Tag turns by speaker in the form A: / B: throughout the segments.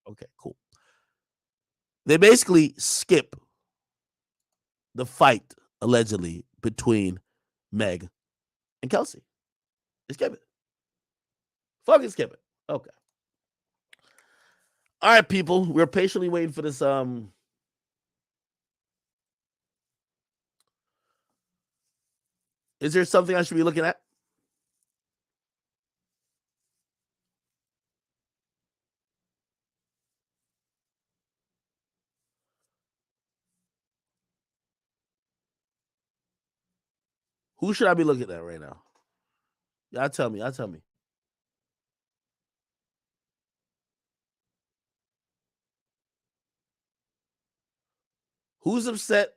A: Okay, cool. They basically skip the fight, allegedly, between Meg and Kelsey. They skip it. Fucking skip it. Okay. All right, people. We're patiently waiting for this. Is there something I should be looking at? Who should I be looking at right now? Y'all tell me. Y'all tell me. Who's upset?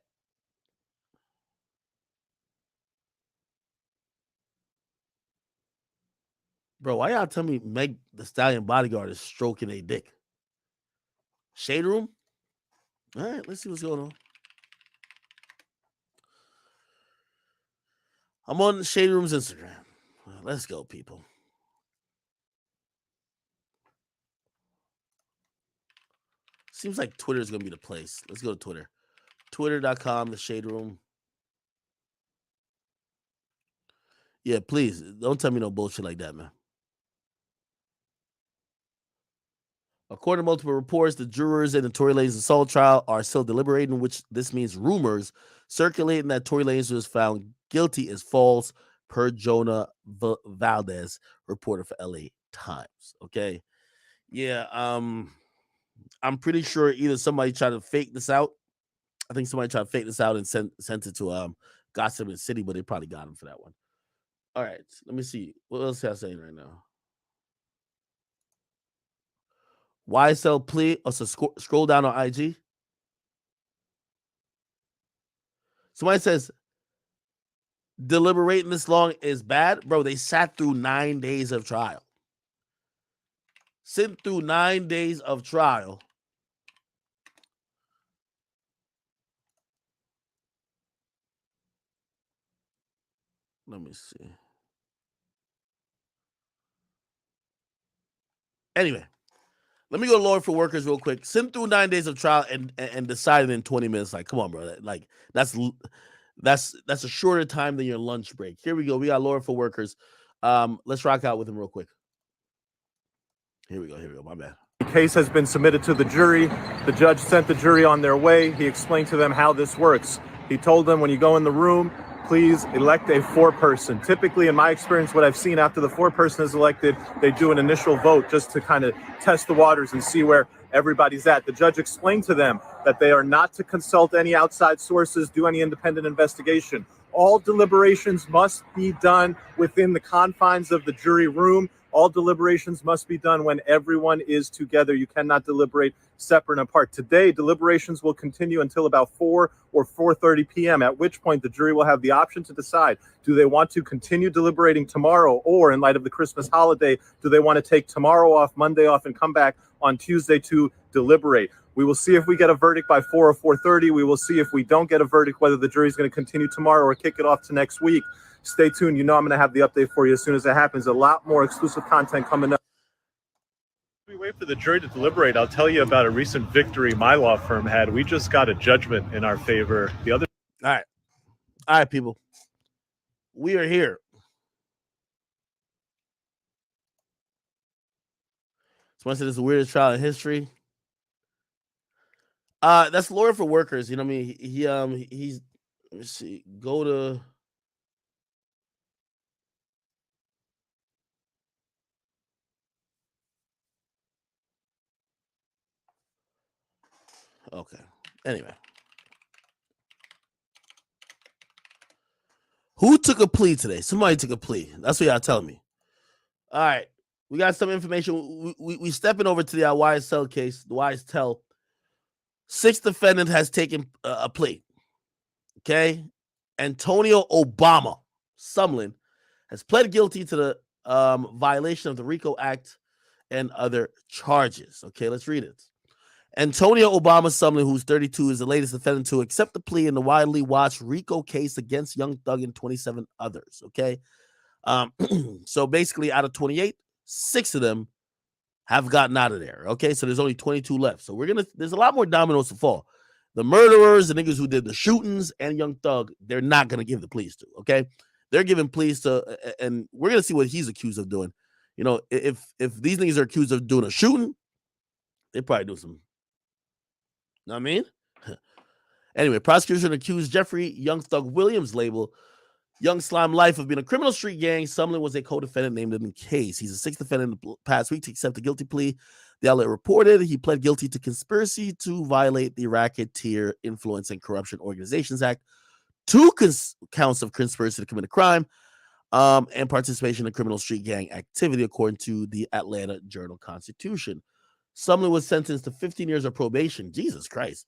A: Bro, why y'all tell me Meg the Stallion bodyguard is stroking a dick? Shade room? All right, let's see what's going on. I'm on Shade Room's Instagram. Let's go, people. Seems like Twitter is going to be the place. Let's go to Twitter. Twitter.com, the Shade Room. Yeah, please. Don't tell me no bullshit like that, man. According to multiple reports, the jurors in the Tory Lanez assault trial are still deliberating, which this means rumors circulating that Tory Lanez was found guilty is false, per Jonah Valdez, reporter for LA Times. Okay. Yeah, I'm pretty sure either somebody tried to fake this out. I think somebody tried to fake this out and sent it to Gossip City, but they probably got him for that one. All right, let me see. What else am I saying right now? YSL plea. Oh, so scroll down on IG. Somebody says deliberating this long is bad. Bro, they sat through 9 days of trial. Sit through 9 days of trial. Let me see. Anyway, let me go to Lawyer for Workers real quick. Sit through 9 days of trial and decided in 20 minutes. Like, come on, bro. Like, that's a shorter time than your lunch break. Here we go. We got Lawyer for Workers. Let's rock out with him real quick. Here we go. My bad.
B: The case has been submitted to the jury. The judge sent the jury on their way. He explained to them how this works. He told them, when you go in the room, please elect a foreperson. Typically, in my experience, what I've seen after the foreperson is elected, they do an initial vote just to kind of test the waters and see where everybody's at. The judge explained to them that they are not to consult any outside sources, do any independent investigation. All deliberations must be done within the confines of the jury room. All deliberations must be done when everyone is together. You cannot deliberate separate and apart. Today, deliberations will continue until about 4 or 4:30 p.m., at which point the jury will have the option to decide, do they want to continue deliberating tomorrow, or in light of the Christmas holiday, do they want to take tomorrow off, Monday off, and come back on Tuesday to deliberate? We will see if we get a verdict by 4 or 4:30. We will see if we don't get a verdict, whether the jury is going to continue tomorrow or kick it off to next week. Stay tuned. You know I'm going to have the update for you as soon as it happens. A lot more exclusive content coming up. We wait for the jury to deliberate. I'll tell you about a recent victory my law firm had. We just got a judgment in our favor. All
A: right, people. We are here. Someone said it's the weirdest trial in history. That's Lawyer for Workers. You know what I mean? He's let me see. Go to okay. Anyway. Who took a plea today? Somebody took a plea. That's what y'all telling me. All right. We got some information. We stepping over to the YSL case, the YSL. 6th defendant has taken a plea. Okay. Antonio Obama Sumlin has pled guilty to the violation of the RICO Act and other charges. Okay, let's read it. Antonio Obama Sumlin, who's 32, is the latest defendant to accept the plea in the widely watched RICO case against Young Thug and 27 others. Okay. So basically, out of 28, 6 of them have gotten out of there. Okay, so there's only 22 left. So there's a lot more dominoes to fall. The murderers, the niggas who did the shootings, and Young Thug, they're not gonna give the pleas to. Okay, they're giving pleas to, and we're gonna see what he's accused of doing. You know, if these niggas are accused of doing a shooting, they probably do some. Know what I mean? Anyway, prosecution accused Jeffrey Young Thug Williams, label Young Slime Life, of being a criminal street gang. Sumlin was a co-defendant named in the case. He's a sixth defendant in the past week to accept a guilty plea. The outlet reported he pled guilty to conspiracy to violate the Racketeer Influence and Corruption Organizations Act, 2 counts of conspiracy to commit a crime, and participation in criminal street gang activity, according to the Atlanta Journal-Constitution. Sumlin was sentenced to 15 years of probation. Jesus Christ.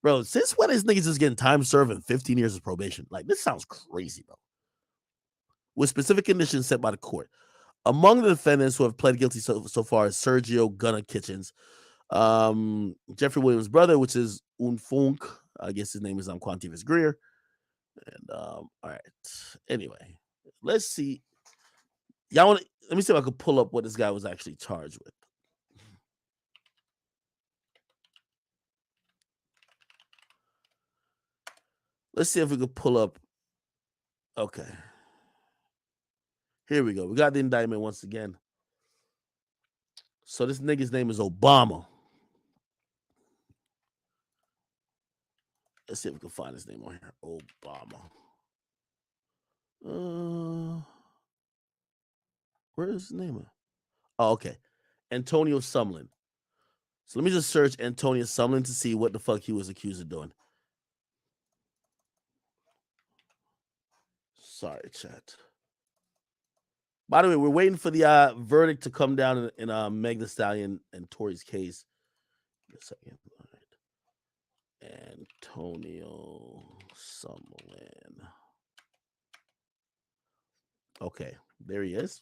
A: Bro, since when is niggas just getting time served and 15 years of probation? Like, this sounds crazy, bro. With specific conditions set by the court. Among the defendants who have pled guilty so far is Sergio Gunnar Kitchens, Jeffrey Williams' brother, which is Unfunk. I guess his name is Quantivis Greer. And all right. Anyway, let's see. Let me see if I could pull up what this guy was actually charged with. Let's see if we could pull up. Okay. Here we go. We got the indictment once again. So this nigga's name is Obama. Let's see if we can find his name on here. Obama. Where is his name? Oh, okay. Antonio Sumlin. So let me just search Antonio Sumlin to see what the fuck he was accused of doing. Sorry, chat. By the way, we're waiting for the verdict to come down in Meg Thee Stallion and Tory's case. Give me a second. All right. Antonio Sumlin. Okay, there he is.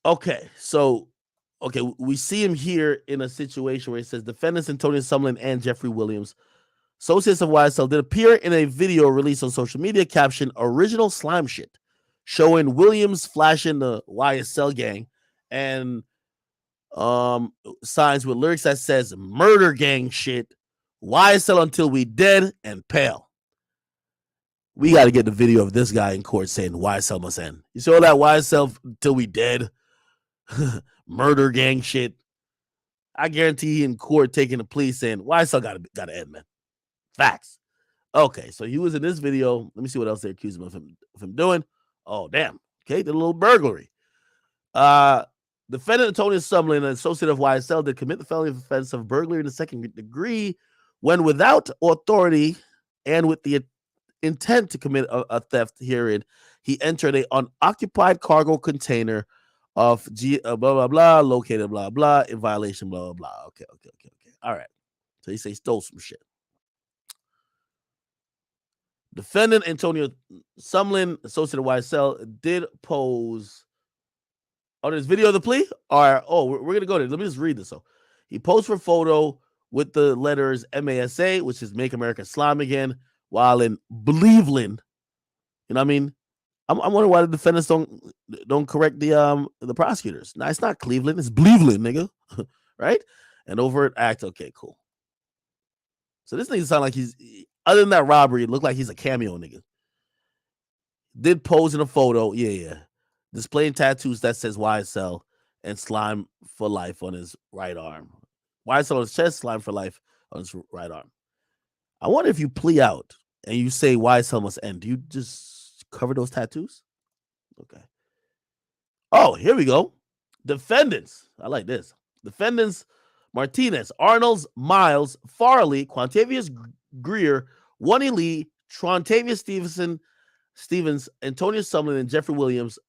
A: Okay, so we see him here in a situation where it says defendants Antonio Sumlin and Jeffrey Williams, associates of YSL, did appear in a video released on social media captioned "Original Slime Shit," showing Williams flashing the YSL gang and signs with lyrics that says "Murder Gang Shit," YSL until we dead, and pale. We got to get the video of this guy in court saying YSL must end. You see all that YSL until we dead, murder gang shit. I guarantee he in court taking a plea saying YSL gotta end, man. Facts. Okay, so he was in this video. Let me see what else they accused him of him doing. Oh, damn. Okay, did a little burglary. Defendant Antonio Sumlin, an associate of YSL, did commit the felony offense of burglary in the second degree when without authority and with the intent to commit a theft herein, he entered an unoccupied cargo container of blah, blah, blah, located blah, blah, in violation, blah, blah, blah. Okay. All right. So he say he stole some shit. Defendant Antonio Sumlin, associate of YSL, did pose. Oh, there's video of the plea? All right. Oh, we're going to go there. Let me just read this. So he posed for photo with the letters MASA, which is Make America Slime Again, while in Believeland. You know what I mean? I'm wondering why the defendants don't correct the prosecutors. No, it's not Cleveland, it's Believeland, nigga. Right? An overt act. Okay, cool. So this nigga sound like he's, other than that robbery, it looked like he's a cameo nigga. Did pose in a photo, yeah. Displaying tattoos that says YSL and Slime for Life on his right arm. YSL on his chest, Slime for Life on his right arm. I wonder if you plea out and you say YSL must end, do you just cover those tattoos? Okay. Oh, here we go. Defendants. I like this. Defendants: Martinez, Arnolds, Miles, Farley, Quantavious Greer, Wani Lee, Trontavious Stevens, Antonio Sumlin, and Jeffrey Williams,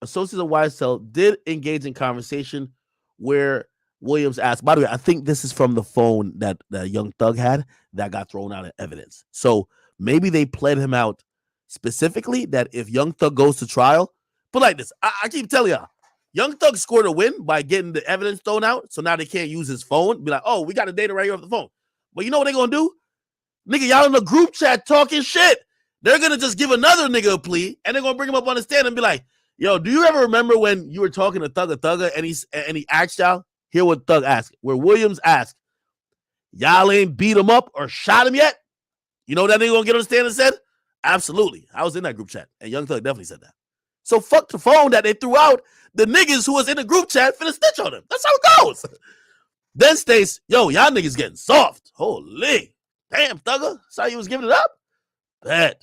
A: associates of YSL, did engage in conversation where Williams asked, by the way, I think this is from the phone that Young Thug had that got thrown out of evidence. So maybe they pled him out specifically that if Young Thug goes to trial, but like this, I keep telling y'all, Young Thug scored a win by getting the evidence thrown out, so now they can't use his phone. Be like, oh, we got the data right here off the phone. But you know what they're going to do? Nigga, y'all in the group chat talking shit. They're going to just give another nigga a plea, and they're going to bring him up on the stand and be like, Yo, do you ever remember when you were talking to Thugger and he asked y'all? Hear what Thug asked. Where Williams asked, y'all ain't beat him up or shot him yet? You know what that nigga gonna get on the stand and said? Absolutely. I was in that group chat, and Young Thug definitely said that. So fuck the phone that they threw out. The niggas who was in the group chat finna snitch on him. That's how it goes. Then states, yo, y'all niggas getting soft. Holy. Damn, Thugger. Saw you was giving it up? Bad.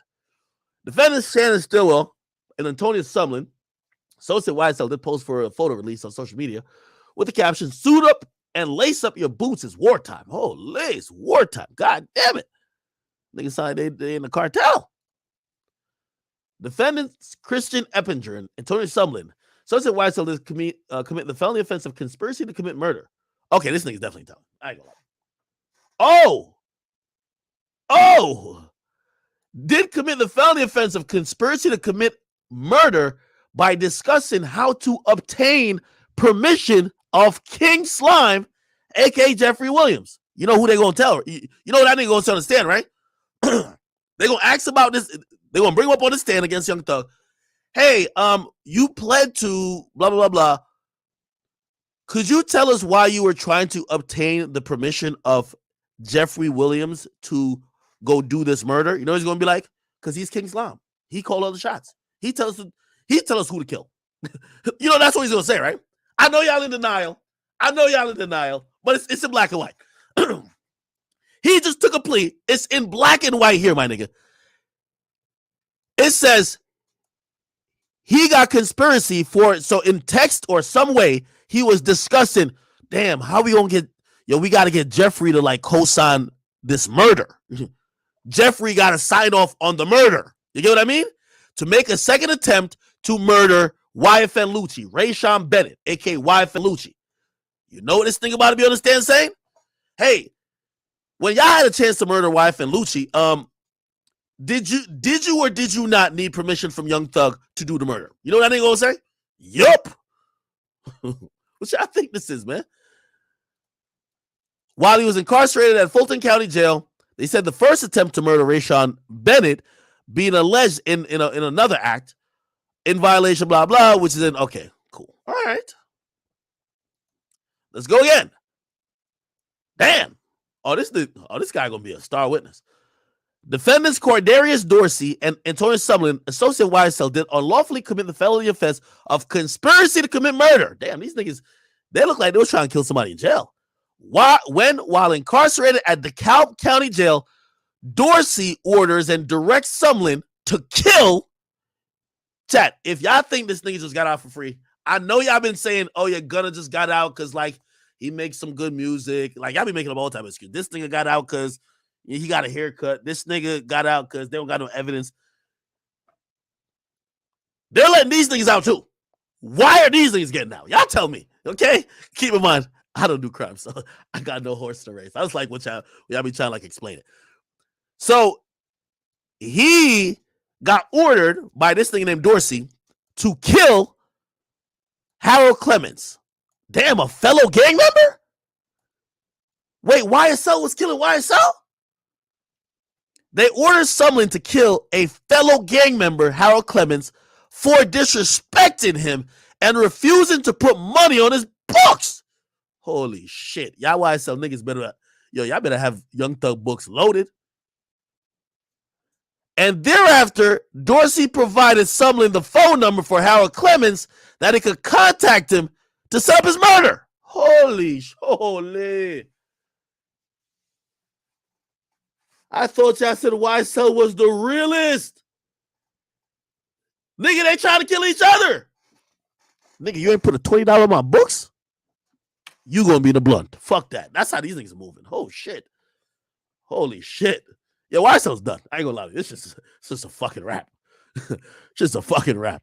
A: Defendants Shannon Stillwell and Antonia Sumlin, Associate YSL, did post for a photo release on social media with the caption, suit up and lace up your boots. It's wartime. Holy, it's wartime. God damn it. Niggas signed they in the cartel. Defendants Christian Eppinger and Antonia Sumlin, Associate YSL, did commit the felony offense of conspiracy to commit murder. Okay, this nigga's definitely telling. I ain't gonna lie. Oh, did commit the felony offense of conspiracy to commit murder by discussing how to obtain permission of King Slime, aka Jeffrey Williams. You know who they gonna tell? You know what that nigga gonna understand, right? They gonna ask about this. They gonna bring him up on the stand against Young Thug. Hey, you pled to blah blah blah blah. Could you tell us why you were trying to obtain the permission of Jeffrey Williams to go do this murder? You know what he's gonna be like? Because he's King Slime. He called all the shots. He tell us who to kill. You know, that's what he's gonna say, right? I know y'all in denial. But it's in black and white. He just took a plea. It's in black and white here, my nigga. It says he got conspiracy for it. So in text or some way, he was discussing, damn, how we gonna get, we gotta get Jeffrey to like co-sign this murder. Jeffrey gotta sign off on the murder. You get what I mean? To make a second attempt to murder YFN Lucci, Rayshawn Bennett, aka YFN Lucci. You know what this thing about to be on the stand saying? Hey, when y'all had a chance to murder YFN Lucci, did you or did you not need permission from Young Thug to do the murder? You know what that nigga gonna say? Yup. What y'all think this is, man? While he was incarcerated at Fulton County Jail, they said the first attempt to murder Rayshawn Bennett being alleged in another act in violation, blah, blah, which is in, okay, cool. All right. Let's go again. Damn. This guy gonna be a star witness. Defendants Cordarius Dorsey and Antonia Sumlin, Associate YSL, did unlawfully commit the felony offense of conspiracy to commit murder. Damn, these niggas, they look like they were trying to kill somebody in jail. While incarcerated at DeKalb County Jail, Dorsey orders and directs Sumlin to kill. Chat, if y'all think this nigga just got out for free, I know y'all been saying, oh, your Gunna just got out because, like, he makes some good music. Like, y'all be making up all type of excuse. This nigga got out because he got a haircut. This nigga got out because they don't got no evidence. They're letting these niggas out, too. Why are these niggas getting out? Y'all tell me, okay? Keep in mind, I don't do crime, so I got no horse to race. I was like, what y'all be trying to, like, explain it. So, he got ordered by this nigga named Dorsey to kill Harold Clemens. Damn, a fellow gang member? Wait, YSL was killing YSL? They ordered Sumlin to kill a fellow gang member, Harold Clemens, for disrespecting him and refusing to put money on his books. Holy shit. Y'all YSL niggas better, y'all better have Young Thug books loaded. And thereafter, Dorsey provided Sumlin the phone number for Harold Clemens that he could contact him to set up his murder. Holy. I thought y'all said YSL was the realest. Nigga, they trying to kill each other. Nigga, you ain't put a $20 on my books? You gonna be the blunt. Fuck that. That's how these niggas are moving. Oh, shit. Holy shit. Yeah, YSL's done. I ain't gonna lie to you. It's just a fucking rap. Just a fucking rap.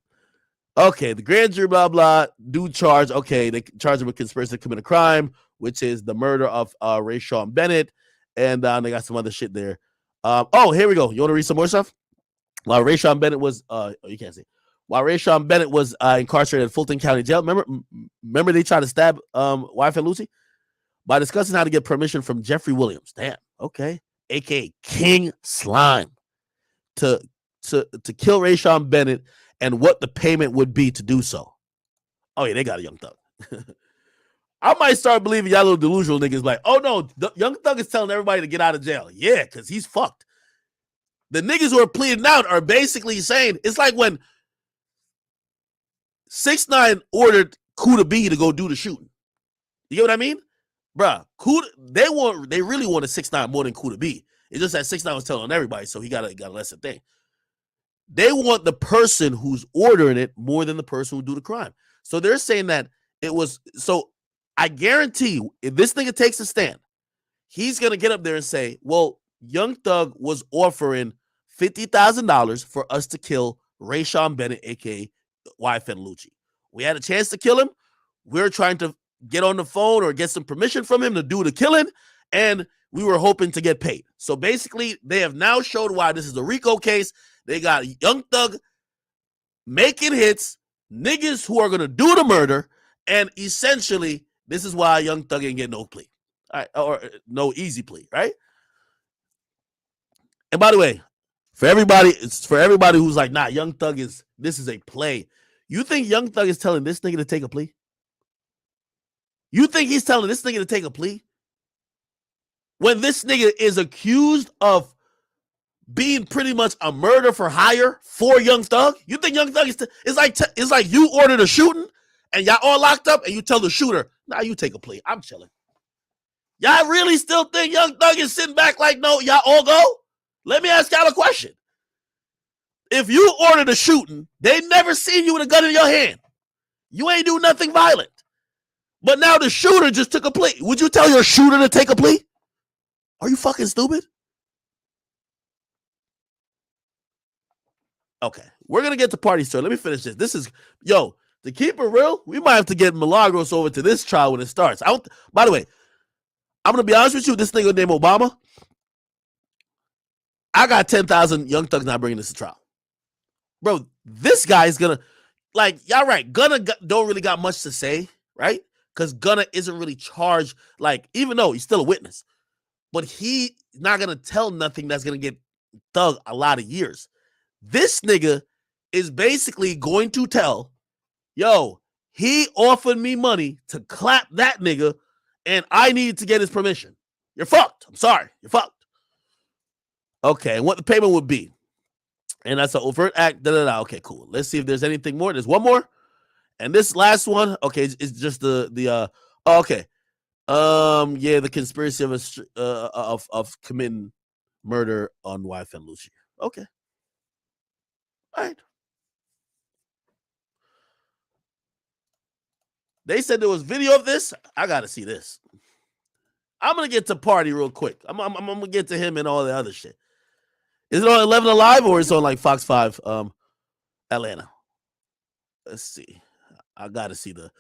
A: Okay, the grand jury, blah, blah, do charge. Okay, they charge him with conspiracy to commit a crime, which is the murder of Rayshawn Bennett. And they got some other shit there. Here we go. You want to read some more stuff? While Rayshawn Bennett was, you can't see. While Rayshawn Bennett was incarcerated at Fulton County Jail, remember they tried to stab YFN Lucci? By discussing how to get permission from Jeffrey Williams. Damn, okay. AKA King Slime. To kill Rayshawn Bennett and what the payment would be to do so. Oh, yeah, they got a Young Thug. I might start believing y'all little delusional niggas like, oh, no, Young Thug is telling everybody to get out of jail. Yeah, because he's fucked. The niggas who are pleading out are basically saying, it's like when 6ix9ine ordered Kuda B to go do the shooting. You get what I mean? Bruh, they really wanted 6ix9ine more than Kuda B. It's just that 6ix9ine was telling everybody, so he got a lesser thing. They want the person who's ordering it more than the person who do the crime. So they're saying that it was, so I guarantee you, if this nigga takes a stand, he's going to get up there and say, well, Young Thug was offering $50,000 for us to kill Rayshawn Bennett, a.k.a. YFN Lucci. We had a chance to kill him. We're trying to get on the phone or get some permission from him to do the killing, and we were hoping to get paid. So basically, they have now showed why this is a RICO case. They got Young Thug making hits, niggas who are going to do the murder, and essentially, this is why Young Thug ain't get no plea. All right, or no easy plea, right? And by the way, for everybody who's like, nah, Young Thug this is a play. You think Young Thug is telling this nigga to take a plea? You think he's telling this nigga to take a plea? When this nigga is accused of being pretty much a murder for hire for Young Thug? You think Young Thug it's like you ordered a shooting and y'all all locked up and you tell the shooter, nah, you take a plea. I'm chilling. Y'all really still think Young Thug is sitting back like, no, y'all all go? Let me ask y'all a question. If you ordered a shooting, they never seen you with a gun in your hand. You ain't do nothing violent. But now the shooter just took a plea. Would you tell your shooter to take a plea? Are you fucking stupid? Okay, we're going to get to party story. Let me finish this. This is, to keep it real, we might have to get Milagros over to this trial when it starts. By the way, I'm going to be honest with you, this nigga named Obama, I got 10,000 Young Thugs not bringing this to trial. Bro, this guy is going to, like, y'all right, Gunna don't really got much to say, right? Because Gunna isn't really charged, like, even though he's still a witness. But he's not going to tell nothing that's going to get Thug a lot of years. This nigga is basically going to tell, he offered me money to clap that nigga, and I needed to get his permission. You're fucked. I'm sorry. You're fucked. Okay, and what the payment would be. And that's an overt act. Okay, cool. Let's see if there's anything more. There's one more. And this last one, okay, it's just the okay. The conspiracy of committing murder on YFN Lucci. Okay. All right. They said there was video of this. I gotta see this. I'm gonna get to party real quick. I'm gonna get to him and all the other shit. Is it on 11 Alive or is it on like Fox 5 Atlanta? Let's see. I gotta see the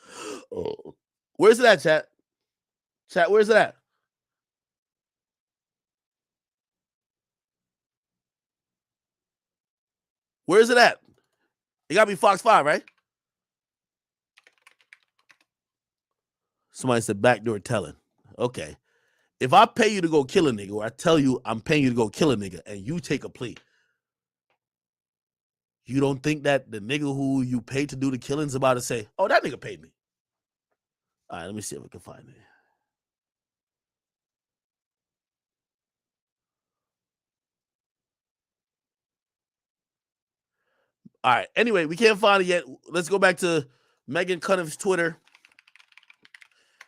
A: where's it at, chat? Chat, where's it at? Where's it at? It gotta be Fox 5, right? Somebody said backdoor telling. Okay. If I pay you to go kill a nigga, or I tell you I'm paying you to go kill a nigga, and you take a plea, you don't think that the nigga who you paid to do the killing is about to say, oh, that nigga paid me? All right, let me see if I can find it. All right. Anyway, we can't find it yet. Let's go back to Megan Cunningham's Twitter.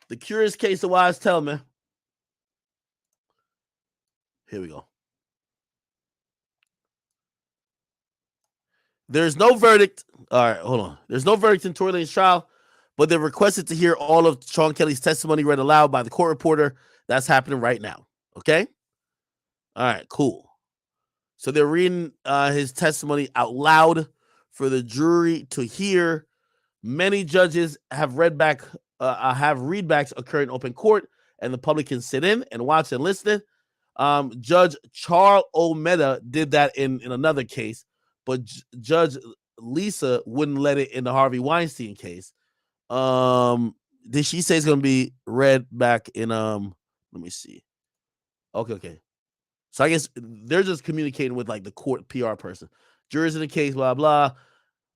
A: The Curious Case of Wise Tell, man. Here we go. There's no verdict. All right, hold on. There's no verdict in Tory Lanez's trial, but they've requested to hear all of Sean Kelly's testimony read aloud by the court reporter. That's happening right now. Okay? All right, cool. So they're reading his testimony out loud for the jury to hear. Many judges have readbacks occur in open court, and the public can sit in and watch and listen. Judge Charles O'Meda did that in another case, but Judge Lisa wouldn't let it in the Harvey Weinstein case. Did she say it's going to be read back in let me see. Okay. So I guess they're just communicating with like the court PR person. Jurors in the case, blah blah.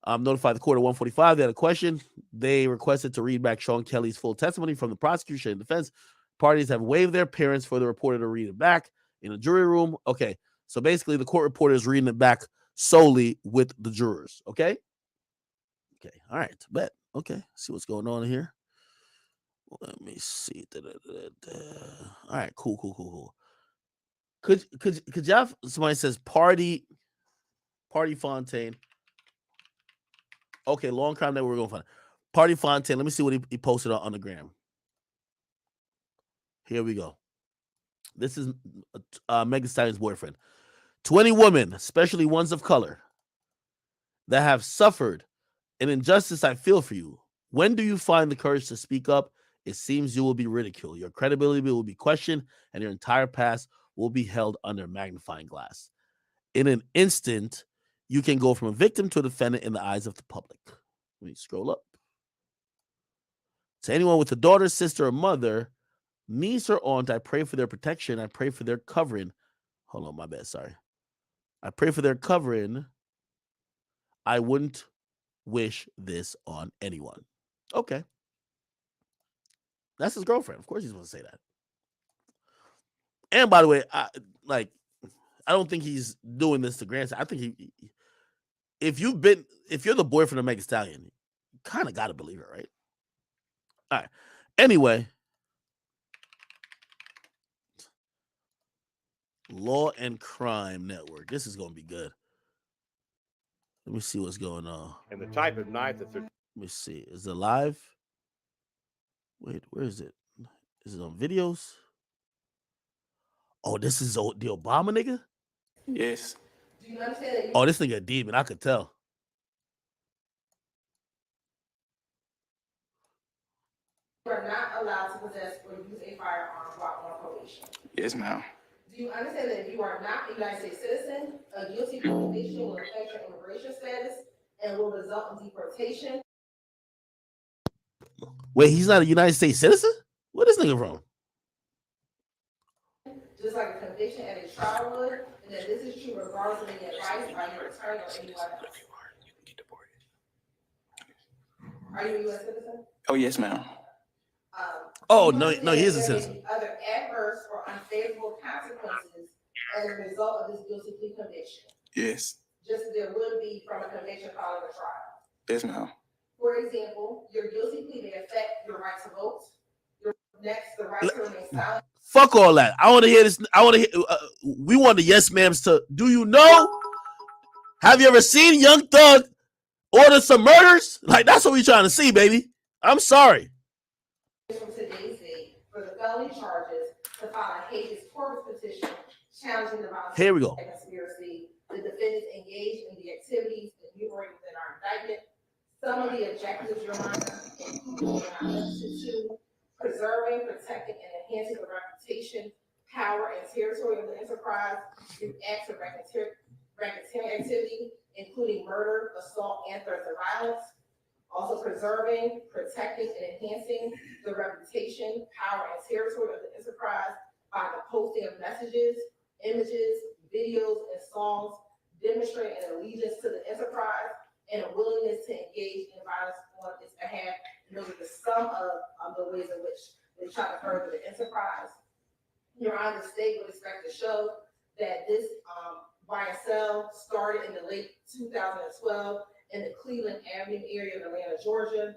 A: Notified the court at 1:45. They had a question. They requested to read back Sean Kelly's full testimony from the prosecution and defense. Parties have waived their appearance for the reporter to read it back in a jury room. Okay, so basically the court reporter is reading it back solely with the jurors. Okay. All right. Bet. Okay. See what's going on here. Let me see. All right. Cool. Could y'all? Somebody says party Fontaine. Okay, long time that we're going to find Party Fontaine. Let me see what he posted on the gram. Here we go. This is Megan Thee Stallion's boyfriend. 20 women, especially ones of color, that have suffered an injustice I feel for you. When do you find the courage to speak up? It seems you will be ridiculed. Your credibility will be questioned, and your entire past will be held under a magnifying glass. In an instant, you can go from a victim to a defendant in the eyes of the public. Let me scroll up. To anyone with a daughter, sister, or mother, niece, or aunt, I pray for their protection. I pray for their covering. Hold on, my bad. Sorry. I pray for their covering. I wouldn't wish this on anyone. Okay. That's his girlfriend. Of course he's going to say that. And by the way, I don't think he's doing this to grandson. I think if you're the boyfriend of Megan Thee Stallion, you kind of got to believe her, right? All right. Anyway, Law and Crime Network. This is going to be good. Let me see what's going on.
C: And the type of knife that they're...
A: Let me see. Is it live? Wait, where is it? Is it on videos? Oh, this is the Obama nigga?
D: Yes.
E: Do you understand that
A: Oh, this nigga a demon. I could tell.
E: you are not allowed to possess or use a firearm while on probation?
D: Yes, ma'am.
E: Do you understand that if you are not a United States citizen, a guilty plea conviction will affect your immigration status and will result in deportation?
A: Wait, he's not a United States citizen? Where this nigga from?
E: Just like a conviction at a trial would, and that this is true regardless of any advice by your attorney or anyone else.
D: Get deported.
E: Are you a U.S. citizen?
D: Oh, yes, ma'am.
A: Oh,
E: Do you
A: no,
E: understand
A: he is a
E: that there may
A: citizen.
E: be other adverse or unfavorable consequences as a result of this guilty plea conviction,
D: Yes.
E: just as there would be from a conviction following a trial?
D: Yes, ma'am.
E: For example, your guilty plea may affect your right to vote, the right to remain silent.
A: Fuck all that. I want to hear this. We want the yes ma'ams to. Do you know? Have you ever seen Young Thug order some murders? Like, that's what we trying to see, baby. I'm sorry.
E: From today's date for the felony charges to file a habeas corpus petition challenging the violence
A: Here we go.
E: conspiracy. The defendants engaged in the activities enumerated within our indictment. Some of the objectives, Your Honor, are limited to preserving, protecting, and enhancing the reputation, power, and territory of the enterprise through acts of racketeering activity, including murder, assault, and threats of violence. Also preserving, protecting, and enhancing the reputation, power, and territory of the enterprise by the posting of messages, images, videos, and songs demonstrating an allegiance to the enterprise and a willingness to engage in violence on its behalf. And those are the some of the ways in which they try to further the enterprise. Your Honor, the state would expect to show that this YSL started in the late 2012 in the Cleveland Avenue area of Atlanta, Georgia,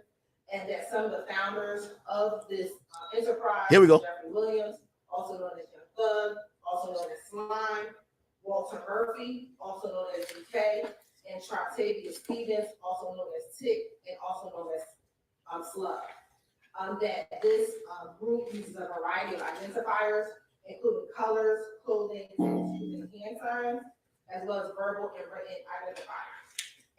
E: and that some of the founders of this enterprise,
A: Here we go.
E: Jeffrey Williams, also known as Young Thug, also known as Slime, Walter Murphy, also known as DK, and Trotavia Stevens, also known as Tick, and also known as Slug. That this group uses a variety of identifiers, including colors, clothing, and hand signs, as well as verbal and written identifiers.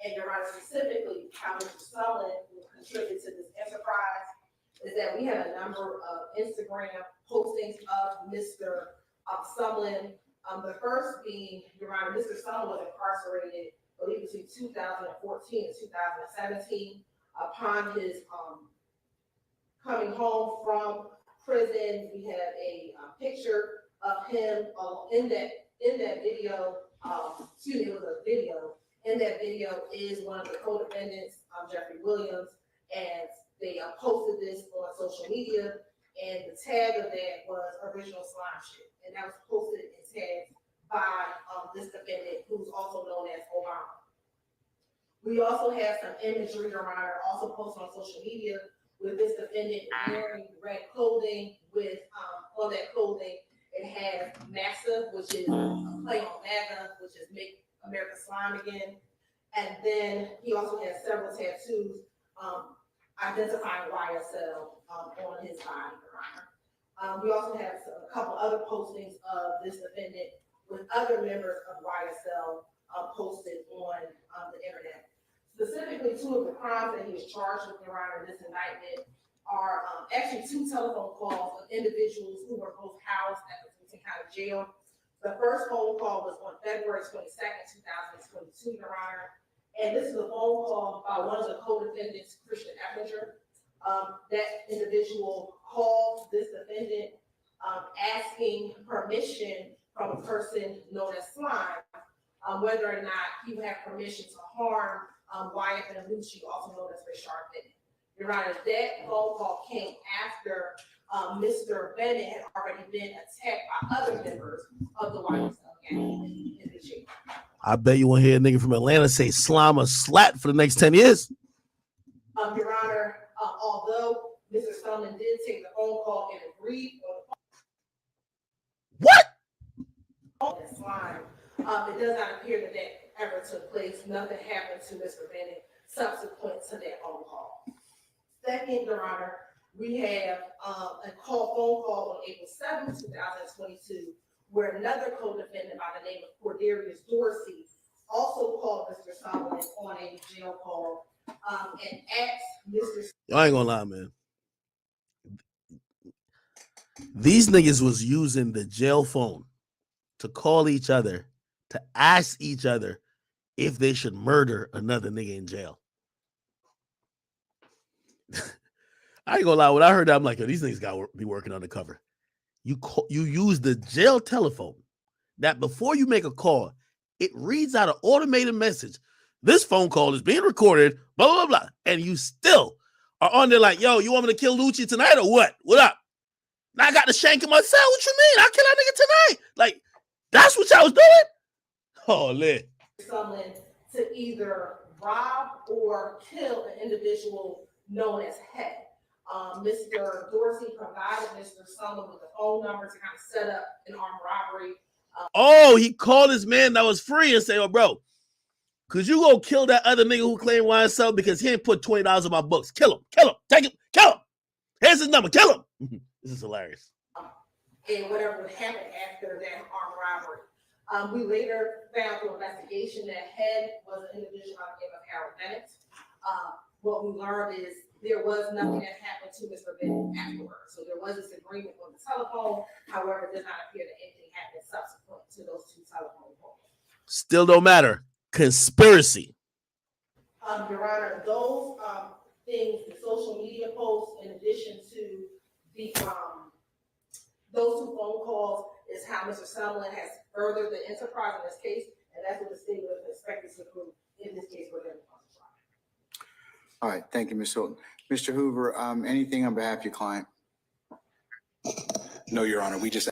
E: And Your Honor, specifically, how Mr. Sullivan will contribute to this enterprise is that we have a number of Instagram postings of Mr. Sullivan. The first being, Your Honor, Mr. Sullivan was incarcerated, I believe, between 2014 and 2017. Upon his coming home from prison, we have a picture of him in that video. It was a video, In that video is one of the co-defendants, Jeffrey Williams, and they posted this on social media, and the tag of that was original slime shit, and that was posted and tagged by this defendant, who's also known as Obama. We also have some imagery, Your Honor, also posted on social media with this defendant wearing red clothing with, on that clothing, it has MAXA, which is a play on MAGA, which is Make America Slime Again. And then he also has several tattoos identifying YSL on his body, Your Honor. We also have a couple other postings of this defendant with other members of YSL posted on the internet. Specifically, two of the crimes that he is charged with, Your Honor, in this indictment are actually two telephone calls of individuals who were both housed at the Fulton County Jail. The first phone call was on February 22nd, 2022, Your Honor. And this is a phone call by one of the co-defendants, Christian Eppinger. That individual called this defendant asking permission from a person known as Slime, whether or not he would have permission to harm Wyatt and Lucci, also known as Richard Bennett. Your Honor, that phone call came after Mr. Bennett had already been attacked by other members of the YSL gang in the jail.
A: I bet you won't hear a nigga from Atlanta say slime or slat for the next 10 years.
E: Your Honor, although Mr. Spellman did take the phone call and agreed on the phone and slime, it does not appear that that ever took place. Nothing happened to Mr. Bennett subsequent to that phone call. Second, Your Honor, we have a phone call on April 7, 2022, where another co-defendant by the name of Cordarius Dorsey also called Mr. Solomon on a jail call and asked Mr.
A: I ain't gonna lie, man. These niggas was using the jail phone to call each other, to ask each other if they should murder another nigga in jail. I ain't gonna lie, when I heard that, I'm like, yo, these niggas gotta be working undercover. You use the jail telephone that before you make a call, it reads out an automated message. This phone call is being recorded, blah, blah, blah. And you still are on there like, yo, you want me to kill Lucci tonight or what? What up? Now I got the shank in my cell. What you mean? I'll kill that nigga tonight. Like, that's what y'all was doing? Oh, lit.
E: Someone to either rob or kill an individual known as Head. Mr. Dorsey provided Mr. Sumlin with the phone number to kind of set up an armed robbery.
A: Oh, he called his man that was free and say, oh, bro, could you go kill that other nigga who claimed YSL because he ain't put $20 on my books? Kill him, take him, kill him. Here's his number, kill him. This is hilarious.
E: And whatever would happen after that armed robbery. We later found through investigation that Head was an individual by the name of Harold Bennett. What we learned is there was nothing that happened to Mr. Bennett afterwards. So there was this agreement on the telephone. However, it does not appear that anything happened subsequent to those two telephone calls.
A: Still don't matter. Conspiracy.
E: Your Honor, those things, the social media posts, in addition to the those two phone calls, is how Mr. Sumlin has furthered the enterprise in this case, and that's what the state would have expected to prove in this case. We're going to trial.
C: All right, thank you, Ms. Hilton. Mr. Hoover, anything on behalf of your client?
D: No, Your Honor, we just.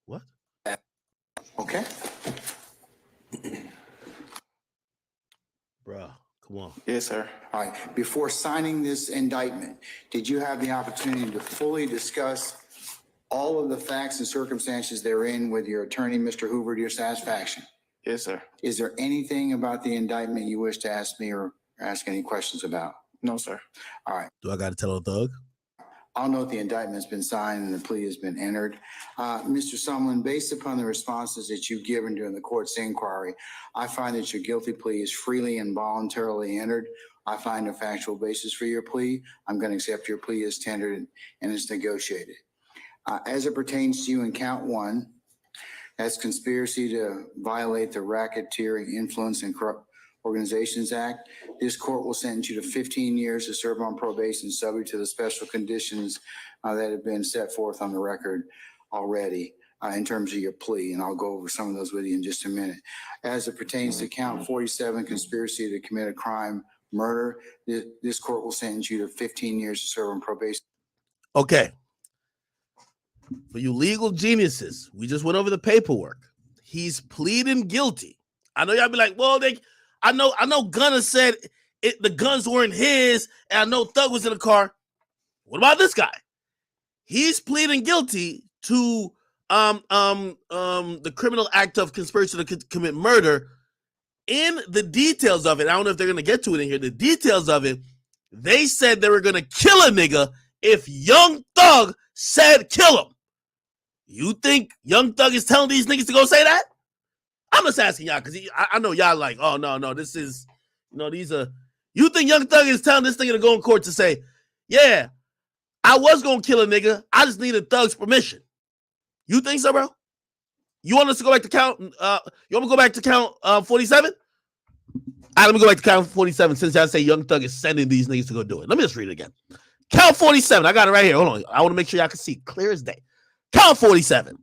A: What?
C: Okay.
A: Bro, come on.
D: Yes, sir.
C: All right, before signing this indictment, did you have the opportunity to fully discuss all of the facts and circumstances therein with your attorney, Mr. Hoover, to your satisfaction?
D: Yes, sir.
C: Is there anything about the indictment you wish to ask me or ask any questions about?
D: No, sir.
C: All right.
A: Do I got to tell a thug?
C: I'll note the indictment's been signed and the plea has been entered. Mr. Sumlin, based upon the responses that you've given during the court's inquiry, I find that your guilty plea is freely and voluntarily entered. I find a factual basis for your plea. I'm going to accept your plea as tendered and as negotiated. As it pertains to you in count one, that's conspiracy to violate the Racketeering Influence and Corrupt Organizations Act. This court will sentence you to 15 years to serve on probation, subject to the special conditions that have been set forth on the record already. in terms of your plea, and I'll go over some of those with you in just a minute. As it pertains to count 47, conspiracy to commit a crime, murder, this court will sentence you to 15 years to serve on probation.
A: Okay. For you legal geniuses, we just went over the paperwork. He's pleading guilty. I know y'all be like, well, I know Gunner said the guns weren't his, and I know Thug was in the car. What about this guy? He's pleading guilty to the criminal act of conspiracy to commit murder. In the details of it, I don't know if they're gonna get to it in here. The details of it, they said they were gonna kill a nigga if Young Thug said kill him. You think Young Thug is telling these niggas to go say that? I'm just asking y'all because I know y'all like, oh no, this is, these are. You think Young Thug is telling this nigga to go in court to say, yeah, I was gonna kill a nigga, I just needed Thug's permission. You think so, bro? You want us to go back to count? You want me to go back to count 47? All right, let me go back to count 47 since y'all say Young Thug is sending these niggas to go do it. Let me just read it again. Count 47. I got it right here. Hold on. I want to make sure y'all can see clear as day. Count 47.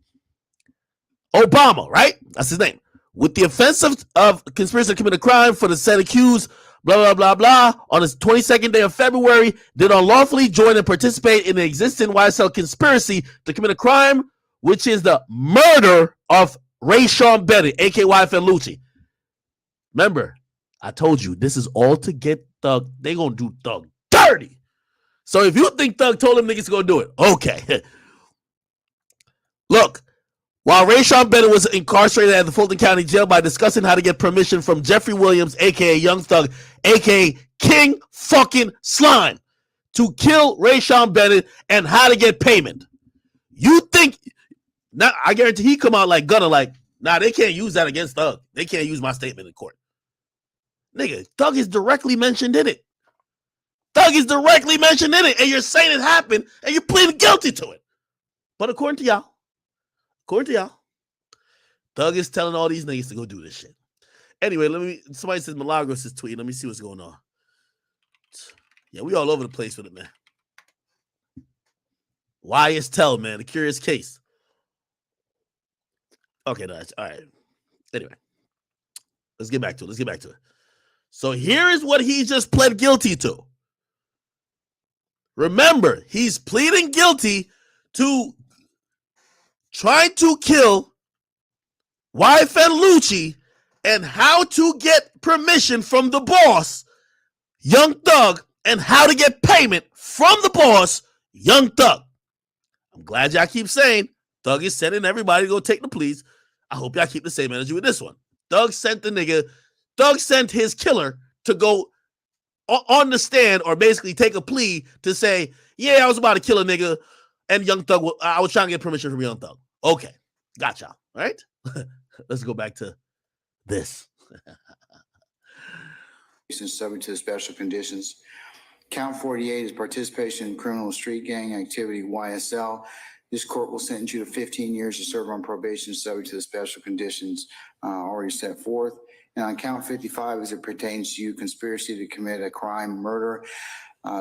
A: Obama, right? That's his name. With the offense of conspiracy to commit a crime for the said accused, blah, blah, blah, blah, on the 22nd day of February, did unlawfully join and participate in the existing YSL conspiracy to commit a crime, which is the murder of Rayshawn Bennett, a.k.a. YFN Lucci. Remember, I told you, this is all to get Thug. They gonna do Thug dirty. So if you think Thug told them niggas to go do it, okay. Look, while Rayshawn Bennett was incarcerated at the Fulton County Jail by discussing how to get permission from Jeffrey Williams, a.k.a. Young Thug, a.k.a. King fucking Slime, to kill Rayshawn Bennett and how to get payment. You think... Now, I guarantee he come out like Gunner, like, nah, they can't use that against Thug. They can't use my statement in court. Nigga, Thug is directly mentioned in it. Thug is directly mentioned in it, and you're saying it happened, and you're pleading guilty to it. But according to y'all, Thug is telling all these niggas to go do this shit. Anyway, somebody says Milagros is tweeting. Let me see what's going on. Yeah, we all over the place with it, man. Why is Tell, man? The curious case. Okay, no, all right. Anyway, let's get back to it. So here is what he just pled guilty to. Remember, he's pleading guilty to trying to kill YFN Lucci and how to get permission from the boss, Young Thug, and how to get payment from the boss, Young Thug. I'm glad y'all keep saying Thug is sending everybody to go take the pleas. I hope y'all keep the same energy with this one. Thug sent his killer to go on the stand or basically take a plea to say, yeah, I was about to kill a nigga and Young Thug, I was trying to get permission from Young Thug. Okay, got y'all, all right? Let's go back to this.
C: Subject to the special conditions. Count 48 is participation in criminal street gang activity, YSL. This court will sentence you to 15 years to serve on probation, subject to the special conditions already set forth. And on count 55, as it pertains to you, conspiracy to commit a crime, murder,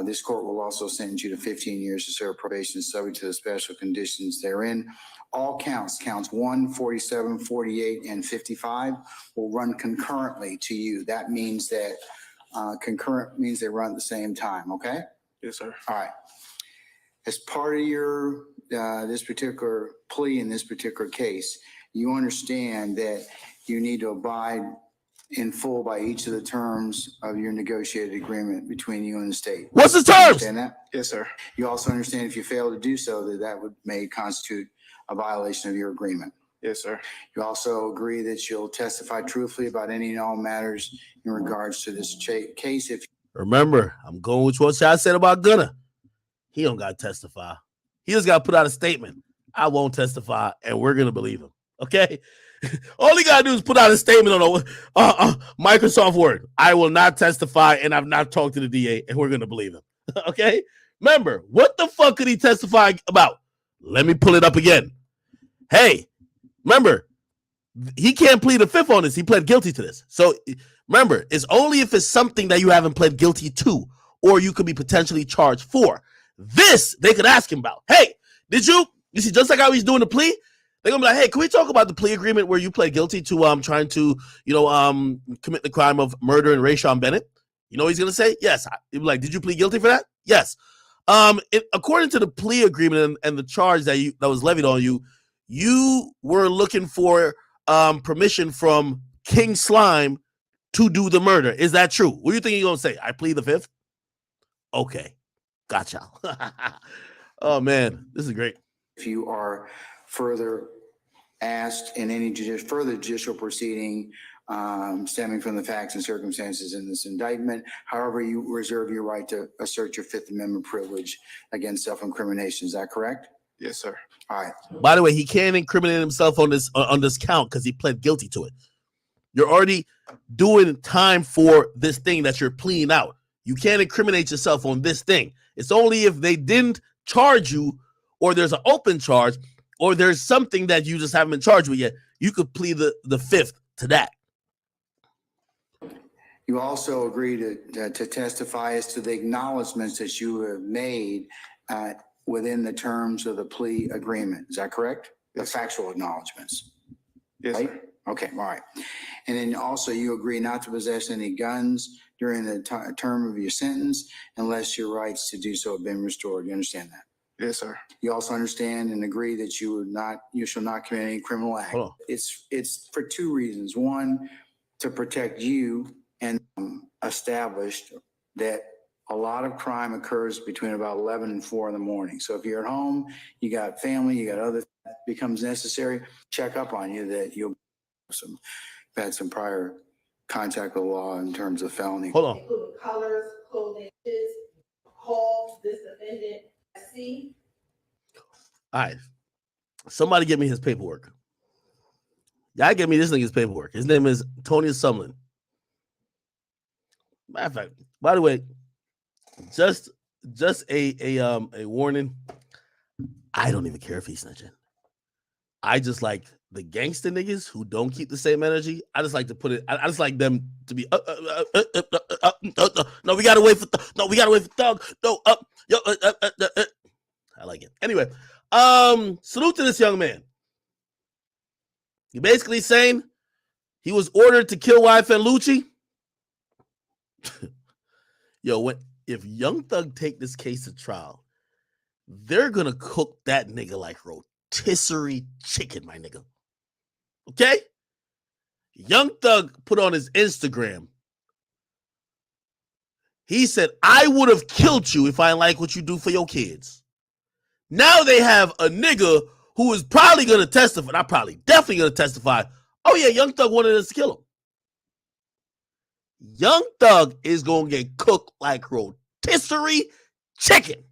C: this court will also sentence you to 15 years to serve probation, subject to the special conditions therein. All counts 1, 47, 48, and 55 will run concurrently to you. That means that concurrent means they run at the same time, okay?
D: Yes, sir.
C: All right. As part of your this particular plea in this particular case, you understand that you need to abide in full by each of the terms of your negotiated agreement between you and the state.
A: What's the
C: You
A: terms?
C: understand that?
D: Yes, sir.
C: You also understand if you fail to do so, that may constitute a violation of your agreement.
D: Yes, sir.
C: You also agree that you'll testify truthfully about any and all matters in regards to this case. If
A: Remember, I'm going with what y'all said about Gunner. He don't got to testify. He just got to put out a statement. I won't testify, and we're going to believe him. Okay? All he got to do is put out a statement on a Microsoft Word. I will not testify, and I've not talked to the DA, and we're going to believe him. Okay? Remember, what the fuck could he testify about? Let me pull it up again. Hey, remember, he can't plead a fifth on this. He pled guilty to this. So remember, it's only if it's something that you haven't pled guilty to or you could be potentially charged for. This, they could ask him about. Hey, did you see, just like how he's doing the plea, They're gonna be like, hey, can we talk about the plea agreement where you pled guilty to trying to, commit the crime of murder in Rayshawn Bennett? You know what he's gonna say? Yes. He'll be like, did you plead guilty for that? Yes. According to the plea agreement and the charge that was levied on you, you were looking for permission from King Slime to do the murder. Is that true? What do you think he's gonna say? I plead the fifth. Okay, gotcha. Oh man, this is great.
C: If you are further asked in any further judicial proceeding stemming from the facts and circumstances in this indictment, however, you reserve your right to assert your Fifth Amendment privilege against self-incrimination. Is that correct?
D: Yes, sir.
C: All right.
A: By the way, he can't incriminate himself on this count because he pled guilty to it. You're already doing time for this thing that you're pleading out. You can't incriminate yourself on this thing. It's only if they didn't charge you, or there's an open charge, or there's something that you just haven't been charged with yet, you could plead the fifth to that.
C: You also agree to testify as to the acknowledgments that you have made within the terms of the plea agreement. Is that correct?
D: Yes,
C: the factual acknowledgments.
D: Yes,
C: right?
D: sir.
C: Okay, all right. And then also you agree not to possess any guns during the term of your sentence unless your rights to do so have been restored. You understand that?
D: Yes, sir.
C: You also understand and agree that you shall not commit any criminal act.
A: Hold on.
C: It's for two reasons. One, to protect you, and established that a lot of crime occurs between about 11 and 4 in the morning. So if you're at home, you got family, you got other becomes necessary, check up on you that you'll had some prior contact with the law in terms of felony.
A: Hold on.
E: Including colors, clothing, call this defendant C.
A: All right. Somebody get me his paperwork. Y'all get me this nigga's paperwork. His name is Tony Sumlin. Matter of fact, by the way, just a warning. I don't even care if he's snitching. I just like the gangster niggas who don't keep the same energy. I just like to put it. I just like them to be. No, we gotta wait for. We gotta wait for Thug. No, I like it. Anyway, salute to this young man. He basically saying he was ordered to kill wife and Lucci. Yo, if Young Thug take this case to trial, they're gonna cook that nigga like rotisserie chicken, my nigga. Okay? Young Thug put on his Instagram. He said, I would have killed you if I didn't like what you do for your kids. Now they have a nigga who is probably gonna testify, definitely gonna testify. Oh yeah, Young Thug wanted us to kill him. Young Thug is gonna get cooked like rotisserie chicken.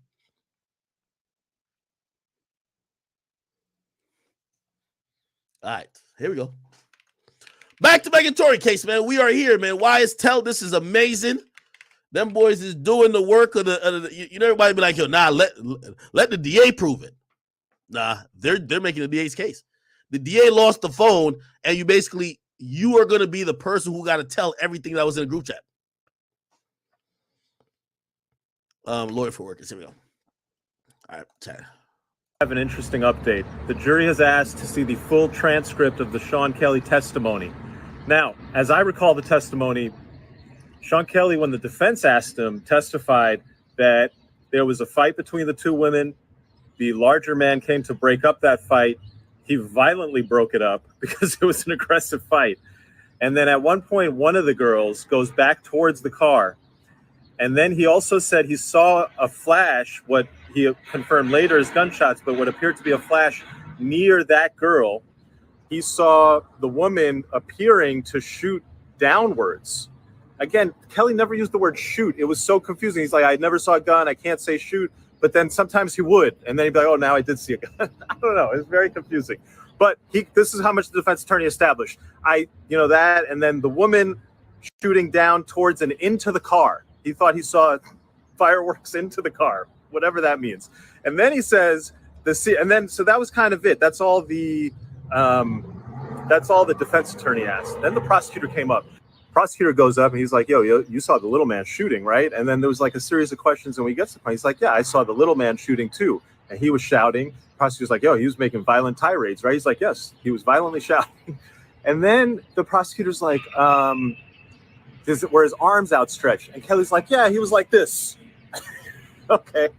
A: All right, here we go. Back to Megan Tory case, man. We are here, man. YSL, this is amazing. Them boys is doing the work of the everybody be like, yo, nah, let the DA prove it. Nah, they're making the DA's case. The DA lost the phone, and you are going to be the person who got to tell everything that was in the group chat. Lawyer for workers. Here we go. All right, chat.
B: I have an interesting update. The jury has asked to see the full transcript of the Sean Kelly testimony. Now, as I recall the testimony, Sean Kelly, when the defense asked him, testified that there was a fight between the two women. The larger man came to break up that fight. He violently broke it up because it was an aggressive fight. And then at one point, one of the girls goes back towards the car. And then he also said he saw a flash, what he confirmed later as gunshots, but what appeared to be a flash near that girl. He saw the woman appearing to shoot downwards. Again, Kelly never used the word shoot. It was so confusing. He's like, I never saw a gun. I can't say shoot. But then sometimes he would. And then he'd be like, oh, now I did see a gun. I don't know. It's very confusing. But this is how much the defense attorney established. That. And then the woman shooting down towards and into the car. He thought he saw fireworks into the car, whatever that means. And then he says, so that was kind of it. That's all the defense attorney asked. Then the prosecutor came up. Prosecutor goes up and he's like, yo, you saw the little man shooting, right? And then there was like a series of questions, and when he gets to the point, he's like, yeah, I saw the little man shooting too. And he was shouting. The prosecutor's like, yo, he was making violent tirades, right? He's like, yes, he was violently shouting. And then the prosecutor's like, were his arms outstretched? And Kelly's like, yeah, he was like this. Okay.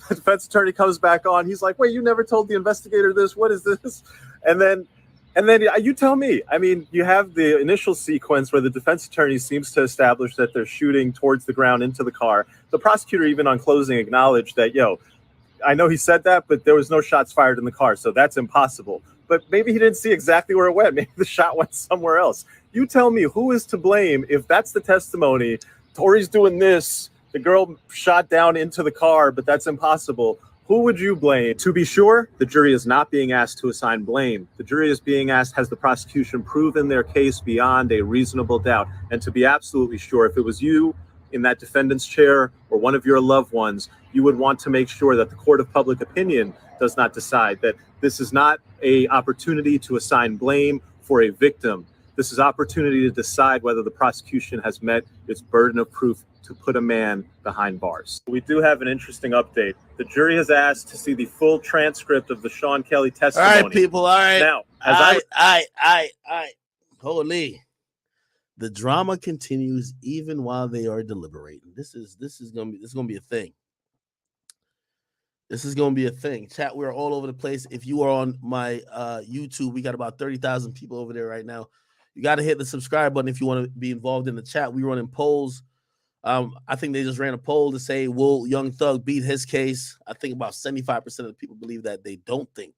B: The defense attorney comes back on. He's like, wait, you never told the investigator this? What is this? And then you tell me. I mean, you have the initial sequence where the defense attorney seems to establish that they're shooting towards the ground into the car. The prosecutor, even on closing, acknowledged that, I know he said that, but there was no shots fired in the car, so that's impossible. But maybe he didn't see exactly where it went. Maybe the shot went somewhere else. You tell me, who is to blame if that's the testimony? Tory's doing this. The girl shot down into the car, but that's impossible. Who would you blame? To be sure, the jury is not being asked to assign blame. The jury is being asked, has the prosecution proven their case beyond a reasonable doubt? And to be absolutely sure, if it was you in that defendant's chair or one of your loved ones, you would want to make sure that the court of public opinion does not decide that this is not an opportunity to assign blame for a victim. This is opportunity to decide whether the prosecution has met its burden of proof to put a man behind bars. We do have an interesting update. The jury has asked to see the full transcript of the Sean Kelly testimony.
A: All right, people. All right.
B: Now,
A: all right. Holy. The drama continues even while they are deliberating. This is gonna be a thing. This is gonna be a thing. Chat, we're all over the place. If you are on my YouTube, we got about 30,000 people over there right now. You got to hit the subscribe button if you want to be involved in the chat. We running polls. I think they just ran a poll to say, will Young Thug beat his case? I think about 75% of the people believe that they don't think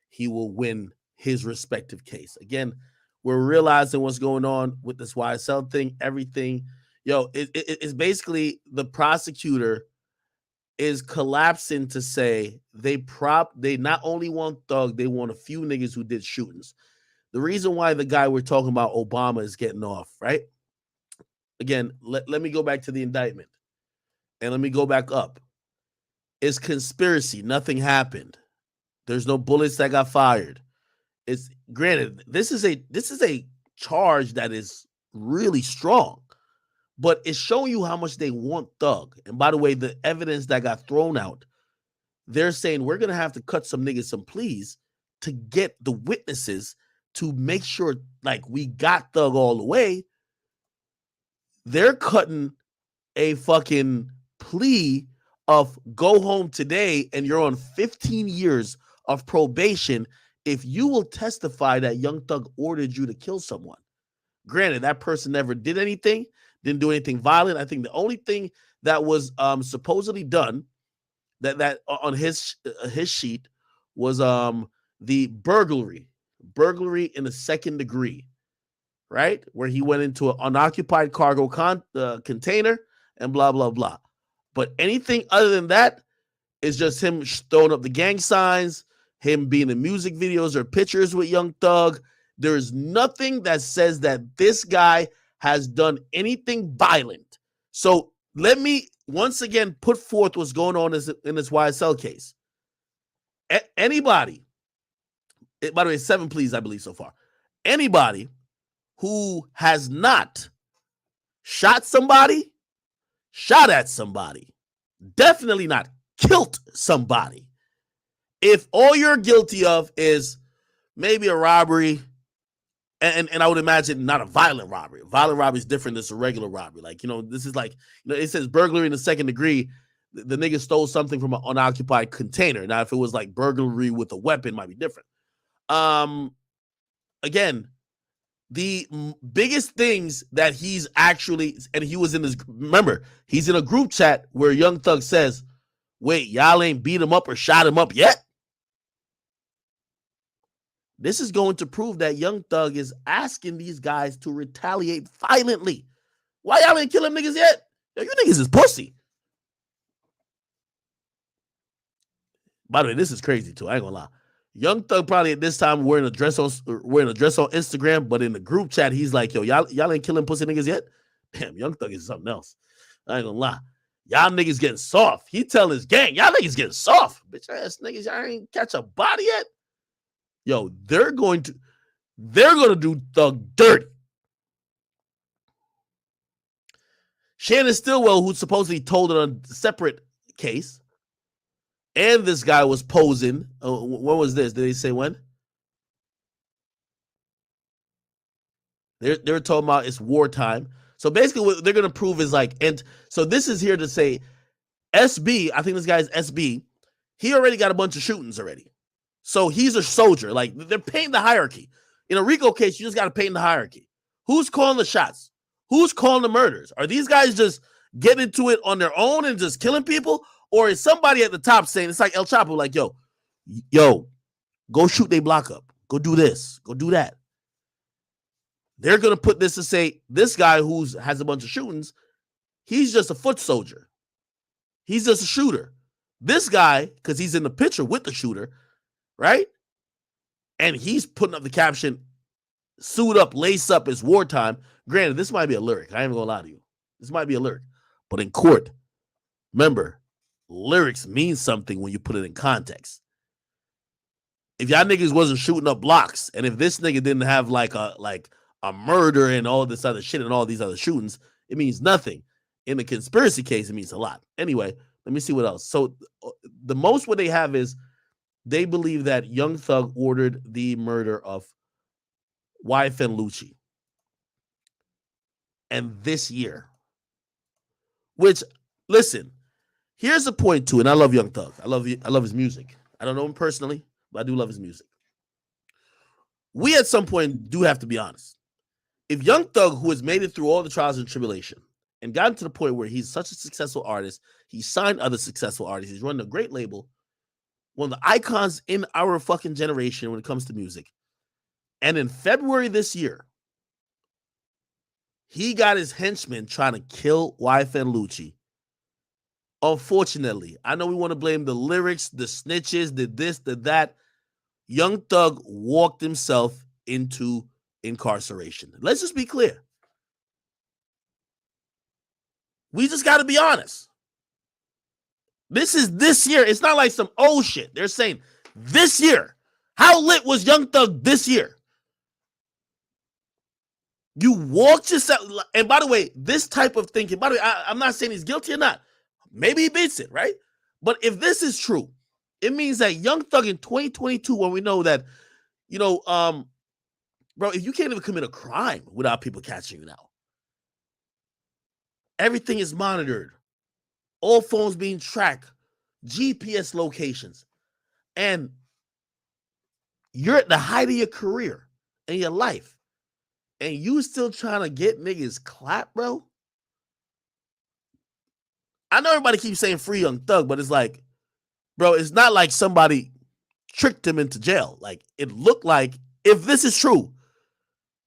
A: he will win his respective case. Again, we're realizing what's going on with this YSL thing, everything. It's basically the prosecutor is collapsing to say they not only want Thug, they want a few niggas who did shootings. The reason why the guy we're talking about, Obama, is getting off, right? Again, let me go back to the indictment and let me go back up. It's conspiracy. Nothing happened. There's no bullets that got fired. It's granted, this is a charge that is really strong, but it's showing you how much they want Thug. And by the way, the evidence that got thrown out, they're saying we're gonna have to cut some niggas some pleas to get the witnesses to make sure like we got Thug all the way. They're cutting a fucking plea of go home today and you're on 15 years of probation if you will testify that Young Thug ordered you to kill someone. Granted, that person never did anything, didn't do anything violent. I think the only thing that was supposedly done that on his sheet was the burglary in the second degree, right? Where he went into an unoccupied cargo container and blah, blah, blah. But anything other than that is just him throwing up the gang signs, him being in music videos or pictures with Young Thug. There is nothing that says that this guy has done anything violent. So let me once again put forth what's going on in this YSL case. Anybody, by the way, 7 pleas, I believe, so far. Anybody who has not shot somebody, shot at somebody, definitely not killed somebody. If all you're guilty of is maybe a robbery, and I would imagine not a violent robbery. Violent robbery is different than a regular robbery. Like, this is like, it says burglary in the second degree. The nigga stole something from an unoccupied container. Now, if it was like burglary with a weapon, it might be different. Again, the biggest things that he's actually, and he was in this, remember, he's in a group chat where Young Thug says, wait, y'all ain't beat him up or shot him up yet? This is going to prove that Young Thug is asking these guys to retaliate violently. Why y'all ain't killing niggas yet? Yo, you niggas is pussy. By the way, this is crazy too. I ain't gonna lie. Young Thug probably at this time wearing a dress on Instagram, but in the group chat, he's like, yo, y'all ain't killing pussy niggas yet? Damn, Young Thug is something else. I ain't gonna lie. Y'all niggas getting soft. He telling his gang, y'all niggas getting soft. Bitch ass niggas, y'all ain't catch a body yet? Yo, they're going to do Thug dirty. Shannon Stillwell, who supposedly told it on a separate case, And this guy was posing. When was this? Did they say when? They're talking about it's wartime. So basically, what they're gonna prove is like, and so this is here to say, SB. I think this guy's SB. He already got a bunch of shootings already. So he's a soldier. Like they're painting the hierarchy. In a RICO case, you just got to paint the hierarchy. Who's calling the shots? Who's calling the murders? Are these guys just getting into it on their own and just killing people? Or is somebody at the top saying, it's like El Chapo, like, yo, go shoot they block up. Go do this. Go do that. They're going to put this to say, this guy who has a bunch of shootings, he's just a foot soldier. He's just a shooter. This guy, because he's in the picture with the shooter, right? And he's putting up the caption, suit up, lace up, it's wartime. Granted, this might be a lyric. I ain't gonna lie to you. This might be a lyric. But in court, remember, lyrics mean something when you put it in context. If y'all niggas wasn't shooting up blocks, and if this nigga didn't have like a murder and all this other shit and all these other shootings, it means nothing. In the conspiracy case, it means a lot. Anyway, let me see what else. So the most what they have is they believe that Young Thug ordered the murder of YFN Lucci. And this year, which, listen, here's the point too, and I love Young Thug. I love his music. I don't know him personally, but I do love his music. We at some point do have to be honest. If Young Thug, who has made it through all the trials and tribulation and gotten to the point where he's such a successful artist, he signed other successful artists, he's running a great label, one of the icons in our fucking generation when it comes to music. And in February this year, he got his henchmen trying to kill YFN Lucci. Unfortunately, I know we want to blame the lyrics, the snitches, the this, the that. Young Thug walked himself into incarceration. Let's just be clear. We just got to be honest. This is this year. It's not like some old shit. They're saying this year. How lit was Young Thug this year? You walked yourself. And by the way, this type of thinking, by the way, I'm not saying he's guilty or not. Maybe he beats it, right? But if this is true, it means that Young Thug in 2022, when we know that, bro, if you can't even commit a crime without people catching you now, everything is monitored, all phones being tracked, GPS locations, and you're at the height of your career and your life, and you still trying to get niggas clapped, bro. I know everybody keeps saying free Young Thug, but it's like, bro, it's not like somebody tricked him into jail. Like, it looked like, if this is true,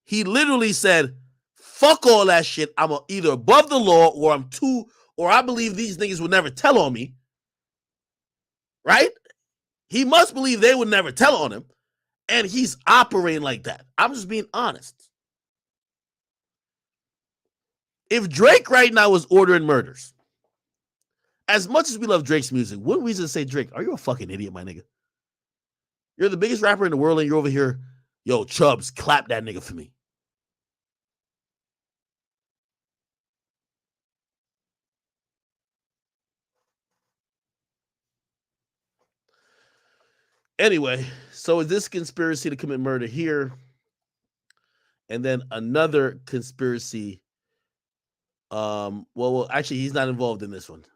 A: he literally said, fuck all that shit. I'm either above the law or I believe these niggas would never tell on me. Right? He must believe they would never tell on him. And he's operating like that. I'm just being honest. If Drake right now was ordering murders, as much as we love Drake's music, what reason to say, Drake, are you a fucking idiot, my nigga? You're the biggest rapper in the world and you're over here, yo, Chubbs, clap that nigga for me. Anyway, so is this conspiracy to commit murder here? And then another conspiracy. Well, actually, he's not involved in this one.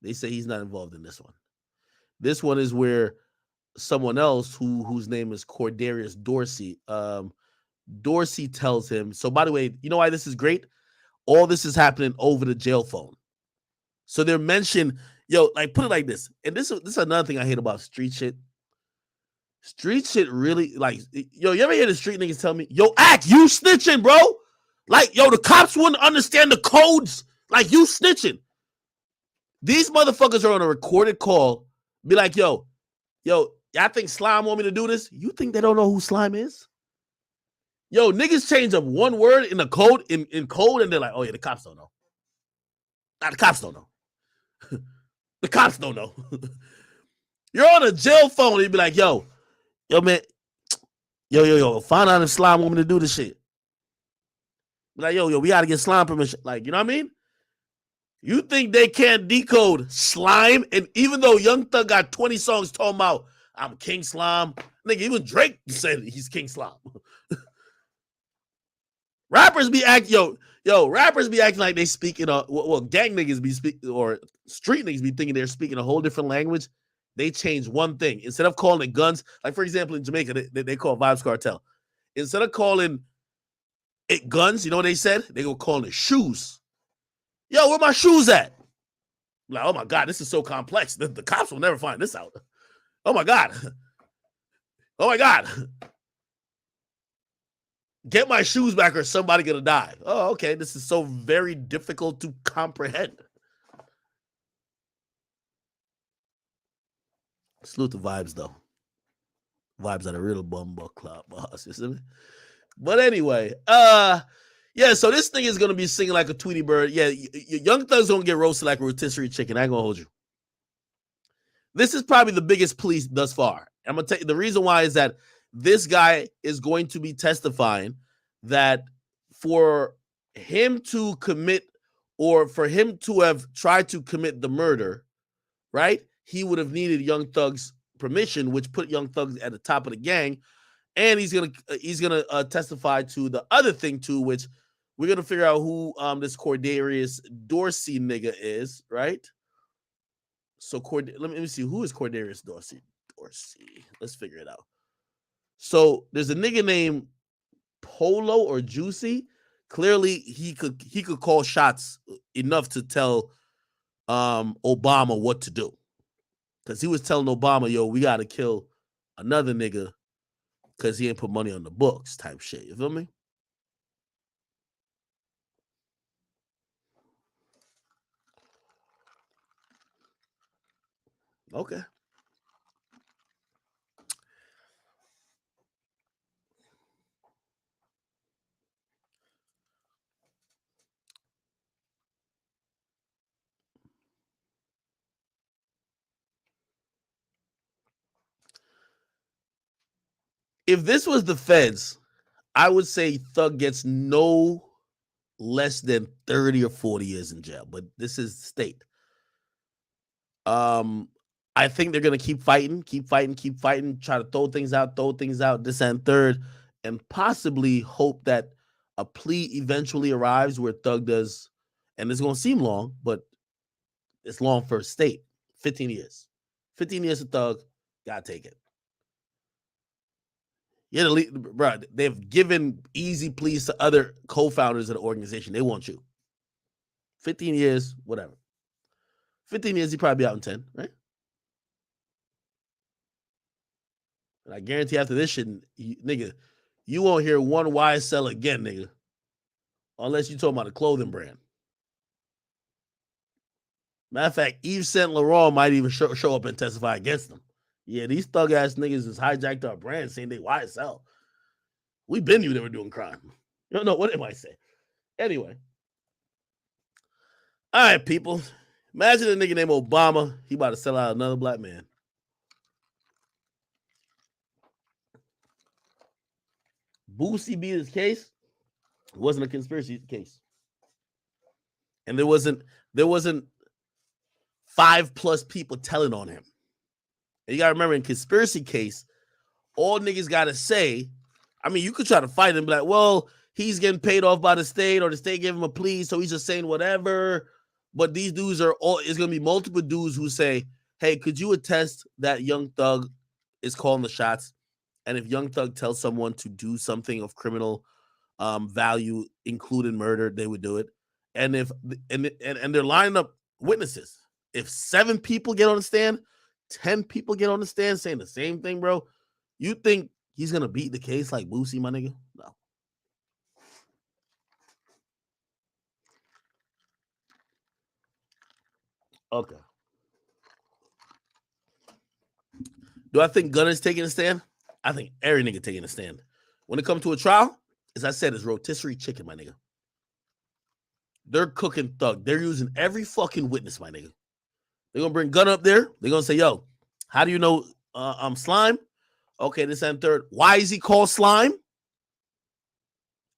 A: They say he's not involved in this one. This one is where someone else whose name is Cordarius Dorsey. Dorsey tells him. So, by the way, you know why this is great? All this is happening over the jail phone. So they're mentioned, like put it like this. And this is another thing I hate about street shit. Street shit really, like, you ever hear the street niggas tell me, yo, Act, you snitching, bro? Like, the cops wouldn't understand the codes. Like, you snitching. These motherfuckers are on a recorded call. Be like, yo, y'all think Slime want me to do this? You think they don't know who Slime is? Yo, niggas change up one word in the code, in code, and they're like, oh yeah, the cops don't know. Nah, the cops don't know. The cops don't know. You're on a jail phone, you'd be like, yo, man, yo, find out if Slime want me to do this shit. Be like, yo, we gotta get Slime permission. Like, you know what I mean? You think they can't decode slime? And even though Young Thug got 20 songs talking about I'm King Slime, nigga, even Drake said he's King Slime. Rappers be acting, rappers be acting like they speaking gang niggas be speaking, or street niggas be thinking they're speaking a whole different language. They change one thing. Instead of calling it guns, like for example in Jamaica, they call Vibes Cartel. Instead of calling it guns, you know what they said? They go calling it shoes. Yo, where my shoes at? Like, oh my God, this is so complex. The cops will never find this out. Oh my God. Oh my God. Get my shoes back or somebody gonna die. Oh, okay. This is so very difficult to comprehend. Salute the Vibes, though. Vibes are a real bumbo club boss. You see me? But anyway, yeah, so this thing is gonna be singing like a Tweety Bird. Yeah, Young Thug's gonna get roasted like a rotisserie chicken. I ain't gonna hold you. This is probably the biggest plea thus far. I'm gonna tell you the reason why is that this guy is going to be testifying that for him to commit, or for him to have tried to commit the murder, right? He would have needed Young Thug's permission, which put Young Thug at the top of the gang. And he's gonna testify to the other thing too, which we're gonna figure out who this Cordarius Dorsey nigga is, right? So let me see, who is Cordarius Dorsey? Let's figure it out. So there's a nigga named Polo or Juicy. Clearly, he could call shots enough to tell Obama what to do, because he was telling Obama, "Yo, we gotta kill another nigga because he ain't put money on the books," type shit. You feel me? Okay. If this was the feds, I would say Thug gets no less than 30 or 40 years in jail. But this is state. I think they're gonna keep fighting, try to throw things out, this and third, and possibly hope that a plea eventually arrives where Thug does, and it's gonna seem long, but it's long for state. 15 years. 15 years of Thug, gotta take it. Yeah, bro, they've given easy pleas to other co-founders of the organization. They want you. 15 years, whatever. 15 years, he probably be out in 10, right? And I guarantee after this shit, nigga, you won't hear one YSL again, nigga. Unless you talking about a clothing brand. Matter of fact, Yves Saint Laurent might even show up and testify against them. Yeah, these thug ass niggas has hijacked our brand saying they YSL. We been knew they were doing crime. You don't know what it might say. Anyway. All right, people. Imagine a nigga named Obama. He about to sell out another black man. Boosie beat his case. It wasn't a conspiracy case. And there wasn't 5+ people telling on him. And you gotta remember, in conspiracy case, all niggas gotta say, I mean, you could try to fight him, be like, well, he's getting paid off by the state, or the state gave him a plea, so he's just saying whatever. But these dudes it's gonna be multiple dudes who say, hey, could you attest that Young Thug is calling the shots? And if Young Thug tells someone to do something of criminal value, including murder, they would do it. And if they're lining up witnesses. If 7 people get on the stand, 10 people get on the stand saying the same thing, bro, you think he's gonna beat the case like Boosie, my nigga? No. Okay. Do I think Gunna's taking a stand? I think every nigga taking a stand. When it comes to a trial, as I said, it's rotisserie chicken, my nigga. They're cooking Thug. They're using every fucking witness, my nigga. They're gonna bring Gunna up there. They're gonna say, yo, how do you know I'm Slime? Okay, this and third. Why is he called Slime?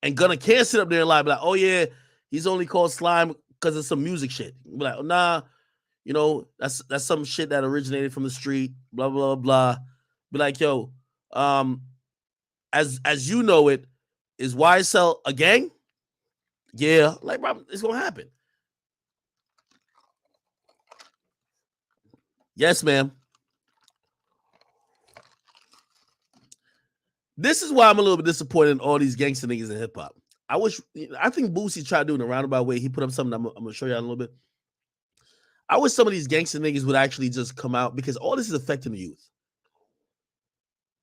A: And Gunna can't sit up there and lie, be like, oh yeah, he's only called Slime because of some music shit. Be like, nah, you know, that's some shit that originated from the street, blah, blah, blah. Be like, yo, as you know it, is YSL a gang? Yeah, like, bro, it's gonna happen. Yes, ma'am. This is why I'm a little bit disappointed in all these gangster niggas in hip hop. I think Boosie tried doing it in a roundabout way. He put up something I'm gonna show you in a little bit. I wish some of these gangster niggas would actually just come out because all this is affecting the youth.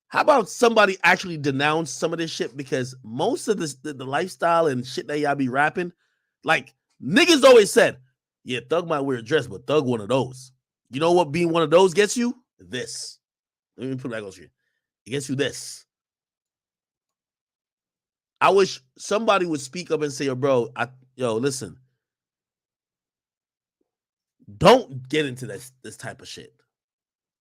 A: How about somebody actually denounce some of this shit? Because most of this, the lifestyle and shit that y'all be rapping, like niggas always said, yeah, Thug might wear a dress, but Thug one of those. You know what being one of those gets you? This. Let me put it back on screen. It gets you this. I wish somebody would speak up and say, bro, listen. Don't get into this type of shit.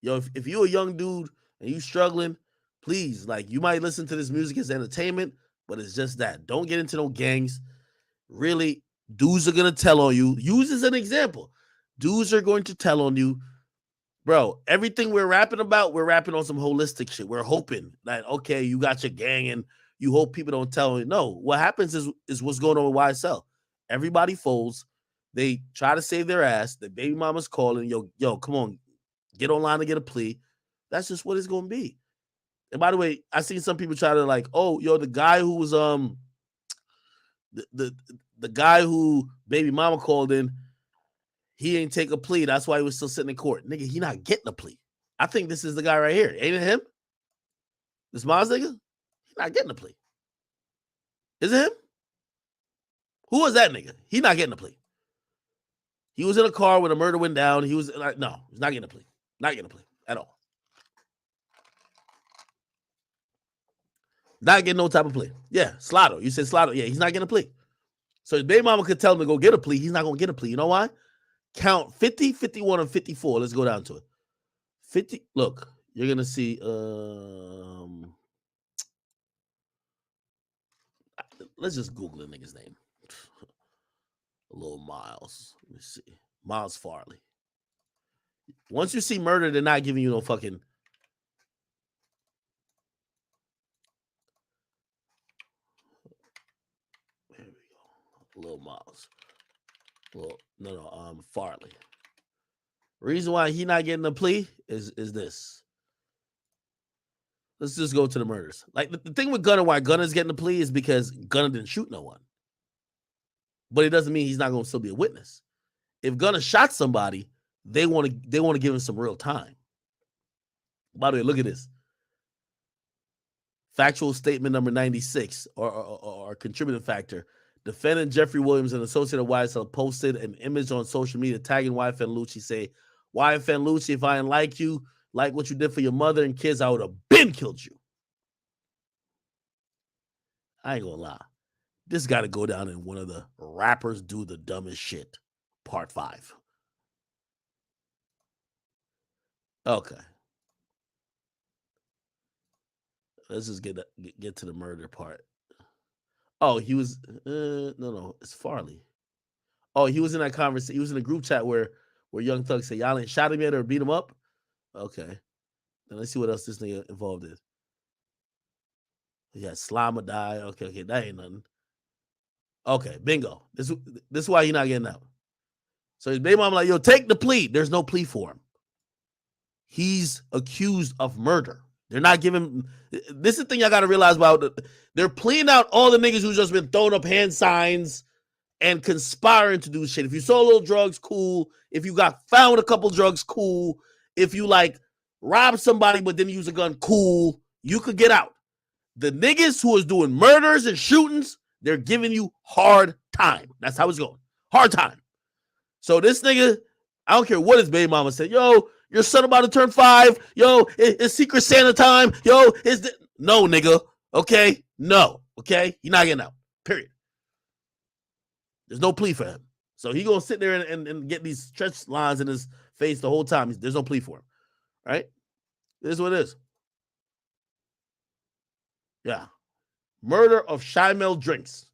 A: Yo, if you're a young dude and you struggling, please, like, you might listen to this music as entertainment, but it's just that. Don't get into no gangs. Really, dudes are going to tell on you. Use as an example. Dudes are going to tell on you. Bro, everything we're rapping about, we're rapping on some holistic shit. We're hoping that, okay, you got your gang and you hope people don't tell you. No, what happens is what's going on with YSL. Everybody folds. They try to save their ass. The baby mama's calling. Yo, come on. Get online to get a plea. That's just what it's going to be. And by the way, I seen some people try to like, oh, yo, the guy who was the guy who baby mama called in, he ain't take a plea. That's why he was still sitting in court. Nigga, he not getting a plea. I think this is the guy right here. Ain't it him? This Miles nigga? He not getting a plea. Is it him? Who was that nigga? He not getting a plea. He was in a car when a murder went down. He was like, no, he's not getting a plea. Not getting a plea at all. Not getting no type of plea. Yeah, Slaughter. You said Slaughter. Yeah, he's not getting a plea. So his baby mama could tell him to go get a plea. He's not going to get a plea. You know why? Count 50, 51, and 54. Let's go down to it. 50. Look, you're going to see. Let's just Google the nigga's name. A little Miles. Let me see. Miles Farley. Once you see murder, they're not giving you no fucking. There we go. Little Miles. Farley. Reason why he not getting a plea is this. Let's just go to the murders. Like the thing with Gunna, why Gunna's getting a plea is because Gunna didn't shoot no one. But it doesn't mean he's not going to still be a witness. If Gunna shot somebody, they want to give him some real time. By the way, look at this. Factual statement number 96, or contributing factor. Defendant Jeffrey Williams and Associated YSL posted an image on social media tagging YFN Lucci, say, YFN Lucci, if I didn't like you, like what you did for your mother and kids, I would have been killed you. I ain't gonna lie. This got to go down in one of the rappers do the dumbest shit, part 5. Okay. Let's just get to the murder part. Oh, he was no, it's Farley. Oh, he was in that conversation. He was in a group chat where Young Thug said, y'all ain't shot him yet or beat him up. Okay. Then let's see what else this nigga involved in. He got Slime or die. Okay, that ain't nothing. Okay, bingo. This is why he not getting out. So his baby mom like, yo, take the plea. There's no plea for him. He's accused of murder. They're not giving. This is the thing y'all got to realize about. They're pleading out all the niggas who's just been throwing up hand signs and conspiring to do shit. If you saw a little drugs, cool. If you got found with a couple drugs, cool. If you like robbed somebody but didn't use a gun, cool. You could get out. The niggas who is doing murders and shootings, they're giving you hard time. That's how it's going. Hard time. So this nigga, I don't care what his baby mama said. Yo, your son about to turn 5. Yo, it's Secret Santa time. Yo, no, nigga. Okay? No. Okay? He's not getting out. Period. There's no plea for him. So he gonna sit there and get these stretch lines in his face the whole time. There's no plea for him. Right? It is what it is. Yeah. Murder of Shymel Drinks.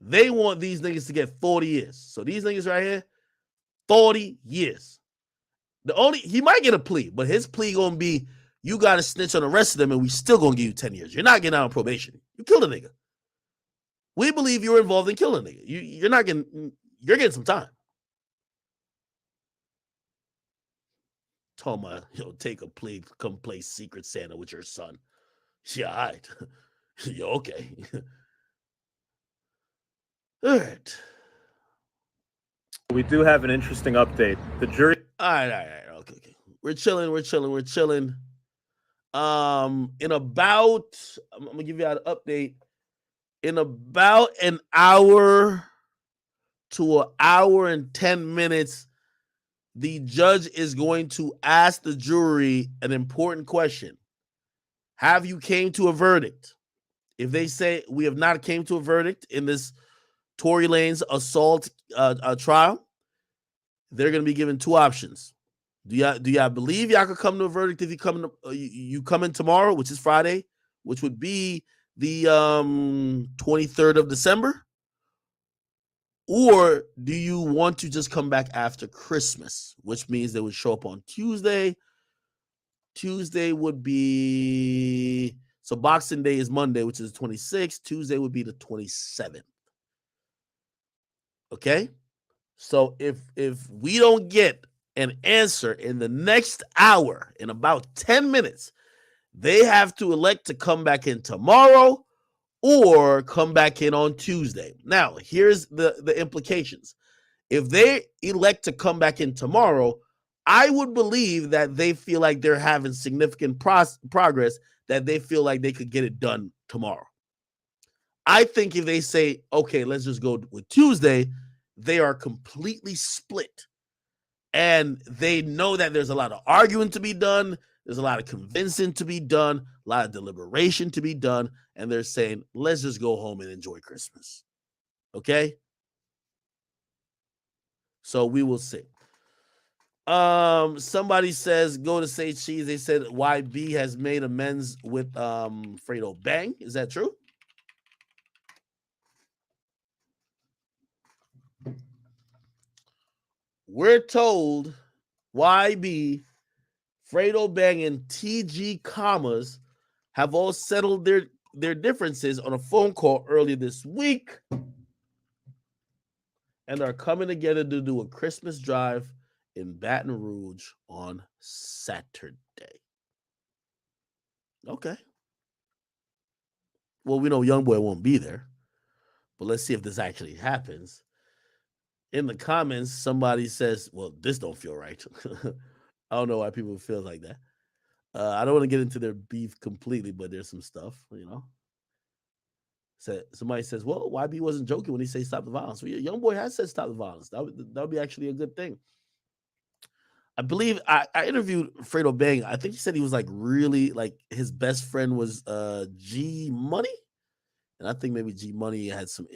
A: They want these niggas to get 40 years. So these niggas right here, 40 years. He might get a plea, but his plea gonna be you gotta snitch on the rest of them, and we still gonna give you 10 years. You're not getting out on probation. You killed a nigga. We believe you were involved in killing a nigga. You're getting some time. Told my, take a plea, come play Secret Santa with your son. Yeah, all right. Yo, okay. All right.
B: We do have an interesting update. The jury.
A: All right. Okay. We're chilling. In about, I'm gonna give you an update. In about an hour to an hour and 10 minutes, the judge is going to ask the jury an important question. Have you came to a verdict? If they say we have not came to a verdict in this Tory Lanez assault trial, they're going to be given two options. Do y'all believe y'all could come to a verdict if you come in tomorrow, which is Friday, which would be the 23rd of December? Or do you want to just come back after Christmas, which means they would show up on Tuesday? Tuesday would be, so Boxing Day is Monday, which is the 26th. Tuesday would be the 27th. Okay? So if we don't get an answer in the next hour, in about 10 minutes, they have to elect to come back in tomorrow or come back in on Tuesday. Now, here's the implications. If they elect to come back in tomorrow, I would believe that they feel like they're having significant progress, that they feel like they could get it done tomorrow. I think if they say, okay, let's just go with Tuesday, they are completely split. And they know that there's a lot of arguing to be done. There's a lot of convincing to be done, a lot of deliberation to be done. And they're saying, let's just go home and enjoy Christmas. Okay? So we will see. Somebody says, go to Say Cheese. They said YB has made amends with Fredo Bang. Is that true? We're told YB, Fredo Bang, and TG Commas have all settled their differences on a phone call earlier this week and are coming together to do a Christmas drive in Baton Rouge on Saturday. Okay. Well, we know Youngboy won't be there, but let's see if this actually happens. In the comments, somebody says, well, this don't feel right. I don't know why people feel like that. I don't want to get into their beef completely, but there's some stuff, Somebody says, well, YB wasn't joking when he said stop the violence. Well, Youngboy has said stop the violence. That would be actually a good thing. I believe I interviewed Fredo Bang. I think he said he was really his best friend was G Money. And I think maybe G Money had some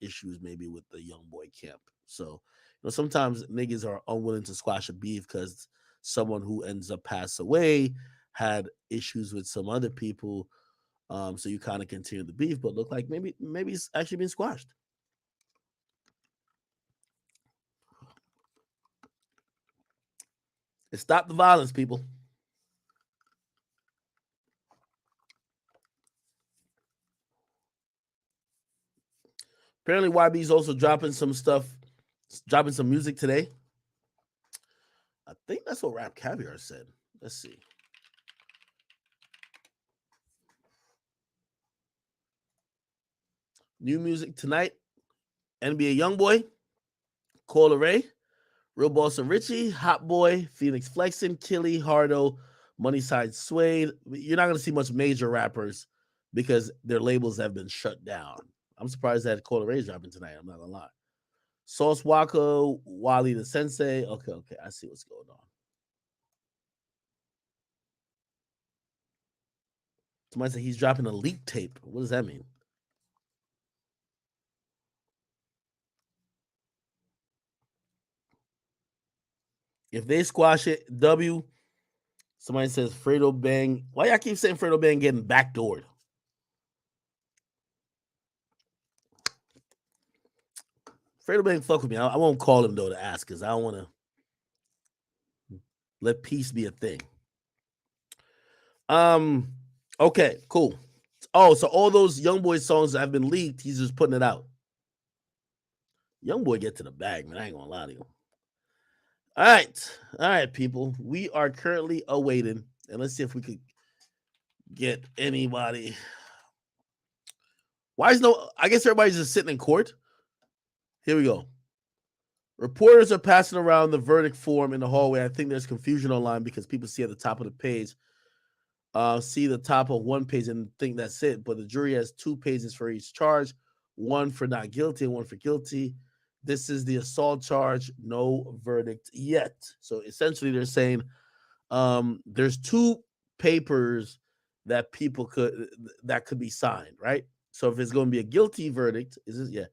A: issues maybe with the Youngboy camp. So, sometimes niggas are unwilling to squash a beef because someone who ends up pass away had issues with some other people. So you kind of continue the beef, but look like maybe it's actually been squashed. And stop the violence, people. Apparently, YB's also dropping some music today. I think that's what Rap Caviar said. Let's see. New music tonight. NBA Youngboy, Cola Ray, Real Boss and Richie, Hot Boy, Phoenix Flexin, Killy, Hardo, Moneyside Suede. You're not going to see much major rappers because their labels have been shut down. I'm surprised that Cola Ray's dropping tonight. I'm not going to lie. Sauce Wako, Wally the Sensei. Okay. I see what's going on. Somebody said he's dropping a leak tape. What does that mean? If they squash it, W. Somebody says Fredo Bang. Why y'all keep saying Fredo Bang getting backdoored? Fredo ain't fuck with me. I won't call him though to ask because I don't want to let peace be a thing. Okay, cool. Oh, so all those YoungBoy songs that have been leaked, he's just putting it out. YoungBoy get to the bag, man. I ain't gonna lie to you. All right, people. We are currently awaiting, and let's see if we could get anybody. Why is no? I guess everybody's just sitting in court. Here we go. Reporters are passing around the verdict form in the hallway. I think there's confusion online because people see at the top of the page, see the top of one page and think that's it. But the jury has 2 pages for each charge, one for not guilty and one for guilty. This is the assault charge, no verdict yet. So essentially they're saying there's 2 papers that could be signed, right? So if it's going to be a guilty verdict, is this? Yeah.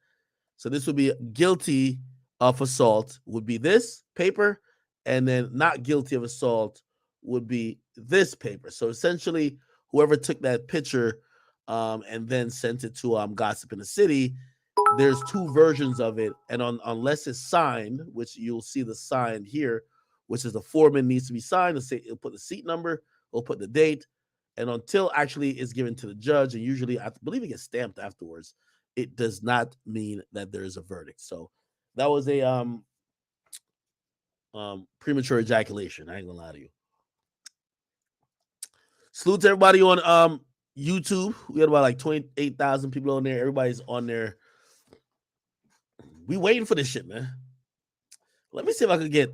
A: So this would be guilty of assault would be this paper, and then not guilty of assault would be this paper. So essentially, whoever took that picture and then sent it to Gossip in the City, there's 2 versions of it, and unless it's signed, which you'll see the sign here, which is the foreman needs to be signed. It'll put the seat number, it'll put the date, and until actually it's given to the judge, and usually I believe it gets stamped afterwards, it does not mean that there is a verdict. So that was a premature ejaculation. I ain't gonna lie to you. Salute to everybody on YouTube. We had about like 28,000 people on there. Everybody's on there. We waiting for this shit, man. Let me see if I could get.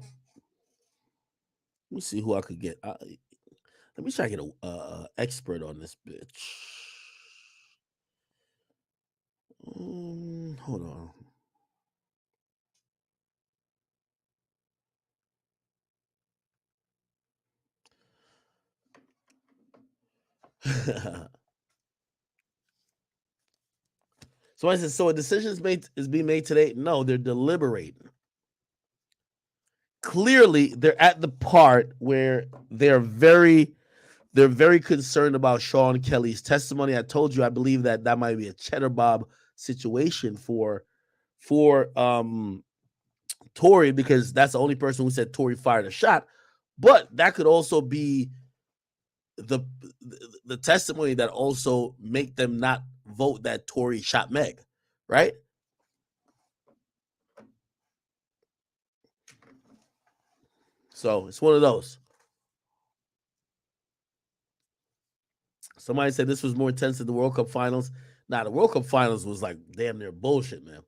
A: Let me see who I could get. Let me try to get a expert on this bitch. Hold on. So I said, so a decision is being made today? No, they're deliberating. Clearly, they're at the part where they're very concerned about Sean Kelly's testimony. I told you I believe that might be a cheddar bob situation for Tory, because that's the only person who said Tory fired a shot. But that could also be the testimony that also make them not vote that Tory shot Meg, right? So it's one of those. Somebody said this was more intense than the World Cup finals. Nah, the World Cup finals was like damn near bullshit, man.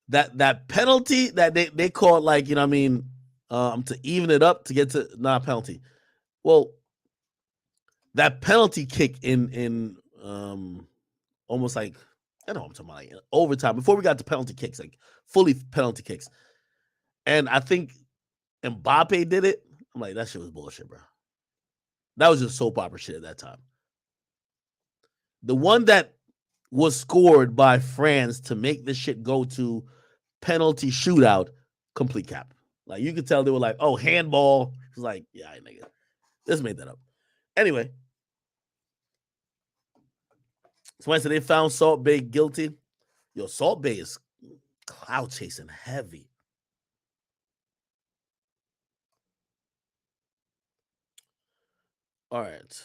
A: That penalty that they called, like, you know what I mean, to even it up to get to not penalty. Well, that penalty kick in almost like, I don't know what I'm talking about, like overtime, before we got to penalty kicks, like fully penalty kicks. And I think Mbappe did it. I'm like, that shit was bullshit, bro. That was just soap opera shit at that time. The one that was scored by France to make this shit go to penalty shootout, complete cap. Like, you could tell they were like, oh, handball. It's like, yeah, I nigga. Just made that up. Anyway. Somebody said they found Salt Bay guilty. Yo, Salt Bay is cloud chasing heavy. All right.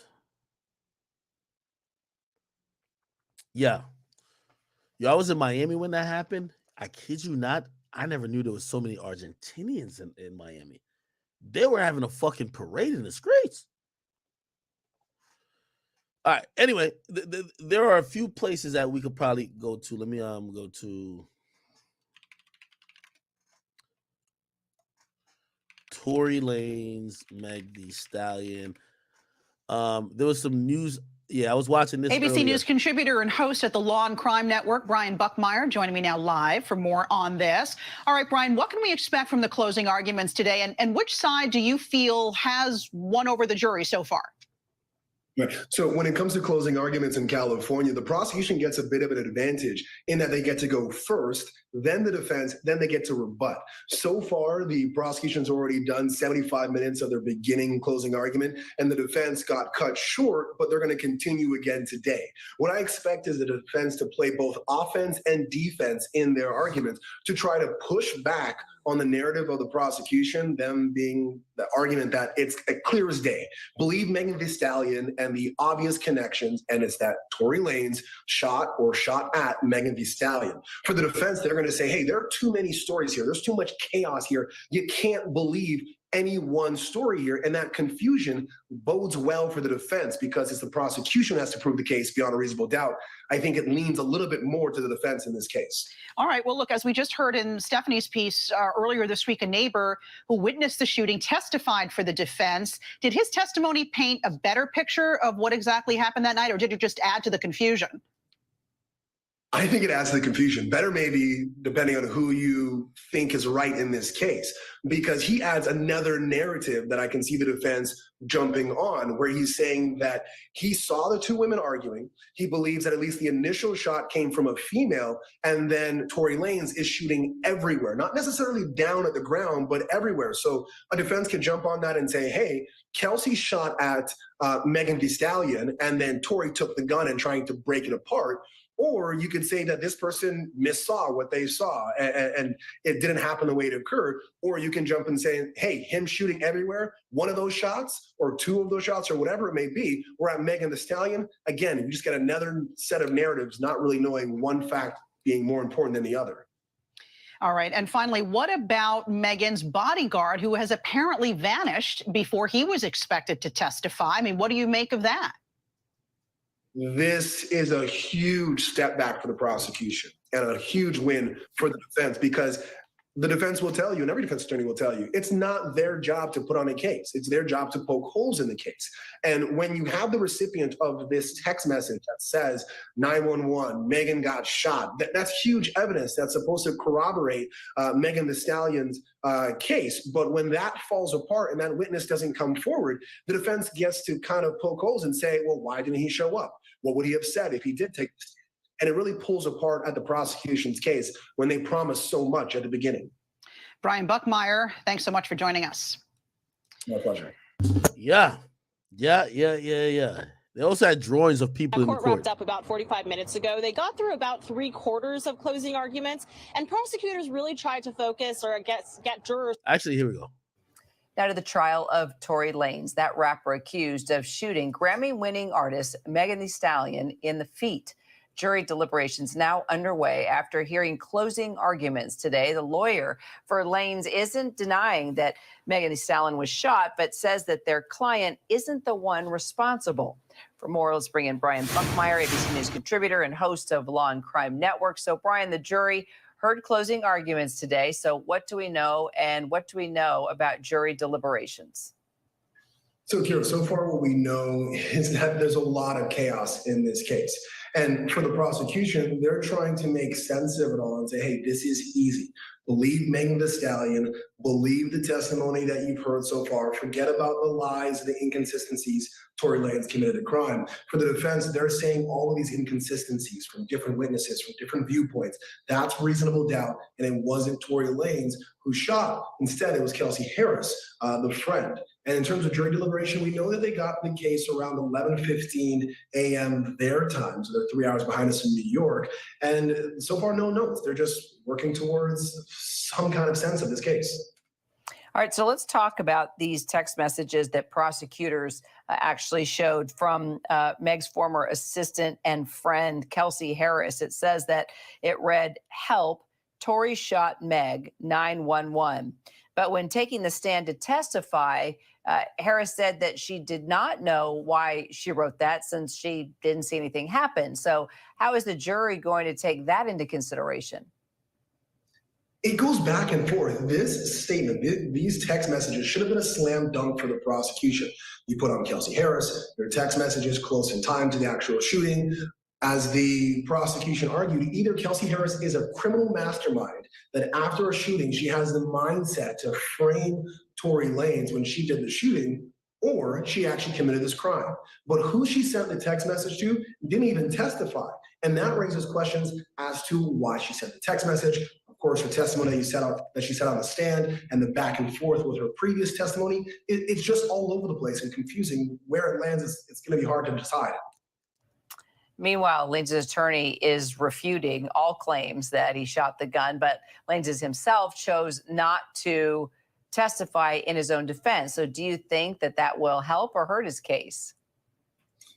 A: Yeah. Yo, I was in Miami when that happened. I kid you not. I never knew there was so many Argentinians in Miami. They were having a fucking parade in the streets. All right. Anyway, there are a few places that we could probably go to. Let me go to Tory Lanez, Meg Thee Stallion. There was some news. Yeah, I was watching this.
F: ABC
A: earlier.
F: News contributor and host at the Law and Crime Network, Brian Buckmeyer, joining me now live for more on this. All right, Brian, what can we expect from the closing arguments today? And which side do you feel has won over the jury so far?
G: Right. So when it comes to closing arguments in California, the prosecution gets a bit of an advantage in that they get to go first, then the defense, then they get to rebut. So far, the prosecution's already done 75 minutes of their beginning closing argument, and the defense got cut short, but they're going to continue again today. What I expect is the defense to play both offense and defense in their arguments to try to push back on the narrative of the prosecution, them being the argument that it's clear as day. Believe Megan Thee Stallion and the obvious connections, and it's that Tory Lanez shot at Megan Thee Stallion. For the defense, they're going to say, hey, there are too many stories here. There's too much chaos here. You can't believe any one story here, and that confusion bodes well for the defense because it's the prosecution has to prove the case beyond a reasonable doubt. I think it leans a little bit more to the defense in this case.
F: All right. Well, look, as we just heard in Stephanie's piece earlier this week, a neighbor who witnessed the shooting testified for the defense. Did his testimony paint a better picture of what exactly happened that night, or did it just add to the confusion?
G: I think it adds to the confusion. Better maybe depending on who you think is right in this case, because he adds another narrative that I can see the defense jumping on, where he's saying that he saw the two women arguing. He believes that at least the initial shot came from a female, and then Tory Lanez is shooting everywhere, not necessarily down at the ground, but everywhere. So a defense could jump on that and say, hey, Kelsey shot at Megan Thee Stallion, and then Tory took the gun and trying to break it apart. Or you could say that this person missaw what they saw and it didn't happen the way it occurred. Or you can jump and say, hey, him shooting everywhere, one of those shots or two of those shots or whatever it may be, we're at Megan Thee Stallion. Again, you just get another set of narratives, not really knowing one fact being more important than the other.
F: All right. And finally, what about Megan's bodyguard, who has apparently vanished before he was expected to testify? I mean, what do you make of that?
G: This is a huge step back for the prosecution and a huge win for the defense, because the defense will tell you, and every defense attorney will tell you, it's not their job to put on a case. It's their job to poke holes in the case. And when you have the recipient of this text message that says 911, Megan got shot, that's huge evidence that's supposed to corroborate Megan Thee Stallion's case. But when that falls apart and that witness doesn't come forward, the defense gets to kind of poke holes and say, well, why didn't he show up? What would he have said if he did take the stand? And it really pulls apart at the prosecution's case when they promised so much at the beginning.
F: Brian Buckmeyer, thanks so much for joining us.
G: My pleasure.
A: Yeah. They also had drawings of people in the
H: court
A: court.
H: wrapped up about 45 minutes ago. They got through about 3/4 of closing arguments, and prosecutors really tried to focus or get jurors.
A: Actually, here we go.
I: Now to the trial of Tory Lanez, that rapper accused of shooting Grammy-winning artist Megan Thee Stallion in the feet. Jury deliberations now underway after hearing closing arguments today. The lawyer for Lanez isn't denying that Megan Thee Stallion was shot, but says that their client isn't the one responsible. For more, let's bring in Brian Buckmeyer, ABC News contributor and host of Law and Crime Network. So, Brian, the jury heard closing arguments today. So what do we know, and what do we know about jury deliberations?
G: So, Kira, so far what we know is that there's a lot of chaos in this case. And for the prosecution, they're trying to make sense of it all and say, hey, this is easy. Believe Megan Thee Stallion, believe the testimony that you've heard so far, forget about the lies, the inconsistencies. Tory Lanez committed a crime. For the defense, they're saying all of these inconsistencies from different witnesses, from different viewpoints. That's reasonable doubt, and it wasn't Tory Lanez who shot. Instead, it was Kelsey Harris, the friend. And in terms of jury deliberation, we know that they got the case around 11:15 a.m. their time, so they're 3 hours behind us in New York. And so far, no notes. They're just working towards some kind of sense of this case.
I: All right, so let's talk about these text messages that prosecutors actually showed from Meg's former assistant and friend, Kelsey Harris. It says that it read, "Help, Tory shot Meg, 911. But when taking the stand to testify, Harris said that she did not know why she wrote that since she didn't see anything happen. So how is the jury going to take that into consideration?
G: It goes back and forth. This statement, these text messages should have been a slam dunk for the prosecution. You put on Kelsey Harris, your text messages close in time to the actual shooting. As the prosecution argued, either Kelsey Harris is a criminal mastermind that after a shooting, she has the mindset to frame Tory Lanez when she did the shooting, or she actually committed this crime. But who she sent the text message to didn't even testify. And that raises questions as to why she sent the text message. Of course, her testimony that she said on the stand and the back and forth with her previous testimony, it's just all over the place and confusing. Where it lands, it's going to be hard to decide.
I: Meanwhile, Lanez's attorney is refuting all claims that he shot the gun, but Lanez himself chose not to testify in his own defense. So do you think that that will help or hurt his case?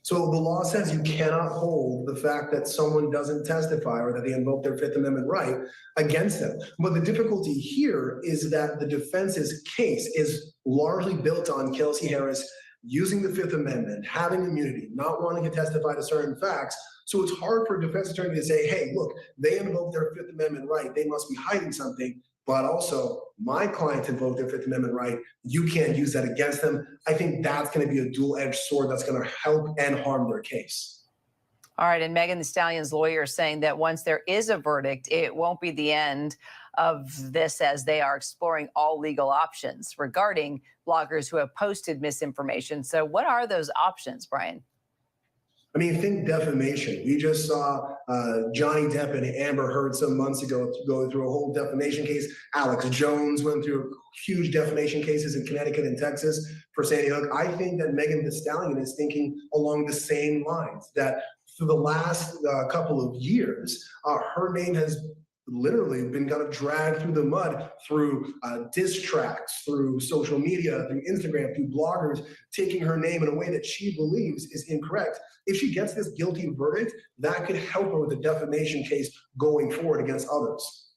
G: So the law says you cannot hold the fact that someone doesn't testify or that they invoke their Fifth Amendment right against them. But the difficulty here is that the defense's case is largely built on Kelsey Harris using the Fifth Amendment, having immunity, not wanting to testify to certain facts. So it's hard for a defense attorney to say, hey, look, they invoked their Fifth Amendment right. They must be hiding something. But also, my client invoked their Fifth Amendment right. You can't use that against them. I think that's going to be a dual-edged sword that's going to help and harm their case.
I: All right, and Megan Thee Stallion's lawyer is saying that once there is a verdict, it won't be the end of this, as they are exploring all legal options regarding bloggers who have posted misinformation. So what are those options, Brian?
G: I mean, think defamation. We just saw Johnny Depp and Amber Heard some months ago go through a whole defamation case. Alex Jones went through huge defamation cases in Connecticut and Texas for Sandy Hook. I think that Megan Thee Stallion is thinking along the same lines, that for the last couple of years, her name has literally been kind of dragged through the mud through diss tracks, through social media, through Instagram, through bloggers, taking her name in a way that she believes is incorrect. If she gets this guilty verdict, that could help her with the defamation case going forward against others.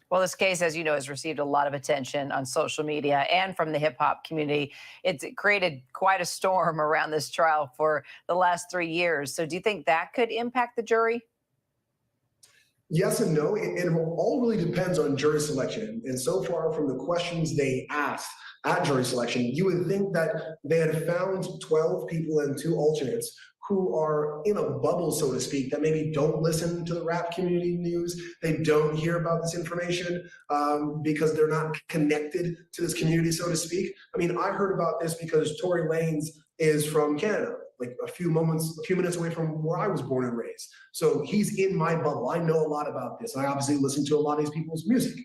I: Well, this case, as you know, has received a lot of attention on social media and from the hip hop community. It's created quite a storm around this trial for the last 3 years. So do you think that could impact the jury?
G: Yes and no. It all really depends on jury selection. And so far from the questions they asked at jury selection, you would think that they had found 12 people and 2 alternates who are in a bubble, so to speak, that maybe don't listen to the rap community news. They don't hear about this information because they're not connected to this community, so to speak. I mean, I heard about this because Tory Lanez is from Canada, like a few minutes away from where I was born and raised. So he's in my bubble. I know a lot about this. I obviously listen to a lot of these people's music.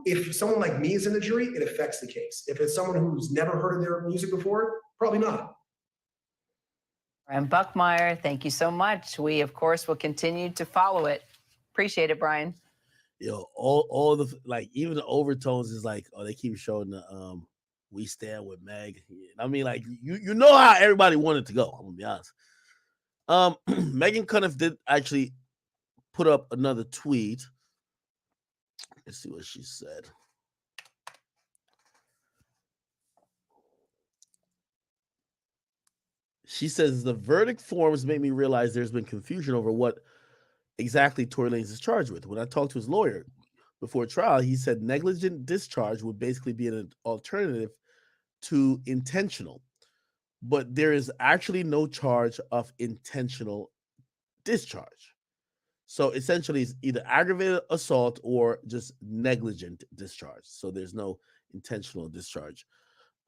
G: If someone like me is in the jury, it affects the case. If it's someone who's never heard of their music before, probably not.
I: Brian Buckmeyer, thank you so much. We, of course, will continue to follow it. Appreciate it, Brian.
A: Yo, all the, like, even the overtones is like, oh, they keep showing the we stand with Meg. I mean, like, you know how everybody wanted to go. I'm gonna be honest. Megan Cuniff did actually put up another tweet. Let's see what she said. She says the verdict forms made me realize there's been confusion over what exactly Tory Lanez is charged with. When I talked to his lawyer before trial, he said negligent discharge would basically be an alternative to intentional, but there is actually no charge of intentional discharge. So essentially, it's either aggravated assault or just negligent discharge. So there's no intentional discharge.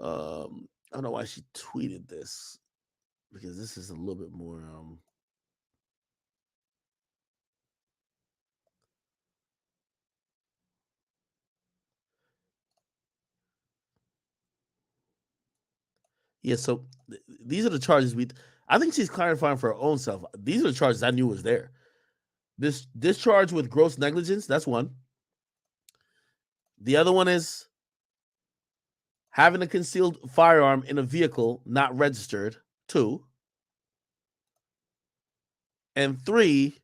A: I don't know why she tweeted this, because this is a little bit more yeah, so these are the charges I think she's clarifying for her own self. These are the charges I knew was there. This discharge with gross negligence, that's one. The other one is having a concealed firearm in a vehicle not registered, 2. And 3,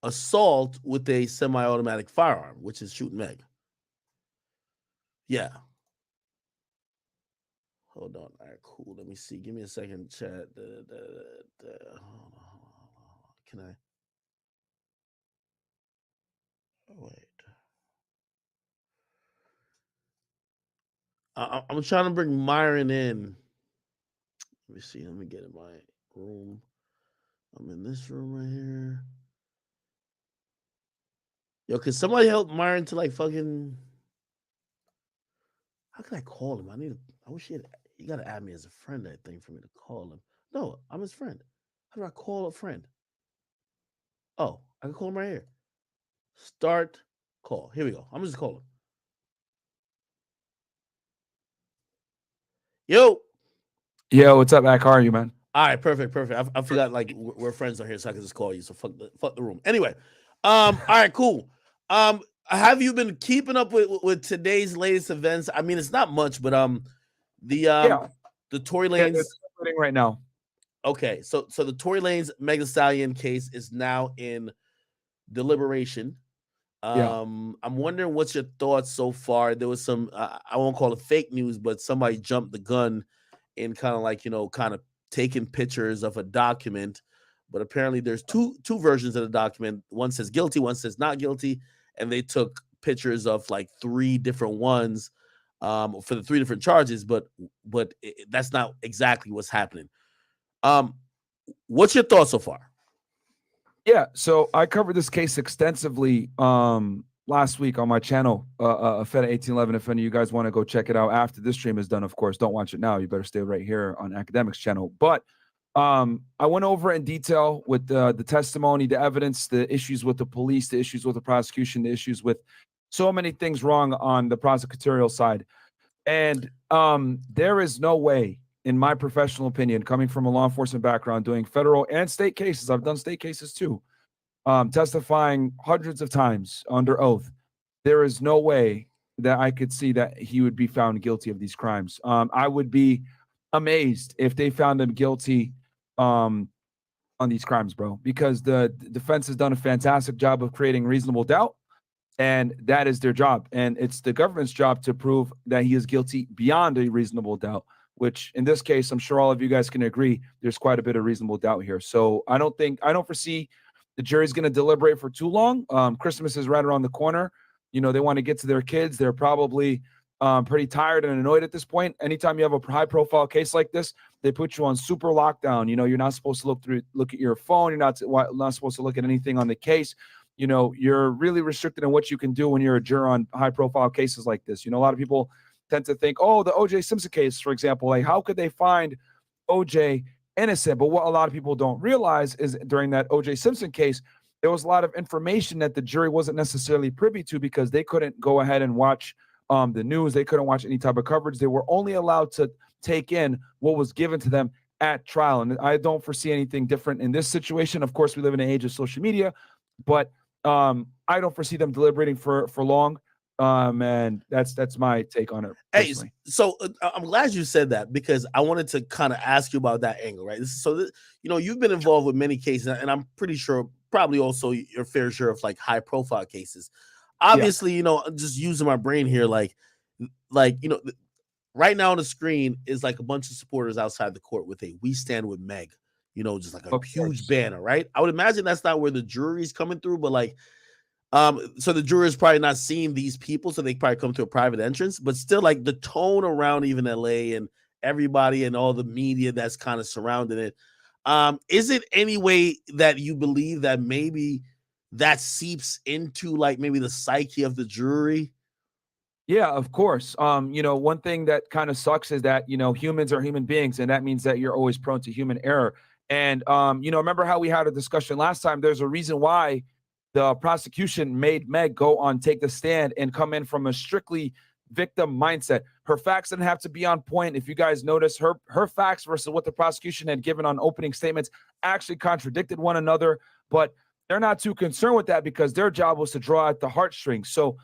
A: assault with a semi-automatic firearm, which is shooting Meg. Yeah. Hold on. All right, cool. Let me see. Give me a second, chat. Can I? Oh, wait. I'm trying to bring Myron in. Let me see. Let me get in my room. I'm in this room right here. Yo, can somebody help Myron to, like, fucking... How can I call him? I wish he got to add me as a friend, I think, for me to call him. No, I'm his friend. How do I call a friend? Oh, I can call him right here. Start call. Here we go. I'm just call him. Yo.
J: Yo, what's up, Mac? How are you, man?
A: All right, perfect. I forgot like we're friends on here, so I can just call you. So fuck the room. Anyway, all right, cool. Have you been keeping up with today's latest events? I mean, it's not much, but the Tory Lanez
J: it's happening right now.
A: Okay, so the Tory Lanez Megan Thee Stallion case is now in deliberation. I'm wondering what's your thoughts so far. There was some I won't call it fake news, but somebody jumped the gun in kind of like kind of taking pictures of a document. But apparently, there's two versions of the document. One says guilty, one says not guilty, and they took pictures of like three different ones for the three different charges. But that's not exactly what's happening. What's your thoughts so far?
J: Yeah, so I covered this case extensively last week on my channel, Fed 1811. If any of you guys want to go check it out after this stream is done, of course, don't watch it now. You better stay right here on Akademiks channel. But I went over in detail with the testimony, the evidence, the issues with the police, the issues with the prosecution, the issues with so many things wrong on the prosecutorial side. And there is no way, in my professional opinion, coming from a law enforcement background, doing federal and state cases, I've done state cases too, testifying hundreds of times under oath, there is no way that I could see that he would be found guilty of these crimes. I would be amazed if they found him guilty on these crimes, bro, because the defense has done a fantastic job of creating reasonable doubt. And that is their job. And it's the government's job to prove that he is guilty beyond a reasonable doubt, which in this case, I'm sure all of you guys can agree, there's quite a bit of reasonable doubt here. So I don't foresee the jury's going to deliberate for too long. Christmas is right around the corner. They want to get to their kids. They're probably pretty tired and annoyed at this point. Anytime you have a high profile case like this, they put you on super lockdown. You're not supposed to look at your phone. You're not supposed to look at anything on the case. You're really restricted in what you can do when you're a juror on high profile cases like this. A lot of people tend to think, oh, the O.J. Simpson case, for example, like how could they find O.J. innocent? But what a lot of people don't realize is during that O.J. Simpson case, there was a lot of information that the jury wasn't necessarily privy to because they couldn't go ahead and watch the news. They couldn't watch any type of coverage. They were only allowed to take in what was given to them at trial. And I don't foresee anything different in this situation. Of course, we live in an age of social media, but I don't foresee them deliberating for long. And that's my take on it. Personally.
A: Hey, so I'm glad you said that because I wanted to kind of ask you about that angle, right? So, you've been involved with many cases, and I'm pretty sure probably also your fair share of like high profile cases. Obviously, just using my brain here, like, right now on the screen is like a bunch of supporters outside the court with a "We Stand with Meg," just like a huge banner, right? I would imagine that's not where the jury's coming through, but like, so the jury is probably not seeing these people, so they probably come to a private entrance, but still like the tone around even LA and everybody and all the media that's kind of surrounding it. Is it any way that you believe that maybe that seeps into like maybe the psyche of the jury?
J: Yeah, of course. One thing that kind of sucks is that, humans are human beings, and that means that you're always prone to human error. And, remember how we had a discussion last time? There's a reason why the prosecution made Meg go on, take the stand and come in from a strictly victim mindset. Her facts didn't have to be on point. If you guys notice, her facts versus what the prosecution had given on opening statements actually contradicted one another, but they're not too concerned with that because their job was to draw at the heartstrings. So,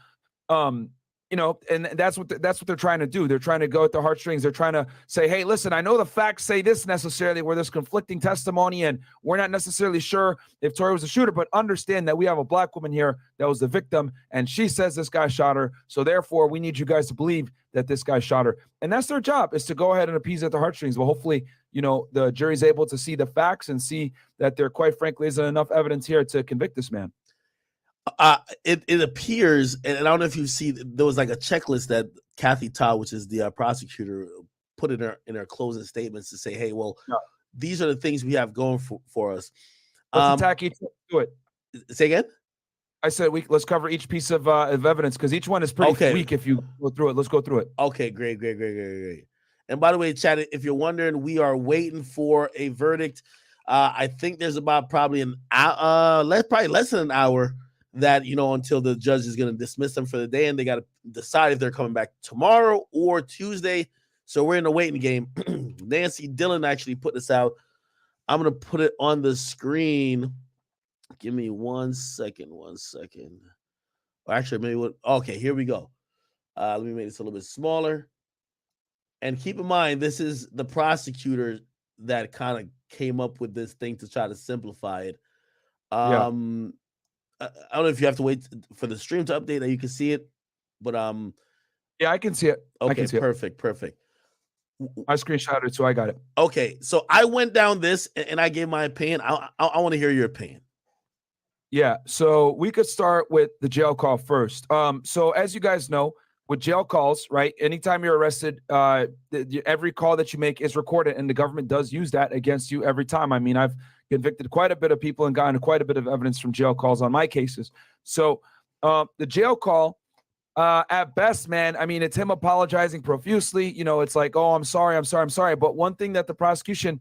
J: and that's what they're trying to do. They're trying to go at the heartstrings. They're trying to say, hey, listen, I know the facts say this necessarily where there's conflicting testimony and we're not necessarily sure if Tory was a shooter, but understand that we have a black woman here that was the victim and she says this guy shot her. So therefore we need you guys to believe that this guy shot her. And that's their job, is to go ahead and appease at the heartstrings. But hopefully, the jury's able to see the facts and see that there quite frankly isn't enough evidence here to convict this man.
A: It appears, and I don't know if you see, there was like a checklist that Kathy Todd, which is the prosecutor, put in her closing statements to say, hey, well, these are the things we have going for us.
J: Let's attack each other. Do it.
A: Say again?
J: I said let's cover each piece of evidence because each one is pretty weak if you go through it. Let's go through it.
A: Okay, great. And by the way, chat, if you're wondering, we are waiting for a verdict. I think there's about probably an hour, less than an hour that, until the judge is going to dismiss them for the day, and they got to decide if they're coming back tomorrow or Tuesday. So we're in a waiting game. Nancy Dillon actually put this out. I'm going to put it on the screen. Give me 1 second. Or actually, maybe okay, here we go. Let me make this a little bit smaller. And keep in mind, this is the prosecutor that kind of came up with this thing to try to simplify it. I don't know if you have to wait for the stream to update that you can see it, but
J: yeah, I can see it.
A: Okay, perfect.
J: I screenshotted it, so I got it.
A: Okay, so I went down this and I gave my opinion. I want to hear your opinion.
J: Yeah, so we could start with the jail call first. So as you guys know, with jail calls, right? Anytime you're arrested, every call that you make is recorded, and the government does use that against you every time. I mean, I've convicted quite a bit of people and gotten quite a bit of evidence from jail calls on my cases. So the jail call, at best, man, I mean, it's him apologizing profusely. It's like, oh, I'm sorry. But one thing that the prosecution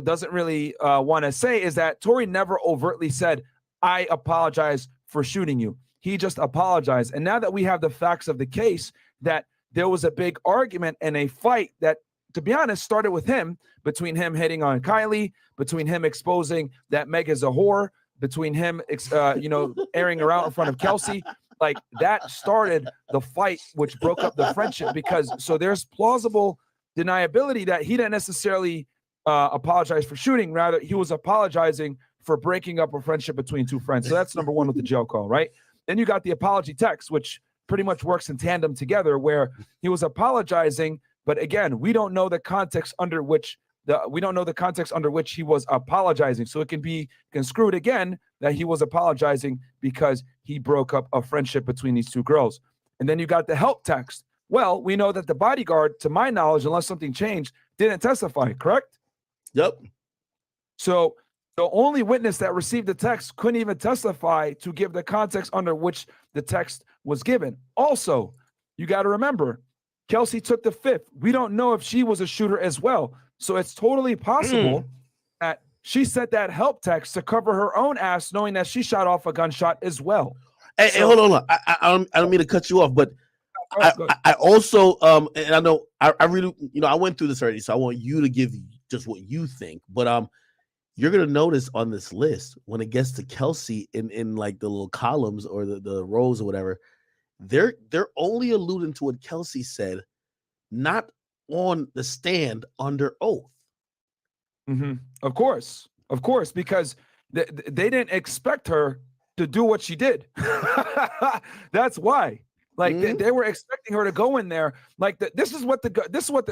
J: doesn't really want to say is that Tory never overtly said, I apologize for shooting you. He just apologized. And now that we have the facts of the case, that there was a big argument and a fight that, to be honest, started with him, between him hitting on Kylie, between him exposing that Meg is a whore, between him, airing around in front of Kelsey. Like, that started the fight, which broke up the friendship, so there's plausible deniability that he didn't necessarily apologize for shooting. Rather, he was apologizing for breaking up a friendship between two friends. So that's number one with the jail call, right? Then you got the apology text, which pretty much works in tandem together, where he was apologizing, but again, we don't know the context under which he was apologizing. So it can be construed again that he was apologizing because he broke up a friendship between these two girls. And then you got the help text. Well, we know that the bodyguard, to my knowledge, unless something changed, didn't testify, correct?
A: Yep.
J: So the only witness that received the text couldn't even testify to give the context under which the text was given. Also, you got to remember, Kelsey took the fifth. We don't know if she was a shooter as well. So it's totally possible that she sent that help text to cover her own ass, knowing that she shot off a gunshot as well.
A: Hey, hold on. I don't mean to cut you off, but I also and I know I really, I went through this already, so I want you to give just what you think. But you're gonna notice on this list, when it gets to Kelsey in like the little columns or the rows or whatever, they're only alluding to what Kelsey said, not on the stand under oath.
J: Of course, because they didn't expect her to do what she did. That's why. Like they were expecting her to go in there. Like this is what the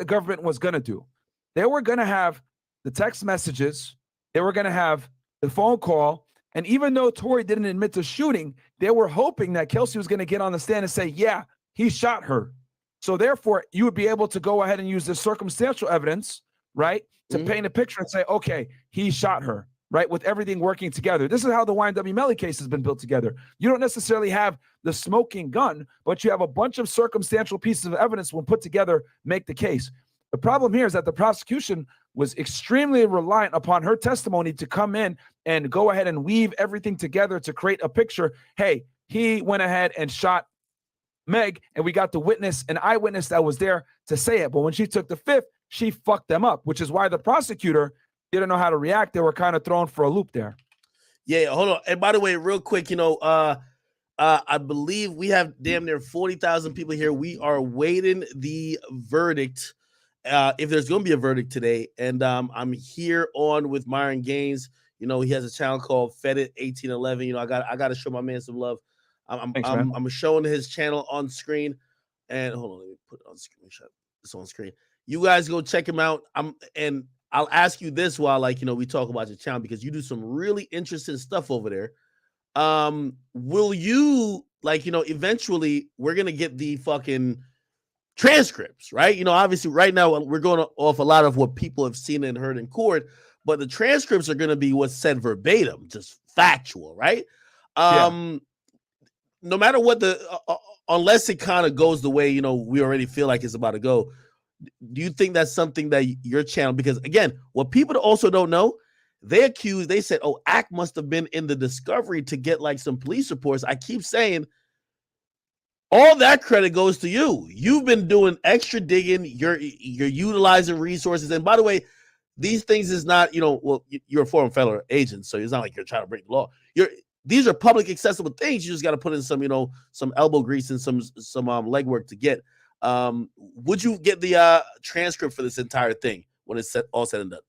J: government was gonna do. They were gonna have the text messages. They were gonna have the phone call. And even though Tory didn't admit to shooting, they were hoping that Kelsey was gonna get on the stand and say, "Yeah, he shot her." So therefore, you would be able to go ahead and use the circumstantial evidence, right, to paint a picture and say, "Okay, he shot her." Right, with everything working together. This is how the YNW Melly case has been built together. You don't necessarily have the smoking gun, but you have a bunch of circumstantial pieces of evidence when put together make the case. The problem here is that the prosecution was extremely reliant upon her testimony to come in and go ahead and weave everything together to create a picture. Hey, he went ahead and shot Meg, and we got the witness, an eyewitness that was there to say it. But when she took the fifth, she fucked them up, which is why the prosecutor didn't know how to react. They were kind of thrown for a loop there.
A: Yeah, hold on. And by the way, real quick, I believe we have damn near 40,000 people here. We are waiting the verdict. If there's going to be a verdict today, and I'm here on with Myron Gaines. He has a channel called Fedit 1811. I got to show my man some love. I'm showing his channel on screen, and hold on, let me put it on screenshot. It's on screen. You guys go check him out. And I'll ask you this while we talk about your channel, because you do some really interesting stuff over there. Will you eventually we're going to get the fucking transcripts, right? Obviously right now we're going off a lot of what people have seen and heard in court, but the transcripts are going to be what's said verbatim, just factual, right? no matter what unless it kind of goes the way we already feel like it's about to go. Do you think that's something that your channel? Because again, what people also don't know, they said, oh, Ak must have been in the discovery to get like some police reports. I keep saying all that credit goes to you. You've been doing extra digging. You're utilizing resources. And by the way, these things is not, well, you're a former federal agent, so it's not like you're trying to break the law. These are public accessible things. You just got to put in some elbow grease and some legwork to get. Would you get the transcript for this entire thing when it's all said and done?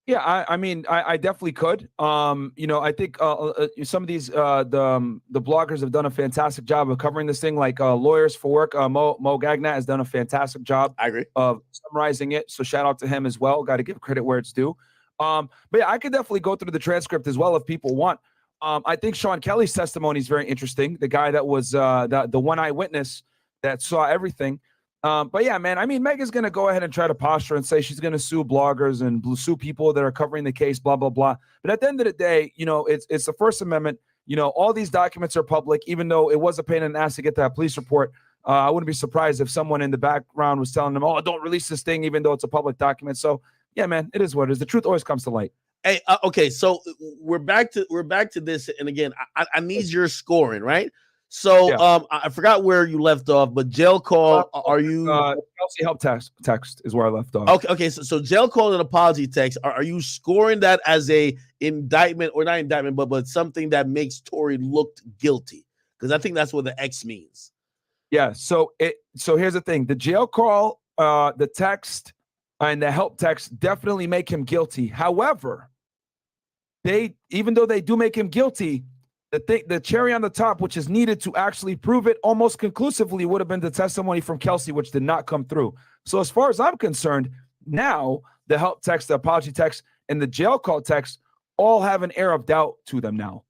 J: Yeah, I mean, I definitely could. I think some of these the bloggers have done a fantastic job of covering this thing. Like Lawyers for Work, Mo Gagnat has done a fantastic job.
A: I agree.
J: Of summarizing it. So shout out to him as well. Got to give credit where it's due. But yeah, I could definitely go through the transcript as well if people want. I think Sean Kelly's testimony is very interesting. The guy that was the one eyewitness that saw everything. But yeah, man, I mean, Meg is going to go ahead and try to posture and say she's going to sue bloggers and sue people that are covering the case, blah, blah, blah. But at the end of the day, it's the First Amendment. All these documents are public, even though it was a pain in the ass to get that police report. I wouldn't be surprised if someone in the background was telling them, oh, don't release this thing, even though it's a public document. So yeah, man, it is what it is. The truth always comes to light.
A: Hey, okay, so we're back to this. And again, I need your scoring, right? So yeah. I forgot where you left off, but jail call. Are you
J: Kelsey help text is where I left off.
A: Okay. So jail call and apology text. Are you scoring that as a indictment or not indictment, but something that makes Tory look guilty? Because I think that's what the X means.
J: Yeah. So here's the thing: the jail call, the text, and the help text definitely make him guilty. However, even though they do make him guilty. The cherry on the top, which is needed to actually prove it almost conclusively, would have been the testimony from Kelsey, which did not come through. So as far as I'm concerned, now the help text, the apology text, and the jail call text all have an air of doubt to them now.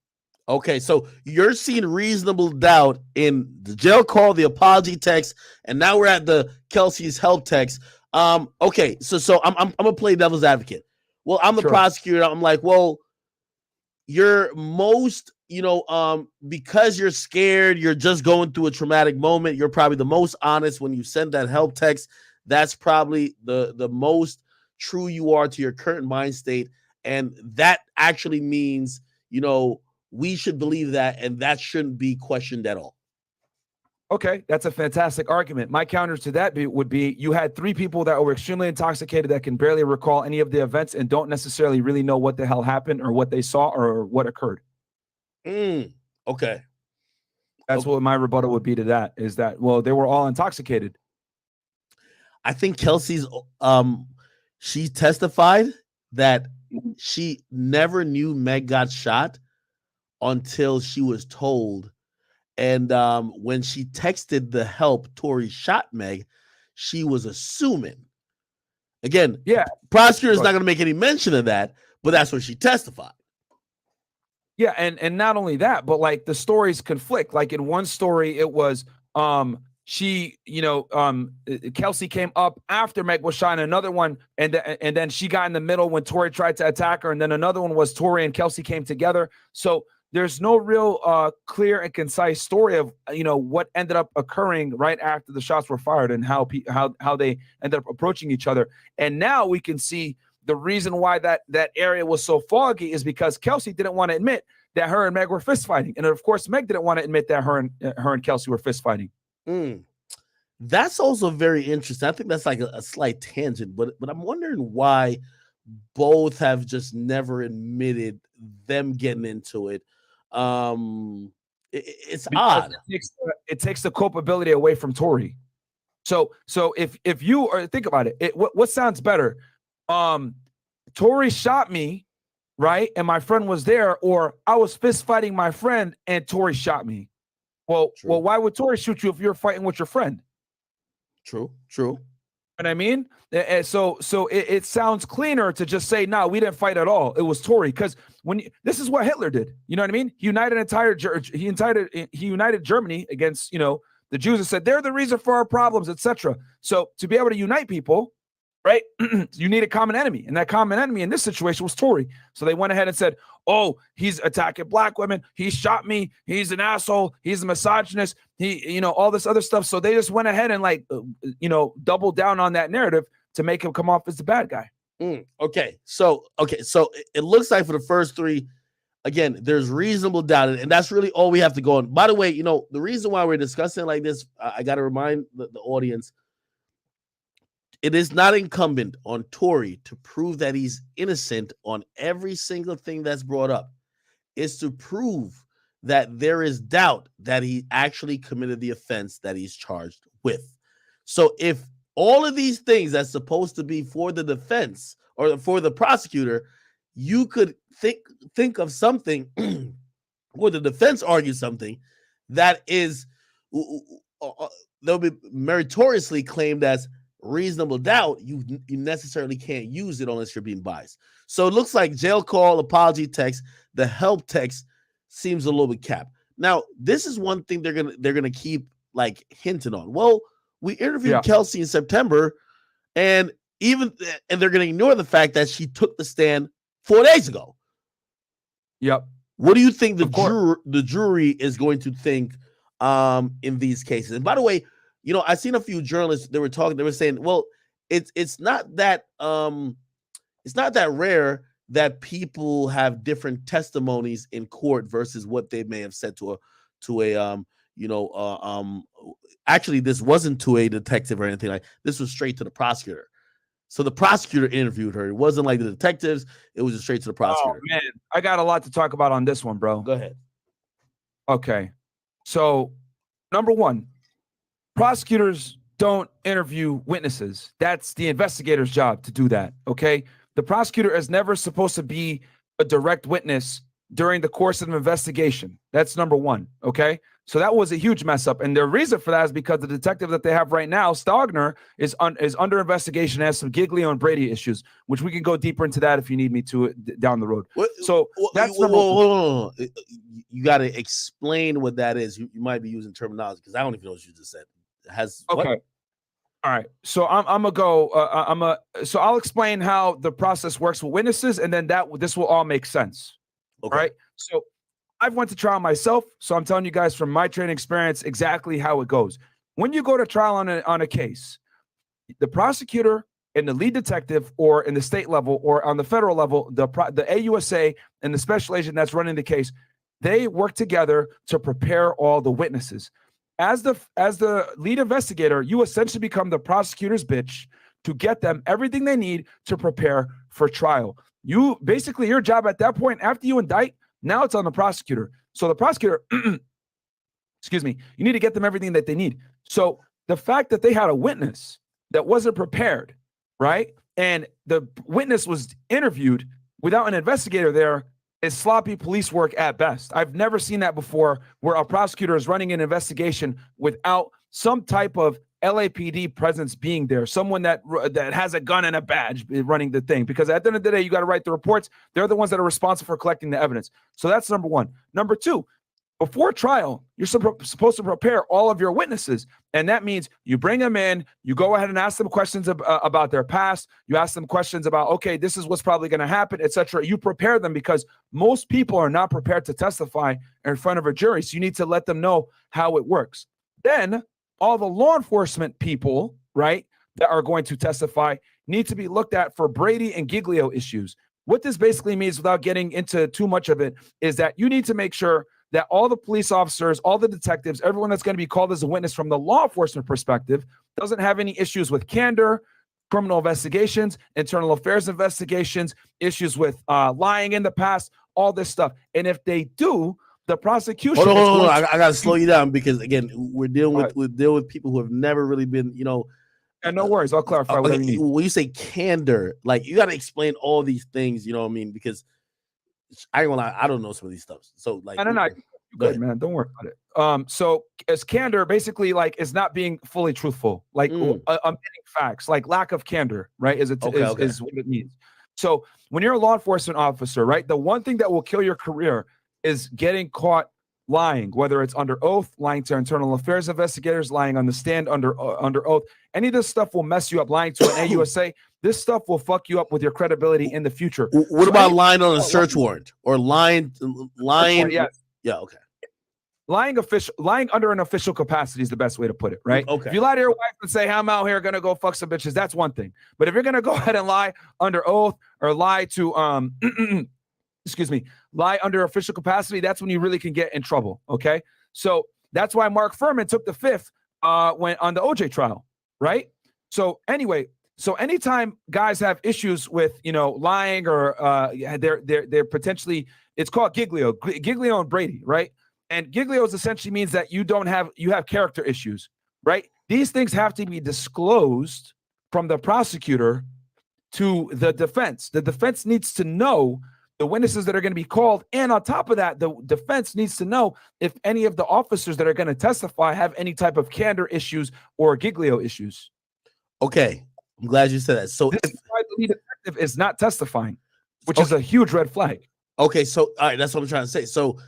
A: Okay, so you're seeing reasonable doubt in the jail call, the apology text, and now we're at the Kelsey's help text. Okay, so I'm gonna play devil's advocate. Well, I'm the prosecutor. I'm like, well, you're most because you're scared, you're just going through a traumatic moment. You're probably the most honest when you send that help text. That's probably the most true you are to your current mind state. And that actually means, we should believe that, and that shouldn't be questioned at all.
J: Okay, that's a fantastic argument. My counter to that would be you had 3 people that were extremely intoxicated that can barely recall any of the events and don't necessarily really know what the hell happened or what they saw or what occurred.
A: Okay.
J: That's what my rebuttal would be to that, is that, well, they were all intoxicated.
A: I think Kelsey's, she testified that she never knew Meg got shot until she was told. And when she texted the help, Tory shot Meg, she was assuming. Again,
J: yeah,
A: prosecutor's not going to make any mention of that, but that's what she testified.
J: Yeah, and not only that, but like the stories conflict. Like in one story, it was Kelsey came up after Meg was shot, and another one, and then she got in the middle when Tory tried to attack her, and then another one was Tory and Kelsey came together. So there's no real clear and concise story of what ended up occurring right after the shots were fired and how they ended up approaching each other. And now we can see the reason why that area was so foggy is because Kelsey didn't want to admit that her and Meg were fist fighting, and of course Meg didn't want to admit that her and Kelsey were fist fighting.
A: That's also very interesting. I think that's like a slight tangent, but I'm wondering why both have just never admitted them getting into it. It's odd.
J: It takes the culpability away from Tory. So if you or think about it, what sounds better? Tory shot me, right? And my friend was there, or I was fist fighting my friend and Tory shot me. Well, why would Tory shoot you if you're fighting with your friend?
A: True.
J: And I mean, so it sounds cleaner to just say, no, we didn't fight at all. It was Tory, because this is what Hitler did. You know what I mean? He united Germany against the Jews and said they're the reason for our problems, etc. So to be able to unite people, right? You need a common enemy. And that common enemy in this situation was Tory. So they went ahead and said, oh, he's attacking black women. He shot me. He's an asshole. He's a misogynist. He, all this other stuff. So they just went ahead and doubled down on that narrative to make him come off as the bad guy.
A: Okay. So it looks like for the first three, again, there's reasonable doubt. And that's really all we have to go on. By the way, the reason why we're discussing like this, I got to remind the audience, it is not incumbent on Tory to prove that he's innocent on every single thing that's brought up. It's to prove that there is doubt that he actually committed the offense that he's charged with. So if all of these things that's supposed to be for the defense or for the prosecutor, you could think of something or the defense argues something that is they'll be meritoriously claimed as reasonable doubt, you necessarily can't use it unless you're being biased. So it looks like jail call, apology text, the help text seems a little bit capped. Now, this is one thing they're gonna keep like hinting on. Well, we interviewed Kelsey in September, and they're gonna ignore the fact that she took the stand 4 days ago.
J: Yep.
A: What do you think the jury is going to think in these cases? And by the way, I seen a few journalists, they were saying, well, it's not that rare that people have different testimonies in court versus what they may have said to a actually this wasn't to a detective or anything like this, was straight to the prosecutor. So the prosecutor interviewed her. It wasn't like the detectives, it was just straight to the prosecutor.
J: Oh man, I got a lot to talk about on this one, bro.
A: Go ahead.
J: Okay. So, number one, prosecutors don't interview witnesses. That's the investigator's job to do that, okay? The prosecutor is never supposed to be a direct witness during the course of an investigation. That's number one, okay? So that was a huge mess up. And the reason for that is because the detective that they have right now, Stogner, is under investigation, has some Giglio and Brady issues, which we can go deeper into that if you need me to down the road. That's number one.
A: You got to explain what that is. You might be using terminology because I don't even know what you just said.
J: Okay. What? All right. So I'm gonna go. So I'll explain how the process works with witnesses, and then this will all make sense. Okay. Right. So I've went to trial myself, so I'm telling you guys from my training experience exactly how it goes. When you go to trial on a case, the prosecutor and the lead detective, or in the state level or on the federal level, the AUSA and the special agent that's running the case, they work together to prepare all the witnesses. As the lead investigator, you essentially become the prosecutor's bitch to get them everything they need to prepare for trial. You basically, your job at that point, after you indict, now it's on the prosecutor. So the prosecutor, excuse me, you need to get them everything that they need. So the fact that they had a witness that wasn't prepared, right? And the witness was interviewed without an investigator there is sloppy police work at best. I've never seen that before, where a prosecutor is running an investigation without some type of LAPD presence being there, someone that has a gun and a badge running the thing. Because at the end of the day, you got to write the reports. They're the ones that are responsible for collecting the evidence. So that's number one. Number two, before trial, you're supposed to prepare all of your witnesses. And that means you bring them in, you go ahead and ask them questions about their past. You ask them questions about, okay, this is what's probably going to happen, etc. You prepare them because most people are not prepared to testify in front of a jury. So you need to let them know how it works. Then all the law enforcement people, right, that are going to testify need to be looked at for Brady and Giglio issues. What this basically means, without getting into too much of it, is that you need to make sure that all the police officers, all the detectives, everyone that's going to be called as a witness from the law enforcement perspective doesn't have any issues with candor, criminal investigations, internal affairs investigations, issues with lying in the past, all this stuff. And if they do, the prosecution.
A: Hold on. I got to slow you down because, again, we're dealing with people who have never really been,
J: And no worries. I'll clarify whatever you need.
A: When you say candor, like, you got to explain all these things, you know what I mean? Because I ain't gonna lie, I don't know some of these stuff. So like,
J: no, good, man. Don't worry about it. So as candor, basically, like, is not being fully truthful, like omitting facts, like lack of candor, right? Is what it means. So when you're a law enforcement officer, right, the one thing that will kill your career is getting caught lying, whether it's under oath, lying to internal affairs investigators, lying on the stand under oath. Any of this stuff will mess you up. Lying to an AUSA, this stuff will fuck you up with your credibility in the future.
A: What about lying on a search warrant or lying?
J: Yes.
A: Yeah. Okay.
J: Lying under an official capacity is the best way to put it, right?
A: Okay.
J: If you lie to your wife and say, I'm out here gonna go fuck some bitches, that's one thing. But if you're gonna go ahead and lie under oath or lie to lie under official capacity, that's when you really can get in trouble. Okay. So that's why Mark Furman took the fifth when on the OJ trial, right? So anyway, so anytime guys have issues with lying or they're potentially, it's called Giglio and Brady, right? And Giglio's essentially means that you have character issues, right? These things have to be disclosed from the prosecutor to the defense. The defense needs to know the witnesses that are going to be called. And on top of that, the defense needs to know if any of the officers that are going to testify have any type of candor issues or Giglio issues.
A: Okay. I'm glad you said that. So
J: this is why the lead detective is not testifying, which is a huge red flag.
A: Okay. So, all right. That's what I'm trying to say. So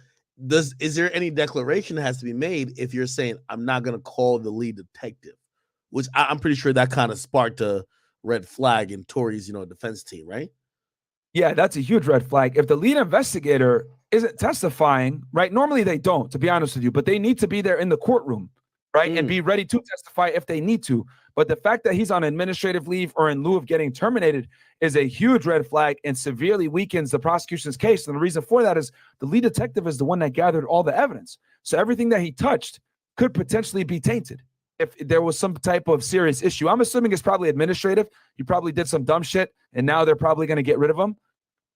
A: is there any declaration that has to be made if you're saying I'm not going to call the lead detective, which I'm pretty sure that kind of sparked a red flag in Tory's, defense team, right?
J: Yeah, that's a huge red flag. If the lead investigator isn't testifying, right? Normally they don't, to be honest with you, but they need to be there in the courtroom, right? And be ready to testify if they need to. But the fact that he's on administrative leave or in lieu of getting terminated is a huge red flag and severely weakens the prosecution's case. And the reason for that is the lead detective is the one that gathered all the evidence. So everything that he touched could potentially be tainted if there was some type of serious issue. I'm assuming it's probably administrative. You probably did some dumb shit and now they're probably going to get rid of him.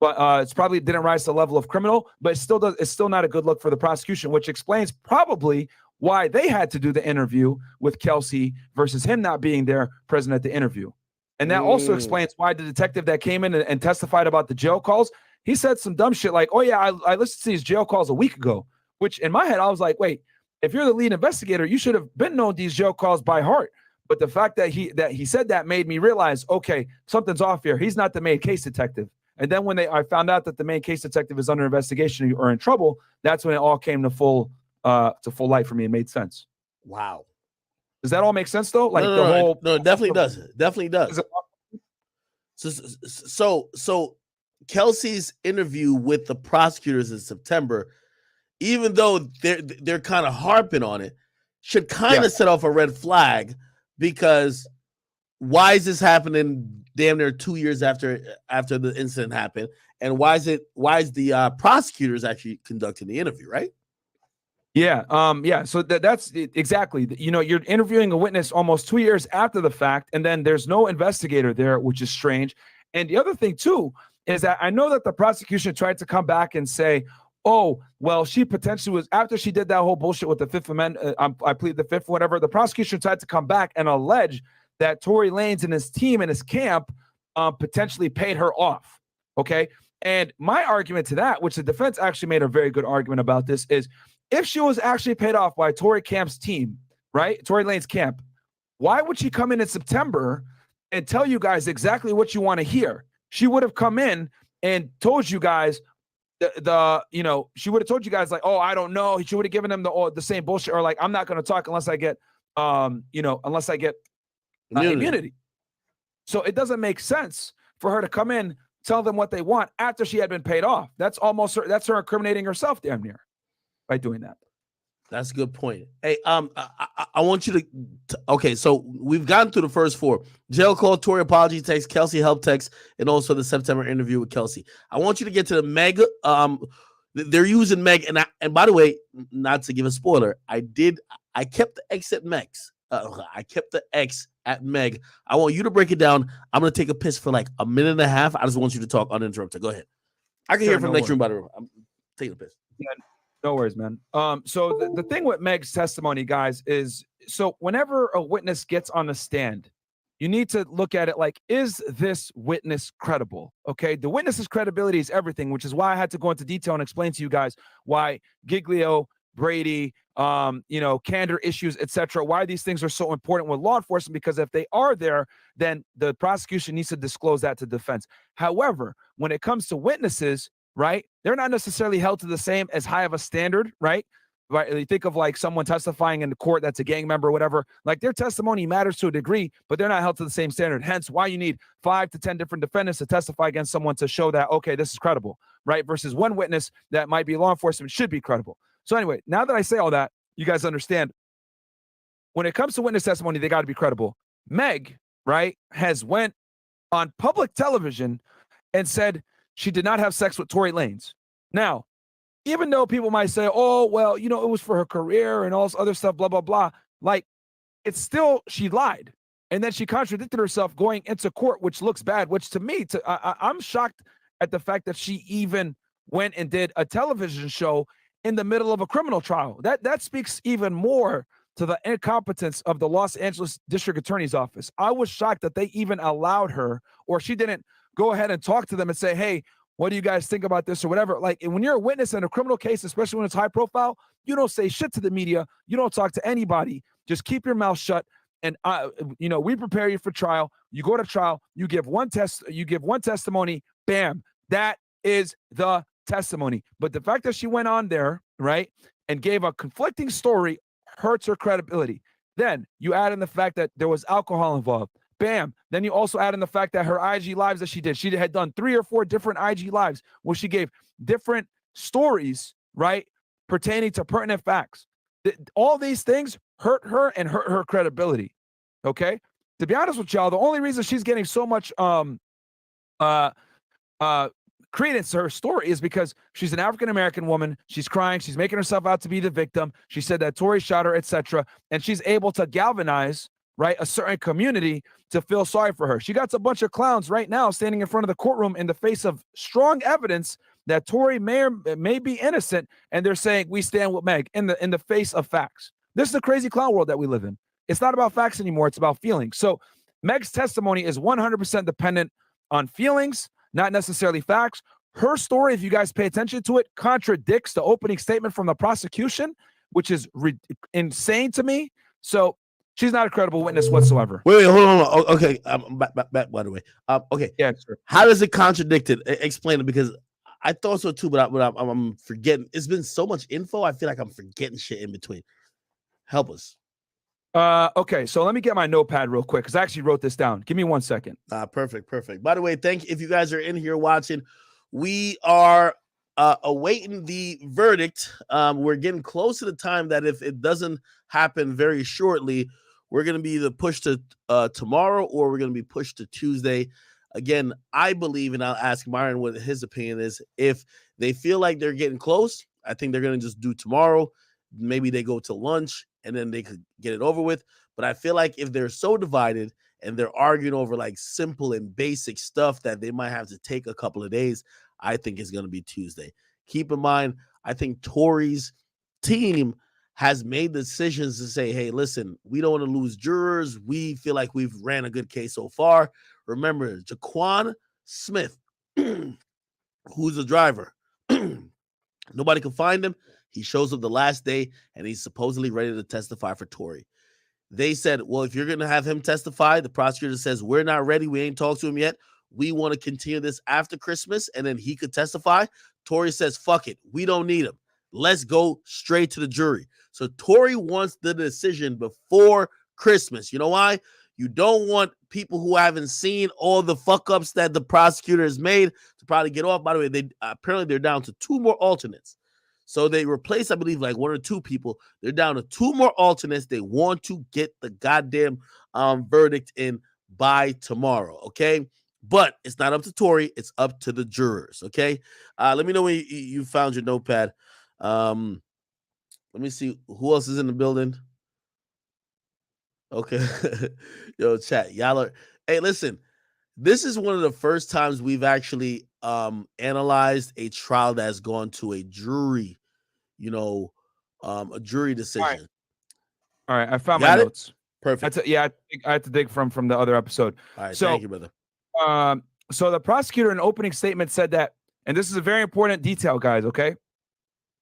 J: But it's probably didn't rise to the level of criminal, but it's still not a good look for the prosecution, which explains probably why they had to do the interview with Kelsey versus him not being there present at the interview. And that also explains why the detective that came in and testified about the jail calls, he said some dumb shit like, oh yeah, I listened to these jail calls a week ago, which in my head, I was like, wait, if you're the lead investigator, you should have been known these jail calls by heart. But the fact that he said that made me realize, okay, something's off here. He's not the main case detective. And then when I found out that the main case detective is under investigation or in trouble, that's when it all came to full light for me. It made sense.
A: Wow.
J: Does that all make sense though? Like
A: no, it definitely does. It definitely does. So Kelsey's interview with the prosecutors in September, even though they're kind of harping on it, should kind of set off a red flag, because why is this happening damn near 2 years after the incident happened? And why is the prosecutors actually conducting the interview, right?
J: Yeah. So that's exactly, you're interviewing a witness almost 2 years after the fact, and then there's no investigator there, which is strange. And the other thing too is that I know that the prosecution tried to come back and say, oh, well, she potentially was, after she did that whole bullshit with the Fifth Amendment, I plead the Fifth, whatever, the prosecution tried to come back and allege that Tory Lanez and his team and his camp potentially paid her off. Okay. And my argument to that, which the defense actually made a very good argument about this, is if she was actually paid off by Tory Camp's team, right? Tory Lanez camp, why would she come in September and tell you guys exactly what you want to hear? She would have come in and told you guys she would have told you guys like, oh, I don't know. She would have given them the same bullshit, or like, I'm not going to talk unless I get, immunity. So it doesn't make sense for her to come in, tell them what they want after she had been paid off. That's her incriminating herself damn near by doing that.
A: That's a good point. Hey, I want you to okay, so we've gotten through the first four: jail call, Tory apology text, Kelsey help text, and also the September interview with Kelsey. I want you to get to the Meg. They're using Meg, and by the way, not to give a spoiler, I kept the X at Meg's. I kept the X at Meg. I want you to break it down. I'm gonna take a piss for like a minute and a half. I just want you to talk uninterrupted. Go ahead. I can hear from the next room, by the way. I'm taking a piss.
J: Yeah. No worries, man. So the thing with Meg's testimony, guys, is so whenever a witness gets on the stand, you need to look at it like, is this witness credible? Okay, the witness's credibility is everything, which is why I had to go into detail and explain to you guys why Giglio, Brady, candor issues, etc., why these things are so important with law enforcement, because if they are there, then the prosecution needs to disclose that to defense. However, when it comes to witnesses, right, they're not necessarily held to the same as high of a standard, right? right? You think of like someone testifying in the court that's a gang member or whatever, like their testimony matters to a degree, but they're not held to the same standard. Hence why you need 5 to 10 different defendants to testify against someone to show that, okay, this is credible, right? Versus one witness that might be law enforcement should be credible. So anyway, now that I say all that, you guys understand when it comes to witness testimony, they got to be credible. Meg, right, has went on public television and said she did not have sex with Tory Lanez. Now, even though people might say, oh, well, you know, it was for her career and all this other stuff, blah, blah, blah. Like, it's still, she lied. And then she contradicted herself going into court, which looks bad, which to me, I'm shocked at the fact that she even went and did a television show in the middle of a criminal trial. That speaks even more to the incompetence of the Los Angeles District Attorney's Office. I was shocked that they even allowed her, or she didn't go ahead and talk to them and say, hey, what do you guys think about this or whatever? Like, when you're a witness in a criminal case, especially when it's high profile, you don't say shit to the media. You don't talk to anybody. Just keep your mouth shut. And we prepare you for trial. You go to trial. You give one testimony. Bam. That is the testimony. But the fact that she went on there, right, and gave a conflicting story hurts her credibility. Then you add in the fact that there was alcohol involved. Bam. Then you also add in the fact that her IG lives that she had done 3 or 4 different IG lives where she gave different stories, right, pertaining to pertinent facts. All these things hurt her and hurt her credibility. Okay? To be honest with y'all, the only reason she's getting so much credence to her story is because she's an African-American woman. She's crying. She's making herself out to be the victim. She said that Tory shot her, etc. And she's able to galvanize, right, a certain community to feel sorry for her. She got a bunch of clowns right now standing in front of the courtroom in the face of strong evidence that Tory may be innocent, and they're saying we stand with Meg in the face of facts. This is the crazy clown world that we live in. It's not about facts anymore. It's about feelings. So Meg's testimony is 100% dependent on feelings, not necessarily facts. Her story, if you guys pay attention to it, contradicts the opening statement from the prosecution, which is insane to me. So she's not a credible witness whatsoever.
A: Wait, hold on. Okay, back by the way. Okay,
J: yeah, sure.
A: How does it contradict it? Explain it, because I thought so too, but I'm forgetting. It's been so much info. I feel like I'm forgetting shit in between. Help us.
J: Okay, so let me get my notepad real quick because I actually wrote this down. Give me 1 second.
A: Perfect. By the way, thank you if you guys are in here watching. We are awaiting the verdict. We're getting close to the time that if it doesn't happen very shortly, we're going to be either pushed to tomorrow or we're going to be pushed to Tuesday. Again, I believe, and I'll ask Myron what his opinion is. If they feel like they're getting close, I think they're going to just do tomorrow. Maybe they go to lunch and then they could get it over with. But I feel like if they're so divided and they're arguing over like simple and basic stuff that they might have to take a couple of days, I think it's going to be Tuesday. Keep in mind, I think Tory's team has made decisions to say, hey, listen, we don't want to lose jurors. We feel like we've ran a good case so far. Remember, Jaquan Smith, who's the driver, nobody can find him. He shows up the last day, and he's supposedly ready to testify for Tory. They said, well, if you're going to have him testify, the prosecutor says, we're not ready. We ain't talked to him yet. We want to continue this after Christmas, and then he could testify. Tory says, fuck it. We don't need him. Let's go straight to the jury. So Tory wants the decision before Christmas. You know why? You don't want people who haven't seen all the fuck-ups that the prosecutor has made to probably get off. By the way, apparently they're down to 2 more alternates. So they replaced, I believe, like 1 or 2 people. They're down to 2 more alternates. They want to get the goddamn verdict in by tomorrow, okay? But it's not up to Tory. It's up to the jurors, okay? Let me know when you found your notepad. Let me see who else is in the building. Okay. Yo, chat. Y'all are... Hey, listen. This is one of the first times we've actually analyzed a trial that has gone to a jury, a jury decision.
J: All right. I found my notes.
A: Perfect.
J: I had to dig from the other episode.
A: All right. Thank you, brother.
J: So the prosecutor in the opening statement said that, and this is a very important detail, guys, okay?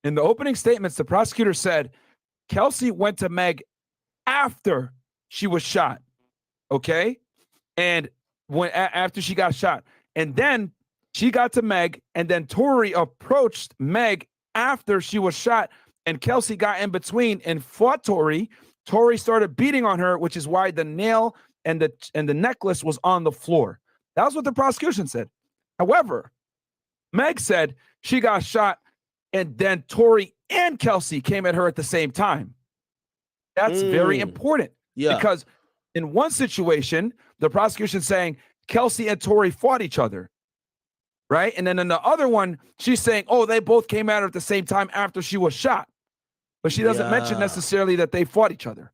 J: In the opening statements, the prosecutor said Kelsey went to Meg after she was shot, okay? And after she got shot. And then she got to Meg, and then Tory approached Meg after she was shot and Kelsey got in between and fought Tory. Tory started beating on her, which is why the nail and the necklace was on the floor. That was what the prosecution said. However, Meg said she got shot, and then Tory and Kelsey came at her at the same time. That's very important.
A: Yeah.
J: Because in one situation, the prosecution saying Kelsey and Tory fought each other. Right. And then in the other one, she's saying, oh, they both came at her at the same time after she was shot. But she doesn't mention necessarily that they fought each other.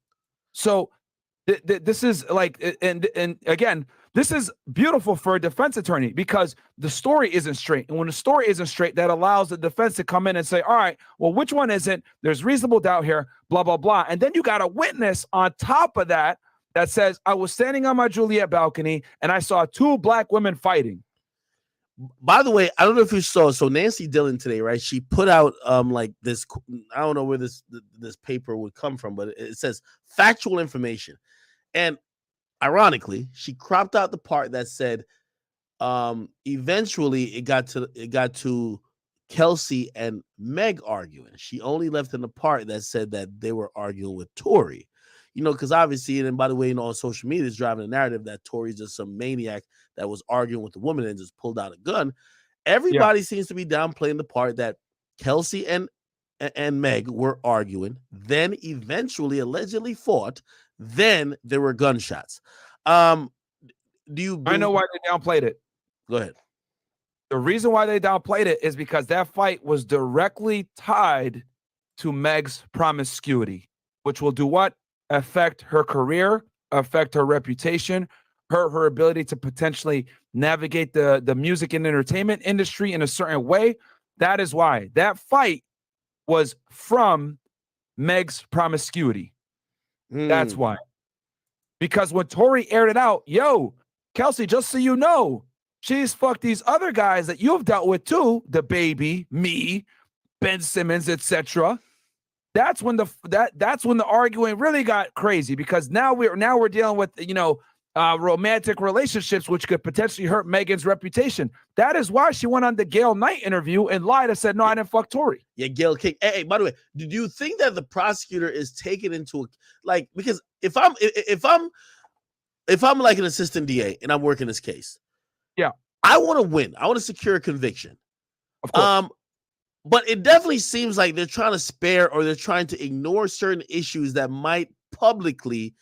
J: So this is like, and again, this is beautiful for a defense attorney because the story isn't straight. And when the story isn't straight, that allows the defense to come in and say, all right, well, which one isn't? There's reasonable doubt here, blah, blah, blah. And then you got a witness on top of that that says, I was standing on my Juliet balcony and I saw two black women fighting.
A: By the way, I don't know if you saw. So Nancy Dillon today, right? She put out like this. I don't know where this paper would come from, but it says factual information, and ironically, she cropped out the part that said, eventually it got to Kelsey and Meg arguing. She only left in the part that said that they were arguing with Tory. You know, because obviously, and by the way, you know, on social media, it's driving the narrative that Tory's just some maniac that was arguing with the woman and just pulled out a gun. Everybody seems to be downplaying the part that Kelsey and Meg were arguing, then eventually allegedly fought, then there were gunshots. I
J: know why they downplayed it.
A: Go ahead.
J: The reason why they downplayed it is because that fight was directly tied to Meg's promiscuity, which will do what? Affect her career, affect her reputation, her ability to potentially navigate the music and entertainment industry in a certain way. That is why that fight was from Meg's promiscuity. That's why. Because when Tory aired it out, yo, Kelsey, just so you know, she's fucked these other guys that you've dealt with too, the baby, me, Ben Simmons, etc. That's when the arguing really got crazy because now we're dealing with, you know, romantic relationships, which could potentially hurt Megan's reputation. That is why she went on the Gail Knight interview and lied and said, no, I didn't fuck Tory.
A: Yeah, Gail King. Hey, by the way, do you think that the prosecutor is taking into like, because if I'm like an assistant DA and I'm working this case,
J: yeah,
A: I want to win. I want to secure a conviction.
J: Of course.
A: But it definitely seems like they're trying to spare or they're trying to ignore certain issues that might publicly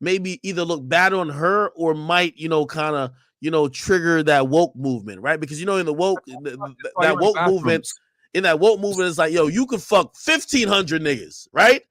A: maybe either look bad on her or might, you know, kind of, you know, trigger that woke movement, right? Because, you know, in the woke, that woke movement, it's like, yo, you could fuck 1,500 niggas, right?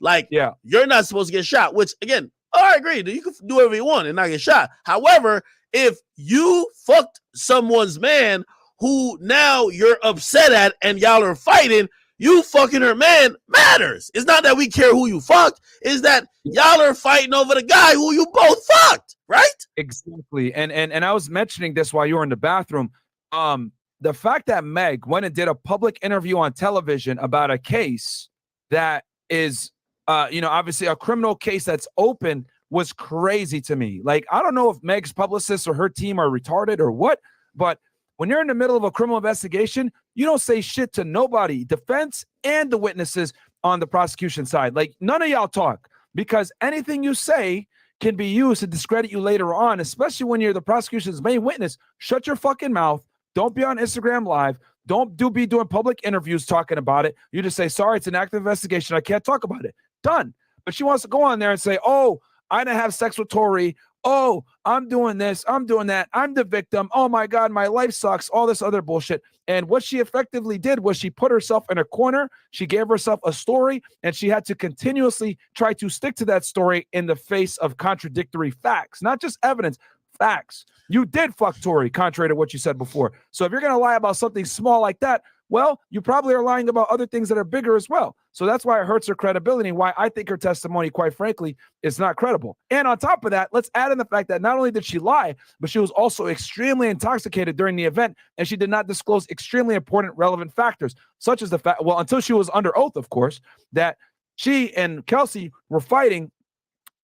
A: Like,
J: yeah,
A: you're not supposed to get shot, which again, I agree. You can do whatever you want and not get shot. However, if you fucked someone's man who now you're upset at and y'all are fighting, you fucking her man matters. It's not that we care who you fucked. It's that y'all are fighting over the guy who you both fucked, right?
J: Exactly. And I was mentioning this while you were in the bathroom. The fact that Meg went and did a public interview on television about a case that is, you know, obviously a criminal case that's open was crazy to me. Like, I don't know if Meg's publicists or her team are retarded or what, but when you're in the middle of a criminal investigation, you don't say shit to nobody, defense and the witnesses on the prosecution side. Like, none of y'all talk because anything you say can be used to discredit you later on, especially when you're the prosecution's main witness. Shut your fucking mouth. Don't be on Instagram Live. Don't be doing public interviews talking about it. You just say, sorry, it's an active investigation. I can't talk about it. Done. But she wants to go on there and say, oh, I didn't have sex with Tory. Oh, I'm doing this. I'm doing that. I'm the victim. Oh, my God, my life sucks. All this other bullshit. And what she effectively did was she put herself in a corner. She gave herself a story, and she had to continuously try to stick to that story in the face of contradictory facts, not just evidence, facts. You did fuck Tory, contrary to what you said before. So if you're going to lie about something small like that, well, you probably are lying about other things that are bigger as well. So that's why it hurts her credibility and why I think her testimony, quite frankly, is not credible. And on top of that, let's add in the fact that not only did she lie, but she was also extremely intoxicated during the event, and she did not disclose extremely important, relevant factors, such as the fact, well, until she was under oath, of course, that she and Kelsey were fighting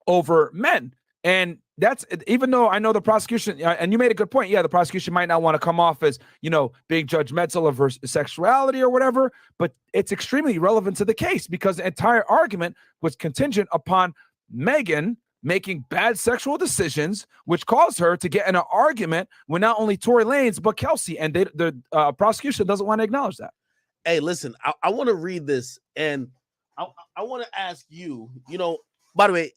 J: over men. And that's, even though I know the prosecution, and you made a good point. Yeah, the prosecution might not want to come off as, being judgmental of her sexuality or whatever, but it's extremely relevant to the case because the entire argument was contingent upon Megan making bad sexual decisions, which caused her to get in an argument with not only Tory Lanez, but Kelsey. And the prosecution doesn't want to acknowledge that.
A: Hey, listen, I want to read this, and I want to ask you, by the way,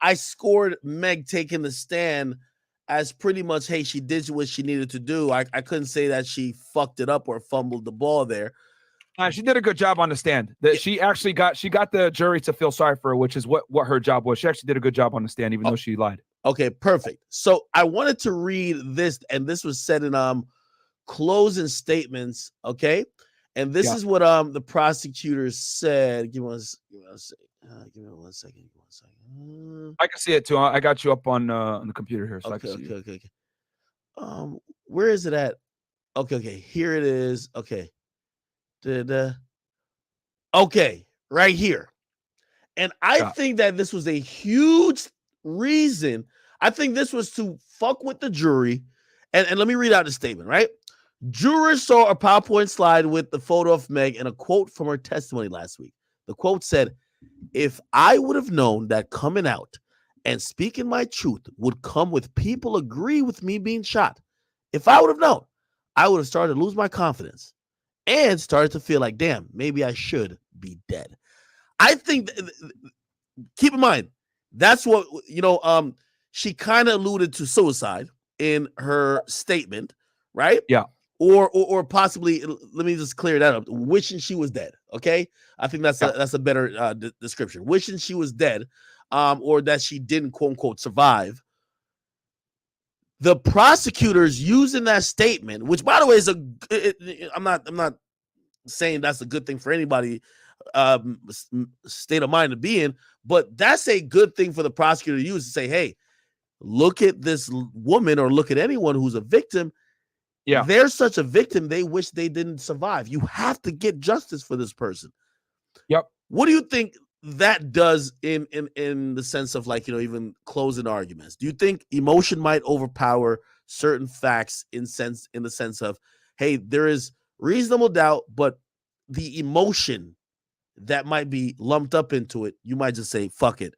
A: I scored Meg taking the stand as pretty much, hey, she did what she needed to do. I couldn't say that she fucked it up or fumbled the ball there.
J: She did a good job on the stand. She actually got the jury to feel sorry for her, which is what her job was. She actually did a good job on the stand, even though she lied.
A: Okay, perfect. So I wanted to read this, and this was said in closing statements. Okay, and this is what the prosecutors said. Give me one second.
J: I can see it too. I got you up on the computer here, so I can see it.
A: Okay. Where is it at? Okay. Here it is. Okay. Okay, right here. And I think that this was a huge reason. I think this was to fuck with the jury. And let me read out the statement, right? Jurors saw a PowerPoint slide with the photo of Meg and a quote from her testimony last week. The quote said, "If I would have known that coming out and speaking my truth would come with people agree with me being shot, if I would have known, I would have started to lose my confidence and started to feel like, damn, maybe I should be dead." I think, keep in mind, that's what, she kind of alluded to suicide in her statement, right?
J: Yeah.
A: Or possibly, let me just clear that up, wishing she was dead, okay? I think that's a better description. Wishing she was dead, or that she didn't, quote unquote, survive. The prosecutors using that statement, which by the way is I'm not saying that's a good thing for anybody state of mind to be in, but that's a good thing for the prosecutor to use to say, hey, look at this woman, or look at anyone who's a victim.
J: Yeah,
A: they're such a victim, they wish they didn't survive. You have to get justice for this person.
J: Yep.
A: What do you think that does in the sense of, like, even closing arguments? Do you think emotion might overpower certain facts in the sense of, hey, there is reasonable doubt, but the emotion that might be lumped up into it, you might just say, fuck it,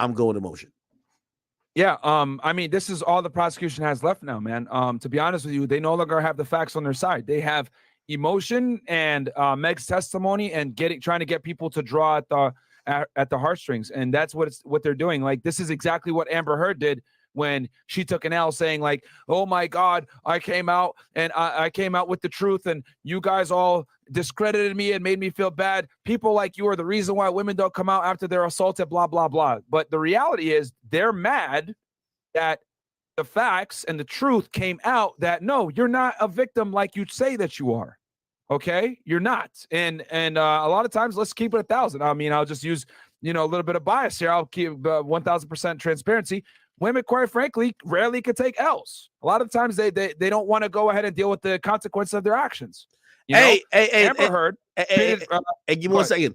A: I'm going emotion?
J: Yeah, I mean, this is all the prosecution has left now, man. To be honest with you, they no longer have the facts on their side. They have emotion and Meg's testimony and trying to get people to draw at the heartstrings, and that's what they're doing. Like, this is exactly what Amber Heard did when she took an L, saying like, "Oh my God, I came out and I came out with the truth, and you guys all discredited me and made me feel bad. People like you are the reason why women don't come out after they're assaulted, blah, blah, blah." But the reality is they're mad that the facts and the truth came out that, no, you're not a victim like you say that you are. Okay, you're not. And a lot of times, let's keep it 1,000. I mean, I'll just use, a little bit of bias here. I'll keep 1,000% transparency. Women, quite frankly, rarely could take L's. A lot of times they don't want to go ahead and deal with the consequences of their actions. Amber Heard.
A: Give me 1 second.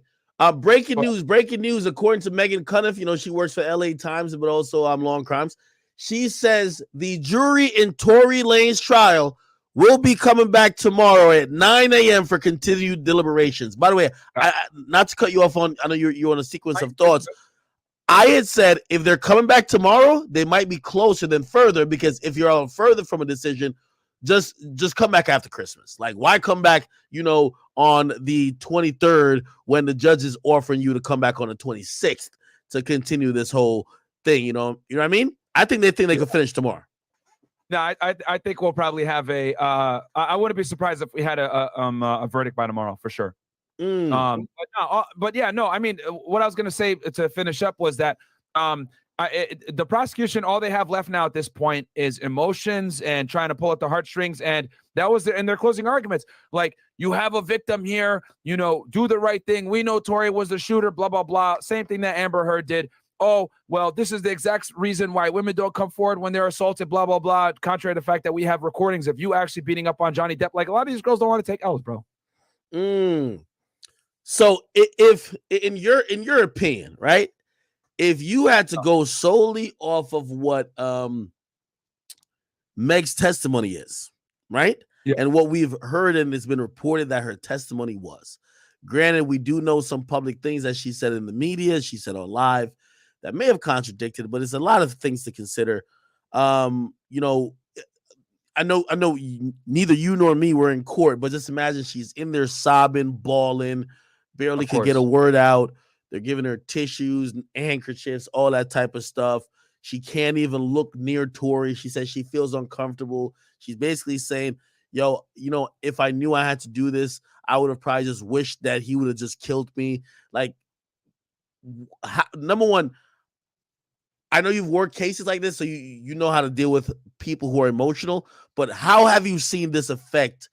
A: Breaking news. According to Megan Cuniff, she works for LA Times, but also Long Crimes. She says the jury in Tory Lanez trial will be coming back tomorrow at 9 a.m. for continued deliberations. By the way, not to cut you off I know you're on a sequence of thoughts. I had said if they're coming back tomorrow, they might be closer than further, because if you're on further from a decision, just come back after Christmas. Like, why come back, on the 23rd when the judge is offering you to come back on the 26th to continue this whole thing? You know what I mean? I think they could finish tomorrow.
J: No, I think we'll probably have I wouldn't be surprised if we had a verdict by tomorrow for sure. But yeah, no, I mean, what I was going to say to finish up was that the prosecution, all they have left now at this point is emotions and trying to pull at the heartstrings. And that was in their closing arguments. Like, you have a victim here, do the right thing. We know Tory was the shooter, blah, blah, blah. Same thing that Amber Heard did. Oh, well, this is the exact reason why women don't come forward when they're assaulted, blah, blah, blah. Contrary to the fact that we have recordings of you actually beating up on Johnny Depp. Like, a lot of these girls don't want to take L's, bro.
A: So if in your opinion, right, if you had to go solely off of what Meg's testimony is, right?
J: Yeah.
A: And what we've heard and it's been reported that her testimony was. Granted, we do know some public things that she said in the media, she said on live that may have contradicted, but it's a lot of things to consider. You know, I know neither you nor me were in court, but just imagine she's in there sobbing, bawling, barely could get a word out. They're giving her tissues, handkerchiefs, all that type of stuff. She can't even look near Tory. She says she feels uncomfortable. She's basically saying, yo, you know, if I knew I had to do this, I would have probably just wished that he would have just killed me. Like, number one, I know you've worked cases like this, so you know how to deal with people who are emotional, but how have you seen this affect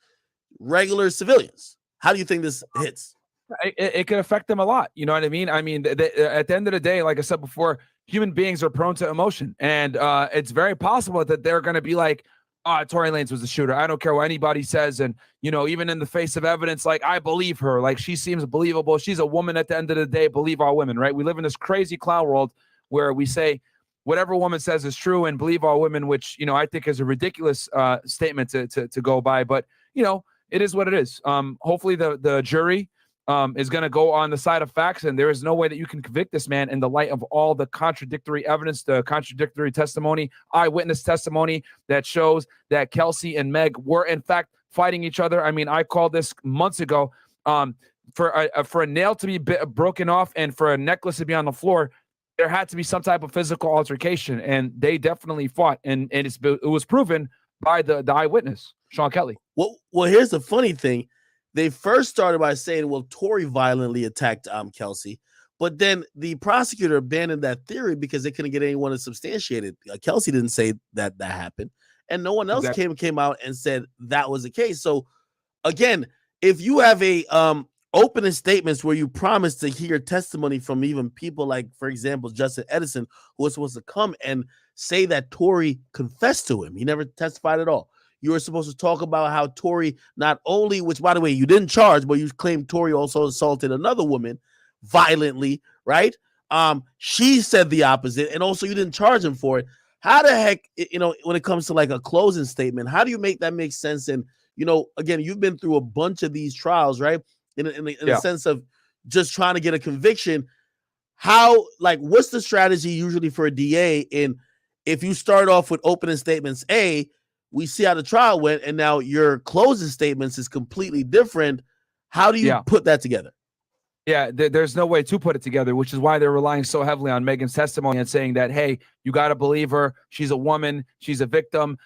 A: regular civilians? How do you think this hits?
J: It could affect them a lot. You know what I mean? I mean, at the end of the day, like I said before, human beings are prone to emotion. And it's very possible that they're going to be like, Tory Lanez was the shooter. I don't care what anybody says. And, you know, even in the face of evidence, like, I believe her. Like, she seems believable. She's a woman at the end of the day. Believe all women, right? We live in this crazy clown world where we say whatever woman says is true and believe all women, which, you know, I think is a ridiculous statement to go by. But, you know, it is what it is. Hopefully the jury is going to go on the side of facts, and there is no way that you can convict this man in the light of all the contradictory evidence, the contradictory testimony, eyewitness testimony that shows that Kelsey and Meg were in fact fighting each other. I mean, I called this months ago. For a nail to be broken off and for a necklace to be on the floor, there had to be some type of physical altercation, and they definitely fought, and it was proven by the eyewitness, Sean Kelly.
A: Well, here's the funny thing. They first started by saying, well, Tory violently attacked Kelsey, but then the prosecutor abandoned that theory because they couldn't get anyone to substantiate it. Kelsey didn't say that happened, and no one else came out and said that was the case. So again, if you have a opening statements where you promise to hear testimony from even people like, for example, Justin Edison, who was supposed to come and say that Tory confessed to him. He never testified at all. You were supposed to talk about how Tory not only, which by the way, you didn't charge, but you claimed Tory also assaulted another woman violently, right? She said the opposite, and also you didn't charge him for it. How the heck, you know, when it comes to like a closing statement, how do you make that make sense? And, you know, again, you've been through a bunch of these trials, right? In the sense of just trying to get a conviction. How, like, what's the strategy usually for a DA? And if you start off with opening statements, we see how the trial went, and now your closing statements is completely different. How do you put that together?
J: Yeah, there's no way to put it together, which is why they're relying so heavily on Megan's testimony and saying that, hey, you got to believe her. She's a woman. She's a victim.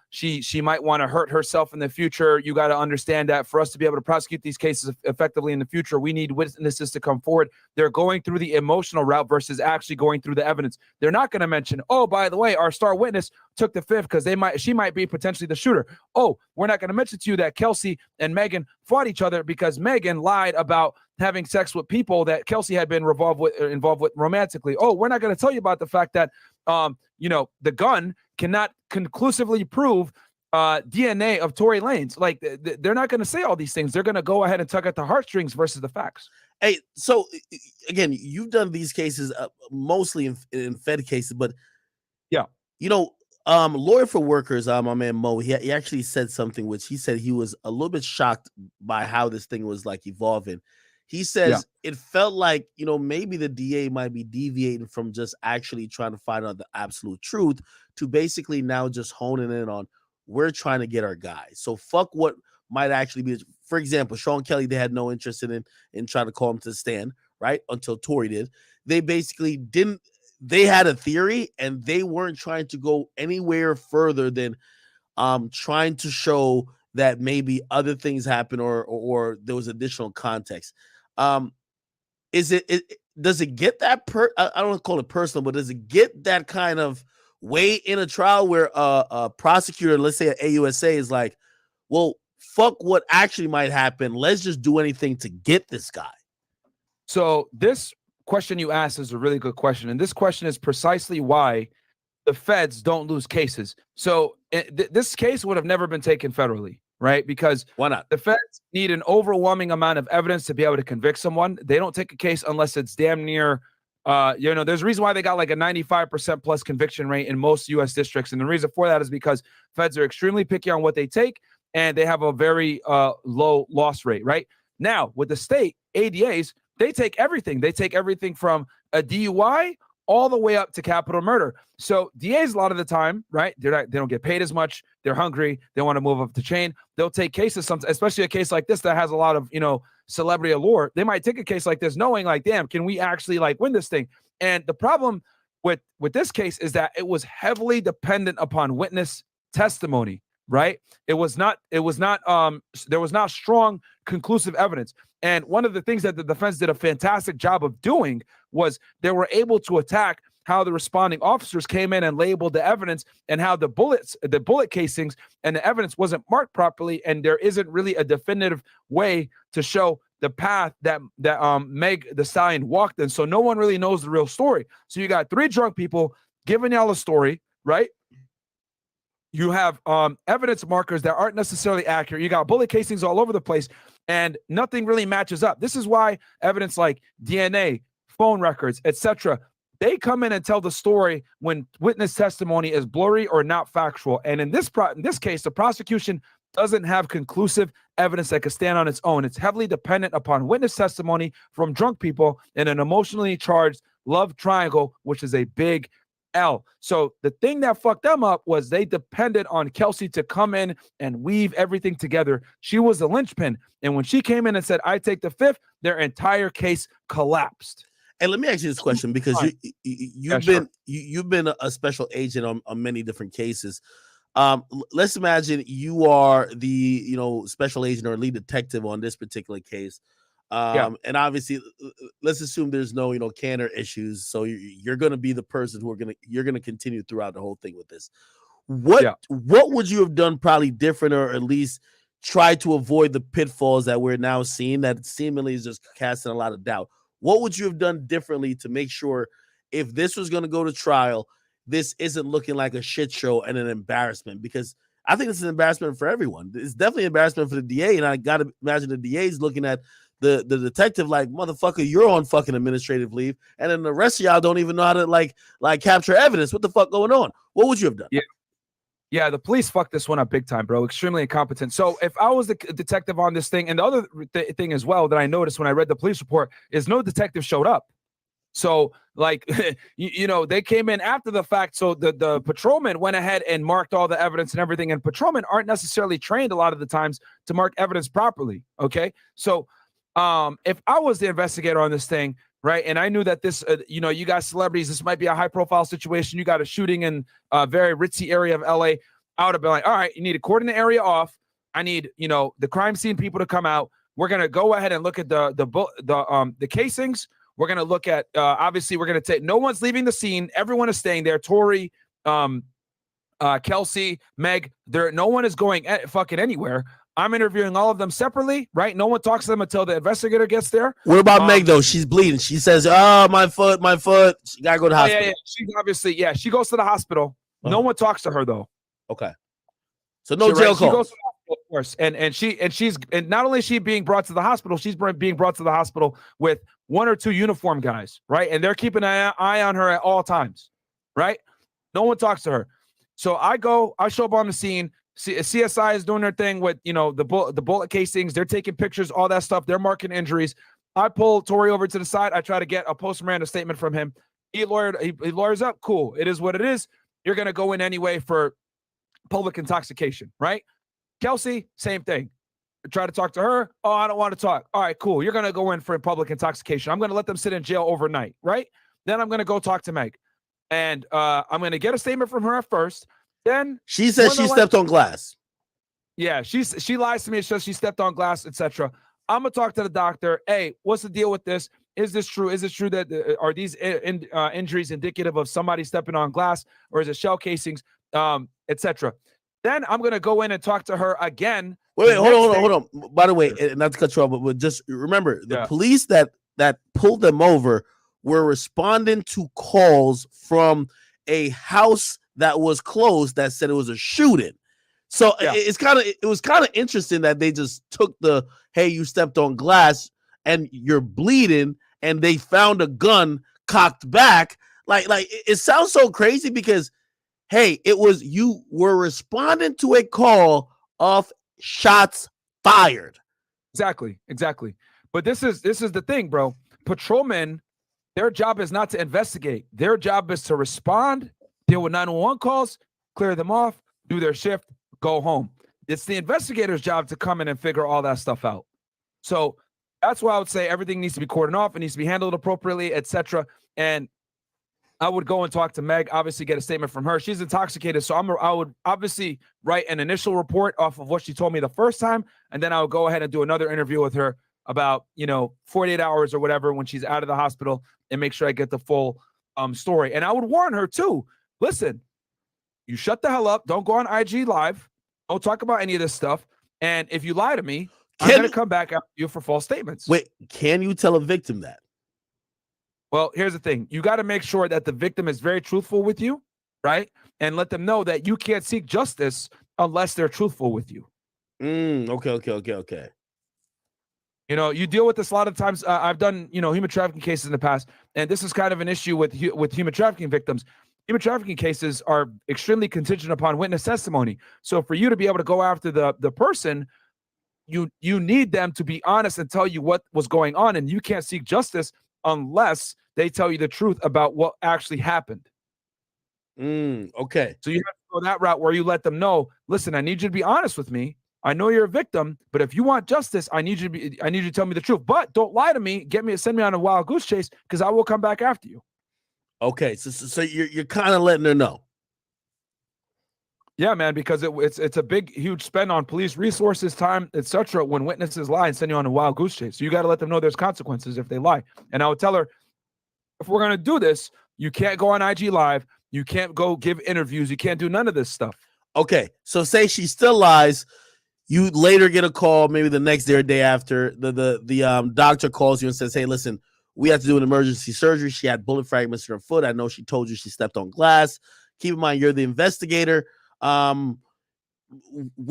J: She might want to hurt herself in the future. You got to understand that for us to be able to prosecute these cases effectively in the future, we need witnesses to come forward. They're going through the emotional route versus actually going through the evidence. They're not going to mention, oh, by the way, our star witness took the fifth because she might be potentially the shooter. Oh, we're not going to mention to you that Kelsey and Megan fought each other because Megan lied about having sex with people that Kelsey had been involved with romantically. Oh, we're not going to tell you about the fact that, you know, the gun cannot conclusively prove DNA of Tory Lanez. Like, they're not going to say all these things. They're going to go ahead and tug at the heartstrings versus the facts.
A: Hey, so again, you've done these cases mostly in Fed cases, but
J: yeah,
A: you know, lawyer for workers, my man Mo, he actually said something which he said he was a little bit shocked by how this thing was like evolving. He says it felt like, you know, maybe the DA might be deviating from just actually trying to find out the absolute truth to basically now just honing in on, we're trying to get our guy. So fuck what might actually be. For example, Sean Kelly, they had no interest in trying to call him to the stand, right? Until Tory did. They basically didn't. They had a theory and they weren't trying to go anywhere further than trying to show that maybe other things happen or there was additional context. Does it get that I don't want to call it personal, but does it get that kind of way in a trial where a prosecutor, let's say at AUSA, is like, well, fuck what actually might happen. Let's just do anything to get this guy.
J: So this question you asked is a really good question. And this question is precisely why the feds don't lose cases. So this case would have never been taken federally, right? Because
A: why not?
J: The feds need an overwhelming amount of evidence to be able to convict someone. They don't take a case unless it's damn near There's a reason why they got like a 95% plus conviction rate in most U.S. districts. And the reason for that is because feds are extremely picky on what they take, and they have a very low loss rate, right? Now, with the state ADAs, they take everything. They take everything from a DUI all the way up to capital murder. So DAs, a lot of the time, right, they don't get paid as much. They're hungry. They want to move up the chain. They'll take cases, especially a case like this that has a lot of, celebrity allure. They might take a case like this knowing like, damn, can we actually like win this thing? And the problem with this case is that it was heavily dependent upon witness testimony, right? There was not strong conclusive evidence. And one of the things that the defense did a fantastic job of doing was they were able to attack how the responding officers came in and labeled the evidence, and how the bullet casings and the evidence wasn't marked properly, and there isn't really a definitive way to show the path that Meg the Stallion walked in. So no one really knows the real story. So you got 3 drunk people giving y'all a story, right? You have evidence markers that aren't necessarily accurate. You got bullet casings all over the place, and nothing really matches up. This is why evidence like DNA, phone records, etc., they come in and tell the story when witness testimony is blurry or not factual. And in this case, the prosecution doesn't have conclusive evidence that can stand on its own. It's heavily dependent upon witness testimony from drunk people in an emotionally charged love triangle, which is a big L. So the thing that fucked them up was they depended on Kelsey to come in and weave everything together. She was the linchpin. And when she came in and said, I take the fifth, their entire case collapsed.
A: And let me ask you this question, because you've been a special agent on many different cases. Let's imagine you are the special agent or lead detective on this particular case. And obviously, let's assume there's no Canner issues, so you're going to be the person you're going to continue throughout the whole thing with this. What would you have done probably different, or at least try to avoid the pitfalls that we're now seeing that seemingly is just casting a lot of doubt? What would you have done differently to make sure, if this was going to go to trial, this isn't looking like a shit show and an embarrassment? Because I think it's an embarrassment for everyone. It's definitely an embarrassment for the DA, and I got to imagine the DA is looking at the detective like, motherfucker, you're on fucking administrative leave, and then the rest of y'all don't even know how to like capture evidence. What the fuck going on? What would you have done?
J: Yeah, the police fucked this one up big time, bro. Extremely incompetent. So if I was the detective on this thing, and the other thing as well that I noticed when I read the police report is no detective showed up. So like, they came in after the fact. So the patrolman went ahead and marked all the evidence and everything. And patrolmen aren't necessarily trained a lot of the times to mark evidence properly. Okay. So if I was the investigator on this thing, right, and I knew that this, you got celebrities, this might be a high profile situation. You got a shooting in a very ritzy area of LA. I would have been like, all right, you need to cordon the area off. I need, the crime scene people to come out. We're going to go ahead and look at the casings. We're going to look at, obviously we're going to take, no one's leaving the scene. Everyone is staying there. Tory, Kelsey, Meg, no one is going fucking anywhere. I'm interviewing all of them separately, right? No one talks to them until the investigator gets there.
A: What about Meg, though? She's bleeding. She says, oh, my foot. She got to go to the hospital.
J: Yeah. She's obviously, she goes to the hospital. No one talks to her, though.
A: Okay. So no jail call.
J: She goes to the hospital, of course. And not only is she being brought to the hospital, she's being brought to the hospital with 1 or 2 uniform guys, right? And they're keeping an eye on her at all times, right? No one talks to her. So I show up on the scene. CSI is doing their thing with, the bullet casings. They're taking pictures, all that stuff. They're marking injuries. I pull Tory over to the side. I try to get a post-mortem statement from him. He lawyers up. Cool. It is what it is. You're going to go in anyway for public intoxication, right? Kelsey, same thing. I try to talk to her. Oh, I don't want to talk. All right, cool. You're going to go in for public intoxication. I'm going to let them sit in jail overnight, right? Then I'm going to go talk to Meg. And I'm going to get a statement from her at first. Then
A: she says she stepped on glass.
J: Yeah, she lies to me. It says she stepped on glass, etc. I'm gonna talk to the doctor. Hey, what's the deal with this? Is this true? Is it true that are these injuries indicative of somebody stepping on glass, or is it shell casings, etc.? Then I'm gonna go in and talk to her again.
A: Wait, hold on. By the way, not to cut you off, but just remember the police that pulled them over were responding to calls from a house that was closed that said it was a shooting. So it was kind of interesting that they just took the, hey, you stepped on glass and you're bleeding, and they found a gun cocked back. Like it sounds so crazy because, hey, you were responding to a call of shots fired.
J: Exactly. But this is the thing, bro. Patrolmen, their job is not to investigate. Their job is to respond, deal with 911 calls, clear them off, do their shift, go home. It's the investigator's job to come in and figure all that stuff out. So that's why I would say everything needs to be cordoned off. It needs to be handled appropriately, etc. And I would go and talk to Meg, obviously get a statement from her. She's intoxicated, so I would obviously write an initial report off of what she told me the first time, and then I would go ahead and do another interview with her about 48 hours or whatever when she's out of the hospital, and make sure I get the full story. And I would warn her too. Listen, you shut the hell up. Don't go on IG Live. Don't talk about any of this stuff. And if you lie to me, I'm going to come back after you for false statements.
A: Wait, can you tell a victim that?
J: Well, here's the thing. You got to make sure that the victim is very truthful with you, right? And let them know that you can't seek justice unless they're truthful with you.
A: Okay.
J: You deal with this a lot of times. I've done, human trafficking cases in the past, and this is kind of an issue with human trafficking victims. Human trafficking cases are extremely contingent upon witness testimony. So for you to be able to go after the person, you need them to be honest and tell you what was going on, and you can't seek justice unless they tell you the truth about what actually happened.
A: Okay.
J: So you have to go that route where you let them know, listen, I need you to be honest with me. I know you're a victim, but if you want justice, I need you to tell me the truth. But don't lie to me. Send me on a wild goose chase, because I will come back after you.
A: Okay. So you're kind of letting her know.
J: Yeah, man, because it's a big, huge spend on police resources, time, etc. when witnesses lie and send you on a wild goose chase. So you got to let them know there's consequences if they lie. And I would tell her, if we're going to do this, you can't go on IG Live. You can't go give interviews. You can't do none of this stuff.
A: Okay. So say she still lies. You later get a call, maybe the next day or day after. The doctor calls you and says, hey, listen, we have to do an emergency surgery. She had bullet fragments in her foot. I know she told you she stepped on glass. Keep in mind, you're the investigator. What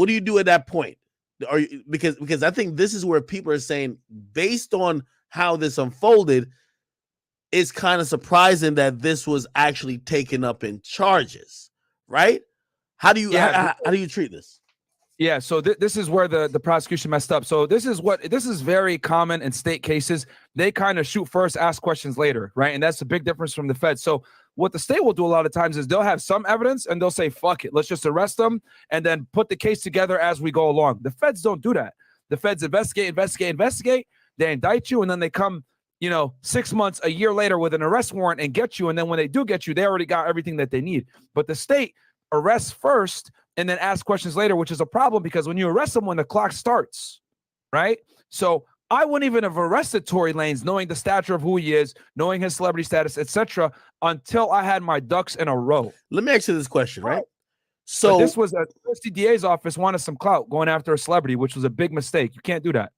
A: do you do at that point? Because I think this is where people are saying, based on how this unfolded, it's kind of surprising that this was actually taken up in charges, right? How do you treat this?
J: Yeah, so this is where the prosecution messed up. So this is very common in state cases. They kind of shoot first, ask questions later, right? And that's a big difference from the Fed. So what the state will do a lot of times is they'll have some evidence and they'll say, fuck it, let's just arrest them and then put the case together as we go along. The Feds don't do that. The Feds investigate. They indict you, and then they come, 6 months, a year later with an arrest warrant and get you. And then when they do get you, they already got everything that they need. But the state arrests first and then ask questions later, which is a problem because when you arrest someone, the clock starts, right? So I wouldn't even have arrested Tory Lanez knowing the stature of who he is, knowing his celebrity status, etc., until I had my ducks in a row.
A: Let me ask you this question, right?
J: So but this was a CDA's office wanted some clout going after a celebrity, which was a big mistake. You can't do that.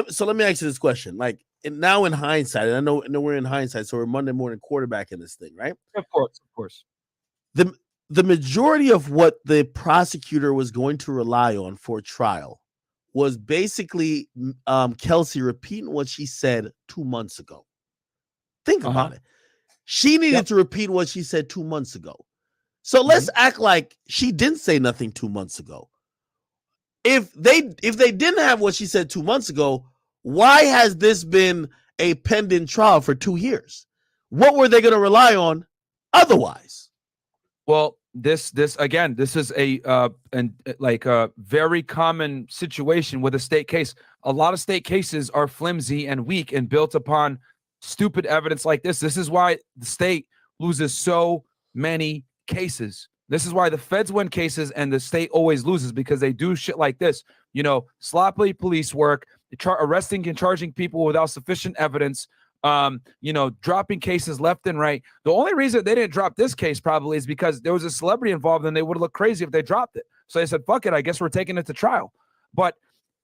A: So let me ask you this question. Like now in hindsight, and I know we're in hindsight, so we're Monday morning quarterbacking this thing, right?
J: Of course.
A: The majority of what the prosecutor was going to rely on for trial was basically Kelsey repeating what she said 2 months ago. Think about it. She needed to repeat what she said 2 months ago. So let's act like she didn't say nothing 2 months ago. If they didn't have what she said 2 months ago, why has this been a pending trial for 2 years? What were they going to rely on otherwise?
J: Well, this is a very common situation with a state case. A lot of state cases are flimsy and weak and built upon stupid evidence like this. This is why the state loses so many cases. This is why the feds win cases and the state always loses, because they do shit like this. Sloppy police work, arresting and charging people without sufficient evidence. Dropping cases left and right. The only reason they didn't drop this case probably is because there was a celebrity involved and they would have looked crazy if they dropped it. So they said, fuck it, I guess we're taking it to trial. But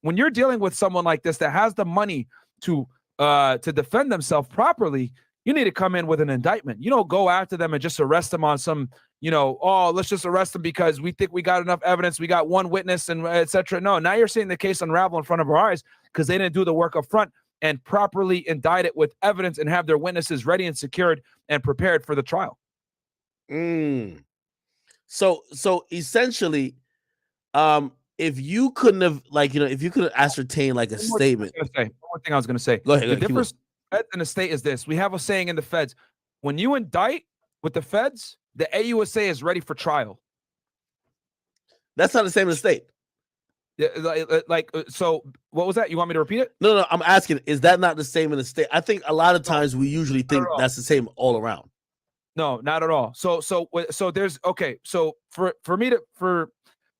J: when you're dealing with someone like this that has the money to defend themselves properly, you need to come in with an indictment. You don't go after them and just arrest them on some, let's just arrest them because we think we got enough evidence. We got one witness and et cetera. No, now you're seeing the case unravel in front of our eyes because they didn't do the work up front. and properly indict it with evidence and have their witnesses ready and secured and prepared for the trial.
A: So essentially, if you couldn't have, like, if you could have ascertained like a statement.
J: One more thing I was going to say.
A: Go ahead.
J: The difference in the state is this: we have a saying in the feds, when you indict with the feds, the AUSA is ready for trial.
A: That's not the same in the state.
J: So what was that? You want me to repeat it?
A: No, I'm asking, is that not the same in the state? I think a lot of times we usually think that's the same all around.
J: No, not at all. So there's, okay. So for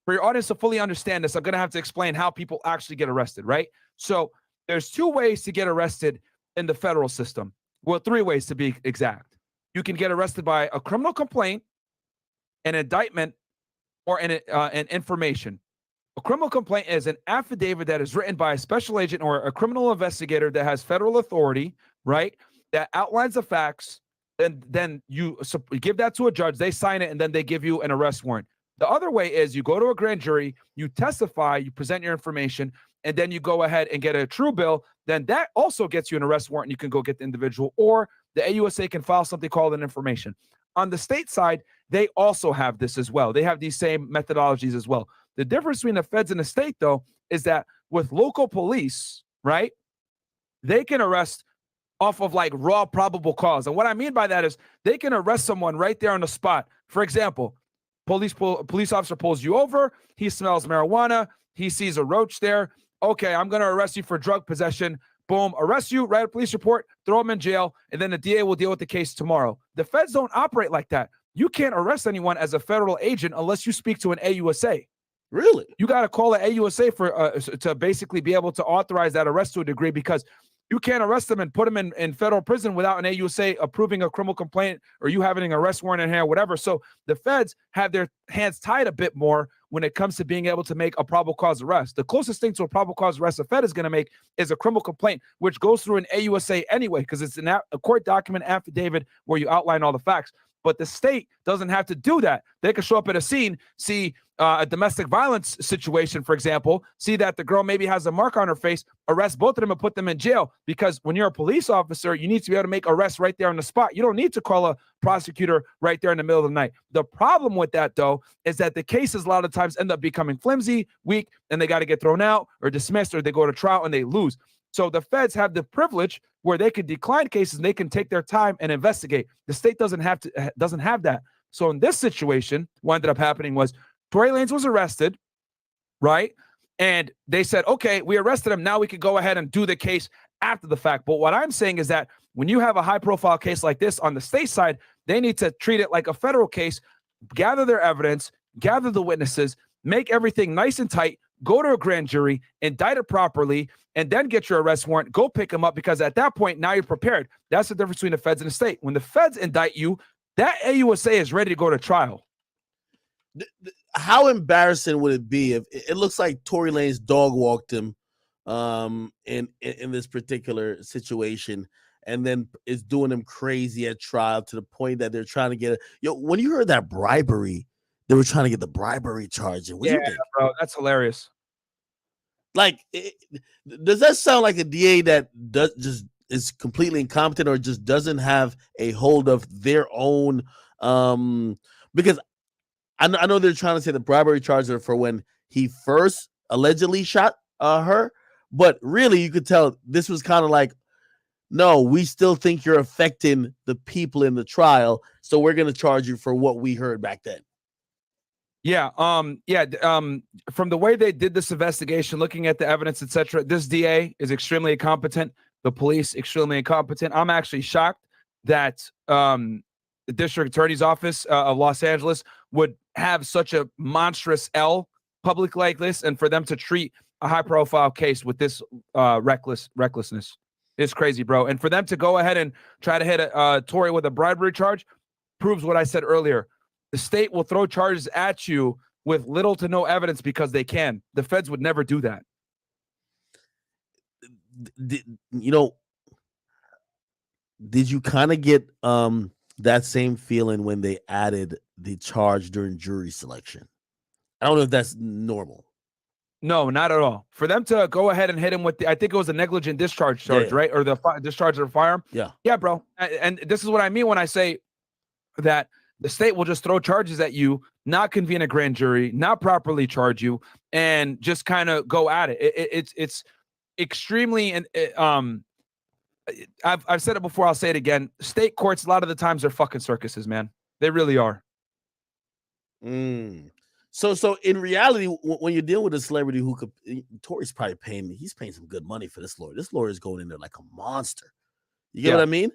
J: your audience to fully understand this, I'm going to have to explain how people actually get arrested, right? So there's 2 ways to get arrested in the federal system. Well, 3 ways to be exact. You can get arrested by a criminal complaint, an indictment, or an information. A criminal complaint is an affidavit that is written by a special agent or a criminal investigator that has federal authority, right? That outlines the facts, and then you give that to a judge, they sign it, and then they give you an arrest warrant. The other way is you go to a grand jury, you testify, you present your information, and then you go ahead and get a true bill. Then that also gets you an arrest warrant, and you can go get the individual, or the AUSA can file something called an information. On the state side, they also have this as well. They have these same methodologies as well. The difference between the feds and the state, though, is that with local police, right, they can arrest off of like raw probable cause. And what I mean by that is they can arrest someone right there on the spot. For example, police officer pulls you over. He smells marijuana. He sees a roach there. Okay, I'm going to arrest you for drug possession. Boom, arrest you, write a police report, throw him in jail, and then the DA will deal with the case tomorrow. The feds don't operate like that. You can't arrest anyone as a federal agent unless you speak to an AUSA.
A: Really?
J: You got to call an AUSA for to basically be able to authorize that arrest to a degree, because you can't arrest them and put them in federal prison without an AUSA approving a criminal complaint or you having an arrest warrant in hand, whatever. So the feds have their hands tied a bit more when it comes to being able to make a probable cause arrest. The closest thing to a probable cause arrest a Fed is going to make is a criminal complaint, which goes through an AUSA anyway, because it's a court document affidavit where you outline all the facts. But the state doesn't have to do that. They can show up at a scene, see a domestic violence situation, for example, see that the girl maybe has a mark on her face, arrest both of them and put them in jail. Because when you're a police officer, you need to be able to make arrests right there on the spot. You don't need to call a prosecutor right there in the middle of the night. The problem with that, though, is that the cases a lot of times end up becoming flimsy, weak, and they got to get thrown out or dismissed, or they go to trial and they lose. So the feds have the privilege where they can decline cases and they can take their time and investigate. The state doesn't have that. So in this situation, what ended up happening was Tory Lanez was arrested, right? And they said, okay, we arrested him. Now we could go ahead and do the case after the fact. But what I'm saying is that when you have a high-profile case like this on the state side, they need to treat it like a federal case, gather their evidence, gather the witnesses, make everything nice and tight, go to a grand jury, indict it properly, and then get your arrest warrant, go pick them up, because at that point, now you're prepared. That's the difference between the feds and the state. When the feds indict you, that AUSA is ready to go to trial.
A: How embarrassing would it be if it looks like Tory Lanez dog walked him in this particular situation, and then is doing him crazy at trial to the point that they're trying to get when you heard that bribery, they were trying to get the bribery charge. What do you think?
J: Bro, that's hilarious.
A: Like, does that sound like a DA that just is completely incompetent, or just doesn't have a hold of their own? Because I know they're trying to say the bribery charges are for when he first allegedly shot her, but really you could tell this was kind of like, no, we still think you're affecting the people in the trial, so we're going to charge you for what we heard back then.
J: Yeah. From the way they did this investigation, looking at the evidence, etc., this DA is extremely incompetent. The police extremely incompetent. I'm actually shocked that the district attorney's office of Los Angeles would have such a monstrous public like this, and for them to treat a high-profile case with this recklessness. It's crazy, bro. And for them to go ahead and try to hit Tory with a bribery charge proves what I said earlier. The state will throw charges at you with little to no evidence because they can. The feds would never do that.
A: Did you kind of get that same feeling when they added the charge during jury selection? I don't know if that's normal.
J: No, not at all. For them to go ahead and hit him with I think it was a negligent discharge charge,
A: Yeah.
J: right? Or the discharge of the firearm.
A: Yeah.
J: Yeah, bro. And this is what I mean when I say that the state will just throw charges at you, not convene a grand jury, not properly charge you, and just kind of go at it. It's extremely I've said it before, I'll say it again. State courts, a lot of the times, are fucking circuses, man. They really are.
A: So in reality, when you're dealing with a celebrity who could, Tory's probably he's paying some good money for this lawyer. This lawyer is going in there like a monster. You get what I mean?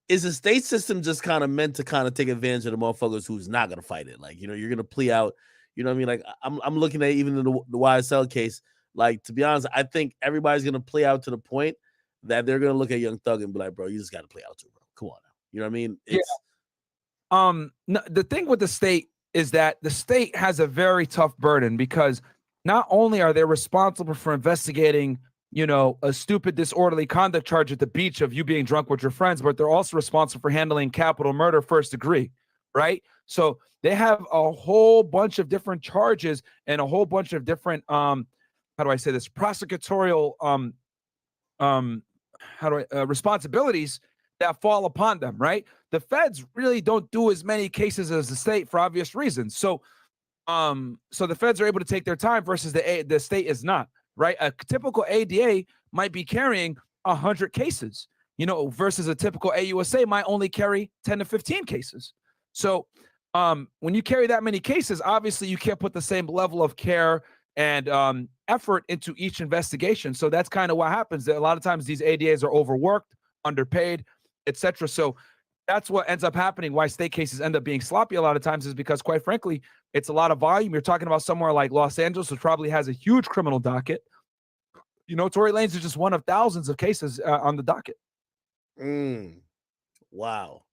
A: Is the state system just kind of meant to kind of take advantage of the motherfuckers who's not gonna fight it? Like, you're gonna plea out. You know what I mean? Like, I'm looking at even in the YSL case. Like, to be honest, I think everybody's gonna play out to the point that they're gonna look at Young Thug and be like, bro, you just gotta play out too, bro. Come on now. You know what I mean?
J: No, the thing with the state is that the state has a very tough burden, because not only are they responsible for investigating, a stupid disorderly conduct charge at the beach of you being drunk with your friends, but they're also responsible for handling capital murder first degree, right? So they have a whole bunch of different charges and a whole bunch of different how do I say this, prosecutorial responsibilities that fall upon them, right? The feds really don't do as many cases as the state for obvious reasons. So the feds are able to take their time versus the state is not, right? A typical ADA might be carrying 100 cases, versus a typical AUSA might only carry 10 to 15 cases. So when you carry that many cases, obviously you can't put the same level of care and effort into each investigation. So that's kind of what happens. A lot of times these ADAs are overworked, underpaid, etc. So that's what ends up happening. Why state cases end up being sloppy a lot of times is because, quite frankly, it's a lot of volume. You're talking about somewhere like Los Angeles, which probably has a huge criminal docket. Tory Lanez is just one of thousands of cases on the docket.
A: Wow.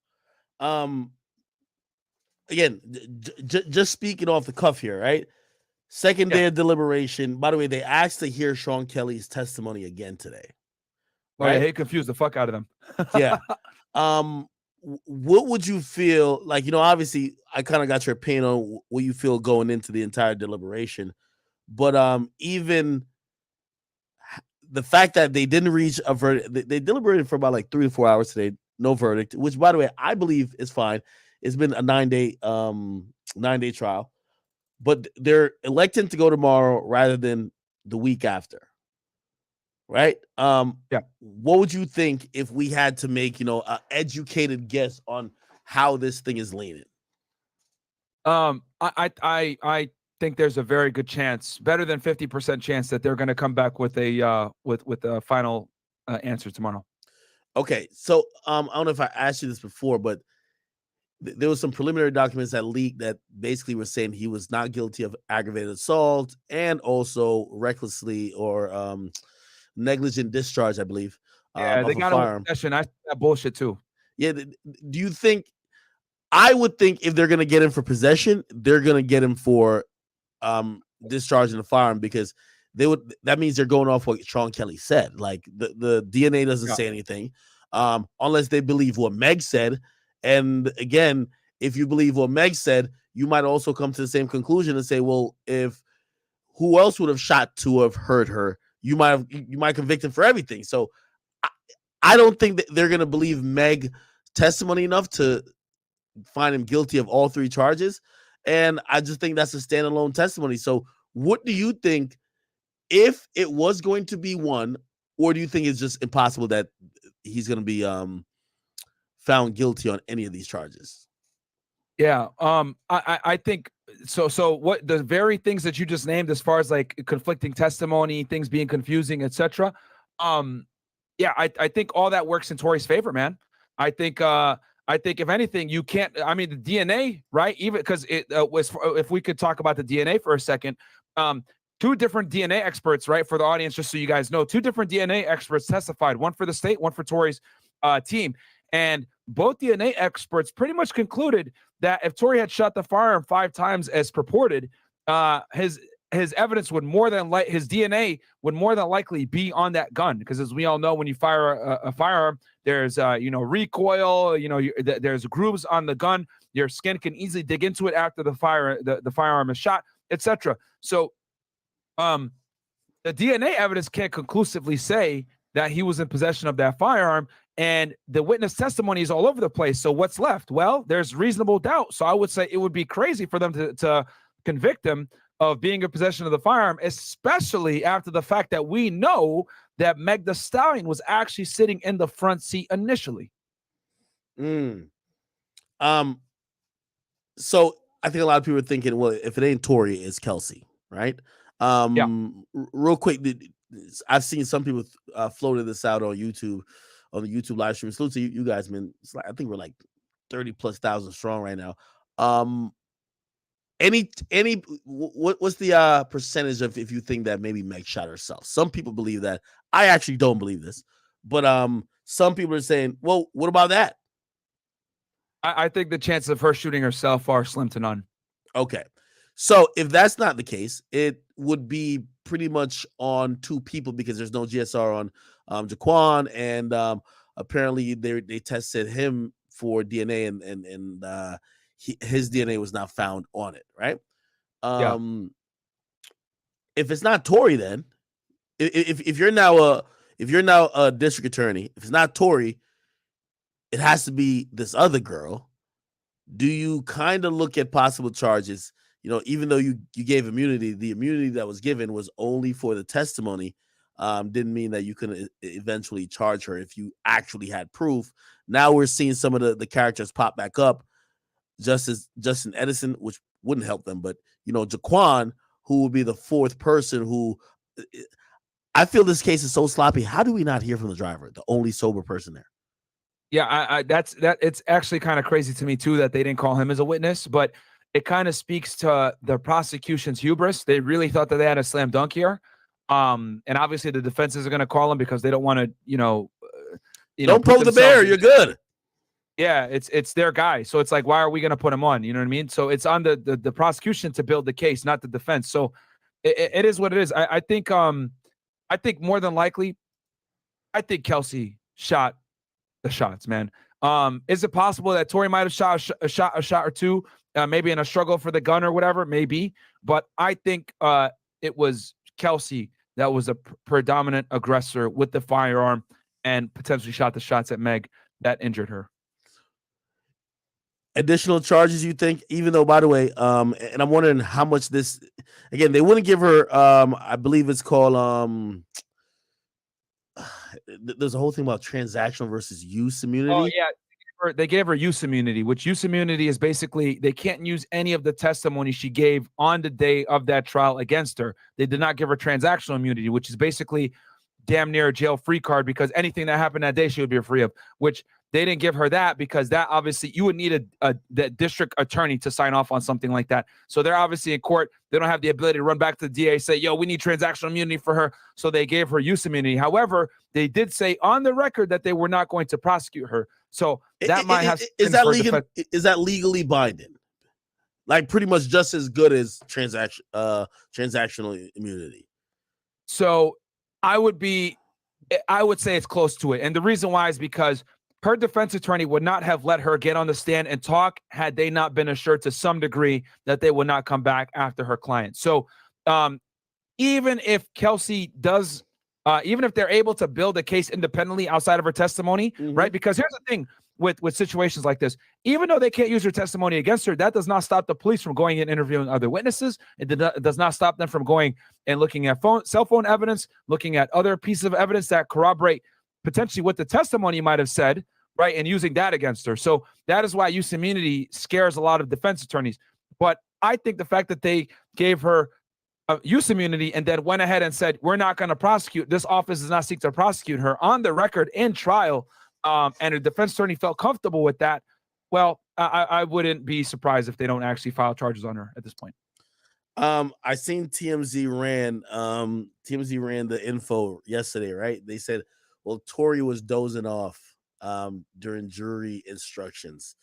A: Again, just speaking off the cuff here, right? Second day of deliberation. By the way, they asked to hear Sean Kelly's testimony again today.
J: Right? Oh, yeah, he confused the fuck out of them.
A: Yeah. What would you feel like? Obviously, I kind of got your opinion on what you feel going into the entire deliberation, but even the fact that they didn't reach a verdict, they deliberated for about like 3 to 4 hours today, no verdict, which, by the way, I believe is fine. It's been a 9-day trial, but they're electing to go tomorrow rather than the week after. Right? What would you think if we had to make, an educated guess on how this thing is leaning?
J: I think there's a very good chance, better than 50% chance, that they're going to come back with a final answer tomorrow.
A: Okay, so I don't know if I asked you this before, but there was some preliminary documents that leaked that basically were saying he was not guilty of aggravated assault and also recklessly or negligent discharge, I believe.
J: Yeah, they got a possession. I see that bullshit too.
A: Yeah. Do you think? I would think if they're gonna get him for possession, they're gonna get him for discharging the firearm, because that means they're going off what Sean Kelly said. Like, the DNA doesn't say anything, unless they believe what Meg said. And again, if you believe what Meg said, you might also come to the same conclusion and say, well, if who else would have shot to have hurt her, you might convict him for everything. So I don't think that they're going to believe Meg testimony enough to find him guilty of all 3 charges. And I just think that's a standalone testimony. So what do you think, if it was going to be one, or do you think it's just impossible that he's going to be found guilty on any of these charges?
J: Yeah. I think so. So what the very things that you just named, as far as like conflicting testimony, things being confusing, etc. Yeah, I think all that works in Tory's favor, man. I think if anything, you can't. I mean, the DNA, right? Even because it was. If we could talk about the DNA for a second, 2 different DNA experts, right? For the audience, just so you guys know, 2 different DNA experts testified. One for the state, one for Tory's team, and both DNA experts pretty much concluded that if Tory had shot the firearm 5 times as purported, his evidence would his DNA would more than likely be on that gun, because as we all know, when you fire a firearm, there's recoil, there's grooves on the gun. Your skin can easily dig into it after the firearm is shot. etc. So, the DNA evidence can't conclusively say that he was in possession of that firearm, and the witness testimony is all over the place. So what's left? Well, there's reasonable doubt. So I would say it would be crazy for them to convict him of being in possession of the firearm, especially after the fact that we know that Meg Thee Stallion was actually sitting in the front seat initially.
A: So I think a lot of people are thinking, well, if it ain't Tory, it's Kelsey, right? Real quick, I've seen some people floated this out on YouTube, on the YouTube live stream. Salute to you guys, man. It's like, I think we're like 30,000+ strong right now. What's the percentage of if you think that maybe Meg shot herself? Some people believe that. I actually don't believe this, but some people are saying, well, what about that?
J: I think the chances of her shooting herself are slim to none.
A: Okay. So if that's not the case, it would be pretty much on two people because there's no GSR on Jaquan, and apparently they tested him for DNA, and his DNA was not found on it, right? If it's not Tory, then if you're now a district attorney, if it's not Tory, it has to be this other girl. Do you kind of look at possible charges? You know, even though you gave immunity, the immunity that was given was only for the testimony. Didn't mean that you couldn't eventually charge her if you actually had proof. Now we're seeing some of the characters pop back up, just as Justin Edison, which wouldn't help them, but Jaquan, who would be the fourth person who. I feel this case is so sloppy. How do we not hear from the driver, the only sober person there?
J: Yeah, it's actually kind of crazy to me too that they didn't call him as a witness, but it kind of speaks to the prosecution's hubris. They really thought that they had a slam dunk here. And obviously the defenses are going to call him because they don't want to,
A: don't poke the bear. You're good.
J: Yeah, it's their guy. So it's like, why are we going to put him on? You know what I mean? So it's on the prosecution to build the case, not the defense. So it is what it is. I think more than likely, I think Kelsey shot the shots, man. Is it possible that Tory might have shot a shot or two, maybe in a struggle for the gun or whatever? Maybe, but I think it was Kelsey that was a predominant aggressor with the firearm and potentially shot the shots at Meg that injured her.
A: Additional charges, you think? Even though, by the way, and I'm wondering how much this. Again, they wouldn't give her. I believe it's called. There's a whole thing about transactional versus use immunity.
J: Oh yeah, they gave her use immunity, which use immunity is basically they can't use any of the testimony she gave on the day of that trial against her. They did not give her transactional immunity, which is basically damn near a jail-free card because anything that happened that day she would be free of, which they didn't give her that because that obviously you would need the district attorney to sign off on something like that. So they're obviously in court. They don't have the ability to run back to the DA, say, yo, we need transactional immunity for her. So they gave her use immunity. However, they did say on the record that they were not going to prosecute her. So that might have.
A: Is that legally binding? Like pretty much just as good as transactional immunity.
J: So I would say it's close to it. And the reason why is because her defense attorney would not have let her get on the stand and talk had they not been assured to some degree that they would not come back after her client. So even if Kelsey does, even if they're able to build a case independently outside of her testimony, right? Because here's the thing with situations like this, even though they can't use her testimony against her, that does not stop the police from going and interviewing other witnesses. It does not stop them from going and looking at cell phone evidence, looking at other pieces of evidence that corroborate potentially what the testimony might have said, right? And using that against her. So that is why use immunity scares a lot of defense attorneys. But I think the fact that they gave her use immunity and then went ahead and said, we're not going to prosecute, this office does not seek to prosecute her on the record in trial, and a defense attorney felt comfortable with that, well, I wouldn't be surprised if they don't actually file charges on her at this point.
A: I seen TMZ ran the info yesterday, right? They said, well, Tory was dozing off during jury instructions.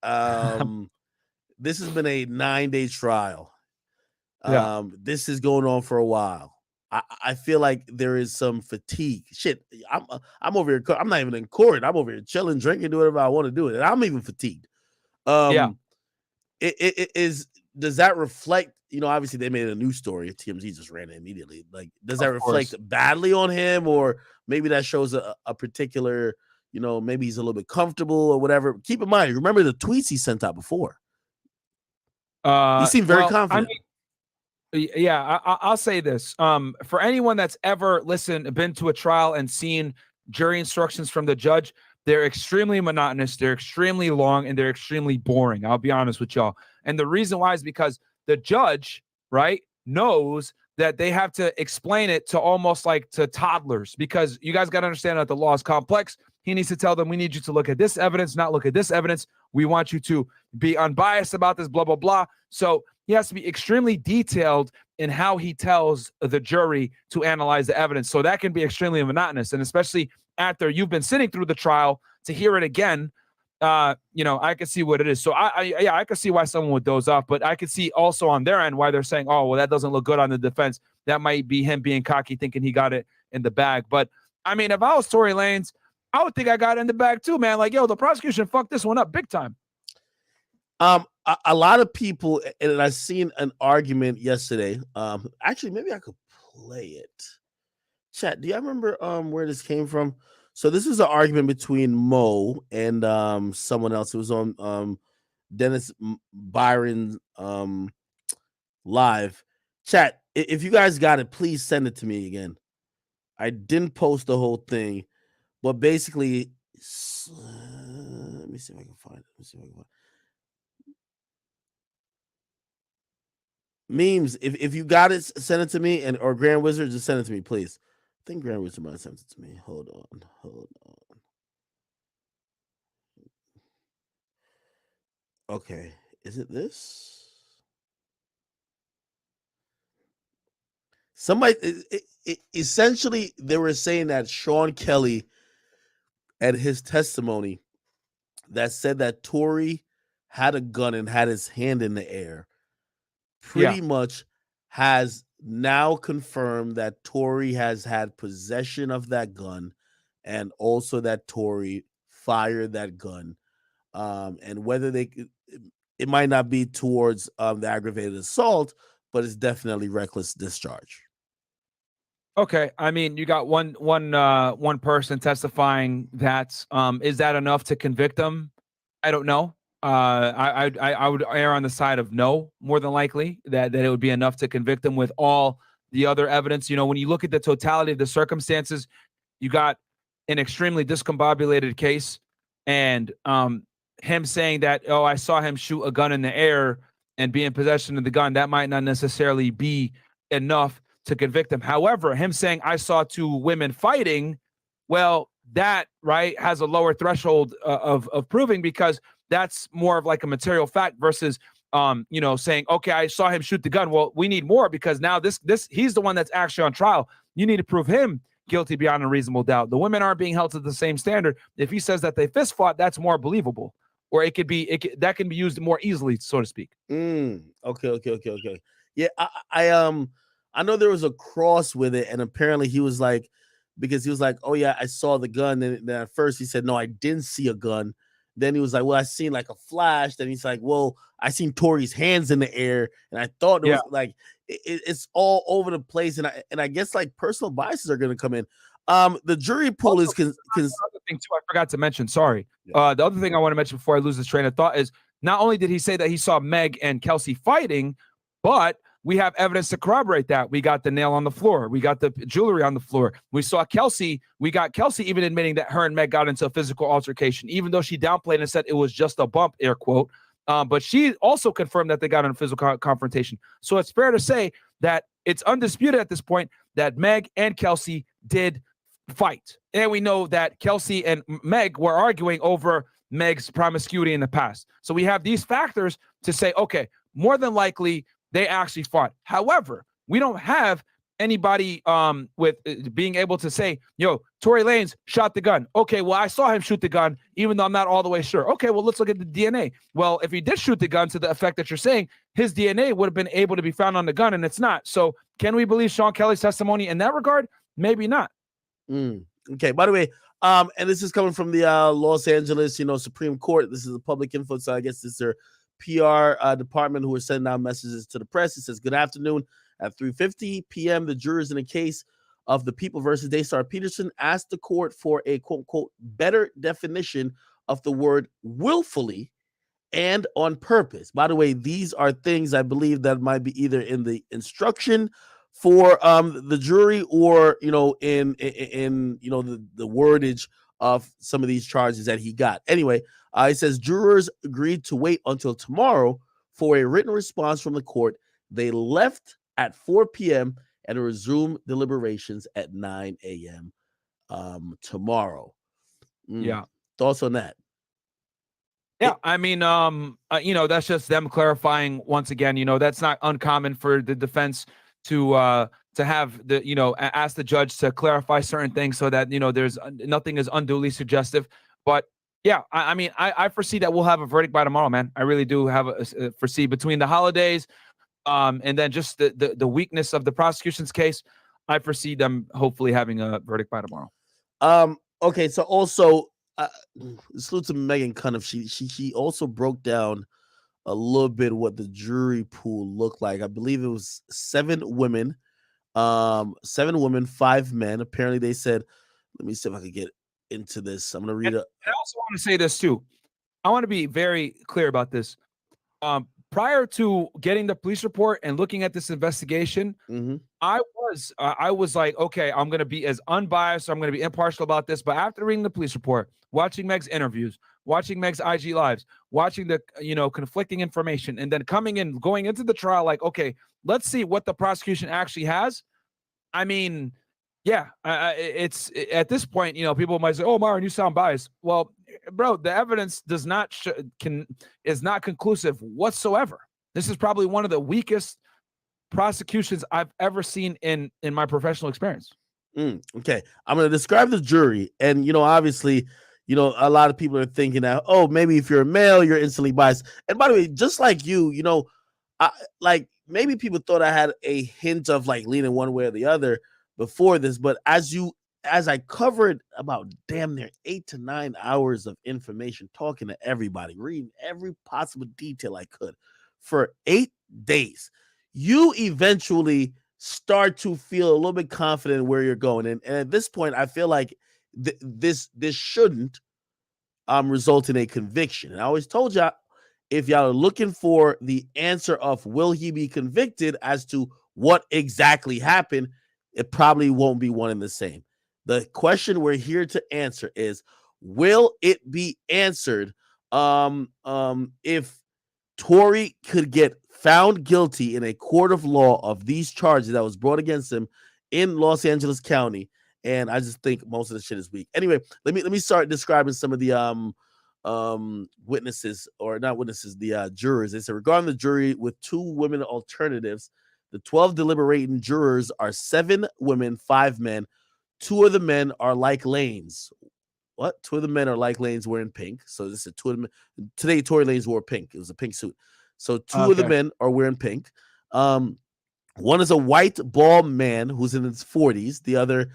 A: This has been a 9-day trial. This is going on for a while. I feel like there is some fatigue. Shit, I'm over here. I'm not even in court. I'm over here chilling, drinking, doing whatever I want to do. And I'm even fatigued. Does that reflect obviously they made a new story. TMZ just ran it immediately. Like, does that
J: Of
A: reflect
J: course.
A: badly on him, or maybe that shows a particular, maybe he's a little bit comfortable or whatever? Keep in mind, remember the tweets he sent out before. He seemed very
J: Well,
A: confident.
J: Yeah, I'll say this. For anyone that's ever been to a trial and seen jury instructions from the judge, they're extremely monotonous, they're extremely long, and they're extremely boring. I'll be honest with y'all. And the reason why is because the judge, right, knows that they have to explain it to almost like to toddlers, because you guys got to understand that the law is complex. He needs to tell them, we need you to look at this evidence, not look at this evidence. We want you to be unbiased about this, blah, blah, blah. So he has to be extremely detailed in how he tells the jury to analyze the evidence. So that can be extremely monotonous. And especially after you've been sitting through the trial, to hear it again, I can see what it is. So I can see why someone would doze off, but I could see also on their end why they're saying, oh, well, that doesn't look good on the defense. That might be him being cocky, thinking he got it in the bag. But I mean, if I was Tory Lanez, I would think I got it in the bag too, man. Like, yo, the prosecution fucked this one up big time.
A: A lot of people, and I seen an argument yesterday. Actually, maybe I could play it. Chat, do you remember where this came from? So this is an argument between Mo and someone else. It was on Dennis Byron live. Chat, if you guys got it, please send it to me again. I didn't post the whole thing, but basically, let me see if I can find it. Memes, if you got it, send it to me, or Grand Wizard, just send it to me, please. I think Grand Wizard might have sent it to me. Hold on. Okay, is it this? Somebody, essentially, they were saying that Sean Kelly and his testimony that said that Tory had a gun and had his hand in the air pretty much has now confirmed that Tory has had possession of that gun, and also that Tory fired that gun. And whether it might not be towards the aggravated assault, but it's definitely reckless discharge.
J: Okay, I mean, you got one person testifying that. Is that enough to convict them? I don't know. I would err on the side of no, more than likely that it would be enough to convict them with all the other evidence. When you look at the totality of the circumstances, you got an extremely discombobulated case, and him saying that, oh, I saw him shoot a gun in the air and be in possession of the gun, that might not necessarily be enough to convict him. However, him saying I saw two women fighting, well, that right has a lower threshold of proving, because that's more of like a material fact versus saying, okay, I saw him shoot the gun. Well, we need more, because now this he's the one that's actually on trial. You need to prove him guilty beyond a reasonable doubt. The women aren't being held to the same standard. If he says that they fist fought, that's more believable, or that can be used more easily, so to speak.
A: Okay. Yeah, I know there was a cross with it, and apparently he was like, because he was like, oh yeah, I saw the gun. And then at first he said, no, I didn't see a gun. Then he was like, well, I seen like a flash. Then he's like, well, I seen Tory's hands in the air, and I thought it was like it's all over the place. And I guess like personal biases are going to come in. The jury pool
J: also,
A: is
J: another thing too, I forgot to mention. Sorry. Yeah. The other thing I want to mention before I lose this train of thought is, not only did he say that he saw Meg and Kelsey fighting, but we have evidence to corroborate that. We got the nail on the floor. We got the jewelry on the floor. We saw Kelsey. We got Kelsey even admitting that her and Meg got into a physical altercation, even though she downplayed and said it was just a bump, air quote. But she also confirmed that they got in a physical confrontation. So it's fair to say that it's undisputed at this point that Meg and Kelsey did fight. And we know that Kelsey and Meg were arguing over Meg's promiscuity in the past. So we have these factors to say, okay, more than likely they actually fought. However, we don't have anybody with being able to say, yo, Tory Lanez shot the gun. Okay, well, I saw him shoot the gun, even though I'm not all the way sure. Okay, well, let's look at the DNA. Well, if he did shoot the gun to the effect that you're saying, his DNA would have been able to be found on the gun, and it's not. So can we believe Sean Kelly's testimony in that regard? Maybe not.
A: Okay, by the way, and this is coming from the Los Angeles, Supreme Court. This is a public info, so I guess this is their PR department who are sending out messages to the press. It says, "Good afternoon. At 3:50 p.m., the jurors in a case of the People versus Daystar Peterson asked the court for a quote unquote better definition of the word willfully and on purpose." By the way, these are things I believe that might be either in the instruction for the jury, or in the wordage of some of these charges that he got. Anyway, it says jurors agreed to wait until tomorrow for a written response from the court. They left at 4 p.m. and resume deliberations at 9 a.m. Tomorrow.
J: Yeah.
A: Thoughts on that?
J: Yeah, I mean, that's just them clarifying once again. That's not uncommon for the defense to have the ask the judge to clarify certain things so that there's nothing is unduly suggestive. But yeah, I mean, I foresee that we'll have a verdict by tomorrow, man. I really do have a foresee between the holidays, and then just the weakness of the prosecution's case. I foresee them hopefully having a verdict by tomorrow.
A: Okay, so also. Salute to Megan Cunniff. She also broke down a little bit what the jury pool looked like. I believe it was 7 women, 5 men. Apparently, they said, let me see if I can get into this. I'm gonna read it.
J: I also want to say this too. I want to be very clear about this. Prior to getting the police report and looking at this investigation, I was like, okay, I'm going to be as unbiased, I'm going to be impartial about this. But after reading the police report, watching Meg's interviews, watching Meg's IG lives, watching the conflicting information, and then going into the trial, like, okay, let's see what the prosecution actually has. I mean, yeah, it's at this point, people might say, "Oh, Myron, you sound biased." Well, bro, the evidence is not conclusive whatsoever. This is probably one of the weakest prosecutions I've ever seen in my professional experience.
A: Okay, I'm going to describe the jury, and obviously, a lot of people are thinking that, oh, maybe if you're a male, you're instantly biased. And by the way, just like you, maybe people thought I had a hint of like leaning one way or the other before this, but as I covered about damn near 8 to 9 hours of information, talking to everybody, reading every possible detail I could for 8 days, you eventually start to feel a little bit confident where you're going. And at this point, I feel like this shouldn't result in a conviction. And I always told y'all, if y'all are looking for the answer of will he be convicted as to what exactly happened, it probably won't be one and the same. The question we're here to answer is, will it be answered if Tory could get found guilty in a court of law of these charges that was brought against him in Los Angeles County? And I just think most of the shit is weak. Anyway, let me start describing some of the witnesses, or not witnesses, the jurors. They said, regarding the jury with 2 women alternatives, the 12 deliberating jurors are 7 women, 5 men. 2 of the men are like Lanes. What? 2 of the men are like Lanes wearing pink. So this is 2 of them. Today, Tory Lanez wore pink. It was a pink suit. So 2 of the men are wearing pink. One is a white bald man who's in his 40s. The other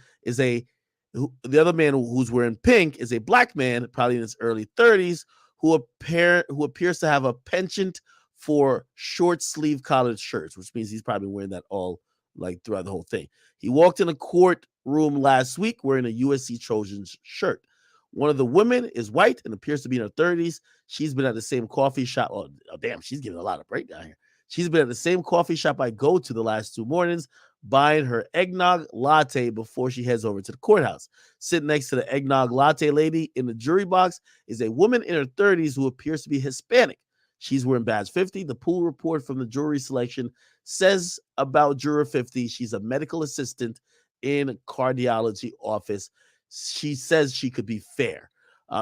A: man who's wearing pink is a black man, probably in his early 30s, who appears to have a penchant for short sleeve collared shirts, which means he's probably wearing that all like throughout the whole thing. He walked in a courtroom last week wearing a USC Trojans shirt. One of the women is white and appears to be in her 30s. She's been at the same coffee shop. Oh, damn, she's giving a lot of breakdown here. She's been at the same coffee shop I go to the last 2 mornings, buying her eggnog latte before she heads over to the courthouse. Sitting next to the eggnog latte lady in the jury box is a woman in her 30s who appears to be Hispanic. She's wearing badge 50. The pool report from the jury selection says about juror 50, she's a medical assistant in a cardiology office. She says she could be fair.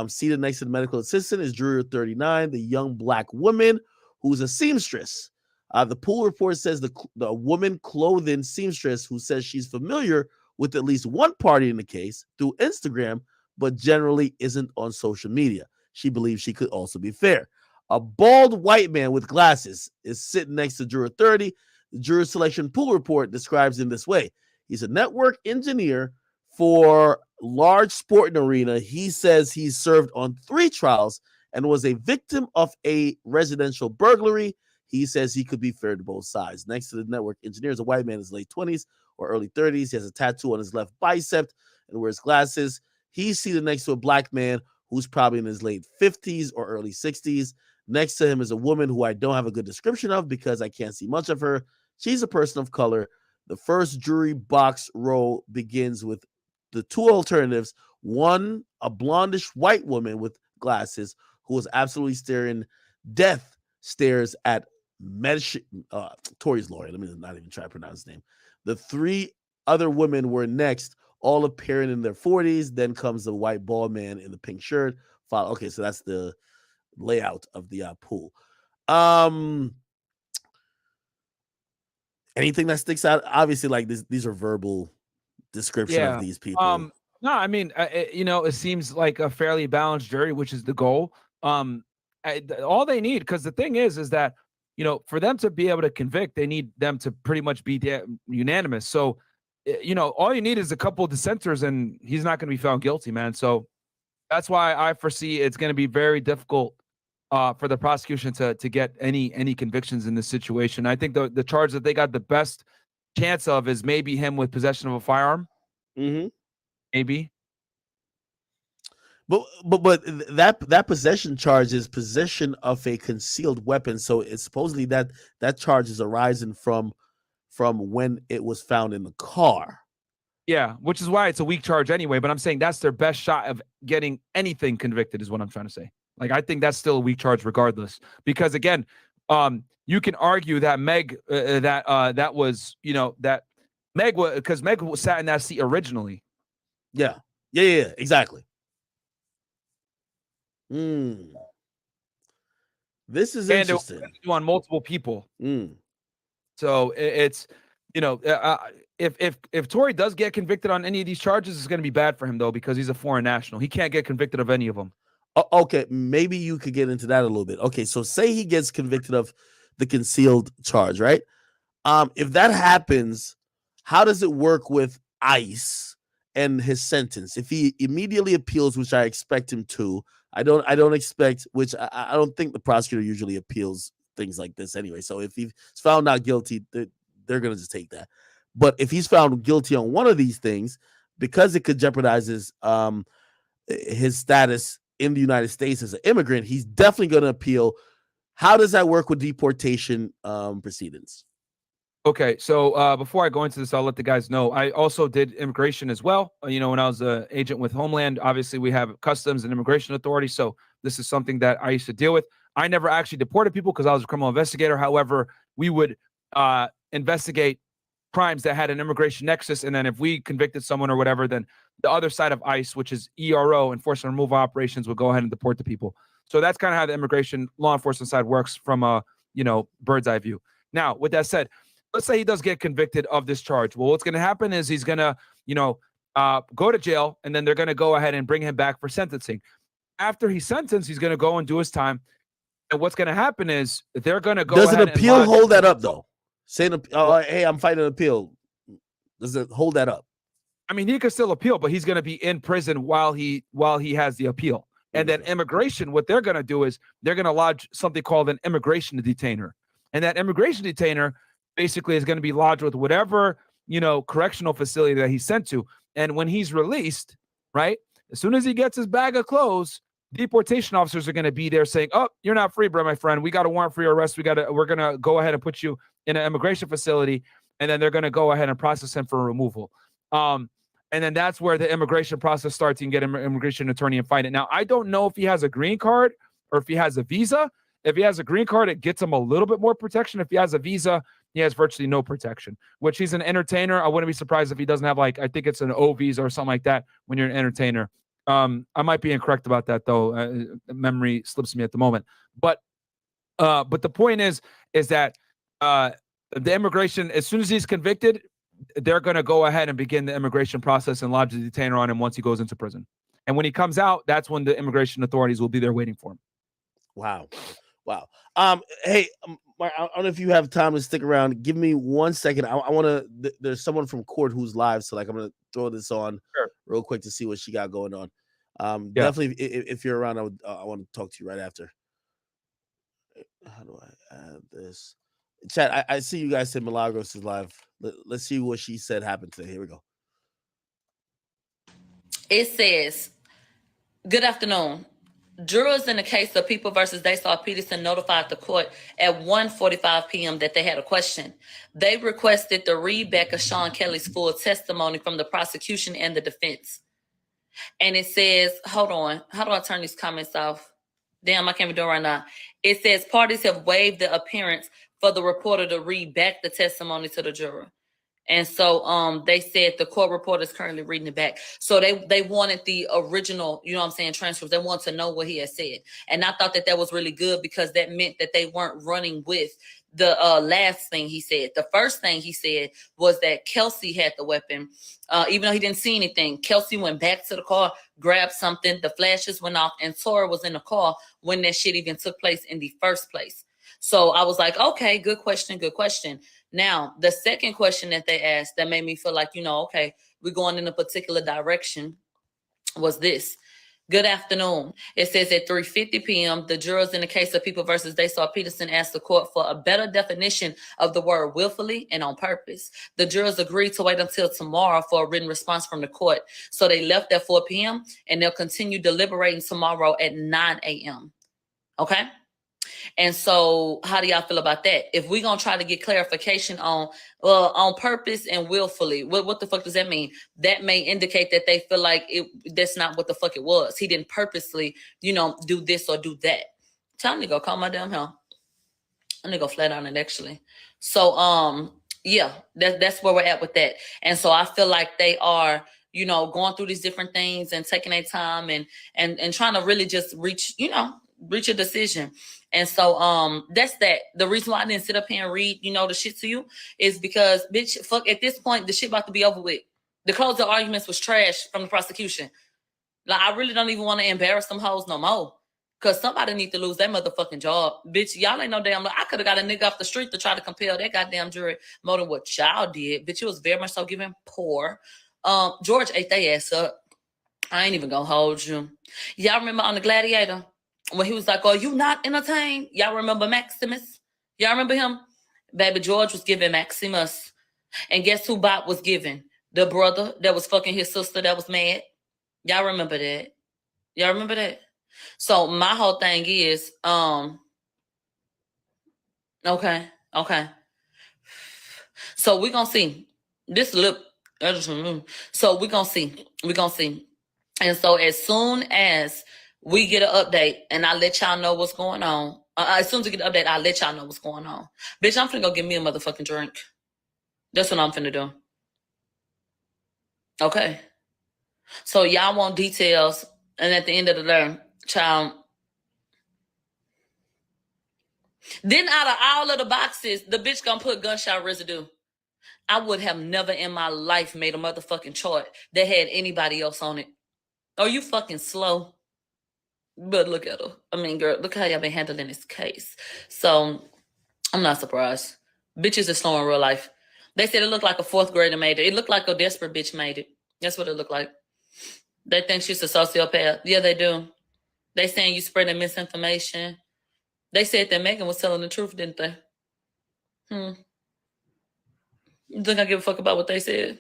A: Seated next to the medical assistant is juror 39, the young black woman who's a seamstress. The pool report says the woman clothing seamstress who says she's familiar with at least one party in the case through Instagram, but generally isn't on social media. She believes she could also be fair. A bald white man with glasses is sitting next to juror 30. The juror selection pool report describes him this way. He's a network engineer for large sporting arena. He says he's served on 3 trials and was a victim of a residential burglary. He says he could be fair to both sides. Next to the network engineer is a white man in his late 20s or early 30s. He has a tattoo on his left bicep and wears glasses. He's seated next to a black man who's probably in his late 50s or early 60s. Next to him is a woman who I don't have a good description of because I can't see much of her. She's a person of color. The first jury box row begins with the two alternatives. One, a blondish white woman with glasses who is absolutely staring death stares at Tory's lawyer. Let me not even try to pronounce his name. The three other women were next, all appearing in their 40s. Then comes the white bald man in the pink shirt. Okay, so that's the layout of the pool. Anything that sticks out? Obviously, like these are verbal description of these people.
J: No, I mean, it seems like a fairly balanced jury, which is the goal. All they need, because the thing is that, for them to be able to convict, they need them to pretty much be unanimous. So, all you need is a couple of dissenters, and he's not going to be found guilty, man. So that's why I foresee it's going to be very difficult for the prosecution to get any convictions in this situation. I think the charge that they got the best chance of is maybe him with possession of a firearm.
A: Mm-hmm.
J: Maybe.
A: But that possession charge is possession of a concealed weapon. So it's supposedly that charge is arising from when it was found in the car.
J: Yeah, which is why it's a weak charge anyway. But I'm saying that's their best shot of getting anything convicted is what I'm trying to say. Like, I think that's still a weak charge regardless. Because again, you can argue that Meg that was, that Meg was, because Meg sat in that seat originally.
A: Yeah, exactly. This is interesting.
J: And on multiple people. So it's, if Tory does get convicted on any of these charges, it's going to be bad for him though, because he's a foreign national. He can't get convicted of any of them.
A: Okay, maybe you could get into that a little bit. Okay, so say he gets convicted of the concealed charge, right? If that happens, how does it work with ICE and his sentence? If he immediately appeals, which I expect him to, I don't expect, which I don't think the prosecutor usually appeals things like this anyway. So if he's found not guilty, they're going to just take that. But if he's found guilty on one of these things, because it could jeopardize his status in the United States as an immigrant, he's definitely going to appeal. How does that work with deportation proceedings?
J: Okay, so before I go into this, I'll let the guys know. I also did immigration as well. When I was an agent with Homeland, obviously we have customs and immigration authority. So this is something that I used to deal with. I never actually deported people because I was a criminal investigator. However, we would investigate crimes that had an immigration nexus. And then if we convicted someone or whatever, then the other side of ICE, which is ERO, enforcement removal operations, would go ahead and deport the people. So that's kind of how the immigration law enforcement side works from a, bird's eye view. Now, with that said, let's say he does get convicted of this charge. Well, what's going to happen is he's going to, go to jail, and then they're going to go ahead and bring him back for sentencing. After he's sentenced, he's going to go and do his time. And what's going to happen is they're going to go
A: Does
J: ahead
A: an appeal
J: and
A: hold that up, though? Saying, hey, I'm fighting an appeal. Does it hold that up?
J: I mean, he could still appeal, but he's going to be in prison while he has the appeal. And then immigration, what they're going to do is they're going to lodge something called an immigration detainer. And that immigration detainer basically is going to be lodged with whatever, correctional facility that he's sent to. And when he's released, right, as soon as he gets his bag of clothes, deportation officers are going to be there saying, "Oh, you're not free, bro, my friend. We got a warrant for your arrest. We're going to go ahead and put you in an immigration facility." And then they're going to go ahead and process him for removal. And then that's where the immigration process starts. You can get an immigration attorney and find it. Now, I don't know if he has a green card or if he has a visa. If he has a green card, it gets him a little bit more protection. If he has a visa, he has virtually no protection, which he's an entertainer. I wouldn't be surprised if he doesn't have, I think it's an O visa or something like that when you're an entertainer. I might be incorrect about that, though. Memory slips me at the moment. But the point is that the immigration, as soon as he's convicted, they're going to go ahead and begin the immigration process and lodge the detainer on him once he goes into prison. And when he comes out, that's when the immigration authorities will be there waiting for him.
A: Wow. Hey, Mark, I don't know if you have time to stick around. Give me 1 second. I want to. There's someone from court who's live, so I'm going to throw this on real quick to see what she got going on. Definitely, if you're around, I want to talk to you right after. How do I add this? Chat, I see you guys said Milagros is live. Let's see what she said happened today. Here we go.
K: It says, good afternoon. Jurors in the case of People versus Daystar Peterson notified the court at 1:45 p.m. that they had a question. They requested the readback of Sean Kelly's full testimony from the prosecution and the defense. And it says, hold on, how do I turn these comments off? Damn, I can't even do it right now. It says parties have waived the appearance for the reporter to read back the testimony to the juror. And so they said the court reporter is currently reading it back. So they wanted the original, you know what I'm saying, transcripts. They wanted to know what he had said. And I thought that was really good because that meant that they weren't running with the last thing he said. The first thing he said was that Kelsey had the weapon. Even though he didn't see anything, Kelsey went back to the car, grabbed something, the flashes went off, and Tory was in the car when that shit even took place in the first place. So I was like, okay, good question, good question. Now, the second question that they asked that made me feel like, okay, we're going in a particular direction was this. Good afternoon. It says at 3:50 p.m., the jurors in the case of People versus Daystar Peterson asked the court for a better definition of the word willfully and on purpose. The jurors agreed to wait until tomorrow for a written response from the court. So they left at 4 p.m. and they'll continue deliberating tomorrow at 9 a.m. Okay? And so how do y'all feel about that? If we're going to try to get clarification on purpose and willfully, what the fuck does that mean? That may indicate that they feel like that's not what the fuck it was. He didn't purposely, do this or do that. Tell me to go calm my damn hell. I'm going to go flat on it actually. So, yeah, that's where we're at with that. And so I feel like they are, going through these different things and taking their time and trying to really just reach a decision. And so that's that. The reason why I didn't sit up here and read, the shit to you is because, bitch, fuck, at this point, the shit about to be over with. The closing arguments was trash from the prosecution. Like, I really don't even want to embarrass them hoes no more. Because somebody need to lose their motherfucking job. Bitch, y'all ain't no damn, I could have got a nigga off the street to try to compel that goddamn jury more than what y'all did. Bitch, it was very much so giving poor. George ate their ass up. I ain't even gonna hold you. Y'all remember on the Gladiator? When he was like, "Oh, you not entertained?" Y'all remember Maximus? Y'all remember him? Baby George was giving Maximus. And guess who Bob was giving? The brother that was fucking his sister that was mad. Y'all remember that? Y'all remember that? So my whole thing is, okay. So we're gonna see. This lip, so we're gonna see. And so as soon as we get an update and I let y'all know what's going on. As soon as we get an update, I'll let y'all know what's going on. Bitch, I'm finna go get me a motherfucking drink. That's what I'm finna do. Okay. So y'all want details. And at the end of the day, child. Then out of all of the boxes, the bitch gonna put gunshot residue. I would have never in my life made a motherfucking chart that had anybody else on it. Are you fucking slow? But look at her. I mean, girl, look how y'all been handling this case. So I'm not surprised. Bitches are slow in real life. They said it looked like a fourth grader made it. It looked like a desperate bitch made it. That's what it looked like. They think she's a sociopath. Yeah, they do. They saying you spreading misinformation. They said that Megan was telling the truth, didn't they? You think I give a fuck about what they said?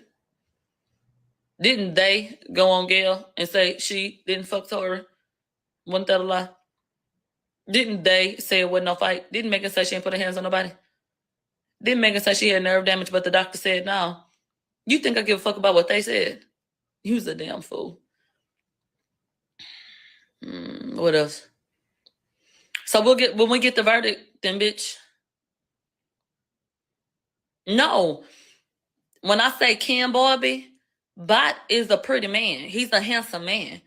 K: Didn't they go on Gail and say she didn't fuck Tory? Wasn't that a lie? Didn't they say it wasn't no fight? Didn't Megan say she didn't put her hands on nobody? Didn't Megan say she had nerve damage, but the doctor said no? You think I give a fuck about what they said? You's a damn fool. What else? So when we get the verdict, then bitch. No. When I say Ken Barbie, Bot is a pretty man. He's a handsome man.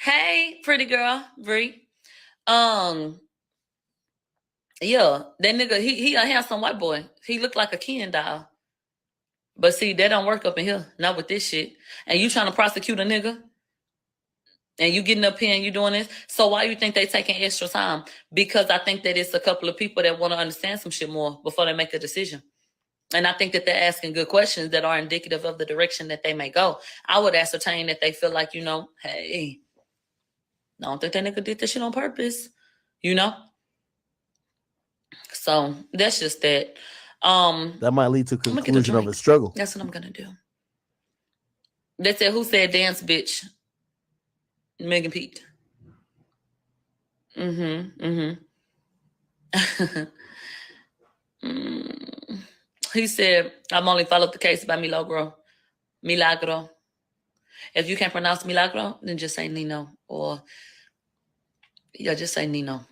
K: Hey, pretty girl, Bree. Yeah, that nigga, he a handsome white boy. He looked like a Ken doll. But see, that don't work up in here. Not with this shit. And you trying to prosecute a nigga? And you getting up here and you doing this? So why you think they taking extra time? Because I think that it's a couple of people that want to understand some shit more before they make a decision. And I think that they're asking good questions that are indicative of the direction that they may go. I would ascertain that they feel like, you know, hey, I don't think that nigga did this shit on purpose, you know? So that's just that.
A: That might lead to
K: I'm gonna get a
A: conclusion of
K: drink.
A: a struggle.
K: That's what I'm gonna do. They said, who said dance, bitch? Megan Pete. He said, I'm only followed the case by Milagro. If you can't pronounce Milagro, then just say Nino. Or, yeah, just say Nino.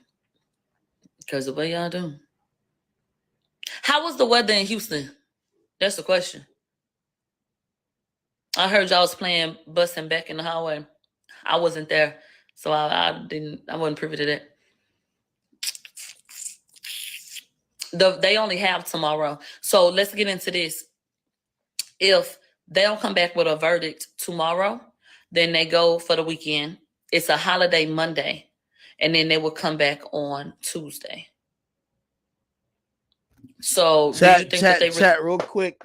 K: Because the way y'all do. How was the weather in Houston? That's the question. I heard y'all was playing Bustin' Back in the Hallway. I wasn't there, so I wasn't privy to that. They only have tomorrow. So let's get into this. If they don't come back with a verdict tomorrow, then they go for the weekend. It's a holiday Monday, and then they will come back on Tuesday. So do you think that they
A: chat real quick?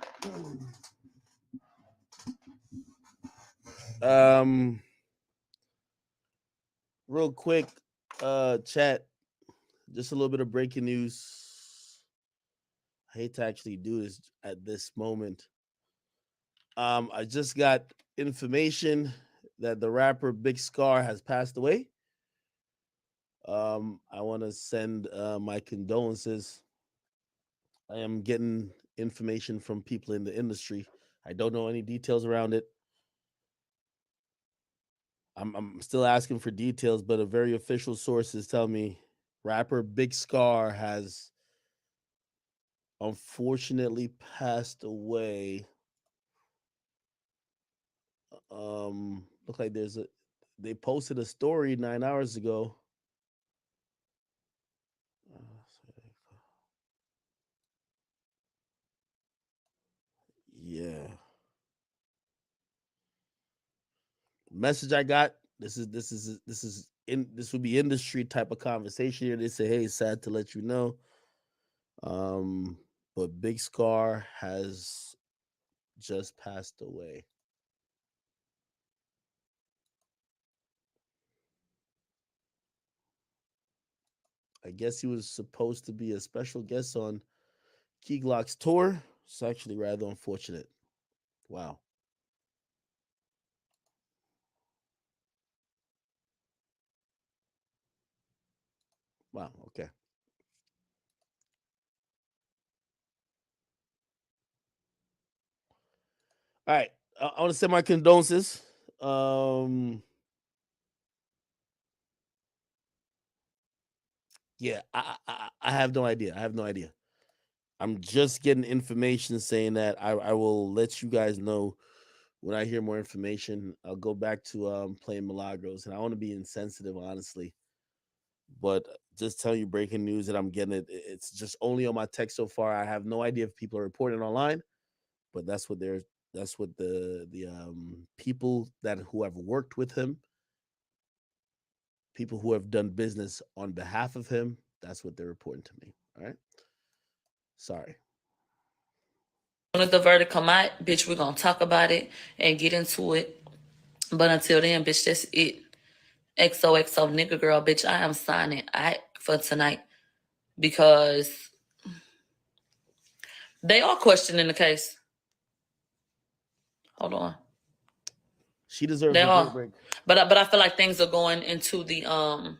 A: Real quick, chat. Just a little bit of breaking news. I hate to actually do this at this moment. I just got information that the rapper Big Scar has passed away. I want to send my condolences. I am getting information from people in the industry. I don't know any details around it. I'm still asking for details, but a very official sources tell me rapper Big Scar has unfortunately passed away. Look like they posted a story 9 hours ago. Yeah. Message I got. This would be industry type of conversation here. They say, hey, sad to let you know. But Big Scar has just passed away. I guess he was supposed to be a special guest on Key Glock's tour. It's actually rather unfortunate. Wow. Wow. Okay. All right. I want to send my condolences. Yeah, I have no idea. I have no idea. I'm just getting information saying that I will let you guys know when I hear more information. I'll go back to playing Milagros, and I want to be insensitive, honestly. But just tell you breaking news that I'm getting it. It's just only on my text so far. I have no idea if people are reporting online, but that's what the people who have worked with him, people who have done business on behalf of him, that's what they're reporting to me. All right. Sorry.
K: When the verdict come out, bitch, we're gonna talk about it and get into it. But until then, bitch, that's it. XOXO nigga girl, bitch, I am signing out for tonight because they are questioning the case. Hold on.
A: She deserves
K: They
A: a
K: are.
A: great break.
K: But I feel like things are going into the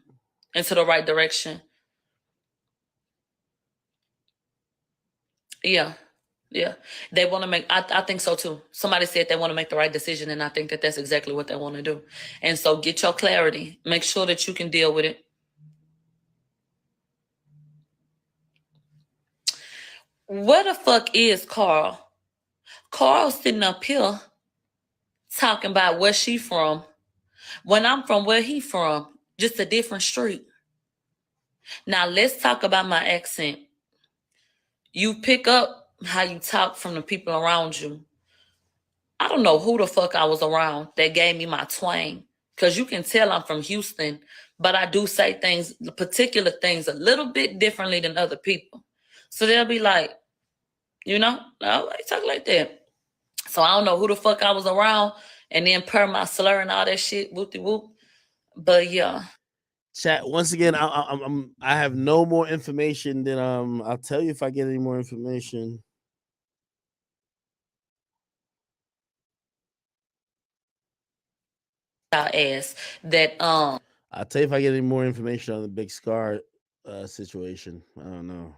K: right direction. Yeah. They want to make, I think so too. Somebody said they want to make the right decision, and I think that that's exactly what they want to do. And so get your clarity. Make sure that you can deal with it. Where the fuck is Carl? Carl's sitting up here talking about where she from. When I'm from where he from, just a different street. Now let's talk about my accent. You pick up how you talk from the people around you. I don't know who the fuck I was around that gave me my twang. Because you can tell I'm from Houston, but I do say things, particular things, a little bit differently than other people. So they'll be like, You know, nobody talk like that. So I don't know who the fuck I was around, and then per my slur and all that shit, whoop whoop. But yeah.
A: Chat once again. I have no more information than I'll tell you if I get any more information.
K: Ass that
A: I'll tell you if I get any more information on the Big Scar situation. I don't know.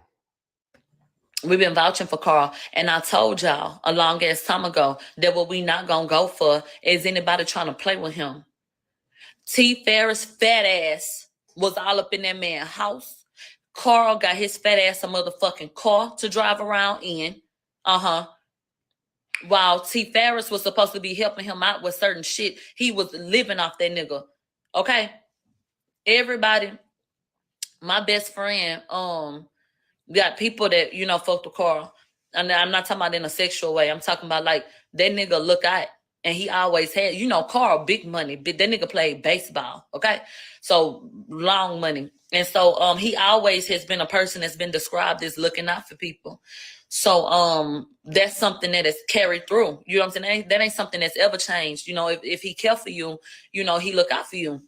K: we've been vouching for Carl, and I told y'all a long ass time ago that what we not gonna go for is anybody trying to play with him. T. Ferris' fat ass was all up in that man's house. Carl got his fat ass a motherfucking car to drive around in. While T. Ferris was supposed to be helping him out with certain shit, he was living off that nigga. Okay? Everybody, my best friend, got people that, you know, fuck with Carl. And I'm not talking about in a sexual way. I'm talking about like that nigga look out. And he always had, you know, Carl, big money. That nigga played baseball. Okay. So long money. And so he always has been a person that's been described as looking out for people. So that's something that is carried through. You know what I'm saying? That ain't something that's ever changed. You know, if he care for you, you know, he look out for you.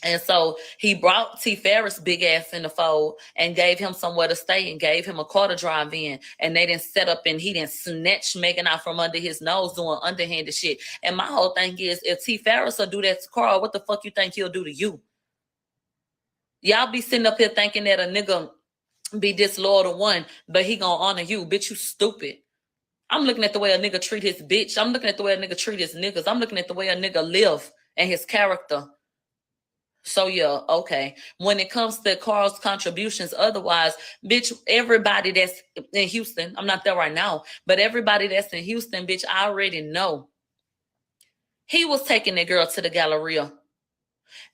K: And so he brought T. Ferris' big ass in the fold and gave him somewhere to stay and gave him a car to drive in. And they didn't set up and he didn't snatch Megan out from under his nose doing underhanded shit. And my whole thing is, if T. Ferris will do that to Carl, what the fuck you think he'll do to you? Y'all be sitting up here thinking that a nigga be disloyal to one, but he gonna honor you. Bitch, you stupid. I'm looking at the way a nigga treat his bitch. I'm looking at the way a nigga treat his niggas. I'm looking at the way a nigga live and his character. So yeah, okay. When it comes to Carl's contributions, otherwise, bitch, everybody that's in Houston, I'm not there right now, but everybody that's in Houston, bitch, I already know. He was taking that girl to the Galleria.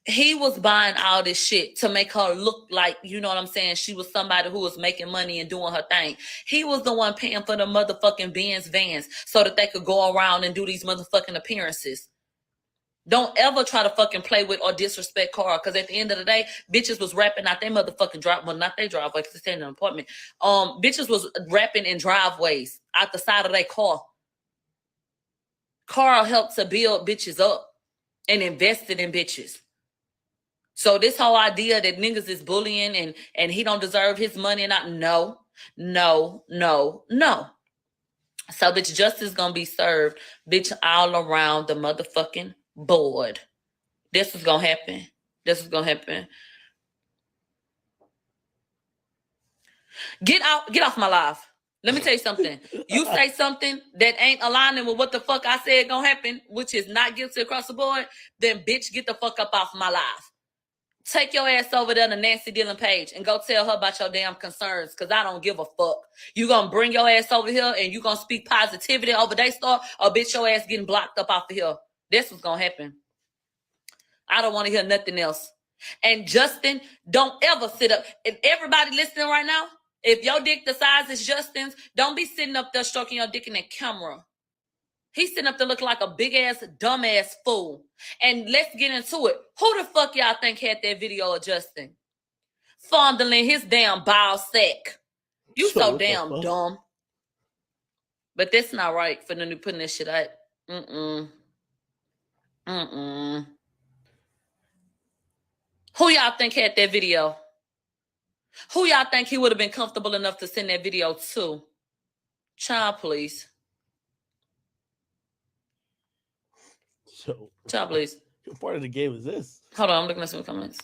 K: He was buying all this shit to make her look like, you know what I'm saying, she was somebody who was making money and doing her thing. He was the one paying for the motherfucking Benz vans so that they could go around and do these motherfucking appearances. Don't ever try to fucking play with or disrespect Carl, because at the end of the day, bitches was rapping out their motherfucking drive. Well, not their driveway, because it's in an apartment. Bitches was rapping in driveways out the side of their car. Carl helped to build bitches up and invested in bitches. So this whole idea that niggas is bullying and he don't deserve his money and no. So bitch, justice gonna be served, bitch, all around the motherfucking board. This is gonna happen. This is gonna happen. Get off my life. Let me tell you something. You say something that ain't aligning with what the fuck I said gonna happen, which is not guilty across the board, then bitch, get the fuck up off my life. Take your ass over there to Nancy Dillon page and go tell her about your damn concerns, because I don't give a fuck. You gonna bring your ass over here and you gonna speak positivity over Daystar, or bitch, your ass getting blocked up off of here. That's what's gonna happen. I don't want to hear nothing else. And Justin, don't ever sit up. If everybody listening right now, if your dick the size is Justin's, don't be sitting up there stroking your dick in that camera. He's sitting up there looking like a big ass, dumb ass fool. And let's get into it. Who the fuck y'all think had that video of Justin fondling his damn ball sack? You so damn dumb. But that's not right for them to putting this shit out. Who y'all think had that video? Who y'all think he would have been comfortable enough to send that video to? Child, please. Child, please.
A: What part of the game is this?
K: Hold on, I'm looking at some comments.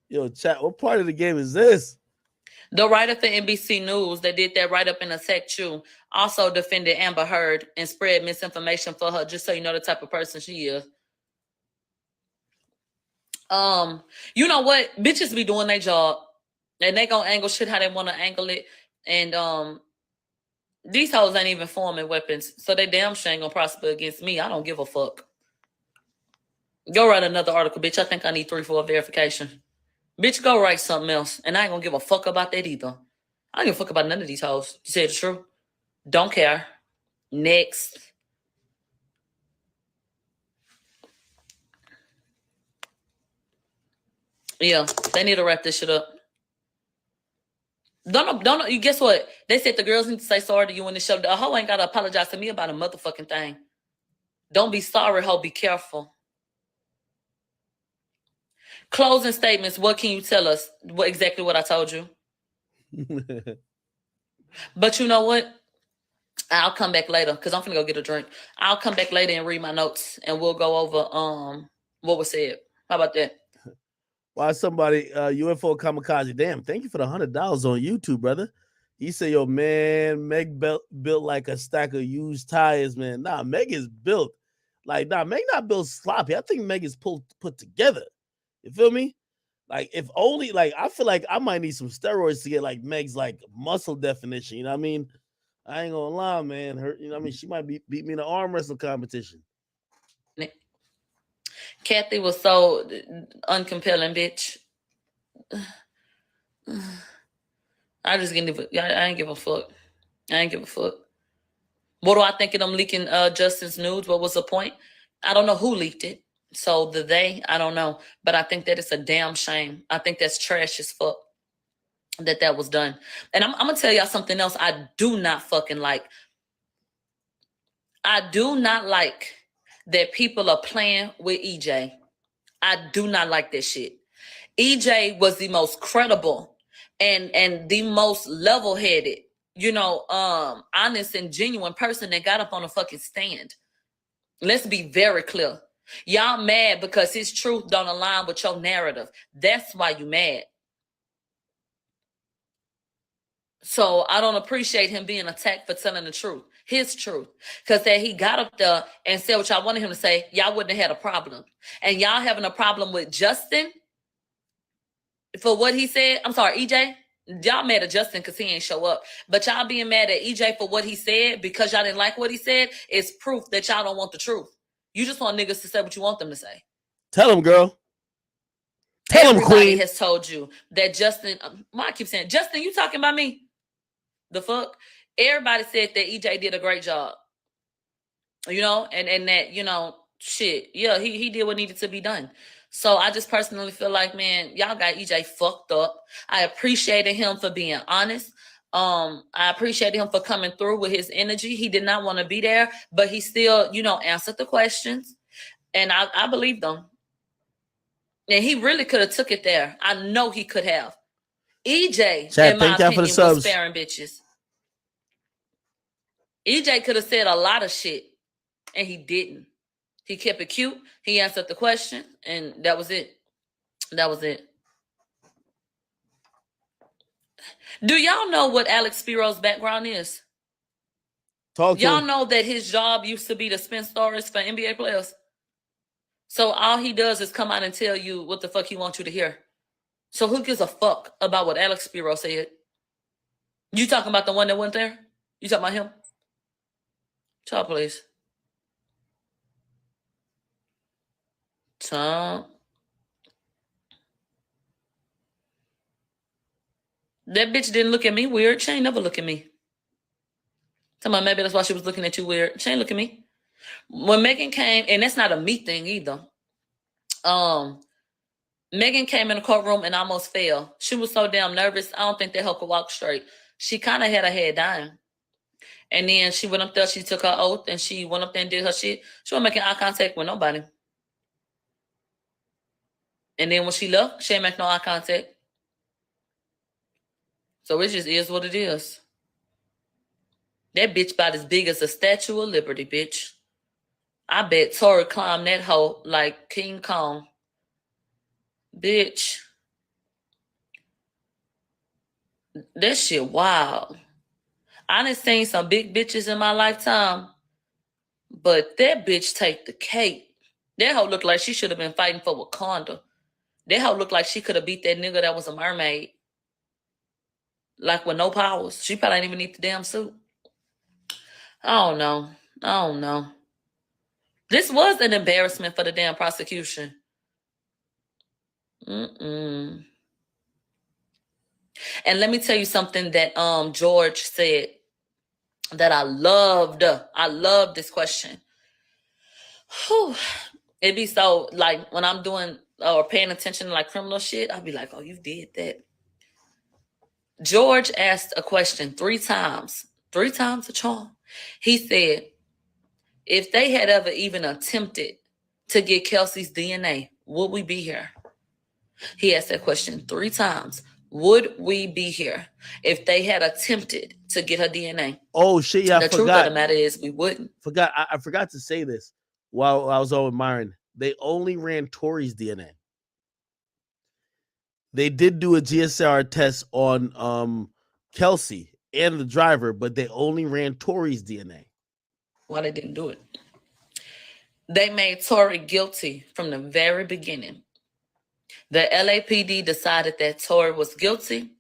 A: Yo, chat, what part of the game is this?
K: The writer for NBC News that did that write-up in Attack You also defended Amber Heard and spread misinformation for her, just so you know the type of person she is. You know what? Bitches be doing their job, and they gonna angle shit how they want to angle it. And these hoes ain't even forming weapons, so they damn sure ain't gonna prosper against me. I don't give a fuck. Go write another article, bitch. I think I need 3 for a verification. Bitch, go write something else, and I ain't gonna give a fuck about that either. I don't give a fuck about none of these hoes. You say the truth? Don't care. Next. Yeah, they need to wrap this shit up. Don't. You guess what? They said the girls need to say sorry to you when they show. A hoe ain't gotta apologize to me about a motherfucking thing. Don't be sorry, hoe. Be careful. Closing statements. What can you tell us? Exactly what I told you. But you know what? I'll come back later because I'm gonna go get a drink. I'll come back later and read my notes, and we'll go over what was said. How about that?
A: Why somebody UFO kamikaze? Damn, thank you for the $100 on YouTube, brother. He said, "Yo, man, Meg built like a stack of used tires, man. Nah, Meg is built like Meg not built sloppy. I think Meg is put together. You feel me? Like if only like I feel like I might need some steroids to get like Meg's like muscle definition. You know what I mean? I ain't gonna lie, man. Her, you know what I mean? She might beat me in an arm wrestling competition.
K: Kathy was so uncompelling, bitch. I ain't give a fuck. I ain't give a fuck. What do I think of them leaking Justin's nudes? What was the point? I don't know who leaked it. So I don't know. But I think that it's a damn shame. I think that's trash as fuck that was done. And I'm going to tell y'all something else I do not fucking like. I do not like that people are playing with EJ. I do not like that shit. EJ was the most credible and the most level-headed, honest and genuine person that got up on a fucking stand. Let's be very clear. Y'all mad because his truth don't align with your narrative. That's why you mad. So I don't appreciate him being attacked for telling the truth, his truth. Because that he got up there and said what y'all wanted him to say, y'all wouldn't have had a problem. And y'all having a problem with Justin for what he said. I'm sorry, EJ. Y'all mad at Justin because he ain't show up. But y'all being mad at EJ for what he said because y'all didn't like what he said is proof that y'all don't want the truth. You just want niggas to say what you want them to say.
A: Tell him, girl. Tell him,
K: Everybody
A: queen.
K: has told you that Justin. I keep saying, Justin, you talking about me? The fuck? Everybody said that EJ did a great job. And that, shit. Yeah, he did what needed to be done. So I just personally feel like, man, y'all got EJ fucked up. I appreciated him for being honest. I appreciated him for coming through with his energy. He did not want to be there, but he still, answered the questions. And I believed him. And he really could have took it there. I know he could have. EJ,
A: Chad,
K: in my
A: thank y'all for the
K: opinion,
A: subs.
K: was sparing bitches. EJ could have said a lot of shit, and he didn't. He kept it cute. He answered the question, and that was it. That was it. Do y'all know what Alex Spiro's background is?
A: Talk to
K: y'all
A: him.
K: know that his job used to be to spin stories for NBA players. So all he does is come out and tell you what the fuck he wants you to hear. So who gives a fuck about what Alex Spiro said? You talking about the one that went there? You talking about him? Talk, please. Talk. That bitch didn't look at me weird. She ain't never look at me. Somebody, maybe that's why she was looking at you weird. She ain't look at me. When Megan came, and that's not a me thing either. Megan came in the courtroom and almost fell. She was so damn nervous. I don't think that helped her walk straight. She kind of had her head down. And then she went up there, she took her oath, and she went up there and did her shit. She wasn't making eye contact with nobody. And then when she left, she ain't make no eye contact. So it just is what it is. That bitch about as big as a Statue of Liberty, bitch. I bet Tory climbed that hoe like King Kong. Bitch. That shit wild. I done seen some big bitches in my lifetime, but that bitch take the cake. That hoe looked like she should have been fighting for Wakanda. That hoe looked like she could have beat that nigga that was a mermaid. Like with no powers. She probably didn't even need the damn suit. I don't know. This was an embarrassment for the damn prosecution. And let me tell you something that George said that I loved. I love this question. Whew. It'd be so, like, when I'm doing or paying attention to, like, criminal shit, I'd be like, oh, you did that. George asked a question 3 times. 3 times the charm. He said, if they had ever even attempted to get Kelsey's DNA, would we be here? He asked that question 3 times. Would we be here if they had attempted to get her DNA?
A: Oh shit! Yeah,
K: The truth of the matter is we wouldn't.
A: I forgot to say this while I was on with Myron. They only ran Tory's DNA. They did do a GSR test on Kelsey and the driver, but they only ran Tory's DNA.
K: Why they didn't do it? They made Tory guilty from the very beginning. The LAPD decided that Tory was guilty.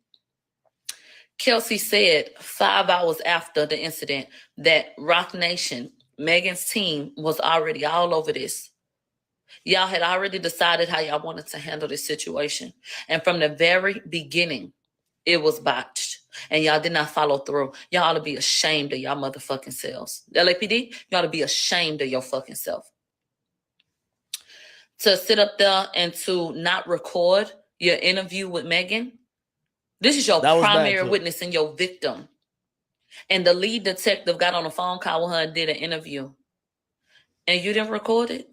K: Kelsey said 5 hours after the incident that Rock Nation, Megan's team, was already all over this. Y'all had already decided how y'all wanted to handle this situation. And from the very beginning, it was botched. And y'all did not follow through. Y'all ought to be ashamed of y'all motherfucking selves. The LAPD, y'all ought to be ashamed of your fucking self. To sit up there and to not record your interview with Megan, this is your primary witness and your victim. And the lead detective got on a phone call with her and did an interview. And you didn't record it?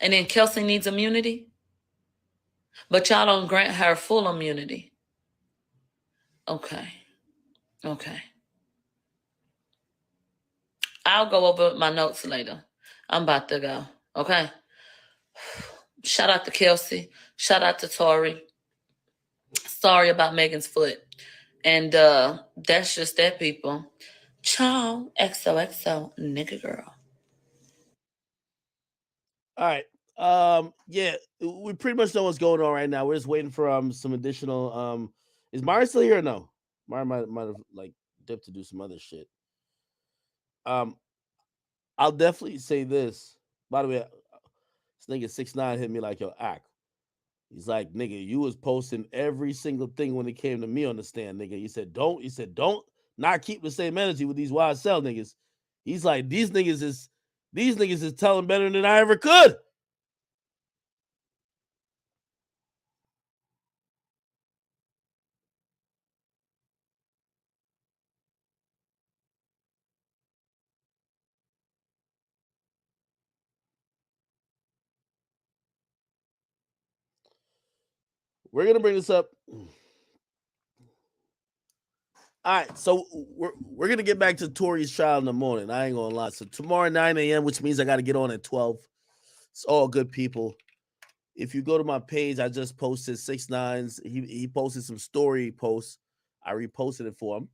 K: And then Kelsey needs immunity? But y'all don't grant her full immunity. Okay. I'll go over my notes later. I'm about to go. Okay? Shout out to Kelsey. Shout out to Tory. Sorry about Megan's foot. And that's just that, people. Ciao. XOXO. Nigga girl.
A: All right. Yeah, we pretty much know what's going on right now. We're just waiting for some additional is Myron still here or no? Myron might have like dipped to do some other shit. I'll definitely say this. By the way, this nigga 6ix9ine hit me like, yo, act. He's like, nigga, you was posting every single thing when it came to me on the stand, nigga. He said, don't not keep the same energy with these YSL niggas. He's like, these niggas is telling better than I ever could. We're gonna bring this up. All right, so we're gonna get back to Tory's trial in the morning. I ain't gonna lie. So tomorrow 9 a.m., which means I got to get on at 12. It's all good, people. If you go to my page, I just posted 6ix9ine's. He posted some story posts. I reposted it for him.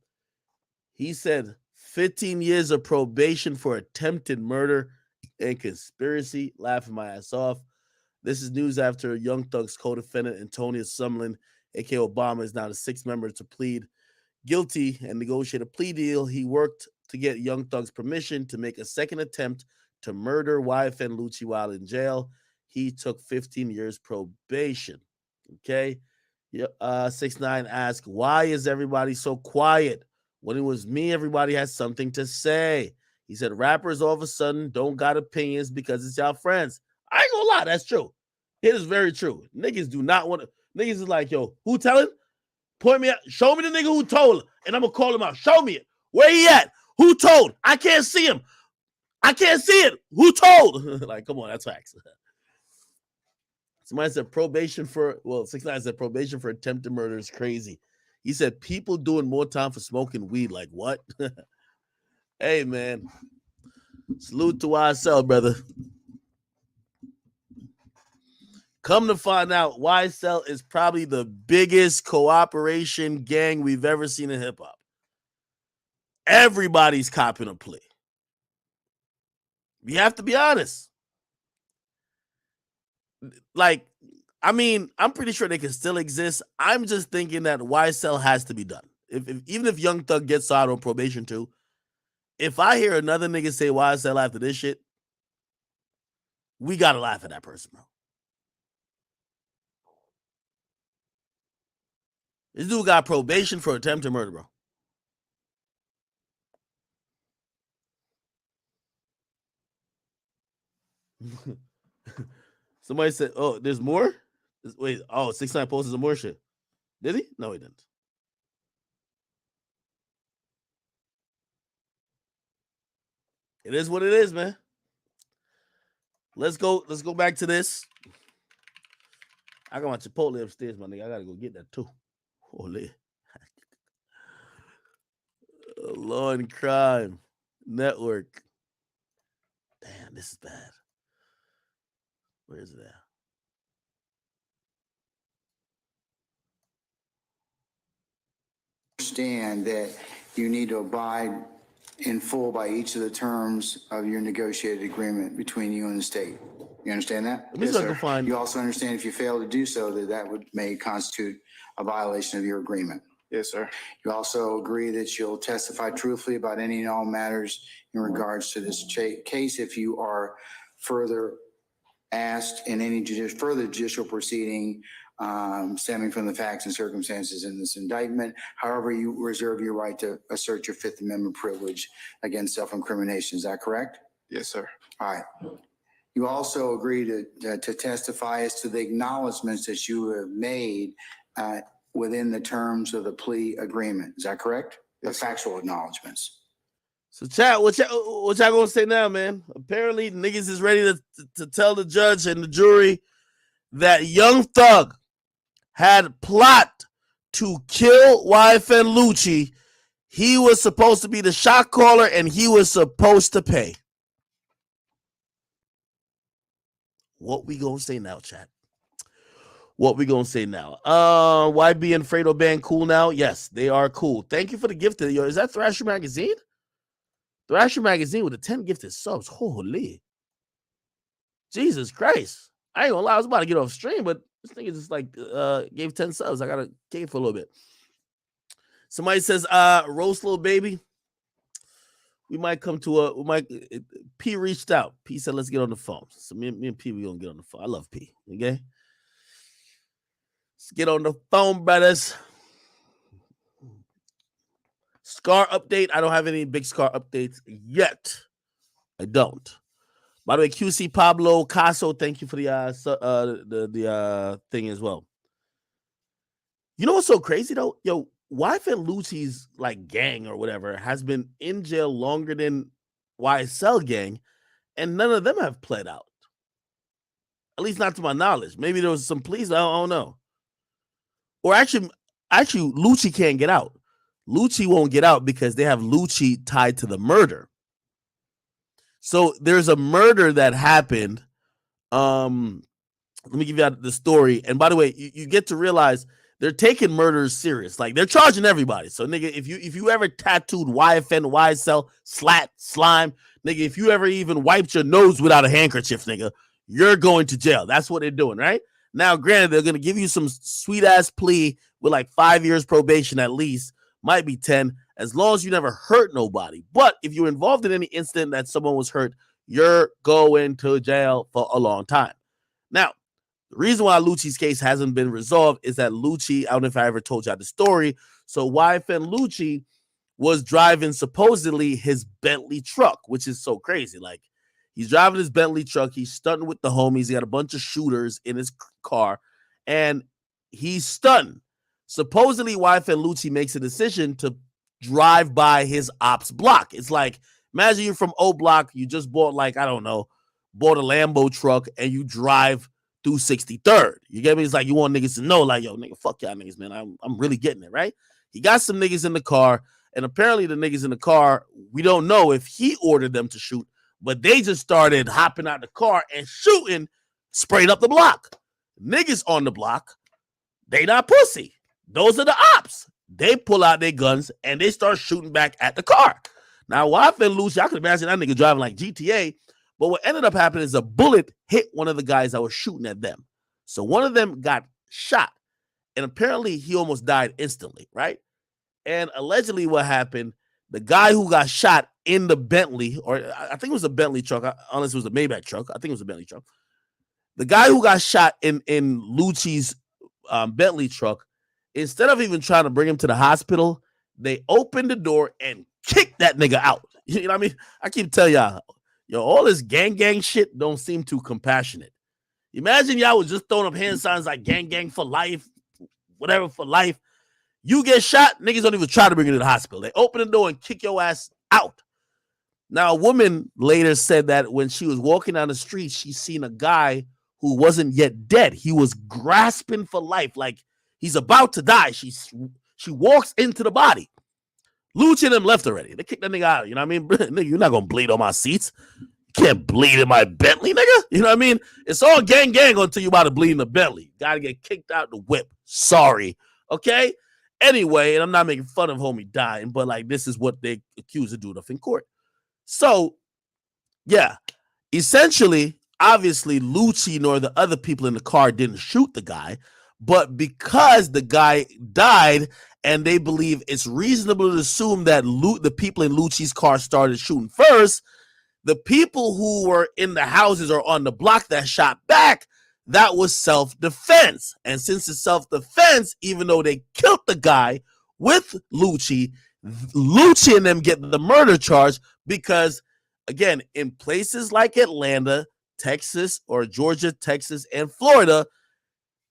A: He said 15 years of probation for attempted murder and conspiracy. Laughing my ass off. This is news after Young Thug's co-defendant Antonia Sumlin, aka Obama, is now the 6th member to plead guilty and negotiate a plea deal. He worked to get Young Thug's permission to make a second attempt to murder YFN Lucci while in jail. He took 15 years probation. Okay. 6ix9ine asked, why is everybody so quiet? When it was me, everybody has something to say. He said, rappers all of a sudden don't got opinions because it's y'all friends. I ain't gonna lie, that's true. It is very true. Niggas do not want to. Niggas is like, yo, who telling? Point me out. Show me the nigga who told, and I'm gonna call him out. Show me it. Where he at? Who told? I can't see him. I can't see it. Who told? Like, come on, that's facts. Somebody said probation for, 6ix9ine said probation for attempted murder is crazy. He said people doing more time for smoking weed. Like, what? Hey, man. Salute to YSL, brother. Come to find out, YSL is probably the biggest cooperation gang we've ever seen in hip hop. Everybody's copping a plea. You have to be honest. Like, I mean, I'm pretty sure they can still exist. I'm just thinking that YSL has to be done. Even if Young Thug gets out on probation too, if I hear another nigga say YSL after this shit, we gotta laugh at that person, bro. This dude got probation for attempted murder, bro. Somebody said, oh, there's more? Wait, 6ix9ine posted some more shit. Did he? No, he didn't. It is what it is, man. Let's go back to this. I got my Chipotle upstairs, my nigga. I gotta go get that too. Holy. Law and Crime Network. Damn, this is bad. Where is it at?
C: Understand that you need to abide in full by each of the terms of your negotiated agreement between you and the state. You understand that?
A: Let me see if I can find.
C: You also understand if you fail to do so, that may constitute a violation of your agreement.
D: Yes, sir.
C: You also agree that you'll testify truthfully about any and all matters in regards to this case if you are further asked in any further judicial proceeding stemming from the facts and circumstances in this indictment. However, you reserve your right to assert your Fifth Amendment privilege against self-incrimination. Is that correct?
D: Yes, sir.
C: All right. You also agree to testify as to the acknowledgments that you have made within the terms of the plea agreement. Is that correct?
D: Yes,
C: the factual acknowledgments.
A: So, chat, what y'all gonna say now, man? Apparently, niggas is ready to tell the judge and the jury that Young Thug had plot to kill YFN Lucci. He was supposed to be the shot caller, and he was supposed to pay. What we gonna say now, chat? What we gonna say now? YB and Fredo Band cool now? Yes, they are cool. Thank you for the gift. Yo, is that Thrasher Magazine? Thrasher Magazine with the 10 gifted subs. Holy. Jesus Christ. I ain't gonna lie, I was about to get off stream, but this nigga just like gave 10 subs. I gotta cave for a little bit. Somebody says, roast little baby. We might come to P reached out. P said, let's get on the phone. So me and P, we gonna get on the phone. I love P. Okay. Let's get on the phone, brothers. Scar update. I don't have any big Scar updates yet. I don't. By the way, QC Pablo Caso, thank you for the thing as well. You know what's so crazy though? Yo, YFN Lucci's like gang or whatever has been in jail longer than YSL gang, and none of them have pled out. At least not to my knowledge. Maybe there was some pleas. I don't know. Or actually, Lucci can't get out. Lucci won't get out because they have Lucci tied to the murder. So there's a murder that happened. Let me give you the story. And by the way, you get to realize they're taking murders serious. Like they're charging everybody. So nigga, if you ever tattooed YFN, YSL, slat, slime, nigga, if you ever even wiped your nose without a handkerchief, nigga, you're going to jail. That's what they're doing, right? Now, granted, they're gonna give you some sweet ass plea with like 5 years probation at least, might be 10, as long as you never hurt nobody. But if you're involved in any incident that someone was hurt, you're going to jail for a long time. Now, the reason why Lucci's case hasn't been resolved is that Lucci, I don't know if I ever told you the story. So YFN Lucci was driving supposedly his Bentley truck, which is so crazy. Like he's driving his Bentley truck. He's stunting with the homies. He got a bunch of shooters in his car and he's stunned. Supposedly YFN Lucci makes a decision to drive by his ops block. It's like, imagine you're from O Block. You just bought bought a Lambo truck and you drive through 63rd. You get me? It's like you want niggas to know, like, yo, nigga, fuck y'all niggas, man. I'm really getting it, right? He got some niggas in the car, and apparently the niggas in the car, we don't know if he ordered them to shoot, but they just started hopping out the car and shooting straight up the block. Niggas on the block, they not pussy. Those are the ops. They pull out their guns and they start shooting back at the car. Now, YFN Lucci, I could imagine that nigga driving like GTA, but what ended up happening is a bullet hit one of the guys that was shooting at them. So one of them got shot, and apparently he almost died instantly, right? And allegedly what happened, the guy who got shot in the Bentley, or I think it was a Bentley truck, unless it was a Maybach truck. I think it was a Bentley truck. The guy who got shot in Lucci's Bentley truck, instead of even trying to bring him to the hospital, they opened the door and kicked that nigga out. You know what I mean? I keep telling y'all, yo, all this gang shit don't seem too compassionate. Imagine y'all was just throwing up hand signs like gang for life, whatever for life. You get shot, niggas don't even try to bring you to the hospital. They open the door and kick your ass out. Now, a woman later said that when she was walking down the street, she seen a guy who wasn't yet dead. He was grasping for life, like he's about to die. She walks into the body. Lucci and them left already. They kicked that nigga out. You know what I mean? Nigga, you're not gonna bleed on my seats. You can't bleed in my Bentley, nigga. You know what I mean? It's all gang until you about to bleed in the Bentley. Gotta get kicked out the whip. Sorry. Okay? Anyway, and I'm not making fun of homie dying, but like this is what they accuse the dude of in court. So, yeah, essentially, obviously, Lucci nor the other people in the car didn't shoot the guy, but because the guy died and they believe it's reasonable to assume that the people in Lucci's car started shooting first, the people who were in the houses or on the block that shot back, that was self-defense. And since it's self-defense, even though they killed the guy with Lucci and them get the murder charge because, again, in places like Atlanta, Texas, or Georgia, Texas, and Florida,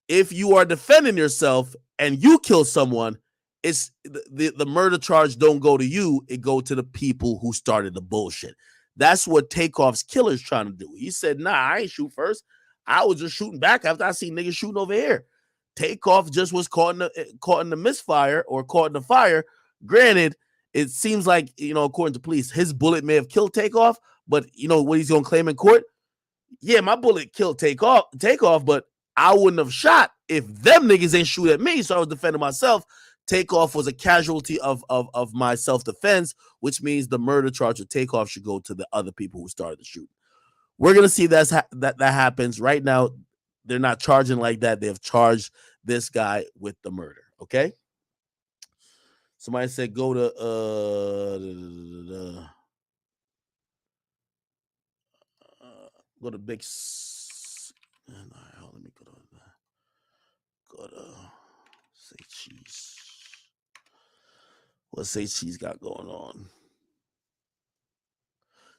A: if you are defending yourself and you kill someone, it's the murder charge don't go to you. It go to the people who started the bullshit. That's what Takeoff's killer's trying to do. He said, nah, I ain't shoot first. I was just shooting back after I seen niggas shooting over here. Takeoff just was caught in the misfire or caught in the fire. Granted, it seems like, according to police, his bullet may have killed Takeoff, but you know what he's going to claim in court? Yeah, my bullet killed Takeoff, but I wouldn't have shot if them niggas ain't shoot at me, so I was defending myself. Takeoff was a casualty of my self-defense, which means the murder charge of Takeoff should go to the other people who started the shooting. We're going to see that happens. Right now, they're not charging like that. They have charged this guy with the murder, okay? Somebody said go to Big. Let me go to say cheese. What say cheese got going on?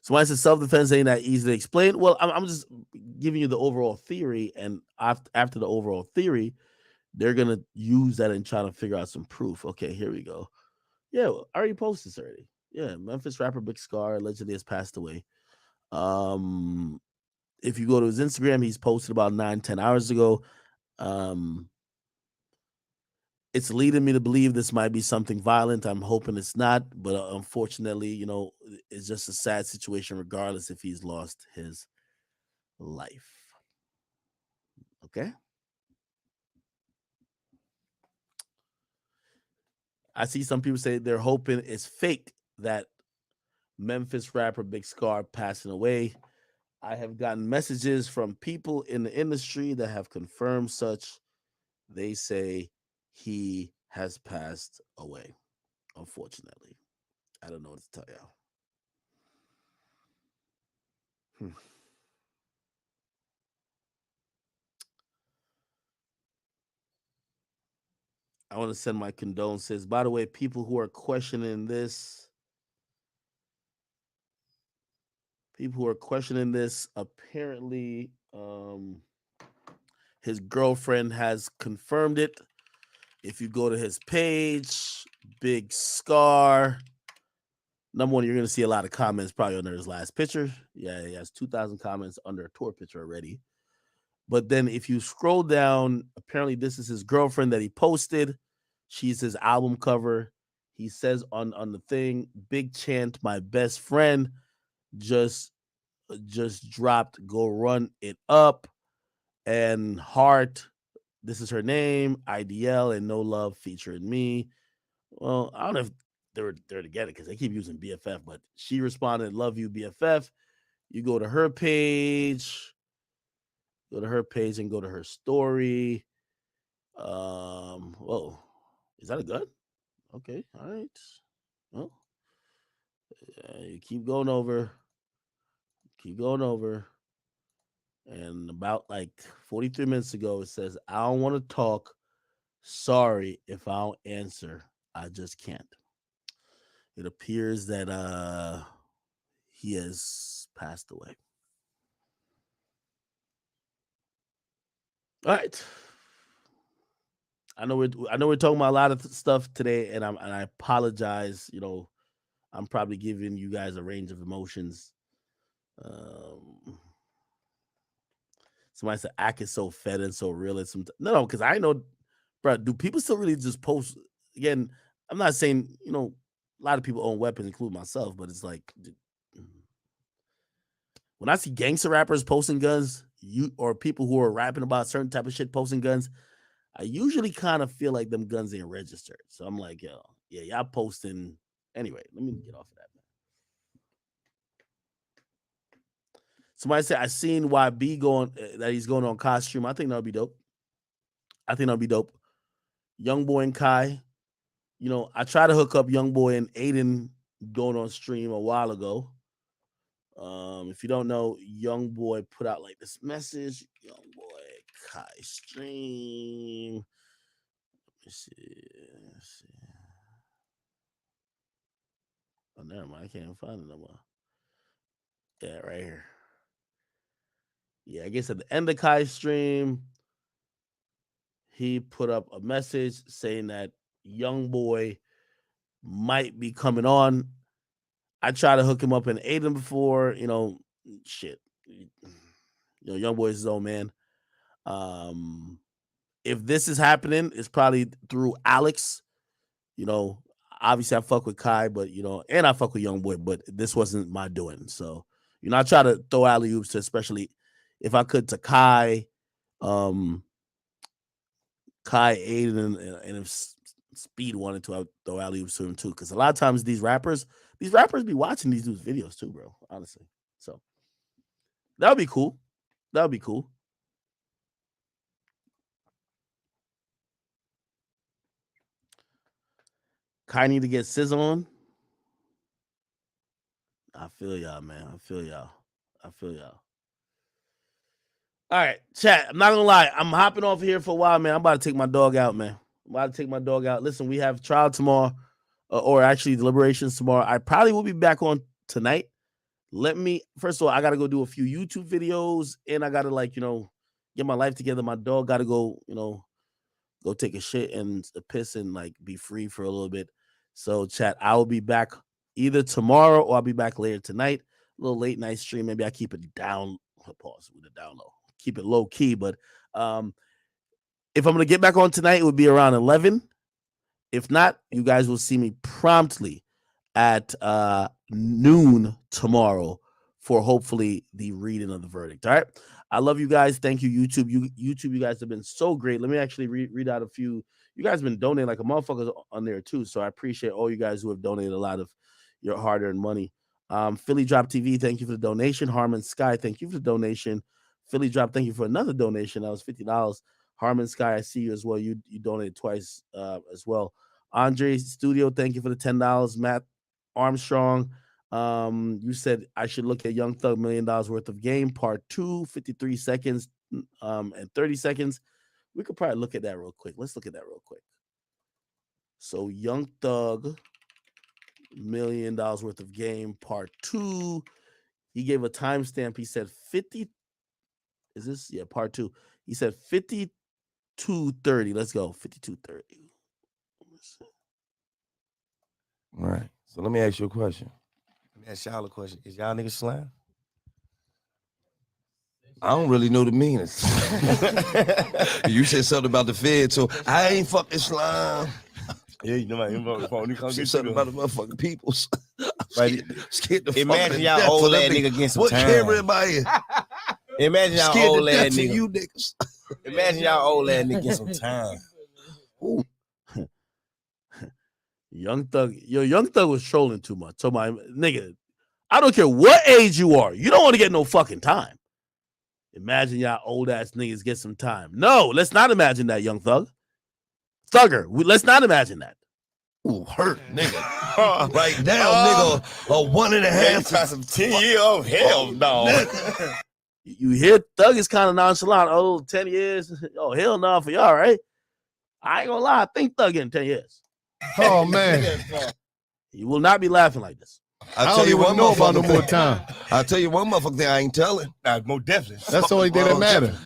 A: Somebody said self-defense ain't that easy to explain. Well, I'm just giving you the overall theory, and after the overall theory, they're gonna use that and try to figure out some proof. Okay, here we go. Yeah, I already posted this already. Yeah, Memphis rapper Big Scar allegedly has passed away. If you go to his Instagram, he's posted about 9-10 hours ago. It's leading me to believe this might be something violent. I'm hoping it's not, but unfortunately, it's just a sad situation regardless if he's lost his life. Okay? I see some people say they're hoping it's fake that Memphis rapper Big Scar passing away. I have gotten messages from people in the industry that have confirmed such. They say he has passed away, unfortunately. I don't know what to tell y'all. I want to send my condolences. By the way, people who are questioning this, apparently his girlfriend has confirmed it. If you go to his page, Big Scar, number one, you're going to see a lot of comments probably under his last picture. Yeah, he has 2,000 comments under a tour picture already. But then if you scroll down, apparently this is his girlfriend that he posted. She's his album cover. He says on the thing, big chant, my best friend just dropped, go run it up. And heart, this is her name, IDL and No Love featuring me. Well, I don't know if they're together because they keep using BFF, but she responded, love you, BFF. You go to her page. Go to her page and go to her story. Whoa, is that a gun? Okay, all right. Well, you keep going over. And about like 43 minutes ago, it says, I don't want to talk. Sorry if I don't answer. I just can't. It appears that he has passed away. All right. I know we're talking about a lot of stuff today, and I apologize. I'm probably giving you guys a range of emotions. Somebody said Ak is so fed and so real. No, because I know, bro. Do people still really just post? Again, I'm not saying a lot of people own weapons, including myself, but it's like when I see gangster rappers posting guns, or people who are rapping about certain type of shit posting guns, I usually kind of feel like them guns ain't registered. So I'm like, yo, yeah, y'all posting. Anyway, let me get off of that, man. Somebody said I seen YB that he's going on costume. I think that'll be dope. Youngboy and Kai. I tried to hook up Youngboy and Aiden going on stream a while ago. If you don't know, Youngboy put out like this message. Youngboy Kai stream. Let me see. Oh, never mind. I can't even find it no more. Yeah, right here. Yeah, I guess at the end of Kai's stream, he put up a message saying that Youngboy might be coming on. I tried to hook him up in Aiden before, shit. Youngboy is his own man. If this is happening, it's probably through Alex. Obviously I fuck with Kai, but and I fuck with Youngboy, but this wasn't my doing. So, I try to throw alley-oops to, especially if I could, to Kai, Aiden, and if Speed wanted to, I would throw alley-oops to him too. Because a lot of times these rappers be watching these dudes' videos too, bro. Honestly. So that would be cool. Kai need to get Sizz on. I feel y'all, man. I feel y'all. All right, chat. I'm not gonna lie. I'm hopping off here for a while, man. I'm about to take my dog out, man. Listen, we have trial tomorrow, or actually deliberations tomorrow. I probably will be back on tonight. First of all, I gotta go do a few YouTube videos, and I gotta get my life together. My dog gotta go, go take a shit and a piss and be free for a little bit. So, chat, I will be back either tomorrow or I'll be back later tonight. A little late night stream. Maybe I keep it down. Pause with it down low. Keep it low key. But if I'm gonna get back on tonight, it would be around 11. If not, you guys will see me promptly at noon tomorrow for hopefully the reading of the verdict. All right. I love you guys. Thank you, YouTube. You guys have been so great. Let me actually read out a few. You guys have been donating like a motherfucker on there too. So I appreciate all you guys who have donated a lot of your hard-earned money. Philly Drop TV, thank you for the donation. Harmon Sky, thank you for the donation. Philly Drop, thank you for another donation. That was $50. Harmon Sky, I see you as well. You donated twice as well. Andre Studio, thank you for the $10. Matt Armstrong, you said I should look at Young Thug $1 million worth of game, part 2, 53 seconds and 30 seconds. We could probably look at that real quick. Let's look at that real quick. So Young Thug $1 million worth of game, part 2. He gave a timestamp. He said 50. Is this? Yeah, part 2. He said 52:30. Let's go. 52:30.
L: All right. So let me ask you a question. Let me ask y'all a question. Is y'all niggas slime? I don't really know the meaning. You said something about the Fed, so I ain't fucking slime.
M: Yeah, you know,
L: Something about the motherfucking peoples. Scared the
M: imagine y'all old ass nigga getting some
L: what
M: time.
L: What camera am I in?
M: Imagine y'all old ass nigga.
L: You niggas.
M: Imagine y'all old ass nigga getting some time.
L: Ooh.
A: Young Thug was trolling too much. So my nigga, I don't care what age you are. You don't want to get no fucking time. Imagine y'all old ass niggas get some time. No, let's not imagine that, Young Thug. Thugger, let's not imagine that.
L: Ooh, hurt, nigga. Right now, nigga, a 1.5.
M: Some 10 years. Oh, hell no.
A: You hear Thug is kind of nonchalant. Oh, 10 years. Oh, hell no for y'all, right? I ain't gonna lie. I think Thug in 10 years.
N: Oh, man.
A: You will not be laughing like this.
L: I'll tell you one
N: know about no
L: motherfucker
N: more
L: thing.
N: time.
L: I'll tell you one motherfucker thing I ain't telling.
M: More definitely.
N: That's the only thing that matters.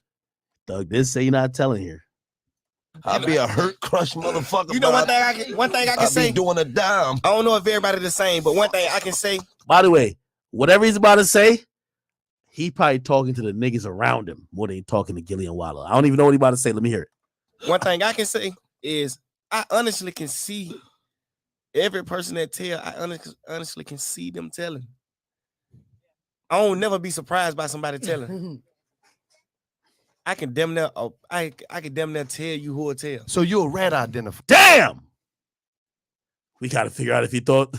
A: Thug did say you're not telling here.
L: I'll be a hurt, crushed motherfucker.
M: You know
L: but
M: one thing I can
L: I'll
M: say.
L: be doing a dime.
M: I don't know if everybody the same, but one thing I can say.
A: By the way, whatever he's about to say, he probably talking to the niggas around him more than he talking to Gillian Waller. I don't even know what he about to say. Let me hear it.
M: One thing I can say is I honestly can see every person that tell. I honestly can see them telling. I don't never be surprised by somebody telling. I can damn near, I can damn near tell you who will tell.
L: So you're a rat identifier.
A: Damn. We got to figure out if he thought.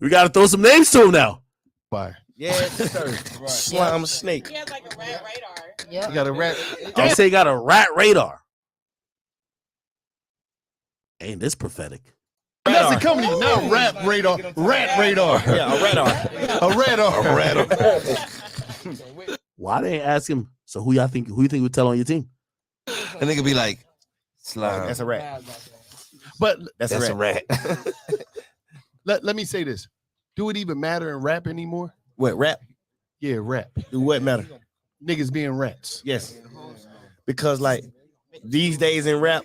A: We got to throw some names to him now.
L: Fire.
M: Yes, sir. Right. Slime snake.
H: He has like a rat radar.
L: Yeah. You got a rat.
A: I say he got a rat radar. Ain't this prophetic?
L: That's the company, not rap radar. Rat radar.
M: Yeah, a radar.
L: A radar. A radar.
A: Why they ain't ask him? So who you think would tell on your team?
L: And they could be like, slime.
M: That's a rat.
L: But
M: That's a rat.
L: let me say this. Do it even matter in rap anymore?
M: What, rap?
L: Yeah, rap.
M: Do what matter?
L: Niggas being rats.
M: Yes. Because like these days in rap,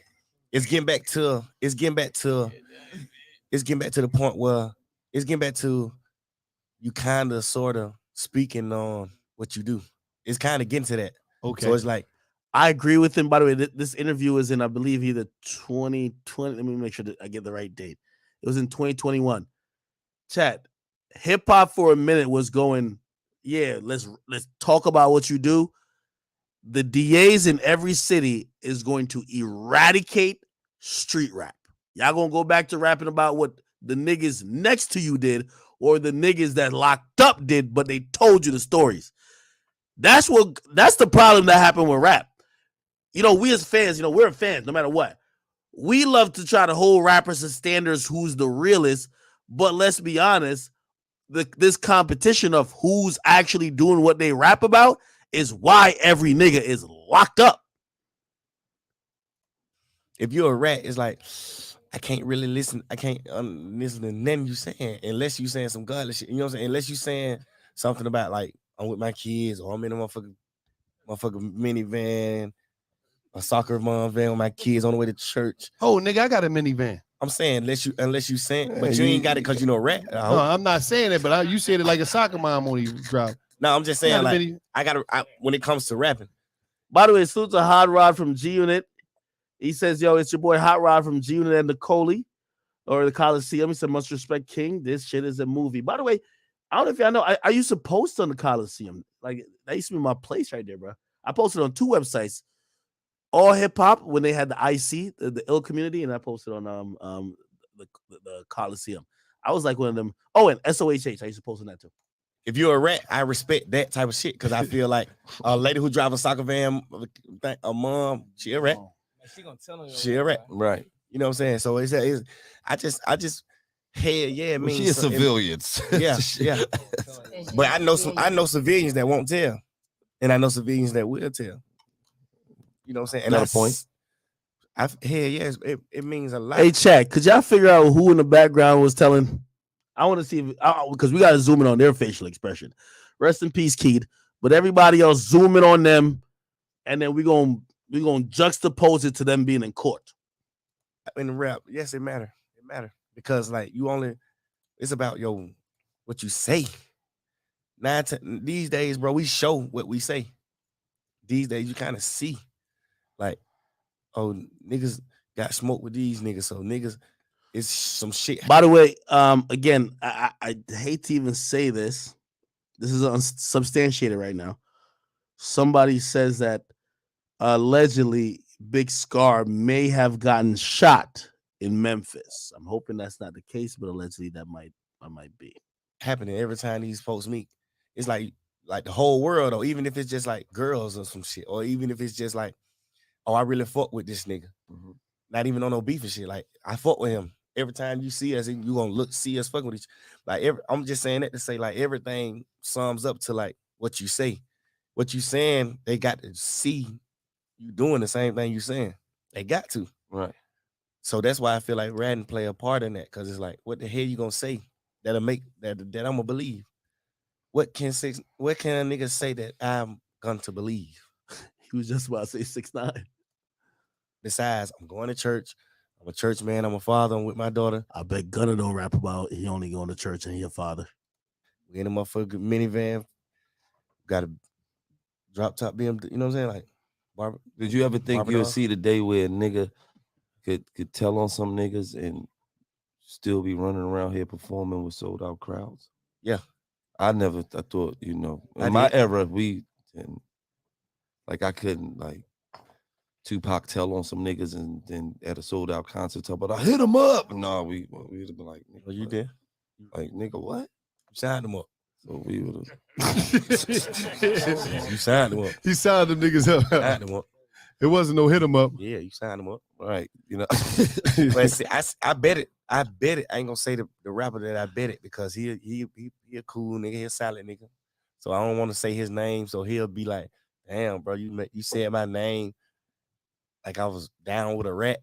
M: it's getting back to the point where it's getting back to you kind of sort of speaking on what you do. It's kind of getting to that.
L: Okay.
M: So it's like,
A: I agree with him. By the way, this interview is in, I believe, either 2020. Let me make sure that I get the right date. It was in 2021. Chat, hip hop for a minute was going, yeah, let's talk about what you do. The DAs in every city is going to eradicate street rap. Y'all gonna go back to rapping about what the niggas next to you did or the niggas that locked up did, but they told you the stories. That's the problem that happened with rap. You know, we as fans, we're fans no matter what. We love to try to hold rappers to standards who's the realest, but let's be honest, this competition of who's actually doing what they rap about is why every nigga is locked up.
M: if you're a rat, it's like, I can't really listen. I can't listen to nothing you saying unless you saying some godly shit. You know what I'm saying? Unless you saying something about like, I'm with my kids or I'm in a motherfucking minivan, a soccer mom van with my kids on the way to church.
L: Oh, nigga, I got a minivan.
M: I'm saying unless you saying, but you ain't got it because you know rat.
L: No, I'm not saying it, but you said it like a soccer mom only drive.
M: No, I'm just saying like when it comes to rapping.
A: By the way, salute to Hot Rod from G Unit. He says, yo, it's your boy Hot Rod from G Unit and the Coley or the Coliseum. He said, much respect, King. This shit is a movie. By the way, I don't know if y'all know, I used to post on the Coliseum. Like, that used to be my place right there, bro. I posted on 2 websites. All Hip Hop when they had the IC, the ill community, and I posted on the Coliseum. I was like one of them. Oh, and SOHH. I used to post on that too.
M: If you're a rat, I respect that type of shit because I feel like a lady who drives a soccer van, a mom, she a rat. She a rat,
L: right?
M: You know what I'm saying? So I just hell yeah,
L: well, she is civilians.
M: Yeah, yeah. But I know civilians that won't tell, and I know civilians that will tell. You know what I'm saying? And
L: that's a point.
M: Yes, it means a lot.
A: Hey, chat, could y'all figure out who in the background was telling? I want to see because we got to zoom in on their facial expression. Rest in peace, Keith. But everybody else, zoom in on them, and then we're gonna juxtapose it to them being in court.
M: In the rap, yes, it matter. It matter because like it's about what you say. These days, bro, we show what we say. These days, you kind of see. Like, oh, niggas got smoked with these niggas, so niggas is some shit.
A: By the way, again, I hate to even say this. This is unsubstantiated right now. Somebody says that allegedly Big Scar may have gotten shot in Memphis. I'm hoping that's not the case, but allegedly that might be
M: happening every time these folks meet. It's like the whole world, or even if it's just like girls or some shit, or even if it's just like, oh, I really fuck with this nigga. Mm-hmm. Not even on no beef and shit. Like, I fuck with him. Every time you see us, you gonna see us fucking with each. Like, I'm just saying that to say, like, everything sums up to like what you say. What you saying, they got to see you doing the same thing you saying. They got to.
L: Right.
M: So that's why I feel like ratting play a part in that, because it's like, what the hell you gonna say that'll make that I'm gonna believe? What can a nigga say that I'm going to believe?
A: He was just about to say 6ix9ine.
M: decides I'm going to church, I'm a church man, I'm a father, I'm with my daughter.
A: I bet Gunna don't rap about he only going to church and he a father.
M: We in a motherfucking minivan, got a drop top BMW, you know what I'm saying? Like,
L: did you ever think you'll
M: Barbador?
L: see the day where a nigga could tell on some niggas and still be running around here performing with sold out crowds?
M: Yeah.
L: I thought, you know,
M: I
L: in my
M: did.
L: era, I couldn't, like, Tupac tell on some niggas and then at a sold out concert talk about, I hit him up. No, we'd have been like, nigga,
M: Oh, you
L: what?
M: did?
L: Like, nigga, what?
M: You signed them up.
L: So we would have.
M: You signed them up.
N: He signed them niggas up.
M: Signed them up.
N: It wasn't no hit 'em up.
M: Yeah, you signed them up.
L: Right. You know.
M: But see, I bet it. I bet it. I ain't gonna say the rapper that I bet it because he a cool nigga, he a solid nigga. So I don't want to say his name. So he'll be like, damn, bro, you said my name like I was down with a rat.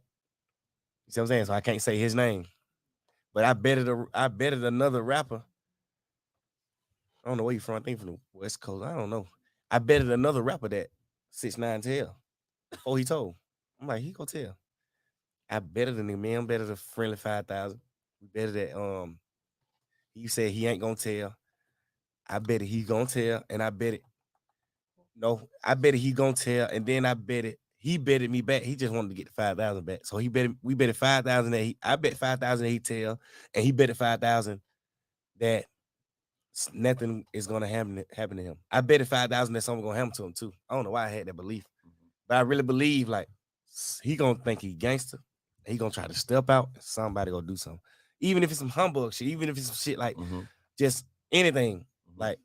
M: You see what I'm saying? So I can't say his name. But I bet it another rapper. I don't know where you from. I think from the West Coast. I don't know. I bet it another rapper that 6ix9ine tell before he told. I'm like, he gonna tell. I better than him, man. I'm better than Friendly 5,000. We better than he said he ain't gonna tell. I bet it he gonna tell, and I bet it. No, I bet it he gonna tell, and then I bet it he betted me back. He just wanted to get the 5,000 back. So we betted 5,000 that I bet 5,000 that he tell, and he betted 5,000 that nothing is gonna happen to him. I betted 5,000 that something gonna happen to him too. I don't know why I had that belief, but I really believe like he gonna think he gangster. He gonna try to step out and somebody gonna do something. Even if it's some humbug shit, even if it's some shit like just anything. Like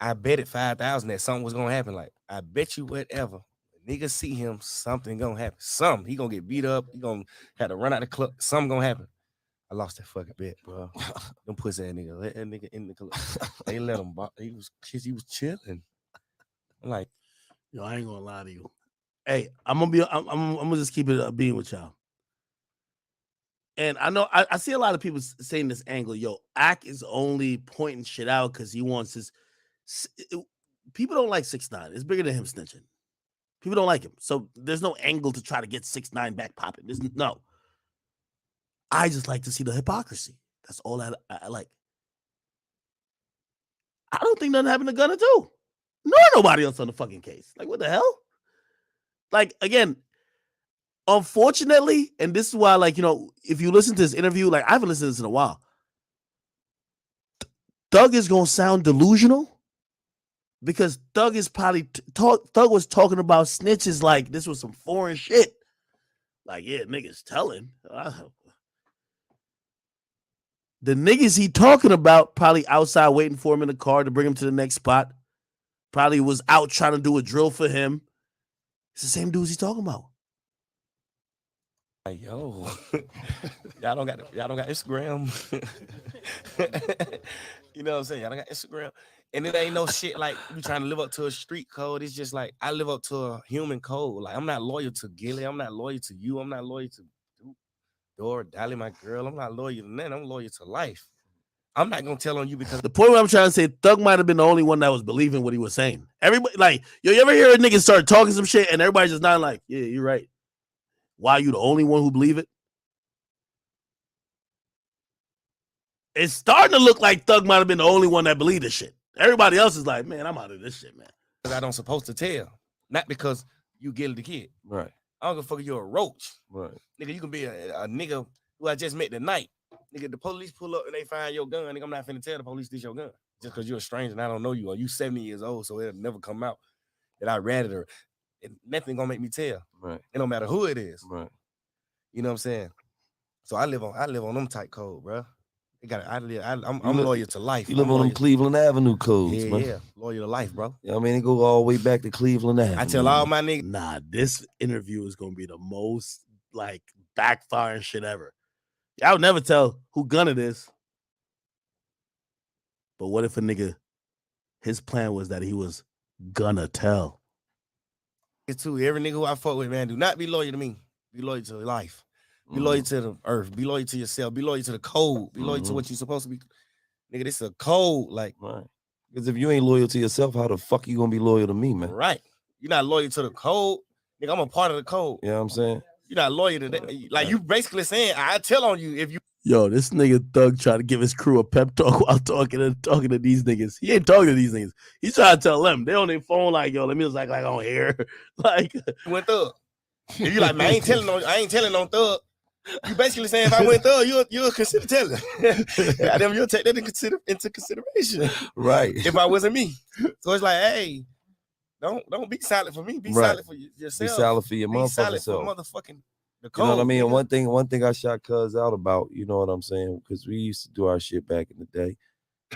M: I bet it 5,000 that something was gonna happen. Like I bet you whatever. Nigga see him, something gonna happen. Something. He gonna get beat up. He gonna have to run out the club. Something gonna happen. I lost that fucking bet, bro. Them pussy ass nigga. Let that nigga in the club. They let him. He was chilling. I'm like,
A: yo, I ain't gonna lie to you. Hey, I'm gonna just keep it being with y'all. And I know I see a lot of people saying this angle, yo, Ak is only pointing shit out because he wants his. People don't like 6ix9ine. It's bigger than him snitching. People don't like him, so there's no angle to try to get 6ix9ine back popping. There's no. I just like to see the hypocrisy. That's all I like. I don't think nothing happened to Gunna too. Nor nobody else on the fucking case. Like, what the hell? Like, again, unfortunately, and this is why, like, you know, if you listen to this interview, like, I haven't listened to this in a while. Thug is gonna sound delusional because Thug is probably Thug was talking about snitches like this was some foreign shit. Like, yeah, niggas telling. The niggas he talking about probably outside waiting for him in the car to bring him to the next spot. Probably was out trying to do a drill for him. It's the same dudes he's talking about.
M: yo, y'all don't got Instagram. You know what I'm saying? Y'all don't got Instagram. And it ain't no shit like you trying to live up to a street code. It's just like I live up to a human code. Like I'm not loyal to Gilly. I'm not loyal to you. I'm not loyal to Tory, Dolly, my girl. I'm not loyal to nothing. I'm loyal to life. I'm not gonna tell on you because
A: the point what I'm trying to say, Thug might have been the only one that was believing what he was saying. Everybody, like, yo, you ever hear a nigga start talking some shit and everybody's just not like, yeah, you're right. Why are you the only one who believe it? It's starting to look like Thug might have been the only one that believed this shit. Everybody else is like, man, I'm out of this shit, man.
M: I don't supposed to tell. Not because you Gilly the kid.
L: Right.
M: I don't give a fuck if you're a roach.
L: Right.
M: Nigga, you can be a nigga who I just met tonight. Nigga, the police pull up and they find your gun. Nigga, I'm not finna tell the police this your gun. Just because you're a stranger and I don't know you or you 70 years old, so it'll never come out that I ratted her. And nothing gonna make me tell.
L: Right.
M: It don't matter who it is.
L: Right.
M: You know what I'm saying? So I live on them tight code, bro. I'm loyal to life.
L: You live on them Cleveland Avenue codes,
M: yeah,
L: man.
M: Yeah, loyal to life, bro.
L: I mean, it go all the way back to Cleveland Avenue.
M: I tell all my niggas.
A: Nah, this interview is gonna be the most like backfiring shit ever. I would never tell who gun it is. But what if a nigga, his plan was that he was gonna tell?
M: It's too. Every nigga who I fuck with, man, do not be loyal to me. Be loyal to life. Be loyal to the earth. Be loyal to yourself. Be loyal to the code. Be loyal to what you're supposed to be. Nigga, this is a code. Like,
L: right. Because if you ain't loyal to yourself, how the fuck you gonna be loyal to me, man?
M: Right. You're not loyal to the code. Nigga, I'm a part of the code.
L: You know what I'm saying?
M: You're not a lawyer today. Like, you basically saying, I tell on you if you.
A: Yo, this nigga Thug trying to give his crew a pep talk while talking to these niggas. He ain't talking to these niggas. He's trying to tell them. They on their phone like, yo, let me just like on here. Like,
M: You went Thug. If you like, man, I ain't telling on Thug. You basically saying if I went Thug, you'll consider telling. Then you'll take that into consideration.
L: Right.
M: If I wasn't me. So it's like, hey, don't be silent for me. Be silent for yourself.
L: Be silent for your
M: Be silent
L: motherfucking self.
M: for motfucking the
L: You know what I
M: code,
L: mean?
M: nigga.
L: One thing I shot Cuz out about, you know what I'm saying? Because we used to do our shit back in the day.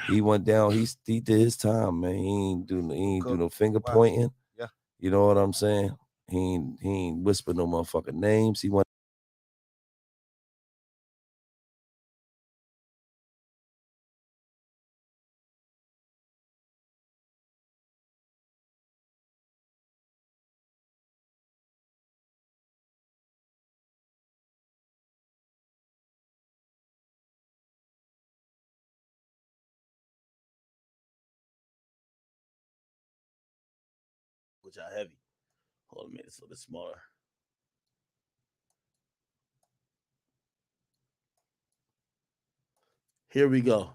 L: He went down, he did his time, man. He ain't do no finger pointing.
M: Yeah.
L: You know what I'm saying? He ain't whisper no motherfucking names. He went.
A: which are heavy. Hold on a minute, it's a little bit smaller. Here we go.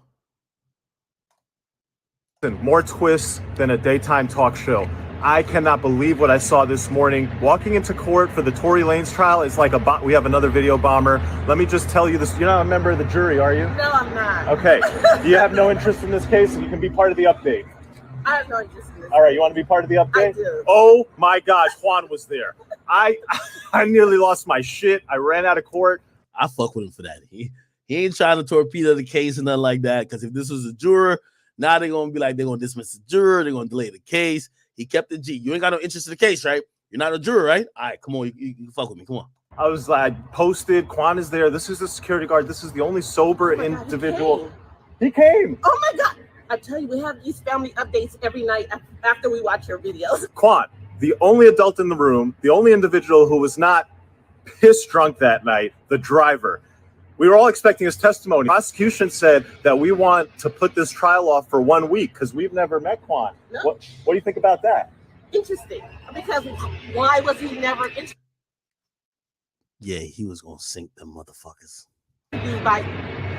B: More twists than a daytime talk show. I cannot believe what I saw this morning. Walking into court for the Tory Lanez trial is like we have another video bomber. Let me just tell you this. You're not a member of the jury, are you?
O: No, I'm not.
B: Okay. You have no interest in this case, and you can be part of the update.
O: I have no interest in this.
B: All right, you want to be part of the update?
O: I do.
B: Oh my gosh, Juan was there. I nearly lost my shit. I ran out of court.
A: I fuck with him for that. He ain't trying to torpedo the case and nothing like that. Because if this was a juror, now they're gonna be like they're gonna dismiss the juror. They're gonna delay the case. He kept the G. You ain't got no interest in the case, right? You're not a juror, right? All right, come on, you can fuck with me. Come on.
B: I was like, posted. Quan is there. This is the security guard. This is the only sober individual. He came.
O: Oh my God. I tell you, we have these family updates every night after we watch your videos.
B: Quan, the only adult in the room, the only individual who was not piss drunk that night, the driver. We were all expecting his testimony. The prosecution said that we want to put this trial off for 1 week because we've never met Quan.
O: No.
B: What do you think about that?
O: Interesting. Because why was he never interested?
A: Yeah, he was gonna sink them motherfuckers.
O: By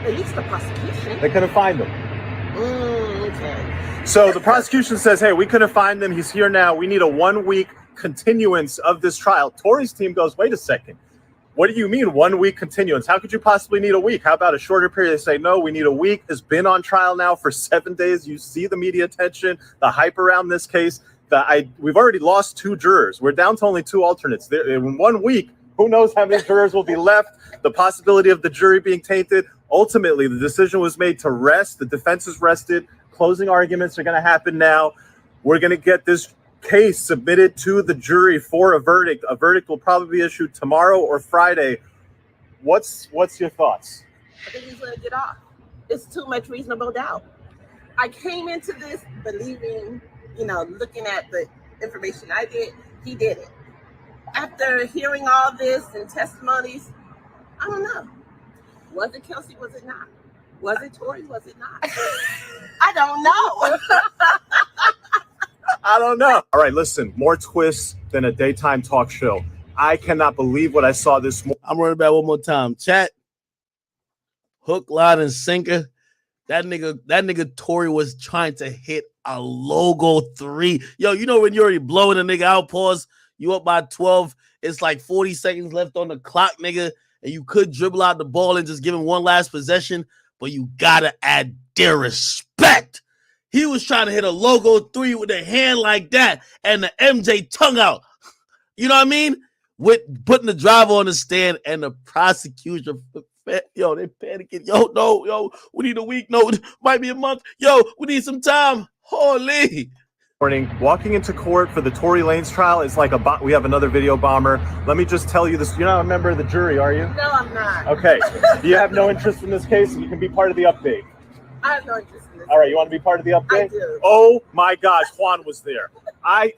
O: at least the prosecution.
B: They couldn't find him.
O: Okay.
B: So the prosecution says, hey, we couldn't find him. He's here now. We need a 1 week continuance of this trial. Tory's team goes, wait a second. What do you mean 1 week continuance? How could you possibly need a week? How about a shorter period? They say, no, we need a week. It's been on trial now for 7 days. You see the media attention, the hype around this case. We've already lost 2 jurors. We're down to only 2 alternates. In 1 week, who knows how many jurors will be left? The possibility of the jury being tainted. Ultimately, the decision was made to rest. The defense is rested. Closing arguments are going to happen now. We're going to get this case submitted to the jury for a verdict. A verdict will probably be issued tomorrow or Friday. What's your thoughts?
O: I think he's going to get off. It's too much reasonable doubt. I came into this believing, looking at the information I did, he did it. After hearing all this and testimonies, I don't know. Was it Kelsey? Was it not? Was it Tory? Was it not? I don't know.
B: I don't know. All right, listen, more twists than a daytime talk show. I cannot believe what I saw this morning.
A: I'm running back one more time. Chat, hook, line, and sinker. That nigga Tory was trying to hit a logo 3. Yo, you know when you're already blowing a nigga out, pause, you up by 12, it's like 40 seconds left on the clock, nigga, and you could dribble out the ball and just give him one last possession, but you gotta add their respect. He was trying to hit a logo 3 with a hand like that and the MJ tongue out. You know what I mean? With putting the driver on the stand and the prosecution, yo, they panicking. Yo, we need a week. No, it might be a month. Yo, we need some time. Holy.
B: Morning, walking into court for the Tory Lanez trial is like we have another video bomber. Let me just tell you this. You're not a member of the jury, are you?
O: No, I'm not.
B: Okay. You have no interest in this case, and you can be part of the update.
O: I have no interest in this.
B: All right, you want to be part of the update?
O: I do.
B: Oh my gosh, Juan was there. I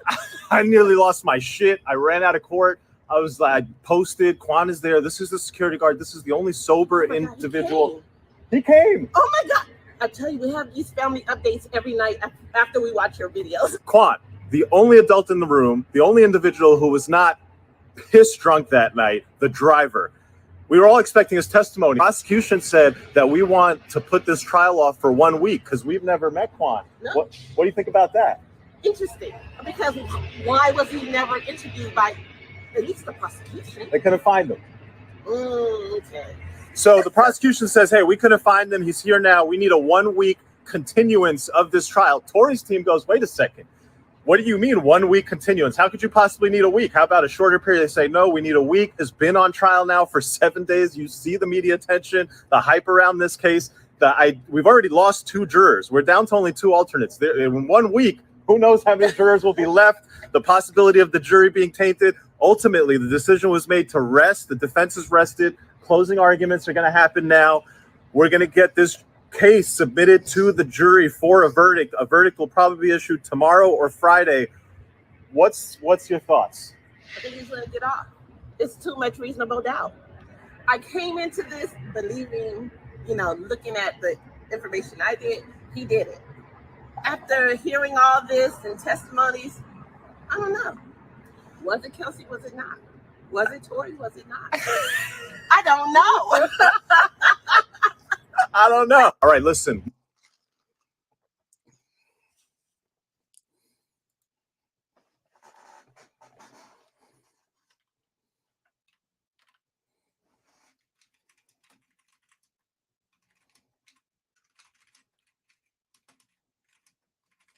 B: nearly lost my shit. I ran out of court. I was like, posted. Quan is there. This is the security guard. This is the only sober individual. He came.
O: Oh my God. I tell you, we have these family updates every night after we watch your videos.
B: Quan, the only adult in the room, the only individual who was not piss drunk that night, the driver. We were all expecting his testimony. The prosecution said that we want to put this trial off for 1 week because we've never met Quan.
O: No.
B: What do you think about that?
O: Interesting, because why was he never interviewed by at least the prosecution?
B: They couldn't find him.
O: Okay.
B: So the prosecution says, hey, we couldn't find him. He's here now. We need a 1 week continuance of this trial. Tory's team goes, wait a second. What do you mean 1 week continuance? How could you possibly need a week? How about a shorter period? They say, no, we need a week. It's been on trial now for 7 days. You see the media attention, the hype around this case. We've already lost 2 jurors. We're down to only 2 alternates. In 1 week, who knows how many jurors will be left? The possibility of the jury being tainted. Ultimately, the decision was made to rest. The defense is rested. Closing arguments are going to happen now. We're going to get this case submitted to the jury for a verdict. A verdict will probably be issued tomorrow or Friday. What's your thoughts?
O: I think he's going to get off. It's too much reasonable doubt. I came into this believing, looking at the information I did, he did it. After hearing all this and testimonies, I don't know. Was it Kelsey? Was it not? Was it Tory? Was it not? I don't know.
B: I don't know. All right, listen.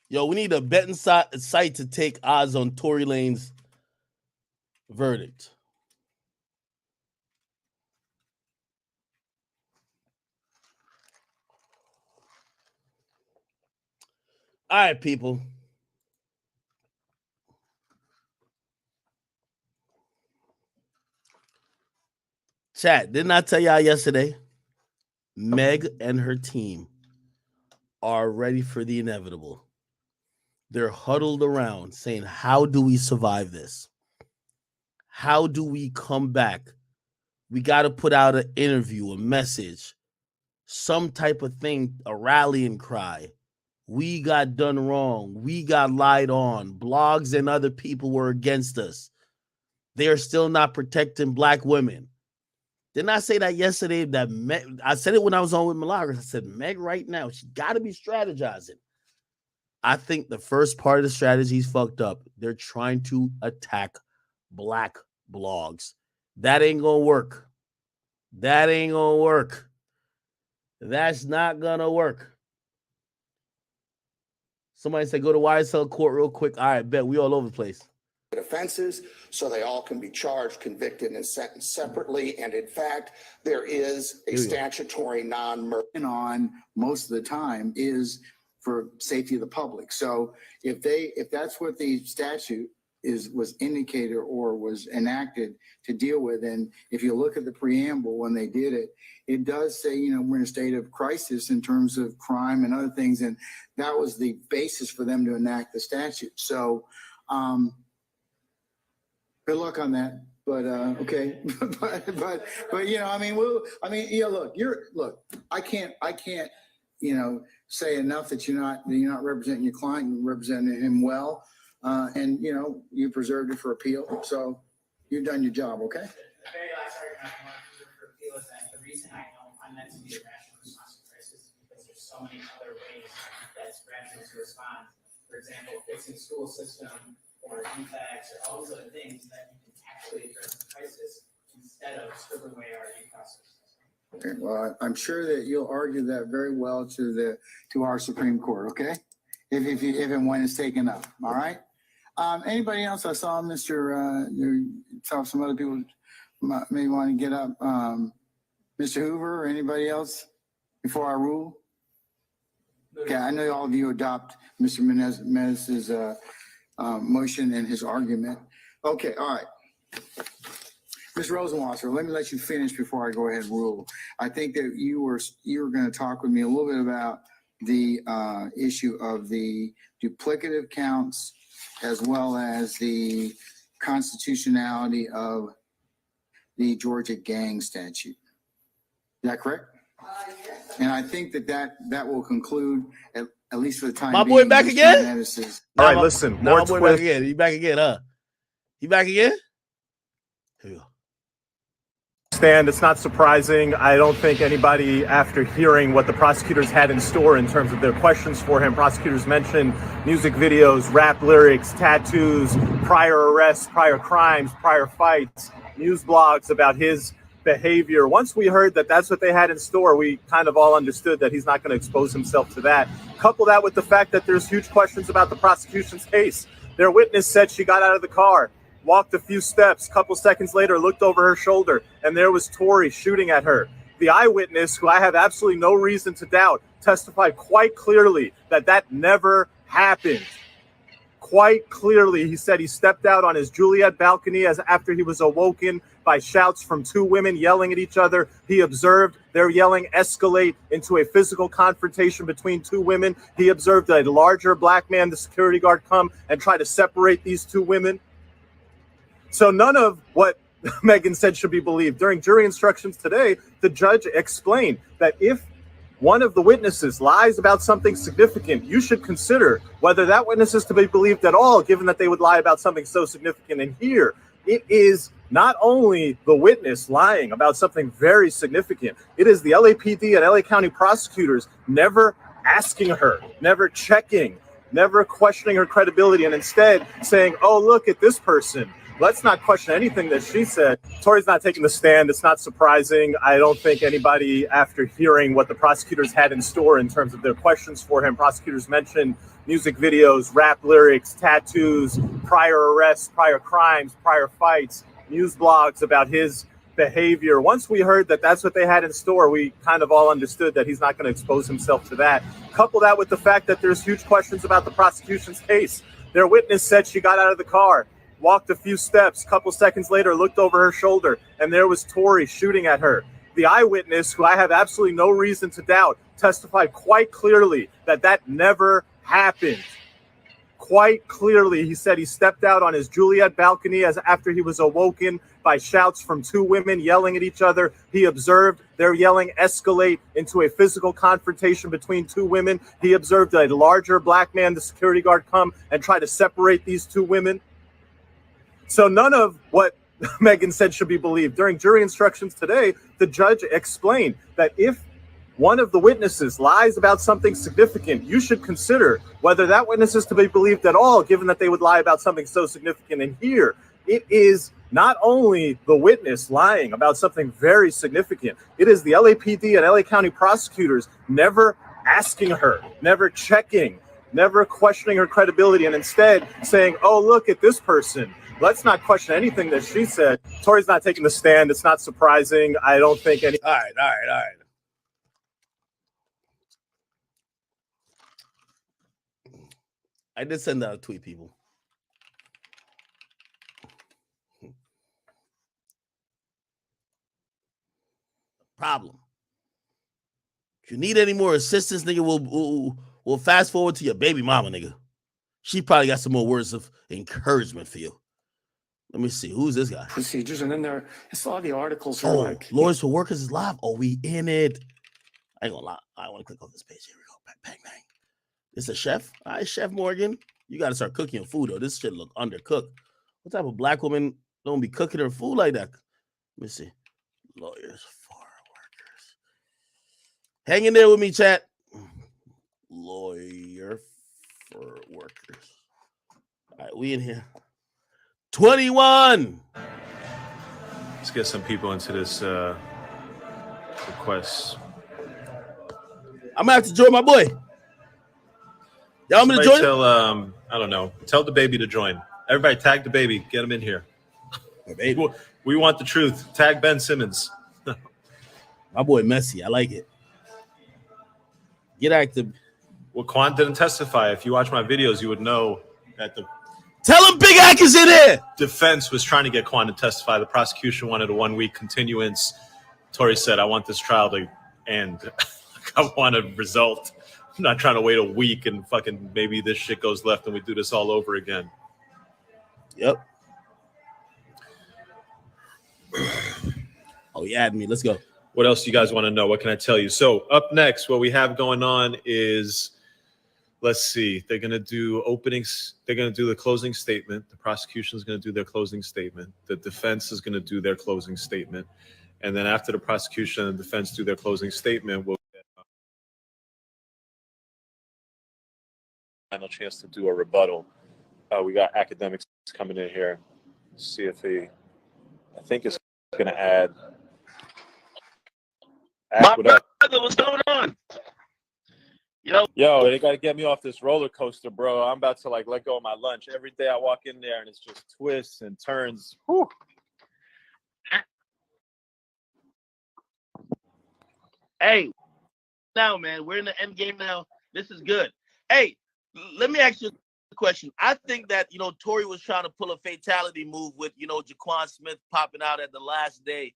A: Yo, we need a betting site to take odds on Tory Lanez verdict. All right, people. Chat, didn't I tell y'all yesterday? Meg and her team are ready for the inevitable. They're huddled around saying, how do we survive this? How do we come back? We got to put out an interview, a message, some type of thing, a rallying cry. We got done wrong. We got lied on. Blogs and other people were against us. They are still not protecting Black women. Didn't I say that yesterday? That Meg, I said it when I was on with Milagros. I said, Meg right now, she got to be strategizing. I think the first part of the strategy is fucked up. They're trying to attack Black blogs. That ain't going to work. That ain't going to work. That's not going to work. Somebody said, go to YSL court real quick. All right, bet. We all over the place.
P: Offenses, so they all can be charged, convicted, and sentenced separately. And in fact, there is a statutory non-murder on most of the time is for safety of the public. So if that's what the statute was indicated or was enacted to deal with, and if you look at the preamble when they did it, it does say, we're in a state of crisis in terms of crime and other things, and that was the basis for them to enact the statute. So good luck on that. But okay, but look, I can't say enough that you're not representing your client. You're representing him well, and you preserved it for appeal. So you've done your job. Okay.
Q: The very last argument I want to for appeal is that the reason I don't find that to be a rational response to crisis is because there's so many other ways that's rational to respond. For example, fixing school system or defects or all those other things that you can actually address the crisis instead of scribbling away our due process.
P: Okay, well, I'm sure that you'll argue that very well to our Supreme Court, okay? If and when it's taken up, all right? Anybody else? I saw saw some other people may want to get up. Mr. Hoover or anybody else before I rule? Okay, I know all of you adopt Mr. Menez's motion and his argument. Okay, all right. Ms. Rosenwasser, let me let you finish before I go ahead and rule. I think that you were going to talk with me a little bit about the issue of the duplicative counts as well as the constitutionality of the Georgia gang statute. Is that correct? Yes. And I think that will conclude at least for the time being.
A: My boy back again?
B: All right, listen.
A: More my boy back again. He back again, huh? He back again? Here you go.
B: Stand. It's not surprising. I don't think anybody, after hearing what the prosecutors had in store in terms of their questions for him, prosecutors mentioned music videos, rap lyrics, tattoos, prior arrests, prior crimes, prior fights, news blogs about his behavior. Once we heard that that's what they had in store, we kind of all understood that he's not going to expose himself to that. Couple that with the fact that there's huge questions about the prosecution's case. Their witness said she got out of the car, walked a few steps, couple seconds later, looked over her shoulder, and there was Tory shooting at her. The eyewitness, who I have absolutely no reason to doubt, testified quite clearly that that never happened. Quite clearly, he said he stepped out on his Juliet balcony after he was awoken by shouts from two women yelling at each other. He observed their yelling escalate into a physical confrontation between two women. He observed a larger black man, the security guard, come and try to separate these two women. So none of what Megan said should be believed. During jury instructions today, the judge explained that if one of the witnesses lies about something significant, you should consider whether that witness is to be believed at all, given that they would lie about something so significant. And here, it is not only the witness lying about something very significant, it is the LAPD and LA County prosecutors never asking her, never checking, never questioning her credibility, and instead saying, oh, look at this person. Let's not question anything that she said. Tory's not taking the stand. It's not surprising. I don't think anybody, after hearing what the prosecutors had in store in terms of their questions for him, prosecutors mentioned music videos, rap lyrics, tattoos, prior arrests, prior crimes, prior fights, news blogs about his behavior. Once we heard that that's what they had in store, we kind of all understood that he's not going to expose himself to that. Couple that with the fact that there's huge questions about the prosecution's case. Their witness said she got out of the car, walked a few steps, couple seconds later, looked over her shoulder, and there was Tory shooting at her. The eyewitness, who I have absolutely no reason to doubt, testified quite clearly that that never happened. Quite clearly, he said he stepped out on his Juliet balcony after he was awoken by shouts from two women yelling at each other. He observed their yelling escalate into a physical confrontation between two women. He observed a larger black man, the security guard, come and try to separate these two women. So none of what Megan said should be believed. During jury instructions today, the judge explained that if one of the witnesses lies about something significant, you should consider whether that witness is to be believed at all, given that they would lie about something so significant. And here, it is not only the witness lying about something very significant, it is the LAPD and LA County prosecutors never asking her, never checking, never questioning her credibility, and instead saying, oh, look at this person. Let's not question anything that she said. Tory's not taking the stand. It's not surprising. I don't think any.
A: All right. I did send out a tweet, people. Problem. If you need any more assistance, nigga, we'll fast forward to your baby mama, nigga. She probably got some more words of encouragement for you. Let me see. Who's this guy?
R: Procedures, and then there, I saw the articles are like
A: Lawyers for Workers is live. Oh, we in it. I ain't gonna lie. I want to click on this page. Here we go. Bang, bang, bang. This a chef? All right, Chef Morgan. You got to start cooking your food, though. This shit look undercooked. What type of black woman don't be cooking her food like that? Let me see. Lawyers for Workers. Hang in there with me, chat. Lawyer for Workers. All right, we in here. 21.
S: Let's get some people into this request.
A: I'm gonna have to join my boy. Y'all want me to join?
S: Tell, I don't know. Tell the baby to join. Everybody tag the baby. Get him in here. We want the truth. Tag Ben Simmons.
A: My boy Messi. I like it. Get active.
S: Well, Quan didn't testify. If you watch my videos, you would know that the
A: Tell him Big Ack is in here.
S: defense was trying to get Quan to testify. The prosecution wanted a 1-week continuance. Tory said, I want this trial to end. I want a result. I'm not trying to wait a week and fucking maybe this shit goes left and we do this all over again.
A: Yep. Oh, yeah, me. Let's go.
S: What else do you guys want to know? What can I tell you? So up next, what we have going on is let's see. They're going to do openings. They're going to do the closing statement. The prosecution is going to do their closing statement. The defense is going to do their closing statement. And then after the prosecution and the defense do their closing statement, we'll get a final chance to do a rebuttal. We got Akademiks coming in here. See if he, I think is going to add.
T: My brother, what's going on?
S: Yo, they got to get me off this roller coaster, bro. I'm about to like let go of my lunch. Every day I walk in there and it's just twists and turns. Whew.
T: Hey, now, man, we're in the end game now. This is good. Hey, let me ask you a question. I think that, Tory was trying to pull a fatality move with, Jaquan Smith popping out at the last day.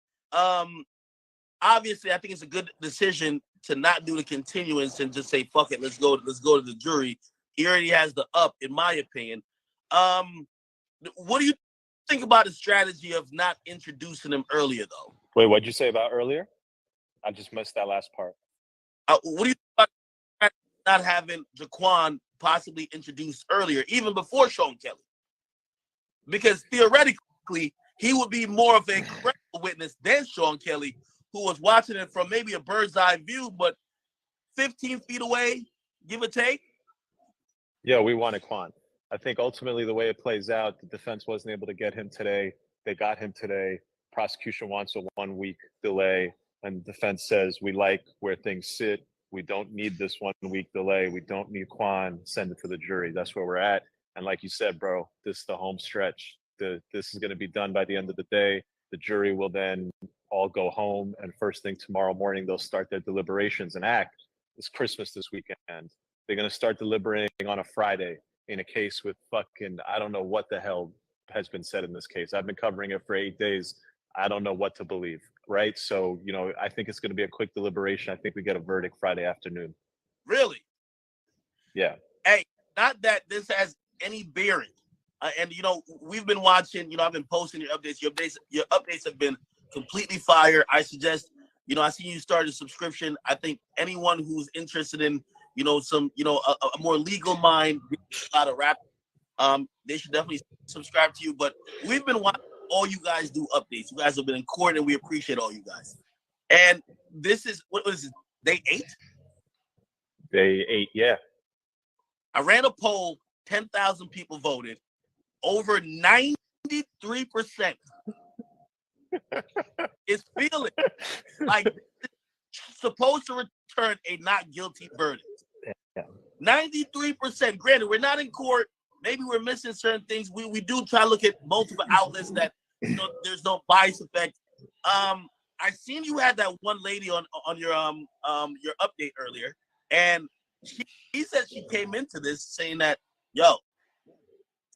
T: Obviously, I think it's a good decision to not do the continuance and just say, fuck it, let's go to the jury. He already has the up, in my opinion. What do you think about the strategy of not introducing him earlier, though?
S: Wait, what'd you say about earlier? I just missed that last part.
T: What do you think about not having Jaquan possibly introduced earlier, even before Sean Kelly? Because theoretically, he would be more of a credible witness than Sean Kelly, who was watching it from maybe a bird's eye view, but 15 feet away, give or take.
S: Yeah, we wanted Quan. I think ultimately the way it plays out, the defense wasn't able to get him today. They got him today. Prosecution wants a 1 week delay. And the defense says, we like where things sit. We don't need this 1 week delay. We don't need Quan. Send it to the jury. That's where we're at. And like you said, bro, this is the home stretch. This is going to be done by the end of the day. The jury will then all go home. And first thing tomorrow morning, they'll start their deliberations and act. It's Christmas this weekend. They're going to start deliberating on a Friday in a case with fucking, I don't know what the hell has been said in this case. I've been covering it for 8 days. I don't know what to believe, right? So, I think it's going to be a quick deliberation. I think we get a verdict Friday afternoon.
T: Really?
S: Yeah.
T: Hey, not that this has any bearing. And, we've been watching, I've been posting your updates. Your updates have been completely fire. I suggest, I see you started a subscription. I think anyone who's interested in, some, a more legal mind, a lot of rap, they should definitely subscribe to you. But we've been watching all you guys do updates. You guys have been in court, and we appreciate all you guys. And this is, what is it, day 8?
S: Day 8, yeah.
T: I ran a poll, 10,000 people voted. Over 93% is feeling like it's supposed to return a not guilty verdict.
S: Yeah.
T: 93%. Granted, we're not in court. Maybe we're missing certain things. We do try to look at multiple outlets that there's no bias effect. I seen you had that one lady on your update earlier, and she said she came into this saying that, yo,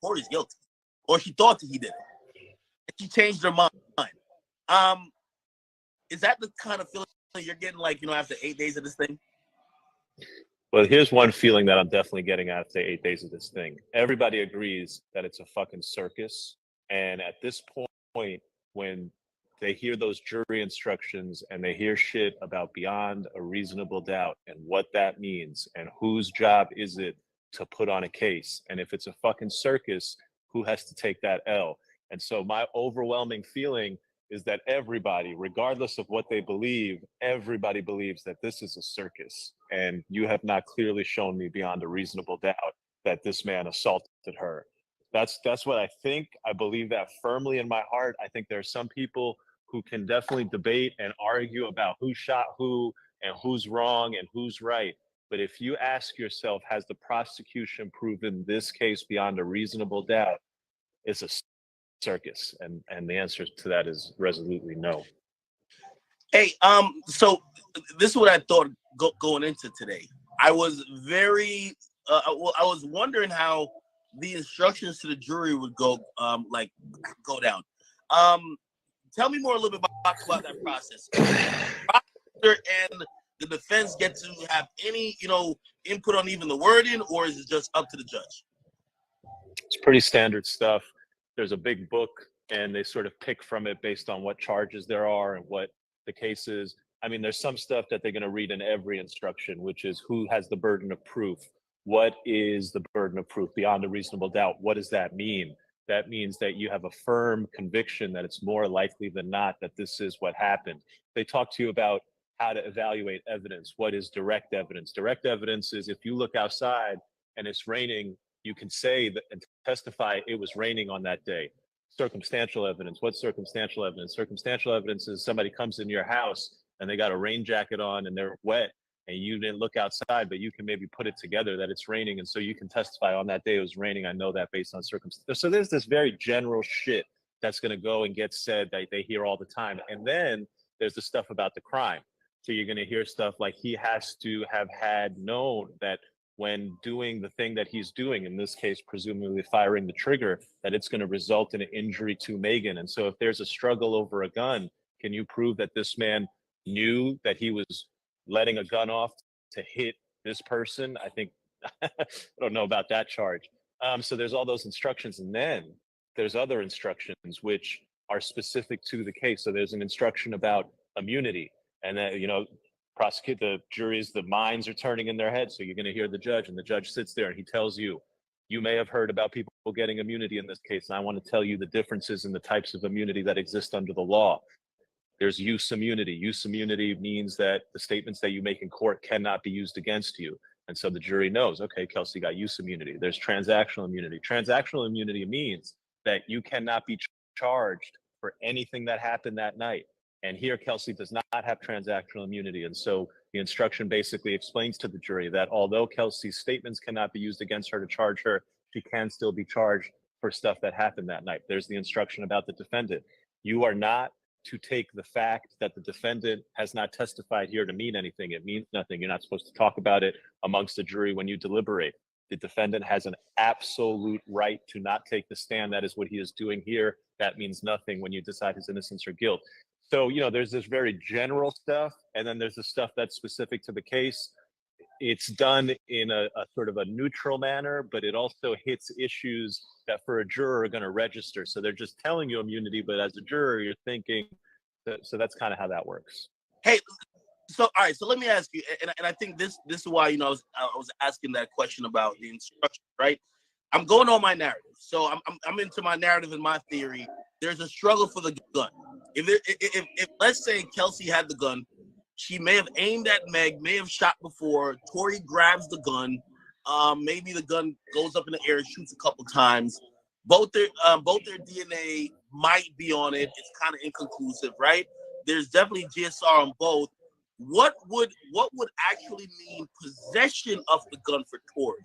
T: Tory's guilty, or she thought that he did it, and she changed her mind. Is that the kind of feeling you're getting, like, after 8 days of this thing?
S: Well, here's one feeling that I'm definitely getting after 8 days of this thing. Everybody agrees that it's a fucking circus. And at this point, when they hear those jury instructions and they hear shit about beyond a reasonable doubt and what that means and whose job is it to put on a case, and if it's a fucking circus, who has to take that L? And so my overwhelming feeling is that everybody, regardless of what they believe, everybody believes that this is a circus. And you have not clearly shown me beyond a reasonable doubt that this man assaulted her. That's what I think. I believe that firmly in my heart. I think there are some people who can definitely debate and argue about who shot who and who's wrong and who's right. But if you ask yourself, has the prosecution proven this case beyond a reasonable doubt? It's a circus, and the answer to that is resolutely no.
T: Hey, so this is what I thought going into today. I was very, I was wondering how the instructions to the jury would go down. Tell me more a little bit about that process. The prosecutor and the defense get to have any, input on even the wording, or is it just up to the judge?
S: It's pretty standard stuff. There's a big book, and they sort of pick from it based on what charges there are and what the case is. I mean, there's some stuff that they're going to read in every instruction, which is who has the burden of proof, What is the burden of proof beyond a reasonable doubt? What does that mean? That means that you have a firm conviction that it's more likely than not that this is what happened. They talk to you about how to evaluate evidence. What is direct evidence? Direct evidence is if you look outside and it's raining, you can say that and testify it was raining on that day. Circumstantial evidence. What's circumstantial evidence? Circumstantial evidence is somebody comes in your house and they got a rain jacket on and they're wet and you didn't look outside, but you can maybe put it together that it's raining. And so you can testify on that day it was raining. I know that based on circumstances. So there's this very general shit that's going to go and get said that they hear all the time. And then there's the stuff about the crime. So you're going to hear stuff like he has to have had known that when doing the thing that he's doing, in this case, presumably firing the trigger, that it's going to result in an injury to Megan. And so if there's a struggle over a gun, can you prove that this man knew that he was letting a gun off to hit this person? I think, I don't know about that charge. So there's all those instructions. And then there's other instructions which are specific to the case. So there's an instruction about immunity. And then, prosecute the juries, the minds are turning in their heads. So you're going to hear the judge, and the judge sits there and he tells you, you may have heard about people getting immunity in this case. And I want to tell you the differences in the types of immunity that exist under the law. There's use immunity. Use immunity means that the statements that you make in court cannot be used against you. And so the jury knows, okay, Kelsey got use immunity. There's transactional immunity. Transactional immunity means that you cannot be charged for anything that happened that night. And here, Kelsey does not have transactional immunity. And so the instruction basically explains to the jury that although Kelsey's statements cannot be used against her to charge her, she can still be charged for stuff that happened that night. There's the instruction about the defendant. You are not to take the fact that the defendant has not testified here to mean anything. It means nothing. You're not supposed to talk about it amongst the jury when you deliberate. The defendant has an absolute right to not take the stand. That is what he is doing here. That means nothing when you decide his innocence or guilt. So, there's this very general stuff, and then there's the stuff that's specific to the case. It's done in a sort of a neutral manner, but it also hits issues that for a juror are going to register. So they're just telling you immunity, but as a juror, you're thinking, so that's kind of how that works.
T: Hey, so all right, so let me ask you, and I think this is why I was asking that question about the instruction, right? I'm going on my narrative, so I'm into my narrative and my theory. There's a struggle for the gun. If let's say Kelsey had the gun, she may have aimed at Meg, may have shot before. Tory grabs the gun. Maybe the gun goes up in the air, shoots a couple times. Both their DNA might be on it. It's kind of inconclusive, right? There's definitely GSR on both. What would actually mean possession of the gun for Tory?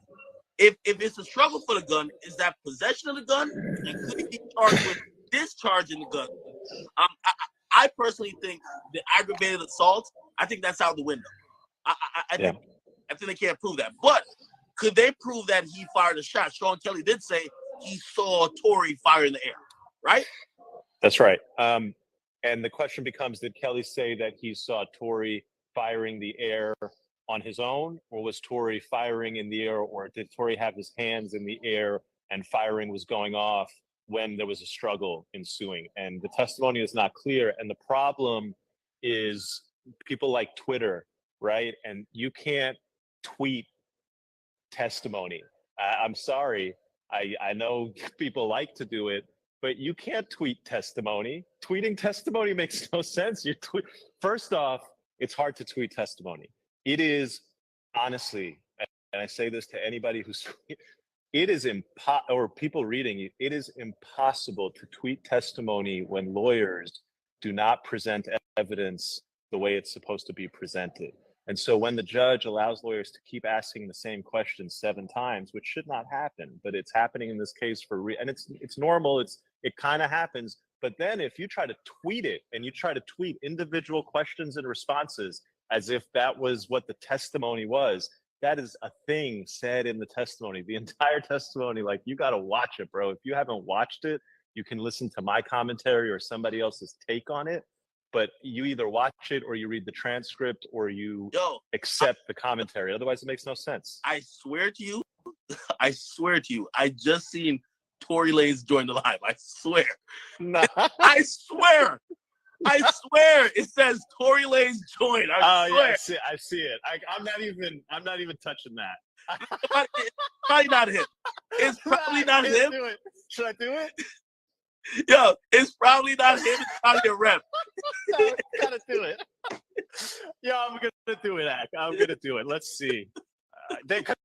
T: If it's a struggle for the gun, is that possession of the gun? And could he be charged with discharging the gun? I personally think the aggravated assault, I think that's out the window. I think they can't prove that. But could they prove that he fired a shot? Sean Kelly did say he saw Tory fire in the air, right?
S: That's right. And the question becomes, did Kelly say that he saw Tory firing the air on his own, or was Tory firing in the air, or did Tory have his hands in the air and firing was going off when there was a struggle ensuing? And the testimony is not clear. And the problem is people like Twitter, right? And you can't tweet testimony. I'm sorry. I know people like to do it, but you can't tweet testimony. Tweeting testimony makes no sense. First off, it's hard to tweet testimony. It is, honestly, and I say this to anybody who's, it is or people reading it is impossible to tweet testimony when lawyers do not present evidence the way it's supposed to be presented. And so when the judge allows lawyers to keep asking the same question 7 times, which should not happen, but it's happening in this case and it's normal, it kind of happens. But then if you try to tweet it and you try to tweet individual questions and responses as if that was what the testimony was, that is a thing said in the testimony. The entire testimony, like, you got to watch it, bro. If you haven't watched it, you can listen to my commentary or somebody else's take on it. But you either watch it or you read the transcript or you accept the commentary. Otherwise, it makes no sense.
T: I swear to you, I just seen Tory Lanez join the live. I swear.
S: Nah.
T: I swear. It says Tory Lanez joined. I swear.
S: Yeah, I see it. I'm not even touching that.
T: It's probably not him. It's probably not him.
B: Should I do it?
T: Yo, it's probably not him. It's probably a rep.
B: No, gotta do it. Yeah, I'm gonna do it, Ak. I'm gonna do it. Let's see. Because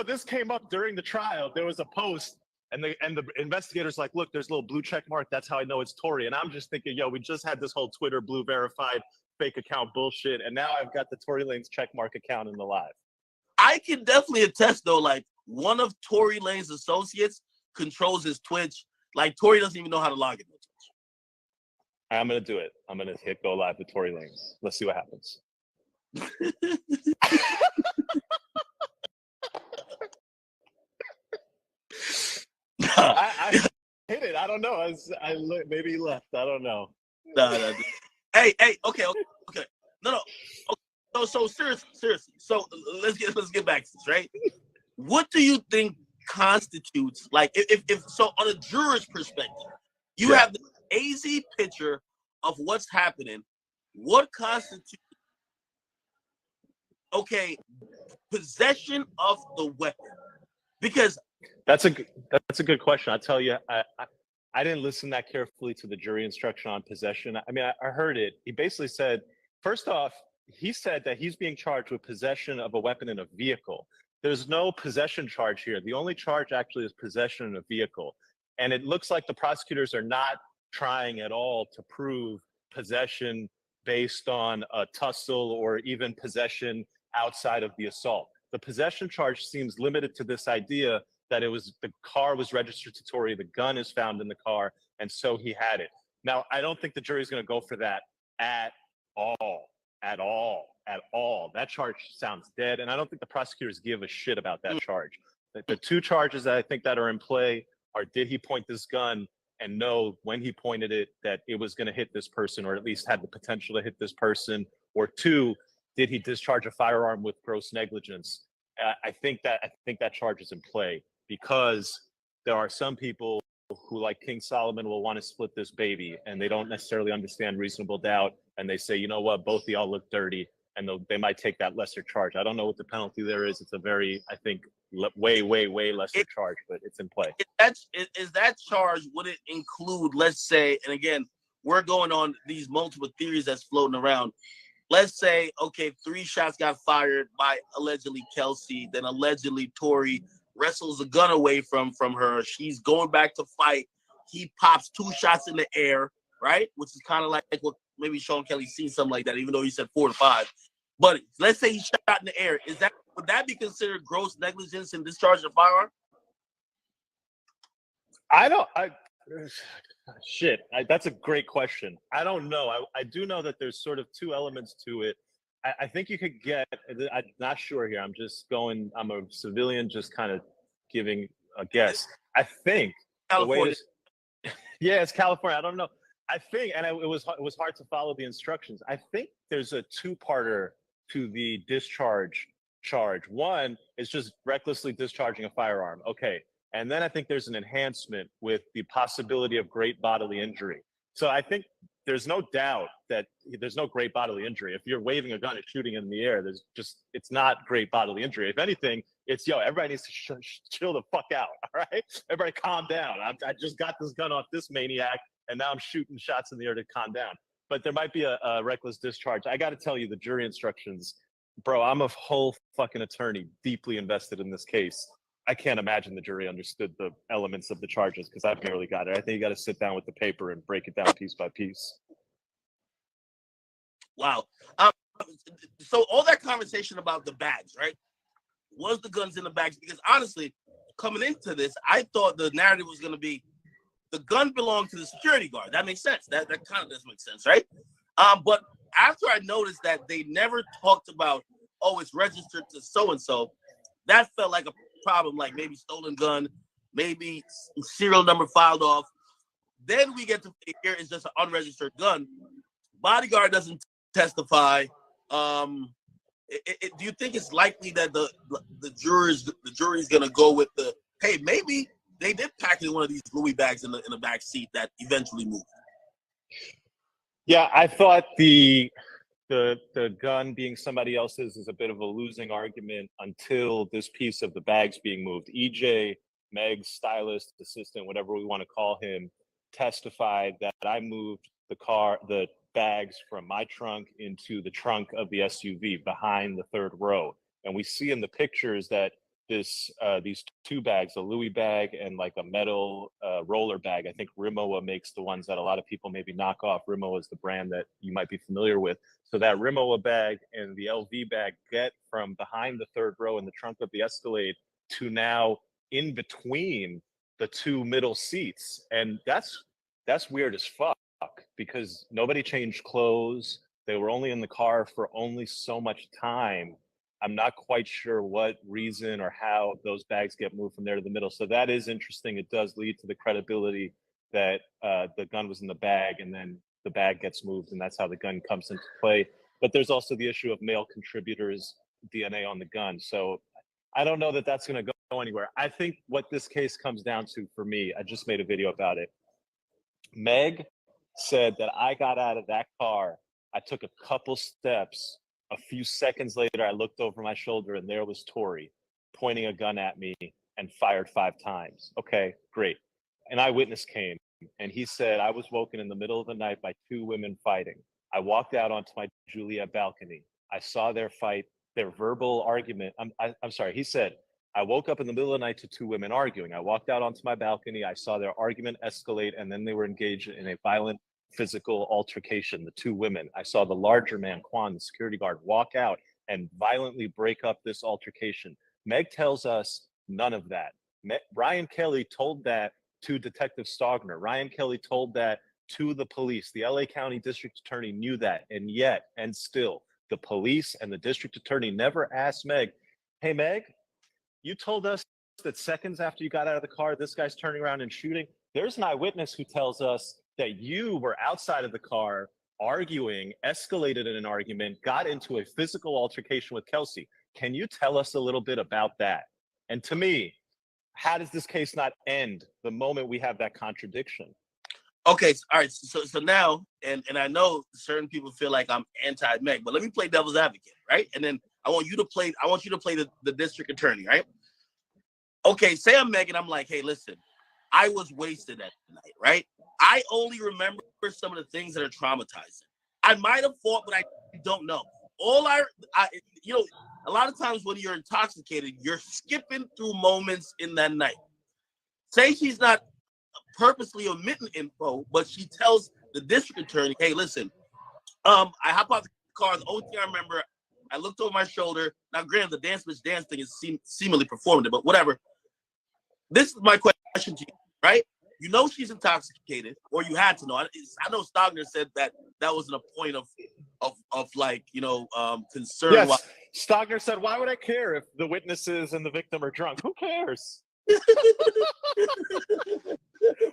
B: this came up during the trial. There was a post, and the investigators like, look, there's a little blue check mark. That's how I know it's Tory. And I'm just thinking, yo, we just had this whole Twitter blue verified fake account bullshit, and now I've got the Tory Lanez check mark account in the live.
T: I can definitely attest though, like one of Tory Lanez's associates controls his Twitch. Like Tory doesn't even know how to log in to Twitch.
B: I'm gonna do it. I'm gonna hit go live with Tory Lanez. Let's see what happens. I hit it. I don't know. Maybe he left. I don't know.
T: No. Hey, okay. No. Okay. So seriously. So let's get back to this, right? What do you think constitutes, like, if so, on a juror's perspective, you have the hazy picture of what's happening. What constitutes possession of the weapon? Because
B: that's a good question. I'll tell you, I didn't listen that carefully to the jury instruction on possession. I mean, I heard it. He basically said, first off, he said that he's being charged with possession of a weapon in a vehicle. There's no possession charge here. The only charge actually is possession in a vehicle. And it looks like the prosecutors are not trying at all to prove possession based on a tussle or even possession outside of the assault. The possession charge seems limited to this idea that the car was registered to Tory, the gun is found in the car, and so he had it. Now, I don't think the jury's going to go for that at all. That charge sounds dead, and I don't think the prosecutors give a shit about that charge. The two charges that I think that are in play are, did he point this gun and know when he pointed it that it was going to hit this person, or at least had the potential to hit this person? Or two, did he discharge a firearm with gross negligence? I think that charge is in play, because there are some people who, like King Solomon, will want to split this baby, and they don't necessarily understand reasonable doubt, and they say, you know what, both of y'all look dirty, and they might take that lesser charge. I don't know what the penalty there is. It's a very, I think, way lesser charge, but it's in play.
T: Is that charge, would it include, let's say, and again, we're going on these multiple theories that's floating around. Let's say, 3 shots got fired by allegedly Kelsey, then allegedly Tory wrestles a gun away from her. She's going back to fight. He pops 2 shots in the air, right? Which is kind of like what maybe Sean Kelly's seen something like that, even though he said 4 to 5. But let's say he shot in the air. Would that be considered gross negligence in discharging a firearm?
B: That's a great question. I don't know. I do know that there's sort of 2 elements to it. I think you could get, I'm not sure here. I'm a civilian just kind of giving a guess. I think
T: California.
B: It's California. I don't know. I think, and it was hard to follow the instructions. I think there's a 2-parter to the discharge charge. One is just recklessly discharging a firearm. Okay. And then I think there's an enhancement with the possibility of great bodily injury. So I think there's no doubt that there's no great bodily injury. If you're waving a gun and shooting in the air, it's not great bodily injury. If anything, it's, everybody needs to chill the fuck out, all right? Everybody calm down. I just got this gun off this maniac, and now I'm shooting shots in the air to calm down. But there might be a reckless discharge. I got to tell you, the jury instructions, bro, I'm a whole fucking attorney deeply invested in this case. I can't imagine the jury understood the elements of the charges, because I've barely got it. I think you got to sit down with the paper and break it down piece by piece.
T: Wow. So all that conversation about the bags, right? Was the guns in the bags? Because honestly, coming into this, I thought the narrative was going to be the gun belonged to the security guard. That makes sense. That kind of does make sense, right? But after I noticed that they never talked about, it's registered to so-and-so, that felt like a problem, like maybe stolen gun, maybe serial number filed off. Then we get to here is just an unregistered gun. Bodyguard doesn't testify. Do you think it's likely that the jury's gonna go with the, hey, maybe they did pack in one of these Louis bags in the back seat that eventually moved?
B: Yeah, I thought the
S: the gun being somebody else's is a bit of a losing argument until this piece of the bags being moved. EJ, Meg's stylist, assistant, whatever we want to call him, testified that I moved the bags from my trunk into the trunk of the SUV behind the third row. And we see in the pictures that these two bags, a Louis bag and like a metal roller bag. I think Rimowa makes the ones that a lot of people maybe knock off. Rimowa is the brand that you might be familiar with. So that Rimowa bag and the LV bag get from behind the third row in the trunk of the Escalade to now in between the two middle seats. And that's weird as fuck because nobody changed clothes. They were only in the car for only so much time. I'm not quite sure what reason or how those bags get moved from there to the middle. So that is interesting. It does lead to the credibility that the gun was in the bag and then the bag gets moved and that's how the gun comes into play. But there's also the issue of male contributors' DNA on the gun. So I don't know that that's going to go anywhere. I think what this case comes down to for me, I just made a video about it. Meg said that I got out of that car. I took a couple steps. A few seconds later, I looked over my shoulder and there was Tory pointing a gun at me and fired 5 times. Okay, great. An eyewitness came and he said, I was woken in the middle of the night by 2 women fighting. I walked out onto my Juliet balcony. I saw their fight, their verbal argument. I'm sorry. He said, I woke up in the middle of the night to 2 women arguing. I walked out onto my balcony. I saw their argument escalate and then they were engaged in a violent physical altercation, the 2 women. I saw the larger man, Quan, the security guard, walk out and violently break up this altercation. Meg tells us none of that. Ryan Kelly told that to Detective Stogner. Ryan Kelly told that to the police. The LA County District Attorney knew that, and yet, and still, the police and the District Attorney never asked Meg, hey, Meg, you told us that seconds after you got out of the car, this guy's turning around and shooting. There's an eyewitness who tells us that you were outside of the car arguing, escalated in an argument, got into a physical altercation with Kelsey. Can you tell us a little bit about that? And to me, how does this case not end the moment we have that contradiction?
T: Okay, all right. So now, and I know certain people feel like I'm anti-Meg, but let me play devil's advocate, right? And then I want you to play the district attorney, right? Okay, say I'm Meg and I'm like, hey, listen, I was wasted that night, right? I only remember some of the things that are traumatizing. I might have fought, but I don't know. A lot of times when you're intoxicated, you're skipping through moments in that night. Say she's not purposely omitting info, but she tells the district attorney, hey, listen, I hop out the car. The only thing I remember, I looked over my shoulder. Now, granted, the dance bitch dance thing is seemingly performative, but whatever. This is my question to you, right? You know she's intoxicated, or you had to know. I know Stogner said that wasn't a point of like, concern.
S: Yes, Stogner said, why would I care if the witnesses and the victim are drunk? Who cares?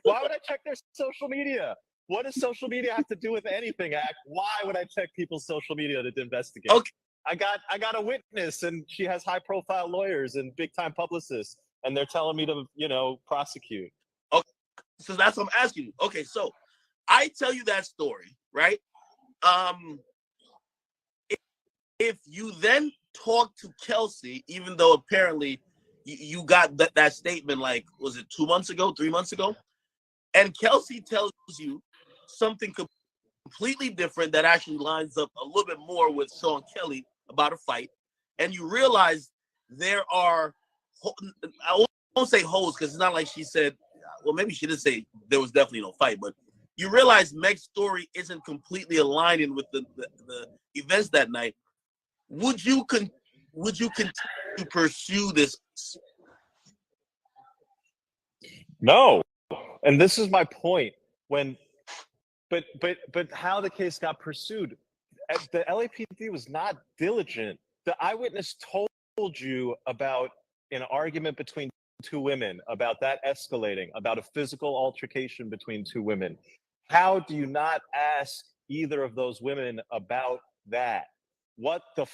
S: Why would I check their social media? What does social media have to do with anything? Why would I check people's social media to investigate?
T: Okay.
S: I got a witness and she has high profile lawyers and big time publicists and they're telling me to, prosecute.
T: Okay. So that's what I'm asking you. Okay. So I tell you that story, right? If you then talk to Kelsey, even though apparently you got that statement, like, was it 2 months ago, 3 months ago? And Kelsey tells you something completely different that actually lines up a little bit more with Sean Kelly about a fight. And you realize there are, I won't say holes because it's not like she said, well, maybe she did say there was definitely no fight, but you realize Meg's story isn't completely aligning with the events that night. Would you continue to pursue this?
S: No. And this is my point. But how the case got pursued, the LAPD was not diligent. The eyewitness told you about an argument between 2 women, about that escalating, about a physical altercation between 2 women. How do you not ask either of those women about that? What the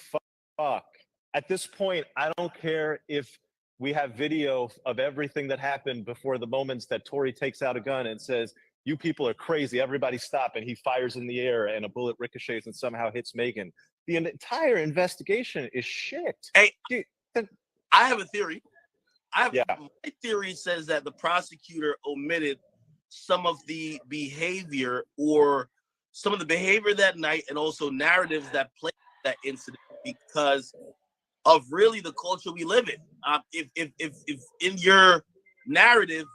S: fuck? At this point, I don't care if we have video of everything that happened before the moments that Tory takes out a gun and says,
B: You people are crazy. Everybody stop. And he fires in the air and a bullet ricochets and somehow hits Megan. The entire investigation is shit.
T: Hey,
B: dude,
T: I have a theory.
B: Yeah.
T: My theory says that the prosecutor omitted some of the behavior that night, and also narratives that played that incident because of really the culture we live in. If in your narrative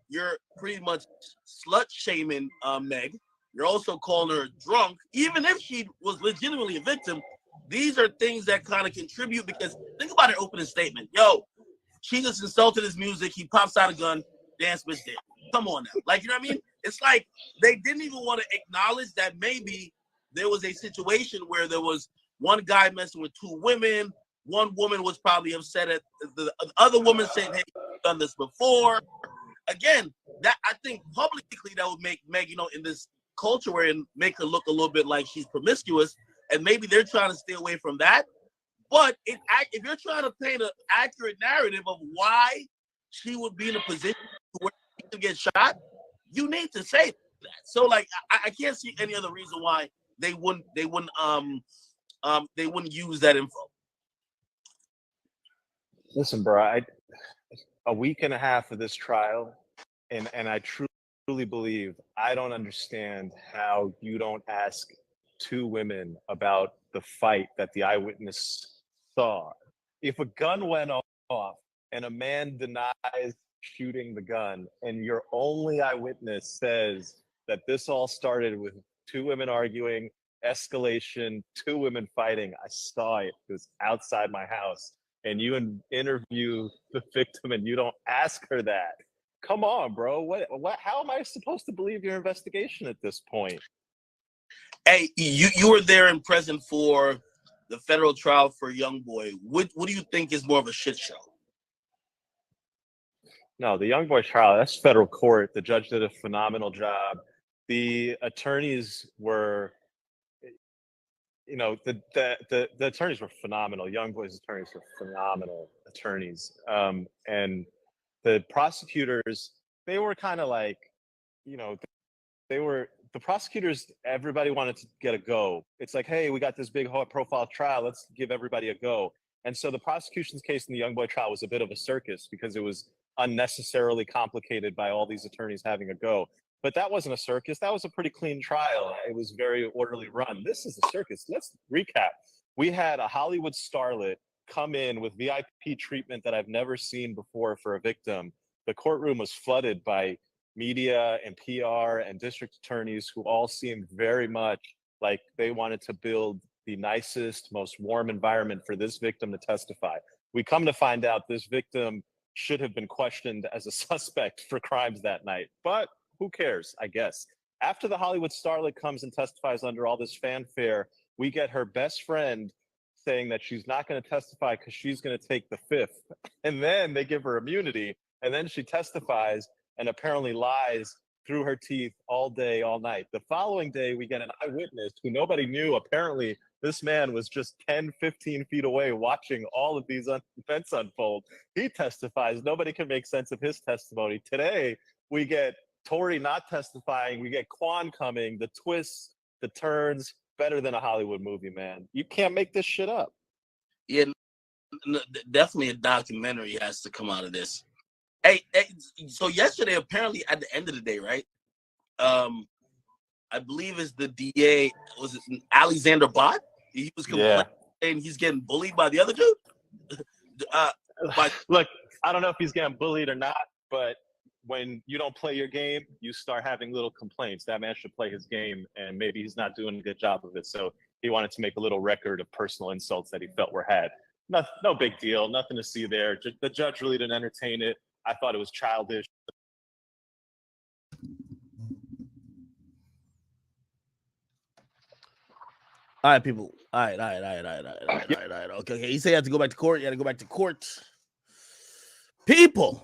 T: you're pretty much slut shaming Meg, you're also calling her drunk, even if she was legitimately a victim. These are things that kind of contribute, because think about her opening statement. Yo, she just insulted his music. He pops out a gun. Dance bitch dead. Come on now. Like, you know what I mean? It's like they didn't even want to acknowledge that maybe there was a situation where there was one guy messing with two women. One woman was probably upset at the other woman saying, hey, you've done this before. Again, that I think publicly that would make Meg, in this culture we're in, make her look a little bit like she's promiscuous. And maybe they're trying to stay away from that. But if you're trying to paint an accurate narrative of why she would be in a position where she could get shot, you need to say that. So, like, I can't see any other reason why they wouldn't use that info.
B: Listen, bro, a week and a half of this trial, and I truly believe I don't understand how you don't ask two women about the fight that the eyewitness saw. If a gun went off and a man denies shooting the gun, and your only eyewitness says that this all started with two women arguing, escalation, two women fighting, I saw it. It was outside my house. And you interview the victim and you don't ask her that. Come on, bro. What? How am I supposed to believe your investigation at this point?
T: Hey, you were there and present for the federal trial for Youngboy. What do you think is more of a shit show?
B: No, the Youngboy trial, that's federal court. The judge did a phenomenal job. The attorneys were, the attorneys were phenomenal. Youngboy's attorneys were phenomenal attorneys. And the prosecutors, they were kind of like, the prosecutors, everybody wanted to get a go. It's like, hey, we got this big profile trial. Let's give everybody a go. And so the prosecution's case in the Youngboy trial was a bit of a circus because it was unnecessarily complicated by all these attorneys having a go. But that wasn't a circus. That was a pretty clean trial. It was very orderly run. This is a circus. Let's recap. We had a Hollywood starlet come in with VIP treatment that I've never seen before for a victim. The courtroom was flooded by media and PR and district attorneys who all seemed very much like they wanted to build the nicest, most warm environment for this victim to testify. We come to find out this victim should have been questioned as a suspect for crimes that night, but who cares, I guess. After the Hollywood starlet comes and testifies under all this fanfare, we get her best friend saying that she's not going to testify because she's going to take the fifth. And then they give her immunity, and then she testifies and apparently lies through her teeth all day, all night. The following day, we get an eyewitness who nobody knew. Apparently, this man was just 10, 15 feet away watching all of these events unfold. He testifies. Nobody can make sense of his testimony. Today, we get Tory not testifying. We get Quan coming. The twists, the turns, better than a Hollywood movie, man. You can't make this shit up.
T: Yeah, definitely a documentary has to come out of this. Hey, so yesterday, apparently at the end of the day, right? I believe it's the DA, was it Alexander Bott? He was complaining saying he's getting bullied by the other dude.
B: Look, I don't know if he's getting bullied or not, but when you don't play your game, you start having little complaints. That man should play his game, and maybe he's not doing a good job of it. So he wanted to make a little record of personal insults that he felt were had. No big deal, nothing to see there. The judge really didn't entertain it. I thought it was childish.
A: All right, people. All right. Okay. You say you have to go back to court. You got to go back to court. People.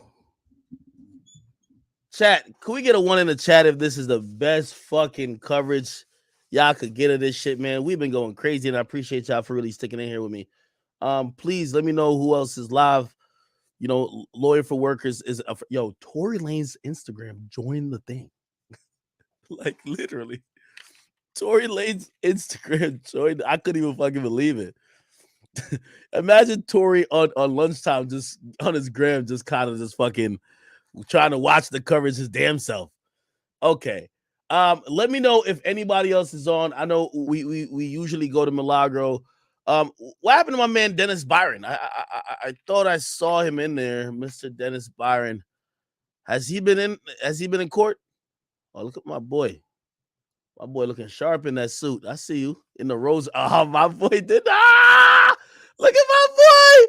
A: Chat, can we get a 1 in the chat if this is the best fucking coverage y'all could get of this shit, man? We've been going crazy, and I appreciate y'all for really sticking in here with me. Please let me know who else is live. Lawyer for Workers is Tory Lane's Instagram. Join the thing. Like literally. Tory Lane's Instagram joined. I couldn't even fucking believe it. Imagine Tory on lunchtime, just on his gram, just kind of just fucking trying to watch the coverage his damn self. Okay. Let me know if anybody else is on. I know we usually go to Milagro. What happened to my man Dennis Byron? I thought I saw him in there, Mr. Dennis Byron. Has he been in court? Oh, look at my boy. My boy looking sharp in that suit. I see you in the rose. Oh, my boy did. Look at my boy.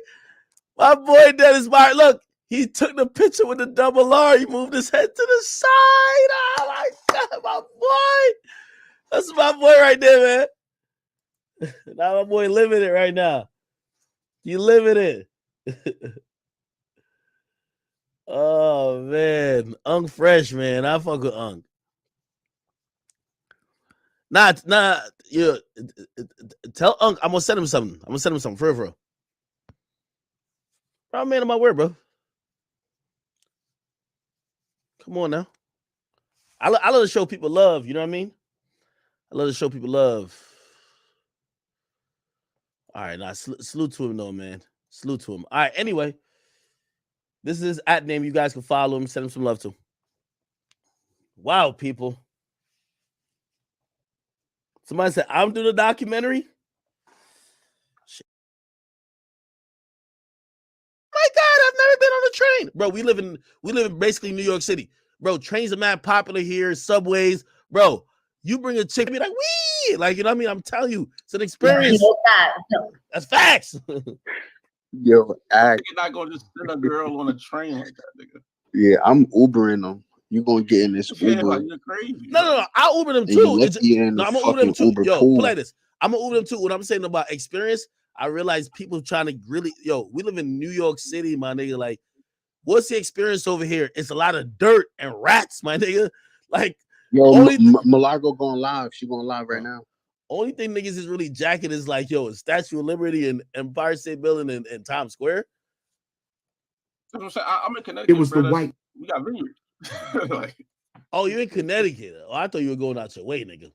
A: My boy Dennis Byron. Look, he took the picture with the double R. He moved his head to the side. Oh my God, my boy. That's my boy right there, man. Now my boy living it right now. You living it. Oh man. Unk fresh, man. I fuck with Unk. Nah, yeah. Tell Unk I'm gonna send him something. For real. Bro, man of my word, bro. Come on now. I love to show people love, you know what I mean? I love to show people love. All right, now salute to him though, man. Salute to him. All right, anyway. This is at name. You guys can follow him, send him some love to. Wow, people. Somebody said, I'm doing a documentary. Shit. My God, I've never been on a train. Bro, we live in basically New York City. Bro, trains are mad popular here, subways. Bro, you bring a chick, be like, wee! Like, you know what I mean? I'm telling you, it's an experience. That's facts.
U: Yo, act.
R: You're not gonna just send a girl on a train like that, nigga.
U: Yeah, I'm Ubering them. You gonna get in this
R: Yeah,
U: Uber?
R: like you're crazy.
A: No. I'll Uber them
U: And you
A: too.
U: lucky you're in the
A: I'm gonna Uber them
U: fucking
A: too.
U: Uber
A: Yo,
U: pool.
A: put like this. I'm gonna Uber them too. What I'm saying about experience, I realize people trying to really, we live in New York City, my nigga. Like, what's the experience over here? It's a lot of dirt and rats, my nigga. Like,
U: Yo, Milagro going live. She going live right now.
A: Only thing niggas is really jacking is like, Statue of Liberty and Empire State Building and Times Square.
R: That's what I'm saying. I'm in Connecticut.
A: It was the white.
R: We got vineyards. Like,
A: oh, you're in Connecticut. Oh, I thought you were going out your way, nigga.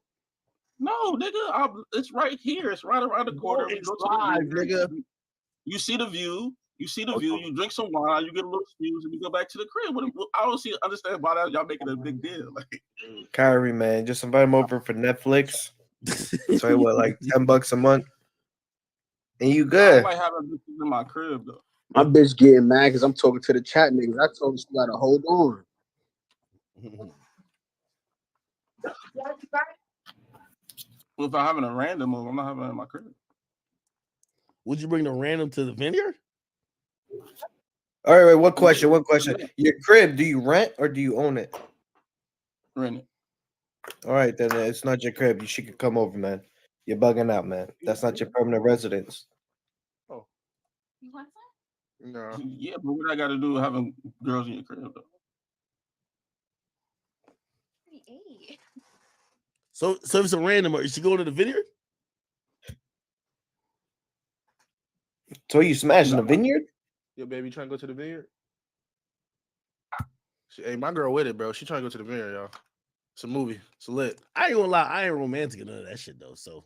R: no, nigga. It's right here. It's right around the corner.
A: It's live, nigga.
R: You see the view. You see the view. You drink some wine. You get a little snooze, and you go back to the crib. I don't understand why that y'all making a big deal. Like,
V: Kyrie, man, just invite him over for Netflix. Tell you what, like $10 a month, and you good.
R: I might have a bitch in my crib though.
U: My bitch getting mad because I'm talking to the chat niggas. I told her she gotta hold on.
R: Well, if I'm having a random move, I'm not having it in my crib.
A: Would you bring the random to the vineyard?
V: All right, wait, one question. Your crib, do you rent or do you own it?
R: Rent it.
V: All right, then it's not your crib. She could come over, man. You're bugging out, man. That's not your permanent residence.
R: Oh.
W: You want some?
R: No. Yeah, but what I got to do with having girls in your crib though?
A: So if it's a random, is she going to the vineyard?
V: So you smashing the vineyard?
X: Yo, baby, trying to go to the vineyard? Hey, my girl with it, bro. She trying to go to the vineyard, y'all. It's a movie. It's lit.
A: I ain't gonna lie, I ain't romantic in none of that shit though. So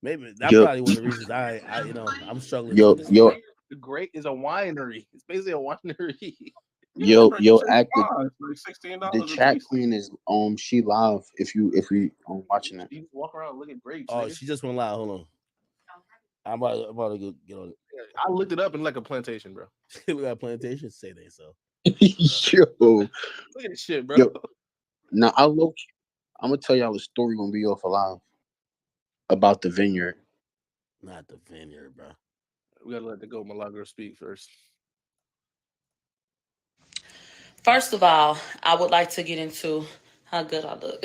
A: maybe that's probably one of the reasons I'm struggling.
X: The Great is a winery. It's basically a winery.
U: Yo, act
R: like $16
U: the chat queen is she live if we watching it.
X: You just walk around and look at grapes.
A: Oh,
X: nigga.
A: she just went live. Hold on. I'm about to go get on it.
X: I looked it up in like a plantation, bro.
A: We got plantations, say they so.
U: Yo,
X: look at this shit, bro.
U: Yo, now I'm gonna tell y'all a story when we off alive about the vineyard.
A: Not the vineyard, bro.
X: We gotta let the go Milagro speak first.
K: First of all, I would like to get into how good I look.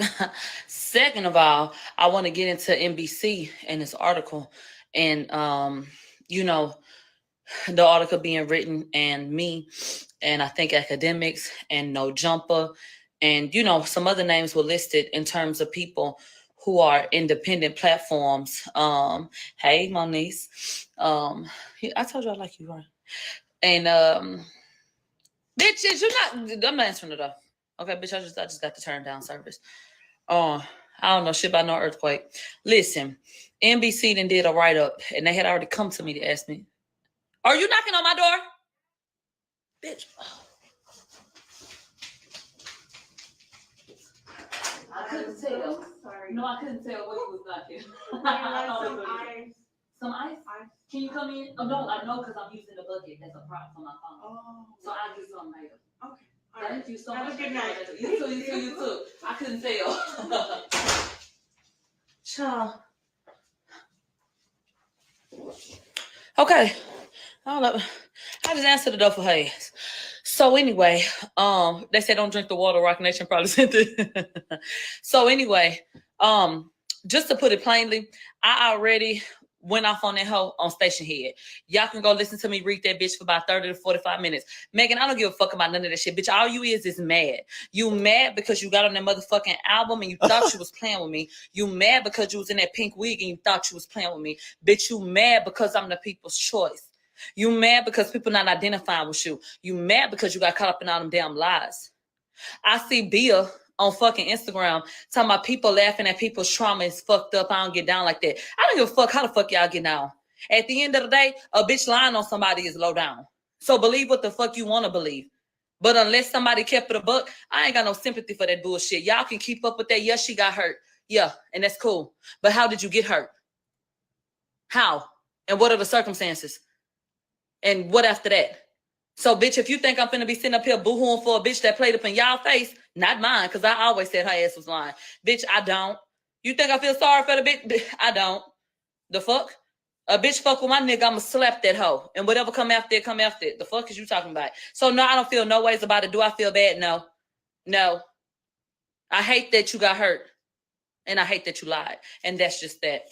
K: Second of all, I want to get into NBC and this article. And, the article being written and me, and I think Akademiks and No Jumper, and, some other names were listed in terms of people who are independent platforms. Hey, Moniece. I told you I like you, right? And, bitches, I'm not answering it up. Okay, bitch, I just got the turn down service. I don't know shit about no earthquake. Listen, NBC then did a write-up, and they had already come to me to ask me, are you knocking on my door? Bitch. I couldn't tell. Sorry. No, I couldn't tell what you was knocking. I thought it was ice. Some ice? Can you come in? Oh, no, I know because I'm using the bucket as a prop for my phone. Oh. So I'll get some later. Okay. Thank you so much. Have a good night. You too. I couldn't tell. Child. Okay. I don't know. I just answered the door for her ass. So anyway, they said don't drink the water. Rock Nation probably sent it. So anyway, just to put it plainly, I already went off on that hoe on Station Head. Y'all can go listen to me read that bitch for about 30 to 45 minutes. Megan, I don't give a fuck about none of that shit. Bitch, all you is mad. You mad because you got on that motherfucking album and you thought you was playing with me. You mad because you was in that pink wig and you thought you was playing with me. Bitch, you mad because I'm the people's choice. You mad because people not identifying with you. You mad because you got caught up in all them damn lies. I see Bia on fucking Instagram talking about people laughing at people's trauma is fucked up. I don't get down like that. I don't give a fuck how the fuck y'all get down. At the end of the day, a bitch lying on somebody is low down. So believe what the fuck you want to believe. But unless somebody kept it a buck, I ain't got no sympathy for that bullshit. Y'all can keep up with that. Yes, she got hurt. Yeah, and that's cool. But how did you get hurt? How? And what are the circumstances? And what after that? So, bitch, if you think I'm finna be sitting up here boo-hooing for a bitch that played up in y'all face, not mine, because I always said her ass was lying. Bitch, I don't. You think I feel sorry for the bitch? I don't. The fuck? A bitch fuck with my nigga, I'ma slap that hoe. And whatever come after it, come after it. The fuck is you talking about? So, no, I don't feel no ways about it. Do I feel bad? No. No. I hate that you got hurt. And I hate that you lied. And that's just that.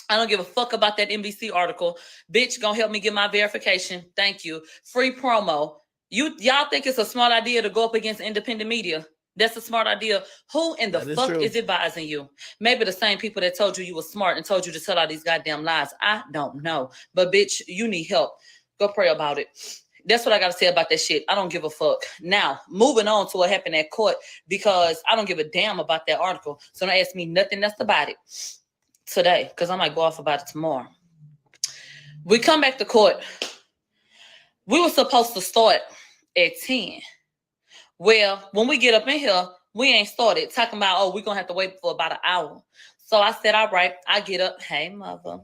K: I don't give a fuck about that NBC article. Bitch, gonna help me get my verification. Thank you. Free promo. Y'all think it's a smart idea to go up against independent media? That's a smart idea. Who in the fuck is advising you? Maybe the same people that told you were smart and told you to tell all these goddamn lies. I don't know. But bitch, you need help. Go pray about it. That's what I got to say about that shit. I don't give a fuck. Now, moving on to what happened at court, because I don't give a damn about that article. So don't ask me nothing else about it today, because I might go off about it tomorrow. We come back to court. We were supposed to start at 10. Well, when we get up in here, we ain't started talking about, oh, we're going to have to wait for about an hour. So I said, all right, I get up. Hey, mother.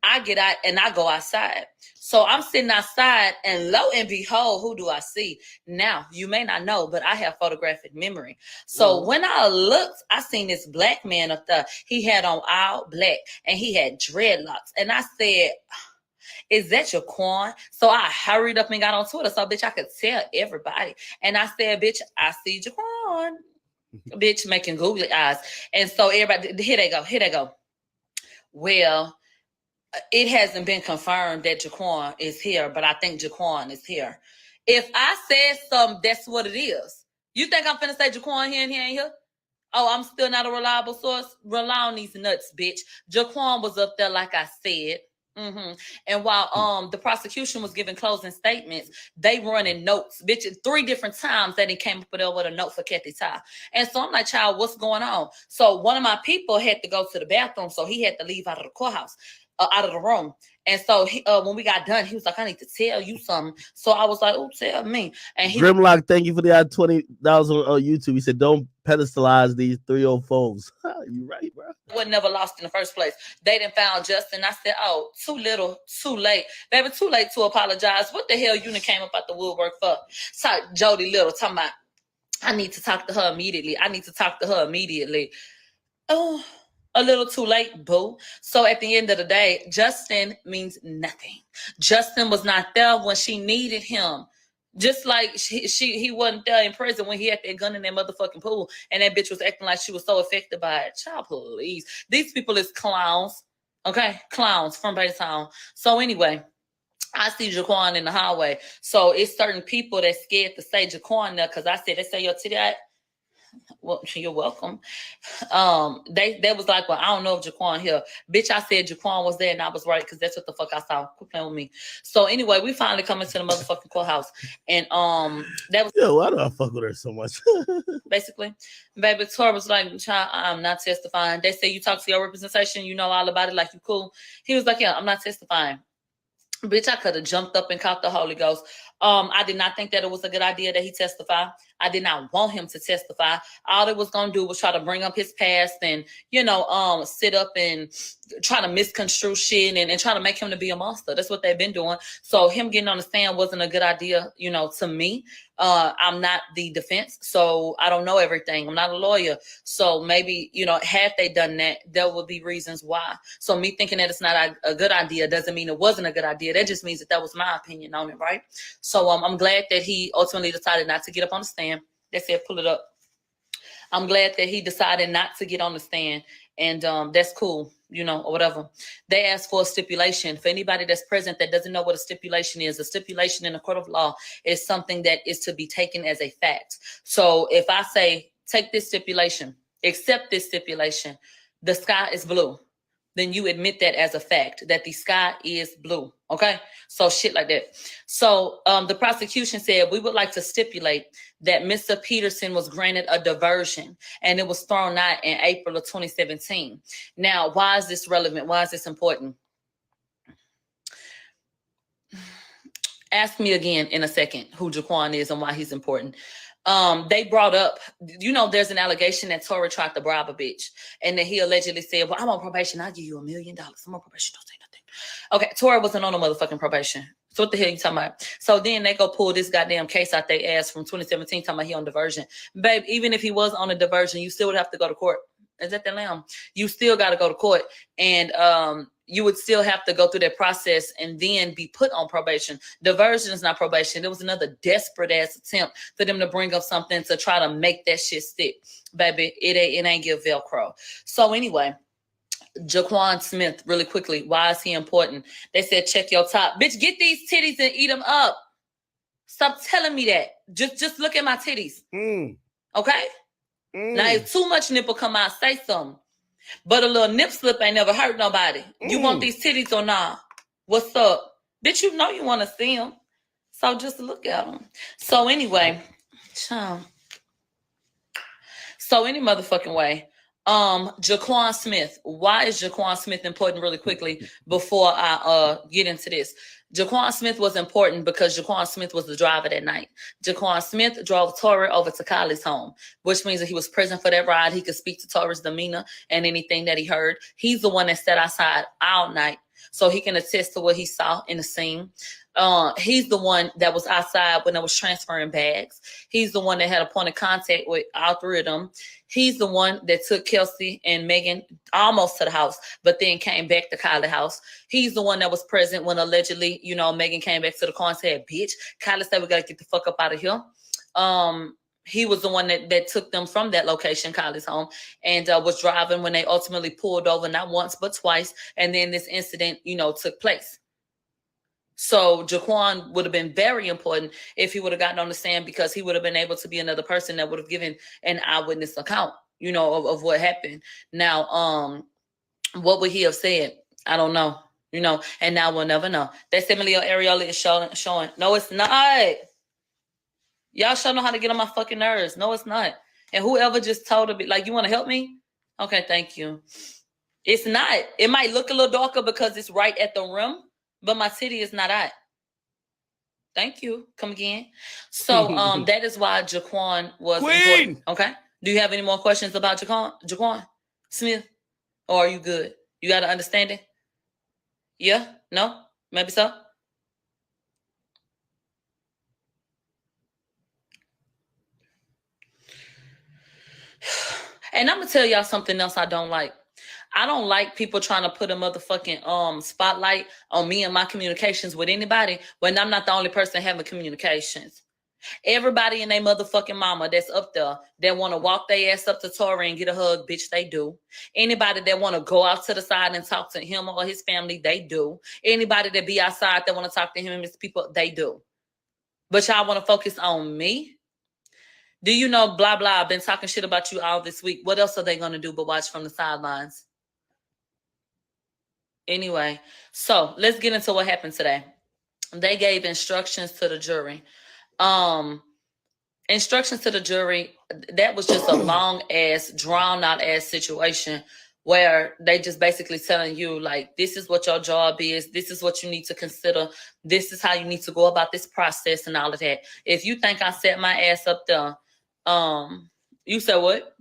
K: I get out and I go outside. So I'm sitting outside and lo and behold, who do I see? Now, you may not know, but I have photographic memory. So when I looked, I seen this black man up there. He had on all black and he had dreadlocks. And I said, is that Jaquan? So I hurried up and got on Twitter. So, bitch, I could tell everybody. And I said, bitch, I see Jaquan. Bitch, making googly eyes. And so everybody, here they go. Well, it hasn't been confirmed that Jaquan is here, but I think Jaquan is here. If I said something, that's what it is. You think I'm finna say Jaquan here and he ain't here? Oh, I'm still not a reliable source? Rely on these nuts, bitch. Jaquan was up there, like I said. And while the prosecution was giving closing statements, they running notes, bitch. 3 different times that he came up with a note for Kathy Ty. And so I'm like, child, what's going on? So one of my people had to go to the bathroom, so he had to leave out of the courthouse. Out of the room. And so when we got done, he was like, I need to tell you something. So I was like, oh, tell me. And he
A: Grimlock, thank you for the $20 on YouTube. He said, don't pedestalize these 3-0 foes. You right, bro.
K: Was never lost in the first place. They done found Justin. I said, oh, too little, too late. Baby, too late to apologize. What the hell you done came up out the woodwork for? So Jody Little talking about, I need to talk to her immediately. Oh, a little too late, boo. So at the end of the day, Justin means nothing. Justin was not there when she needed him. Just like he wasn't there in prison when he had that gun in that motherfucking pool and that bitch was acting like she was so affected by it. Child, please. These people is clowns. Okay? Clowns from Baytown. So anyway, I see Jaquan in the hallway. So it's certain people that scared to say Jaquan there because I said, they say your titty out. Well, you're welcome. They was like, well, I don't know if Jaquan here. Bitch, I said Jaquan was there and I was right because that's what the fuck I saw. Quit playing with me. So anyway, we finally come into the motherfucking courthouse. And that was
A: Yo, why do I fuck with her so much?
K: basically, baby Tory was like, child, I'm not testifying. They say you talk to your representation, you know all about it, like you cool. He was like, yeah, I'm not testifying. Bitch, I could have jumped up and caught the Holy Ghost. I did not think that it was a good idea that he testify. I did not want him to testify. All it was gonna do was try to bring up his past and, sit up and try to misconstrue shit and try to make him to be a monster. That's what they've been doing. So him getting on the stand wasn't a good idea, to me. I'm not the defense, so I don't know everything. I'm not a lawyer. So maybe, had they done that, there would be reasons why. So me thinking that it's not a good idea doesn't mean it wasn't a good idea. That just means that was my opinion on it, right? So I'm glad that he ultimately decided not to get up on the stand. They said, pull it up. I'm glad that he decided not to get on the stand. And that's cool, or whatever. They asked for a stipulation. For anybody that's present that doesn't know what a stipulation is, a stipulation in a court of law is something that is to be taken as a fact. So if I say, take this stipulation, accept this stipulation, the sky is blue, then you admit that as a fact, that the sky is blue, okay? So shit like that. So the prosecution said, we would like to stipulate that Mr. Peterson was granted a diversion and it was thrown out in April of 2017. Now, why is this relevant? Why is this important? Ask me again in a second who Jaquan is and why he's important. They brought up, there's an allegation that Tory tried to bribe a bitch and that he allegedly said, well, I'm on probation. I'll give you $1 million. I'm on probation. Don't say nothing. Okay, Tory wasn't on no motherfucking probation. So what the hell you talking about? So then they go pull this goddamn case out their ass from 2017 talking about he on diversion. Babe, even if he was on a diversion, you still would have to go to court. Is that the lamb? You still got to go to court. And you would still have to go through that process and then be put on probation. Diversion is not probation. It was another desperate ass attempt for them to bring up something to try to make that shit stick. Baby, it ain't give Velcro. So anyway, Jaquan Smith, really quickly, why is he important? They said, check your top. Bitch, get these titties and eat them up. Stop telling me that. Just look at my titties. Okay? Now, if too much nipple come out, say something. But a little nip slip ain't never hurt nobody. You want these titties or not? What's up? Bitch, you know you want to see them. So just look at them. So anyway, so any motherfucking way, Jaquan Smith. Why is Jaquan Smith important really quickly before I get into this? Jaquan Smith was important because Jaquan Smith was the driver that night. Jaquan Smith drove Tory over to Kylie's home, which means that he was present for that ride. He could speak to Tory's demeanor and anything that he heard. He's the one that sat outside all night, so he can attest to what he saw in the scene. He's the one that was outside when I was transferring bags. He's the one that had a point of contact with all three of them. He's the one that took Kelsey and Megan almost to the house, but then came back to Kylie's house. He's the one that was present when allegedly, Megan came back to the car and said, bitch, Kylie said we got to get the fuck up out of here. He was the one that took them from that location, Kylie's home, and was driving when they ultimately pulled over, not once, but twice. And then this incident, took place. So Jaquan would have been very important if he would have gotten on the stand, because he would have been able to be another person that would have given an eyewitness account, of what happened. Now, what would he have said? I don't know, and now we'll never know. That Emilio Areola is showing. No, it's not. Y'all sure know how to get on my fucking nerves. No, it's not. And whoever just told him, like, you want to help me? Okay, thank you. It's not. It might look a little darker because it's right at the rim, but my titty is not out. Thank you. Come again. So that is why Jaquan was important. Okay. Do you have any more questions about Jaquan Smith? Or are you good? You got to understand it? Yeah? No? Maybe so? And I'm going to tell y'all something else I don't like. I don't like people trying to put a motherfucking spotlight on me and my communications with anybody when I'm not the only person having communications. Everybody and their motherfucking mama that's up there that want to walk their ass up to Tory and get a hug, bitch, they do. Anybody that want to go out to the side and talk to him or his family, they do. Anybody that be outside that want to talk to him and his people, they do. But y'all want to focus on me? Do you know blah blah? I've been talking shit about you all this week. What else are they gonna do but watch from the sidelines? Anyway, so let's get into what happened today. They gave instructions to the jury. Instructions to the jury, that was just a long ass, drawn out ass situation where they just basically telling you, like, this is what your job is, this is what you need to consider, this is how you need to go about this process and all of that. If you think I set my ass up there, you said what?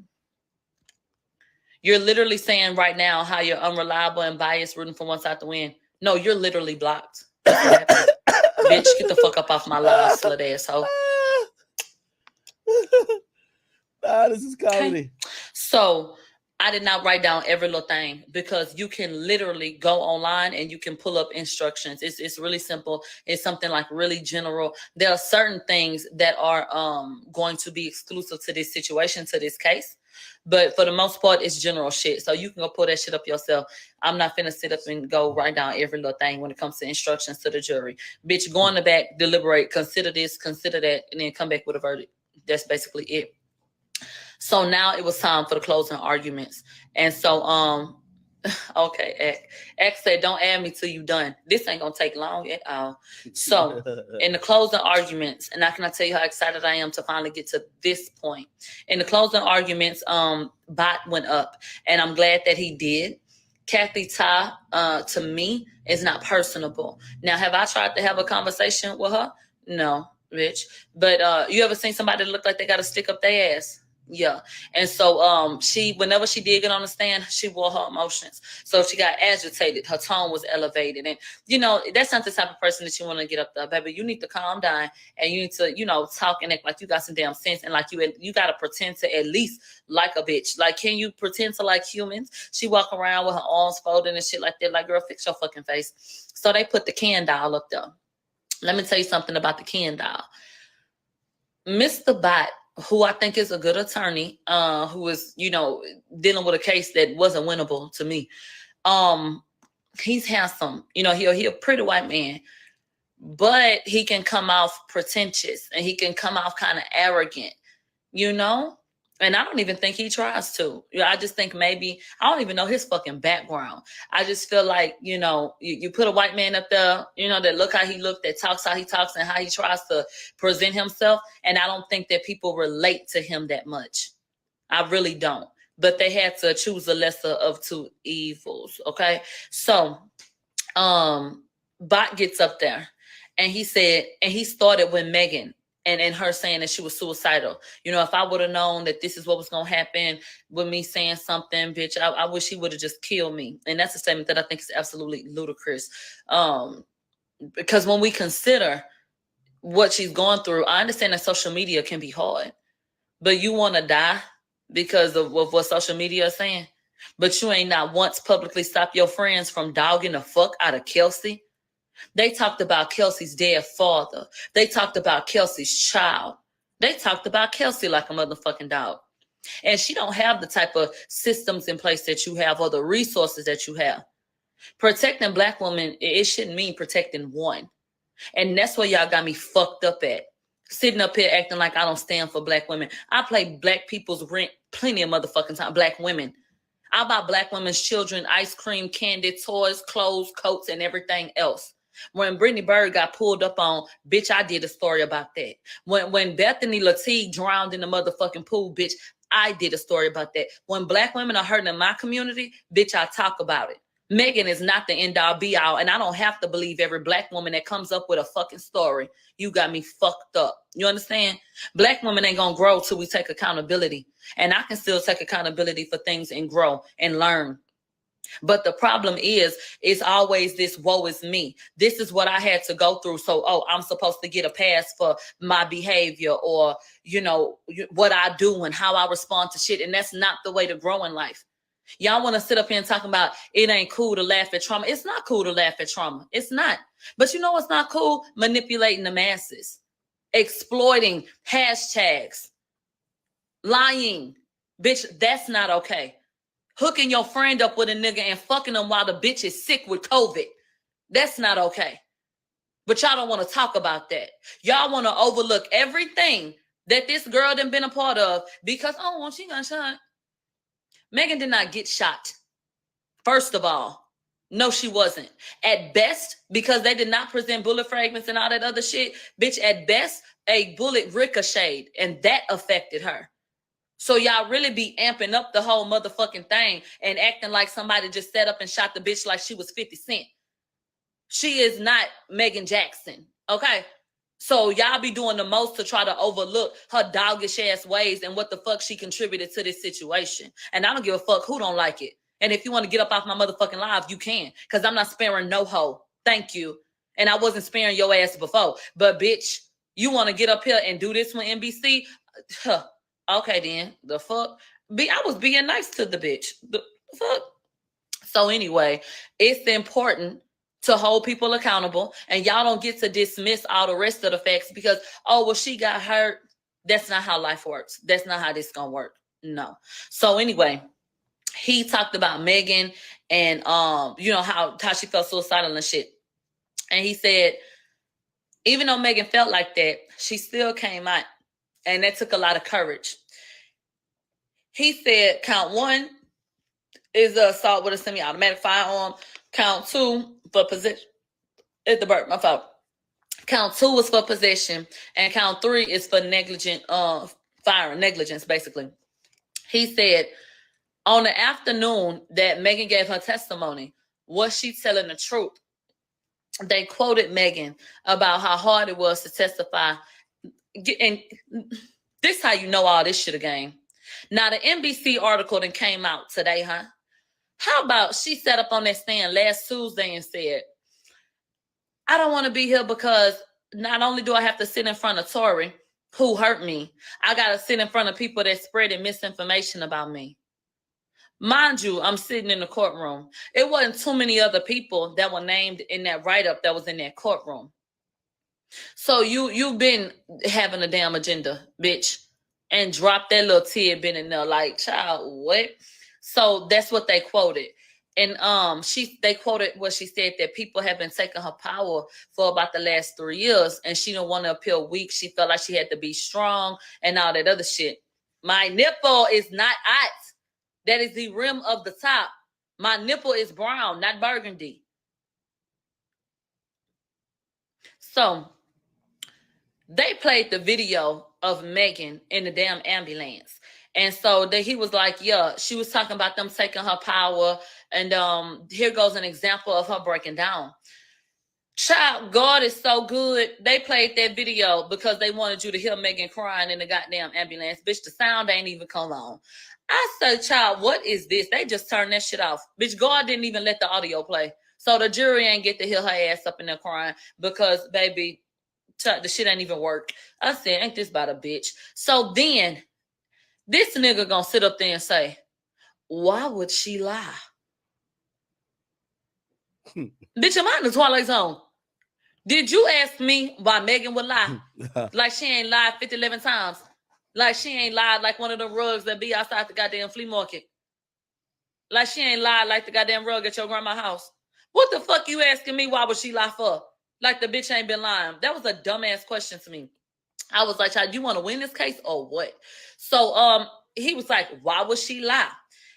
K: You're literally saying right now how you're unreliable and biased, rooting for one side to win. No, you're literally blocked. That's what happened. Bitch, get the fuck up off my live, slut asshole.
A: This is comedy.
K: Okay. So I did not write down every little thing because you can literally go online and you can pull up instructions. It's really simple. It's something like really general. There are certain things that are going to be exclusive to this situation, to this case. But for the most part, it's general shit. So you can go pull that shit up yourself. I'm not finna sit up and go write down every little thing when it comes to instructions to the jury. Bitch, go in the back, deliberate, consider this, consider that, and then come back with a verdict. That's basically it. So now it was time for the closing arguments. And so, okay, X said, don't add me till you done. This ain't gonna take long at all. So in the closing arguments, and I cannot tell you how excited I am to finally get to this point. In the closing arguments, Bot went up, and I'm glad that he did. Kathy Ty, to me, is not personable. Now, have I tried to have a conversation with her? No, bitch. But you ever seen somebody that look like they got a stick up their ass? Yeah. And so she, whenever she did get on the stand, she wore her emotions. So if she got agitated, her tone was elevated. And, you know, that's not the type of person that you want to get up there, baby. You need to calm down and you need to, you know, talk and act like you got some damn sense. And like you got to pretend to at least like a bitch. Like, can you pretend to like humans? She walk around with her arms folded and shit like that. Like, girl, fix your fucking face. So they put the Ken doll up there. Let me tell you something about the Ken doll. Mr. Bot, who I think is a good attorney, who is, you know, dealing with a case that wasn't winnable to me. He's handsome. You know, he a pretty white man, but he can come off pretentious and he can come off kind of arrogant, you know? And I don't even think he tries to. You know, I just think maybe, I don't even know his fucking background. I just feel like, you know, you put a white man up there, you know, that look how he look, that talks how he talks and how he tries to present himself. And I don't think that people relate to him that much. I really don't. But they had to choose the lesser of two evils, okay? So, Bot gets up there and he said, and he started with Megan. And her saying that she was suicidal. You know, if I would have known that this is what was going to happen with me saying something, bitch, I wish he would have just killed me. And that's a statement that I think is absolutely ludicrous. Because when we consider what she's going through, I understand that social media can be hard. But you want to die because of what social media is saying? But you ain't not once publicly stopped your friends from dogging the fuck out of Kelsey? They talked about Kelsey's dead father. They talked about Kelsey's child. They talked about Kelsey like a motherfucking dog. And she don't have the type of systems in place that you have or the resources that you have. Protecting Black women, it shouldn't mean protecting one. And that's where y'all got me fucked up at. Sitting up here acting like I don't stand for Black women. I play Black people's rent plenty of motherfucking time. Black women. I buy Black women's children ice cream, candy, toys, clothes, coats, and everything else. When Brittany Bird got pulled up on, bitch, I did a story about that. When Bethany Lateef drowned in the motherfucking pool, bitch, I did a story about that. When Black women are hurting in my community, bitch, I talk about it. Megan is not the end all be all, and I don't have to believe every Black woman that comes up with a fucking story. You got me fucked up. You understand? Black women ain't gonna grow till we take accountability. And I can still take accountability for things and grow and learn. But the problem is, it's always this woe is me. This is what I had to go through. So, I'm supposed to get a pass for my behavior or, you know, what I do and how I respond to shit. And that's not the way to grow in life. Y'all want to sit up here and talk about it ain't cool to laugh at trauma. It's not cool to laugh at trauma. It's not. But you know what's not cool? Manipulating the masses. Exploiting hashtags. Lying. Bitch, that's not okay. Hooking your friend up with a nigga and fucking them while the bitch is sick with COVID. That's not okay. But y'all don't want to talk about that. Y'all want to overlook everything that this girl done been a part of because, oh, well, she got shot. Megan did not get shot. First of all, no, she wasn't. At best, because they did not present bullet fragments and all that other shit, bitch, at best, a bullet ricocheted, and that affected her. So y'all really be amping up the whole motherfucking thing and acting like somebody just set up and shot the bitch like she was 50 Cent. She is not Megan Jackson, okay? So y'all be doing the most to try to overlook her doggish ass ways and what the fuck she contributed to this situation. And I don't give a fuck who don't like it. And if you want to get up off my motherfucking live, you can, because I'm not sparing no hoe. Thank you. And I wasn't sparing your ass before. But bitch, you want to get up here and do this with NBC? Huh. Okay then, the fuck? I was being nice to the bitch. The fuck? So anyway, it's important to hold people accountable, and y'all don't get to dismiss all the rest of the facts because, oh, well, she got hurt. That's not how life works. That's not how this gonna work. No. So anyway, he talked about Megan and you know, how she felt suicidal and shit. And he said, even though Megan felt like that, she still came out. And that took a lot of courage. He said, count one is assault with a semi-automatic firearm. Count two for possession. At the bird, my fault. Count two was for possession, and count three is for negligent firing, negligence, basically. He said, on the afternoon that Megan gave her testimony, was she telling the truth? They quoted Megan about how hard it was to testify. And this is how you know all this shit again. Now, the NBC article that came out today, huh? How about she sat up on that stand last Tuesday and said, I don't want to be here because not only do I have to sit in front of Tory, who hurt me, I got to sit in front of people that spreading misinformation about me. Mind you, I'm sitting in the courtroom. It wasn't too many other people that were named in that write-up that was in that courtroom. So you've been having a damn agenda, bitch, and drop that little tidbit in there like, child, what? So that's what they quoted. And they quoted what she said, that people have been taking her power for about the last 3 years, and she didn't want to appear weak. She felt like she had to be strong and all that other shit. My nipple is not hot. That is the rim of the top. My nipple is brown, not burgundy. So they played the video of Megan in the damn ambulance. And so he was like, yeah, she was talking about them taking her power. And here goes an example of her breaking down. Child, God is so good. They played that video because they wanted you to hear Megan crying in the goddamn ambulance. Bitch, the sound ain't even come on. I said, child, what is this? They just turned that shit off. Bitch, God didn't even let the audio play. So the jury ain't get to hear her ass up in there crying because, baby, the shit ain't even work. I said, ain't this about a bitch? So then this nigga gonna sit up there and say, why would she lie? Bitch, am I in the Twilight Zone? Did you ask me why Megan would lie? Like she ain't lied 11 times. Like she ain't lied like one of the rugs that be outside the goddamn flea market. Like she ain't lied like the goddamn rug at your grandma's house. What the fuck you asking me why would she lie for? Like the bitch ain't been lying. That was a dumbass question to me. I was like, child, you want to win this case or what? So he was like, why would she lie?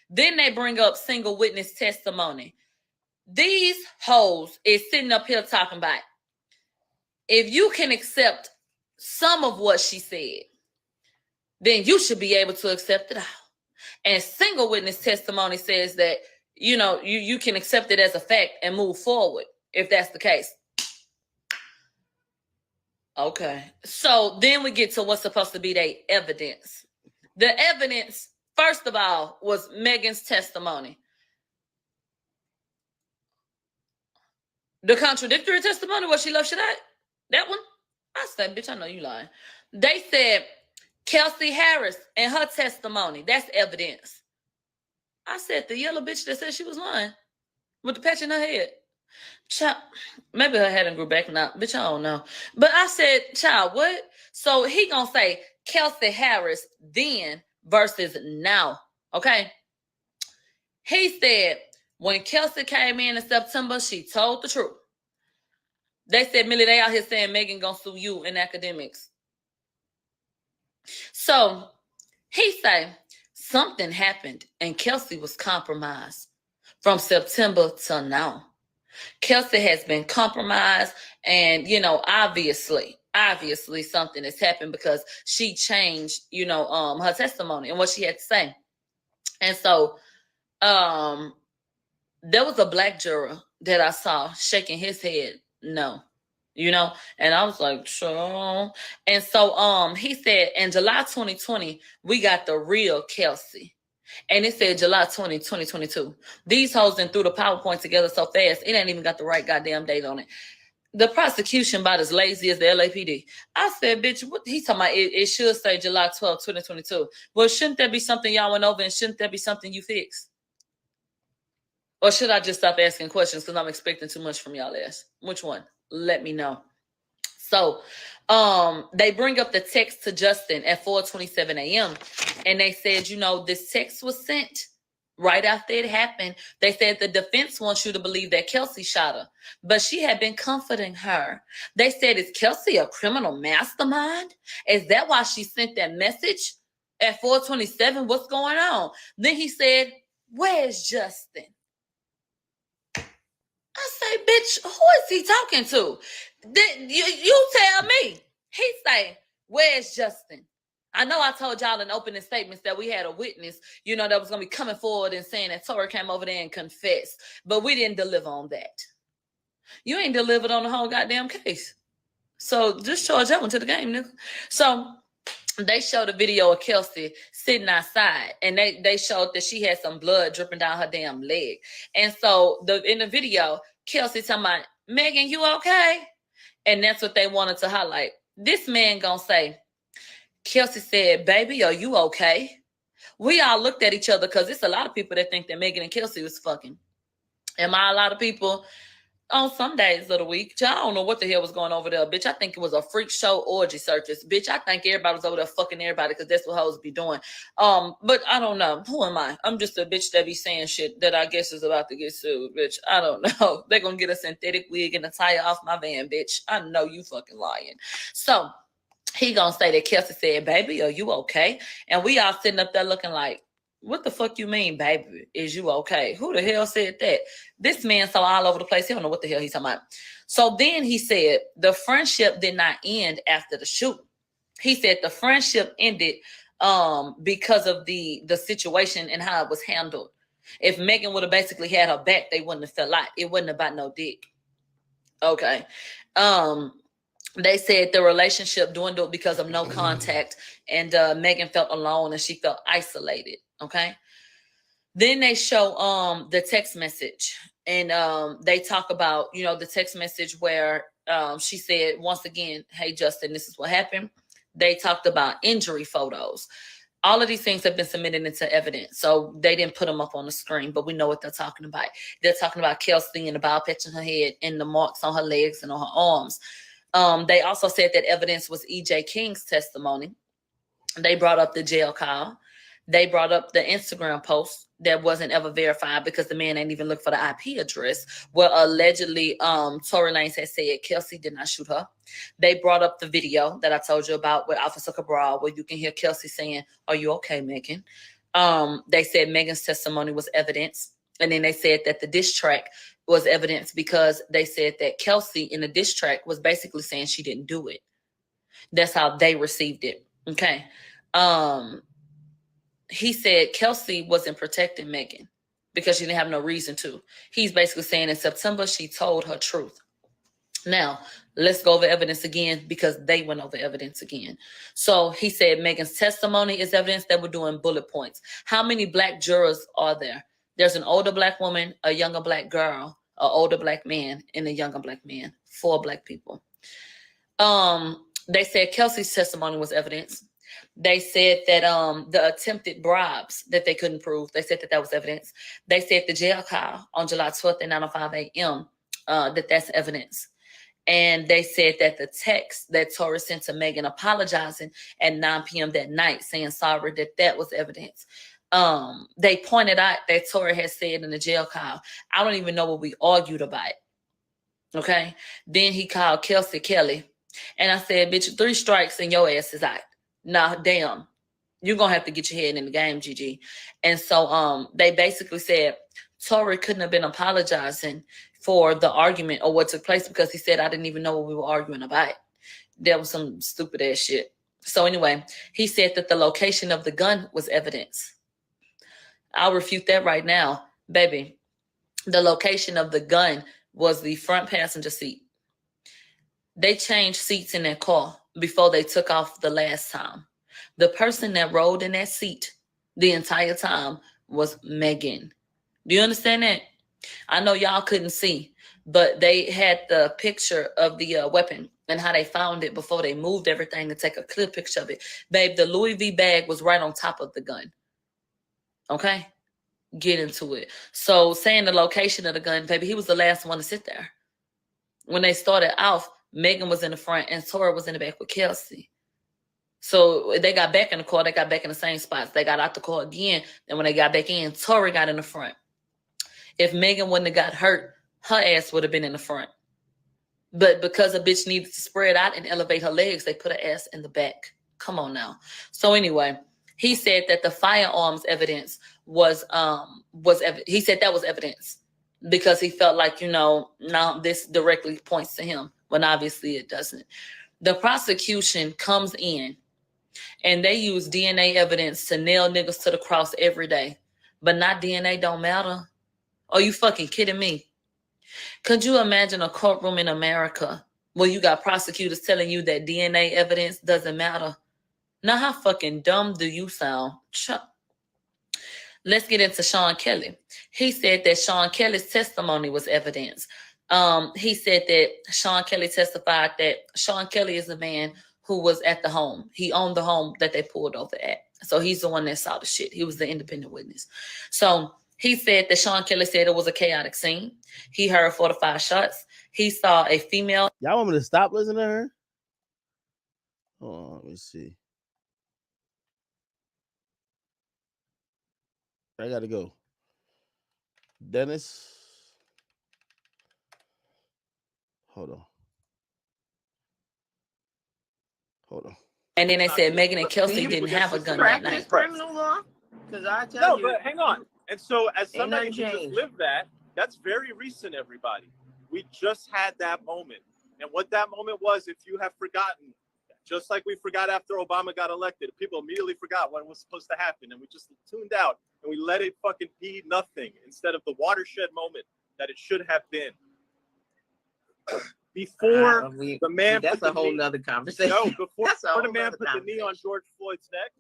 K: Then they bring up single witness testimony. These hoes is sitting up here talking about, if you can accept some of what she said, then you should be able to accept it all. And single witness testimony says that, you know, you can accept it as a fact and move forward if that's the case. Okay. So then we get to what's supposed to be their evidence. The evidence, first of all, was Megan's testimony. The contradictory testimony, what she left shit out? That one? I said, bitch, I know you lying. They said Kelsey Harris and her testimony, that's evidence. I said, the yellow bitch that said she was lying with the patch in her head. Child, maybe her head grew back now. Bitch, I don't know. But I said, child, what? So he gonna say Kelsey Harris then versus now. Okay. He said when Kelsey came in September, she told the truth. They said, Millie, they out here saying Megan gonna sue you in Akademiks. So he say something happened and Kelsey was compromised from September till now. Kelsey has been compromised, and obviously something has happened because she changed, her testimony and what she had to say. And so there was a black juror that I saw shaking his head no. And I was like, sure. And so he said in July 2020, we got the real Kelsey. And it said July 20, 2022. These hoes done threw the PowerPoint together so fast, it ain't even got the right goddamn date on it. The prosecution about as lazy as the LAPD. I said, bitch, what he talking about? It should say July 12, 2022. Well, shouldn't that be something y'all went over and shouldn't that be something you fixed? Or should I just stop asking questions because I'm expecting too much from y'all ass? Which one? Let me know. So they bring up the text to Justin at 4:27 a.m. and they said, this text was sent right after it happened. They said the defense wants you to believe that Kelsey shot her, but she had been comforting her. They said, is Kelsey a criminal mastermind? Is that why she sent that message at 4:27? What's going on? Then he said, where's Justin? I say, bitch, who is he talking to? You tell me. He say, where's Justin? I know I told y'all in opening statements that we had a witness, that was going to be coming forward and saying that Tory came over there and confessed, but we didn't deliver on that. You ain't delivered on the whole goddamn case. So just charge that one to the game, nigga. So they showed a video of Kelsey sitting outside, and they showed that she had some blood dripping down her damn leg. And so in the video, Kelsey talking about, Megan, you okay? And that's what they wanted to highlight. This man gonna say, Kelsey said, baby, are you okay? We all looked at each other because it's a lot of people that think that Megan and Kelsey was fucking. Am I a lot of people? On some days of the week, I don't know what the hell was going over there, bitch. I think it was a freak show orgy circus, bitch. I think everybody was over there fucking everybody because that's what hoes be doing. But I don't know. Who am I? I'm just a bitch that be saying shit that I guess is about to get sued, bitch. I don't know. They're gonna get a synthetic wig and a tire off my van, bitch. I know you fucking lying. So he gonna say that Kelsey said, baby, are you okay? And we all sitting up there looking like, what the fuck you mean, baby? Is you okay? Who the hell said that? This man saw all over the place. He don't know what the hell he's talking about. So then he said the friendship did not end after the shoot. He said the friendship ended because of the situation and how it was handled. If Megan would have basically had her back, they wouldn't have fell out. It wasn't about no dick. Okay. They said the relationship dwindled because of no contact, and Megan felt alone and she felt isolated. Okay. Then they show the text message, and they talk about, the text message where she said, once again, hey, Justin, this is what happened. They talked about injury photos. All of these things have been submitted into evidence. So they didn't put them up on the screen, but we know what they're talking about. They're talking about Kelsey and the ball patch on her head and the marks on her legs and on her arms. They also said that evidence was E.J. King's testimony. They brought up the jail call. They brought up the Instagram post that wasn't ever verified because the man ain't even looked for the IP address where allegedly Tory Lanez had said Kelsey did not shoot her. They brought up the video that I told you about with Officer Cabral where you can hear Kelsey saying, are you okay, Megan? They said Megan's testimony was evidence. And then they said that the diss track was evidence because they said that Kelsey in the diss track was basically saying she didn't do it. That's how they received it. Okay. He said Kelsey wasn't protecting Megan because she didn't have no reason to. He's basically saying in September, she told her truth. Now, let's go over evidence again because they went over evidence again. So he said Megan's testimony is evidence that we're doing bullet points. How many black jurors are there? There's an older black woman, a younger black girl, an older black man, and a younger black man. 4 black people. They said Kelsey's testimony was evidence. They said that the attempted bribes that they couldn't prove, they said that that was evidence. They said the jail call on July 12th at 9:05 a.m., that's evidence. And they said that the text that Tory sent to Megan apologizing at 9 p.m. that night, saying sorry, that was evidence. They pointed out that Tory had said in the jail call, I don't even know what we argued about. Okay. Then he called Kelsey Kelly. And I said, bitch, 3 strikes and your ass is out. Nah, damn. You're gonna have to get your head in the game, Gigi. And so they basically said Tory couldn't have been apologizing for the argument or what took place because he said, I didn't even know what we were arguing about. That was some stupid ass shit. So anyway, he said that the location of the gun was evidence. I'll refute that right now, baby. The location of the gun was the front passenger seat. They changed seats in that car before they took off the last time. The person that rode in that seat the entire time was Megan. Do you understand that? I know y'all couldn't see, but they had the picture of the weapon and how they found it before they moved everything to take a clear picture of it. Babe, the Louis V bag was right on top of the gun. Okay? Get into it. So saying the location of the gun, baby, he was the last one to sit there. When they started off, Megan was in the front and Tory was in the back with Kelsey. So they got back in the car, they got back in the same spots. They got out the car again. And when they got back in, Tory got in the front. If Megan wouldn't have got hurt, her ass would have been in the front. But because a bitch needed to spread out and elevate her legs, they put her ass in the back. Come on now. So anyway, he said that the firearms evidence he said that was evidence because he felt like, now this directly points to him, when obviously it doesn't. The prosecution comes in and they use DNA evidence to nail niggas to the cross every day. But not DNA don't matter. Are you fucking kidding me? Could you imagine a courtroom in America where you got prosecutors telling you that DNA evidence doesn't matter? Now, how fucking dumb do you sound? Let's get into Sean Kelly. He said that Sean Kelly's testimony was evidence. He said that Sean Kelly testified that Sean Kelly is the man who was at the home. He owned the home that they pulled over at. So he's the one that saw the shit. He was the independent witness. So he said that Sean Kelly said it was a chaotic scene. He heard 4 to 5 shots. He saw a female.
A: Y'all want me to stop listening to her? Oh, let me see. I gotta go. Dennis. Hold on.
K: And then they said Megan and Kelsey didn't have a gun that night.
E: Criminal law? Because I tell you.
B: No, but hang on. And so as
E: Ain't
B: somebody
E: nothing
B: who just
E: changed.
B: lived that, that's very recent, everybody. We just had that moment. And what that moment was, if you have forgotten, just like we forgot after Obama got elected, people immediately forgot what was supposed to happen. And we just tuned out and we let it fucking be nothing instead of the watershed moment that it should have been. Before the man
E: that's
B: put
E: a whole nother conversation.
B: No, before
E: That's a whole
B: the man
E: nother
B: put the knee on George Floyd's neck,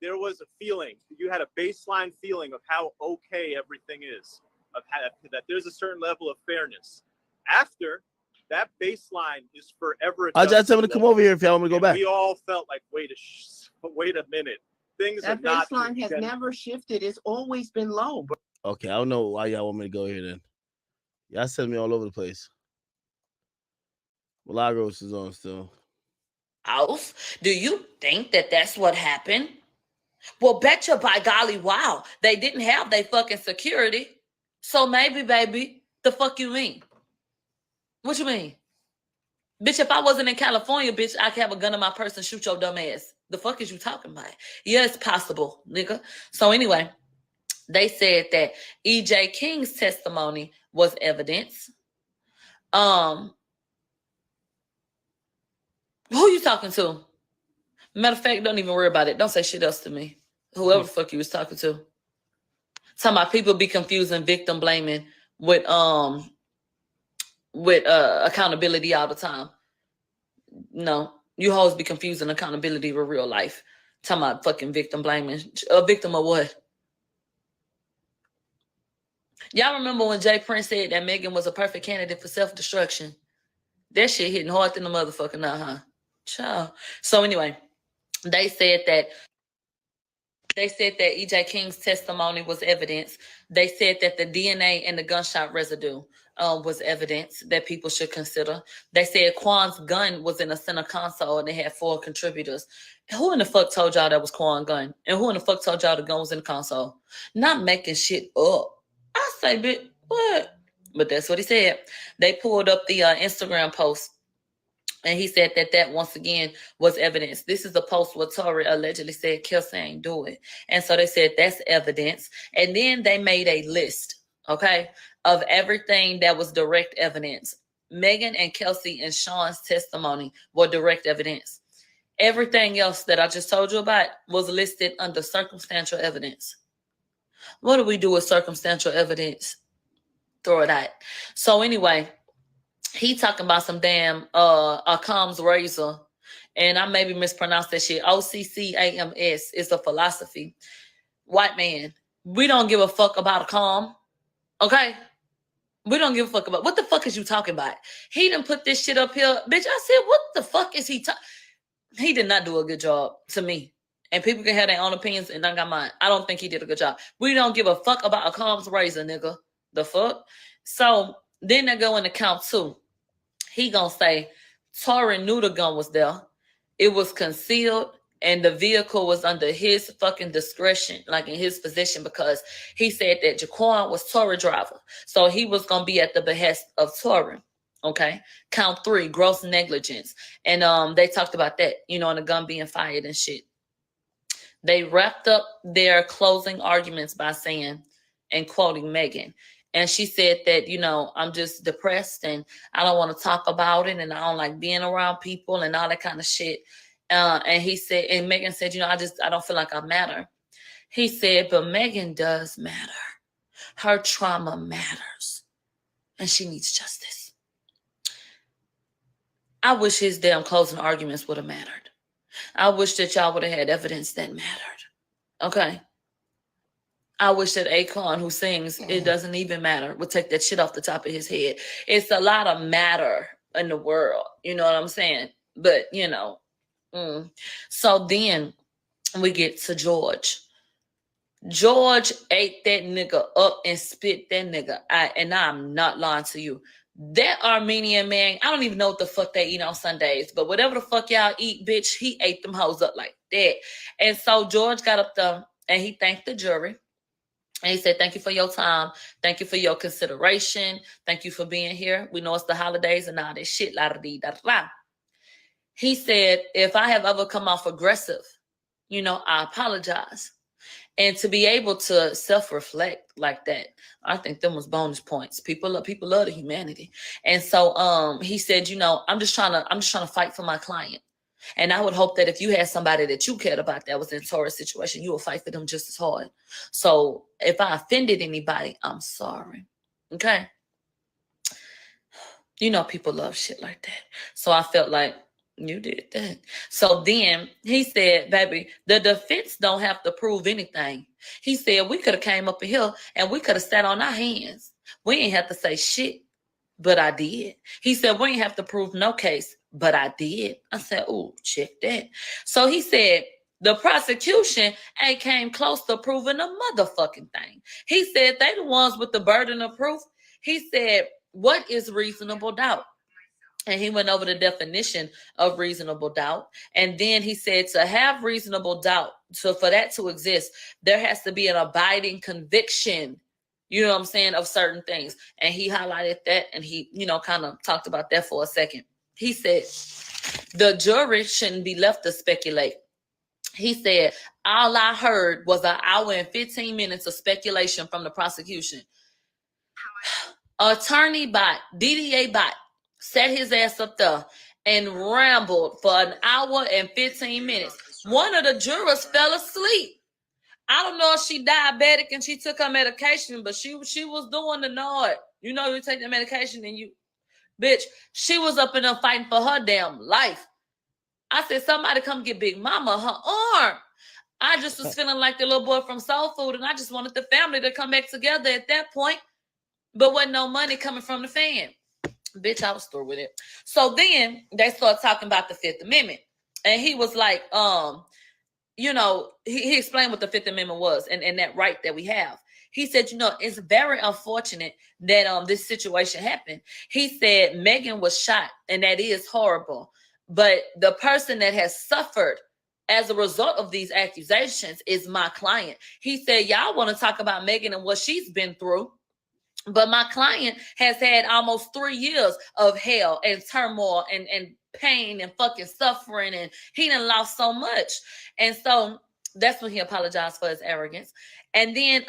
B: there was a feeling. You had a baseline feeling of how okay everything is, of how, that there's a certain level of fairness. After that baseline is forever.
A: I'll just tell him to come over here if y'all want me to go back.
B: We all felt like, wait a minute. Things
E: That
B: are not.
E: baseline has never shifted. It's always been low.
A: Okay, I don't know why y'all want me to go here then. Y'all send me all over the place. Milagros is on still.
K: House? Do you think that that's what happened? Well, betcha by golly, wow. They didn't have their fucking security. So maybe, baby, the fuck you mean? What you mean? Bitch, if I wasn't in California, bitch, I could have a gun in my purse and shoot your dumb ass. The fuck is you talking about? Yeah, it's possible, nigga. So anyway, they said that E.J. King's testimony was evidence. Who you talking to? Matter of fact, don't even worry about it. Don't say shit else to me. Whoever the fuck you was talking to. Talking about people be confusing victim blaming with accountability all the time. No, you hoes be confusing accountability with real life. Talking about fucking victim blaming. A victim of what? Y'all remember when Jay Prince said that Megan was a perfect candidate for self-destruction? That shit hitting hard than the motherfucker now, huh? Ciao. So anyway, they said that E.J. King's testimony was evidence. They said that the DNA and the gunshot residue was evidence that people should consider. They said Quan's gun was in a center console and they had 4 contributors. Who in the fuck told y'all that was Quan's gun? And who in the fuck told y'all the gun was in the console? Not making shit up. I say, bitch, what? But that's what he said. They pulled up the Instagram post And he said that once again was evidence. This is the post where Tory allegedly said Kelsey ain't do it. And so they said that's evidence. And then they made a list, okay, of everything that was direct evidence. Megan and Kelsey and Sean's testimony were direct evidence. Everything else that I just told you about was listed under circumstantial evidence. What do we do with circumstantial evidence? Throw it out. So anyway, he talking about some damn Occam's razor, and I maybe mispronounced that shit. OCCAMS is a philosophy. White man, we don't give a fuck about Occam, okay? We don't give a fuck about what the fuck is you talking about? He done put this shit up here, bitch. I said, what the fuck is he talking? He did not do a good job to me. And people can have their own opinions, and I got mine. I don't think he did a good job. We don't give a fuck about Occam's razor, nigga. The fuck? So then they go into count 2. He gonna say Tory knew the gun was there. It was concealed and the vehicle was under his fucking discretion, like in his possession, because he said that Jaquan was Tory driver. So he was gonna be at the behest of Tory. Okay. Count 3, gross negligence. And they talked about that, and the gun being fired and shit. They wrapped up their closing arguments by saying and quoting Megan. And she said that, I'm just depressed and I don't want to talk about it and I don't like being around people and all that kind of shit. And he said, and Megan said, I don't feel like I matter. He said, but Megan does matter. Her trauma matters. And she needs justice. I wish his damn closing arguments would have mattered. I wish that y'all would have had evidence that mattered. Okay. I wish that Akon, who sings It Doesn't Even Matter, would take that shit off the top of his head. It's a lot of matter in the world. You know what I'm saying? But, So then we get to George. George ate that nigga up and spit that nigga out. And I'm not lying to you. That Armenian man, I don't even know what the fuck they eat on Sundays, but whatever the fuck y'all eat, bitch, he ate them hoes up like that. And so George got up there and he thanked the jury. And he said, thank you for your time. Thank you for your consideration. Thank you for being here. We know it's the holidays and all this shit. La-da-dee-da-da. He said, if I have ever come off aggressive, I apologize. And to be able to self-reflect like that, I think them was bonus points. People love the humanity. And so he said, I'm just trying to fight for my client. And I would hope that if you had somebody that you cared about that was in Tory's situation, you would fight for them just as hard. So if I offended anybody, I'm sorry. Okay? People love shit like that. So I felt like you did that. So then he said, baby, the defense don't have to prove anything. He said, we could have came up in here and we could have sat on our hands. We ain't have to say shit, but I did. He said, we ain't have to prove no case, but I did. I said, oh, check that. So he said, the prosecution ain't came close to proving a motherfucking thing. He said, they the ones with the burden of proof. He said, what is reasonable doubt? And he went over the definition of reasonable doubt. And then he said to have reasonable doubt, so for that to exist, there has to be an abiding conviction, of certain things. And he highlighted that and he, kind of talked about that for a second. He said the jury shouldn't be left to speculate. He said, all I heard was an hour and 15 minutes of speculation from the prosecution. Attorney Bot, DDA Bot, sat his ass up there and rambled for an hour and 15 minutes. One of the jurors fell asleep. I don't know if she diabetic and she took her medication, but she was doing the nod. You take the medication and bitch, she was up in there fighting for her damn life. I said, somebody come get Big Mama her arm. I just was feeling like the little boy from Soul Food, and I just wanted the family to come back together at that point, but wasn't no money coming from the fan. Bitch, I was through with it. So then they started talking about the Fifth Amendment. And he was like, he explained what the Fifth Amendment was and that right that we have. He said, it's very unfortunate that this situation happened. He said Megan was shot, and that is horrible. But the person that has suffered as a result of these accusations is my client. He said, y'all want to talk about Megan and what she's been through. But my client has had almost 3 years of hell and turmoil and pain and fucking suffering, and he done lost so much. And so that's when he apologized for his arrogance. And then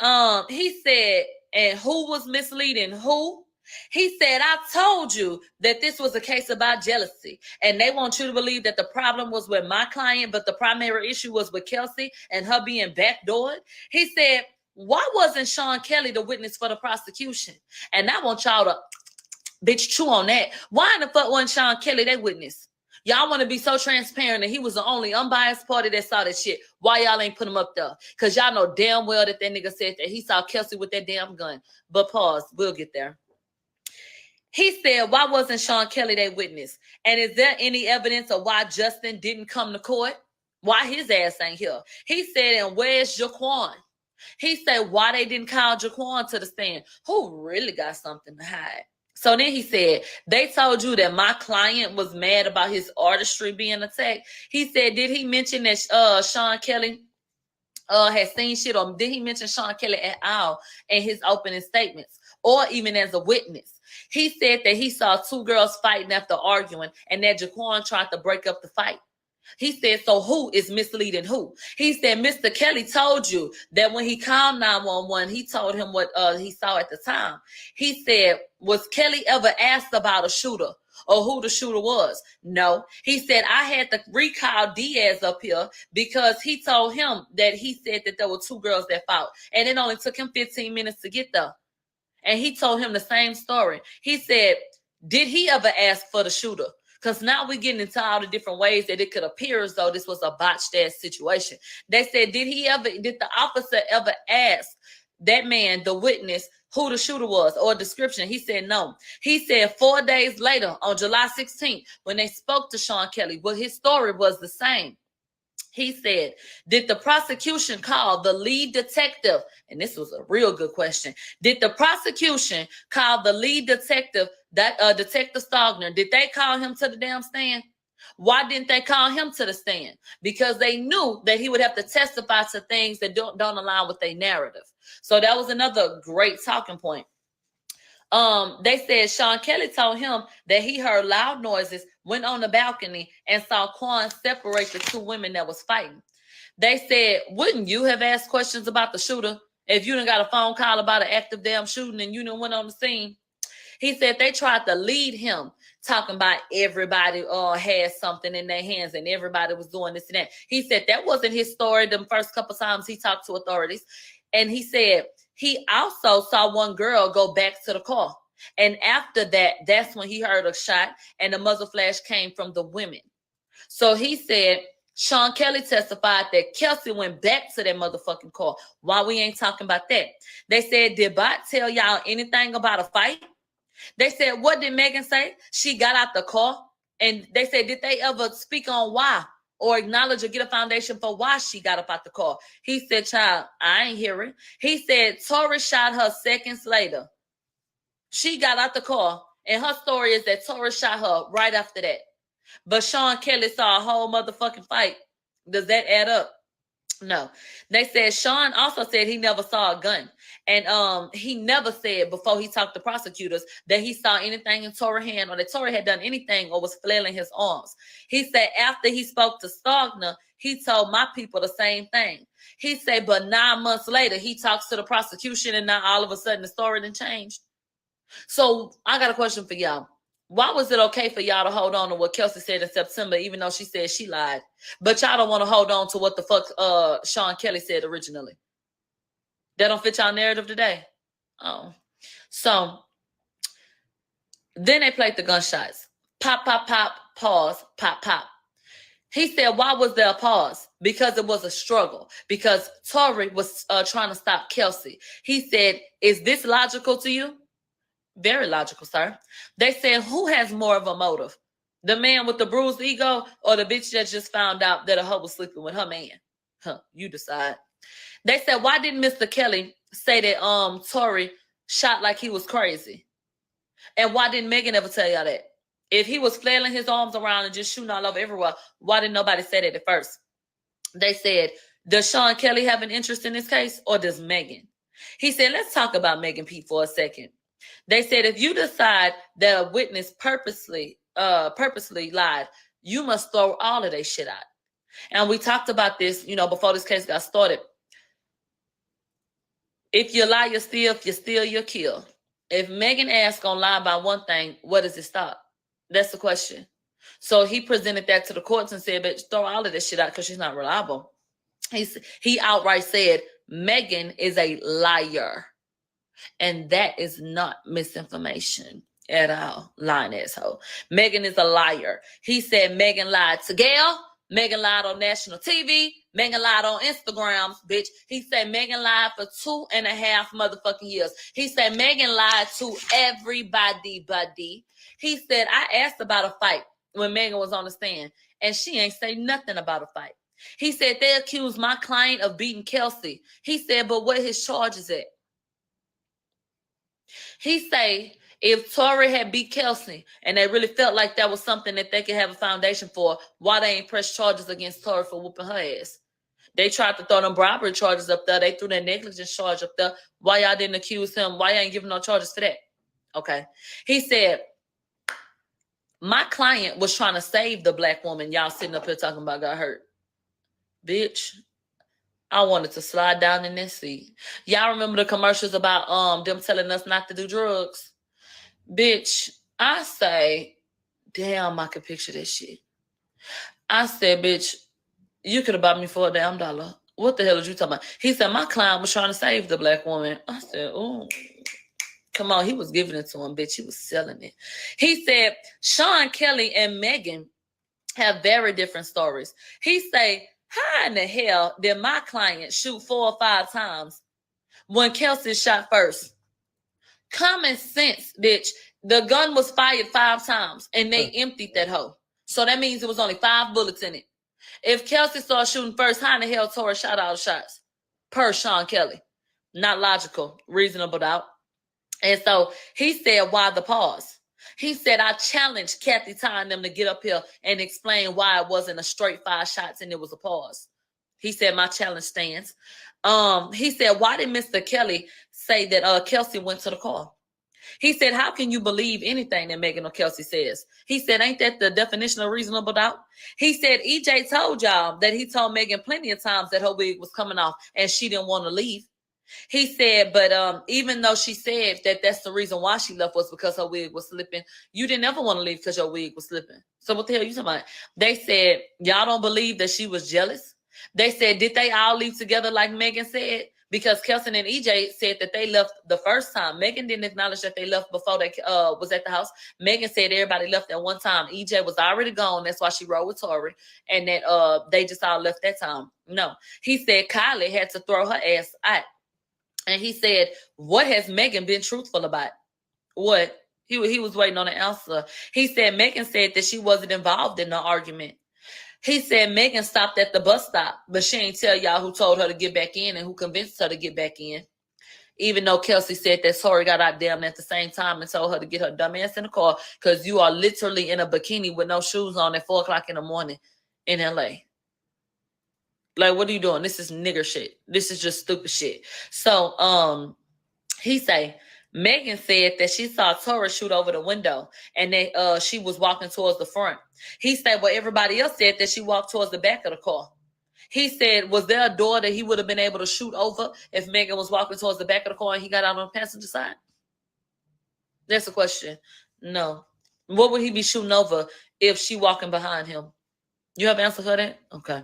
K: he said, and who was misleading who? He said, I told you that this was a case about jealousy, and they want you to believe that the problem was with my client, but the primary issue was with Kelsey and her being backdoored. He said, why wasn't Sean Kelly the witness for the prosecution? And I want y'all to bitch chew on that. Why in the fuck wasn't Sean Kelly that witness? Y'all want to be so transparent that he was the only unbiased party that saw that shit. Why y'all ain't put him up there? Because y'all know damn well that nigga said that he saw Kelsey with that damn gun. But pause, we'll get there. He said, why wasn't Sean Kelly that witness? And is there any evidence of why Justin didn't come to court? Why his ass ain't here? He said, and where's Jaquan? He said, why they didn't call Jaquan to the stand? Who really got something to hide? So then he said, they told you that my client was mad about his artistry being attacked. He said, did he mention that Sean Kelly had seen shit, or did he mention Sean Kelly at all in his opening statements or even as a witness? He said that he saw 2 girls fighting after arguing and that Jaquan tried to break up the fight. He said, so who is misleading who? He said, Mr. Kelly told you that when he called 911, he told him what he saw at the time. He said, was Kelly ever asked about a shooter or who the shooter was? No. He said, I had to recall Diaz up here because he told him that he said that there were 2 girls that fought, and it only took him 15 minutes to get there. And he told him the same story. He said, did he ever ask for the shooter? Because now we're getting into all the different ways that it could appear as though this was a botched ass situation. They said, did the officer ever ask that man, the witness, who the shooter was or a description? He said no. He said 4 days later, on July 16th, when they spoke to Sean Kelly, well, his story was the same. He said, did the prosecution call the lead detective? And this was a real good question. Did the prosecution call the lead detective, that Detective Stogner? Did they call him to the damn stand? Why didn't they call him to the stand? Because they knew that he would have to testify to things that don't align with their narrative. So that was another great talking point. They said Sean Kelly told him that he heard loud noises, went on the balcony, and saw Quan separate the 2 women that was fighting. They said, wouldn't you have asked questions about the shooter if you done got a phone call about an active damn shooting and you done went on the scene? He said they tried to lead him, talking about everybody had something in their hands and everybody was doing this and that. He said that wasn't his story the first couple times he talked to authorities. And he said he also saw 1 girl go back to the car. And after that, that's when he heard a shot and the muzzle flash came from the women. So he said Sean Kelly testified that Kelsey went back to that motherfucking car. Why we ain't talking about that? They said, did Bot tell y'all anything about a fight? They said, what did Megan say? She got out the car. And they said, did they ever speak on why or acknowledge or get a foundation for why she got up out the car? He said, child, I ain't hear it. He said, Tory shot her seconds later. She got out the car, and her story is that Tory shot her right after that. But Sean Kelly saw a whole motherfucking fight. Does that add up? No. They said Sean also said he never saw a gun. And he never said before he talked to prosecutors that he saw anything in Tory's hand or that Tory had done anything or was flailing his arms. He said after he spoke to Stogner, he told my people the same thing. He said, but 9 months later, he talks to the prosecution and now all of a sudden the story done changed. So I got a question for y'all. Why was it okay for y'all to hold on to what Kelsey said in September, even though she said she lied? But y'all don't want to hold on to what the fuck Sean Kelly said originally. That don't fit y'all narrative today. Oh. So then they played the gunshots. Pop, pop, pop, pause, pop, pop. He said, why was there a pause? Because it was a struggle. Because Tory was trying to stop Kelsey. He said, is this logical to you? Very logical, sir. They said, who has more of a motive? The man with the bruised ego or the bitch that just found out that a hoe was sleeping with her man? You decide. They said, why didn't Mr. Kelly say that Tory shot like he was crazy? And why didn't Megan ever tell y'all that? If he was flailing his arms around and just shooting all over everywhere, why didn't nobody say that at first? They said, does Sean Kelly have an interest in this case or does Megan? He said, let's talk about Megan P for a second. They said if you decide that a witness purposely lied, you must throw all of that shit out. And we talked about this, before this case got started. If you lie, you steal. If you steal, you kill. If Megan Ass gonna lie about one thing, what does it stop? That's the question. So he presented that to the courts and said, "Bitch, throw all of this shit out because she's not reliable." He outright said Megan is a liar, and that is not misinformation at all. Lying asshole. Megan is a liar. He said Megan lied to Gail. Megan lied on national TV. Megan lied on Instagram, bitch. He said Megan lied for 2.5 motherfucking years. He said Megan lied to everybody, buddy. He said, I asked about a fight when Megan was on the stand, and she ain't say nothing about a fight. He said they accused my client of beating Kelsey. He said, but what his charges at? He say if Tory had beat Kelsey and they really felt like that was something that they could have a foundation for, why they ain't press charges against Tory for whooping her ass? They tried to throw them bribery charges up there. They threw that negligence charge up there. Why y'all didn't accuse him? Why y'all ain't giving no charges for that? Okay. He said, my client was trying to save the black woman y'all sitting up here talking about got hurt. Bitch, I wanted to slide down in that seat. Y'all remember the commercials about them telling us not to do drugs? Bitch, I say, damn, I could picture this shit. I said, bitch, you could have bought me for $1. What the hell is you talking about? He said, my client was trying to save the black woman. I said, oh, come on. He was giving it to him, bitch. He was selling it. He said, Sean Kelly and Megan have very different stories. He say, how in the hell did my client shoot 4 or 5 times when Kelsey shot first? Common sense, bitch. The gun was fired 5 times and they emptied that hoe. So that means it was only 5 bullets in it. If Kelsey started shooting first, how in the hell Tory shot all the shots? Per Sean Kelly. Not logical. Reasonable doubt. And so he said, why the pause? He said, I challenged Kathy Ty and them to get up here and explain why it wasn't a straight 5 shots and it was a pause. He said, my challenge stands. He said, why did Mr. Kelly say that Kelsey went to the car? He said, how can you believe anything that Megan or Kelsey says? He said, ain't that the definition of reasonable doubt? He said, EJ told y'all that he told Megan plenty of times that her wig was coming off and she didn't want to leave. He said, but even though she said that that's the reason why she left was because her wig was slipping, you didn't ever want to leave because your wig was slipping. So what the hell are you talking about? They said, y'all don't believe that she was jealous? They said, did they all leave together like Megan said? Because Kelson and EJ said that they left the first time. Megan didn't acknowledge that they left before they was at the house. Megan said everybody left at one time. EJ was already gone. That's why she rode with Tory. And that they just all left that time. No. He said Kylie had to throw her ass out. And he said, what has Megan been truthful about? What? He was waiting on an answer. He said Megan said that she wasn't involved in the argument. He said Megan stopped at the bus stop, but she ain't tell y'all who told her to get back in and who convinced her to get back in. Even though Kelsey said that Tory got out damn at the same time and told her to get her dumb ass in the car because you are literally in a bikini with no shoes on at 4 o'clock in the morning in LA. Like, what are you doing? This is nigger shit. This is just stupid shit. So, he say, Megan said that she saw Tory shoot over the window and that she was walking towards the front. He said, well, everybody else said that she walked towards the back of the car. He said, was there a door that he would have been able to shoot over if Megan was walking towards the back of the car and he got out on the passenger side? That's the question. No. What would he be shooting over if she walking behind him? You have an answer for that? Okay.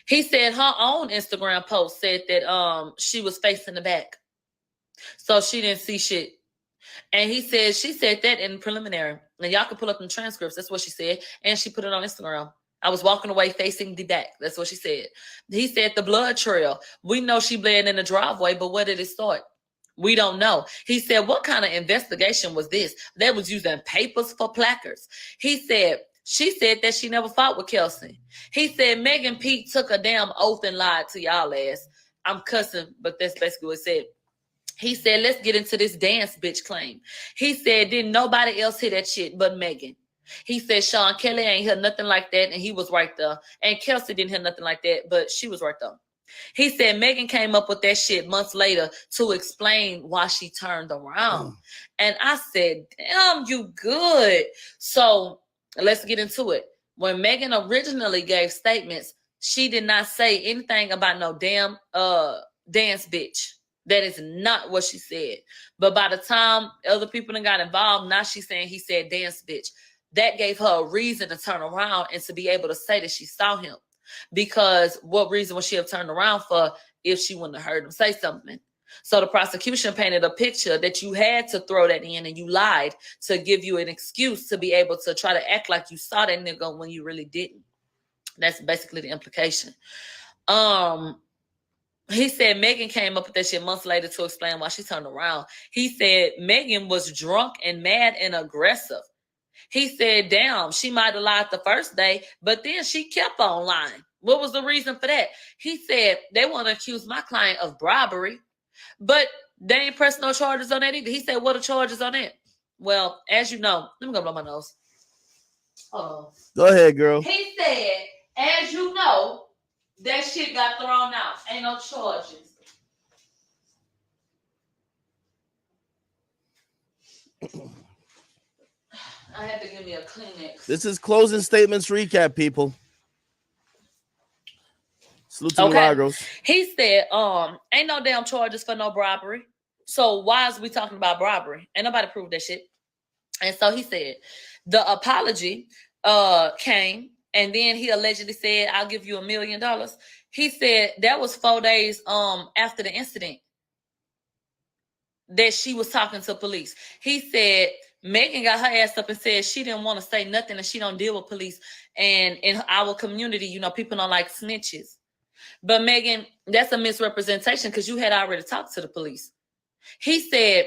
K: He said her own Instagram post said that she was facing the back. So she didn't see shit. And he said, she said that in preliminary. And y'all can pull up the transcripts. That's what she said. And she put it on Instagram. I was walking away facing the back. That's what she said. He said the blood trail. We know she bled in the driveway, but where did it start? We don't know. He said, what kind of investigation was this? They was using papers for placards. He said, she said that she never fought with Kelsey. He said Megan Pete took a damn oath and lied to y'all ass. I'm cussing, but that's basically what he said. He said, let's get into this dance bitch claim. He said, didn't nobody else hear that shit but Megan. He said, Sean Kelly ain't heard nothing like that, and he was right there. And Kelsey didn't hear nothing like that, but she was right there. He said Megan came up with that shit months later to explain why she turned around. And I said, damn, you good. So let's get into it. When Megan originally gave statements, she did not say anything about no damn dance bitch. That is not what she said. But by the time other people done got involved, now she's saying he said dance bitch. That gave her a reason to turn around and to be able to say that she saw him. Because what reason would she have turned around for if she wouldn't have heard him say something? So the prosecution painted a picture that you had to throw that in and you lied to give you an excuse to be able to try to act like you saw that nigga when you really didn't. That's basically the implication. He said Megan came up with that shit months later to explain why she turned around. He said Megan was drunk and mad and aggressive. He said, damn, she might have lied the first day, but then she kept on lying. What was the reason for that? He said they want to accuse my client of bribery, but they ain't pressed no charges on that either. He said, what are charges on that? Well, as you know, let me go blow my nose. Oh,
A: Go ahead, girl.
K: he said, as you know, that shit got thrown out. Ain't no charges. I had to give me a Kleenex.
A: This is closing statements recap, people. Salute to
K: Okay.
A: Milagros.
K: He said, ain't no damn charges for no bribery. So why is we talking about bribery? Ain't nobody proved that shit. And so he said, the apology came, and then he allegedly said, I'll give you $1 million. He said that was 4 days after the incident that she was talking to police. He said Megan got her ass up and said she didn't want to say nothing and she don't deal with police. And in our community, you know, people don't like snitches. But Megan, that's a misrepresentation because you had already talked to the police. He said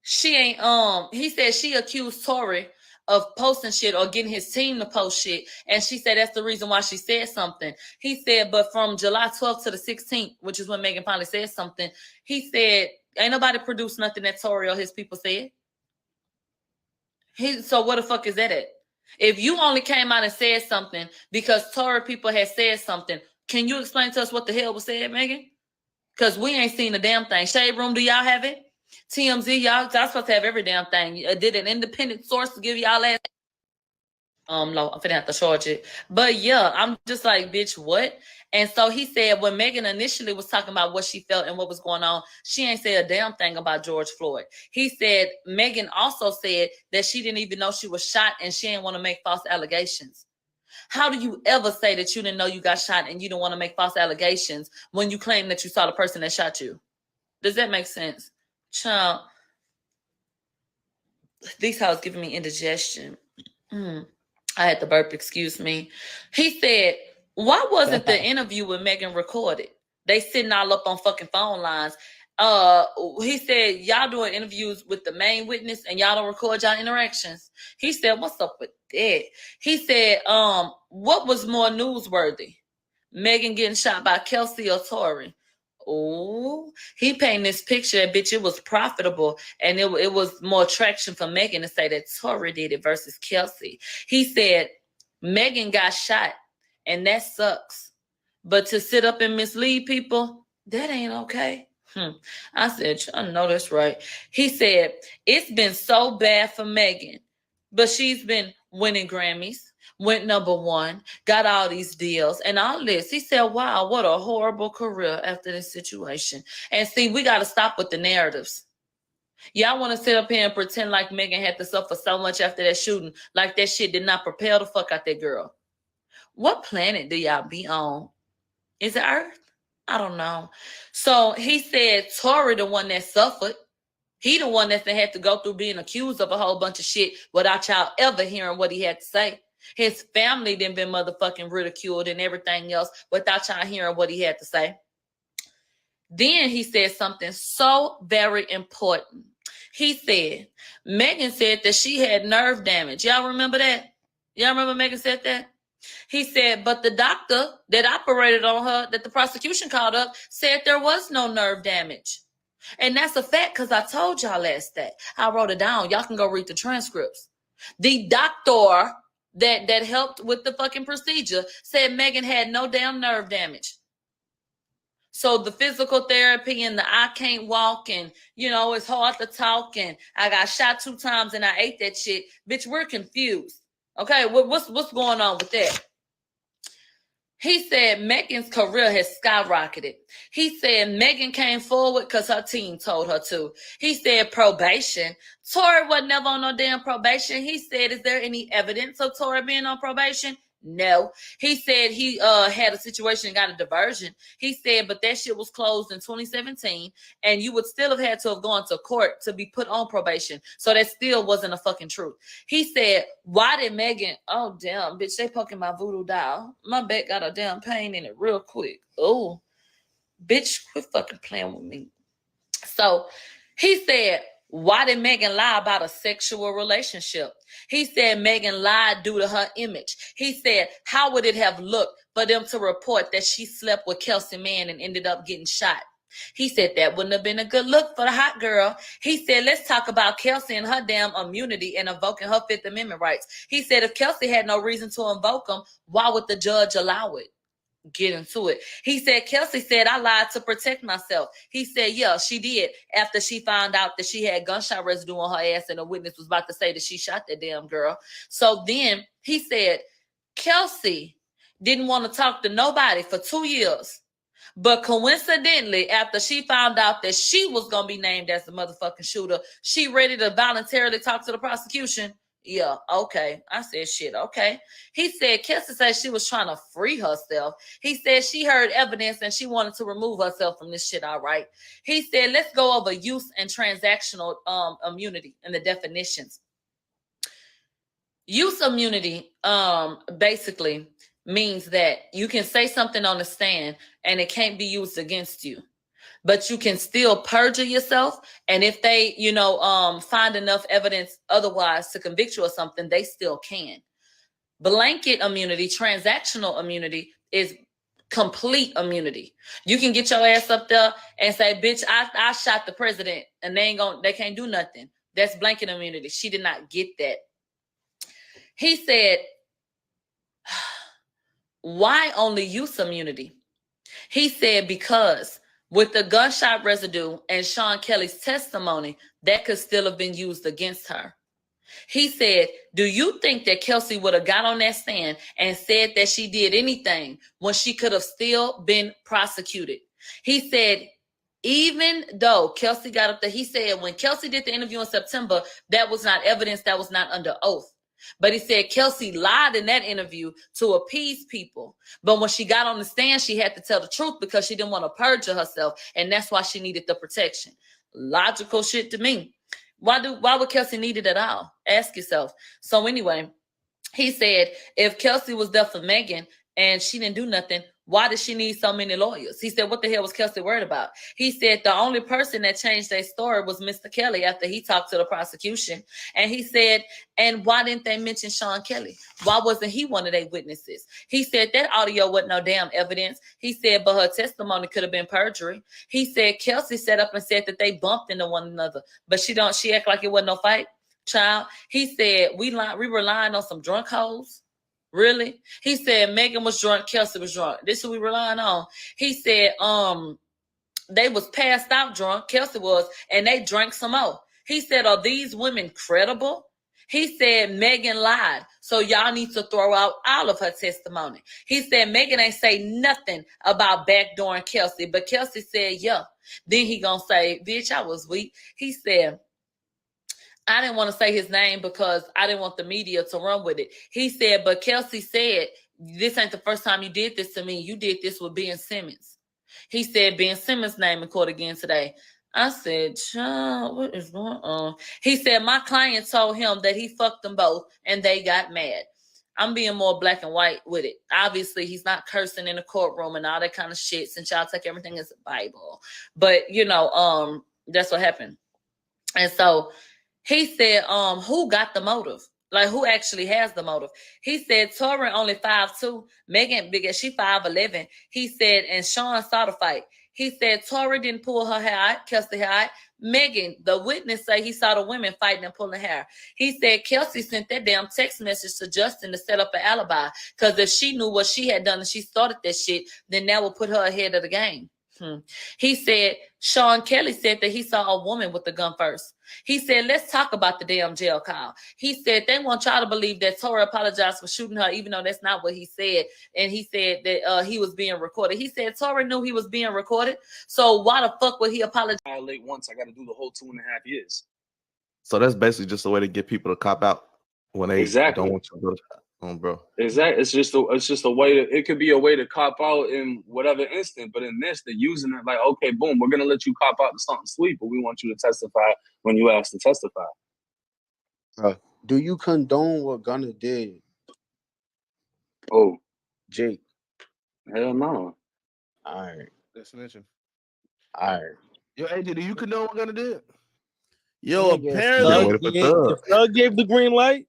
K: she ain't he said she accused Tory of posting shit or getting his team to post shit. And she said that's the reason why she said something. He said, but from July 12th to the 16th, which is when Megan finally said something, he said, ain't nobody produced nothing that Tory or his people said. So what the fuck is that at? If you only came out and said something because Tory people had said something, can you explain to us what the hell was said, Megan? Because we ain't seen a damn thing. Shade Room, do y'all have it? TMZ, y'all supposed to have every damn thing. Did an independent source give y'all that? No, I'm finna have to charge it. But yeah, I'm just like, bitch, what? And so he said when Megan initially was talking about what she felt and what was going on, she ain't said a damn thing about George Floyd. He said Megan also said that she didn't even know she was shot and she didn't want to make false allegations. How do you ever say that you didn't know you got shot and you don't want to make false allegations when you claim that you saw the person that shot you? Does that make sense? Child, these hoes giving me indigestion. I had to burp, excuse me. He said, why wasn't the interview with Megan recorded? They sitting all up on fucking phone lines. He said, y'all doing interviews with the main witness and y'all don't record y'all interactions. He said, what's up with that? He said, what was more newsworthy? Megan getting shot by Kelsey or Tory? Oh, he painted this picture, bitch. It was profitable, and it was more traction for Megan to say that Tory did it versus Kelsey. He said Megan got shot, and that sucks. But to sit up and mislead people, that ain't okay. I said, I know that's right. He said it's been so bad for Megan, but she's been winning Grammys. Went #1, got all these deals and all this. He said, wow, what a horrible career after this situation. And see, we got to stop with the narratives. Y'all want to sit up here and pretend like Megan had to suffer so much after that shooting, like that shit did not propel the fuck out that girl. What planet do y'all be on? Is it Earth? I don't know. So he said Tory the one that suffered. He the one that had to go through being accused of a whole bunch of shit without y'all ever hearing what he had to say. His family then been motherfucking ridiculed and everything else without y'all hearing what he had to say. Then he said something so very important. He said, Megan said that she had nerve damage. Y'all remember that? Y'all remember Megan said that? He said, but the doctor that operated on her, that the prosecution called up, said there was no nerve damage. And that's a fact because I told y'all last day. I wrote it down. Y'all can go read the transcripts. The doctor that helped with the fucking procedure said Megan had no damn nerve damage. So the physical therapy and the I can't walk and, you know, it's hard to talk and I got shot 2 times and I ate that shit. Bitch, we're confused. Okay, what's going on with that? He said Megan's career has skyrocketed. He said Megan came forward because her team told her to. He said probation. Tory was never on no damn probation. He said, is there any evidence of Tory being on probation? No. He said he had a situation and got a diversion. He said, but that shit was closed in 2017, and you would still have had to have gone to court to be put on probation. So that still wasn't a fucking truth. He said, why did Megan, oh damn, bitch, they poking my voodoo doll. My back got a damn pain in it real quick. Oh, bitch, quit fucking playing with me. So he said, why did Megan lie about a sexual relationship? He said Megan lied due to her image. He said, how would it have looked for them to report that she slept with Kelsey Mann and ended up getting shot? He said that wouldn't have been a good look for the hot girl. He said, let's talk about Kelsey and her damn immunity and invoking her Fifth Amendment rights. He said, if Kelsey had no reason to invoke them, why would the judge allow it? Get into it. He said, Kelsey said, I lied to protect myself. He said, yeah, she did. After she found out that she had gunshot residue on her ass and a witness was about to say that she shot that damn girl. So then he said, Kelsey didn't want to talk to nobody for 2 years. But coincidentally, after she found out that she was going to be named as the motherfucking shooter, she ready to voluntarily talk to the prosecution. Yeah, okay. I said, shit, okay. He said, Kelsey said she was trying to free herself. He said she heard evidence and she wanted to remove herself from this shit, all right. He said, let's go over use and transactional immunity and the definitions. Use immunity basically means that you can say something on the stand and it can't be used against you. But you can still perjure yourself. And if they, find enough evidence otherwise to convict you or something, they still can. Blanket immunity, transactional immunity is complete immunity. You can get your ass up there and say, bitch, I shot the president and they can't do nothing. That's blanket immunity. She did not get that. He said, why only use immunity? He said, because with the gunshot residue and Sean Kelly's testimony, that could still have been used against her. He said, do you think that Kelsey would have got on that stand and said that she did anything when she could have still been prosecuted? He said, even though Kelsey got up there, he said when Kelsey did the interview in September, that was not evidence, that was not under oath. But he said Kelsey lied in that interview to appease people. But when she got on the stand, she had to tell the truth because she didn't want to perjure herself. And that's why she needed the protection. Logical shit to me. Why would Kelsey need it at all? Ask yourself. So anyway, he said if Kelsey was there for Megan and she didn't do nothing, why did she need so many lawyers? He said, what the hell was Kelsey worried about? He said the only person that changed their story was Mr. Kelly after he talked to the prosecution. And he said, and why didn't they mention Sean Kelly? Why wasn't he one of their witnesses? He said that audio wasn't no damn evidence. He said, but her testimony could have been perjury. He said Kelsey sat up and said that they bumped into one another, but she act like it wasn't no fight. Child, he said we were lying on some drunk hoes. Really? He said Megan was drunk, Kelsey was drunk. This is what we relying on. He said they was passed out drunk, Kelsey was, and they drank some more. He said, are these women credible? He said Megan lied, so y'all need to throw out all of her testimony. He said Megan ain't say nothing about backdooring Kelsey, but Kelsey said, yeah. Then he gonna say, bitch, I was weak. He said, I didn't want to say his name because I didn't want the media to run with it. He said, but Kelsey said, this ain't the first time you did this to me. You did this with Ben Simmons. He said Ben Simmons' name in court again today. I said, child, what is going on? He said, my client told him that he fucked them both and they got mad. I'm being more black and white with it. Obviously, he's not cursing in the courtroom and all that kind of shit since y'all take everything as a Bible. But, that's what happened. And so he said, who got the motive? Like, who actually has the motive? He said, Tory only 5'2", Megan big as she 5'11". He said, and Sean saw the fight. He said, Tory didn't pull her hair out, Kelsey hair out. Megan, the witness, say he saw the women fighting and pulling hair. He said Kelsey sent that damn text message to Justin to set up an alibi. Because if she knew what she had done and she started that shit, then that would put her ahead of the game. He said Sean Kelly said that he saw a woman with the gun first. He said, let's talk about the damn jail call. He said they want y'all to believe that Tory apologized for shooting her, even though that's not what he said. And he said that he was being recorded. He said Tory knew he was being recorded. So why the fuck would he apologize?
F: Violate once, I got to do the whole 2.5 years.
B: So that's basically just a way to get people to cop out when they
F: Exactly.
B: don't want you to go to bro.
F: Exactly. It's just a way to, it could be a way to cop out in whatever instant, but in this, they're using it like, okay, boom, we're gonna let you cop out to something sweet, but we want you to testify when you ask to testify.
U: Do you condone what Gunna did?
F: Oh,
U: Jake.
F: Hell no.
U: All right.
X: That's mentioned.
U: All right.
X: Yo, AJ, do you condone what Gunna did?
A: Yo, apparently,
G: if Thug gave the green light,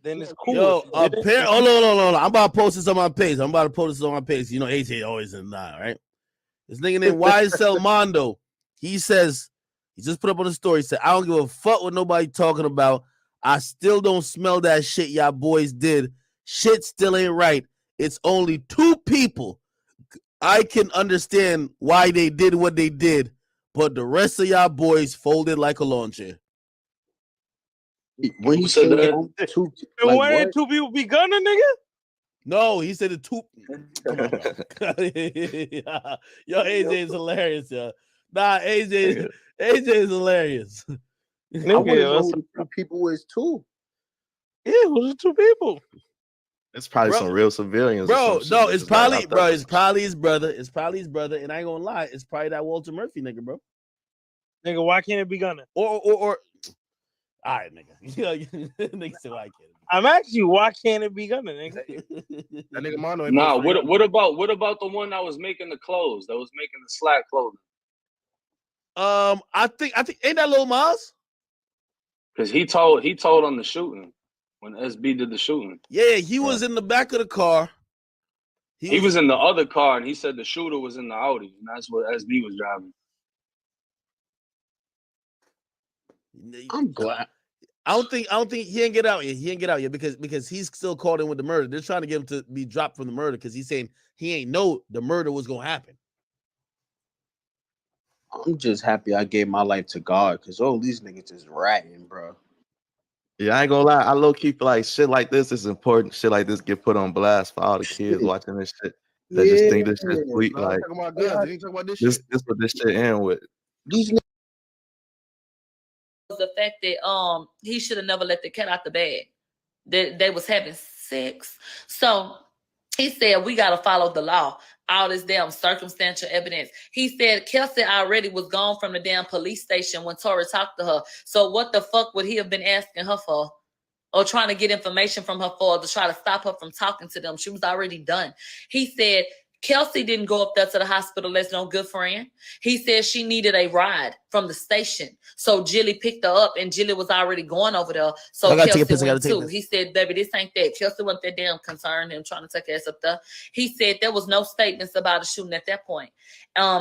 G: then it's cool.
A: Yo,
G: If he didn't,
A: hold on. I'm about to post this on my page. You know, AJ always in line, right? This nigga named YSL Mondo. He says, he just put up on the story, he said, I don't give a fuck what nobody talking about. I still don't smell that shit y'all boys did. Shit still ain't right. It's only 2 people. I can understand why they did what they did, but the rest of y'all boys folded like a lawn chair.
U: When he said that, 2,
G: and why did 2 people be gunning, nigga?
A: No, he said the 2. Come on, bro. Yo, AJ is hilarious, yo. Nah, AJ is hilarious.
U: I want to know who the 2 people was too.
G: Yeah, who's the 2 people?
B: It's probably some real civilians.
A: Bro, no, it's probably his brother. And I ain't gonna lie, it's probably that Walter Murphy nigga, bro.
G: Nigga, why can't it be gunning?
A: Or all right, nigga. Nigga said why can't it?
G: I'm asking you, why can't it be gunning, nigga?
X: That nigga Mono.
F: Nah, what about the one that was making the clothes, that was making the slack clothing?
A: I think ain't that Lil Miles?
F: Because he told on the shooting when SB did the shooting.
A: Yeah, he was in the back of the car.
F: He was in the other car, and he said the shooter was in the Audi, and that's what SB was driving.
U: I'm glad.
A: I don't think he ain't get out yet. He ain't get out yet because he's still caught in with the murder. They're trying to get him to be dropped from the murder because he's saying he ain't know the murder was gonna happen.
U: I'm just happy I gave my life to God because all these niggas is ratting, bro.
B: Yeah, I ain't gonna lie. I low key feel like shit like this is important. Shit like this get put on blast for all the kids watching this shit. That just think this shit's sweet.
X: No,
B: Like
X: talking about guns. You ain't talking about this
B: this
X: shit.
B: what this shit end with.
U: These
K: The fact that he should have never let the cat out the bag. They was having sex. So he said we gotta follow the law. All this damn circumstantial evidence. He said Kelsey already was gone from the damn police station when Tory talked to her. So what the fuck would he have been asking her for? Or trying to get information from her for to try to stop her from talking to them. She was already done. He said Kelsey didn't go up there to the hospital as no good friend. He said she needed a ride from the station. So Jilly picked her up and Jilly was already going over there. So Kelsey went too. He said, baby, this ain't that. Kelsey wasn't that damn concerned him trying to take ass up there. He said there was no statements about a shooting at that point.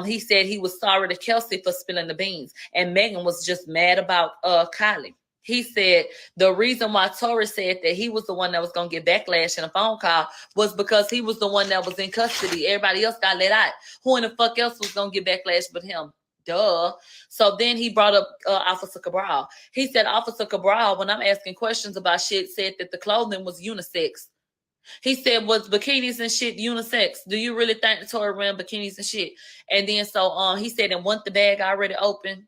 K: He said he was sorry to Kelsey for spilling the beans. And Megan was just mad about Kylie. He said the reason why Tory said that he was the one that was going to get backlash in a phone call was because he was the one that was in custody. Everybody else got let out. Who in the fuck else was going to get backlash but him? Duh. So then he brought up Officer Cabral. He said, Officer Cabral, when I'm asking questions about shit, said that the clothing was unisex. He said, was bikinis and shit unisex? Do you really think the Tory ran bikinis and shit? And then so he said, and wasn't the bag already open?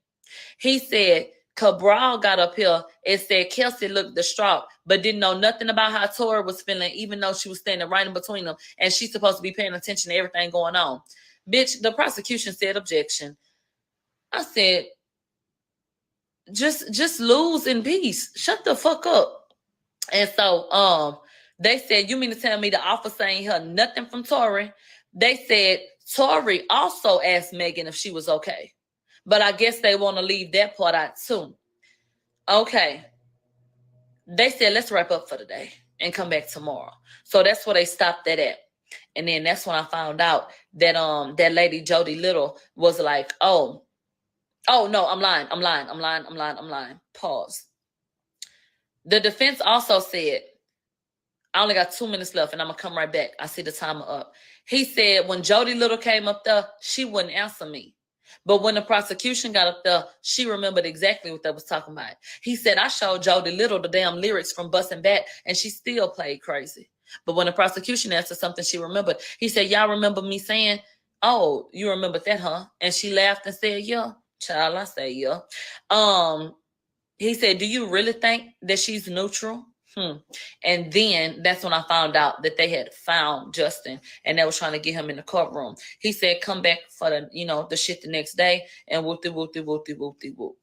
K: He said, Cabral got up here and said Kelsey looked distraught, but didn't know nothing about how Tory was feeling, even though she was standing right in between them, and she's supposed to be paying attention to everything going on. Bitch, the prosecution said objection. I said, just lose in peace. Shut the fuck up. And so they said, you mean to tell me the officer ain't heard nothing from Tory? They said Tory also asked Megan if she was okay. But I guess they want to leave that part out too. Okay. They said, let's wrap up for the day and come back tomorrow. So that's where they stopped that at. And then that's when I found out that that lady Jody Little was like, oh no, I'm lying. Pause. The defense also said, I only got 2 minutes left and I'm gonna come right back. I see the timer up. He said when Jody Little came up there, she wouldn't answer me. But when the prosecution got up there, she remembered exactly what they was talking about. He said, I showed Jody Little the damn lyrics from Bustin' Back, and she still played crazy. But when the prosecution asked her something she remembered, he said, y'all remember me saying, oh, you remembered that, huh? And she laughed and said, yeah. Child, I say, yeah. He said, do you really think that she's neutral? And then that's when I found out that they had found Justin and they was trying to get him in the courtroom. He said, come back for the shit the next day, and whoop-de-whoop-de-whoop-de-whoop-de-whoop.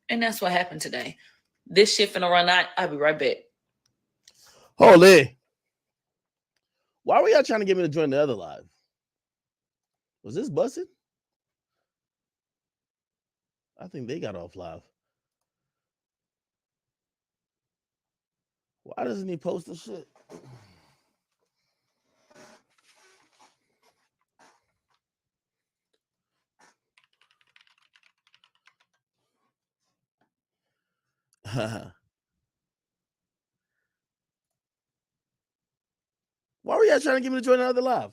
K: And that's what happened today. This shit finna run out. I'll be right back.
A: Holy. Why were y'all trying to get me to join the other live? Was this busted? I think they got off live. Why doesn't he post the shit? Why were y'all trying to get me to join another live?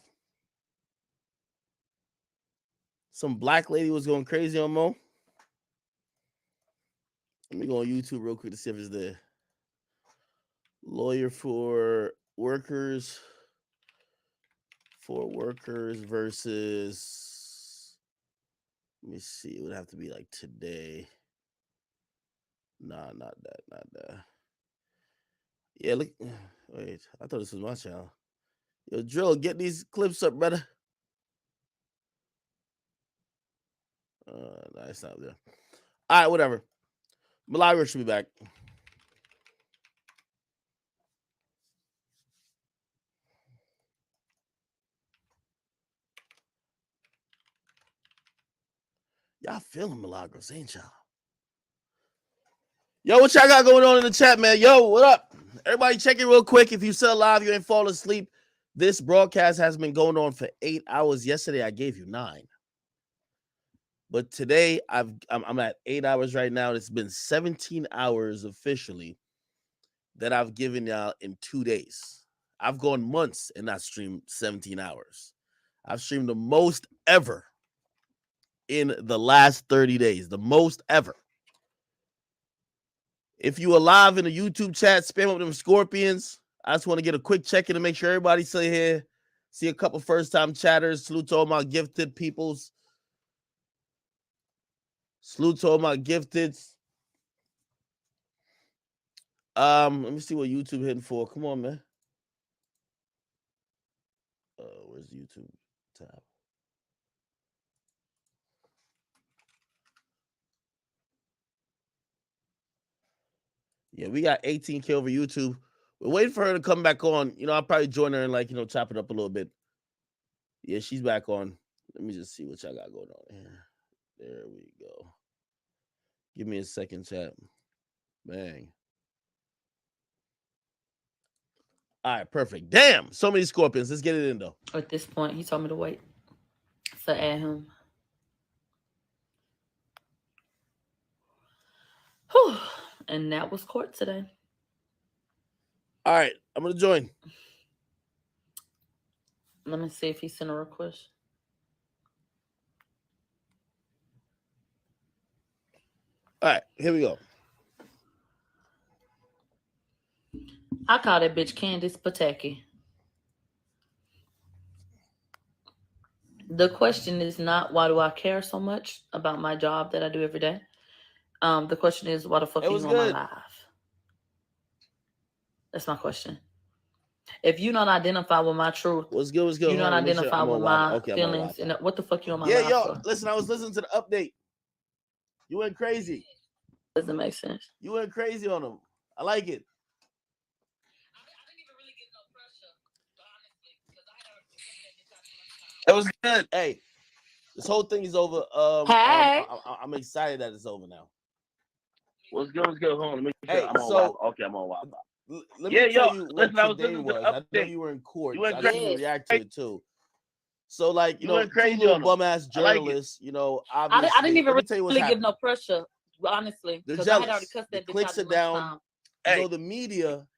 A: Some black lady was going crazy on Mo. Let me go on YouTube real quick to see if it's there. Lawyer for workers versus, let me see, it would have to be like today. Nah, not that. Yeah, look, wait, I thought this was my channel. Yo, Drill, get these clips up, brother. No, it's not there. All right, whatever. Malaga should be back. Y'all feeling Milagros, ain't y'all? Yo, what y'all got going on in the chat, man? Yo, what up? Everybody check it real quick. If you still alive, you ain't falling asleep. This broadcast has been going on for 8 hours. Yesterday, I gave you 9. But today, I'm at 8 hours right now. It's been 17 hours officially that I've given y'all in 2 days. I've gone months and not streamed 17 hours. I've streamed the most ever in the last 30 days. The most ever. If you alive in the YouTube chat, spam up them scorpions. I just want to get a quick check-in to make sure everybody's still here. See a couple first-time chatters. Salute to all my gifted peoples. Salute to all my gifteds. Let me see what YouTube hitting for. Come on, man. Where's the YouTube tab? Yeah, we got 18K over YouTube. We're waiting for her to come back on. I'll probably join her and chop it up a little bit. Yeah, she's back on. Let me just see what y'all got going on here. There we go. Give me a second, chat. Bang. All right, perfect. Damn, so many scorpions. Let's get it in, though.
K: At this point, he told me to wait. So add him. Whew. And that was court today.
A: All right, I'm going to join.
K: Let me see if he sent a request.
A: All right, here we go.
K: I call that bitch Candace Pataki. The question is not why do I care so much about my job that I do every day. The question is why the fuck are you on my live? That's my question. If you don't identify with my truth,
A: what's good?
K: You don't identify with my feelings. And what the fuck you on my live for?
A: Listen, I was listening to the update. You went crazy.
K: Doesn't make sense.
A: You went crazy on them. I like it.
T: That was good.
A: Hey, this whole thing is over.
K: Hey.
A: I'm excited that it's over now.
T: What's good? Hold on. Let me
A: Hey,
T: I'm on Wi-Fi. Okay, I'm on Wi-Fi.
A: Let me tell you what
T: listen, I was
A: today
T: listening to
A: was.
T: the
A: I know
T: update.
A: you were in court.
T: You went
A: So I
T: crazy.
A: didn't react to it too. So,
T: You went crazy
A: two little
T: on them.
A: bum-ass
T: I like it.
A: journalists, obviously.
K: I didn't even
A: let me tell you what's
K: really give
A: happening.
K: no pressure, honestly.
A: They're
K: Because I had already
A: jealous.
K: cussed
A: The
K: that bitch
A: clicks
K: out
A: are
K: at
A: down.
K: lunchtime.
A: The media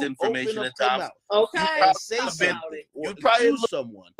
T: misinformation
A: open
T: at
A: up your
T: times.
A: mouth
O: Okay.
A: and say
T: I've been-
A: something
T: you
A: or
T: probably
A: accuse someone,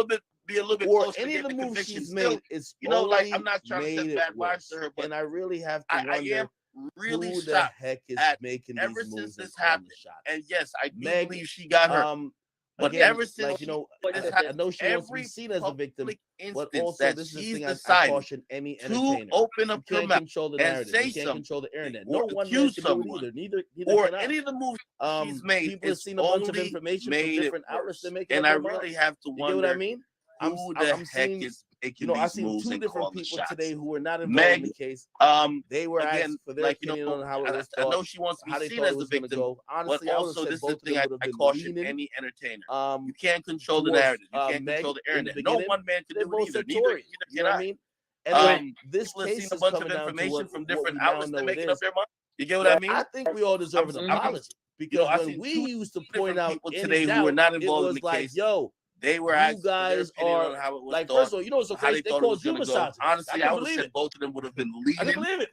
T: be a little bit
A: or
T: closer to
A: any of the
T: getting the
A: moves
T: conviction.
A: she's
T: Still,
A: made, it's
T: you know, like
A: only
T: I'm not trying to
A: made
T: set
A: it
T: bad vibes
A: worse.
T: to her, but
A: And I really have to
T: I
A: wonder
T: am really
A: who the
T: shocked
A: heck is
T: at
A: making
T: ever
A: these
T: since
A: moves and
T: this
A: calling
T: happened.
A: the shots.
T: And yes, I do
A: Meg,
T: believe she got hurt. But
A: again,
T: ever since
A: like, you know,
T: this
A: I
T: happened,
A: know she wants to be
T: every
A: seen as the victim,
T: public
A: but
T: instance
A: also
T: that
A: this is the
T: she's
A: thing I
T: decided
A: caution any
T: to
A: entertainer.
T: open
A: You
T: up her
A: can't
T: mouth
A: control the
T: and
A: narrative.
T: say
A: You can't
T: something
A: control the internet.
T: or
A: No one man
T: accuse
A: can do it
T: someone
A: either. Neither
T: or
A: can I.
T: any of the moves she's made,
A: People have
T: it's
A: seen a bunch of
T: only
A: information from
T: made it
A: different outlets.
T: worse.
A: They're making
T: And
A: up
T: I
A: their
T: really
A: minds.
T: have to
A: You get what I
T: wonder
A: mean?
T: who the
A: I'm
T: heck
A: seeing,
T: is
A: you
T: making
A: know, I've
T: these
A: seen
T: moves
A: two
T: and
A: different
T: calling the
A: people
T: shots.
A: today who were not involved in
T: Meg,
A: the case.
T: um,
A: They were
T: again,
A: asked for their
T: like, you
A: opinion
T: know,
A: on how it was
T: I
A: thought,
T: know she wants to
A: how
T: be
A: they
T: seen
A: thought
T: as
A: it
T: the
A: was going to
T: victim,
A: go. Honestly,
T: but
A: I would have
T: also
A: said
T: this is
A: both
T: the
A: of them
T: thing
A: would have
T: I
A: been
T: caution
A: leaning
T: any entertainer. You can't control the
A: towards
T: narrative. You can't
A: Meg
T: control the
A: in the
T: internet. No
A: beginning.
T: one man can
A: They
T: do
A: both
T: it either.
A: said
T: Neither
A: Tory. You know
T: can
A: what I
T: I.
A: mean? Anyway, this
T: People have seen
A: case
T: a
A: is
T: bunch of
A: coming down to
T: information from
A: what
T: different
A: we now
T: outlets.
A: know
T: They're
A: it
T: making up
A: is.
T: their mind. You get what I mean?
A: I think we all deserve an apology because
T: I
A: when
T: seen
A: we
T: two
A: used to
T: different
A: point out
T: people
A: any
T: today who were
A: doubt,
T: not
A: it
T: involved in
A: was
T: the
A: like,
T: case.
A: yo,
T: They were
A: you
T: asked for their
A: guys
T: opinion
A: are
T: on how it was
A: like,
T: thought,
A: first of all, you know what's so
T: how
A: crazy? They
T: thought it
A: called
T: was
A: you
T: going to go.
A: misogynist.
T: Honestly, I would have
A: believe
T: said
A: it.
T: both of them would have been
A: I can
T: leading.
A: believe it.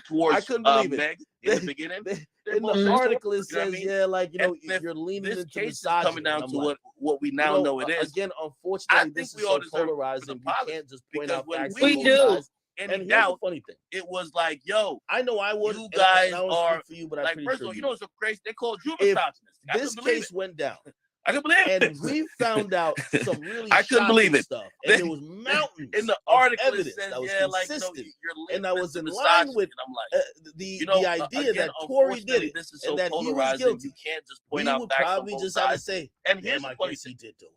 T: towards
A: I couldn't believe it.
T: Meg in the beginning.
A: In the article, it says, yeah, like, you know, you're leaning
T: this
A: into
T: case is
A: misogyny.
T: coming down
A: I'm
T: to
A: like,
T: what we
A: you
T: now know it is.
A: Again,
T: I
A: unfortunately,
T: think
A: this
T: we
A: is
T: all
A: so
T: deserve
A: polarizing.
T: an
A: We
T: apology,
A: can't just point
T: because
A: out
T: when
A: facts
T: we
A: on both
T: do,
A: sides.
T: and
A: And here's
T: doubt,
A: the funny thing.
T: it was like, yo,
A: I know I would.
T: you
A: and I
T: guys
A: don't
T: are
A: speak for you, but I'm
T: like,
A: pretty
T: first
A: sure
T: of all, you
A: you
T: know
A: would.
T: what's so crazy? They called you a
A: If
T: misogynist. I
A: this
T: couldn't believe
A: case
T: it.
A: went down,
T: I couldn't believe it.
A: and we found out some really
T: I couldn't believe
A: shocking
T: it.
A: stuff, and there was mountains
T: in the
A: of
T: article. It
A: evidence
T: says,
A: that was
T: yeah, like, you know,
A: consistent,
T: you're
A: and that was in line
T: misogyny.
A: with
T: And I'm like,
A: the idea
T: again,
A: that Tory did
T: unfortunately,
A: it,
T: this is
A: and
T: so
A: that he was
T: polarizing.
A: guilty.
T: You can't just point
A: We
T: out
A: would
T: facts on
A: probably
T: both
A: just have to
T: sides.
A: say,
T: And here's
A: damn,
T: the
A: I
T: funny
A: guess he
T: thing.
A: did do it.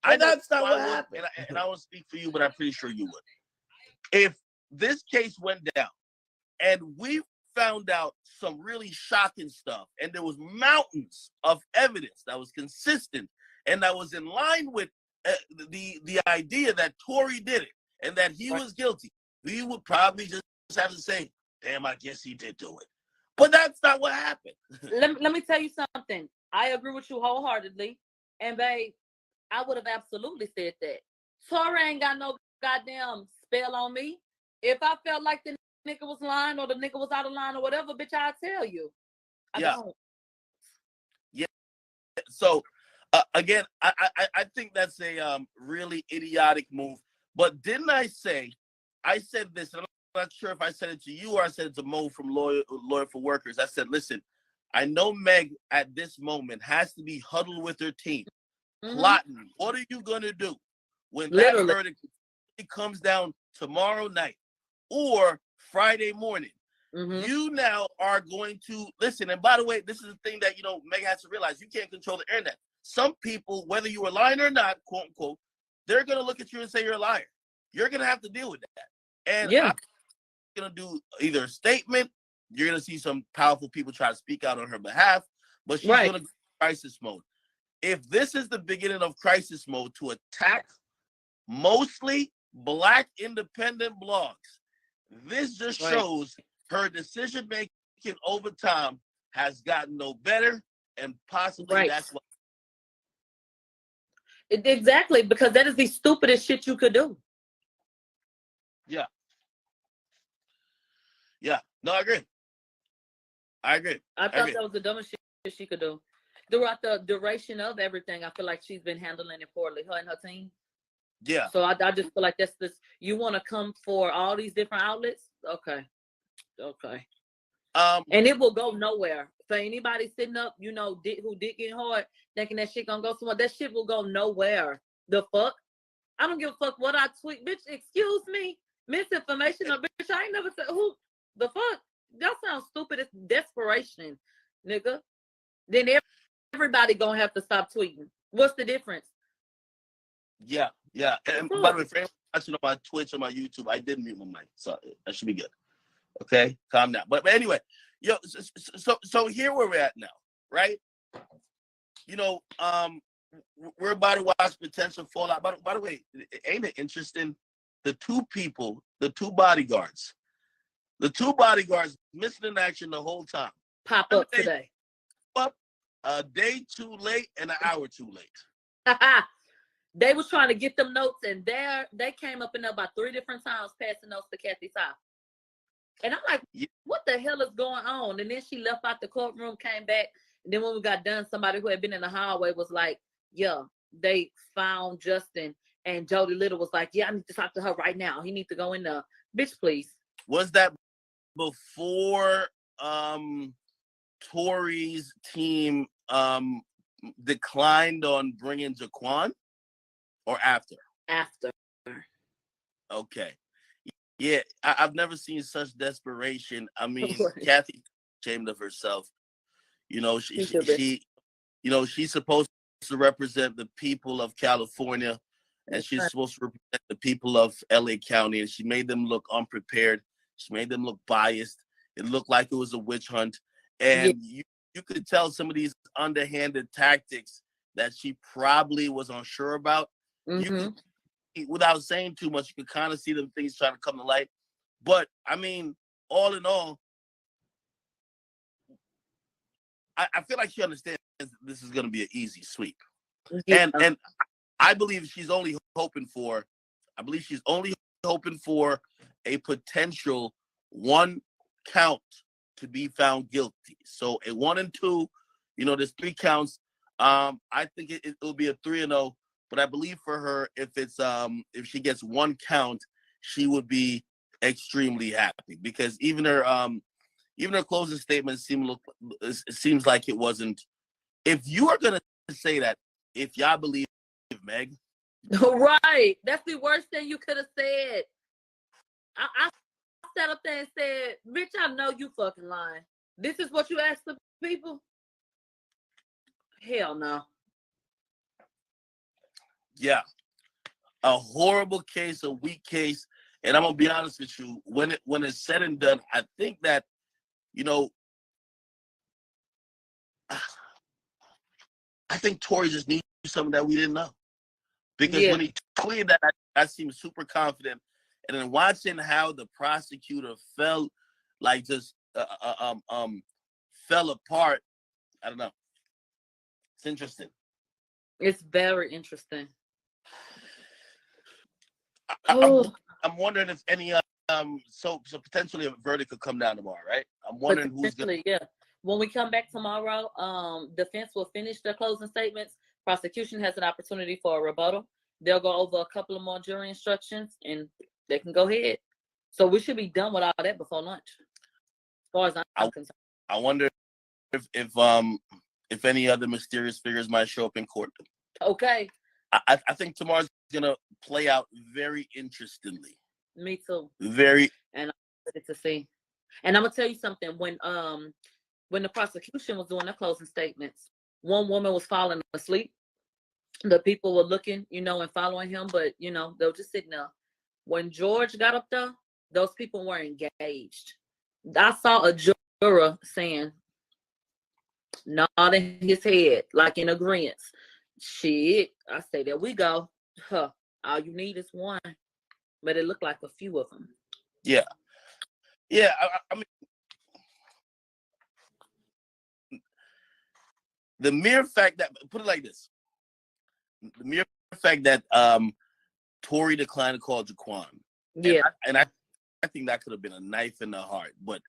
T: I
A: But
T: know
A: that's not
T: I
A: what
T: would,
A: happened.
T: and I won't speak for you, but I'm pretty sure you would. If this case went down and we found out some really shocking stuff, and there was mountains of evidence that was consistent and that was in line with the idea that Tory did it and that he was guilty, we would probably just have to say, damn, I guess he did do it. But that's not what happened.
K: let me tell you something. I agree with you wholeheartedly. And babe, I would have absolutely said that. Tory ain't got no goddamn spell on me. If I felt like the nigga was lying or the nigga was out of line or whatever, bitch, I'll tell you. I don't.
T: Yeah. So again, I think that's a really idiotic move. But didn't I say? I said this, and I'm not sure if I said it to you or I said it to Mo from Lawyer for Workers. I said, listen, I know Meg at this moment has to be huddled with her team, plotting. What are you gonna do when that verdict comes down tomorrow night or Friday morning? You now are going to listen. And by the way, this is the thing that Meg has to realize: you can't control the internet. Some people, whether you were lying or not, quote unquote, they're gonna look at you and say you're a liar. You're gonna have to deal with that. And I'm gonna do either a statement. You're gonna see some powerful people try to speak out on her behalf, but she's gonna go into crisis mode. If this is the beginning of crisis mode to attack mostly Black independent blogs, this just shows her decision making over time has gotten no better, and possibly that's what.
K: Exactly, because that is the stupidest shit you could do.
T: Yeah. Yeah. No, I agree. I
K: thought that was the dumbest shit she could do. Throughout the duration of everything, I feel like she's been handling it poorly, her and her team.
T: Yeah.
K: So I just feel like that's this. You want to come for all these different outlets? Okay. And it will go nowhere. For anybody sitting up, who did get hard, thinking that shit gonna go somewhere, that shit will go nowhere. The fuck? I don't give a fuck what I tweet, bitch. Excuse me, misinformation, or bitch. I ain't never said who. The fuck? That sounds stupid. It's desperation, nigga. Then everybody gonna have to stop tweeting. What's the difference?
T: Yeah. And by the way, for anyone watching on my Twitch or my YouTube, I did mute my mic, so that should be good. Okay, calm down. But anyway, so here where we're at now, right? We're about to watch potential fallout. By the way, ain't it interesting? The two bodyguards missing in action the whole time.
K: Pop up today.
T: Up a day too late and an hour too late.
K: They was trying to get them notes, and they came up in there about 3 different times passing notes to Kathy South. And I'm like, what the hell is going on? And then she left out the courtroom, came back, and then when we got done, somebody who had been in the hallway was like, yeah, they found Justin. And Jody Little was like, yeah, I need to talk to her right now. He needs to go in there. Bitch, please.
T: Was that before Tory's team declined on bringing Jaquan, or after?
K: After.
T: Okay. Yeah, I've never seen such desperation. I mean, Kathy ashamed of herself. She's supposed to represent the people of California, and she's supposed to represent the people of LA County, and she made them look unprepared. She made them look biased. It looked like it was a witch hunt. And you could tell some of these underhanded tactics that she probably was unsure about. Without saying too much, you could kind of see the things trying to come to light. But I mean, all in all, I feel like she understands this is going to be an easy sweep. And I believe she's only hoping for a potential 1 count to be found guilty. So a 1 and 2, there's 3 counts. I think it'll be a 3-0. But I believe for her, if she gets 1 count, she would be extremely happy, because even her closing statement seems like it wasn't. If you are gonna say that, if y'all believe Meg,
K: Right, that's the worst thing you could have said. I sat up there and said, "Bitch, I know you fucking lying. This is what you ask the people." Hell no.
T: Yeah, a horrible case, a weak case, and I'm gonna be honest with you. When it's said and done, I think that I think Tory just needs something that we didn't know, because when he tweeted that, I seemed super confident, and then watching how the prosecutor fell, like just fell apart. I don't know. It's interesting.
K: It's very interesting.
T: I'm wondering if any so potentially a verdict could come down tomorrow, right? I'm wondering who's gonna.
K: Yeah. When we come back tomorrow, defense will finish their closing statements. Prosecution has an opportunity for a rebuttal. They'll go over a couple of more jury instructions, and they can go ahead. So we should be done with all that before lunch, as far as I'm concerned.
T: I wonder if any other mysterious figures might show up in court.
K: Okay.
T: I think tomorrow's gonna play out very interestingly.
K: Me too.
T: Very.
K: And I'm ready to see. And I'm gonna tell you something. When the prosecution was doing their closing statements, one woman was falling asleep. The people were looking, and following him, but they were just sitting there. When George got up there, those people were engaged. I saw a juror saying, nodding his head, like in agreement. Shit, I say, there we go. Huh. All you need is one. But it looked like a few of them.
T: Yeah. Yeah, I mean, the mere fact that, put it like this, the mere fact that Tory declined to call Jaquan.
K: Yeah.
T: And I think that could have been a knife in the heart. But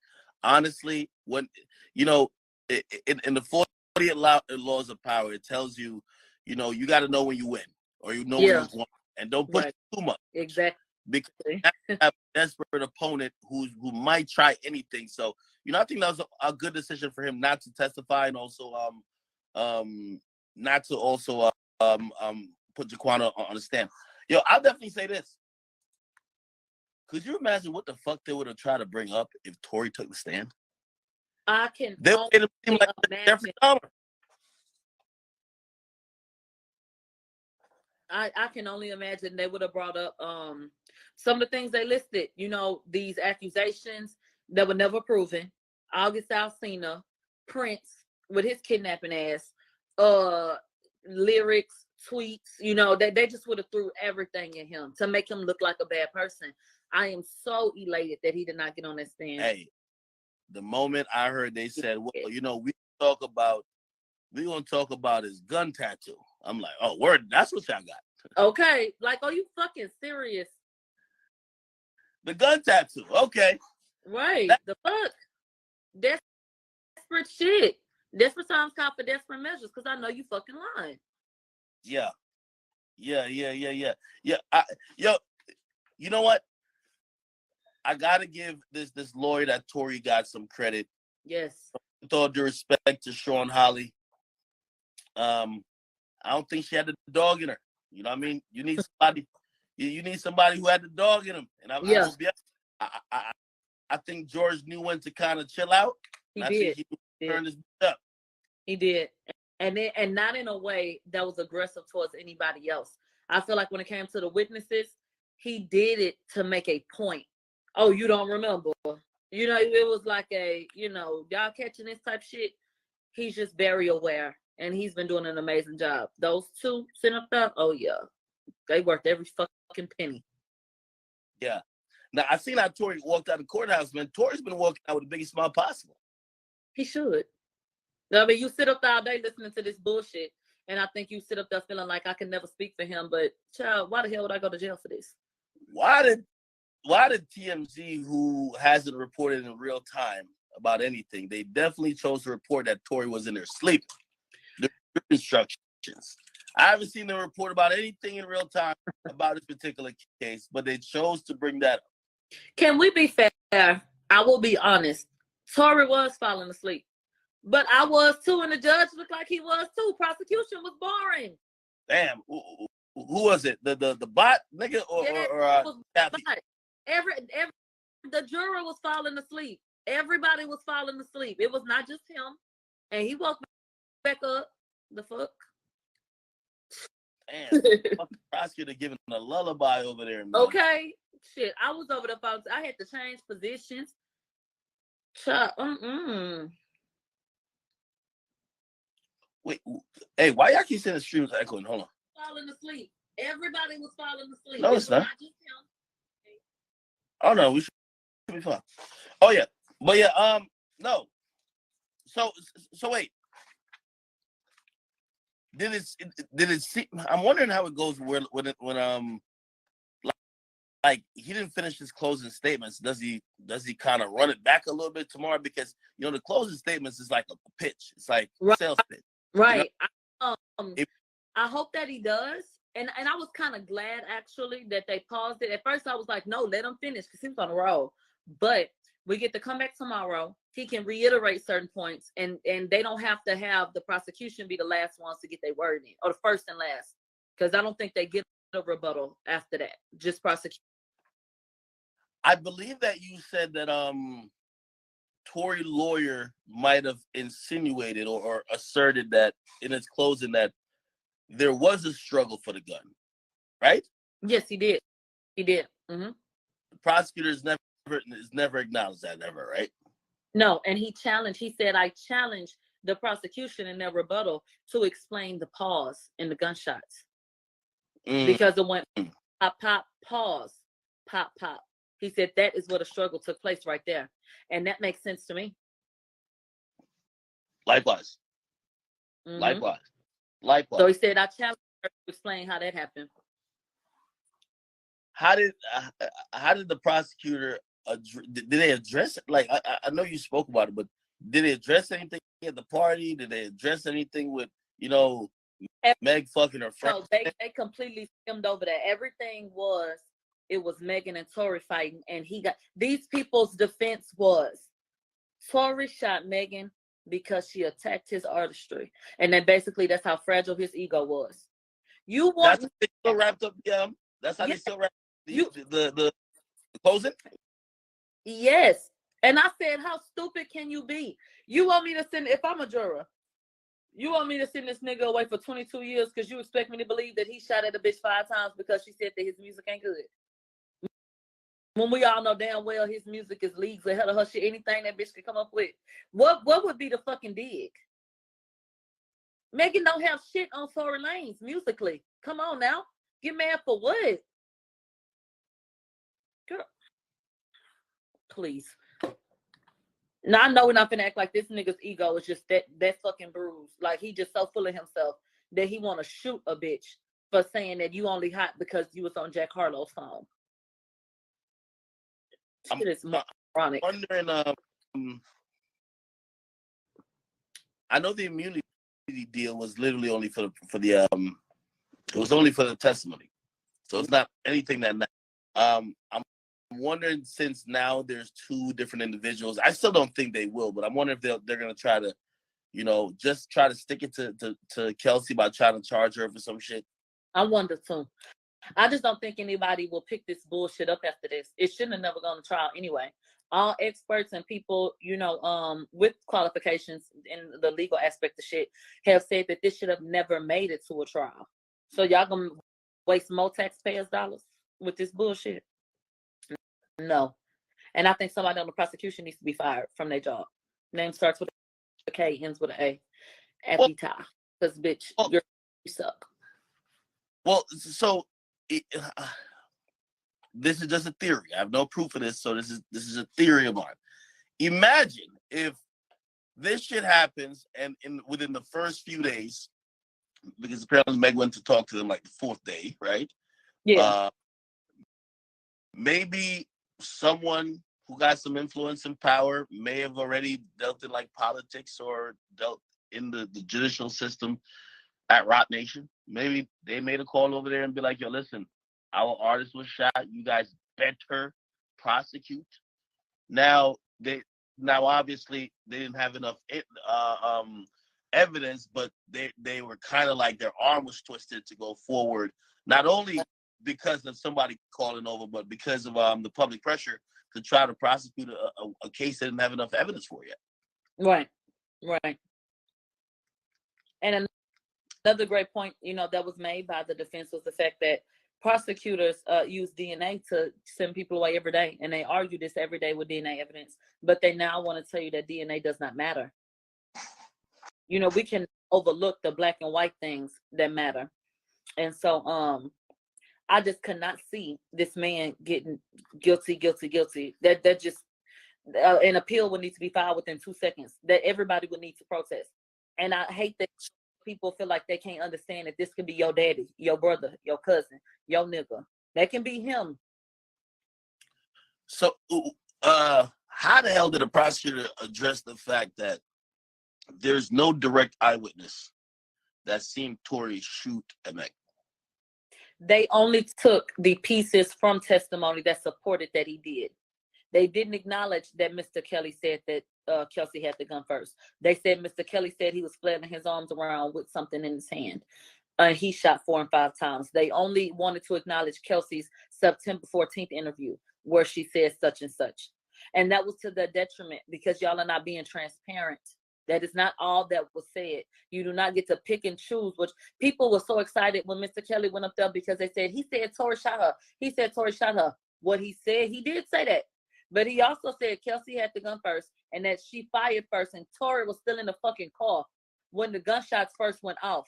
T: honestly, when, in the 48 laws of power, it tells you, you got to know when you win, or when you won, and don't push too much.
K: Exactly.
T: Because you have a desperate opponent who might try anything. So, I think that was a good decision for him not to testify, and also not to also put Jaquan on the stand. I'll definitely say this. Could you imagine what the fuck they would have tried to bring up if Tory took the stand?
K: I can
T: They would have seemed like Jeffrey Dahmer.
K: I can only imagine they would have brought up some of the things they listed, these accusations that were never proven. August Alsina, Prince with his kidnapping ass, lyrics, tweets, they just would have threw everything at him to make him look like a bad person. I am so elated that he did not get on that stand.
T: Hey, the moment I heard they said, well, we're gonna talk about his gun tattoo. I'm like, oh, word, that's what y'all got.
K: Okay, like, are you fucking serious?
T: The gun tattoo, okay.
K: Right, the fuck? Desperate shit. Desperate times call for desperate measures, because I know you fucking lying.
T: Yeah. Yeah. You know what? I gotta give this lawyer that Tory got some credit.
K: Yes.
T: With all due respect to Sean Holly, I don't think she had the dog in her. You know what I mean? You need somebody. You need somebody who had the dog in him. And I think George knew when to kind of chill out.
K: He
T: did.
K: I think
T: he turned his up.
K: He did, and not in a way that was aggressive towards anybody else. I feel like when it came to the witnesses, he did it to make a point. Oh, you don't remember? It was like y'all catching this type shit. He's just very aware, and he's been doing an amazing job. Those two sitting up there, oh yeah, they worked every fucking penny.
T: Yeah. Now I seen how Tory walked out of the courthouse, man. Tory's been walking out with the biggest smile possible.
K: He should. I mean, you sit up there all day listening to this bullshit, and I think you sit up there feeling like I can never speak for him. But child, why the hell would I go to jail for this?
T: Why did why did TMZ, who hasn't reported in real time about anything, they definitely chose to report that Tory was in there sleeping. The instructions. I haven't seen them report about anything in real time about this particular case, but they chose to bring that up.
K: Can we be fair? I will be honest. Tory was falling asleep. But I was too, and the judge looked like he was too. Prosecution was boring.
T: Damn, who was it? The bot nigga or Kathy?
K: Every the juror was falling asleep. Everybody was falling asleep. It was not just him, and he woke back up. The fuck.
T: Damn, the prosecutor giving a lullaby over there, man.
K: Okay, shit. I was over the phone. I had to change positions.
T: Wait, hey, why y'all keep saying the stream was echoing? Hold on.
K: Falling asleep. Everybody was falling asleep.
T: No, it's not. Oh no, we should be fine. Oh yeah, but yeah, no. So wait. Did it see? I'm wondering how it goes when like he didn't finish his closing statements. Does he kind of run it back a little bit tomorrow? Because the closing statements is like a pitch. It's like sales pitch.
K: Right. I hope that he does. And I was kind of glad actually that they paused it. At first I was like, no, let him finish because he was on a roll. But we get to come back tomorrow. He can reiterate certain points, and they don't have to have the prosecution be the last ones to get their word in, or the first and last, because I don't think they get a rebuttal after that. Just prosecution.
T: I believe that you said that Tory lawyer might have insinuated or asserted that in his closing that there was a struggle for the gun, right?
K: Yes, he did. He did. Mm-hmm.
T: The prosecutor is never acknowledged that ever, right?
K: No, and he said, I challenged the prosecution in their rebuttal to explain the pause in the gunshots. Because it went pop, pop, pause, pop, pop. He said that is what a struggle took place right there. And that makes sense to me.
T: Likewise.
K: Mm-hmm.
T: Likewise.
K: So he said, I challenge her to explain how that happened.
T: How did the prosecutor did they address it? Like I know you spoke about it, but did they address anything at the party? Did they address anything with Meg fucking her friend?
K: No, they completely skimmed over that. Everything was Megan and Tory fighting, and these people's defense was Tory shot Megan because she attacked his artistry, and then basically that's how fragile his ego was. You want
T: that's how they still wrapped up. Yeah, that's how they still wrapped the closing.
K: Yes, and I said, how stupid can you be? You want me to send? If I'm a juror, you want me to send this nigga away for 22 years because you expect me to believe that he shot at a bitch 5 times because she said that his music ain't good? When we all know damn well his music is leagues ahead of her shit. Anything that bitch could come up with. What would be the fucking dig? Megan don't have shit on Tory Lanez musically. Come on now. Get mad for what? Girl. Please. Now I know we're not finna act like this nigga's ego is just that fucking bruised. Like he just so full of himself that he wanna shoot a bitch for saying that you only hot because you was on Jack Harlow's phone. It's moronic.
T: I'm wondering, I know the immunity deal was literally only for the it was only for the testimony, so it's not anything that. I'm wondering, since now there's 2 different individuals. I still don't think they will, but I'm wondering if they're gonna try to, just try to stick it to Kelsey by trying to charge her for some shit.
K: I wonder too. I just don't think anybody will pick this bullshit up after this. It shouldn't have never gone to trial anyway. All experts and people, with qualifications in the legal aspect of shit have said that this should have never made it to a trial. So y'all gonna waste more taxpayers' dollars with this bullshit? No. And I think somebody on the prosecution needs to be fired from their job. Name starts with a K, ends with an A. Epita. Because bitch, you suck.
T: Well, so this is just a theory. I have no proof of this, so this is a theory of mine. Imagine if this shit happens and within the first few days, because apparently Meg went to talk to them like the 4th day, right?
K: Yeah.
T: maybe someone who got some influence and power may have already dealt in like politics or dealt in the judicial system at Rock Nation. Maybe they made a call over there and be like, yo, listen, our artist was shot. You guys better prosecute. Now obviously they didn't have enough evidence, but they were kind of like their arm was twisted to go forward, not only because of somebody calling over, but because of the public pressure to try to prosecute a case they didn't have enough evidence for yet.
K: Right. And another great point, that was made by the defense was the fact that prosecutors use DNA to send people away every day, and they argue this every day with DNA evidence. But they now want to tell you that DNA does not matter. We can overlook the black and white things that matter, and so I just could not see this man getting guilty. That just an appeal would need to be filed within 2 seconds. That everybody would need to protest, and I hate that people feel like they can't understand that this could be your daddy, your brother, your cousin, your nigga. That can be him.
T: So, how the hell did the prosecutor address the fact that there's no direct eyewitness that seen Tory shoot a Meg?
K: They only took the pieces from testimony that supported that he did. They didn't acknowledge that Mr. Kelly said that Kelsey had the gun first. They said Mr. Kelly said he was flailing his arms around with something in his hand. He shot 4 and 5 times. They only wanted to acknowledge Kelsey's September 14th interview where she said such and such. And that was to their detriment because y'all are not being transparent. That is not all that was said. You do not get to pick and choose, which people were so excited when Mr. Kelly went up there because they said, he said Tory shot her. He said Tory shot her. What he said, he did say that. But he also said Kelsey had the gun first and that she fired first and Tory was still in the fucking car when the gunshots first went off.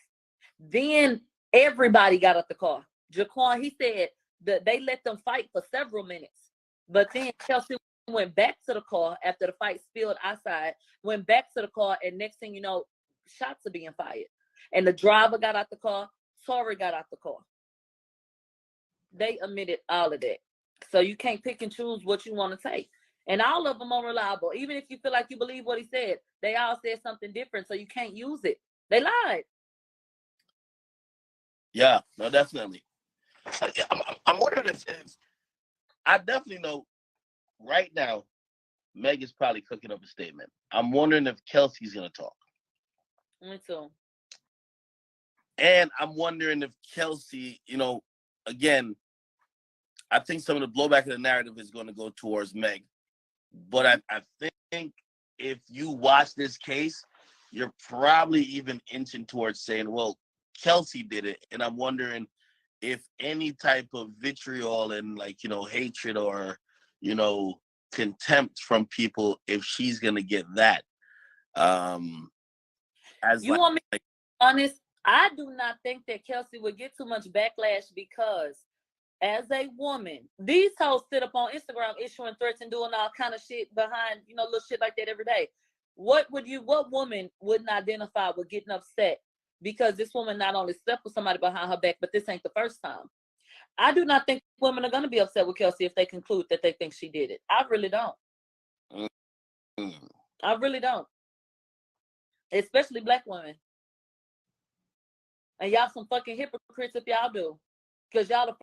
K: Then everybody got out the car. Jaquan, he said that they let them fight for several minutes. But then Kelsey went back to the car after the fight spilled outside, went back to the car, and next thing you know, shots are being fired. And the driver got out the car, Tory got out the car. They admitted all of that. So you can't pick and choose what you want to take. And all of them are reliable. Even if you feel like you believe what he said, they all said something different, so you can't use it. They lied.
T: Yeah, no, definitely. I'm wondering if I definitely know right now Meg is probably cooking up a statement. I'm wondering if Kelsey's going to talk.
K: Me too.
T: And I'm wondering if Kelsey, again, I think some of the blowback of the narrative is going to go towards Meg. But I think if you watch this case, you're probably even inching towards saying, well, Kelsey did it. And I'm wondering if any type of vitriol and hatred or, contempt from people, if she's going to get that.
K: You want me to be honest? I do not think that Kelsey would get too much backlash because as a woman, these hoes sit up on Instagram issuing threats and doing all kind of shit behind, little shit like that every day. What woman wouldn't identify with getting upset because this woman not only slept with somebody behind her back, but this ain't the first time. I do not think women are going to be upset with Kelsey if they conclude that they think she did it. I really don't. I really don't. Especially black women. And y'all some fucking hypocrites if y'all do. Because y'all the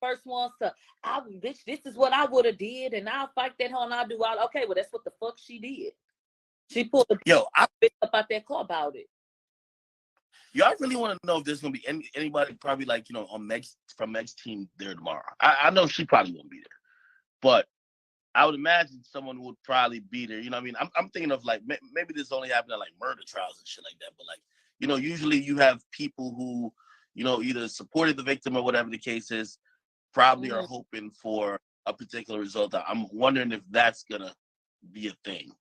K: first ones to, bitch, this is what I would have did, and I'll fight that hoe and I'll do all. Okay, well, that's what the fuck she did. She pulled the bitch up out that car about it.
T: I really want to know if there's gonna be anybody probably on from Meg's team there tomorrow. I know she probably won't be there, but I would imagine someone would probably be there. You know what I mean? I'm thinking of maybe this only happened at murder trials and shit like that, but usually you have people who either supported the victim or whatever the case is, probably are hoping for a particular result. I'm wondering if that's gonna be a thing.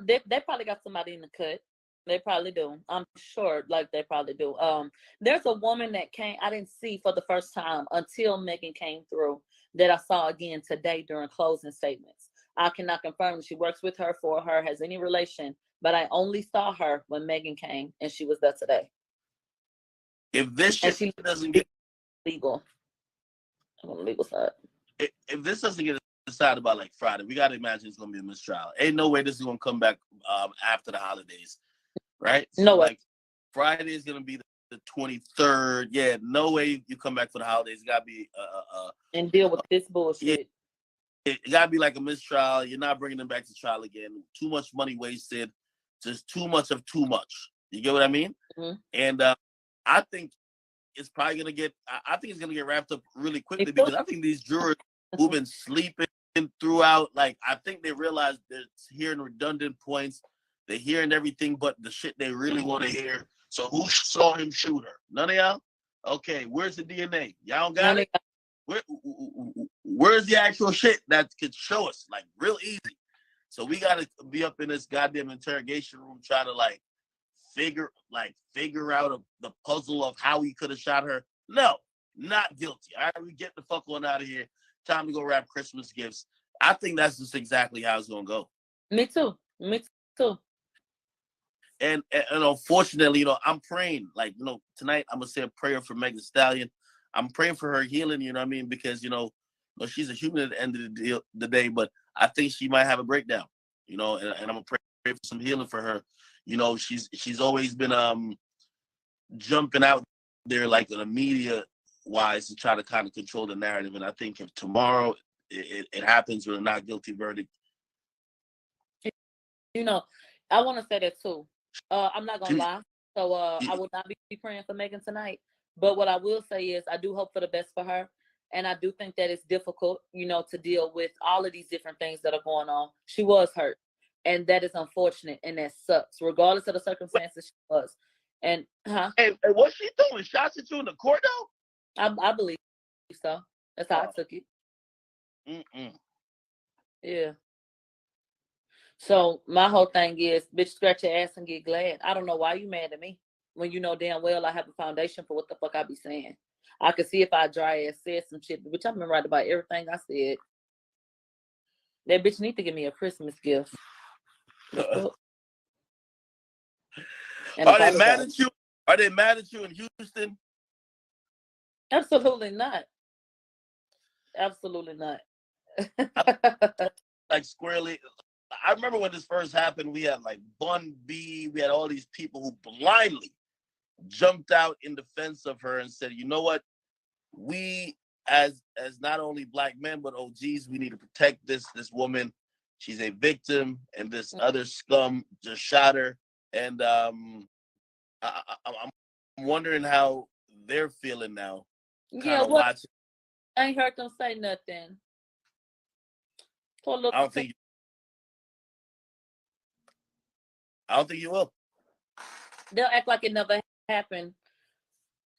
K: They probably got somebody in the cut. They probably do. I'm sure, they probably do. There's a woman that I didn't see for the first time until Megan came through that I saw again today during closing statements. I cannot confirm that she works with her, for her, has any relation, but I only saw her when Megan came, and she was there today.
T: If this shit doesn't get
K: legal, I'm on the legal side.
T: if this doesn't get decided by like Friday, we got to imagine it's gonna be a mistrial. Ain't no way this is gonna come back after the holidays, right? So
K: No way.
T: like Friday is gonna be the 23rd. Yeah, no way you come back for the holidays. It gotta be
K: and deal with this bullshit.
T: It gotta be like a mistrial. You're not bringing them back to trial again. Too much money wasted. Just too much of too much. You get what I mean?
K: Mhm.
T: And I think it's probably gonna get. I think it's gonna get wrapped up really quickly because I think these jurors who've been sleeping throughout, like I think they realize they're hearing redundant points. They're hearing everything but the shit they really want to hear. So who saw him shoot her? None of y'all? Okay, where's the DNA? Y'all don't got it? Where's the actual shit that could show us? Like real easy. So we gotta be up in this goddamn interrogation room trying to like figure out the puzzle of how he could have shot her. No, not guilty. All right, we get the fuck on out of here. Time to go wrap Christmas gifts. I think that's just exactly how it's gonna go.
K: Me too. Me too.
T: And unfortunately, you know, I'm praying. Like, you know, tonight I'm gonna say a prayer for Megan Thee Stallion. I'm praying for her healing. You know what I mean? Because you know she's a human at the end of the day, but I think she might have a breakdown. You know, and I'm gonna pray for some healing for her. You know, she's always been jumping out there like in the media wise to try to kind of control the narrative. And I think if tomorrow it happens with a not guilty verdict.
K: You know, I want to say that too. I'm not gonna lie. So I will not be praying for Megan tonight. But what I will say is I do hope for the best for her. And I do think that it's difficult, you know, to deal with all of these different things that are going on. She was hurt. And that is unfortunate and that sucks, regardless of the circumstances she was. And
T: Hey, what's she doing? Shots at you in the court though?
K: I believe so. That's how I took it. Yeah. So my whole thing is, bitch, scratch your ass and get glad. I don't know why you mad at me when you know damn well I have a foundation for what the fuck I be saying. I could see if I dry ass said some shit, but bitch, I've been right about everything I said. That bitch need to give me a Christmas gift.
T: Are they mad at you? Are they mad at you in Houston?
K: Absolutely not. Absolutely not.
T: Like squarely. I remember when this first happened, we had like Bun B, we had all these people who blindly jumped out in defense of her and said, you know what? We as not only black men but OGs, we need to protect this woman. She's a victim, and this other scum just shot her. And I'm wondering how they're feeling now.
K: Yeah, what? Watching. I ain't heard them say nothing.
T: I don't think you will.
K: They'll act like it never happened,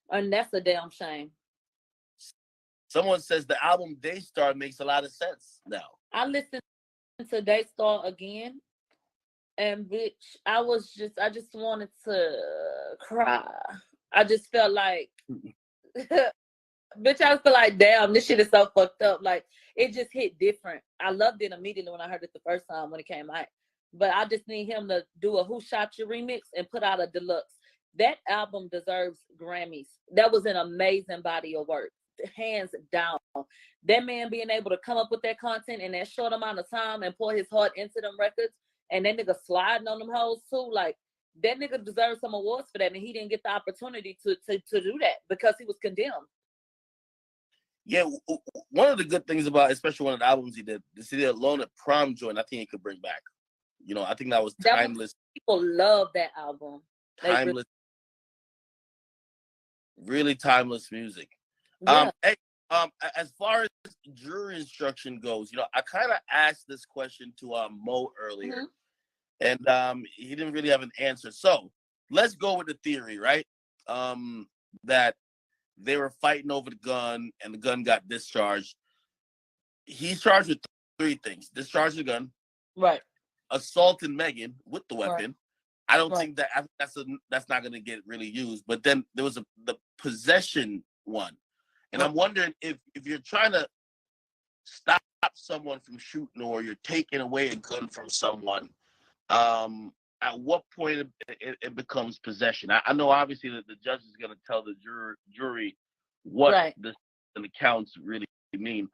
K: and that's a damn shame.
T: Someone says the album Daystar makes a lot of sense now.
K: I listened to Daystar again, and bitch, I just wanted to cry. I just felt like, bitch, I feel like, damn, this shit is so fucked up. Like, it just hit different. I loved it immediately when I heard it the first time when it came out. But I just need him to do a Who Shot You remix and put out a deluxe. That album deserves Grammys. That was an amazing body of work. Hands down. That man being able to come up with that content in that short amount of time and pour his heart into them records, and that nigga sliding on them hoes too, like, that nigga deserves some awards for that, and he didn't get the opportunity to do that because he was condemned.
T: Yeah, one of the good things about, especially one of the albums he did, the CD Alone at Prom joint, I think he could bring back. You know, I think that was timeless.
K: People love that album.
T: Timeless, really timeless music.
K: Yeah.
T: As far as jury instruction goes, you know, I kind of asked this question to Mo earlier, and he didn't really have an answer. So let's go with the theory, right? That they were fighting over the gun, and the gun got discharged. He's charged with 3 things: discharge the gun,
K: right?
T: Assaulting Megan with the weapon. Right. I don't think that that's not going to get really used. But then there was the possession one, and I'm wondering if you're trying to stop someone from shooting or you're taking away a gun from someone, at what point it becomes possession? I know obviously that the judge is going to tell the jury what the counts really mean,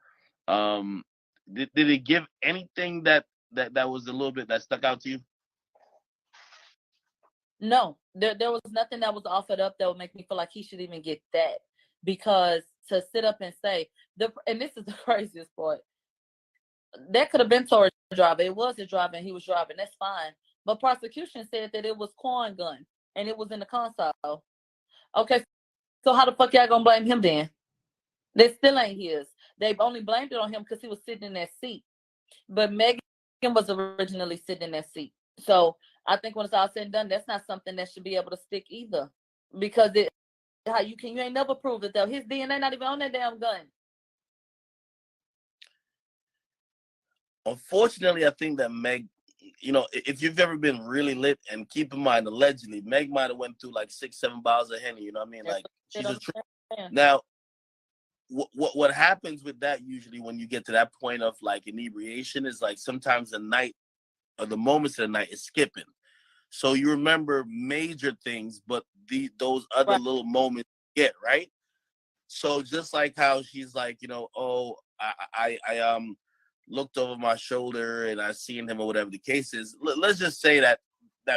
T: Did it give anything that was a little bit that stuck out to you?
K: No, there was nothing that was offered up that would make me feel like he should even get that. Because to sit up and say and this is the craziest part, that could have been Tory's driver. It was his driver and he was driving. That's fine. But prosecution said that it was Quan gun and it was in the console. Okay, so how the fuck y'all gonna blame him then? That still ain't his. They've only blamed it on him because he was sitting in that seat. But Megan was originally sitting in that seat. So I think when it's all said and done, that's not something that should be able to stick either. Because you ain't never proved it though. His DNA not even on that damn gun.
T: Unfortunately, I think that Meg, if you've ever been really lit, and keep in mind, allegedly, Meg might have went through like 6-7 bottles of Henny. You know what I mean? Like she's a now. What happens with that usually when you get to that point of like inebriation is like sometimes the night or the moments of the night is skipping. So you remember major things, but those other little moments get right. So just like how she's like, I looked over my shoulder and I seen him or whatever the case is. Let's just say that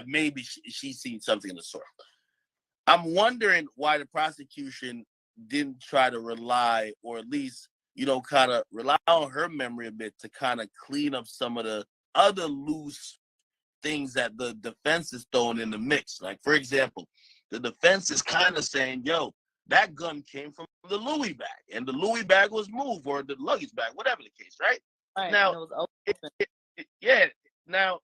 T: maybe she's seen something of the sort. I'm wondering why the prosecution didn't try to rely, or at least, kind of rely on her memory a bit to kind of clean up some of the other loose things that the defense is throwing in the mix. Like, for example, the defense is kind of saying, yo, that gun came from the Louis bag, and the Louis bag was moved, or the luggage bag, whatever the case, right? Now, yeah. Now,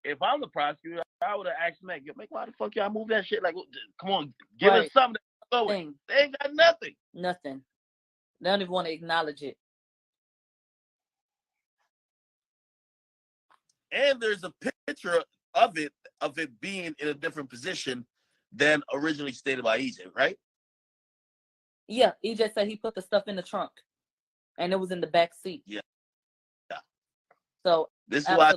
T: if I'm the prosecutor, I would have asked Meg, why the fuck y'all move that shit? Like, come on, give us something to go with. They ain't got nothing.
K: Nothing. They don't even want to acknowledge it.
T: And there's a picture of it being in a different position than originally stated by EJ, right?
K: Yeah, EJ said he put the stuff in the trunk, and it was in the back seat.
T: Yeah.
K: So
T: this is why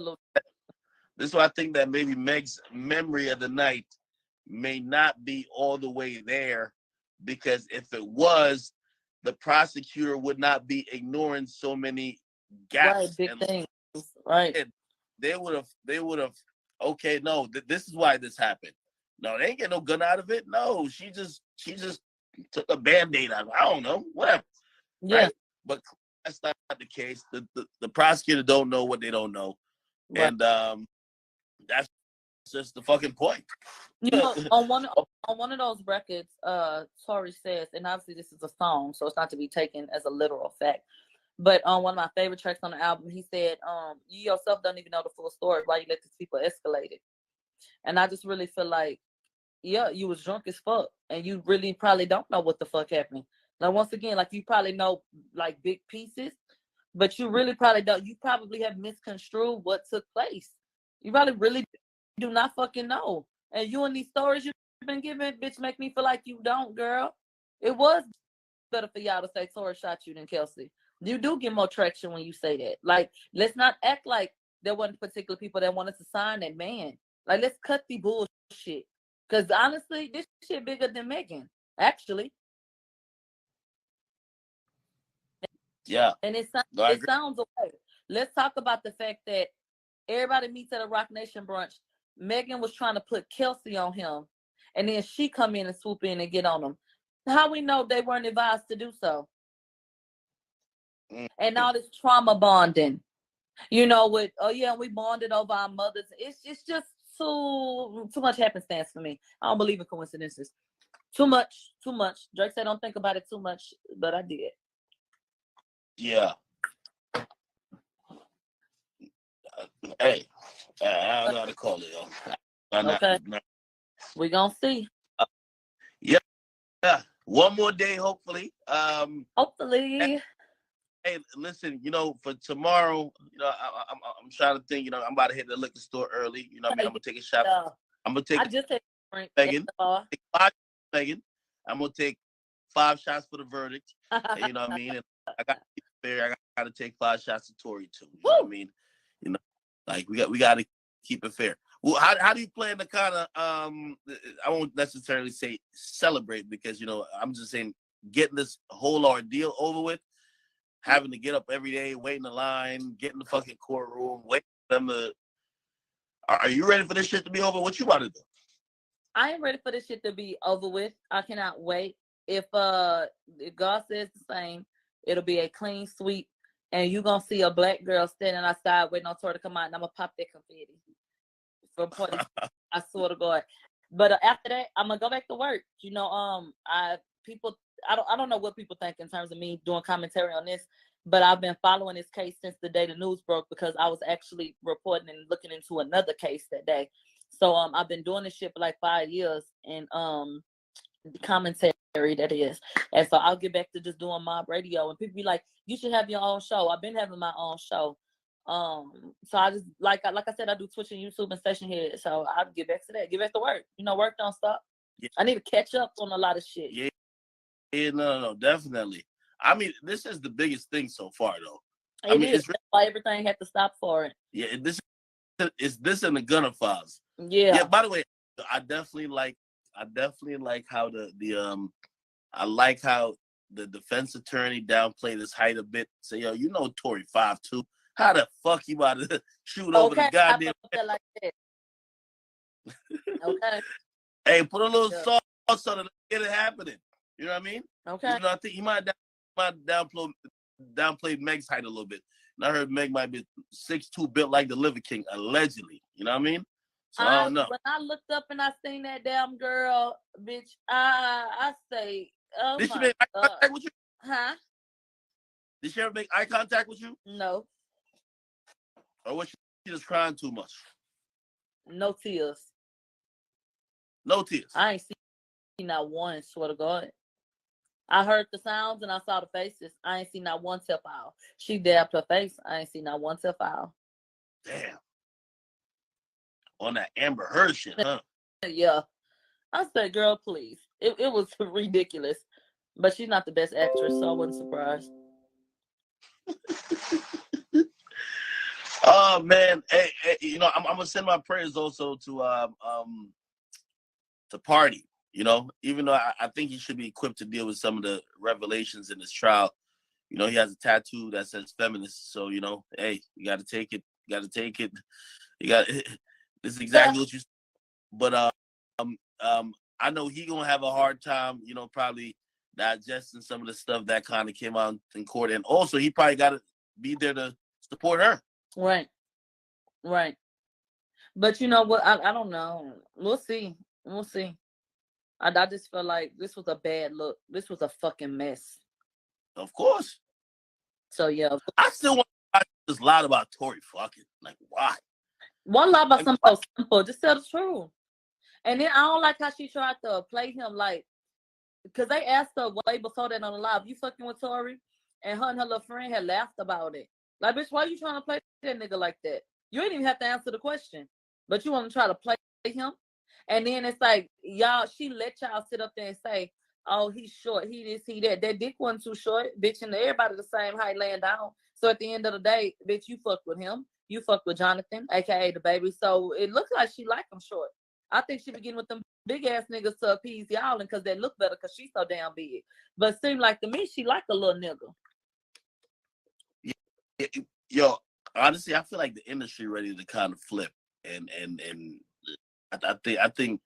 T: I think that maybe Meg's memory of the night may not be all the way there, because if it was, the prosecutor would not be ignoring so many gaps.
K: Big things. Right.
T: They would have. Okay, no, this is why this happened. No, they ain't get no gun out of it. No, she just took a Band-Aid out. I don't know, whatever.
K: Yeah.
T: Right? But that's not the case. The prosecutor don't know what they don't know, and that's just the fucking point.
K: On one of those records, Tory says, and obviously this is a song, so it's not to be taken as a literal fact. But on one of my favorite tracks on the album, he said, you yourself don't even know the full story. Why you let these people escalate it? And I just really feel like, yeah, you was drunk as fuck. And you really probably don't know what the fuck happened. Now, once again, like you probably know like big pieces, but you really probably don't. You probably have misconstrued what took place. You probably really do not fucking know. And you and these stories you've been giving, bitch, make me feel like you don't, girl. It was better for y'all to say Tory shot you than Kelsey. You do get more traction when you say that. Like, let's not act like there wasn't particular people that wanted to sign that man. Like, let's cut the bullshit. Because honestly, this shit bigger than Megan, actually.
T: Yeah.
K: And it sounds okay. Let's talk about the fact that everybody meets at a Rock Nation brunch. Megan was trying to put Kelsey on him, and then she come in and swoop in and get on him. How we know they weren't advised to do so? And all this trauma bonding, with we bonded over our mothers. It's just too much happenstance for me. I don't believe in coincidences. Too much. Drake said, "Don't think about it too much," but I did.
T: Yeah. Hey, I don't know how to call it, yo.
K: Okay. We gonna see.
T: Yeah. One more day, hopefully.
K: Hopefully.
T: Hey, listen, for tomorrow, I'm trying to think, I'm about to hit the liquor store early. I'm gonna take a shot. I'm gonna take.
K: I just had
T: Megan. Take 5 Megan. I'm gonna take 5 shots for the verdict. And, you know what I mean? And I got to keep it fair. I got to take 5 shots to Tory too. You know what I mean? Like we got to keep it fair. Well, how do you plan to kind of I won't necessarily say celebrate, because I'm just saying getting this whole ordeal over with. having to get up every day, wait in the line, get in the fucking courtroom, wait for them to. Are you ready for this shit to be over? What you about to do?
K: I am ready for this shit to be over with. I cannot wait. If God says the same, it'll be a clean sweep, and you gonna see a black girl standing outside waiting on Tory to come out, and I'm gonna pop that confetti. From point, I swear to God. But after that, I'm gonna go back to work. You know, I don't know what people think in terms of me doing commentary on this, but I've been following this case since the day the news broke because I was actually reporting and looking into another case that day. So I've been doing this shit for like 5 years and commentary that is. And so I'll get back to just doing mob radio and people be like, you should have your own show. I've been having my own show. So I just like I said, I do Twitch and YouTube and Station Head. So I'll get back to that. Get back to work. You know, work don't stop.
T: Yeah.
K: I need to catch up on a lot of shit.
T: Yeah, no, definitely. I mean, this is the biggest thing so far, though.
K: It is. That's why everything had to stop for it.
T: Yeah, this is and the Gunna files.
K: Yeah.
T: Yeah. By the way, I definitely like how I like how the defense attorney downplayed his height a bit. Say, yo, you know Tory 5'2". How the fuck you about to shoot over the goddamn?
K: Like that. Okay.
T: Hey, put a little sauce on it, get it happening. You know what I mean?
K: Okay.
T: You know, I think he might downplay Meg's height a little bit. And I heard Meg might be 6'2", built like the Liver King, allegedly. You know what I mean? So I don't know.
K: When I looked up and I seen that damn girl, bitch, I say, oh
T: Did she
K: my
T: make eye
K: God.
T: contact with you?
K: Huh?
T: Did she ever make eye contact with you?
K: No.
T: Or was she just crying too much?
K: No tears.
T: No tears.
K: I ain't seen not one, swear to God. I heard the sounds and I saw the faces. I ain't seen not one tear file. She dabbed her face. I ain't seen not one tear file.
T: Damn. On that Amber Heard shit, huh?
K: Yeah. I said, girl, please. It was ridiculous. But she's not the best actress, so I wasn't surprised.
T: Oh man, hey, you know, I'm gonna send my prayers also to Party. You know, even though I think he should be equipped to deal with some of the revelations in this trial. You know, he has a tattoo that says feminist. So, you know, hey, you got to take it. You got to take it. You got this is exactly what you. But I know he gonna have a hard time. You know, probably digesting some of the stuff that kind of came out in court, and also he probably got to be there to support her.
K: Right. But you know what? I don't know. We'll see. I just feel like this was a bad look. This was a fucking mess.
T: Of course.
K: So yeah.
T: I still want to just lie about Tory fucking. Like, why?
K: One lie about something so simple. Just tell the truth. And then I don't like how she tried to play him like, because they asked her way before that on the live, you fucking with Tory? And her little friend had laughed about it. Like, bitch, why are you trying to play that nigga like that? You ain't even have to answer the question. But you want to try to play him? And then it's like, y'all, she let y'all sit up there and say, oh, he's short, he this, he that. That dick wasn't too short, bitch, and everybody the same height laying down. So at the end of the day, bitch, you fucked with him. You fucked with Jonathan, aka the baby. So it looks like she like him short. I think she beginning with them big ass niggas to appease y'all, and because they look better because she's so damn big. But it seemed like to me she like a little nigga.
T: Yo, honestly, I feel like the industry ready to kind of flip, and I think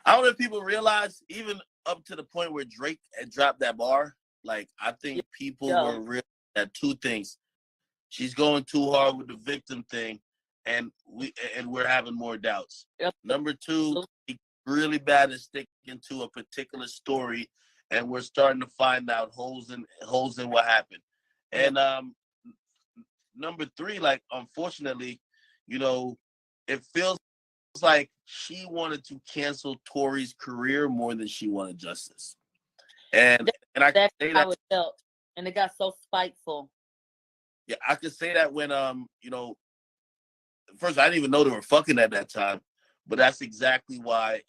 T: I don't know if people realize, even up to the point where Drake had dropped that bar. Like, I think people were real at two things. She's going too hard with the victim thing, and we're having more doubts. Number two, he's really bad at sticking to a particular story, and we're starting to find out holes in what happened. And number three, like, unfortunately, you know, it feels like she wanted to cancel Tory's career more than she wanted justice. And I can say
K: how it felt. And it got so spiteful.
T: Yeah, I could say that when you know, first I didn't even know they were fucking at that time, but that's exactly why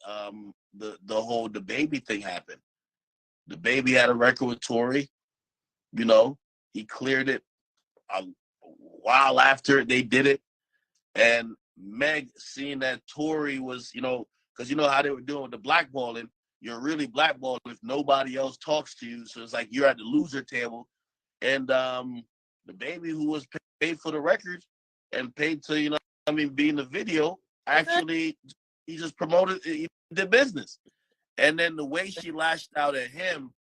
T: the whole baby thing happened. The baby had a record with Tory, you know, he cleared it a while after they did it, and Meg seeing that Tory was, you know, because you know how they were doing with the blackballing, you're really blackballed if nobody else talks to you, so it's like you're at the loser table. and the baby who was paid for the record and paid to be in the video, actually he just promoted, he did business. And then the way she lashed out at him,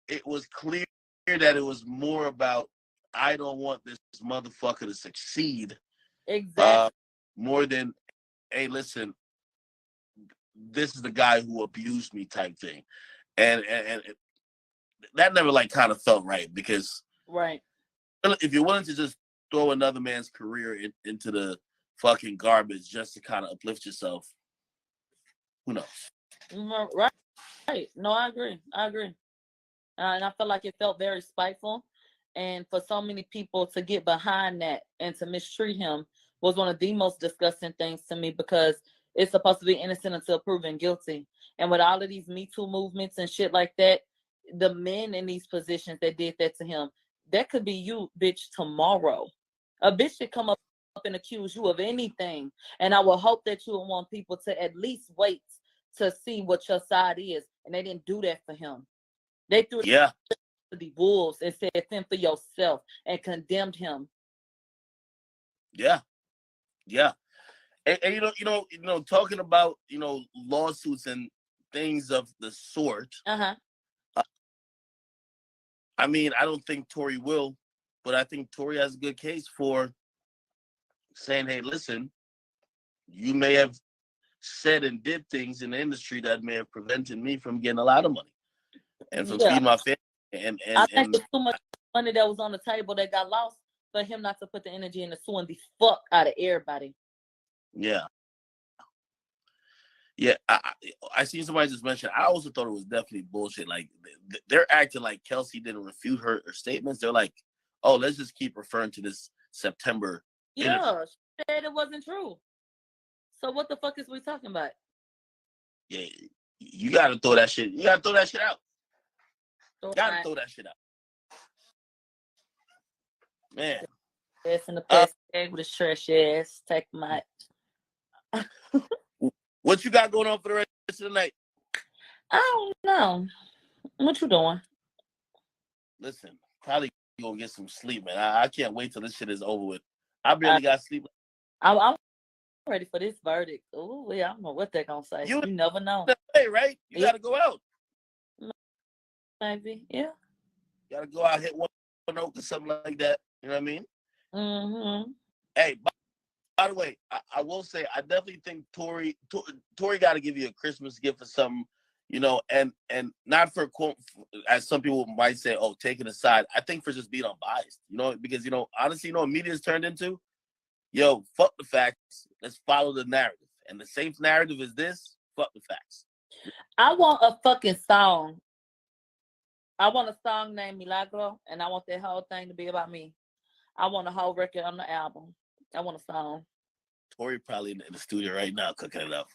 T: it was clear that it was more about, I don't want this motherfucker to succeed.
K: Exactly.
T: More than, hey, listen, this is the guy who abused me type thing. And that never kind of felt right, because
K: right,
T: if you're willing to just throw another man's career into the fucking garbage just to kind of uplift yourself, who knows?
K: Right. No, I agree. And I felt like it felt very spiteful. And for so many people to get behind that and to mistreat him was one of the most disgusting things to me, because it's supposed to be innocent until proven guilty. And with all of these Me Too movements and shit like that, the men in these positions that did that to him, that could be you, bitch, tomorrow. A bitch should come up and accuse you of anything. And I will hope that you will want people to at least wait to see what your side is. And they didn't do that for him. They threw
T: yeah
K: the wolves and said, "Fend for yourself," and condemned him.
T: Yeah. And talking about lawsuits and things of the sort. I mean, I don't think Tory will, but I think Tory has a good case for saying, hey, listen, you may have said and did things in the industry that may have prevented me from getting a lot of money and from feeding my family.
K: I think there's too much money that was on the table that got lost for him not to put the energy into suing the fuck out of everybody.
T: Yeah. I seen somebody just mention. I also thought it was definitely bullshit. Like they're acting like Kelsey didn't refute her statements. They're like, "Oh, let's just keep referring to this September."
K: Yeah, she said it wasn't true. So what the fuck is we talking about?
T: Yeah, you gotta throw that shit. You gotta throw that shit out. Gotta throw that shit out, man.
K: Ass in the plastic bag with his trash ass. Take my.
T: What you got going on for the rest of the night?
K: I don't know. What you doing?
T: Listen, probably gonna get some sleep, man. I can't wait till this shit is over with. I barely got sleep.
K: I'm ready for this verdict. Oh, yeah, I don't know what they're gonna say. You never know.
T: Hey, right? You gotta go out.
K: Maybe, yeah.
T: You gotta go out, hit one note or something like that. You know what I mean?
K: Mm-hmm.
T: Hey, by the way, I will say I definitely think Tory got to give you a Christmas gift or something, and not for quote, as some people might say, oh, take it aside. I think for just being unbiased, because honestly, what media's turned into, fuck the facts. Let's follow the narrative, and the safe narrative is this: fuck the facts.
K: I want a fucking song. I want a song named Milagro, and I want that whole thing to be about me. I want a whole record on the album. I want a song.
T: Tory probably in the studio right now cooking it up.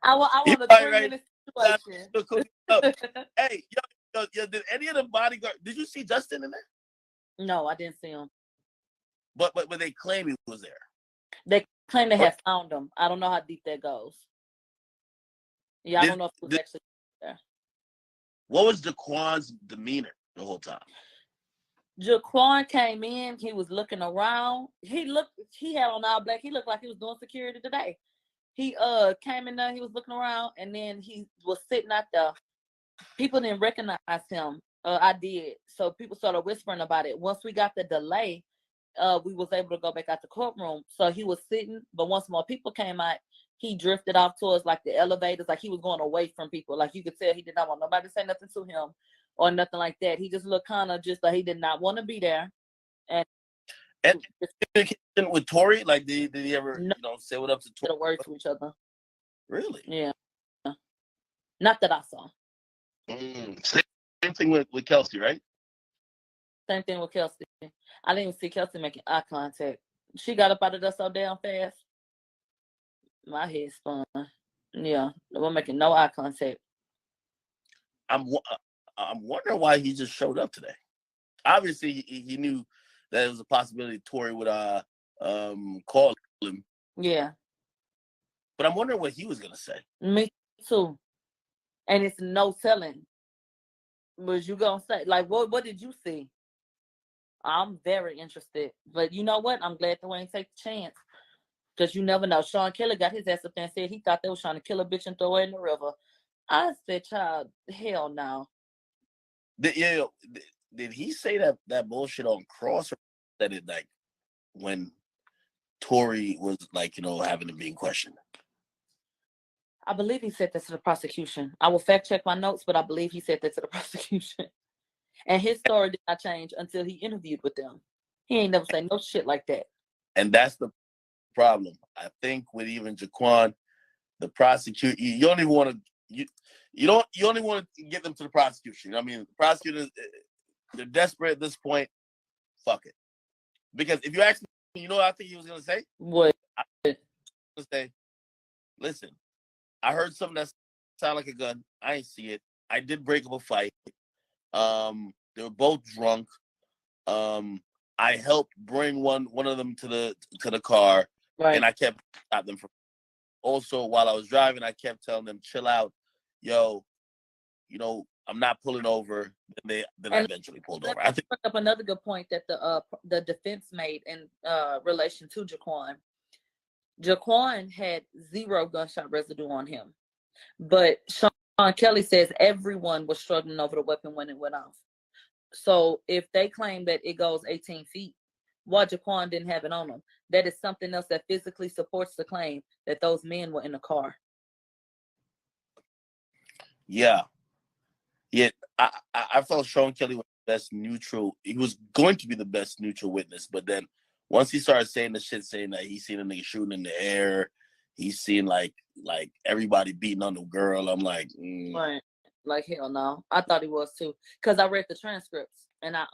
K: I want a 3-minute situation.
T: Hey, yo, did any of the bodyguard? Did you see Justin in there?
K: No, I didn't see him.
T: But they claim he was there.
K: They claim they had found him. I don't know how deep that goes. Yeah, I don't know if he was actually there.
T: What was Jaquan's demeanor the whole time?
K: Jaquan came in. He was looking around. He had on all black. He looked like he was doing security today. He came in there. He was looking around, and then he was sitting out there. People didn't recognize him. I did. So people started whispering about it. Once we got the delay, we was able to go back out the courtroom. So he was sitting, but once more people came out, he drifted off towards like the elevators, like he was going away from people. Like you could tell he did not want nobody to say nothing to him or nothing like that. He just looked kind of just like he did not want to be there. And
T: communication with Tory, like did he ever say what up to Tory?
K: A word to each other.
T: Really?
K: Yeah. Not that I saw.
T: Same thing with Kelsey, right?
K: Same thing with Kelsey. I didn't even see Kelsey making eye contact. She got up out of there so damn fast. My head spun. Yeah, we're making no eye contact.
T: I'm wondering why he just showed up today. Obviously, he knew that it was a possibility Tory would call him.
K: Yeah.
T: But I'm wondering what he was gonna say.
K: Me too. And it's no telling. Was you gonna say, like, what did you see? I'm very interested. But you know what? I'm glad Dwayne take the chance. Because you never know. Sean Kelly got his ass up there and said he thought they was trying to kill a bitch and throw her in the river. I said, child, hell no.
T: Did he say that bullshit on Cross, or said it like when Tory was like, having to be in question?
K: I believe he said that to the prosecution. I will fact check my notes, but I believe he said that to the prosecution. And his story did not change until he interviewed with them. He ain't never said no shit like that.
T: And that's the problem. I think with even Jaquan, the prosecutor, you don't even want to you don't even want to get them to the prosecution. I mean, the prosecutors, they're desperate at this point. Fuck it. Because if you ask me, what I think he was gonna say?
K: What?
T: I was gonna say, listen, I heard something that sounded like a gun. I ain't see it. I did break up a fight. They were both drunk. I helped bring one of them to the car,
K: right.
T: And I kept stopping them from. Also, while I was driving, I kept telling them, "Chill out, yo. I'm not pulling over." Then I eventually pulled over. I think
K: bring up another good point that the defense made in relation to Jaquan. Jaquan had 0 gunshot residue on him, but Sean Kelly says everyone was struggling over the weapon when it went off. So if they claim that it goes 18 feet, why Jaquan didn't have it on him? That is something else that physically supports the claim that those men were in the car.
T: Yeah. I felt Sean Kelly was the best neutral. He was going to be the best neutral witness, but then once he started saying the shit, saying that he's seen a nigga shooting in the air, he's seen like everybody beating on the girl. I'm like,
K: Right. Like hell no. I thought he was too, because I read the transcripts and I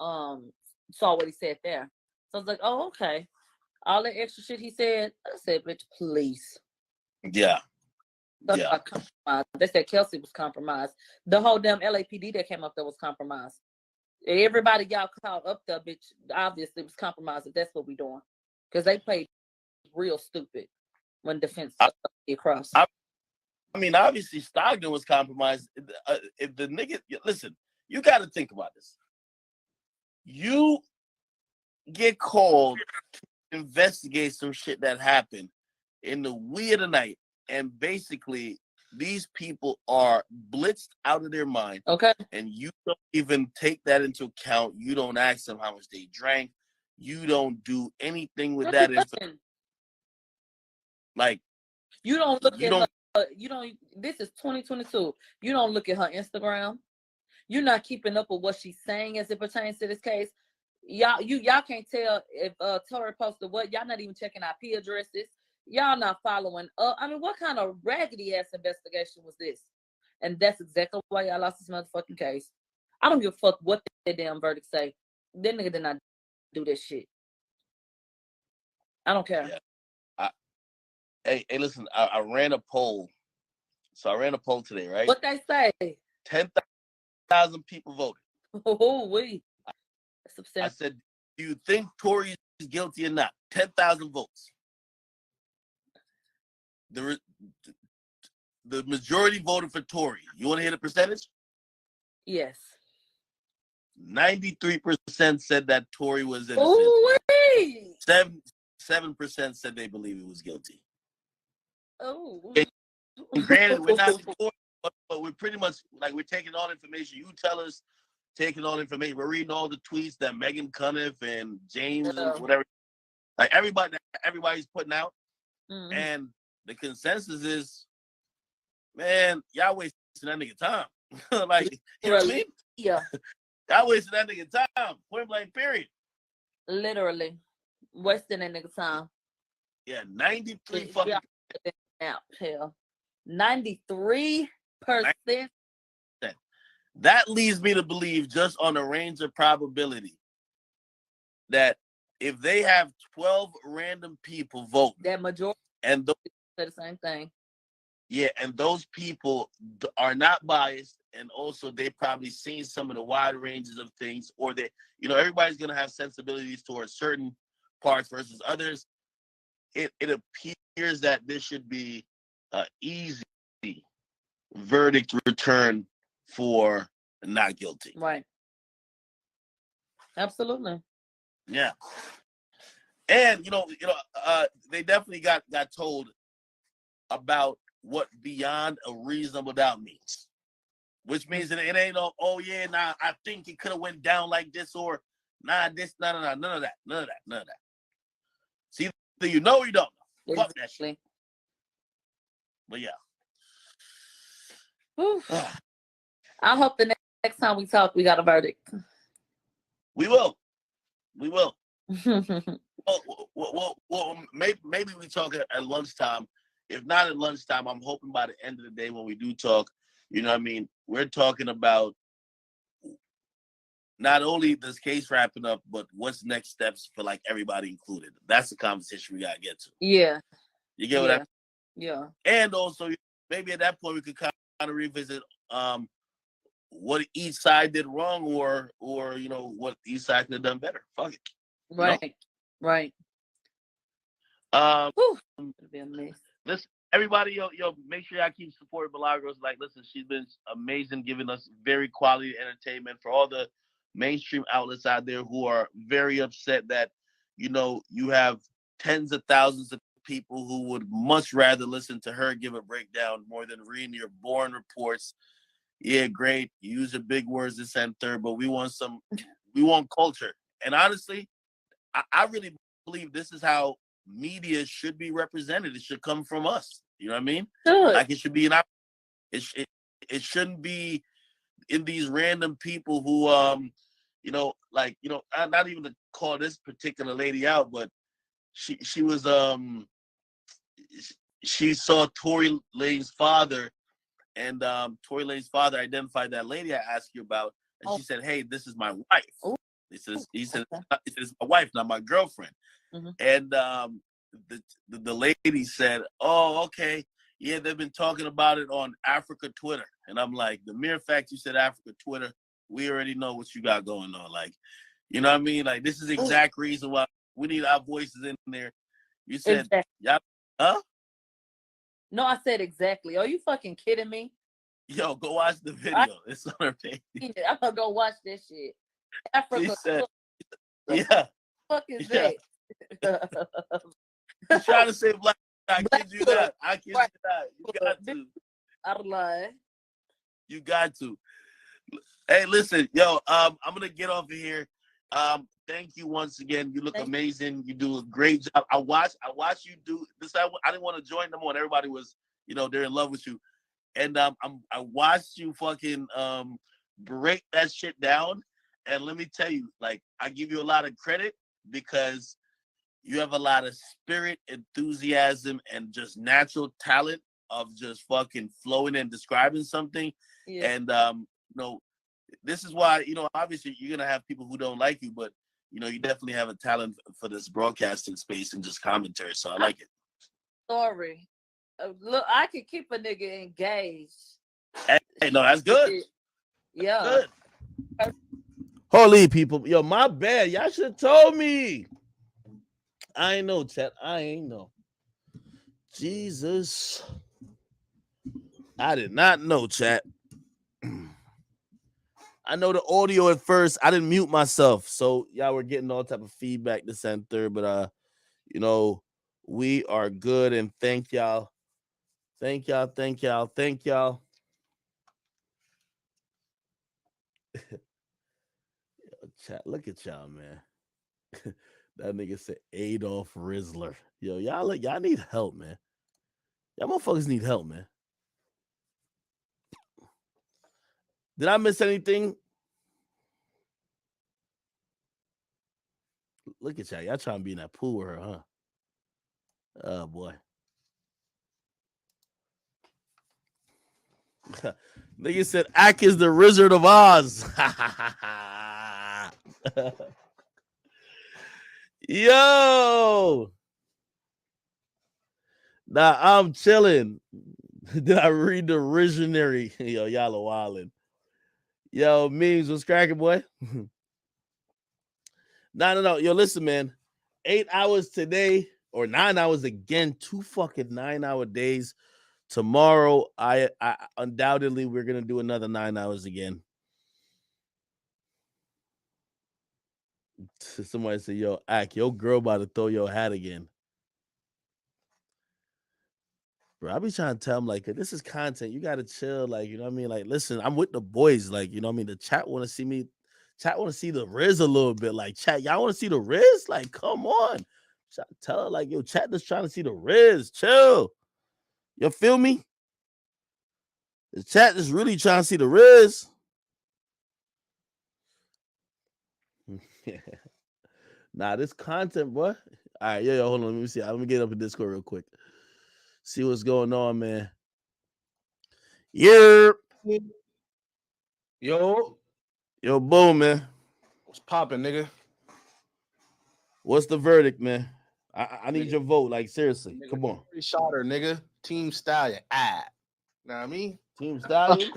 K: saw what he said there. So I was like, oh okay. All that extra shit he said, I said, bitch, please.
T: Yeah. Yeah.
K: They said Kelsey was compromised. The whole damn LAPD that came up there was compromised. Everybody y'all called up there, bitch, obviously was compromised. If that's what we doing, because they played real stupid when defense across.
T: I mean, obviously Stockton was compromised. If the nigga, listen, you got to think about this. You get called to investigate some shit that happened in the wee of the night, and basically these people are blitzed out of their mind.
K: Okay.
T: And you don't even take that into account. You don't ask them how much they drank. You don't do anything with that information. Like,
K: you don't look at her, you don't. This is 2022. You don't look at her Instagram. You're not keeping up with what she's saying as it pertains to this case. Y'all can't tell if Tory posted what. Y'all not even checking IP addresses. Y'all not following up. I mean, what kind of raggedy ass investigation was this? And that's exactly why y'all lost this motherfucking case. I don't give a fuck what the damn verdict say. That nigga did not do this shit. I don't care.
T: Yeah. Hey, listen, I ran a poll. So I ran a poll today, right?
K: What they say?
T: 10,000 people voted.
K: Oh, we.
T: I said, do you think Tory is guilty or not? 10,000 votes. The majority voted for Tory. You want to hear the percentage?
K: Yes.
T: 93% said that Tory was innocent.
K: Ooh-wee.
T: 7% said they believe he was guilty.
K: Oh.
T: Granted, we're not in court, but we're pretty much like we're taking all information. You tell us, taking all information. We're reading all the tweets that Megan Cuniff and James and whatever, like everybody's putting out.
K: Mm-hmm.
T: And the consensus is, man, y'all wasting that nigga time. Like, you know what I mean?
K: Yeah.
T: Y'all wasting that nigga time. Point blank, period.
K: Literally. Wasting that nigga time.
T: Yeah, 93 fucking.
K: Hell. 93%.
T: That leads me to believe, just on a range of probability, that if they have 12 random people vote,
K: that majority
T: and those
K: say the same thing.
T: Yeah, and those people are not biased, and also they probably seen some of the wide ranges of things, or they, everybody's gonna have sensibilities towards certain parts versus others. It appears that this should be an easy verdict return for not guilty.
K: Right. Absolutely.
T: Yeah. And they definitely got told about what beyond a reasonable doubt means, which means that it ain't no, oh yeah, nah, I think it could have went down like this, or nah, this, none of that. See, either you know or you don't know. Fuck that shit. But yeah.
K: Whew. I hope the next time we talk, we got a verdict.
T: We will. Well, maybe we talk at lunchtime. If not at lunchtime, I'm hoping by the end of the day when we do talk, you know what I mean? We're talking about not only this case wrapping up, but what's next steps for like everybody included. That's the conversation we gotta get to.
K: Yeah.
T: You get what I mean?
K: Yeah.
T: And also maybe at that point we could kind of revisit what each side did wrong or what each side could have done better. Fuck it.
K: Right. Right.
T: Listen, everybody, make sure y'all keep supporting Milagros. Like, listen, she's been amazing, giving us very quality entertainment. For all the mainstream outlets out there who are very upset that, you have tens of thousands of people who would much rather listen to her give a breakdown more than reading your boring reports. Yeah, great. You use your big words this and third, but we want culture. And honestly, I really believe this is how media should be represented. It should come from us. You know what I mean?
K: Good.
T: Like it should be it shouldn't be in these random people who not even to call this particular lady out, but she was she saw Tory Lane's father, and Tory Lane's father identified that lady I asked you about, and she said, "Hey, this is my wife." He says, "It's my wife, not my girlfriend."
K: Mm-hmm.
T: And the lady said, "Oh, okay, yeah, they've been talking about it on Africa Twitter." And I'm like, the mere fact you said Africa Twitter, we already know what you got going on. Like, you know what I mean? Like, this is the exact reason why we need our voices in there. You said,
K: exactly.
T: Huh?
K: No, I said exactly. Are you fucking kidding me?
T: Yo, go watch the video. It's on her page.
K: I'm gonna go watch this shit. Africa.
T: She said, yeah.
K: What the fuck is that?
T: She's trying to say black. I kid you not. I kid you not. You got to.
K: Out of line.
T: You got to. Hey, listen, yo, I'm gonna get off of here. Thank you once again. You look amazing. You do a great job. I watched you do this. I didn't want to join them on. Everybody was, they're in love with you. And I watched you fucking break that shit down. And let me tell you, like, I give you a lot of credit because you have a lot of spirit, enthusiasm, and just natural talent of just fucking flowing and describing something. Yeah. And this is why, obviously you're gonna have people who don't like you, but you definitely have a talent for this broadcasting space and just commentary. So I like it.
K: Sorry. Look, I can keep a nigga engaged.
T: Hey, no, that's good.
K: Yeah.
T: Good.
A: Holy people. Yo, my bad. Y'all should have told me. I ain't know, chat. I ain't know. Jesus. I did not know, chat. I know the audio at first. I didn't mute myself. So y'all were getting all type of feedback this and third. But we are good, and thank y'all. Thank y'all. Thank y'all. Thank y'all. Chat, look at y'all, man. That nigga said Adolf Rizzler. Yo, y'all need help, man. Y'all motherfuckers need help, man. Did I miss anything? Look at y'all. Y'all trying to be in that pool with her, huh? Oh, boy. Nigga said, Ak is the Wizard of Oz. Yo. Nah, I'm chilling. Did I read the originary? Yo, y'all are wildin'. Yo, memes was cracking, boy. No. Yo, listen, man. 8 hours today or 9 hours again. 2 fucking 9-hour days. Tomorrow, I undoubtedly we're gonna do another 9 hours again. Somebody said, "Yo, Ak, your girl about to throw your hat again." Bro, I be trying to tell him like, this is content. You gotta chill, like, you know what I mean. Like, listen, I'm with the boys, like, you know what I mean. The chat want to see me. Chat want to see the Riz a little bit, like, chat. Y'all want to see the Riz? Like, come on. Tell her like, yo, chat just trying to see the Riz. Chill. You feel me? The chat is really trying to see the Riz. Nah, this content, boy. All right, yo, hold on. Let me see. Let me get up in Discord real quick. See what's going on, man. Yeah.
X: Yo,
A: boom, man.
X: what's popping, nigga?
A: What's the verdict, man? I need your vote. Like, seriously. Come on.
X: Free shotter, nigga. Team Stallion. Know what I mean?
A: Team Stallion?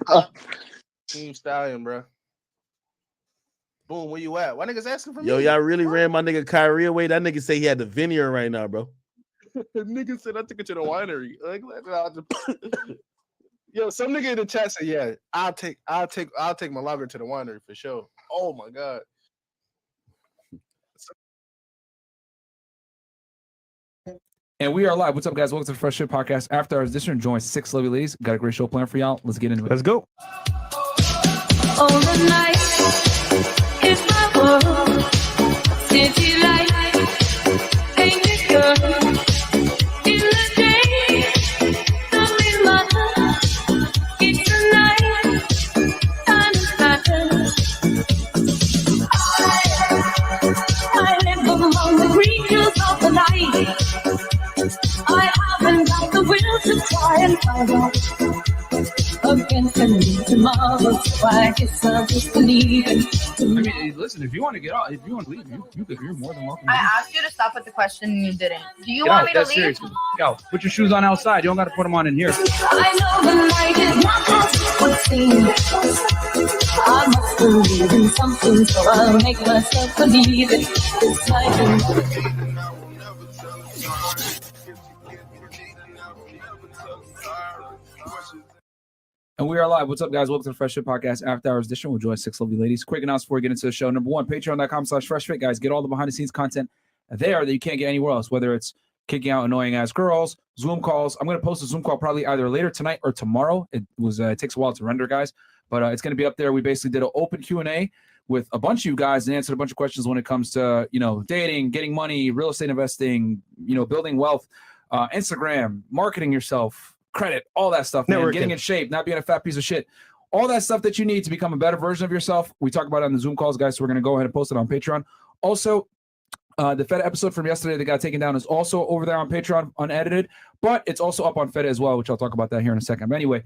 X: Team Stallion, bro. Boom, where you at? Why niggas asking for me?
A: Yo, y'all really ran my nigga Kyrie away? That nigga say he had the vineyard right now, bro.
X: Nigga said I took it to the winery. Like, yo, some nigga in the chat said, "Yeah, I'll take my lager to the winery for sure." Oh my god.
C: And we are live. What's up, guys? Welcome to the Fresh Fit Podcast. After our edition, join 6 lovely ladies. Got a great show planned for y'all. Let's get into it.
N: Let's go.
D: All the night is my world. City light, painted girl. In the day, I'm in mother. It's the night, time is matter. I live among the creatures of the night. I haven't got the will to try and find out against the need tomorrow, so I guess I'll just believe it.
C: I mean, listen, if you want to get out, if you want to leave, you're more than welcome.
I: I asked you to stop with the question and you didn't. Do you
C: Get
I: want
C: out.
I: me to
C: That's
I: leave?
C: serious. Yo, put your shoes on outside. You don't got to put them on in here.
D: I know the night is not as it would seem. I must believe in something, so I'll make myself believe it. It's like
C: And we are live. What's up, guys? Welcome to the Fresh Fit Podcast After Hours Edition. We'll join 6 lovely ladies. Quick announcement before we get into the show. Number one, patreon.com/freshfit, guys. Get all the behind-the-scenes content there that you can't get anywhere else, whether it's kicking out annoying-ass girls, Zoom calls. I'm going to post a Zoom call probably either later tonight or tomorrow. It takes a while to render, guys, but it's going to be up there. We basically did an open Q&A with a bunch of you guys and answered a bunch of questions when it comes to, dating, getting money, real estate investing, building wealth, Instagram, marketing yourself, credit, all that stuff, man. Getting in shape, not being a fat piece of shit. All that stuff that you need to become a better version of yourself. We talk about it on the Zoom calls, guys, so we're going to go ahead and post it on Patreon. Also, the Fed episode from yesterday that got taken down is also over there on Patreon, unedited, but it's also up on Fed as well, which I'll talk about that here in a second. But anyway,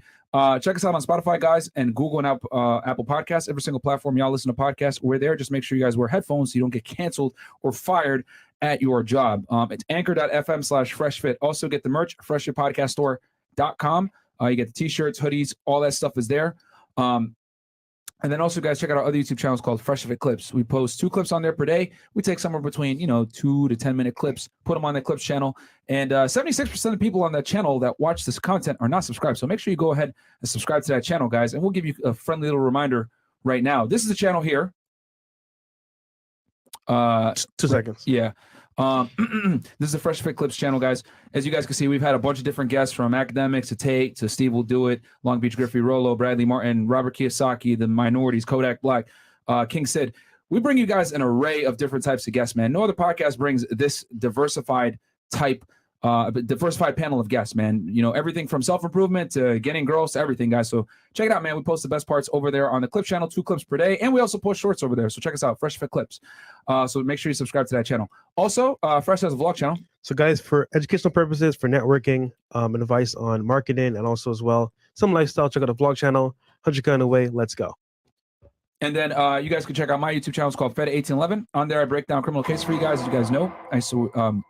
C: check us out on Spotify, guys, and Google and Apple Podcasts. Every single platform y'all listen to podcasts, we're there. Just make sure you guys wear headphones so you don't get canceled or fired at your job. It's anchor.fm/freshfit. Also get the merch, freshfitpodcaststore.com. You get the t-shirts, hoodies, all that stuff is there. And then also, guys, check out our other YouTube channels called Fresh Fit Clips. We post 2 clips on there per day. We take somewhere between, 2 to 10 minute clips, put them on the Clips channel. And 76% of people on that channel that watch this content are not subscribed. So make sure you go ahead and subscribe to that channel, guys. And we'll give you a friendly little reminder right now. This is the channel here.
X: 2 seconds.
C: Yeah. This is the Fresh Fit Clips channel, guys. As you guys can see, we've had a bunch of different guests from Akademiks to Tate to Steve Will Do It, Long Beach Griffey Rollo, Bradley Martin, Robert Kiyosaki, the Minorities, Kodak Black, King Sid. We bring you guys an array of different types of guests, man. No other podcast brings this diversified panel of guests, man. Everything from self-improvement to getting girls to everything, guys. So check it out, man. We post the best parts over there on the Clip channel, 2 clips per day. And we also post shorts over there. So check us out, Fresh Fit Clips. So make sure you subscribe to that channel. Also, Fresh has a vlog channel.
X: So guys, for educational purposes, for networking, and advice on marketing, and also as well, some lifestyle, check out the vlog channel, 100K on the way. Let's go.
C: And then you guys can check out my YouTube channel. It's called Fed1811. On there, I break down criminal cases for you guys. As you guys know, I used to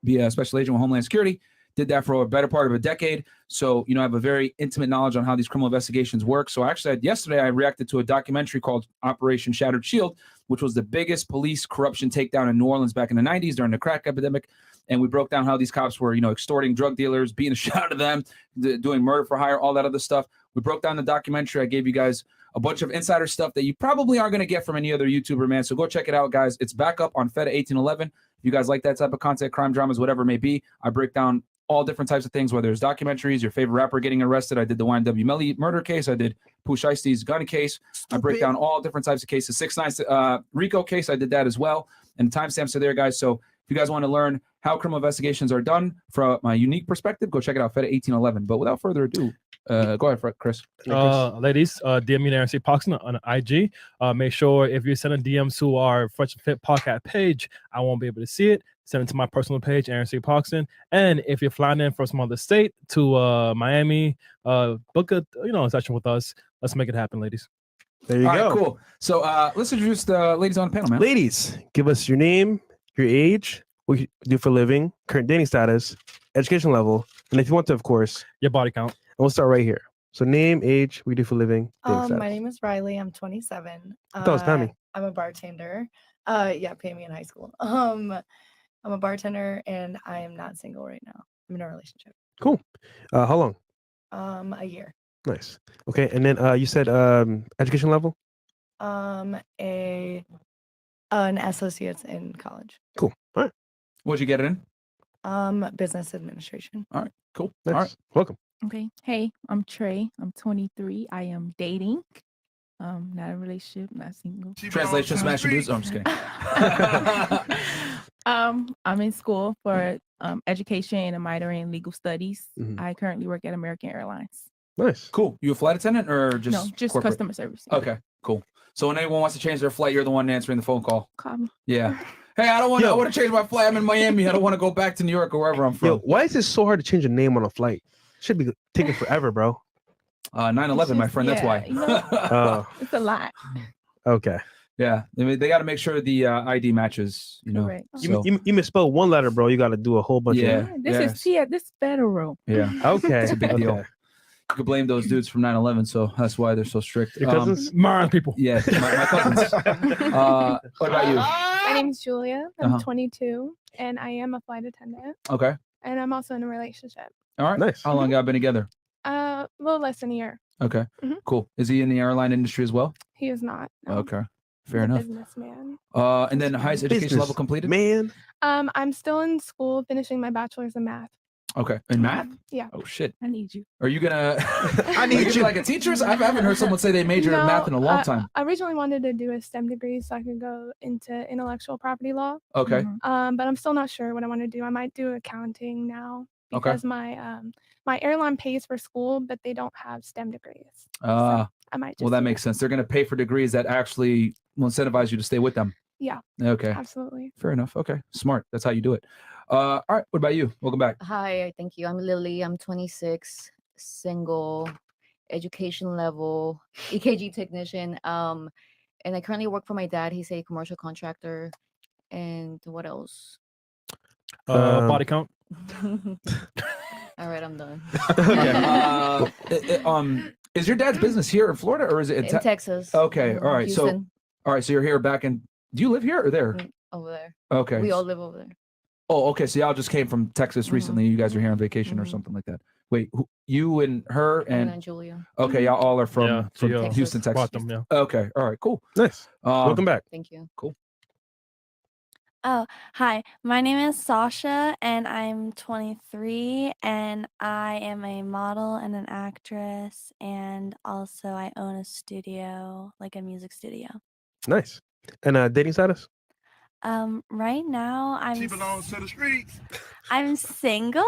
C: be a special agent with Homeland Security. Did that for a better part of a decade. So, I have a very intimate knowledge on how these criminal investigations work. So yesterday, I reacted to a documentary called Operation Shattered Shield, which was the biggest police corruption takedown in New Orleans back in the 90s during the crack epidemic. And we broke down how these cops were, extorting drug dealers, beating the shit out of them, doing murder for hire, all that other stuff. We broke down the documentary. I gave you guys a bunch of insider stuff that you probably aren't going to get from any other YouTuber, man. So go check it out, guys. It's back up on Feta 1811. If you guys like that type of content, crime dramas, whatever it may be, I break down all different types of things, whether it's documentaries, your favorite rapper getting arrested. I did the YNW Melly murder case. I did Pooh Shiesty's gun case. I break down all different types of cases. 6ix9ine Rico case, I did that as well. And the timestamps are there, guys. So if you guys want to learn how criminal investigations are done from my unique perspective, go check it out, Feta 1811. But without further ado, go ahead, Chris.
H: Ladies, DM me RNC Poxon on IG. Make sure if you're sending DMs to our Fresh and Fit podcast page, I won't be able to see it. Send it to my personal page, RNC Poxon. And if you're flying in from some other state to Miami, book a session with us. Let's make it happen, ladies.
X: There you
C: All
X: go.
C: right, cool. So let's introduce the ladies on the panel, man.
X: Ladies, give us your name, your age, what you do for a living, current dating status, education level, and if you want to, of course,
H: your body count.
X: And we'll start right here. So name, age, what you do for a living, dating status.
J: My name is Riley. I'm 27.
X: I thought it was Tammy.
J: I'm a bartender. Yeah, pay me in high school. I'm a bartender and I am not single right now. I'm in a relationship.
X: Cool. How long?
J: A year.
X: Nice. Okay, and then you said education level?
J: An associate's in college.
X: Cool. All right.
C: What'd you get it in?
J: Business administration.
C: All right, cool.
X: Nice.
C: All right.
X: Welcome.
W: Okay. Hey, I'm Trey. I'm 23. I am dating. Not in a relationship, not single.
C: Translation, smashing dudes. Oh, I'm just kidding.
W: I'm in school for education and a minor in legal studies.
X: Mhm.
W: I currently work at American Airlines.
X: Nice.
C: Cool. You a flight attendant or just
W: No, just
C: corporate?
W: customer service.
C: Okay, cool. So when anyone wants to change their flight, you're the one answering the phone call.
W: Call me.
C: Yeah. Hey, I don't want to. I want to change my flight. I'm in Miami. I don't want to go back to New York or wherever I'm from.
X: Yo, why is it so hard to change a name on a flight? Should be taking forever, bro.
C: 9/11, my friend. That's why.
X: Oh,
W: It's a lot.
X: okay.
C: Yeah, I mean, they got to make sure the ID matches. You know.
W: Correct.
C: So,
X: You misspelled one letter, bro. You got to do a whole bunch
C: Yeah.
X: of.
W: This is Tia. This is federal.
C: yeah.
X: Okay.
C: It's a big deal.
X: Okay.
C: You could blame those dudes from 9/11, so that's why they're so strict.
X: Your cousins?
H: Marin people.
C: Yeah, my cousins. What about you?
L: My name's Julia. I'm
C: Uh-huh.
L: 22, and I am a flight attendant.
C: Okay.
L: And I'm also in a relationship.
C: All right.
X: Nice.
C: How long y'all been together?
L: A little less than a year.
C: Okay.
L: Mhm.
C: Cool. Is he in the airline industry as well?
L: He is not. No.
C: Okay.
L: He's
C: Fair
L: a
C: enough.
L: Businessman.
C: And then highest education level completed?
X: Man.
L: I'm still in school, finishing my bachelor's in math.
C: Okay. In math?
L: Yeah.
C: Oh shit.
W: I need you.
C: Are you gonna?
X: I need you
C: like a teacher. I haven't heard someone say they majored in math in a long time.
L: I originally wanted to do a STEM degree so I could go into intellectual property law.
C: Okay.
L: But I'm still not sure what I want to do. I might do accounting now
C: Okay.
L: because my airline pays for school, but they don't have STEM degrees.
C: I
L: might just
C: Well, that
L: do
C: makes sense. They're gonna pay for degrees that actually will incentivize you to stay with them.
L: Yeah.
C: Okay.
L: Absolutely.
C: Fair enough. Okay. Smart. That's how you do it. All right. What about you? Welcome back.
M: Hi, thank you. I'm Lily. I'm 26, single, education level, EKG technician. And I currently work for my dad. He's a commercial contractor. And what else?
H: Body count.
M: All right, I'm done.
C: Is your dad's business here in Florida or is it
M: In Texas.
C: Okay. All right. So,
M: Houston.
C: all right. So you're here back in. Do you live here or there?
M: Over there.
C: Okay.
M: We all live over there.
C: Oh, okay. So y'all just came from Texas recently. You guys are here on vacation or something like that. Wait, you and her
M: And
C: and
M: Julia.
C: Okay, y'all all are from
H: Texas.
C: Houston, Texas.
H: Brought them, yeah.
C: Okay. All right. Cool.
X: Nice. Welcome back.
M: Thank you.
C: Cool.
L: Oh, hi. My name is Sasha, and I'm 23, and I am a model and an actress, and also I own a studio, like a music studio.
X: Nice. And dating status?
L: Right now
R: She belongs to the streets.
L: I'm single,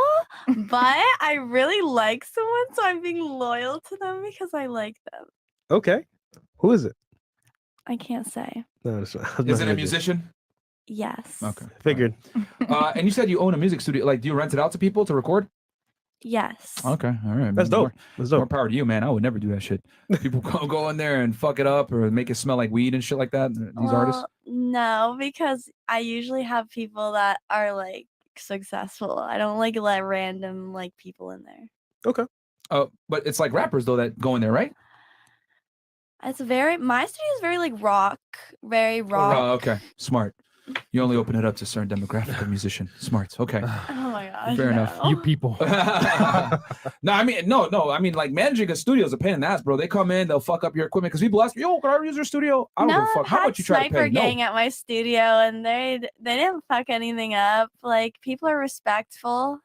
L: but I really like someone, so I'm being loyal to them because I like them.
X: Okay. Who is it?
L: I can't say.
X: No, it's not.
C: Is it a musician?
L: Yes.
C: Okay.
X: Figured.
C: And you said you own a music studio. Like, do you rent it out to people to record?
L: Yes.
C: Okay. All right.
X: That's dope. That's dope.
C: More power to you, man. I would never do that shit. People go in there and fuck it up or make it smell like weed and shit like that. These artists.
L: No, because I usually have people that are like successful. I don't like let random like people in there.
X: Okay.
C: But it's like rappers though that go in there, right?
L: My studio is very like rock, very rock.
C: Oh, okay. Smart. You only open it up to a certain demographic of musician. Smart. Okay.
L: Oh my gosh.
C: Fair enough.
H: You people.
C: No, I mean, no. I mean, like managing a studio is a pain in the ass, bro. They come in, they'll fuck up your equipment because people ask me, "Yo, can I use your studio?" I don't give a fuck how much you try to
L: Sniper
C: pay.
L: gang
C: No,
L: at my studio, and they didn't fuck anything up. Like people are respectful.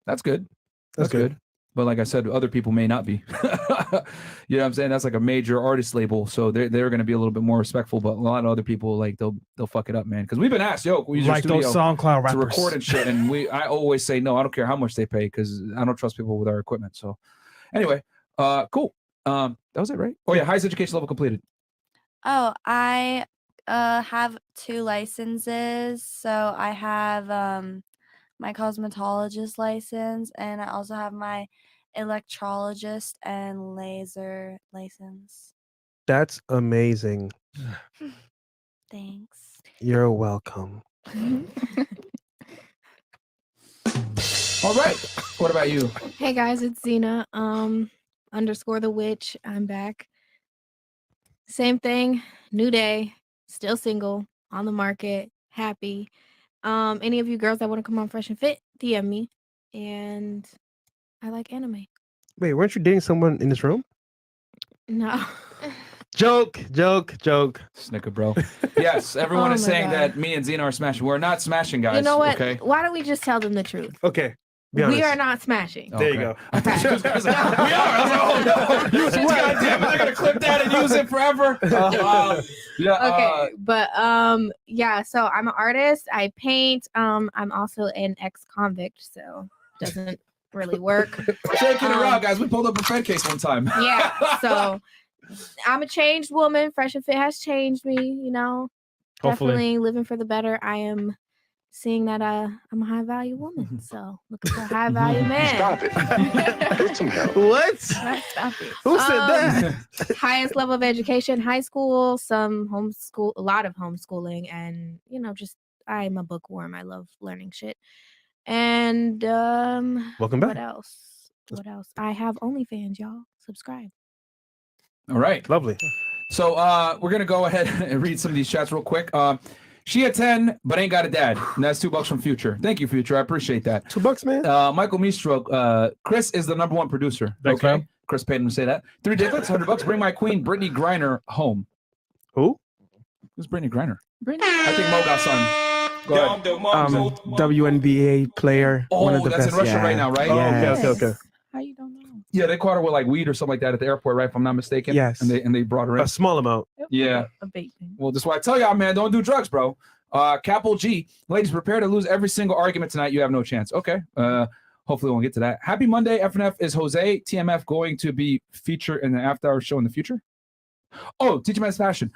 C: that's good. That's good. But like I said, other people may not be. You know what I'm saying? That's like a major artist label, so they're going to be a little bit more respectful. But a lot of other people, like they'll fuck it up, man. Because we've been asked, "Yo, we use your
H: Like those
C: studio
H: SoundCloud
C: to
H: rappers.
C: record and shit," and I always say no. I don't care how much they pay because I don't trust people with our equipment. So anyway, cool. That was it, right? Oh yeah, highest education level completed.
L: Oh, I have 2 licenses. So I have my cosmetologist license, and I also have my electrologist and laser license.
X: That's amazing.
L: Thanks.
X: You're welcome.
C: All right. What about you?
P: Hey guys, it's Zena. Underscore the witch. I'm back. Same thing. New day. Still single. On the market. Happy. Any of you girls that want to come on Fresh and Fit, DM me. And I like anime.
X: Wait, weren't you dating someone in this room?
P: No.
X: Joke.
C: Snicker, bro. Yes, everyone
P: Oh
C: is
P: my
C: saying
P: God.
C: that me and Zena are smashing. We're not smashing, guys.
P: You know what?
C: Okay.
P: Why don't we just tell them the truth?
X: Okay. Be
P: We
X: honest.
P: are not smashing.
X: There you go.
C: We are. I was like, oh no! Use it. God damn it! They're gonna clip that and use it forever.
P: Okay, but yeah, so I'm an artist. I paint. I'm also an ex-convict, so doesn't really work.
C: Shaking it around, guys. We pulled up a Fed case one time.
P: Yeah, so I'm a changed woman. Fresh and Fit has changed me, you know.
C: Hopefully.
P: Definitely living for the better. I am seeing that I'm a high value woman, so looking for a high value man.
N: Stop it. Get some help.
X: What?
P: Stop it.
X: Who said that?
P: Highest level of education, high school, some homeschool, a lot of homeschooling, and just I'm a bookworm. I love learning shit. And
X: Welcome
P: what
X: back.
P: else? What else? I have OnlyFans, y'all. Subscribe.
C: All right.
X: Lovely.
C: So we're gonna go ahead and read some of these chats real quick. She a 10, but ain't got a dad. And that's $2 from Future. Thank you, Future. I appreciate that.
X: $2, man.
C: Michael Meestroke. Chris is the #1 producer.
H: Thanks,
C: okay.
H: man.
C: Chris paid him to say that. 3 Dicklets, $100. Bring my queen, Brittany Griner, home.
X: Who?
C: Who's Brittany Griner?
W: Brittany.
C: I think Mo got son. Go ahead.
X: WNBA player. one of the
C: that's
X: best.
C: in Russia
X: yeah.
C: right now, right?
X: Yes. Okay.
W: How you don't know?
C: Yeah, they caught her with like weed or something like that at the airport, right? If I'm not mistaken.
X: Yes.
C: And they brought her in.
X: A small amount.
C: Yeah.
W: A bait thing.
C: Well, that's why I tell y'all, man, don't do drugs, bro. Capital G, ladies, prepare to lose every single argument tonight. You have no chance. Okay. Hopefully we'll get to that. Happy Monday, FNF. Is Jose TMF going to be featured in the after hour show in the future? Oh, Teach Man's Fashion.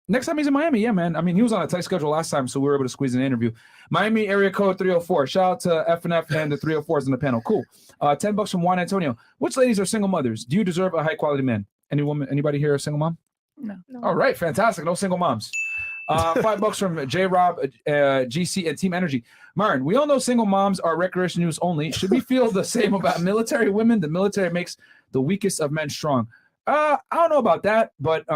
C: Next time he's in Miami, yeah, man. I mean, he was on a tight schedule last time, so we were able to squeeze in an interview. Miami area code 304. Shout out to FNF and the 304s in the panel. Cool. $10 from Juan Antonio. Which ladies are single mothers? Do you deserve a high quality man? Anybody here a single mom?
W: No.
C: All right, fantastic. No single moms. $5 from J Rob, GC, and Team Energy. Myron, we all know single moms are recreation use only. Should we feel the same about military women? The military makes the weakest of men strong. I don't know about that, but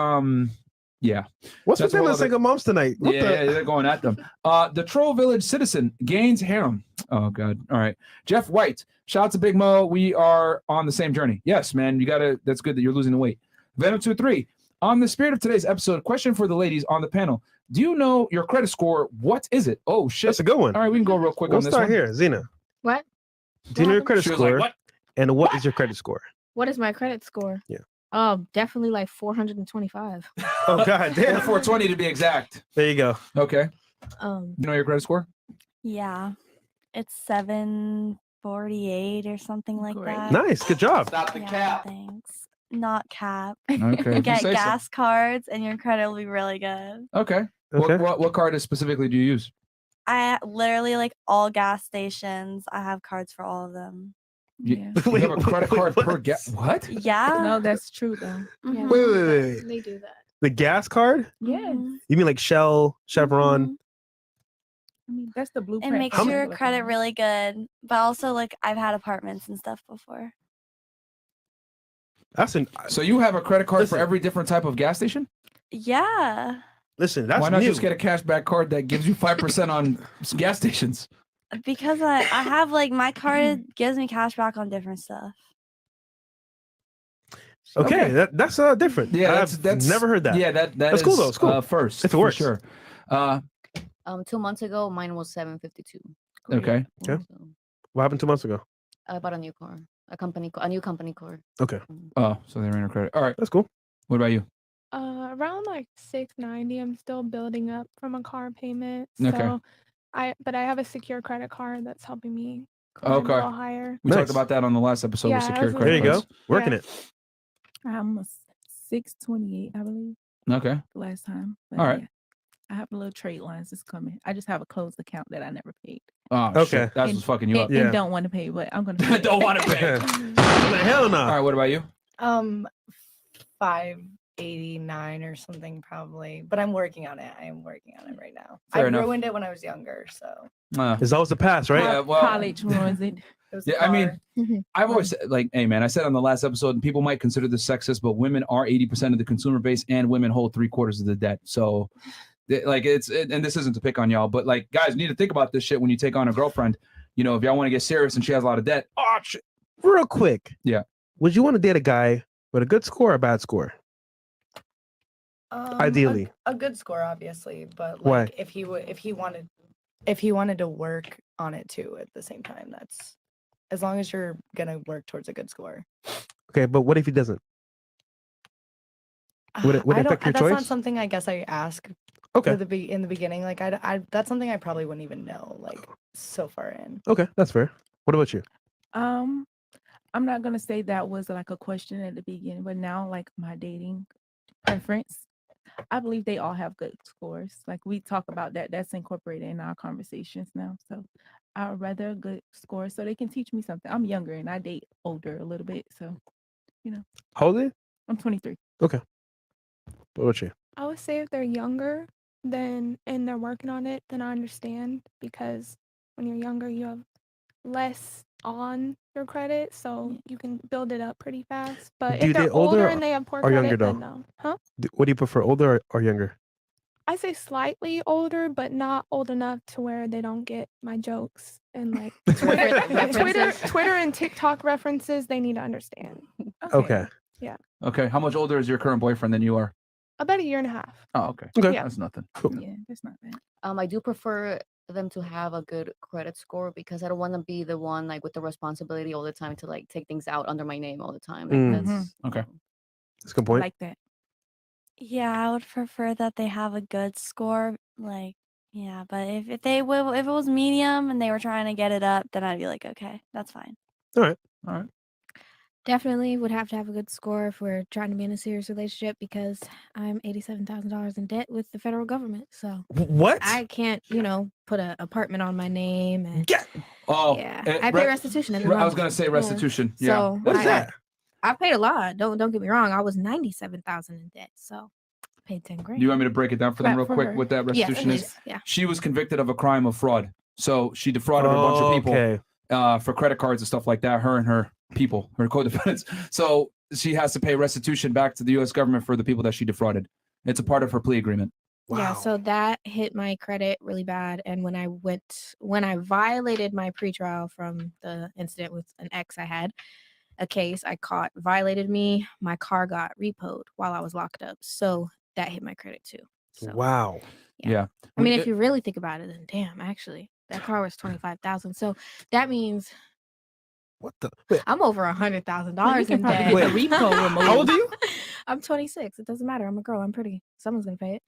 C: yeah.
X: What's
C: That's
X: with them
C: all
X: and
C: other-
X: single moms tonight? What
C: yeah,
X: the-
C: yeah, they're going at them. The Troll Village Citizen gains harem. Oh God. All right. Jeff White. Shout out to Big Mo. We are on the same journey. Yes, man. That's good that you're losing the weight. Venom 23. On the spirit of today's episode, question for the ladies on the panel. Do you know your credit score? What is it? Oh shit.
X: That's a good one.
C: All right, we can go real quick
X: We'll
C: on this
X: start
C: one.
X: here, Zena.
P: What?
X: Do you know your credit
C: She was like,
X: score?
C: what?
X: And what is your credit score?
P: What is my credit score?
X: Yeah.
P: Oh, definitely like 425.
X: Oh God damn.
C: 420 to be exact.
X: There you go.
C: Okay.
P: Um,
C: You know your credit score?
L: Yeah. It's 748 or something like that.
X: Nice. Good job.
L: Stop the cap. Thanks. Not cap.
C: Okay, if you
L: You get
C: say so.
L: gas cards and your credit will be really good.
C: Okay.
X: Okay.
C: What card specifically do you use?
L: I literally like all gas stations. I have cards for all of them.
C: You have a credit card per gas. What?
L: Yeah.
W: No, that's true though.
P: yeah,
X: Wait.
P: They do that.
X: The gas card?
W: Yes.
X: You mean like Shell, Chevron?
W: I mean, that's the
L: It
W: blueprint.
L: makes
W: for
L: your
W: regular
L: credit
W: cars.
L: really good. But also like I've had apartments and stuff before.
X: That's an.
C: So you have a credit card for every different type of gas station?
L: Yeah.
X: Listen, that's
C: Why not
X: new.
C: just get a cashback card that gives you 5% on gas stations?
L: Because I have like my card gives me cash back on different stuff.
X: Okay, that's different.
C: Yeah,
X: I've
C: that's
X: never heard that.
C: Yeah, that's
X: cool though. It's cool.
C: First,
X: if it
C: for
X: works.
C: sure.
M: 2 months ago, mine was $752.
C: Okay.
X: Okay. What happened 2 months ago?
M: I bought a new car, a new company car.
X: Okay.
C: Oh, so they ran her credit. All right,
X: that's cool.
C: What about you?
E: Around like 690. I'm still building up from a car payment.
C: Okay.
E: So I have a secure credit card that's helping me climb a little higher.
C: We talked about that on the last episode with
E: Yeah,
C: secure
E: I was
C: credit
X: There you go.
C: cards.
X: Working
E: Yeah.
X: it.
W: I'm a 628, I believe.
C: Okay.
W: The last time.
C: All right.
W: Yeah, I have a little trade lines that's coming. I just have a closed account that I never paid.
C: Oh,
X: Okay.
C: shit. That's what's fucking you up.
W: And don't want to pay, but I'm gonna. Pay.
C: Don't want to pay.
X: Hell no.
C: All right, what about you?
J: 589 or something probably, but I'm working on it. I am working on it right now.
X: Fair
J: I
X: enough.
J: ruined it when I was younger, so
X: It's always the past, right?
C: Yeah, well,
W: College ruins it.
J: it was
C: Yeah,
J: the
C: I mean,
J: car.
C: I've always said, like, hey, man, I said on the last episode, and people might consider this sexist, but women are 80% of the consumer base, and women hold 3/4 of the debt. So, like, and this isn't to pick on y'all, but like, guys need to think about this shit when you take on a girlfriend. You know, if y'all want to get serious and she has a lot of debt, oh, shit.
X: Real quick.
C: Yeah.
X: Would you want to date a guy with a good score or a bad score? Ideally.
J: a good score, obviously, but
X: Why?
J: like if he wanted to work on it too at the same time, that's as long as you're gonna work towards a good score.
X: Okay, but what if he doesn't? Would it
J: I don't-
X: affect your
J: that's not
X: choice?
J: something I guess I ask.
X: Okay.
J: In the beginning, like I that's something I probably wouldn't even know like so far in.
X: Okay, that's fair. What about you?
W: I'm not gonna say that was like a question at the beginning, but now like my dating preference, I believe they all have good scores. Like we talk about that. That's incorporated in our conversations now. So I'd rather a good score so they can teach me something. I'm younger and I date older a little bit. So, you know,
X: How old are you?
W: I'm 23.
X: Okay. What about you?
E: I would say if they're younger and they're working on it, then I understand because when you're younger, you have less on your credit, so you can build it up pretty fast. But
X: Do you
E: if they're
X: date older
E: older and they have poor
X: or younger
E: credit, then
X: though?
E: no. Huh?
X: What do you prefer, older or younger?
E: I say slightly older, but not old enough to where they don't get my jokes and like Twitter and TikTok references. They need to understand.
X: Okay.
E: Yeah,
C: Okay, how much older is your current boyfriend than you are?
E: about a year and a half.
C: Oh, okay.
X: Okay.
E: Yeah.
C: That's nothing.
W: Yeah, that's not bad.
M: I do prefer them to have a good credit score because I don't want to be the one like with the responsibility all the time to like take things out under my name all the time. Like, that's
C: Okay.
X: That's a good point.
W: Like that.
L: Yeah, I would prefer that they have a good score. Like, yeah, but if it was medium and they were trying to get it up, then I'd be like, okay, that's fine.
X: All right.
C: All right.
P: Definitely would have to have a good score if we're trying to be in a serious relationship because I'm $87,000 in debt with the federal government. So
X: What?
P: I can't, put an apartment on my name and
C: Oh,
P: yeah,
C: eh,
P: I pay restitution. every
C: I was
P: month.
C: gonna say
P: Yeah.
C: restitution. Yeah.
P: So I paid a lot. Don't get me wrong. I was $97,000 in debt, so I paid 10 grand.
C: Do you want me to break it down for them
P: Right,
C: real
P: for
C: quick?
P: her.
C: What that
P: Yes,
C: restitution is?
P: please. Yeah.
C: She was convicted of a crime of fraud. So she defrauded a bunch of people
X: Okay.
C: For credit cards and stuff like that. Her and her people, her co-defendants. So she has to pay restitution back to the U.S. government for the people that she defrauded. It's a part of her plea agreement.
P: Yeah, so that hit my credit really bad. And when I violated my pretrial from the incident with an ex I had, a case I caught violated me, my car got repoed while I was locked up. So that hit my credit too.
X: Wow.
C: Yeah.
P: I mean, if you really think about it, then damn, actually, that car was 25,000. So that means
X: what the?
P: I'm over $100,000
W: can
P: in
W: probably
P: debt.
W: get the repo removed.
X: How old are you?
P: I'm 26. It doesn't matter. I'm a girl. I'm pretty. Someone's gonna pay it.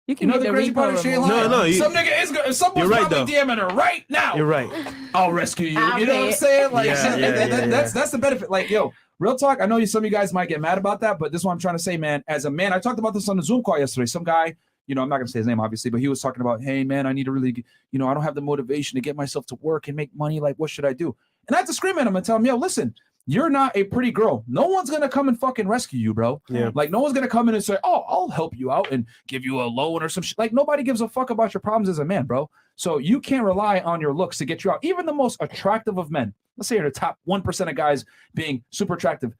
W: You
C: You know the crazy part is she ain't lying.
X: No,
C: Some nigga is good. Someone's
X: you're right,
C: probably DMing her right now.
X: You're right.
C: I'll rescue you.
P: I'll
C: You know
P: pay
C: what I'm
P: it.
C: saying? Like
X: Yeah,
C: that's the benefit. Like, yo, real talk. I know some of you guys might get mad about that, but this is what I'm trying to say, man. As a man, I talked about this on the Zoom call yesterday. Some guy, I'm not gonna say his name, obviously, but he was talking about, hey man, I need to really, I don't have the motivation to get myself to work and make money. Like, what should I do? And I had to scream at him and tell him, yo, listen, you're not a pretty girl. No one's gonna come and fucking rescue you, bro.
X: Yeah.
C: Like, no one's gonna come in and say, oh, I'll help you out and give you a loan or some shit. Like, nobody gives a fuck about your problems as a man, bro. So you can't rely on your looks to get you out. Even the most attractive of men, let's say you're the top 1% of guys being super attractive,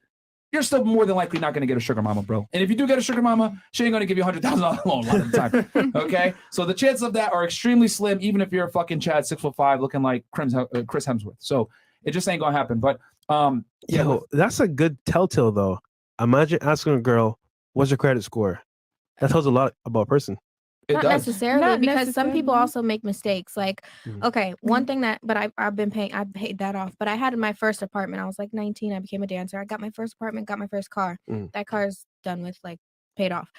C: you're still more than likely not going to get a sugar mama, bro. And if you do get a sugar mama, she ain't going to give you $100,000 loan a lot of the time. Okay, so the chances of that are extremely slim, even if you're a fucking Chad 6'5", looking like Chris Hemsworth. So it just ain't going to happen. But
X: Yo, that's a good telltale though. Imagine asking a girl, "What's your credit score?" That tells a lot about a person.
P: Not necessarily,
W: Not
P: because some people
W: necessarily.
P: also make mistakes. Like, okay, one thing that, but I paid that off. But I had my first apartment. I was like 19. I became a dancer. I got my first apartment, got my first car. That car's done with, like, paid off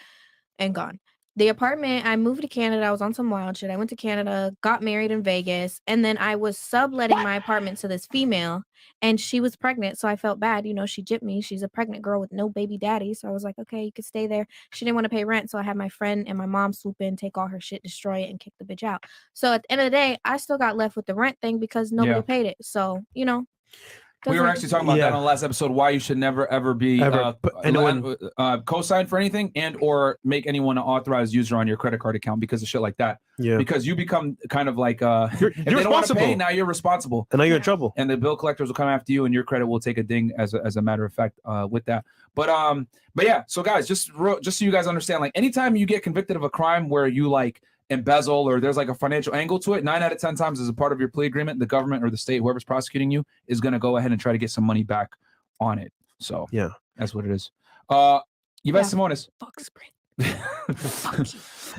P: and gone. The apartment, I moved to Canada. I was on some wild shit. I went to Canada, got married in Vegas, and then I was subletting my apartment to this female, and she was pregnant. So I felt bad. You know, she gypped me. She's a pregnant girl with no baby daddy. So I was like, okay, you could stay there. She didn't want to pay rent. So I had my friend and my mom swoop in, take all her shit, destroy it, and kick the bitch out. So at the end of the day, I still got left with the rent thing because nobody
C: Yeah.
P: paid it. So, you know.
C: We were actually talking about that on the last episode. Why you should never ever be co-signed for anything and or make anyone an authorized user on your credit card account because of shit like that.
X: Yeah.
C: Because you become kind of like if
X: you're
C: they don't want to
X: responsible.
C: pay, now you're responsible,
X: and now you're in trouble.
C: And the bill collectors will come after you, and your credit will take a ding as a matter of fact with that. But yeah. So guys, just so you guys understand, like anytime you get convicted of a crime where you like embezzle or there's like a financial angle to it, 9 out of 10 times as a part of your plea agreement, the government or the state, whoever's prosecuting you, is going to go ahead and try to get some money back on it. So
X: yeah,
C: that's what it is. Yves Simonis.
P: Fuck Sprint.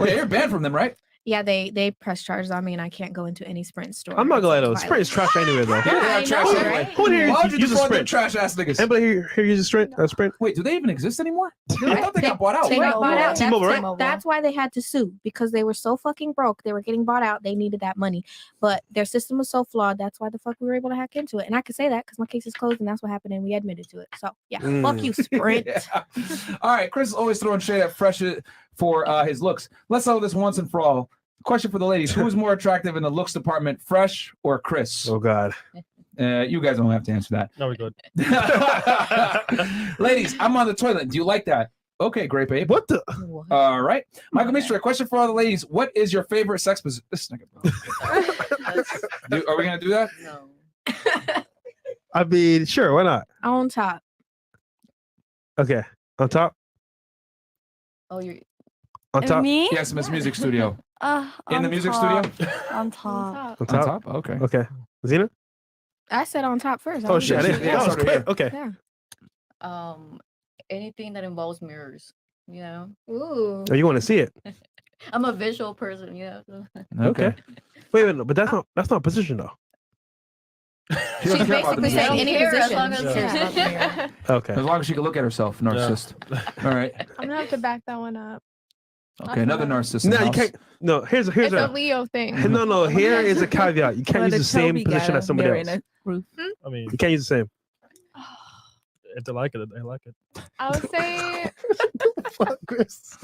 C: Well, yeah, you're banned from them, right?
P: Yeah, they press charges on me, and I can't go into any Sprint store.
X: I'm not
P: It's,
X: gonna lie
P: like,
X: though, Sprint is trash anyway though.
C: Yeah, trash
P: know,
C: anyway.
P: right?
X: Who here
C: Why would you
X: uses
C: defraud them
X: Sprint?
C: trash ass niggas?
X: Anybody here uses Sprint? Sprint?
C: Wait, do they even exist anymore? I thought they got bought out.
P: They got bought out.
X: T-Mobile, right?
P: That's why they had to sue, because they were so fucking broke. They were getting bought out. They needed that money, but their system was so flawed. That's why the fuck we were able to hack into it. And I can say that because my case is closed, and that's what happened, and we admitted to it. So yeah, fuck you, Sprint.
C: Yeah. All right, Chris is always throwing shade at Fresh for his looks. Let's settle this once and for all. Question for the ladies: who is more attractive in the looks department, Fresh or Chris?
X: Oh God.
C: You guys don't have to answer that.
H: No, we're good.
C: Ladies, I'm on the toilet. Do you like that? Okay, great, babe.
X: What the?
C: All right. Michael Mistry, a question for all the ladies. What is your favorite sex position? This nigga, bro. Are we going to do that?
M: No.
X: I mean, sure, why not?
P: On top.
X: Okay, on top.
M: Oh, you're
X: On top.
L: Me?
C: Yes, Miss Music Studio. In the
L: on
C: music
L: top.
C: studio?
L: On top.
X: On top.
C: On top? Okay.
X: Okay. Zena.
P: I said on top first.
X: Oh shit! I didn't.
C: Yeah,
X: that was
C: sorry,
X: quick.
C: yeah.
X: Okay.
P: Yeah.
M: Anything that involves mirrors, you know.
P: Ooh.
X: Oh, you want to see it?
M: I'm a visual person, you know.
X: Okay. Wait a minute, but that's not a position though.
C: She doesn't care about the
P: basically said
C: position.
P: any
M: care as
P: position.
M: long as
P: Cares about the mirror.
X: Okay.
C: As long as she can look at herself, narcissist. All right.
E: I'm gonna have to back that one up.
C: Okay, another narcissist. in
X: No,
C: the
X: you
C: house.
X: can't. No, here's
E: It's a
X: a.
E: Leo thing.
X: No. Here is a caveat. You can't use the same position as somebody else.
H: I mean,
X: You can't use the same.
H: if they like it, they like it.
E: I would say
X: Fuck, Chris.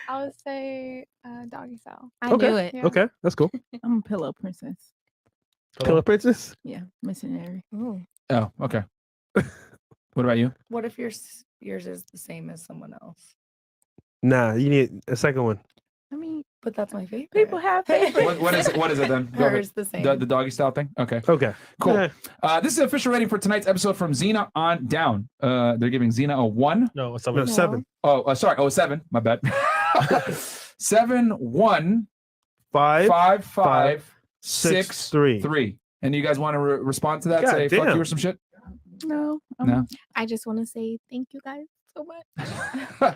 E: I would say doggy style.
P: I knew it.
E: Yeah.
X: Okay, that's cool.
W: I'm a pillow princess.
X: Pillow princess.
W: Yeah, missionary.
P: Ooh.
C: Oh, okay. What about you?
J: What if yours is the same as someone else?
X: Nah, you need a second one.
J: I mean, but that's my favorite.
W: People have favorites.
C: What is it then? Go ahead.
J: Hers the same.
C: The doggy style thing? Okay.
X: Okay.
C: Cool.
X: Yeah.
C: This is the official rating for tonight's episode from Xena on down. They're giving Xena a 1.
H: No, it's
X: No, 7.
C: Oh, sorry. Oh, 7. My bad. 7, 1,
X: 5,
C: 5, 5,
X: 6,
C: 6,
X: 3.
C: 3. And you guys want to respond to that?
X: God
C: Say fuck
X: damn.
C: you or some shit?
W: No.
C: No.
P: I just want to say thank you guys so much.
C: All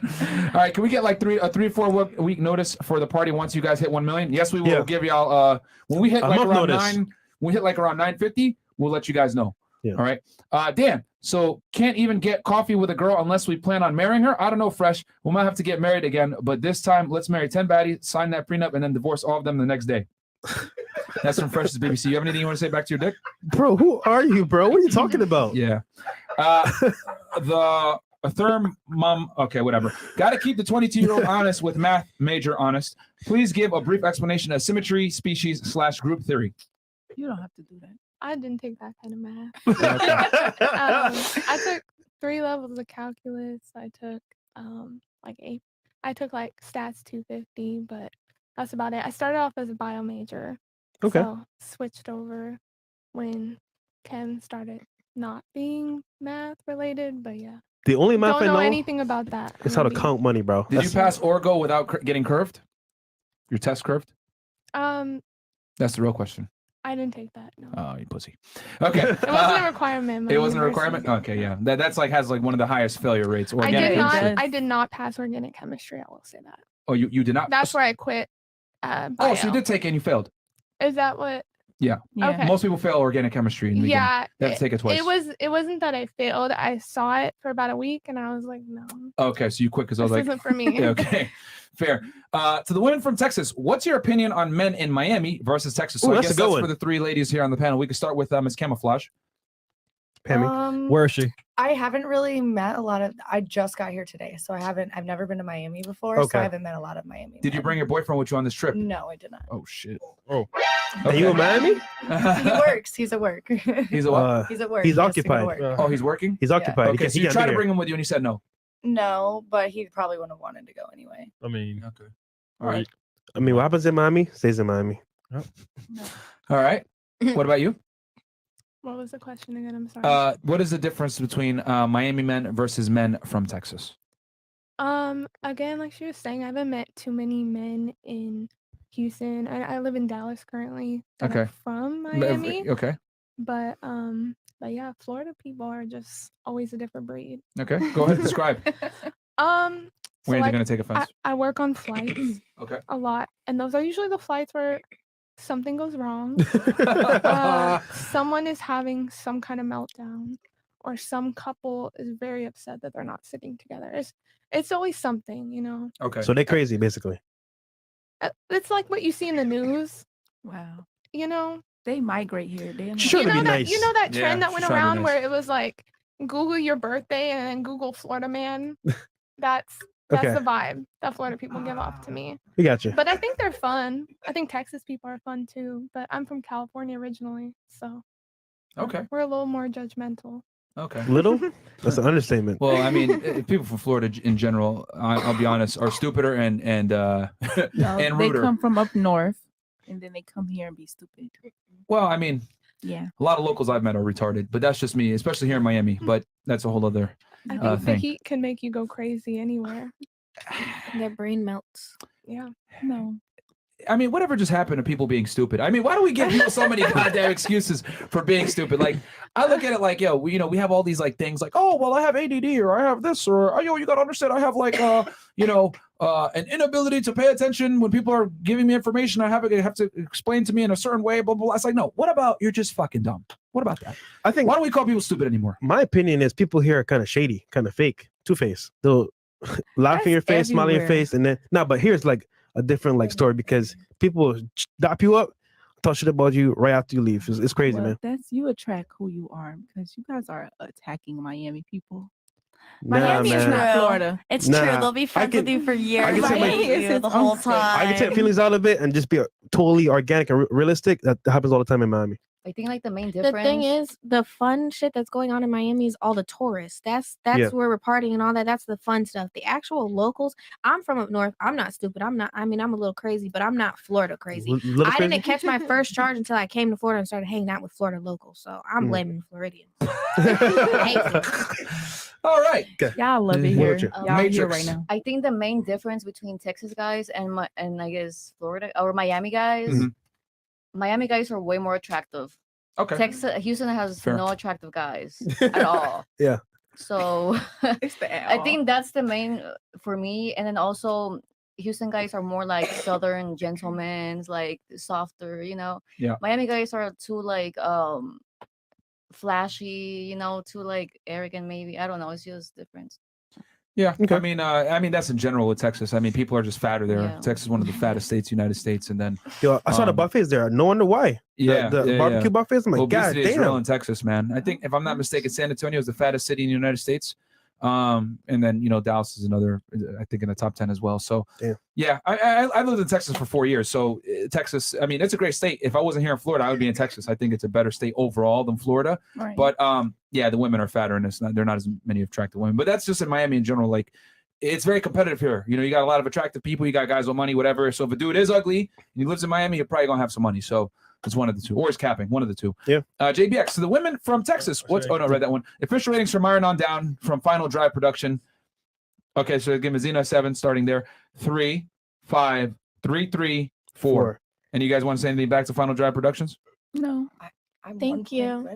C: right, can we get like 3-4 week notice for the party once you guys hit 1 million? Yes, we will
X: Yeah.
C: give y'all when we hit
X: A
C: like
X: month
C: around
X: notice.
C: 9, when we hit like around 950, we'll let you guys know.
X: Yeah.
C: All right. Dan, so can't even get coffee with a girl unless we plan on marrying her? I don't know, Fresh. We might have to get married again, but this time let's marry 10 baddies, sign that prenup, and then divorce all of them the next day. That's from Fresh's BBC. You have anything you want to say back to your dick?
X: Bro, who are you, bro? What are you talking about?
C: Yeah. The therm mom. Okay, whatever. Got to keep the 22-year-old honest with math major honest. Please give a brief explanation of symmetry, species / group theory.
W: You don't have to do that.
E: I didn't take that kind of math. I took 3 levels of calculus. I took I took like stats 250, but that's about it. I started off as a bio major.
X: Okay.
E: So switched over when Ken started not being math related, but yeah.
X: The only math
E: Don't
X: I
E: know
X: know
E: anything about that.
X: is how to count money, bro.
C: Did you pass Orgo without getting curved? Your test curved? That's the real question.
E: I didn't take that. No.
C: Oh, you pussy. Okay.
E: It wasn't a requirement. in my
C: It wasn't a
E: university.
C: requirement? Okay, yeah. That's like has like one of the highest failure rates. Organic chemistry.
E: I did not pass organic chemistry. I will say that.
C: Oh, you did not?
E: That's where I quit.
C: Oh, so you did take it and you failed.
E: Is that what?
C: Yeah.
E: Okay.
C: Most people fail organic chemistry in the beginning.
E: Yeah.
C: They have to take it twice.
E: It wasn't that I failed. I saw it for about a week and I was like, no.
C: Okay, so you quit because I was
E: This
C: like,
E: isn't for me.
C: Yeah, okay, fair. To the women from Texas, what's your opinion on men in Miami versus Texas? So
X: Ooh,
C: I
X: that's
C: guess
X: a good
C: that's
X: one.
C: for the three ladies here on the panel. We can start with Ms. Camouflage.
H: Where is she?
J: I haven't really met a lot of. I just got here today, so I've never been to Miami before, so
C: Okay.
J: I haven't met a lot of Miami.
C: Did you bring your boyfriend with you on this trip?
J: No, I did not.
C: Oh shit. Oh.
X: Are you in Miami?
J: He works. He's at work.
C: He's a what?
J: He's at work.
X: He's
J: He has to go to
X: occupied.
J: work.
C: Oh, he's working?
X: He's
J: Yeah.
X: occupied.
C: Okay, so you tried to bring him with you and he said no.
J: No, but he probably wouldn't have wanted to go anyway.
H: I mean,
C: okay.
H: All right.
X: I mean, what happens in Miami stays in Miami.
C: All right. What about you?
E: What was the question again? I'm sorry.
C: What is the difference between Miami men versus men from Texas?
E: Again, like she was saying, I haven't met too many men in Houston. I live in Dallas currently. that are
C: Okay.
E: From Miami.
C: Okay.
E: But yeah, Florida people are just always a different breed.
C: Okay. Go ahead. Describe.
E: So,
C: When are you
E: like,
C: going to take offense?
E: I work on flights
C: Okay.
E: a lot, and those are usually the flights where something goes wrong. Someone is having some kind of meltdown, or some couple is very upset that they're not sitting together. It's always something, you know.
C: Okay.
X: So they're crazy, basically.
E: It's like what you see in the news.
W: Wow.
E: You know,
W: they migrate here. They
X: She's trying to be nice.
E: You know that trend
X: Yeah,
E: that went
X: she's trying to be
E: around
X: nice.
E: where it was like Google your birthday and then Google Florida man. That's
X: Okay.
E: the vibe that Florida people give off to me.
X: We got you.
E: But I think they're fun. I think Texas people are fun too. But I'm from California originally, so
C: Okay.
E: we're a little more judgmental.
C: Okay.
X: Little? That's an understatement.
C: Well, I mean, people from Florida in general, I'll be honest, are stupider and
W: No,
C: and
W: they
C: ruder.
W: come from up north, and then they come here and be stupid.
C: Well, I mean,
W: Yeah.
C: a lot of locals I've met are retarded, but that's just me, especially here in Miami. But that's a whole other
E: I think the
C: thing.
E: heat can make you go crazy anywhere.
P: Their brain melts.
E: Yeah.
W: No.
C: I mean, whatever just happened to people being stupid? I mean, why do we give people so many goddamn excuses for being stupid? Like, I look at it like, yo, we have all these like things like, oh, well, I have ADD or I have this or, oh, yo, you gotta understand, I have like, an inability to pay attention when people are giving me information. I have to explain to me in a certain way. Blah blah blah. It's like, no. What about you're just fucking dumb? What about that?
X: I think.
C: Why don't we call people stupid anymore?
X: My opinion is people here are kind of shady, kind of fake, two-faced. They'll laugh in your face, smile in your
W: everywhere.
X: face, and then but here's like a different like story because people dap you up, talk shit about you right after you leave. It's crazy,
W: Well,
X: man.
W: that's you attract who you are because you guys are attacking Miami people.
X: Nah,
W: Miami is
X: man.
W: not Florida.
P: It's
X: Nah,
P: true. They'll be
X: I
P: friends
X: can-
P: with you for years.
X: I can take my-
P: with you the whole time.
X: I can take feelings out of it and just be totally organic and realistic. That happens all the time in Miami.
M: I think like the main
P: The
M: difference.
P: thing is, the fun shit that's going on in Miami is all the tourists. That's
X: Yeah.
P: where we're partying and all that. That's the fun stuff. The actual locals. I'm from up north. I'm not stupid. I'm a little crazy, but I'm not Florida crazy.
X: Little
P: I
X: crazy?
P: didn't catch my first charge until I came to Florida and started hanging out with Florida locals. So I'm
X: Mm.
P: blaming the Floridians.
C: All right.
W: Y'all love it here.
X: Matrix.
W: Y'all here right now.
M: I think the main difference between Texas guys and I guess Florida or Miami guys,
C: Mhm.
M: Miami guys are way more attractive.
C: Okay.
M: Houston has
C: Fair.
M: no attractive guys at all.
X: Yeah.
M: So
W: It's the
M: I think that's the main for me. And then also Houston guys are more like Southern gentlemen, like softer,
C: Yeah.
M: Miami guys are too like flashy, too like arrogant maybe. I don't know. It's just different.
C: Yeah, I mean that's in general with Texas. I mean, people are just fatter there.
M: Yeah.
C: Texas is one of the fattest states, United States, and then
X: Yo, I saw the buffets there. No wonder why. The barbecue buffets. I'm like, God
C: obesity is real
X: damn.
C: in Texas, man. I think if I'm not mistaken, San Antonio is the fattest city in the United States. And then Dallas is another, I think, in the top 10 as well. So yeah, I lived in Texas for 4 years. So Texas, I mean, it's a great state. If I wasn't here in Florida, I would be in Texas. I think it's a better state overall than Florida.
W: Right.
C: But yeah, the women are fatter, and they're not as many attractive women. But that's just in Miami in general. Like, it's very competitive here. You got a lot of attractive people. You got guys with money, whatever. So if a dude is ugly and he lives in Miami, you're probably gonna have some money. So It's one of the two, or is capping one of the two.
X: Yeah.
C: JBX. So the women from Texas. What's? Oh no, I read that one. Official ratings from Myron on down from Final Drive production. Okay, so give Mazina 7 starting there. 3, 5, 3, 3, 4. And you guys want to say anything back to Final Drive Productions?
W: No.
J: I'm
P: Thank you.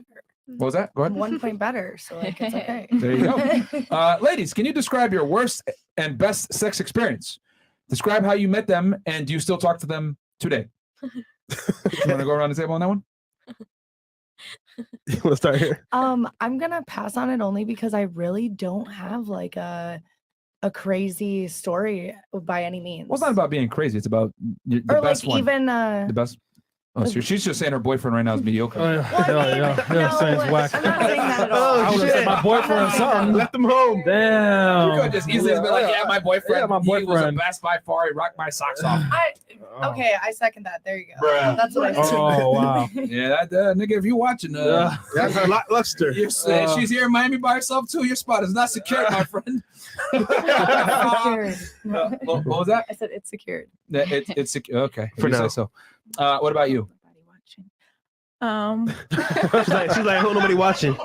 C: What was that? Go ahead.
J: I'm 1 point better, so like it's okay.
C: There you go. Ladies, can you describe your worst and best sex experience? Describe how you met them, and do you still talk to them today? You want to go around the table on that one?
X: Let's start here.
J: I'm gonna pass on it only because I really don't have like a crazy story by any means.
C: Well, it's not about being crazy. It's about the
J: Or
C: best
J: like
C: one.
J: even
C: The best. Oh, so she's just saying her boyfriend right now is mediocre.
H: Saying it's whack.
J: I'm not saying that at all.
H: I would have said my boyfriend something.
X: Left them home.
H: Damn.
C: You could just easily be like, yeah, my boyfriend.
H: Yeah, my
C: He was the
H: boyfriend.
C: best by far. He rocked my socks off.
J: Okay, I second that. There you go.
C: Bruh.
J: That's what I said.
H: Oh wow.
C: Yeah, that nigga, if you're watching,
X: That's a lot luster.
C: she's here in Miami by herself too. Your spot is not secured, my friend.
J: Secured.
C: What was that?
J: I said it's secured.
C: It's secure. Okay,
X: For
C: if you
X: now.
C: say so. What about you?
X: she's like, oh, nobody watching.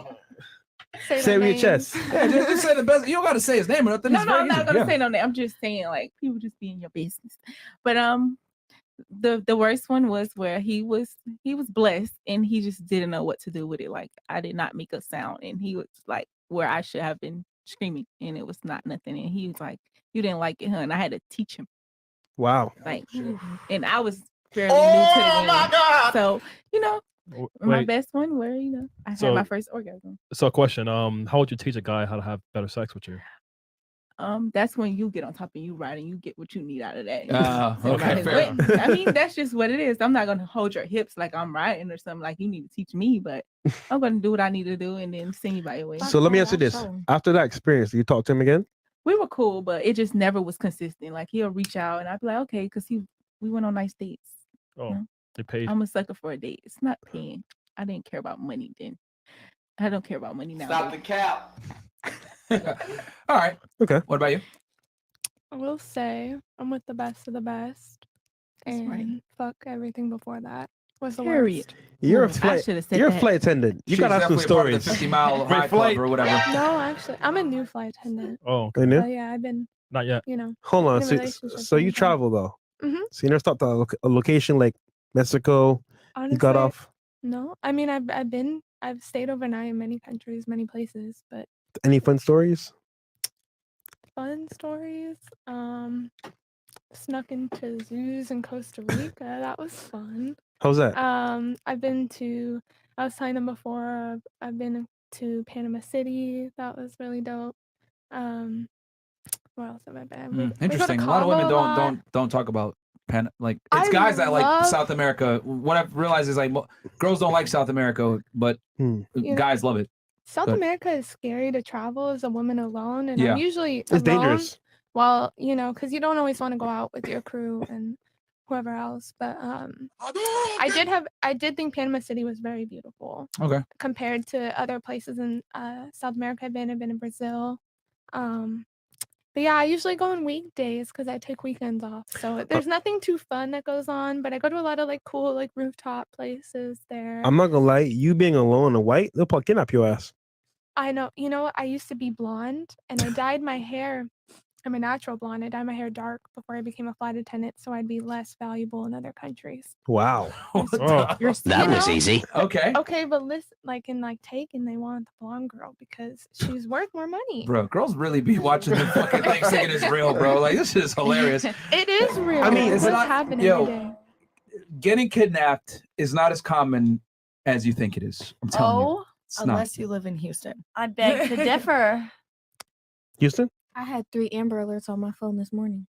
X: Say it with your chest.
C: Yeah, just say the best. You don't got to say his name or nothing.
W: No,
C: It's
W: no,
C: very
W: I'm not
C: easy.
W: gonna
C: Yeah.
W: say no name. I'm just saying like people just be in your business. But the worst one was where he was blessed and he just didn't know what to do with it. Like I did not make a sound and he was like where I should have been screaming and it was not nothing. And he was like, "You didn't like it, huh?" And I had to teach him.
X: Wow.
W: Like, and I was fairly new to the game.
T: God.
W: So my
H: Wait.
W: best one where I had my first orgasm.
H: So, question: how would you teach a guy how to have better sex with you?
W: That's when you get on top and you ride and you get what you need out of that.
C: Okay, fair.
W: I mean, that's just what it is. I'm not gonna hold your hips like I'm riding or something. Like you need to teach me, but I'm gonna do what I need to do and then send you by your way.
X: So let me ask you this: after that experience, you talk to him again?
W: We were cool, but it just never was consistent. Like he'll reach out and I'd be like, okay, because we went on nice dates.
H: Oh,
W: you know?
H: they paid.
W: I'm a sucker for a date. It's not paying. I didn't care about money then. I don't care about money now.
C: Stop the cap. All right.
X: Okay.
C: What about you?
E: I will say I'm with the best of the best, and fuck everything before that was the
W: Period.
E: worst.
X: You're a
W: I
X: flight.
W: should have said
X: You're a
W: that.
X: flight attendant. You
C: She's
X: gotta have some
C: definitely part of
X: stories.
C: the 50-mile
X: Great
C: high
X: flight.
C: club or whatever.
E: No, actually, I'm a new flight attendant.
H: Oh,
X: I know.
E: Yeah, I've been,
H: not yet.
E: you know.
X: Hold on.
E: in a
X: So,
E: relationship
X: so you
E: long time.
X: travel though.
E: Mhm.
X: So you never stopped at a location like Mexico. You got
E: Honestly,
X: off.
E: No, I mean I've stayed overnight in many countries, many places, but
X: Any fun stories?
E: fun stories. Snuck into zoos in Costa Rica. That was fun.
X: How's that?
E: I've been to. I was telling them before. I've been to Panama City. That was really dope. Where else have I been? We go to
C: Interesting. A lot of women
E: Cabo a lot.
C: don't talk about like it's
E: I
C: guys that like
E: love-
C: South America. What I've realized is like girls don't like South America, but
E: You know,
C: guys love it.
E: South
C: But-
E: America is scary to travel as a woman alone, and
C: Yeah.
E: I'm usually
X: It's
E: alone.
X: dangerous.
E: Well, because you don't always want to go out with your crew and whoever else. But I did think Panama City was very beautiful.
C: Okay.
E: Compared to other places in South America. I've been in Brazil. But yeah, I usually go on weekdays because I take weekends off. So there's nothing too fun that goes on, but I go to a lot of like cool like rooftop places there.
X: I'm not gonna lie. You being alone and white, they'll probably kidnap your ass.
E: I know. You know what? I used to be blonde and I dyed my hair. I'm a natural blonde. I dyed my hair dark before I became a flight attendant, so I'd be less valuable in other countries.
X: Wow.
E: You're,
U: That was easy.
C: Okay.
E: Okay, but listen, like in like Taken, they wanted the blonde girl because she was worth more money.
C: Bro, girls really be watching the fucking thing thinking it's real, bro. Like this is hilarious.
E: It is real.
C: I mean, it's
E: what's
C: not-
E: happening
C: yo,
E: every day.
C: Getting kidnapped is not as common as you think it is. I'm telling you. It's not.
J: Unless you live in Houston.
L: I beg to differ.
X: Houston?
P: I had 3 Amber Alerts on my phone this morning.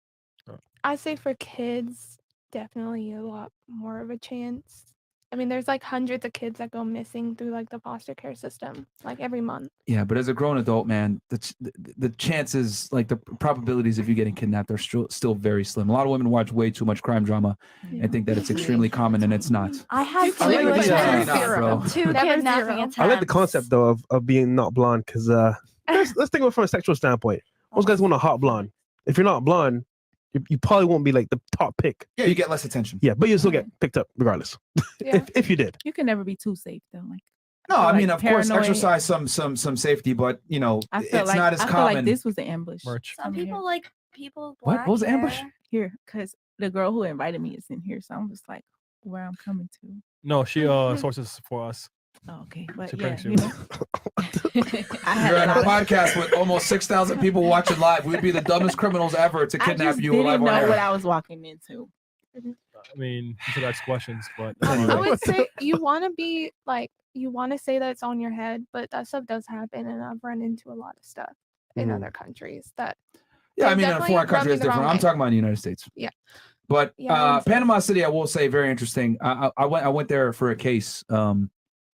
E: I say for kids, definitely a lot more of a chance. I mean, there's like hundreds of kids that go missing through like the foster care system, like every month.
C: Yeah, but as a grown adult, man, the chances, like the probabilities of you getting kidnapped are still very slim. A lot of women watch way too much crime drama and think that it's extremely common, and it's not.
L: I had
X: I like the,
C: Definitely not, bro.
L: 2
E: Never
L: kidnapping
E: zero.
L: attempts.
X: I like the concept though of being not blonde because let's think of it from a sexual standpoint. Most guys want a hot blonde. If you're not blonde, you probably won't be like the top pick.
C: Yeah, you get less attention.
X: Yeah, but you still get picked up regardless.
W: Yeah.
X: if you did.
W: You can never be too safe though. Like
C: No,
W: feel
C: I mean,
W: like
C: of course,
W: paranoid.
C: exercise some safety, but you know,
W: I
C: it's
W: felt like
C: not as
W: I feel
C: common.
W: like this was an ambush.
L: Some people like people.
C: What?
L: Black
C: What was the ambush?
L: hair.
W: Here, because the girl who invited me is in here, so I'm just like, where I'm coming to.
H: No, she sources for us.
W: Oh, okay, but
H: She
W: yeah,
H: brings
W: you
H: you.
W: know.
C: You're on a podcast with almost 6,000 people watching live. We'd be the dumbest criminals ever to
W: I
C: kidnap
W: just
C: you
W: didn't
C: live on
W: know
C: air.
W: what I was walking into.
H: I mean, you should ask questions, but
E: I would say you want to be like, you want to say that's on your head, but that stuff does happen, and I've run into a lot of stuff in
C: Mhm.
E: other countries that.
C: Yeah, I
E: can
C: mean, in a
E: definitely
C: foreign country,
E: rub you
C: it's
E: the wrong
C: different. I'm
E: way.
C: talking about the United States.
E: Yeah.
C: But
E: Yeah, I would say-
C: Panama City, I will say, very interesting. I went there for a case a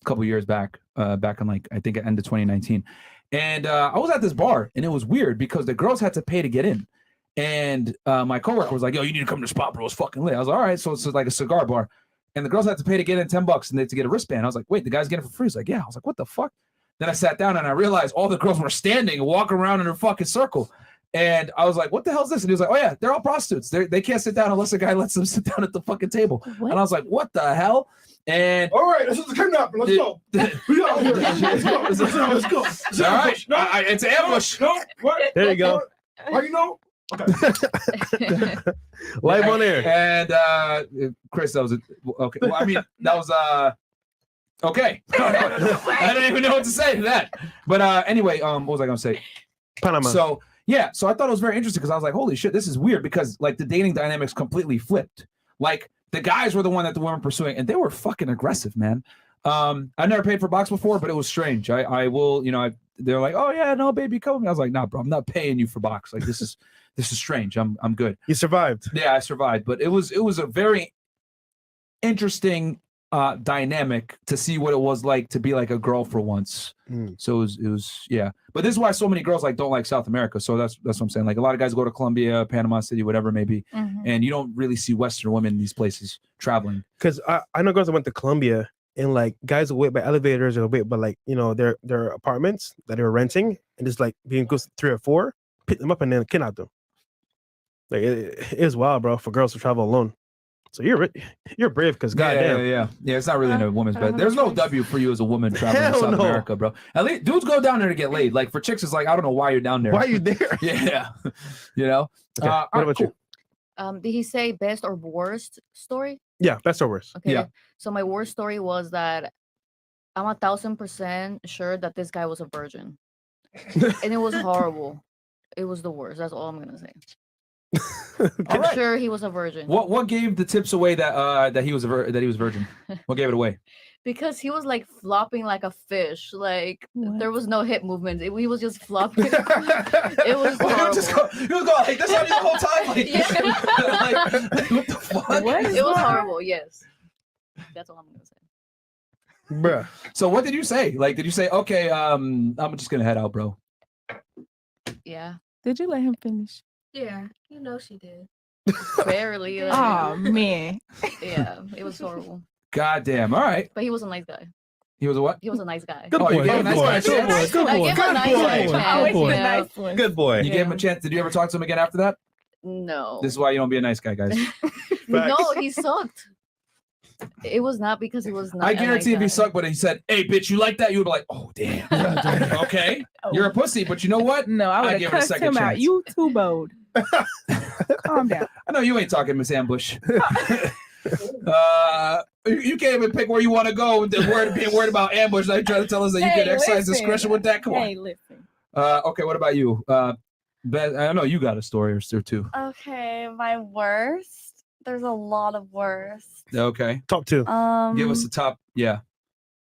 C: couple years back, back in like I think at end of 2019, and I was at this bar, and it was weird because the girls had to pay to get in, and my coworker was like, "Yo, you need to come to the spot, bro. It's fucking lit." I was like, "All right." So it's like a cigar bar, and the girls had to pay to get in $10, and they had to get a wristband. I was like, "Wait, the guy's getting it for free?" He's like, "Yeah." I was like, "What the fuck?" Then I sat down and I realized all the girls were standing and walking around in a fucking circle. And I was like, what the hell is this? And he was like, oh, yeah, they're all prostitutes. They can't sit down unless a guy lets them sit down at the fucking table. And I was like, what the hell? And
G: all right, this is the kidnapper. Let's go. We out here. Let's go. Let's go. It's
C: all right.
G: ambush. No.
C: It's an ambush.
G: No. What?
X: There you go.
G: How you know?
X: Live on air.
C: And Chris, that was okay. Well, I mean, that was okay. I don't even know what to say to that. But anyway, what was I gonna say?
X: Panama.
C: So yeah, so I thought it was very interesting because I was like, holy shit, this is weird because like the dating dynamics completely flipped. Like the guys were the one that the women were pursuing, and they were fucking aggressive, man. I never paid for box before, but it was strange. I will, you know, they're like, oh yeah, no, baby, come with me. I was like, nah, bro, I'm not paying you for box. Like this is strange. I'm good.
X: You survived.
C: Yeah, I survived, but it was a very interesting dynamic to see what it was like to be like a girl for once. So it was yeah. But this is why so many girls like don't like South America. So that's what I'm saying. Like a lot of guys go to Colombia, Panama City, whatever it may be, and you don't really see Western women in these places traveling.
X: Because I know girls that went to Colombia and like guys will wait by elevators or wait by like, you know, their apartments that they were renting and just like being goes 3 or 4, pick them up and then kidnap them. Like it is wild, bro, for girls to travel alone. So you're brave because goddamn.
C: Yeah. It's not really in a woman's bed. There's no W for you as a woman traveling to South America, bro. At least dudes go down there to get laid. Like for chicks, it's like I don't know why you're down there.
X: Why are you there?
C: Yeah, you know.
X: Okay.
C: All
X: What
C: right,
X: about you?
M: Did he say best or worst story?
X: Yeah, best or worst.
M: Okay.
X: Yeah.
M: So my worst story was that I'm 1,000% sure that this guy was a virgin, and it was horrible. It was the worst. That's all I'm gonna say. I'm
C: right.
M: sure he was a virgin.
C: What gave the tips away that he was virgin? What gave it away?
M: Because he was like flopping like a fish. Like there was no hip movement. He was just flopping. It was horrible.
C: He was going like this on you the whole time. Like,
M: Yeah.
C: what the fuck?
M: It was horrible. Yes. That's all I'm gonna say.
X: Bruh.
C: So what did you say? Like, did you say, okay, I'm just gonna head out, bro?
M: Yeah.
W: Did you let him finish?
J: Yeah, you know she did.
M: Barely.
W: Oh man.
M: Yeah, it was horrible.
C: God damn. All right.
M: But he was a nice guy.
C: He was a what?
M: He was a nice guy.
C: Good boy. You gave him a nice guy.
M: I gave him a nice guy chance, you know?
X: Good boy.
C: You gave him a chance. Did you ever talk to him again after that?
M: No.
C: This is why you don't be a nice guy, guys.
M: No, he sucked. It was not because he was not.
C: I
M: a nice
C: guarantee if
M: guy.
C: he sucked, but he said, "Hey, bitch, you like that?" You would be like, "Oh, damn." Okay, you're a pussy, but you know what?
W: No, I would have
C: give it a
W: cussed
C: second
W: him out.
C: chance.
W: You too bold. Calm down.
C: I know you ain't talking, Miss Ambush. You can't even pick where you want to go with being worried about ambush. Like trying to tell us that you can exercise discretion with that. Come on.
W: Hey, listen.
C: Okay, what about you? Beth, I know you got a story or two.
L: Okay, my worst. There's a lot of worst.
C: Okay,
X: top 2.
C: Give us the top. Yeah.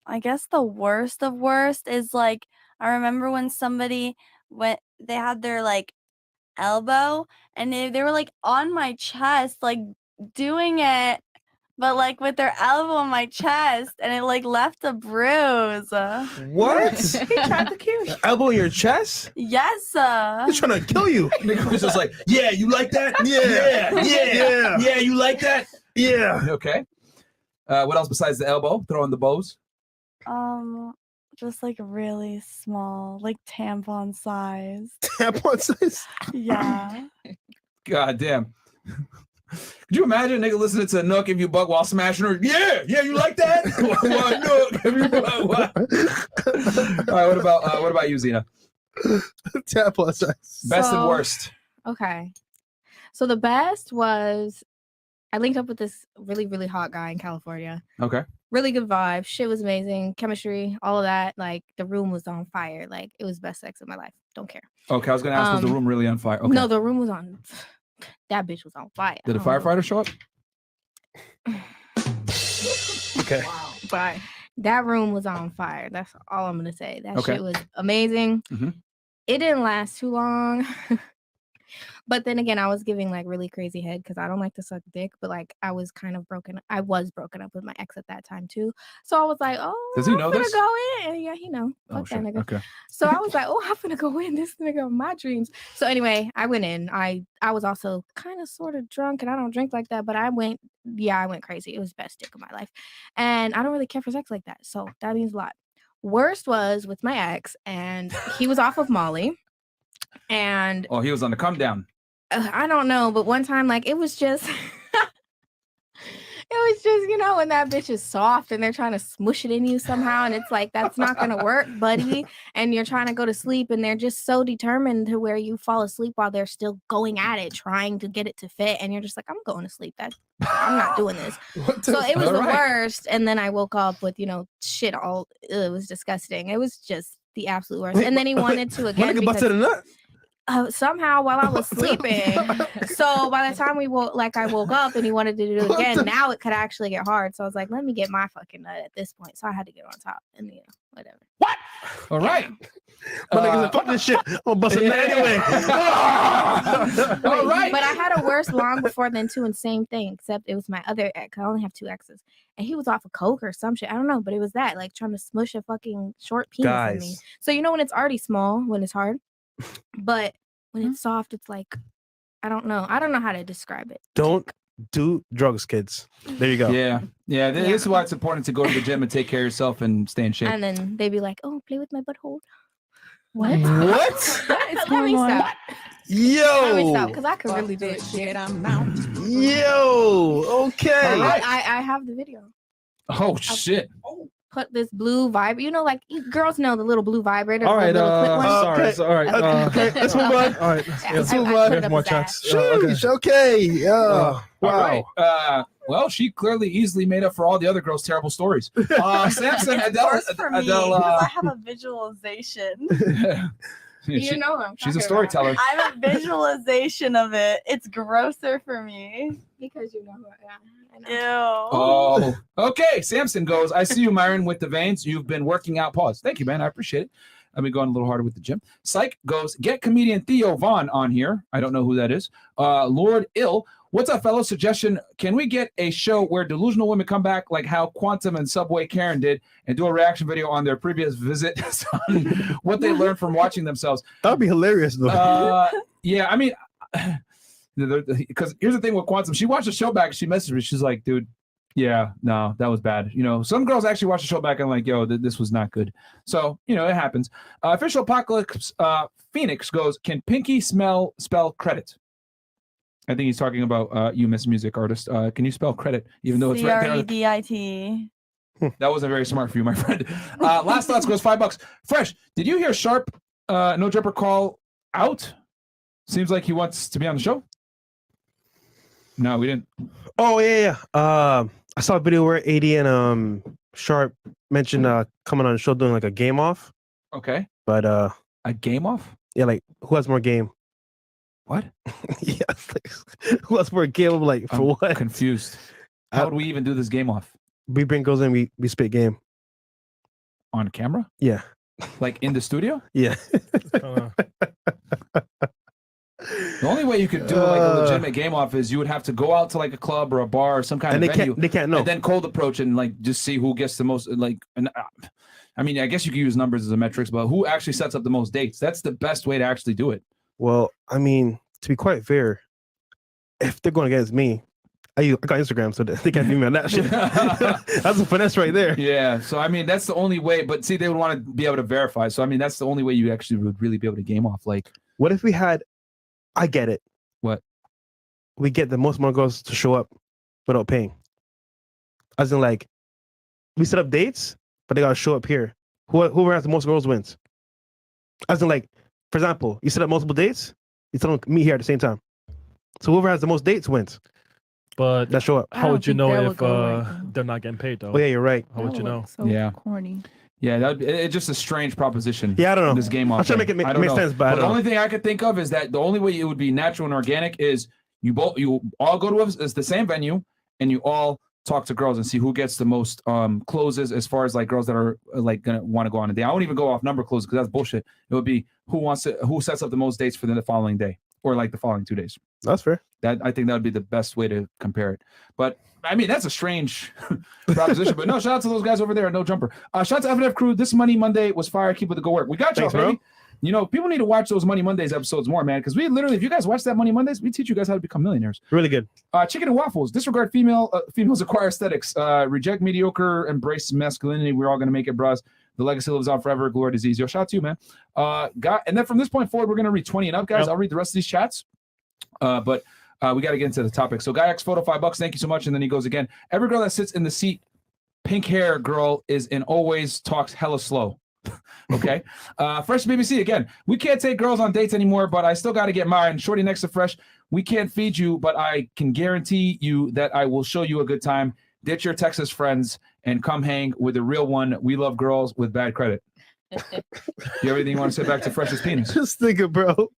L: I guess the worst of worst is like I remember when somebody they had their like elbow and they were like on my chest like doing it but like with their elbow on my chest and it like left a bruise.
X: What?
W: He tried to kill you.
X: Elbow in your chest?
L: Yes.
X: He's trying to kill you.
C: Nick was just like, yeah, you like that? Yeah, you like that?
X: Yeah.
C: Okay. What else besides the elbow? Throwing the bows?
L: Just like really small, like tampon size.
X: Tampon size?
L: Yeah.
C: God damn. Could you imagine a nigga listening to Nook if you buck while smashing her? Yeah, you like that? Nook if you buck. All right, what about you, Zena?
X: Tap plus X.
C: Best and
P: So-
C: worst.
P: Okay. So the best was I linked up with this really, really hot guy in California.
C: Okay.
P: Really good vibe. Shit was amazing. Chemistry, all of that. Like the room was on fire. Like it was best sex of my life. Don't care.
C: Okay, I was gonna ask, was the room really on fire? Okay.
P: No, the room was on. That bitch was on fire.
C: Did a
P: I don't know.
C: firefighter show up?
X: Okay.
P: But that room was on fire. That's all I'm gonna say. That
C: Okay.
P: shit was amazing.
C: Mhm.
P: It didn't last too long. But then again, I was giving like really crazy head because I don't like to suck dick, but like I was kind of broken. I was broken up with my ex at that time too. So I was like, oh,
C: Does he
P: I'm
C: know
P: gonna
C: this?
P: go in. And yeah, he know.
C: Oh,
P: Fuck
C: sure.
P: that nigga.
C: Okay.
P: So I was like, oh, I'm gonna go in. This nigga of my dreams. So anyway, I went in. I was also kind of sort of drunk, and I don't drink like that, but I went crazy. It was the best dick of my life. And I don't really care for sex like that. So that means a lot. Worst was with my ex, and he was off of Molly. And
C: Oh, he was on the come down.
P: I don't know, but one time, like, it was just, you know, when that bitch is soft and they're trying to smush it in you somehow, and it's like, that's not gonna work, buddy. And you're trying to go to sleep, and they're just so determined to where you fall asleep while they're still going at it, trying to get it to fit, and you're just like, I'm going to sleep. I'm not doing this. So it was the worst. And then I woke up with, you know, shit all. It was disgusting. It was just the absolute worst. And then he wanted to again.
X: Nigga busted a nut.
P: Somehow while I was sleeping. So by the time I woke up and he wanted to do it again, now it could actually get hard. So I was like, let me get my fucking nut at this point. So I had to get on top and whatever.
C: All right.
X: My niggas said, fuck this shit. I'm gonna bust a nut anyway.
C: All right.
P: But I had a worse long before then too, and same thing, except it was my other ex. I only have 2 exes. And he was off of coke or some shit. I don't know, but it was that, like trying to smush a fucking short penis in me.
X: Guys.
P: So you know when it's already small, when it's hard. But when it's soft, it's like, I don't know. I don't know how to describe it.
X: Don't do drugs, kids. There you go.
C: Yeah. This is why it's important to go to the gym and take care of yourself and stay in shape.
P: And then they'd be like, oh, play with my butthole. What?
X: What?
P: Let me stop. Let me stop,
X: Yo.
P: because I could really do it. Shit, I'm out.
X: Yo. Okay.
P: I have the video.
C: Oh, shit.
P: Put this blue vibrator. You know, like girls know the little blue vibrator.
H: All right,
P: the little clip one.
H: sorry, so, all right.
X: Okay, let's move on.
H: All right,
X: Let's
P: I-
X: move
P: I
X: on.
P: put it up
H: more
P: his
H: chats.
P: ass.
X: Sheesh, okay. Yeah.
C: All
X: Wow.
C: right. Well, she clearly easily made up for all the other girls' terrible stories. Samson, Adele,
F: Worse for me,
C: Adele,
F: because I have a visualization.
C: she-
P: know what I'm
C: she's a
P: talking
C: storyteller.
F: I have a visualization of it. It's grosser for me.
P: Because you know who I am.
F: Ew.
C: Oh, okay. Samson goes, I see you, Myron, with the veins. You've been working out. Pause. Thank you, man. I appreciate it. I've been going a little harder with the gym. Psych goes, get comedian Theo Vaughn on here. I don't know who that is. Lord Ill, what's up, fellow? Suggestion, can we get a show where delusional women come back like how Quantum and Subway Karen did and do a reaction video on their previous visit on what they learned from watching themselves?
X: That would be hilarious, though.
C: Yeah, I mean, because here's the thing with Quantum. She watched the show back. She messaged me. She's like, dude, yeah, no, that was bad. You know, some girls actually watch the show back and like, yo, this was not good. So, you know, it happens. Official Apocalypse Phoenix goes, can Pinky spell credit? I think he's talking about you, Miss Music Artist. Can you spell credit, even though it's right there?
F: CREDIT.
C: That wasn't very smart for you, my friend. Last thoughts goes $5. Fresh, did you hear Sharp No Jumper call out? Seems like he wants to be on the show. No, we didn't.
X: Oh yeah. I saw a video where AD and Sharp mentioned coming on the show doing like a game off.
C: Okay.
X: But
C: a game off?
X: Yeah, like who has more game?
C: What?
X: Yeah, like, who has more game? I'm like, for
C: I'm
X: what?
C: Confused. How do we even do this game off?
X: We bring girls in, we spit game.
C: On camera?
X: Yeah.
C: Like in the studio?
X: Yeah.
C: The only way you could do like a legitimate game off is you would have to go out to like a club or a bar or some kind
X: And
C: of
X: they
C: venue.
X: they can't know.
C: And then cold approach and like just see who gets the most like. And I mean, I guess you could use numbers as a metrics, but who actually sets up the most dates? That's the best way to actually do it.
X: Well, I mean, to be quite fair, if they're going against me, I got Instagram, so they can't beat me on that shit. That's a finesse right there.
C: Yeah. So I mean, that's the only way. But see, they would want to be able to verify. So I mean, that's the only way you actually would really be able to game off. Like,
X: what if we had? I get it.
C: What?
X: we get the most amount of girls to show up without paying. As in, like, we set up dates, but they gotta show up here. Whoever has the most girls wins. As in, like, for example, you set up multiple dates, you tell them meet here at the same time. So whoever has the most dates wins.
H: But
X: that show up.
H: how would you know if they're not getting paid though?
X: Oh yeah, you're right.
H: How would you know?
C: Yeah.
W: Corny.
C: Yeah, it's just a strange proposition.
X: Yeah, I don't know.
C: This game
X: I'm trying to make it make sense, but I
C: the
X: don't
C: only
X: know.
C: thing I could think of is that the only way it would be natural and organic is you all go to is the same venue and you all talk to girls and see who gets the most closes as far as like girls that are like gonna want to go on a date. I won't even go off number closes because that's bullshit. It would be who sets up the most dates for the following day or like the following 2 days.
X: That's fair.
C: I think that would be the best way to compare it. But I mean, that's a strange proposition. But no, shout out to those guys over there. No jumper. Shout out to FNF crew. This Money Monday was fire. Keep with the good work. We got y'all,
X: Thanks, bro.
C: baby. You know, people need to watch those Money Mondays episodes more, man. Because we literally, if you guys watch that Money Mondays, we teach you guys how to become millionaires.
X: Really good.
C: Chicken and waffles. Disregard females acquire aesthetics. Reject mediocre. Embrace masculinity. We're all gonna make it, bros. The legacy lives on forever. Glory disease. Yo, shout out to you, man. And then from this point forward, we're gonna read 20 and up, guys.
X: Yep.
C: I'll read the rest of these chats. But we got to get into the topic. So Guy X photo, $5. Thank you so much. And then he goes again. Every girl that sits in the seat, pink hair girl is and always talks hella slow. Okay. Fresh BBC again. We can't take girls on dates anymore, but I still got to get mine. Shorty next to Fresh. We can't feed you, but I can guarantee you that I will show you a good time. Ditch your Texas friends and come hang with the real one. We love girls with bad credit. Do you have anything you want to say back to Fresh's penis?
X: Just think it, bro.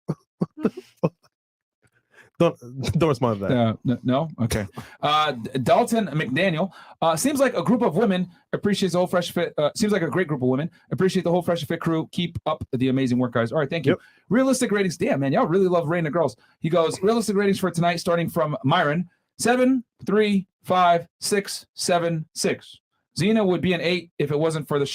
X: Don't respond to that.
C: No? Okay. Dalton McDaniel. Seems like a group of women appreciates the whole Fresh Fit. Seems like a great group of women. Appreciate the whole Fresh Fit crew. Keep up the amazing work, guys. All right, thank you.
X: Yep.
C: Realistic ratings. Damn, man. Y'all really love rating the girls. He goes, realistic ratings for tonight, starting from Myron. 7, 3, 5, 6, 7, 6. Zena would be an 8 if it wasn't for the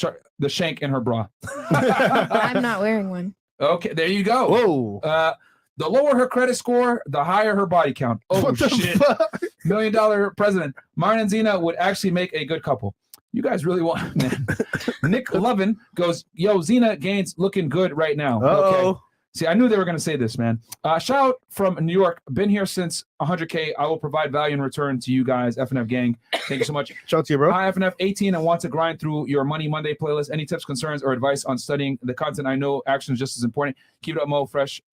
C: shank in her bra.
P: I'm not wearing one.
C: Okay, there you go.
X: Whoa.
C: The lower her credit score, the higher her body count. Oh,
X: What the
C: shit.
X: fuck?
C: $1 million president. Martin and Zena would actually make a good couple. You guys really want, man. Nick Lovin goes, yo, Zena Gaines looking good right now.
X: Uh-oh.
C: Okay. See, I knew they were going to say this, man. Shout out from New York. Been here since 100K. I will provide value in return to you guys, FNF gang. Thank you so much.
X: Shout out to you, bro.
C: Hi, FNF 18 and want to grind through your Money Monday playlist. Any tips, concerns, or advice on studying the content? I know action is just as important. Keep it up, Mo. Fresh.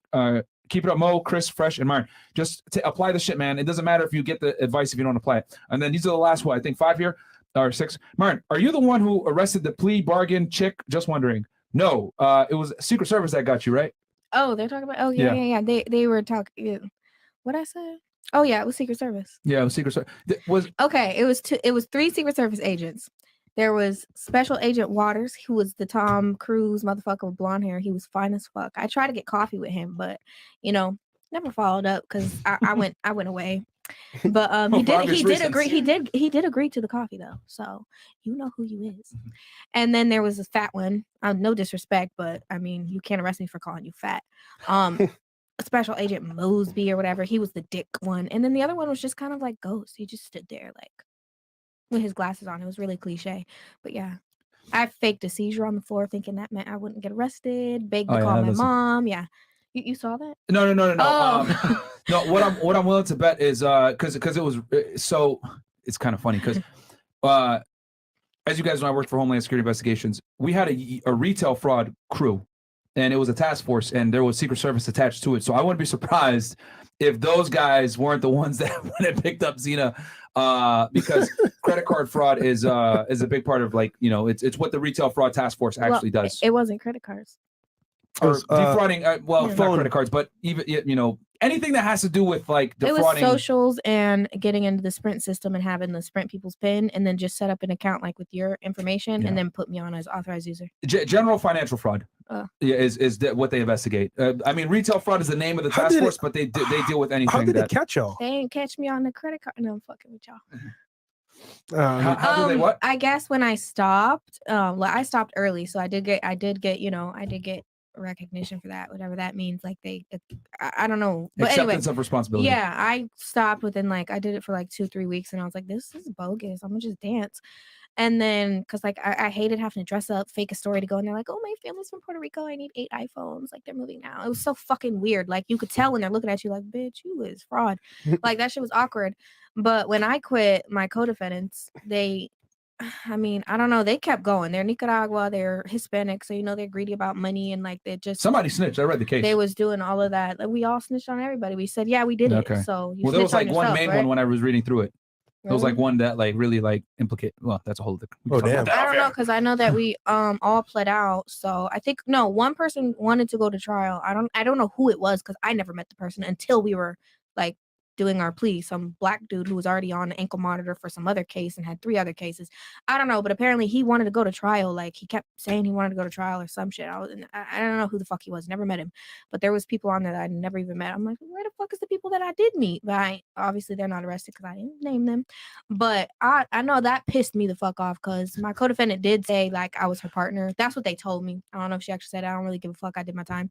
C: Keep it up, Mo, Chris, Fresh, and Myron. Just to apply the shit, man. It doesn't matter if you get the advice if you don't apply it. And then these are the last one. I think 5 here or 6. Myron, are you the one who arrested the plea bargain chick? Just wondering. No, it was Secret Service that got you, right?
P: Oh, they're talking about. Oh yeah. They were talking. What I said? Oh yeah, it was Secret Service.
C: Yeah, it was Secret Service.
P: Okay, it was 3 Secret Service agents. There was Special Agent Waters, who was the Tom Cruise motherfucker with blonde hair. He was fine as fuck. I tried to get coffee with him, but never followed up because I went away. But he did agree to the coffee though. So you know who you is. And then there was a fat one. No disrespect, but I mean you can't arrest me for calling you fat. Special Agent Mosby or whatever. He was the dick one. And then the other one was just kind of like Ghost. He just stood there like with his glasses on. It was really cliche. But yeah. I faked a seizure on the floor thinking that meant I wouldn't get arrested. Begged to call my mom. Yeah. You saw that?
C: No.
P: Oh.
C: No, what I'm willing to bet is because it was so it's kind of funny because as you guys know, I worked for Homeland Security Investigations. We had a retail fraud crew, and it was a task force, and there was Secret Service attached to it. So I wouldn't be surprised if those guys weren't the ones that went and picked up Zena, because credit card fraud is a big part of it's what the retail fraud task force actually does.
P: It wasn't credit cards.
C: Or defrauding, not credit cards, but even anything that has to do with like defrauding.
P: It was socials and getting into the Sprint system and having the Sprint people's PIN, and then just set up an account like with your information, and then put me on as authorized user.
C: General financial fraud is what they investigate. I mean, retail fraud is the name of the task force, but they deal with anything.
X: How did they catch y'all?
P: They ain't catch me on the credit card. No, I'm fucking with y'all.
C: How do they what?
P: I guess when I stopped, I stopped early, so I did get recognition for that, whatever that means. Like I don't know, but
C: acceptance of responsibility.
P: Yeah, I stopped within I did it for 2-3 weeks, and I was like, this is bogus. I'm gonna just dance. And then, cause like I hated having to dress up, fake a story to go, and they're like, "Oh, my family's from Puerto Rico. I need 8 iPhones. Like they're moving now." It was so fucking weird. Like you could tell when they're looking at you, like, "Bitch, you is fraud." Like that shit was awkward. But when I quit, my co-defendants, I mean, I don't know. They kept going. They're Nicaragua. They're Hispanic, so they're greedy about money and like they just
C: Somebody snitched. I read the case.
P: they was doing all of that. Like we all snitched on everybody. We said, yeah, we did it.
C: Okay.
P: So you
C: Well, there was
P: snitch on
C: like one
P: yourself,
C: main
P: right?
C: one when I was reading through it. There was like
P: Really?
C: one that like really like implicate. Well, that's a whole different. we
X: Oh,
C: can talk about
X: damn.
C: that
P: I don't
C: off
P: know
C: air.
P: because I know that we all pled out. So I think no, one person wanted to go to trial. I don't know who it was because I never met the person until we were like doing our plea. Some black dude who was already on ankle monitor for some other case and had 3 other cases. I don't know, but apparently he wanted to go to trial. Like he kept saying he wanted to go to trial or some shit. I don't know who the fuck he was. Never met him, but there was people on there that I never even met. I'm like, where the fuck is the people that I did meet? But obviously they're not arrested because I didn't name them. But I know that pissed me the fuck off because my co-defendant did say like I was her partner. That's what they told me. I don't know if she actually said it. I don't really give a fuck. I did my time,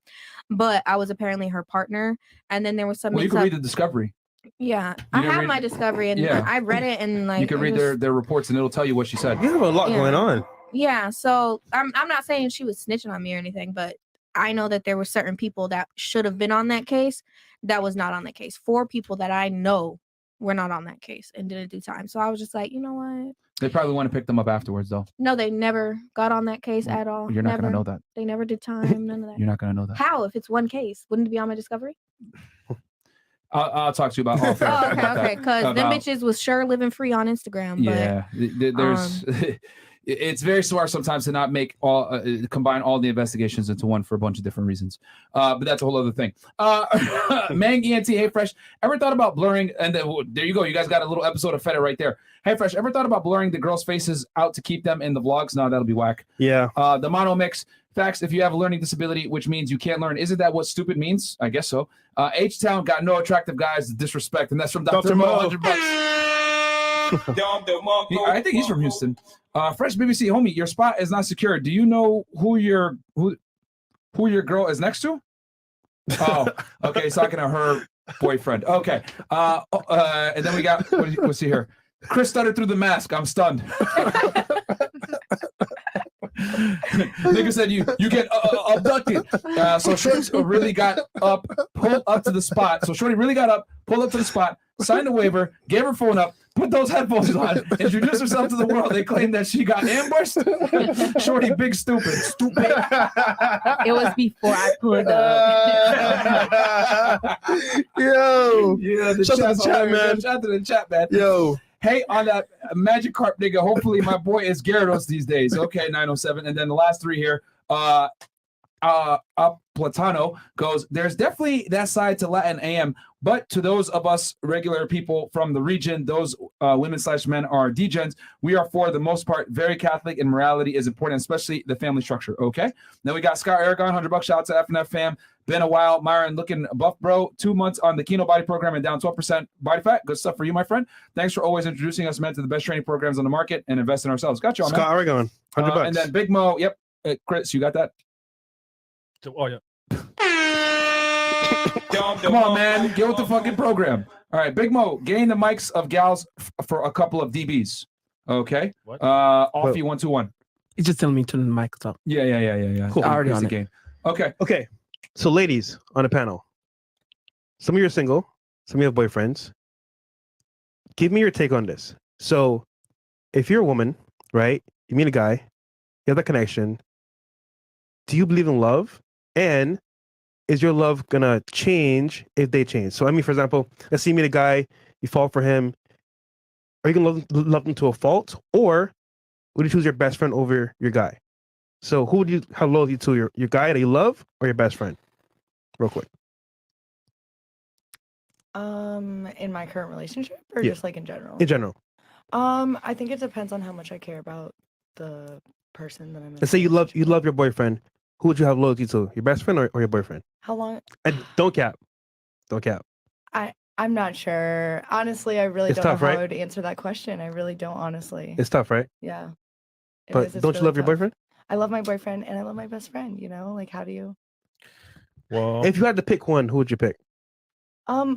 P: but I was apparently her partner. And then there was some
C: Well, you
P: mix
C: can
P: up.
C: read the discovery.
P: Yeah, I
C: can
P: have
C: read-
P: my discovery and
C: Yeah.
P: I read it and like
C: You can
P: it
C: read
P: was-
C: their reports and it'll tell you what she said.
X: You have a lot
P: Yeah.
X: going on.
P: Yeah, so I'm not saying she was snitching on me or anything, but I know that there were certain people that should have been on that case that was not on that case. 4 people that I know were not on that case and didn't do time. So I was just like, you know what?
C: They probably want to pick them up afterwards, though.
P: No, they never got on that case at all.
C: You're not gonna
P: Never.
C: know that.
P: They never did time. None of that.
C: You're not gonna know that.
P: How? If it's one case, wouldn't it be on my discovery?
C: I'll talk to you about all.
P: Oh, okay. Because them bitches was sure living free on Instagram. But
C: Yeah, there's. It's very smart sometimes to not make all combine all the investigations into one for a bunch of different reasons. But that's a whole other thing. Mang ENT, hey Fresh, ever thought about blurring? And then, there you go. You guys got a little episode of Feta right there. Hey Fresh, ever thought about blurring the girls' faces out to keep them in the vlogs? No, that'll be whack.
X: Yeah.
C: The mono mix. Facts, if you have a learning disability, which means you can't learn, isn't that what stupid means? I guess so. H-Town got no attractive guys, disrespect, and that's from Dr. Mo. $100. I think he's from Houston. Fresh BBC, homie, your spot is not secure. Do you know who your girl is next to? Oh, okay, he's talking to her boyfriend. Okay. And then we got what's he here? Chris stuttered through the mask. I'm stunned. Nigga said you get abducted. So Shorty really got up, pulled up to the spot. So Shorty really got up, pulled up to the spot, signed a waiver, gave her phone up, put those headphones on, introduced herself to the world. They claimed that she got ambushed. Shorty, big stupid.
W: It was before I pulled up.
X: Yo.
C: Yeah, the
X: Shout out to the chat, man.
C: Shout out to the chat, man.
X: Yo.
C: Hey, on that Magic Carp nigga, hopefully my boy is Gyarados these days. Okay, 907. And then the last 3 here, Platano goes, there's definitely that side to Latin AM, but to those of us regular people from the region, those women/men are degens. We are, for the most part, very Catholic, and morality is important, especially the family structure. Okay. Then we got Scott Aragon, $100. Shout out to FNF fam. Been a while. Myron looking buff, bro. 2 months on the Keno Body Program and down 12% body fat. Good stuff for you, my friend. Thanks for always introducing us, men, to the best training programs on the market and invest in ourselves. Got you on,
X: Scott Aragon, $100.
C: And then Big Mo. Yep. Chris, you got that?
H: Oh, yeah.
C: Come on, man. Get with the fucking program. All right, Big Mo, gain the mics of gals for a couple of DBs. Okay.
H: What?
C: Offie 121.
B: He's just telling me to turn the mic up.
C: Yeah.
B: Cool. Already on it.
C: Game. Okay.
X: Okay. So, ladies on the panel, some of you are single, some of you have boyfriends. Give me your take on this. So, if you're a woman, right, you meet a guy, you have that connection. Do you believe in love? And is your love gonna change if they change? So, I mean, for example, let's say you meet a guy, you fall for him. Are you gonna love him to a fault, or would you choose your best friend over your guy? So, who would you have loyalty to, your guy that you love, or your best friend? Real quick.
J: In my current relationship, or
X: Yeah.
J: just like in general?
X: In general.
J: I think it depends on how much I care about the person that I'm in.
X: Let's say you love your boyfriend. Who would you have loyalty to? Your best friend or your boyfriend?
J: How long?
X: And don't cap.
J: I'm not sure. Honestly, I really
X: It's
J: don't
X: tough,
J: know how
X: right?
J: I would answer that question. I really don't, honestly.
X: It's tough, right?
J: Yeah. It
X: But
J: is, it's
X: don't you
J: really
X: love your
J: tough.
X: boyfriend?
J: I love my boyfriend and I love my best friend, Like, how do you?
H: Well,
X: If you had to pick one, who would you pick?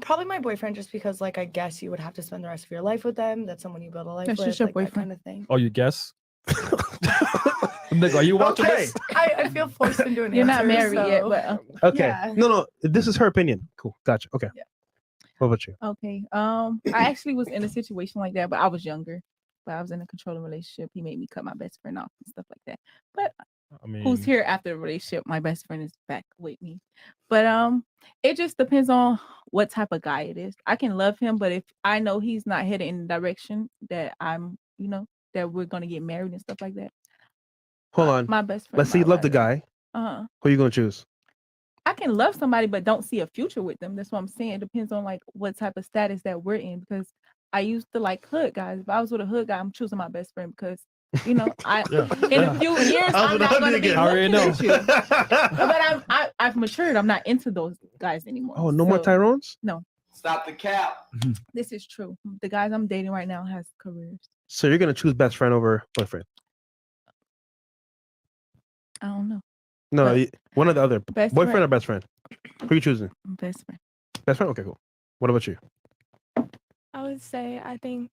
J: Probably my boyfriend, just because like I guess you would have to spend the rest of your life with them. That's someone you build a life
W: That's
J: with,
W: just your
J: like that
W: boyfriend.
J: kind of thing.
H: Oh, you guess? Nigga, are you watching this?
J: I feel forced into an
W: You're
J: answer.
W: not married yet,
J: so-
W: but
X: Okay.
J: Yeah.
X: No. This is her opinion. Cool. Gotcha. Okay. What about you?
W: okay. I actually was in a situation like that, but I was younger. But I was in a controlling relationship. He made me cut my best friend off and stuff like that. But
H: I mean,
W: who's here after the relationship? My best friend is back with me. But it just depends on what type of guy it is. I can love him, but if I know he's not headed in the direction that I'm, that we're gonna get married and stuff like that.
X: Hold on.
W: My best friend.
X: Let's say you love the guy.
W: Uh-huh.
X: Who are you gonna choose?
W: I can love somebody but don't see a future with them. That's what I'm saying. It depends on like what type of status that we're in, because I used to like hood guys. If I was with a hood guy, I'm choosing my best friend because in a few years I'm not going to be looking at you. But I've matured. I'm not into those guys anymore.
X: Oh, no more Tyrones?
W: No.
O: Stop the cap.
W: This is true. The guys I'm dating right now has careers.
X: So you're gonna choose best friend over boyfriend?
W: I don't know.
X: No, one or the other.
W: Best
X: Boyfriend
W: friend.
X: or best friend? Who are you choosing?
W: Best friend.
X: Best friend? Okay, cool. What about you?
E: I would say I think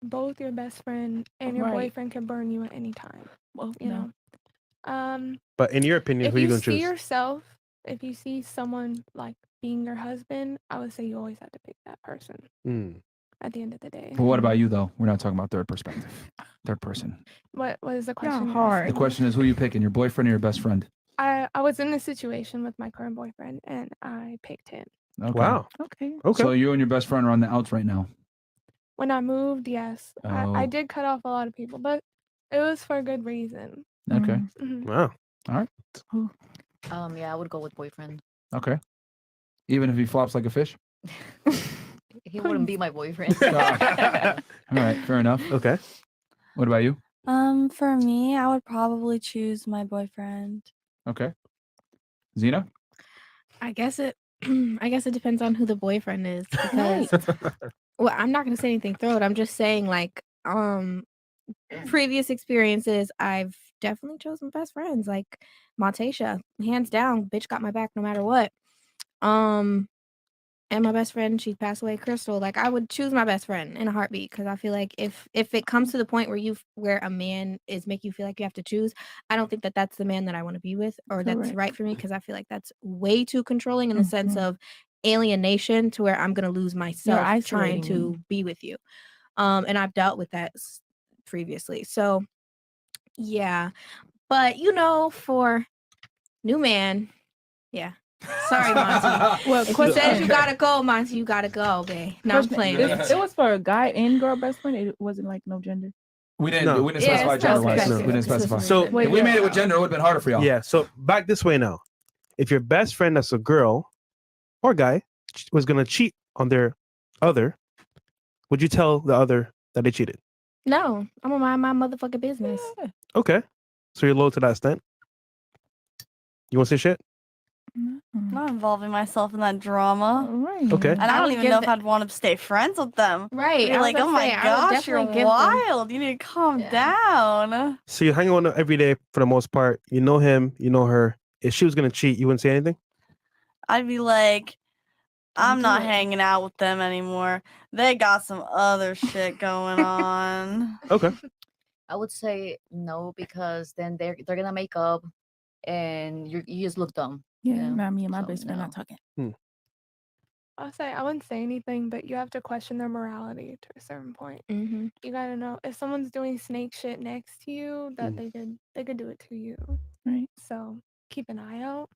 E: both your best friend and your
W: Right.
E: boyfriend can burn you at any time.
W: Well,
E: You know.
X: But in your opinion,
E: If
X: who are you
E: you
X: gonna
E: see
X: choose?
E: yourself, if you see someone like being your husband, I would say you always have to pick that person
X: Mm.
E: at the end of the day.
C: But what about you though? We're not talking about third perspective. Third person.
E: What is the question? you're
W: hard.
C: The
E: asking?
C: question is who you picking, your boyfriend or your best friend?
E: I was in this situation with my current boyfriend and I picked him.
C: Okay.
X: Wow.
W: Okay.
X: Okay.
C: So you and your best friend are on the outs right now.
E: When I moved, yes, I
C: Oh.
E: did cut off a lot of people, but it was for a good reason.
C: Okay.
E: Mhm.
X: Wow.
C: All right.
M: Yeah, I would go with boyfriend.
C: Okay. Even if he flops like a fish?
M: He wouldn't be my boyfriend.
C: All right, fair enough.
X: Okay.
C: What about you?
L: For me, I would probably choose my boyfriend.
C: Okay. Zena?
P: I guess it depends on who the boyfriend is, because well, I'm not gonna say anything throw it. I'm just saying like previous experiences, I've definitely chosen best friends. Like Montasha, hands down, bitch got my back no matter what. And my best friend, she passed away, Crystal. Like I would choose my best friend in a heartbeat, because I feel like if it comes to the point where a man is making you feel like you have to choose, I don't think that that's the man that I want to be with or that's
W: Correct.
P: right for me, because I feel like that's way too controlling in the sense of alienation, to where I'm gonna lose myself trying
W: isolating
P: to be with you. And I've dealt with that previously. So yeah, but for new man, yeah. Sorry, Monty.
W: Well,
P: If he
W: question-
P: says you gotta go, Monty, you gotta go, babe. No, I'm playing.
W: It was for a guy and girl best friend. It wasn't like no gender.
C: We didn't
X: No.
C: we didn't
P: Yeah,
C: specify
P: it's
C: gender
P: not
C: wise.
P: specific.
C: We didn't specify.
X: So-
C: if we made it with gender, it would have been harder for y'all.
X: Yeah. So back this way now. If your best friend that's a girl or guy was gonna cheat on their other, would you tell the other that they cheated?
P: No, I'm gonna mind my motherfucking business.
X: Okay. So you're low to that extent. You want to say shit?
L: I'm not involving myself in that drama.
W: Right.
X: Okay.
L: And I
P: I
L: don't
P: would
L: even
P: give
L: know if
P: the-
L: I'd want to stay friends with them.
P: Right.
L: You're
P: I was
L: like,
P: gonna
L: oh my
P: say, I would
L: gosh, you're
P: definitely give them-
L: wild. You need to calm down.
X: So you're hanging on them every day for the most part. You know him. You know her. If she was gonna cheat, you wouldn't say anything.
L: I'd be like, I'm
P: do
L: not
P: it.
L: hanging out with them anymore. They got some other shit going on.
X: Okay.
M: I would say no, because then they're gonna make up, and you just look dumb.
W: Yeah, not me and my
M: So,
W: best friend
M: no.
W: not talking.
E: I'll say I wouldn't say anything, but you have to question their morality to a certain point.
P: Mm-hmm.
E: You gotta know if someone's doing snake shit next to you, that they could do it to you.
W: Right.
E: So keep an eye out.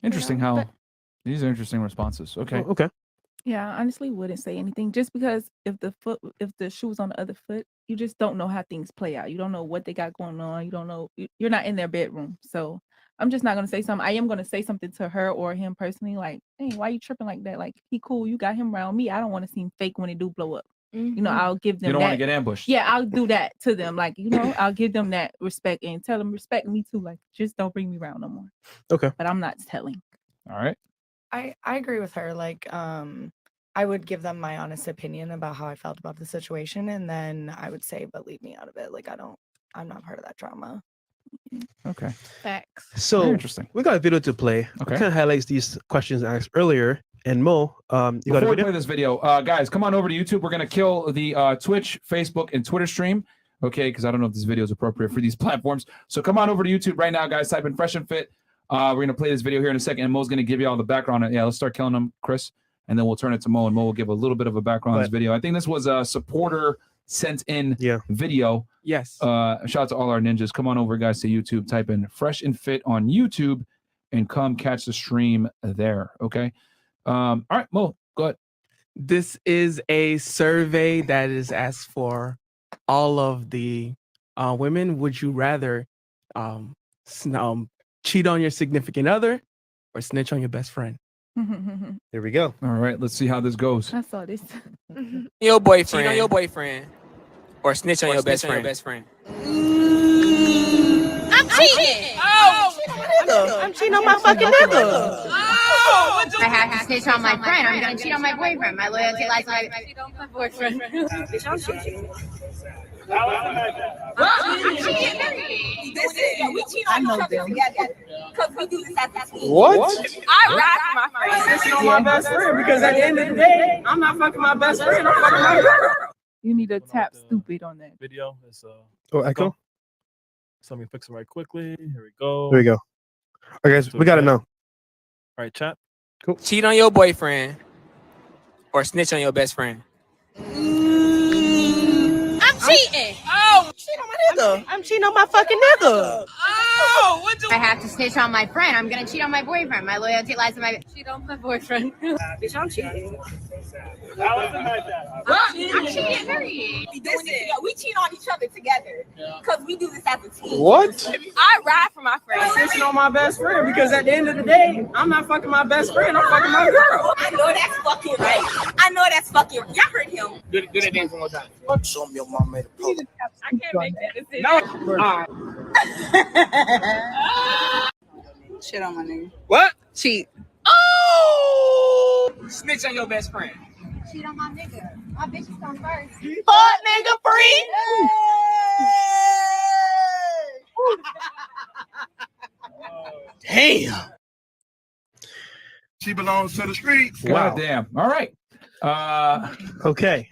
C: Interesting
E: know,
C: how
E: but-
C: these are interesting responses. Okay.
X: Oh, okay.
W: Yeah, I honestly wouldn't say anything, just because if the shoe was on the other foot, you just don't know how things play out. You don't know what they got going on. You don't know. You're not in their bedroom, so I'm just not gonna say something. I am gonna say something to her or him personally, like, "Hey, why you tripping like that? Like, he cool. You got him around me. I don't want to seem fake when it do blow up. You know, I'll give them.
C: You don't
W: that.
C: want to get ambushed.
W: Yeah, I'll do that to them. Like, I'll give them that respect and tell them respect me too. Like, just don't bring me around no more.
X: Okay.
W: But I'm not telling.
C: All right.
J: I agree with her. Like, I would give them my honest opinion about how I felt about the situation, and then I would say, but leave me out of it. Like, I'm not part of that drama.
C: Okay.
P: Facts.
X: So
C: Very interesting.
X: we got a video to play.
C: Okay.
X: It kind of highlights these questions asked earlier, And Mo, you got a
C: Before we
X: video?
C: play this video, guys, come on over to YouTube. We're gonna kill the Twitch, Facebook, and Twitter stream. Okay, because I don't know if this video is appropriate for these platforms. So come on over to YouTube right now, guys. Type in Fresh and Fit. We're gonna play this video here in a second, and Mo's gonna give you all the background. Yeah, let's start killing them, Chris, and then we'll turn it to Mo, and Mo will give a little bit of a background on this video. I think this was a supporter sent in video.
B: Yes.
C: Shout out to all our ninjas. Come on over, guys, to YouTube. Type in Fresh and Fit on YouTube, and come catch the stream there. Okay. All right, Mo, go ahead.
B: This is a survey that is asked for all of the women. Would you rather cheat on your significant other or snitch on your best friend?
X: Here we go.
C: All right, let's see how this goes.
W: I saw this.
O: Your boyfriend. Cheat on your boyfriend. Or snitch on your best friend.
D: I'm cheating. I'm cheating on my fucking nigga.
I: I have to snitch on my friend. I'm gonna cheat on my boyfriend. My loyalty lies on my boyfriend. Bitch, I'm cheating. I'm cheating. We cheat on each other together. Because we do this as a team.
X: What?
D: I ride for my friend. I'm snitching on my best friend because at the end of the day, I'm not fucking my best friend. I'm fucking my girl.
W: You need to tap stupid on that.
H: Video. It's
X: Oh, echo?
H: So let me fix it right quickly. Here we go.
X: There we go. All right, guys, we got it now.
H: All right, chat.
X: Cool.
O: Cheat on your boyfriend. Or snitch on your best friend.
D: I'm cheating. Oh, cheating on my nigga. I'm cheating on my fucking nigga. Oh, what do
I: I have to snitch on my friend. I'm gonna cheat on my boyfriend. My loyalty lies on my cheat on my boyfriend. Bitch, I'm cheating. I'm cheating, period.
D: We cheat on each other together because we do this as a team.
X: What?
D: I ride for my friend. I'm snitching on my best friend because at the end of the day, I'm not fucking my best friend. I'm fucking my girl. I know that's fucking right. I know that's fucking. Y'all heard him.
O: Do the dance one more time. Show me your mom made a post.
D: I can't make that decision. No.
F: Shit on my nigga.
O: What?
F: Cheat.
O: Oh! Snitch on your best friend.
I: Cheat on my nigga. My bitch is on first.
D: Fuck nigga free.
T: Damn.
R: She belongs to the streets.
X: Wow.
C: God damn. All right.
X: Okay.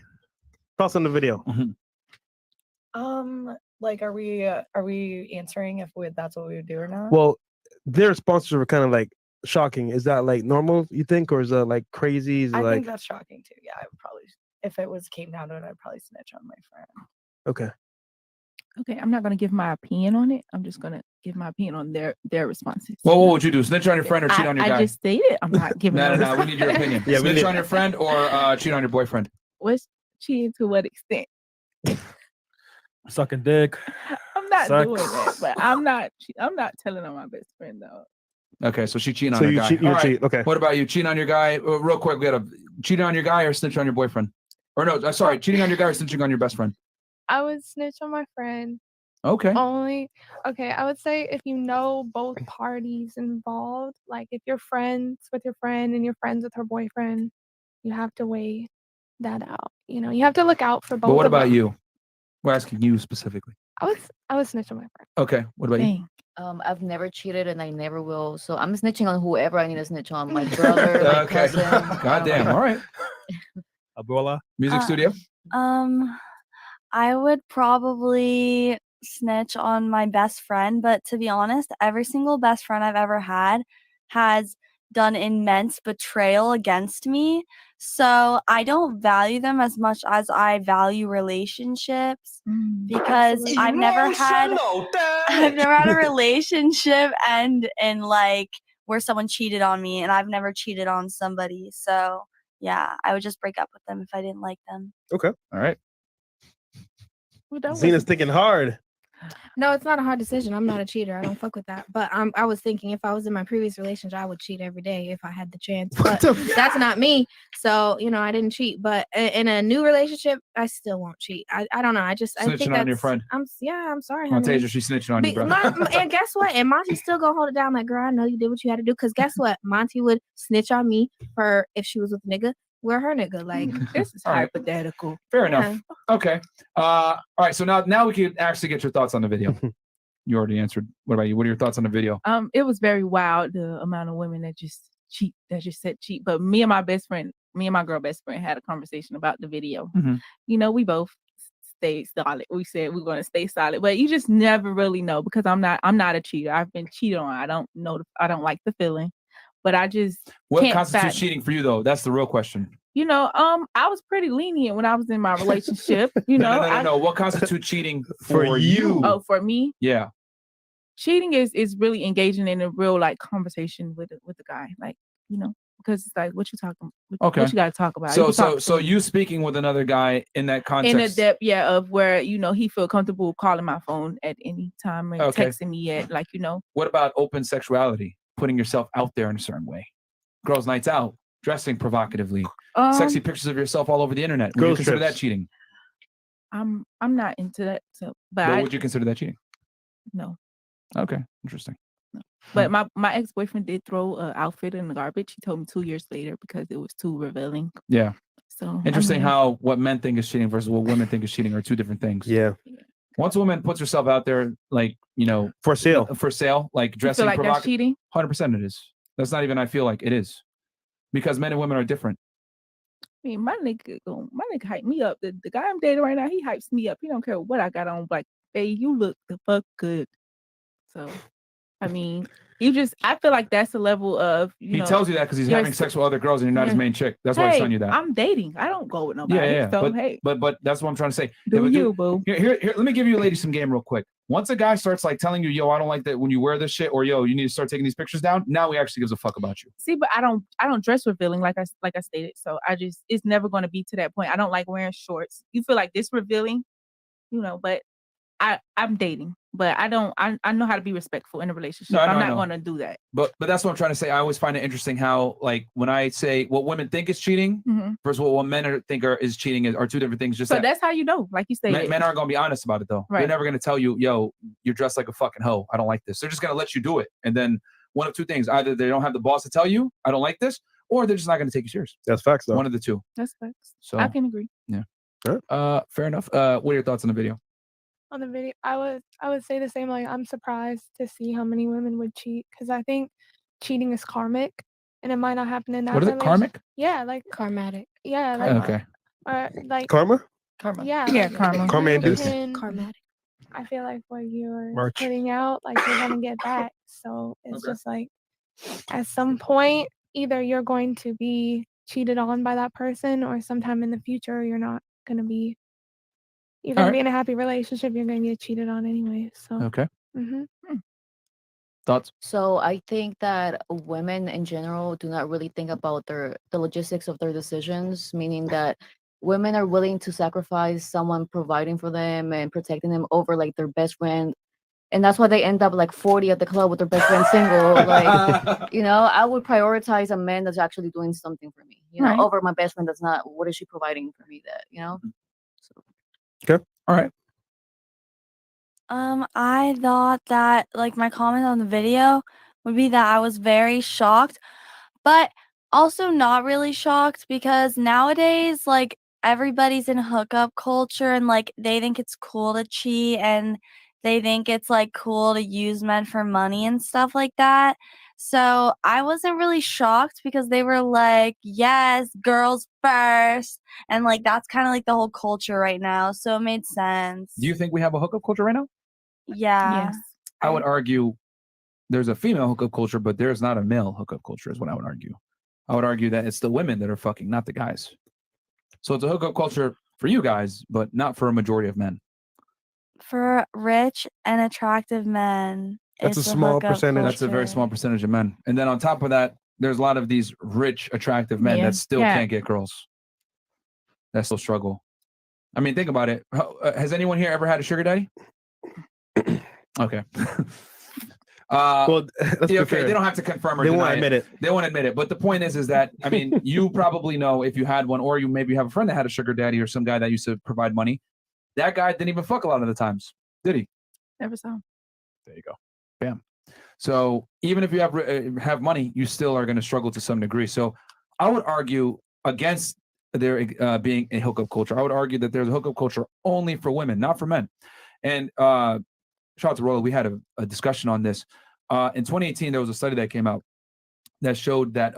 X: Thoughts on the video?
J: Like, are we answering if that's what we would do or not?
X: Well, their responses were kind of like shocking. Is that like normal, you think, or is that like crazy? Is it
J: I
X: like
J: think that's shocking too. Yeah, I would probably, if it came down to it, I'd probably snitch on my friend.
X: okay?
W: Okay, I'm not gonna give my opinion on it. I'm just gonna give my opinion on their responses.
C: Well, what would you do? Snitch on your friend or cheat on your guy?
W: I just stated I'm not giving.
C: No. We need your opinion.
X: Yeah, we
C: snitch
X: need-
C: on your friend or cheat on your boyfriend.
W: What's cheating to what extent?
H: Sucking dick.
W: I'm not
H: Sucks.
W: doing that, but I'm not telling on my best friend though.
C: Okay, so she cheating on
X: So
C: her
X: you
C: guy.
X: cheat- you
C: All right.
X: cheat, okay.
C: What about you? Cheating on your guy? Real quick, we got to cheating on your guy or snitch on your boyfriend? Or no, sorry, cheating on your guy or snitching on your best friend?
E: I would snitch on my friend.
C: Okay.
E: Okay, I would say if you know both parties involved, like if you're friends with your friend and you're friends with her boyfriend, you have to weigh that out. You know, you have to look out for both.
C: But what
E: of
C: about
E: them.
C: you? We're asking you specifically.
E: I would snitch on my friend.
C: Okay, what about you?
M: I've never cheated and I never will. So I'm snitching on whoever I need to snitch on. My brother, my
C: Okay.
M: cousin.
C: God damn. All right.
H: Abuela.
C: Music studio.
L: I would probably snitch on my best friend, but to be honest, every single best friend I've ever had has done immense betrayal against me. So I don't value them as much as I value relationships because I've never had a relationship and like where someone cheated on me, and I've never cheated on somebody. So yeah, I would just break up with them if I didn't like them.
X: Okay.
C: All right.
X: Zena's thinking hard.
P: No, it's not a hard decision. I'm not a cheater. I don't fuck with that. But I was thinking if I was in my previous relationship, I would cheat every day if I had the chance. But that's not me. So, I didn't cheat. But in a new relationship, I still won't cheat. I don't know. I think
C: Snitching
P: that's
C: on your friend.
P: I'm sorry.
C: I'll
P: honey.
C: Tasia, she's snitching on you, bro.
P: And guess what? And Monty's still gonna hold it down. Like, girl, I know you did what you had to do. Because guess what? Monty would snitch on me for if she was with a nigga. We're her nigga. Like, this is
C: All right.
P: hypothetical.
C: Fair
P: Yeah.
C: enough. Okay. All right. So now we can actually get your thoughts on the video. You already answered. What about you? What are your thoughts on the video?
W: It was very wild, the amount of women that just cheat. That just said cheat. But me and my girl best friend had a conversation about the video.
C: Mhm.
W: You know, we both stayed solid. We said we're going to stay solid, but you just never really know because I'm not a cheater. I've been cheated on. I don't know. I don't like the feeling, but I just
C: What
W: can't
C: constitutes cheating for you, though? That's the real question.
W: You know, I was pretty lenient when I was in my relationship. You know,
C: No. What constitutes cheating for you?
W: Oh, for me,
C: Yeah.
W: cheating is really engaging in a real like conversation with the guy, like because it's like what you talking,
C: Okay.
W: what you got to talk about.
C: So you speaking with another guy in that context.
W: In a depth, of where he feel comfortable calling my phone at any time and
C: Okay.
W: texting me at
C: What about open sexuality? Putting yourself out there in a certain way. Girls' nights out, dressing provocatively, sexy pictures of yourself all over the internet. Would you
X: Girls'
C: consider
X: trips.
C: that cheating?
W: I'm not into that. So,
C: But would you consider that cheating?
W: No.
C: Okay, interesting.
W: But my ex-boyfriend did throw an outfit in the garbage. He told me 2 years later because it was too revealing.
C: Yeah.
W: So
C: Interesting how what men think is cheating versus what women think is cheating are two different things.
X: Yeah.
C: Once a woman puts herself out there, like,
X: for sale,
C: like dressing
W: like that's cheating?
C: 100% it is. That's not even, I feel like it is. Because men and women are different.
W: I mean, my nigga hype me up. The guy I'm dating right now, he hypes me up. He don't care what I got on. Like, hey, you look the fuck good. So, I mean, I feel like that's the level of,
C: He tells you that because he's having sex with other girls and you're not his main chick. That's why he's telling you that.
W: I'm dating. I don't go with nobody.
C: Yeah.
W: So,
C: But,
W: hey,
C: but that's what I'm trying to say.
W: do
C: If a
W: you,
C: dude-
W: boo?
C: Here, let me give you ladies some game real quick. Once a guy starts like telling you, yo, I don't like that when you wear this shit, or yo, you need to start taking these pictures down. Now he actually gives a fuck about you.
W: See, but I don't dress revealing like I stated. So it's never going to be to that point. I don't like wearing shorts. You feel like this revealing, but I'm dating, but I know how to be respectful in a relationship. I'm not going to do that.
C: But that's what I'm trying to say. I always find it interesting how, like, when I say what women think is cheating versus what men think is cheating are two different things. Just
W: So that's how you know, like you stated.
C: men aren't going to be honest about it, though.
W: Right.
C: They're never going to tell you, yo, you're dressed like a fucking hoe. I don't like this. They're just going to let you do it. And then one of two things. Either they don't have the balls to tell you, I don't like this, or they're just not going to take you serious.
X: That's facts, though.
C: One of the two.
W: That's facts.
C: So
W: I can agree.
C: Yeah. Fair enough. What are your thoughts on the video?
E: On the video, I would say the same. Like, I'm surprised to see how many women would cheat because I think cheating is karmic, and it might not happen in that.
C: What is it? Karmic?
E: Yeah, like
P: karmatic.
E: Yeah, like
C: Okay.
E: or like
X: Karma.
E: Yeah,
W: Yeah,
E: like,
W: karma.
X: Karma
E: you
X: induced.
E: can-
P: Karmatic.
E: I feel like what you're
X: March.
E: putting out, like you're gonna get back. So it's
C: Okay.
E: just like at some point, either you're going to be cheated on by that person, or sometime in the future, you're not gonna be. You're gonna be in a happy relationship. You're gonna get cheated on anyway. So.
C: Okay.
E: hmm
C: Thoughts?
M: So I think that women in general do not really think about the logistics of their decisions, meaning that women are willing to sacrifice someone providing for them and protecting them over like their best friend. And that's why they end up like 40 at the club with their best friend single. Like, I would prioritize a man that's actually doing something for me,
W: Right.
M: over my best friend that's not. What is she providing for me that.
X: Okay.
C: All right.
L: I thought that like my comment on the video would be that I was very shocked, but also not really shocked because nowadays like everybody's in hookup culture and like they think it's cool to cheat and they think it's like cool to use men for money and stuff like that. So I wasn't really shocked because they were like, yes, girls first. And like that's kind of like the whole culture right now. So it made sense.
C: Do you think we have a hookup culture right now?
L: Yeah.
W: Yes.
C: I would argue there's a female hookup culture, but there's not a male hookup culture, is what I would argue. I would argue that it's the women that are fucking, not the guys. So it's a hookup culture for you guys, but not for a majority of men.
L: For rich and attractive men.
X: That's
L: it's
X: a small
L: hookup
X: percentage.
C: That's a very
L: culture.
C: small percentage of men. And then on top of that, there's a lot of these rich, attractive men
W: Yeah.
C: that still
W: Yeah.
C: can't get girls. That still struggle. I mean, think about it. Has anyone here ever had a sugar daddy? Okay.
X: Well, let's be
C: okay,
X: fair.
C: they don't have to confirm or
X: They
C: deny
X: won't admit it.
C: They won't admit it. But the point is that, I mean, you probably know if you had one, or you maybe have a friend that had a sugar daddy or some guy that used to provide money. That guy didn't even fuck a lot of the times, did he?
W: Never saw.
C: There you go. Bam. So even if you have money, you still are going to struggle to some degree. So I would argue against there being a hookup culture. I would argue that there's a hookup culture only for women, not for men. And shout out to Rolla, we had a discussion on this. In 2018, there was a study that came out that showed that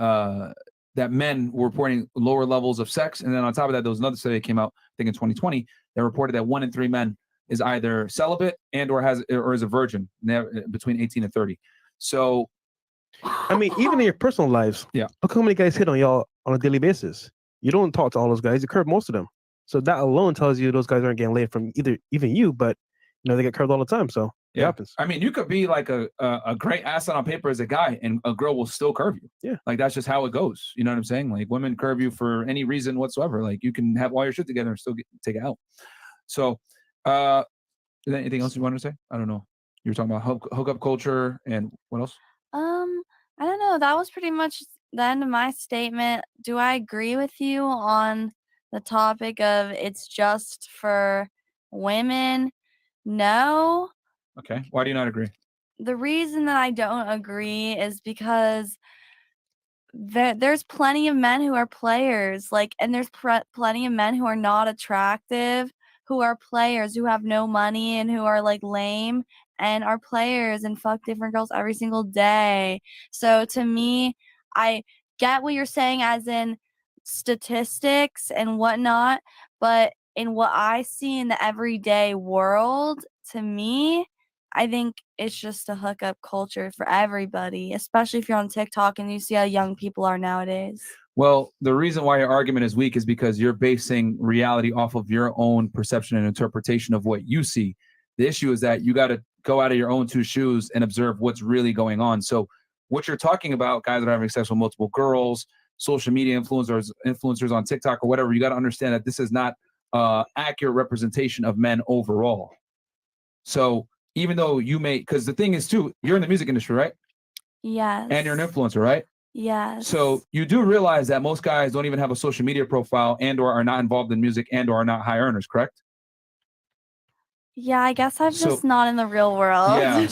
C: that men were reporting lower levels of sex, and then on top of that, there was another study that came out, I think in 2020, that reported that 1 in 3 men is either celibate and or is a virgin between 18 and 30. So,
X: I mean, even in your personal lives,
C: yeah.
X: Look how many guys hit on y'all on a daily basis. You don't talk to all those guys. You curve most of them. So that alone tells you those guys aren't getting laid from even you, but they get curved all the time. So it happens.
C: I mean, you could be like a great asset on paper as a guy, and a girl will still curve you.
X: Yeah.
C: Like, that's just how it goes. You know what I'm saying? Like, women curve you for any reason whatsoever. Like, you can have all your shit together and still take it out. So, is there anything else you wanted to say? I don't know. You were talking about hookup culture and what else?
L: I don't know. That was pretty much the end of my statement. Do I agree with you on the topic of it's just for women? No.
C: Okay. Why do you not agree?
L: The reason that I don't agree is because there's plenty of men who are players, and there's plenty of men who are not attractive, who are players, who have no money and who are lame and are players and fuck different girls every single day. So to me, I get what you're saying as in statistics and whatnot, but in what I see in the everyday world, to me, I think it's just a hookup culture for everybody, especially if you're on TikTok and you see how young people are nowadays.
C: Well, the reason why your argument is weak is because you're basing reality off of your own perception and interpretation of what you see. The issue is that you got to go out of your own two shoes and observe what's really going on. So what you're talking about, guys that are having sex with multiple girls, social media influencers on TikTok or whatever, you got to understand that this is not accurate representation of men overall. So even though you may, because the thing is too, you're in the music industry, right?
L: Yes.
C: And you're an influencer, right?
L: Yes.
C: So you do realize that most guys don't even have a social media profile and or are not involved in music and or are not high earners, correct?
L: Yeah, I guess I'm just not in the real world.
C: Yeah.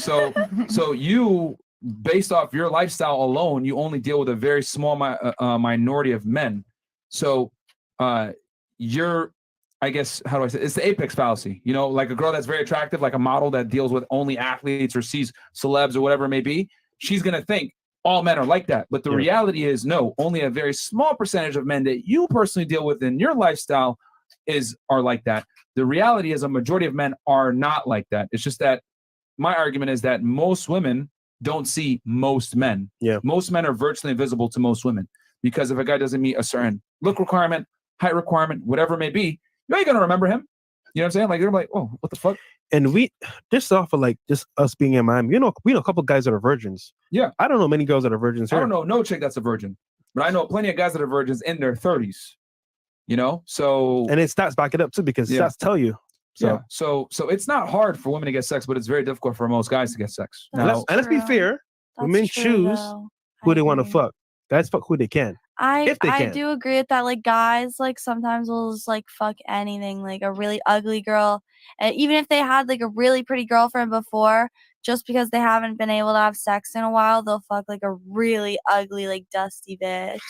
C: So you, based off your lifestyle alone, you only deal with a very small minority of men. So you're, I guess, how do I say it? It's the apex fallacy. Like a girl that's very attractive, like a model that deals with only athletes or sees celebs or whatever it may be, she's going to think all men are like that. But the reality is, no, only a very small percentage of men that you personally deal with in your lifestyle are like that. The reality is a majority of men are not like that. It's just that my argument is that most women don't see most men.
X: Yeah.
C: Most men are virtually invisible to most women because if a guy doesn't meet a certain look requirement, height requirement, whatever it may be, you ain't going to remember him. You know what I'm saying? Like, you're like, oh, what the fuck?
X: And just off of just us being in Miami, we know a couple guys that are virgins.
C: Yeah.
X: I don't know many girls that are virgins here.
C: I don't know no chick that's a virgin, but I know plenty of guys that are virgins in their 30s. So
X: and then stats back it up too because stats tell you. So.
C: Yeah. So it's not hard for women to get sex, but it's very difficult for most guys to get sex.
X: Let's be fair. Women choose who they want to fuck. Guys fuck who they can. If they
L: I
X: can.
L: do agree with that. Guys, sometimes will just fuck anything, a really ugly girl, and even if they had a really pretty girlfriend before, just because they haven't been able to have sex in a while, they'll fuck a really ugly, dusty bitch.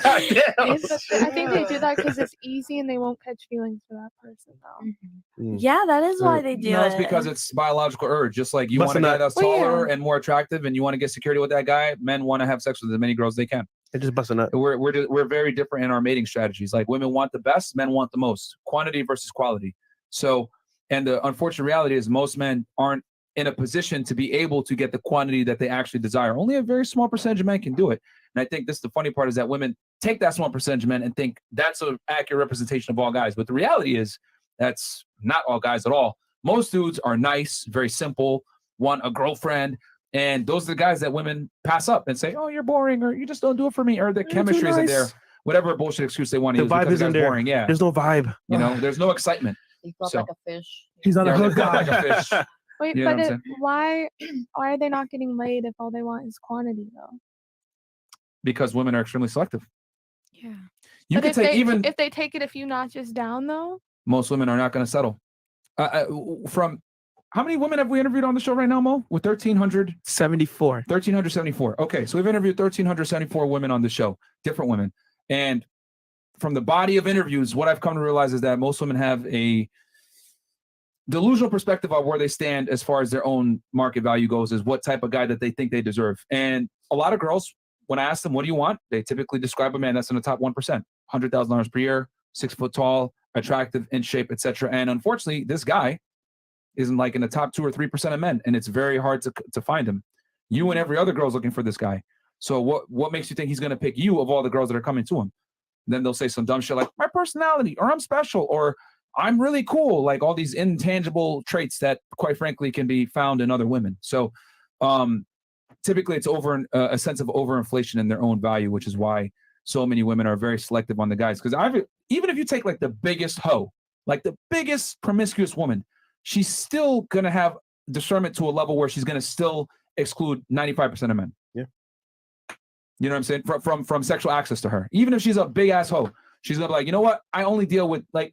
E: I think they do that because it's easy and they won't catch feelings for that person, though.
L: Yeah, that is why they do
C: No,
L: it.
C: it's because it's biological urge. Just like you
X: Must
C: want a guy
X: not-
C: that's taller and more attractive, and you want to get security with that guy. Men want to have sex with as many girls as they can.
X: They're just busting up.
C: We're very different in our mating strategies. Like women want the best, men want the most. Quantity versus quality. So, and the unfortunate reality is most men aren't in a position to be able to get the quantity that they actually desire. Only a very small percentage of men can do it. And I think this the funny part is that women take that small percentage of men and think that's an accurate representation of all guys. But the reality is that's not all guys at all. Most dudes are nice, very simple, want a girlfriend. And those are the guys that women pass up and say, oh, you're boring, or you just don't do it for me, or the chemistry isn't there. Whatever bullshit excuse they want to
X: The
C: use.
X: vibe
C: because
X: isn't
C: the guy's
X: there.
C: boring. Yeah.
X: There's no vibe.
C: There's no excitement.
M: He felt
C: So-
M: like a fish.
X: He's on a
C: Yeah,
X: hook.
C: like a fish.
E: Wait,
C: You know
E: but
C: what I'm
E: why are they not getting laid if all they want is quantity, though?
C: Because women are extremely selective.
E: Yeah.
C: You
E: But
C: could take
E: if they take it a few notches down, though.
C: most women are not going to settle. From how many women have we interviewed on the show right now, Mo? With
B: 1,374.
C: 1,374. Okay, so we've interviewed 1,374 women on the show, different women. And from the body of interviews, what I've come to realize is that most women have a delusional perspective of where they stand as far as their own market value goes, is what type of guy that they think they deserve. And a lot of girls, when I ask them, what do you want? They typically describe a man that's in the top 1%, $100,000 per year, 6 foot tall, attractive, in shape, etc. And unfortunately, this guy isn't like in the top 2 or 3% of men, and it's very hard to find him. You and every other girl's looking for this guy. So what makes you think he's going to pick you of all the girls that are coming to him? Then they'll say some dumb shit like my personality, or I'm special, or I'm really cool, like all these intangible traits that, quite frankly, can be found in other women. So typically it's over a sense of overinflation in their own value, which is why so many women are very selective on the guys. Because even if you take like the biggest hoe, like the biggest promiscuous woman, she's still going to have discernment to a level where she's going to still exclude 95% of men.
X: Yeah.
C: You know what I'm saying? From sexual access to her. Even if she's a big ass hoe, she's going to be like, you know what? I only deal with, like,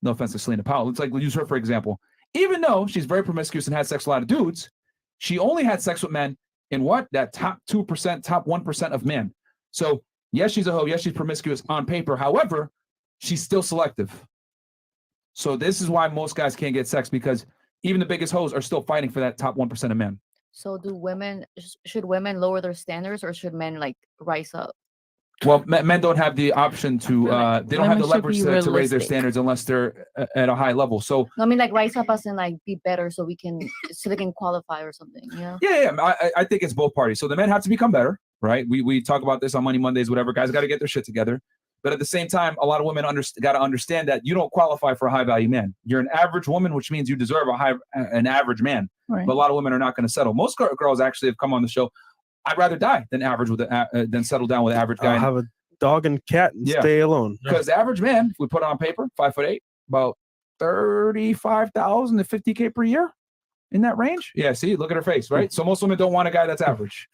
C: no offense to Selena Powell. It's like, we'll use her for example. Even though she's very promiscuous and had sex with a lot of dudes, she only had sex with men in what? That top 2%, top 1% of men. So yes, she's a hoe. Yes, she's promiscuous on paper. However, she's still selective. So this is why most guys can't get sex, because even the biggest hoes are still fighting for that top 1% of men.
M: So should women lower their standards, or should men like rise up?
C: Well, men don't have the option to, they don't have the leverage to raise their
M: realistic.
C: standards unless they're at a high level. So
M: No, I mean like rise up as in like be better so they can qualify or something, you know?
C: yeah, I think it's both parties. So the men have to become better, right? We talk about this on Money Mondays, whatever. Guys got to get their shit together. But at the same time, a lot of women got to understand that you don't qualify for a high value man. You're an average woman, which means you deserve an average man.
W: Right.
C: But a lot of women are not going to settle. Most girls actually have come on the show. I'd rather die than than settle down with an average guy.
X: I'll have a dog and cat and stay alone.
C: Because the average man, if we put it on paper, 5'8", about 35,000 to 50K per year, in that range. Yeah, see, look at her face, right? So most women don't want a guy that's average.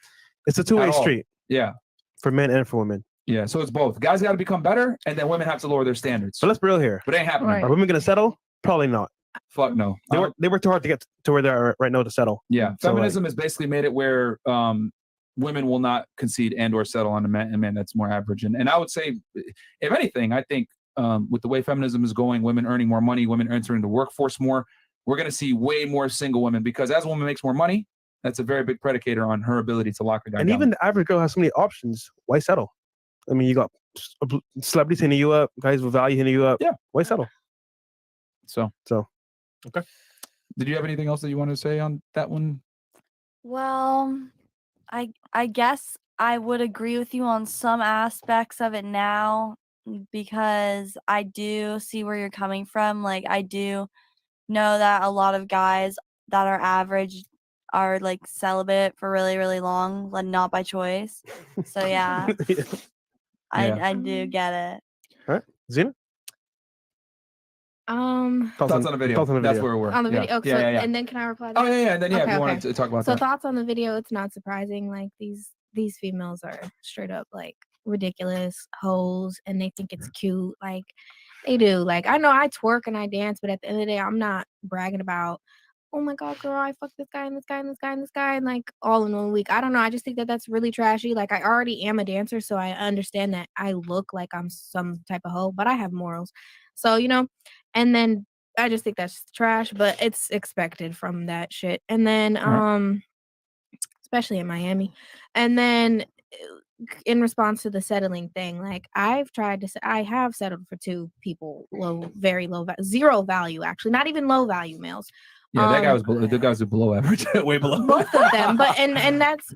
X: It's a two-way street.
C: Yeah,
X: for men and for women.
C: Yeah, so it's both. Guys got to become better, and then women have to lower their standards.
X: So let's be real here.
C: But it ain't happening.
X: Are women going to settle? Probably not.
C: Fuck no.
X: They work too hard to get to where they are right now to settle.
C: Yeah,
X: So,
C: feminism has basically made it where women will not concede and or settle on a man that's more average. And I would say, if anything, I think with the way feminism is going, women earning more money, women entering the workforce more, we're going to see way more single women, because as a woman makes more money, that's a very big predicator on her ability to lock a guy
X: and
C: down.
X: even the average girl has so many options. Why settle? I mean, you got celebrities hitting you up, guys with value hitting you up.
C: Yeah.
X: Why settle?
C: So okay. Did you have anything else that you wanted to say on that one?
L: Well, I guess I would agree with you on some aspects of it now, because I do see where you're coming from. Like, I do know that a lot of guys that are average are like celibate for really, really long, like not by choice. So yeah. I do get it.
X: All right, Zena.
C: Thoughts on the video. That's where we were.
E: On the video.
C: Yeah.
E: So, and then can I reply to
C: Oh
E: that?
C: yeah. And then if you
E: Okay.
C: wanted to talk about
E: So
C: that.
E: thoughts on the video, it's not surprising. Like these females are straight up like ridiculous hoes, and they think it's cute. Like they do. Like I know I twerk and I dance, but at the end of the day, I'm not bragging about, oh my God, girl, I fucked this guy and this guy and this guy and this guy, and like all in 1 week. I don't know. I just think that that's really trashy. Like I already am a dancer, so I understand that I look like I'm some type of hoe, but I have morals. So, and then I just think that's trash, but it's expected from that shit. And then, especially in Miami. And then in response to the settling thing, like I have settled for 2 people, very low, zero value, actually, not even low value males.
C: Yeah, that guy was the guys are below average, way below.
E: Both of them, but and that's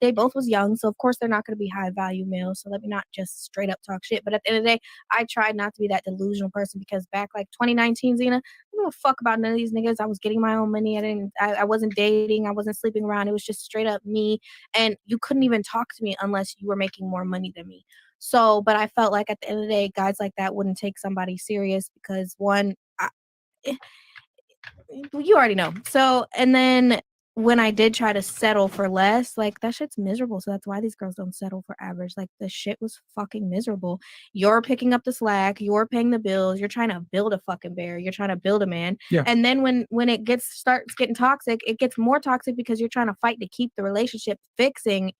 E: they both was young, so of course they're not going to be high value males. So let me not just straight up talk shit. But at the end of the day, I tried not to be that delusional person, because back like 2019, Zena, I don't give a fuck about none of these niggas. I was getting my own money. I wasn't dating. I wasn't sleeping around. It was just straight up me. And you couldn't even talk to me unless you were making more money than me. So, but I felt like at the end of the day, guys like that wouldn't take somebody serious, because one, you already know. So, and then when I did try to settle for less, like that shit's miserable. So that's why these girls don't settle for average. Like the shit was fucking miserable. You're picking up the slack. You're paying the bills. You're trying to build a fucking bear. You're trying to build a man.
C: Yeah.
E: And then when it starts getting toxic, it gets more toxic, because you're trying to fight to keep the relationship fix it.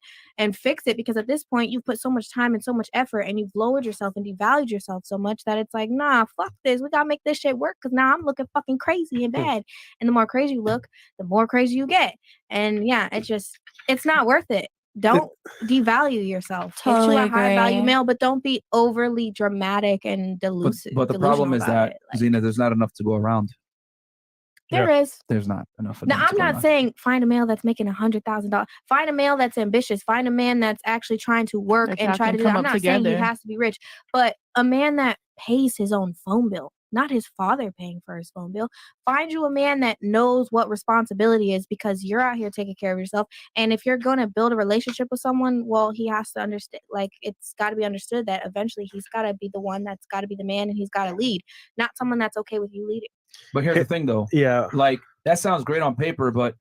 E: Because at this point you've put so much time and so much effort, and you've lowered yourself and devalued yourself so much that it's like, nah, fuck this. We gotta make this shit work, because now I'm looking fucking crazy and bad. And the more crazy you look, the more crazy you get. And yeah, it's not worth it.
P: don't devalue yourself. Get
L: Totally
P: you a high value
L: agree.
P: male, but don't be overly dramatic and delusive.
C: But the problem is that, Zena, there's not enough to go around.
P: There is.
C: There's not enough.
P: Now, I'm not saying find a male that's making $100,000. Find a male that's ambitious. Find a man that's actually trying to work
W: That
P: and
W: y'all
P: try
W: can
P: to do
W: come
P: that. I'm
W: up
P: not saying he
W: together.
P: has to be rich, but a man that pays his own phone bill, not his father paying for his phone bill. Find you a man that knows what responsibility is, because you're out here taking care of yourself. And if you're going to build a relationship with someone, well, he has to understand, like, it's got to be understood that eventually he's got to be the one that's got to be the man, and he's got to lead, not someone that's okay with you leading.
C: But here's the thing, though.
X: Yeah.
C: Like, that sounds great on paper, but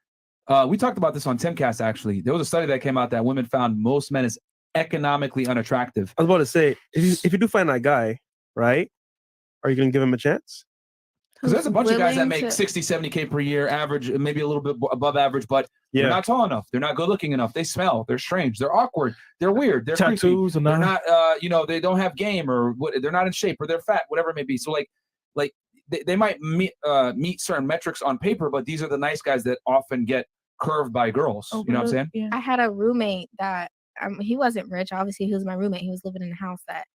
C: we talked about this on Timcast, actually. There was a study that came out that women found most men is economically unattractive.
X: I was about to say, if you do find that guy, right, are you going to give him a chance?
C: Because there's a bunch of guys that
X: willing
C: make
X: to-
C: 60, 70K per year, average, maybe a little bit above average, but
X: Yeah.
C: they're not tall enough. They're not good looking enough. They smell. They're strange. They're awkward. They're weird. They're creepy.
H: Tattoos and
C: They're
H: that.
C: not, they don't have game, or they're not in shape, or they're fat, whatever it may be. So like they might meet certain metrics on paper, but these are the nice guys that often get curved by girls. You know what I'm saying?
P: I had a roommate that he wasn't rich. Obviously, he was my roommate. He was living in a house that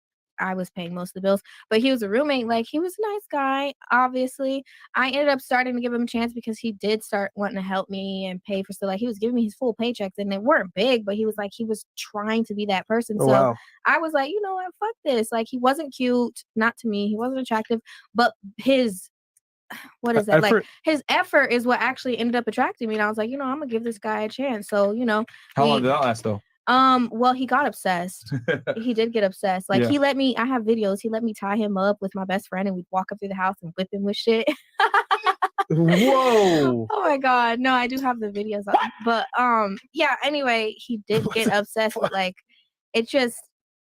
P: I was paying most of the bills, but he was a roommate. Like, he was a nice guy. Obviously, I ended up starting to give him a chance because he did start wanting to help me and pay for stuff. Like, he was giving me his full paychecks, and they weren't big, but he was trying to be that person.
X: Oh,
P: So
X: wow.
P: I was like, you know what, fuck this. Like, he wasn't cute, not to me. He wasn't attractive, but his his effort is what actually ended up attracting me. And I was like, I'm gonna give this guy a chance. So,
C: How long did that last, though?
P: well, he got obsessed. He did get obsessed. Like,
C: Yeah.
P: I have videos. He let me tie him up with my best friend, and we'd walk up through the house and whip him with shit.
X: Whoa.
P: Oh my God. No, I do have the videos of it. But yeah, anyway, he did get obsessed with, like, it just,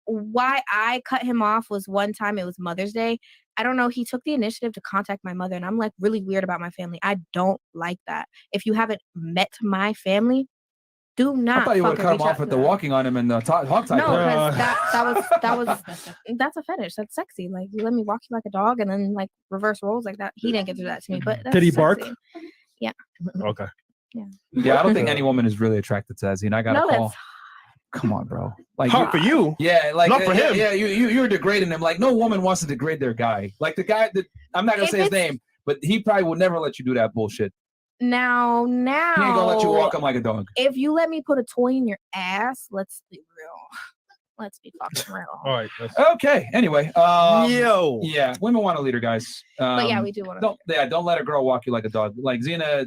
P: why I cut him off was one time, it was Mother's Day. I don't know, he took the initiative to contact my mother, and I'm like really weird about my family. I don't like that. If you haven't met my family, do not.
C: I thought you would
P: fucking
C: have cut him
P: reach out
C: off
P: to
C: with the
P: them.
C: walking on him and the hog tie.
P: No, because that was that's a fetish. That's sexy. Like, you let me walk you like a dog, and then like reverse roles like that. He didn't get to do that to me, but that's
H: Did he
P: sexy.
H: bark?
P: Yeah.
H: Okay.
C: Yeah, I don't think any woman is really attracted to Azine. I got a
P: No,
C: call.
P: that's
C: Come on, bro.
X: Hot for you.
C: Yeah, like
X: Not for him.
C: Yeah, you're degrading him. Like, no woman wants to degrade their guy. Like, the guy that I'm not gonna
P: If
C: say his
P: it's-
C: name, but he probably would never let you do that bullshit.
P: Now,
C: He ain't gonna let you walk him like a dog.
P: if you let me put a toy in your ass, let's be real. Let's be fucking real.
H: All right.
C: Okay. Anyway.
X: Yo.
C: Yeah, women want a leader, guys.
P: But yeah, we do want to.
C: Don't let a girl walk you like a dog. Like Zena.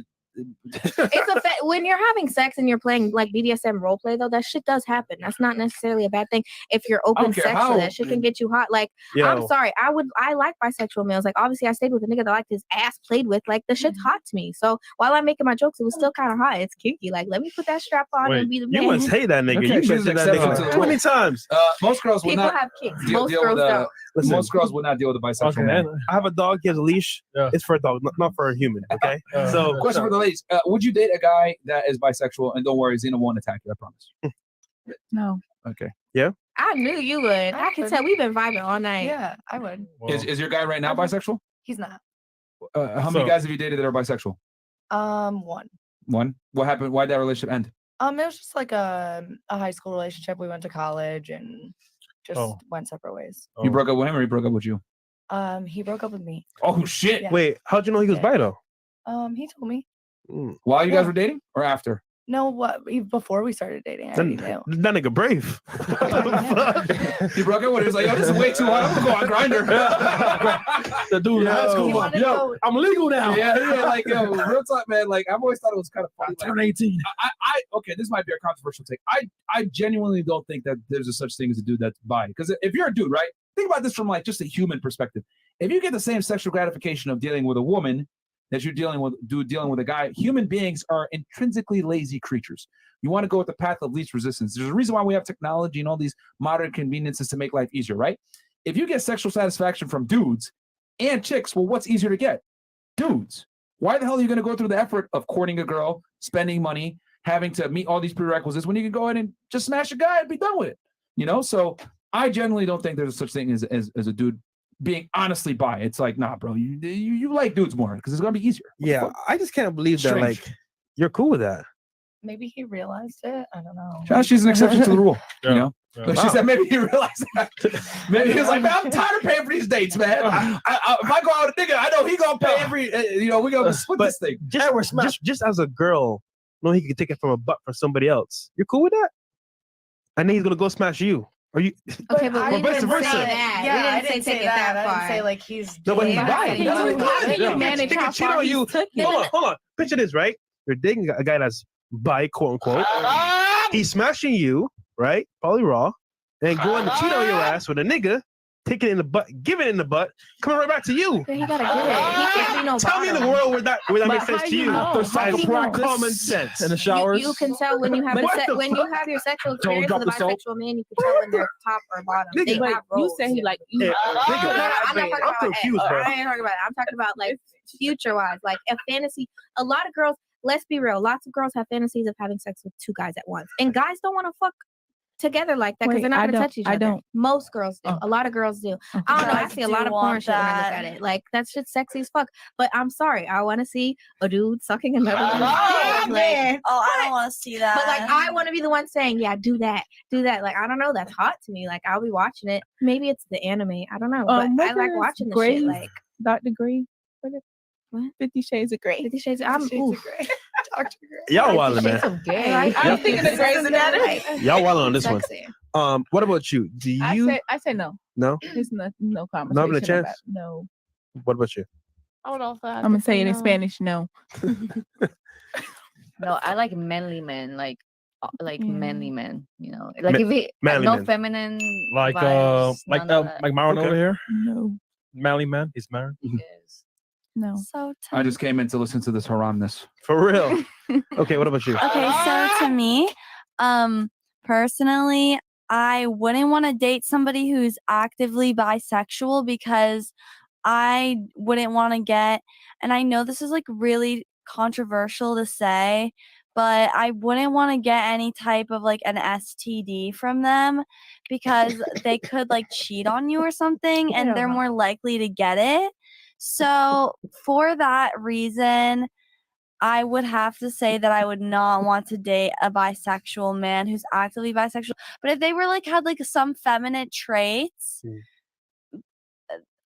P: It's when you're having sex and you're playing like BDSM role play, though, that shit does happen. That's not necessarily a bad thing. If you're open
C: care
P: sexually,
C: how-
P: that shit can get you hot. Like, I'm
X: Yo.
P: sorry, I like bisexual males. Like, obviously I stayed with a nigga that liked his ass played with. Like, the shit's hot to me. So while I'm making my jokes, it was still kind of hot. It's kinky. Like, let me put that strap on and be the man.
X: You must hate that nigga.
C: Okay,
X: You
C: she's
X: must hate that
C: exceptional
X: nigga
C: to
X: like
C: the
X: 20
C: rule.
X: times.
C: Most girls will
P: People
C: not
P: have kinks.
C: deal,
P: Most
C: deal
P: girls
C: with
P: don't.
X: Listen.
C: most girls will not deal with a bisexual
H: Okay,
C: man.
H: man.
X: I have a dog. He has a leash.
H: Yeah.
X: It's for a dog, not for a human. Okay. So
C: Question for the ladies: would you date a guy that is bisexual? And don't worry, Zena won't attack you. I promise.
W: No.
C: Okay.
X: Yeah.
P: I knew you would. I can tell we've been vibing all night.
J: Yeah, I would.
C: Is your guy right now bisexual?
J: He's not.
C: How many guys have you dated that are bisexual?
J: One.
C: One. What happened? Why'd that relationship end?
J: It was just like a high school relationship. We went to college and just
C: Oh.
J: went separate ways.
C: You broke up with him, or he broke up with you?
J: He broke up with me.
C: Oh shit!
J: Yeah.
X: wait, how'd you know he was bi though?
J: He told me.
C: While you guys
J: Yeah.
C: were dating, or after?
J: No, before we started dating, I already knew.
X: That nigga brave.
C: He broke up with her. He was like, "Yo, this is way too hot. I'm gonna go on Grinder."
H: The dude in high school.
J: He wanted to go-
H: I'm legal now.
C: Yeah, like yo, real talk, man. Like I've always thought it was kind of funny. Like,
H: Turn 18.
C: I okay, this might be a controversial take. I genuinely don't think that there's a such thing as a dude that's bi. Because if you're a dude, right? Think about this from like just a human perspective. If you get the same sexual gratification of dealing with a woman that you're dealing with a guy, human beings are intrinsically lazy creatures. You want to go with the path of least resistance. There's a reason why we have technology and all these modern conveniences to make life easier, right? If you get sexual satisfaction from dudes and chicks, well, what's easier to get? Dudes. Why the hell are you going to go through the effort of courting a girl, spending money, having to meet all these prerequisites when you can go ahead and just smash a guy and be done with it? You know, so I generally don't think there's such thing as a dude being honestly bi. It's like, nah, bro, you like dudes more because it's gonna be easier.
X: Yeah, I just can't believe that
C: Strange.
X: like you're cool with that.
J: Maybe he realized it. I don't know.
C: She's an exception to the rule.
H: Yeah.
C: You know.
H: Yeah.
C: But she
H: Wow.
C: said maybe he realized that. Maybe he was like, man, I'm tired of paying for these dates, man. If I go out with a nigga, I know he gonna pay every. We gonna split this thing.
X: Just as a girl, no, he could take it from a butt for somebody else. You're cool with that? And then he's gonna go smash you. Are you?
P: Okay, but
X: or
P: we
X: vice
P: didn't
X: versa.
P: say that.
J: Yeah,
P: We
J: I
P: didn't
J: didn't
P: say
J: say
P: take it
J: that.
P: that
J: I didn't
P: far.
J: say like he's.
X: No, but he's
J: doing
X: right.
J: it.
X: That's
J: No,
X: good.
J: can you
X: Yeah.
J: manage
X: He
J: how
X: can cheat
J: far
X: on you.
J: he's took it?
X: Hold on. Picture this, right? You're dating a guy that's bi, quote unquote. He's smashing you, right? Probably raw. And going to cheat on your ass with a nigga, take it in the butt, give it in the butt, coming right back to you.
P: Yeah, he gotta get it. He can't be no
X: Tell me in the
P: bottom.
X: world where that
W: But
X: makes
W: how
X: sense to
W: you
X: you.
W: know?
X: As
W: How you know?
X: common sense.
H: In the showers.
P: You can tell when you have
X: What the
P: when you
X: fuck?
P: have your sexual
H: Don't
P: experience
H: drop
P: with a
H: the soap.
P: bisexual man. You can tell when they're top or bottom.
X: Nigga.
P: They
W: But
P: have
W: you
P: roles.
W: said he like you.
X: Yeah,
P: No,
X: nigga.
P: I'm not talking
X: I'm
P: about
X: confused, bro.
P: I ain't talking about it. I'm talking about like future wise, like a fantasy. A lot of girls. Let's be real. Lots of girls have fantasies of having sex with two guys at once, and guys don't want to fuck together like that because
W: Wait,
P: they're not
W: I
P: going to
W: don't-
P: touch each
W: I
P: other.
W: don't.
P: Most girls do.
W: Oh.
P: A lot of girls do. I don't know. I see a lot of porn shit when I look at it. Like that's just sexy as fuck. But I'm sorry. I want to see a dude sucking another dude's dick. Like,
L: I don't want to see that.
P: but like I want to be the one saying, yeah, do that. Like I don't know. That's hot to me. Like I'll be watching it. Maybe it's the anime. I don't know. But I
W: what
P: like
W: is
P: watching the
W: Grey's-
P: shit. Like
W: Dr. Grey.
P: what?
W: 50 Shades of Grey.
P: 50 Shades. I'm oof.
J: Dr. Grey.
X: Y'all wildin', man.
J: Shades of Gay.
W: I was thinking of Grey's Anatomy.
X: Y'all wildin' on this one.
P: Sexy.
X: What about you? Do you
W: I said no.
X: no?
W: There's no conversation.
X: Not even a chance?
W: about no.
X: What about you?
E: I would also have
W: I'm gonna
E: to
W: say it in
E: no.
W: Spanish. No.
M: No, I like manly men, like manly men. You know, like
X: Ma-
M: if he
X: manly
M: no
X: men.
M: feminine.
H: Like
M: vibes, none of that.
H: like Myron
X: Okay.
H: over here.
W: No.
H: Manly man. He's married.
W: No.
L: So
C: I just came in to listen to this haramness.
X: For real. Okay, what about you?
L: Okay, so to me, personally, I wouldn't want to date somebody who's actively bisexual because I wouldn't want to get, and I know this is like really controversial to say, but I wouldn't want to get any type of like an STD from them because they could like cheat on you or something and they're more likely to get it. So for that reason, I would have to say that I would not want to date a bisexual man who's actively bisexual. But if they were like had like some feminine traits,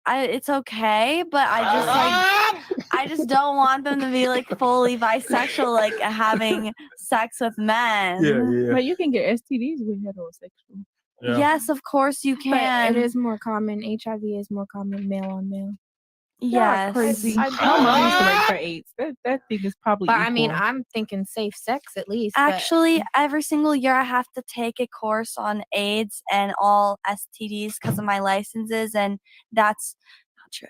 L: it's okay. But I just don't want them to be like fully bisexual, like having sex with men.
W: But you can get STDs with heterosexual.
H: Yeah.
L: Yes, of course you can.
P: But it is more common. HIV is more common male on male.
L: Yes.
W: Crazy. My mom used to work for AIDS. That thing is probably.
P: But I mean,
W: equal.
P: I'm thinking safe sex at least. but-
L: Actually, every single year I have to take a course on AIDS and all STDs because of my licenses, and that's not true.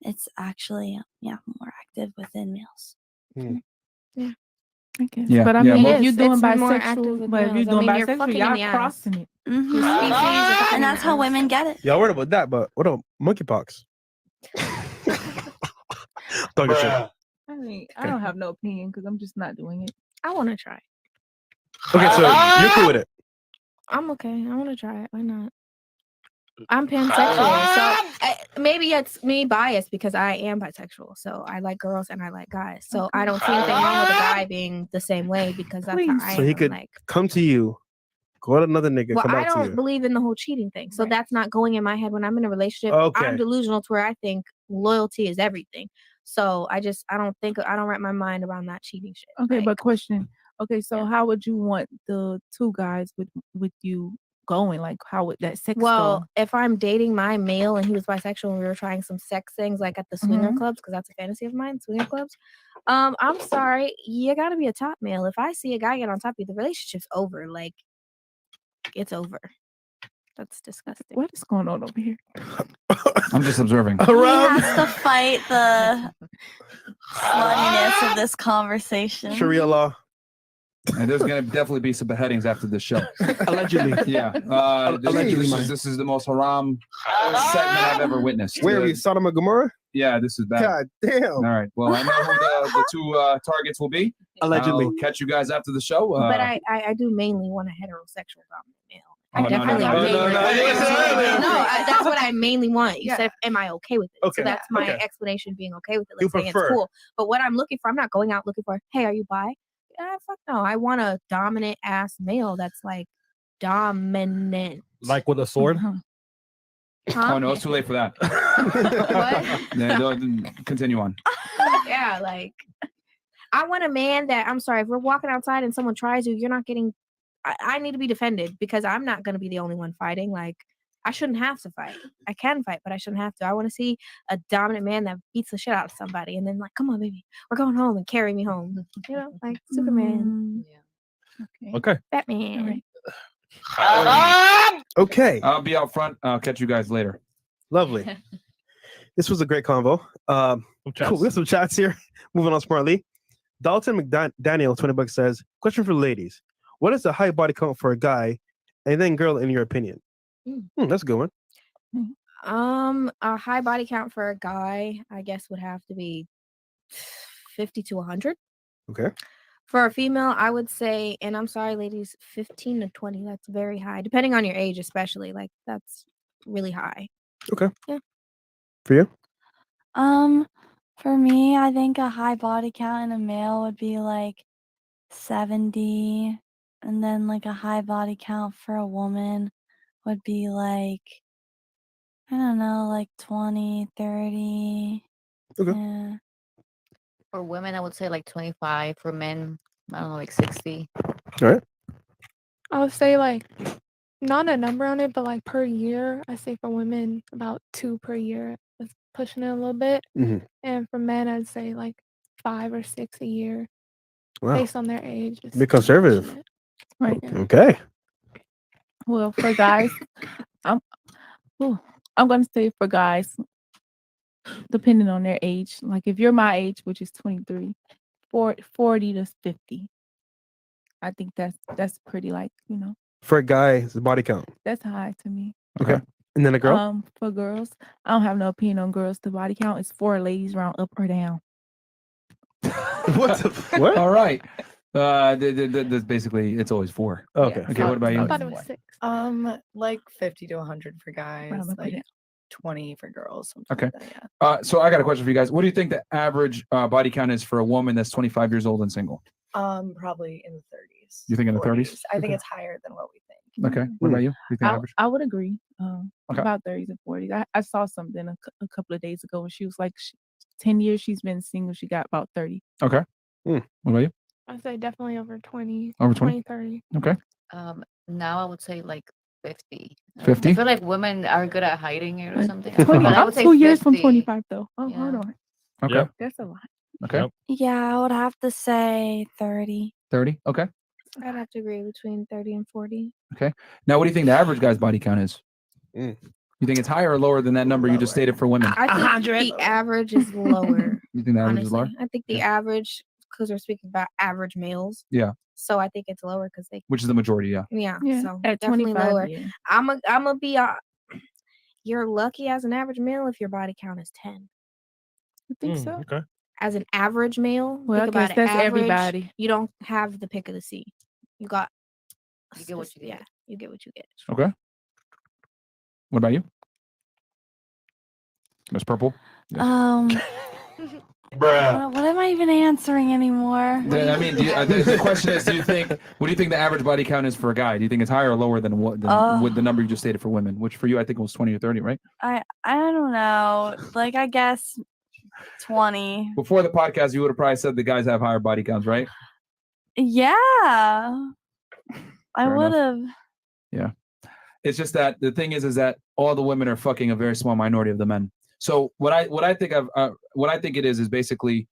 L: It's actually more active within males.
P: Yeah.
W: I guess.
C: Yeah,
W: But I
C: yeah,
W: mean,
C: well-
W: if you're doing
P: It's more active
W: bisexual,
P: with
W: but if you're
P: males. I
W: doing
P: mean, you're
W: bisexual,
P: fucking in the
W: y'all
P: ass.
W: crossing it.
L: And that's how women get it.
X: Y'all worried about that, but what about monkeypox? Talking shit.
W: I mean, I don't have no opinion because I'm just not doing it.
P: I want to try.
X: Okay, so you're cool with it.
P: I'm okay. I want to try it. Why not? I'm pansexual, so maybe it's me biased because I am bisexual. So I like girls and I like guys. So I don't see anything wrong with a guy being the same way because that's how I
X: So
P: am.
X: he could
P: like,
X: come to you, go to another nigga,
P: well,
X: come
P: I
X: back to
P: don't
X: you.
P: believe in the whole cheating thing. So that's not going in my head when I'm in a relationship.
X: Okay.
P: I'm delusional to where I think loyalty is everything. So I don't wrap my mind around that cheating shit.
W: Okay, but question. Okay, so how would you want the two guys with you going? Like, how would that sex
P: Well,
W: go?
P: if I'm dating my male and he was bisexual and we were trying some sex things like at the swinger
W: Mhm.
P: clubs, because that's a fantasy of mine, swinger clubs. I'm sorry, you gotta be a top male. If I see a guy get on top of you, the relationship's over. Like, it's over. That's disgusting.
W: What is going on over here?
C: I'm just observing.
L: He has to fight the sluttiness of this conversation.
X: Sharia law.
C: And there's gonna definitely be some beheadings after this show.
X: Allegedly.
C: Yeah.
X: Allegedly, man.
C: This is the most haram segment I've ever witnessed.
X: Where are we? Sodom and Gomorrah?
C: Yeah, this is bad.
X: God damn.
C: All right. Well, I know who the two targets will be.
X: Allegedly.
C: I'll catch you guys after the show.
P: But I do mainly want a heterosexual dominant male. I
C: Oh, no,
P: definitely
C: no,
P: want
C: no,
P: mainly-
C: no, no, no,
P: No, that's what I mainly want. You
W: Yeah.
P: said, am I okay with it?
X: Okay,
P: So that's my
X: okay.
P: explanation of being okay with it.
X: You
P: Like saying it's
X: prefer.
P: cool. But what I'm looking for, I'm not going out looking for, hey, are you bi? fuck no. I want a dominant ass male that's like dominant.
H: Like with a sword?
P: Huh?
C: Oh no, it's too late for that.
P: What?
C: Yeah, continue on.
P: Yeah, like I want a man that I'm sorry, if we're walking outside and someone tries you, you're not getting I need to be defended because I'm not gonna be the only one fighting. Like I shouldn't have to fight. I can fight, but I shouldn't have to. I want to see a dominant man that beats the shit out of somebody and then like, come on, baby, we're going home and carry me home. You know, like Superman.
H: Okay.
P: Batman.
X: Okay.
C: I'll be out front. I'll catch you guys later.
X: Lovely. This was a great convo. Cool. We have some chats here. Moving on smartly. Dalton McDaniel, $20 says, question for ladies. What is the high body count for a guy and then girl in your opinion? That's a good one.
P: A high body count for a guy, I guess, would have to be 50 to 100.
X: Okay.
P: For a female, I would say, and I'm sorry, ladies, 15 to 20. That's very high, depending on your age, especially. Like that's really high.
X: Okay.
P: Yeah.
X: For you?
L: For me, I think a high body count in a male would be like 70, and then like a high body count for a woman would be like, I don't know, like 20, 30.
X: Okay.
L: Yeah.
M: For women, I would say like 25. For men, I don't know, like 60.
X: All right.
E: I would say like not a number on it, but like per year, I say for women about 2 per year. That's pushing it a little bit.
X: Mhm.
E: And for men, I'd say like 5 or 6 a year,
X: Wow.
E: based on their age. It's
X: Be conservative.
E: pushing it.
W: Right.
X: Okay.
W: Well, for guys, I'm going to say for guys, depending on their age. Like if you're my age, which is 23, 40 to 50. I think that's pretty like,
X: For a guy, it's the body count.
W: that's high to me.
X: Okay. And then a girl?
W: For girls, I don't have no opinion on girls. The body count is 4 ladies round up or down.
X: What? What?
C: All right. That's basically it's always 4.
X: Okay.
C: Okay. What about you?
E: I thought it was 6.
J: Like 50 to 100 for guys,
W: Round up or
J: like
W: down.
J: 20 for girls.
C: Okay.
J: Like that, yeah.
C: So I got a question for you guys. What do you think the average body count is for a woman that's 25 years old and single?
J: Probably in the 30s.
C: You think in the 30s?
J: I think it's higher than what we think.
C: Okay. What about you? What do you think average?
W: I would agree.
C: Okay.
W: About 30s and 40s. I saw something a couple of days ago. She was like, 10 years she's been single. She got about 30.
C: Okay. What about you?
E: I'd say definitely over 20.
C: Over 20?
E: 30.
C: Okay.
M: Now I would say like 50.
C: 50?
M: I feel like women are good at hiding it or something.
W: 20.
M: But I
W: I'm
M: would say
W: 2 years from
M: 50.
W: 25 though. Oh,
M: Yeah.
W: hold on.
C: Okay.
H: Yep.
W: That's a lot.
C: Okay.
L: Yeah, I would have to say 30.
C: 30. Okay.
P: I'd have to agree between 30 and 40.
C: Okay. Now, what do you think the average guy's body count is? You think it's higher or lower than that number you just stated for women?
P: I think the average is lower.
C: You think the average is lower?
P: Honestly, I think the average, because we're speaking about average males.
C: Yeah.
P: So I think it's lower because they.
C: Which is the majority, yeah.
P: Yeah.
W: Yeah,
P: So
W: at
P: definitely
W: 25,
P: lower.
W: yeah.
P: I'm a be. You're lucky as an average male if your body count is 10.
W: I think so.
H: Okay.
P: As an average male,
W: Well,
P: think
W: I
P: about
W: guess that's
P: average,
W: everybody.
P: You don't have the pick of the sea. You got.
M: You get what you get.
P: Yeah, you get what you get.
C: Okay. What about you? Miss Purple?
L: What am I even answering anymore?
C: I mean, the question is, what do you think the average body count is for a guy? Do you think it's higher or lower than what with the number you just stated for women? Which for you, I think was 20 or 30, right?
L: I don't know. Like I guess 20.
C: Before the podcast, you would have probably said the guys have higher body counts, right?
L: Yeah. I
C: Fair
L: would
C: enough.
L: have.
C: Yeah. It's just that the thing is that all the women are fucking a very small minority of the men. So what I think it is basically,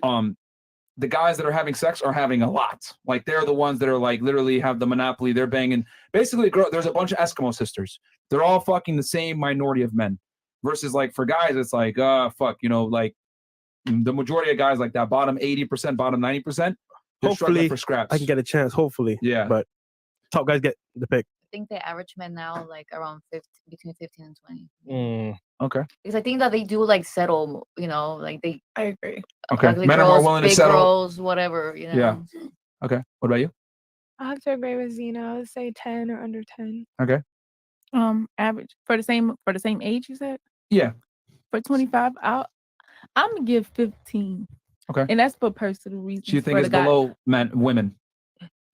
C: the guys that are having sex are having a lot. Like they're the ones that are like literally have the monopoly. They're banging. Basically, there's a bunch of Eskimo sisters. They're all fucking the same minority of men. Versus like for guys, it's like fuck, like the majority of guys like that bottom 80%, bottom 90%. They're struggling
X: Hopefully,
C: for scraps.
X: I can get a chance. Hopefully.
C: Yeah.
X: But top guys get the pick.
M: I think the average man now like around between 15 and 20.
C: Okay.
M: Because I think that they do like settle, like they.
J: I agree.
C: Okay.
M: Ugly
C: Men are
M: girls,
C: more willing to
M: big
C: settle.
M: girls, whatever.
C: Yeah. Okay. What about you?
E: I have to agree with Zena. I would say 10 or under 10.
C: Okay.
W: Average for the same age you said?
C: Yeah.
W: For 25, I'm gonna give 15.
C: Okay.
W: And that's for personal reasons.
C: So you think
W: for
C: it's
W: the guy.
C: below women?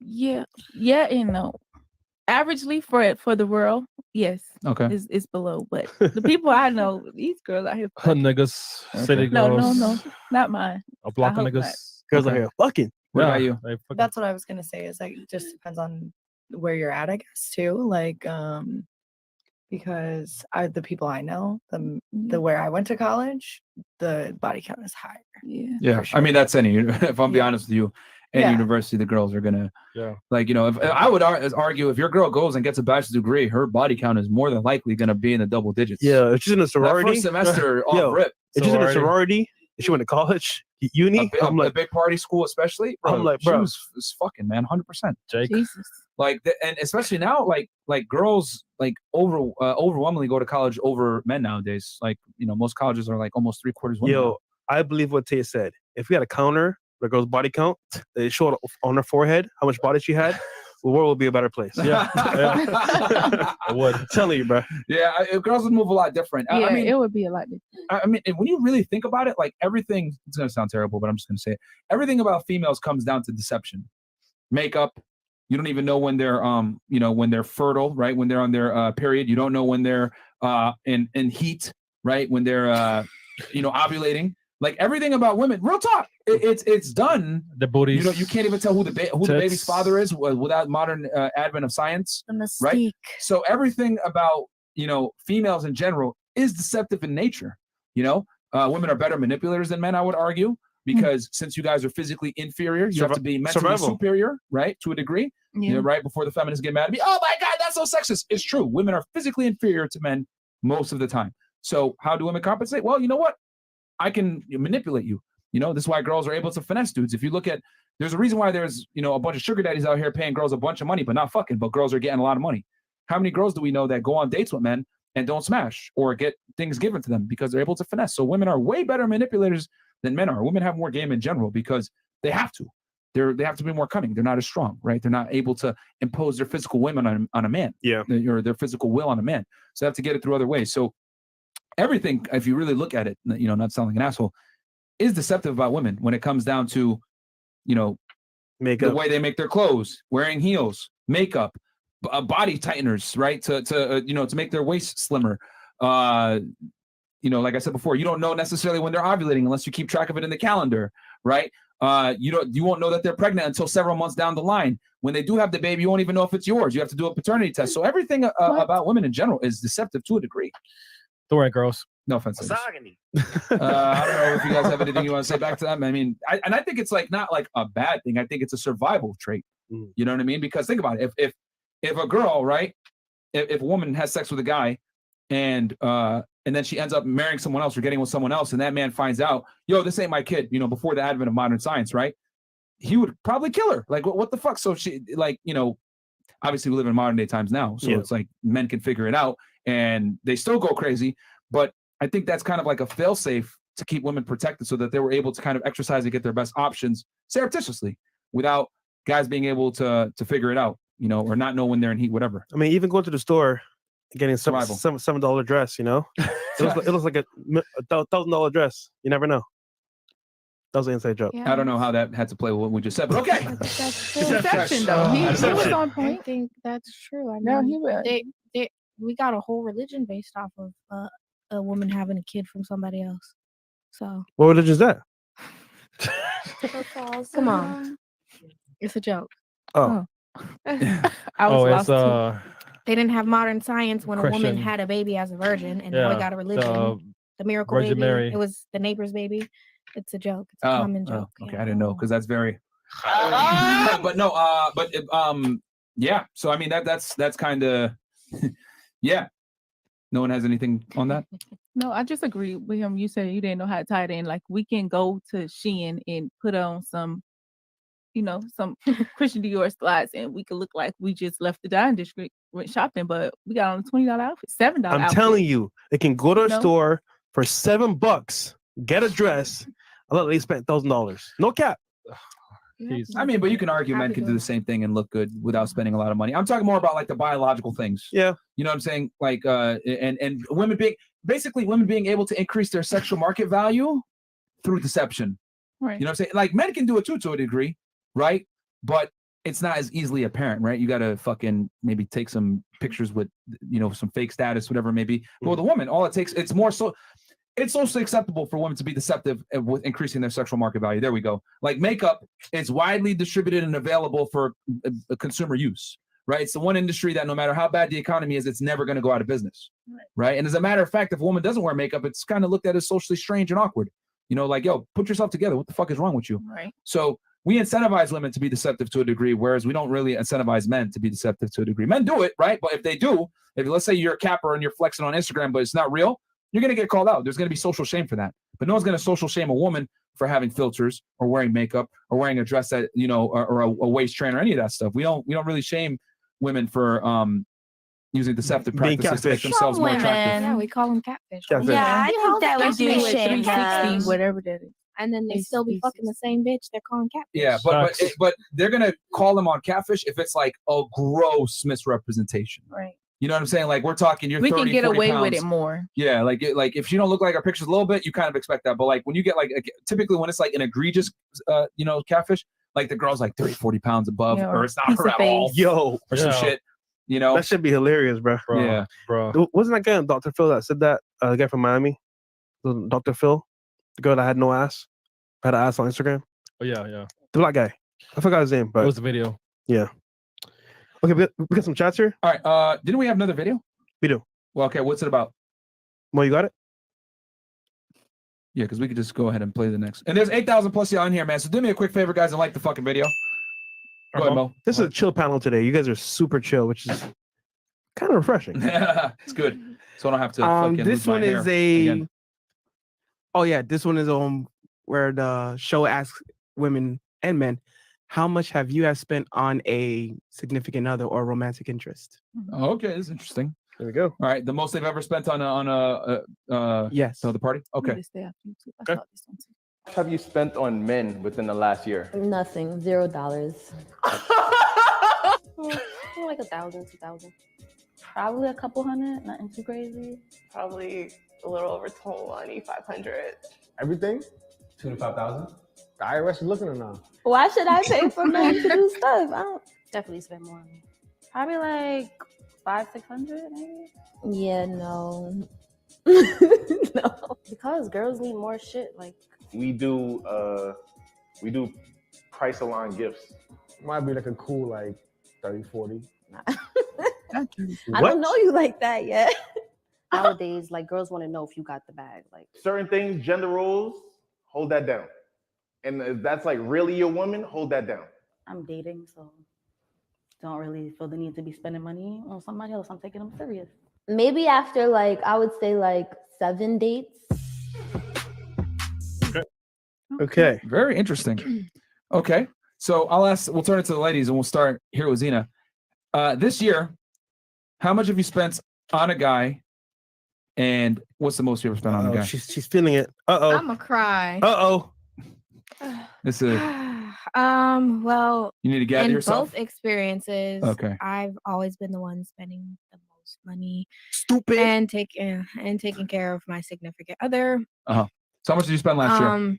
W: Yeah, and no. Averagely for the world, yes.
C: Okay.
W: It's below, but the people I know, these girls out here.
H: Niggas, city
W: No,
H: girls.
W: not mine.
H: A block
W: I
H: of
W: hope not.
H: niggas.
X: Girls out here fucking.
C: What
H: Yeah,
C: about you?
H: they fucking-
J: That's what I was gonna say. Is like it just depends on where you're at, I guess too. Like, because the people I know, the where I went to college, the body count is higher.
C: Yeah, I mean that's any. If I'm being honest with you, any
J: Yeah.
C: university, the girls are gonna.
H: Yeah.
C: Like if I would argue, if your girl goes and gets a bachelor's degree, her body count is more than likely gonna be in the double digits.
X: Yeah, if she's in a sorority.
C: That first semester off rip.
X: If she's in a sorority, if she went to college, uni, I'm like
C: a big party school, especially. Bro,
X: I'm like,
C: she
X: bro.
C: was fucking, man, 100%.
H: Jake.
W: Jesus.
C: Like, and especially now, like girls like overwhelmingly go to college over men nowadays. Like, most colleges are like almost 3/4 women.
X: Yo, I believe what Tay said. If we had a counter, the girl's body count, they showed on her forehead how much body she had, the world would be a better place.
H: Yeah, I would.
X: I'm telling you, bro.
C: Yeah, girls would move a lot different.
W: Yeah,
C: I mean,
W: it would be a lot different.
C: I mean, when you really think about it, like everything, it's gonna sound terrible, but I'm just gonna say it. Everything about females comes down to deception. Makeup. You don't even know when they're when they're fertile, right? When they're on their period. You don't know when they're in heat, right? When they're ovulating. Like everything about women, real talk. It's done.
H: The booties.
C: You can't even tell who the baby's father is without modern advent of science.
J: The mystique.
C: Right. So everything about females in general is deceptive in nature. Women are better manipulators than men, I would argue, because since you guys are physically inferior, you have to be mentally superior, right, to a degree.
W: Yeah.
C: Right before the feminists get mad at me. Oh my God, that's so sexist. It's true. Women are physically inferior to men most of the time. So how do women compensate? Well, you know what? I can manipulate you. This is why girls are able to finesse dudes. If you look at, there's a reason why there's, a bunch of sugar daddies out here paying girls a bunch of money, but not fucking, but girls are getting a lot of money. How many girls do we know that go on dates with men and don't smash or get things given to them because they're able to finesse? So women are way better manipulators than men are. Women have more game in general because they have to. They have to be more cunning. They're not as strong, right? They're not able to impose their physical women on a man.
X: Yeah.
C: Or their physical will on a man. So they have to get it through other ways. So everything, if you really look at it, not sounding like an asshole, is deceptive about women when it comes down to,
X: makeup,
C: the way they make their clothes, wearing heels, makeup, body tighteners, right? To make their waist slimmer. Like I said before, you don't know necessarily when they're ovulating unless you keep track of it in the calendar, right? You won't know that they're pregnant until several months down the line. When they do have the baby, you won't even know if it's yours. You have to do a paternity test. So everything about women in general is deceptive to a degree.
H: Don't worry, girls.
C: No offense. I don't know if you guys have anything you want to say back to them. I mean, I think it's not like a bad thing. I think it's a survival trait. You know what I mean? Because think about it. If a girl, right, if a woman has sex with a guy and then she ends up marrying someone else or getting with someone else, and that man finds out, yo, this ain't my kid, before the advent of modern science, right? He would probably kill her. Like, what the fuck? So she, obviously we live in modern day times now. So it's like men can figure it out and they still go crazy. But I think that's kind of like a failsafe to keep women protected so that they were able to kind of exercise and get their best options surreptitiously without guys being able to figure it out, or not know when they're in heat, whatever.
X: I mean, even going to the store, getting some $7 dress, it looks like a $1,000 dress. You never know. That was an inside joke.
C: I don't know how that had to play with what we just said, but okay.
E: That's
W: Deception, though. He was on point.
E: I think that's true. I
W: No,
E: mean,
W: he was.
E: we got a whole religion based off of a woman having a kid from somebody else. So
X: What religion is that?
E: come on, it's a joke.
X: Oh.
E: I was
H: it's
E: They didn't have modern science when a woman
H: Christian.
E: had a baby as a virgin, and now we
H: Yeah,
E: got a religion. The miracle
H: Virgin
E: baby.
H: Mary.
E: It was the neighbor's baby. It's a joke. It's a common joke.
C: Okay, I didn't know because that's very. But no, yeah. So I mean that's kind of, yeah. No one has anything on that.
W: No, I just agree with him. You said you didn't know how to tie it in. Like we can go to Shein and put on some, some Christian Dior slides, and we could look like we just left the dining district, went shopping, but we got on a $20 outfit, $7 outfit.
X: I'm telling you, they can go to a store for $7, get a dress, and let they spend $1,000. No cap.
C: I mean, but you can argue men can do the same thing and look good without spending a lot of money. I'm talking more about like the biological things.
X: Yeah.
C: You know what I'm saying? Like, and women being able to increase their sexual market value through deception. You know what I'm saying? Like men can do it too to a degree, right? But it's not as easily apparent, right? You got to fucking maybe take some pictures with, some fake status, whatever it may be. But with a woman, all it takes, it's socially acceptable for women to be deceptive with increasing their sexual market value. There we go. Like makeup is widely distributed and available for consumer use, right? It's the one industry that no matter how bad the economy is, it's never going to go out of business, right? And as a matter of fact, if a woman doesn't wear makeup, it's kind of looked at as socially strange and awkward. Like, yo, put yourself together. What the fuck is wrong with you?
W: Right.
C: So we incentivize women to be deceptive to a degree, whereas we don't really incentivize men to be deceptive to a degree. Men do it, right? But if they do, if let's say you're a capper and you're flexing on Instagram, but it's not real, you're going to get called out. There's going to be social shame for that. But no one's going to social shame a woman for having filters or wearing makeup or wearing a dress that, or a waist train or any of that stuff. We don't really shame women for using deceptive practices to make themselves more attractive.
P: Yeah, we call them catfish.
X: Catfish.
L: Yeah, I think that we do shame
W: 360,
L: them.
W: whatever that is.
P: And then they still be fucking the same bitch they're calling catfish.
C: Yeah, but they're going to call them on catfish if it's like a gross misrepresentation.
W: Right.
C: You know what I'm saying? Like we're talking, you're 30,
W: We can get
C: 40
W: away
C: pounds.
W: with it more.
C: Yeah, like if she don't look like her pictures a little bit, you kind of expect that. But like when you get like typically when it's like an egregious, catfish, like the girl's like 30, 40 pounds above, or it's not her at all.
X: Yo,
C: or some shit.
X: That should be hilarious, bro.
C: Yeah,
X: bro. Wasn't that guy Dr. Phil that said that? The guy from Miami, Dr. Phil, the girl that had no ass, had an ass on Instagram.
H: Oh yeah.
X: The black guy. I forgot his name, but
H: it was the video.
X: Yeah. Okay, we got some chats here.
C: All right. Didn't we have another video?
X: We do.
C: Well, okay. What's it about?
X: Well, you got it?
C: Yeah, because we could just go ahead and play the next. And there's 8,000 plus you on here, man. So do me a quick favor, guys, and like the fucking video. Go ahead, Mo.
X: This is a chill panel today. You guys are super chill, which is kind of refreshing.
C: It's good. So I don't have to fucking lose
B: This
C: my
B: one
C: hair
B: is a.
C: again.
B: Oh yeah, this one is where the show asks women and men, how much have you spent on a significant other or romantic interest?
C: Oh, okay, this is interesting.
X: There we go.
C: All right, the most they've ever spent on a
B: yes.
C: the party. Okay.
X: Okay.
K: Have you spent on men within the last year?
M: Nothing. $0. Like 1,000, 2,000. Probably a couple hundred. Nothing too crazy.
Q: Probably a little over 2,500.
G: Everything?
K: 2,000 to 5,000.
G: The IRS is looking at now.
Q: Why should I pay for men to do stuff? I don't.
M: Definitely spend more on me.
Q: Probably like 500-600 maybe.
M: Yeah, no. No. Because girls need more shit. Like
K: We do price aligned gifts.
G: Might be like a cool 30, 40.
Q: I don't know you like that yet.
M: nowadays, like girls want to know if you got the bag. Like
K: Certain things, gender roles, hold that down. And if that's like really your woman, hold that down.
M: I'm dating, so don't really feel the need to be spending money on somebody else. I'm taking them serious. Maybe after I would say 7 dates.
X: Okay.
C: Very interesting. Okay. So we'll turn it to the ladies and we'll start here with Zena. This year, how much have you spent on a guy? And what's the most you ever spent on a guy?
X: She's feeling it. Uh-oh.
P: I'm gonna cry.
X: Uh-oh.
C: This is
P: Well,
C: you need to gather
P: in
C: yourself.
P: both experiences,
C: Okay.
P: I've always been the one spending the most money.
X: Stupid.
P: And taking care of my significant other.
C: Uh-huh. So how much did you spend last year?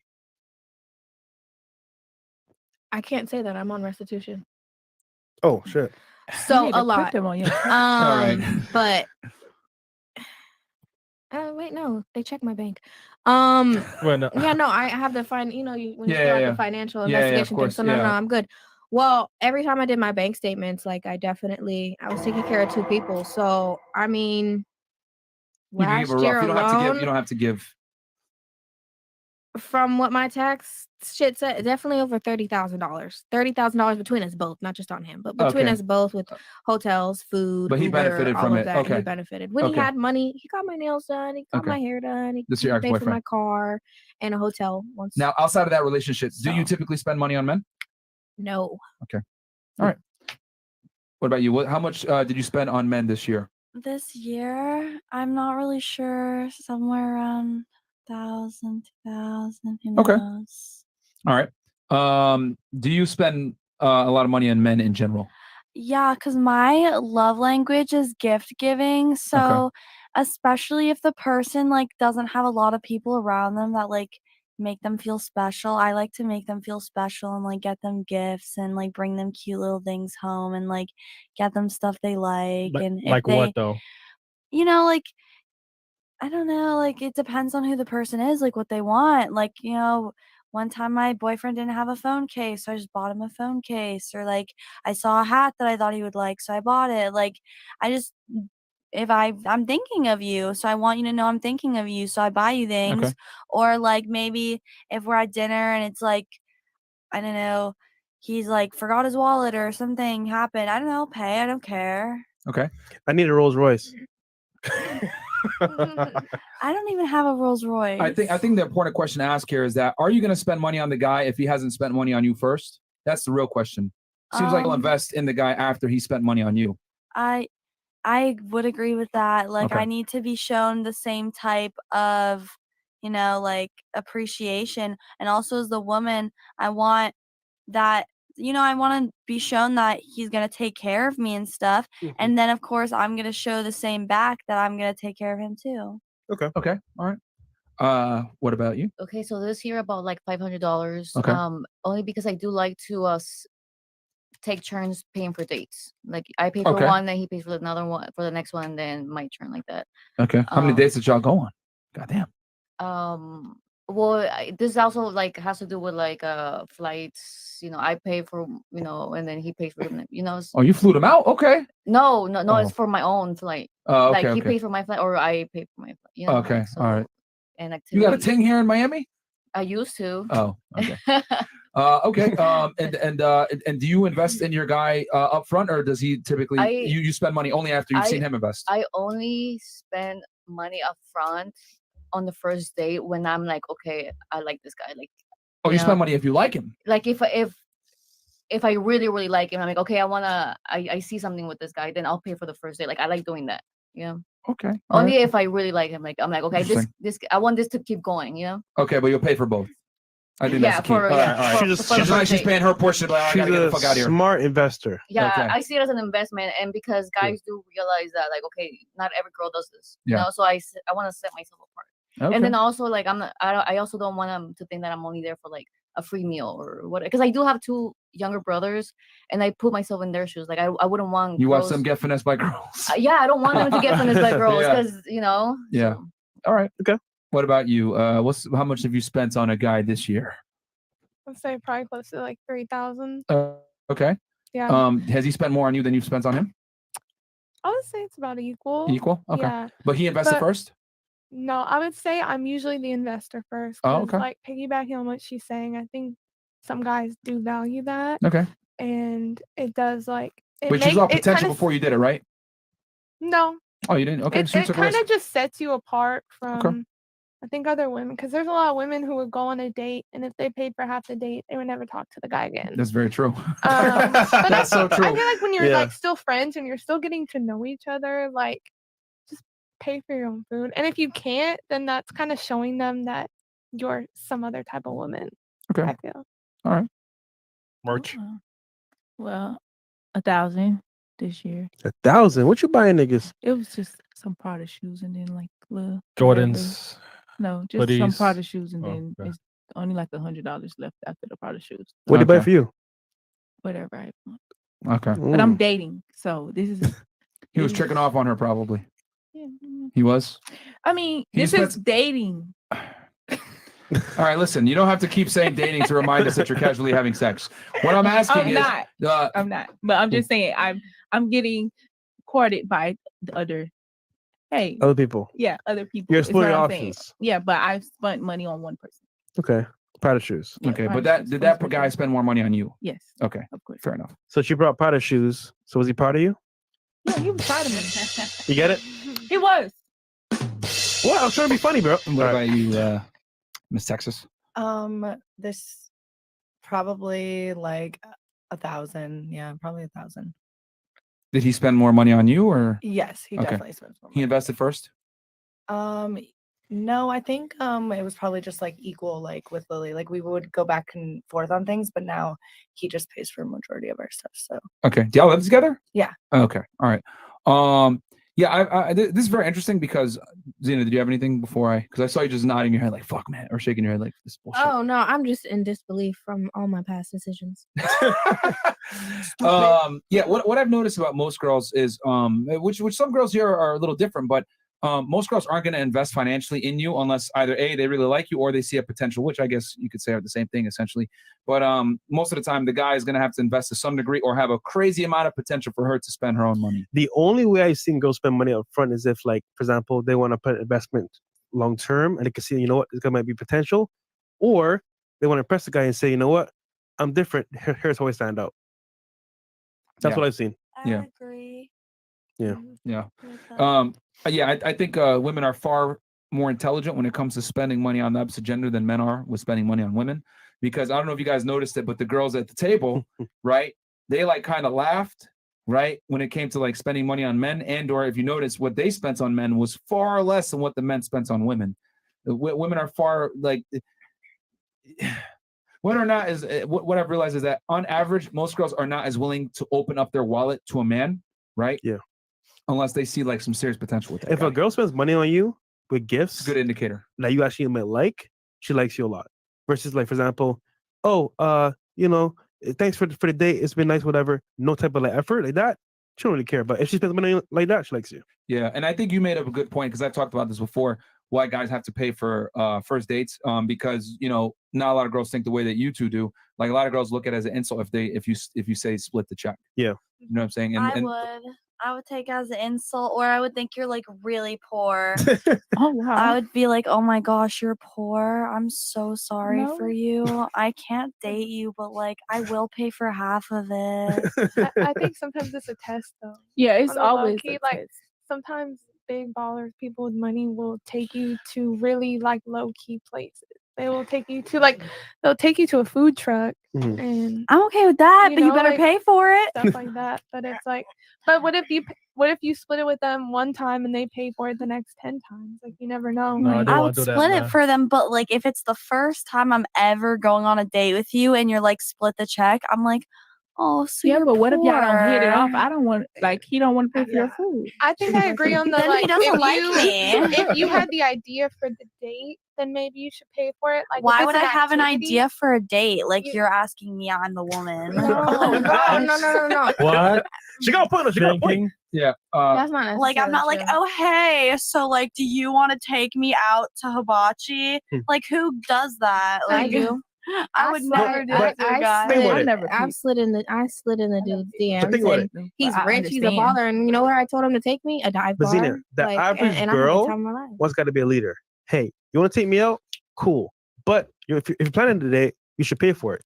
P: I can't say that. I'm on restitution.
X: Oh shit.
P: So a lot.
C: All right.
P: But wait, no, they checked my bank.
H: Well, no.
P: Yeah, no, I have to find, when you
C: Yeah,
P: fill out
C: yeah.
P: the financial
C: Yeah, yeah, of
P: investigation thing.
C: course,
P: So no,
C: yeah.
P: I'm good. Well, every time I did my bank statements, I was taking care of 2 people. So I mean,
C: You can give
P: last
C: a
P: year
C: rough. You
P: alone,
C: don't have to give.
P: from what my tax shit said, definitely over $30,000. $30,000 between us both, not just on him, but between
C: Okay.
P: us both with hotels, food.
C: But he
P: Uber,
C: benefited
P: all
C: from
P: of
C: it.
P: that.
C: Okay.
P: He benefited when
C: Okay.
P: he had money. He got my nails done. He got
C: Okay.
P: my hair done. He
C: This is your
P: paid for
C: ex-boyfriend.
P: my car and a hotel once.
C: Now, outside of that relationship, do you typically spend money on men?
P: No.
C: Okay. All right. What about you? How much did you spend on men this year?
L: This year, I'm not really sure. Somewhere around 1,000, 2,000. Who
C: Okay.
L: knows?
C: All right. Do you spend a lot of money on men in general?
L: Yeah, because my love language is gift giving. So, especially if the person doesn't have a lot of people around them that make them feel special. I like to make them feel special and like get them gifts and like bring them cute little things home and like get them stuff they like. And if
H: Like what though?
L: you know, like I don't know, like it depends on who the person is, like what they want. Like, you know, one time my boyfriend didn't have a phone case, so I just bought him a phone case. Or like I saw a hat that I thought he would like, so I bought it. Like I just if I'm thinking of you, so I want you to know I'm thinking of you, so I buy you things.
C: Okay.
L: Or like maybe if we're at dinner and it's like, I don't know, he's like forgot his wallet or something happened. I don't know, pay, I don't care.
C: Okay.
X: I need a Rolls Royce.
L: I don't even have a Rolls Royce.
C: I think the important question to ask here is that are you going to spend money on the guy if he hasn't spent money on you first? That's the real question. Seems like you'll invest in the guy after he spent money on you.
L: I would agree with that. Like
C: Okay.
L: I need to be shown the same type of, you know, like appreciation. And also as the woman, I want that, you know, I want to be shown that he's going to take care of me and stuff. And then of course I'm going to show the same back that I'm going to take care of him too.
C: Okay. Okay. All right. What about you?
M: Okay, so this year about like $500.
C: Okay.
M: Only because I do like to take turns paying for dates. Like I pay for
C: Okay.
M: one, then he pays for another one for the next one, then my turn like that.
C: Okay. How many dates did y'all go on? Goddamn.
M: Well, this also like has to do with like flights. You know, I pay for and then he pays for them. You know.
C: Oh, you flew them out? Okay.
M: No,
C: Oh.
M: it's for my own flight.
C: Oh,
M: Like
C: okay,
M: he
C: okay.
M: pays for my flight, or I pay for my flight. You know.
C: Okay.
M: Like, so,
C: All right.
M: And
C: You got a
M: activities.
C: ting here in Miami?
M: I used to.
C: Oh, okay. Okay. And do you invest in your guy up front, or does he typically you spend money only after you've seen him invest?
M: I only spend money up front on the first date when I'm like, okay, I like this guy. Like,
C: Oh, you
M: know,
C: spend money if you like him.
M: like if I really really like him, I'm like, okay, I see something with this guy, then I'll pay for the first date. Like I like doing that. You know.
C: Okay. all
M: Only
C: right.
M: if I really like him. Like I'm like, okay,
C: Interesting.
M: this I want this to keep going. You know.
C: Okay, but you'll pay for both. I think
M: Yeah,
C: that's the key.
M: for-
C: All
M: yeah,
C: right, all right.
M: for-
C: She's
M: for the first
C: she's
M: date.
C: paying her portion, but I
X: She's
C: gotta get the
X: a
C: fuck out of here.
X: smart investor.
M: Yeah,
C: Okay.
M: I see it as an investment, and because guys do realize that, like, okay, not every girl does this,
C: Yeah.
M: you know. So I want to set myself apart,
C: Okay.
M: and then also like I also don't want them to think that I'm only there for like a free meal or what, because I do have 2 younger brothers, and I put myself in their shoes. Like I wouldn't want
C: You
M: girls,
C: watch them get finessed by girls.
M: yeah, I don't want them to get finessed by girls
C: Yeah.
M: because you know.
C: Yeah. All right. Okay. What about you? How much have you spent on a guy this year?
E: I'd say probably close to like 3,000.
C: Okay.
E: Yeah.
C: Has he spent more on you than you've spent on him?
E: I would say it's about equal.
C: Equal? Okay.
E: Yeah.
C: But he invested
E: But
C: first?
E: No, I would say I'm usually the investor first.
C: Oh,
E: 'Cause,
C: okay.
E: like piggybacking on what she's saying, I think some guys do value that.
C: Okay.
E: And it does like it
C: But you saw
E: it
C: potential
E: kinda
C: before you did it, right?
E: No.
C: Oh, you didn't? Okay. So you
E: It
C: took a risk.
E: kind of just sets you apart from I think other women, because there's a lot of women who would go on a date, and if they paid for half the date, they would never talk to the guy again.
C: That's very true.
E: But
C: That's so true.
E: I feel like when you're
C: Yeah.
E: like still friends and you're still getting to know each other, like just pay for your own food. And if you can't, then that's kind of showing them that you're some other type of woman.
C: Okay.
E: I feel.
C: All right.
H: Merch.
W: Well, 1,000 this year.
X: 1,000. What you buying, niggas?
W: It was just some Prada shoes and then like little
H: Jordans,
W: whatever. No, just some
H: hoodies.
W: Prada shoes and
H: Oh,
W: then
H: okay.
W: it's only like $100 left after the Prada shoes.
X: What did they buy for you?
W: Whatever I want.
C: Okay.
W: But I'm dating, so this is.
C: He was tricking off on her, probably.
W: Yeah.
C: He was.
W: I mean,
C: He's
W: this is
C: spent-
W: dating.
C: All right, listen. You don't have to keep saying dating to remind us that you're casually having sex. What I'm asking
W: I'm not. But I'm just saying I'm getting courted by the other. Hey.
X: Other people.
W: Yeah, other people.
X: You're
W: is what
X: exploring
W: I'm saying.
X: options.
W: Yeah, but I've spent money on one person.
X: Okay. Prada shoes.
C: Okay, but did that guy spend more money on you?
W: Yes.
C: Okay.
W: Of course.
C: Fair enough.
X: So she brought Prada shoes. So was he proud of you?
W: Yeah, he was proud of me.
X: You get it?
W: He was.
X: What? I was trying to be funny, bro.
C: What about you, Miss Texas?
J: This probably like 1,000. Yeah, probably 1,000.
C: Did he spend more money on you, or?
J: Yes, he definitely spends more
C: He invested first.
J: No, I think it was probably just like equal, like with Lily. Like we would go back and forth on things, but now he just pays for a majority of our stuff. So
C: Okay. Do y'all live together?
J: yeah.
C: Okay. All right. Yeah, this is very interesting because Zena, did you have anything before because I saw you just nodding your head like fuck man or shaking your head like this bullshit.
P: Oh no, I'm just in disbelief from all my past decisions.
C: Yeah, what I've noticed about most girls is which some girls here are a little different, but most girls aren't going to invest financially in you unless either A, they really like you, or they see a potential, which I guess you could say are the same thing essentially. But most of the time, the guy is going to have to invest to some degree or have a crazy amount of potential for her to spend her own money.
X: The only way I've seen girls spend money up front is if, like, for example, they want to put investment long term and they can see, you know what, this might be potential, or they want to impress the guy and say, you know what, I'm different. Here's how I stand out. That's what I've seen.
C: Yeah.
L: Agree.
X: Yeah.
C: Yeah. I think women are far more intelligent when it comes to spending money on the opposite gender than men are with spending money on women. Because I don't know if you guys noticed it, but the girls at the table, right, they like kind of laughed, right, when it came to like spending money on men, and or if you notice what they spent on men was far less than what the men spent on women. Women are far like whether or not is what I've realized is that on average, most girls are not as willing to open up their wallet to a man, right?
X: Yeah.
C: Unless they see like some serious potential with it.
X: If a girl spends money on you with gifts,
C: good indicator
X: that you actually might like, she likes you a lot. Versus, like, for example, you know, thanks for the date. It's been nice, whatever. No type of like effort like that. She don't really care. But if she spends money like that, she likes you.
C: Yeah, and I think you made up a good point because I've talked about this before. Why guys have to pay for first dates? Because you know, not a lot of girls think the way that you two do. Like a lot of girls look at it as an insult if you say split the check.
X: Yeah,
C: you know what I'm saying.
L: I would take it as an insult, or I would think you're like really poor.
W: Oh wow.
L: I would be like, oh my gosh, you're poor. I'm so sorry
E: No.
L: for you. I can't date you, but like I will pay for half of it.
E: I think sometimes it's a test though.
W: Yeah, it's
E: On a low
W: always
E: key,
W: a
E: like
W: test.
E: sometimes big ballers, people with money will take you to really like low key places. They will take you to they'll take you to a food truck and
L: I'm okay with that, but you
E: know,
L: better
E: like,
L: pay for it.
E: stuff like that. But it's like, but what if you split it with them one time and they pay for it the next 10 times? Like you never know.
H: No, I don't
L: I
H: want
L: would
H: to do that.
L: split it
H: man.
L: for them, but like if it's the first time I'm ever going on a date with you and you're like split the check, I'm like, oh, so
W: Yeah,
L: you're
W: but what if y'all don't hit it off?
L: poor.
W: I don't want he don't want to pay for your food.
E: I think I agree on the
L: Then he
E: like
L: doesn't
E: if
L: like
E: you
L: me.
E: if you had the idea for the date, then maybe you should pay for it. Like if
L: Why
E: it's
L: would I
E: an
L: have an
E: activity-
L: idea for a date? Like you're asking me, I'm the woman.
E: No.
H: What?
X: She got a point. She got a point.
H: Thinking?
C: Yeah.
P: That's not
L: Like I'm not like,
P: necessarily
L: oh hey, so like, do you want to take me out to hibachi? Like who does that?
P: I
L: Like
P: do.
L: I would never do that to a guy.
P: I slid in the dude's DMs,
X: think about
P: and
X: it.
P: he's
W: I
P: rich, he's a
W: understand.
P: baller, and you know where I told him to take me? A dive
X: But
P: bar.
X: Zena, the
P: like,
X: average
P: and I had the
X: girl
P: time of my life.
X: wants got to be a leader. Hey, you want to take me out? Cool. But if you're planning the date, you should pay for it.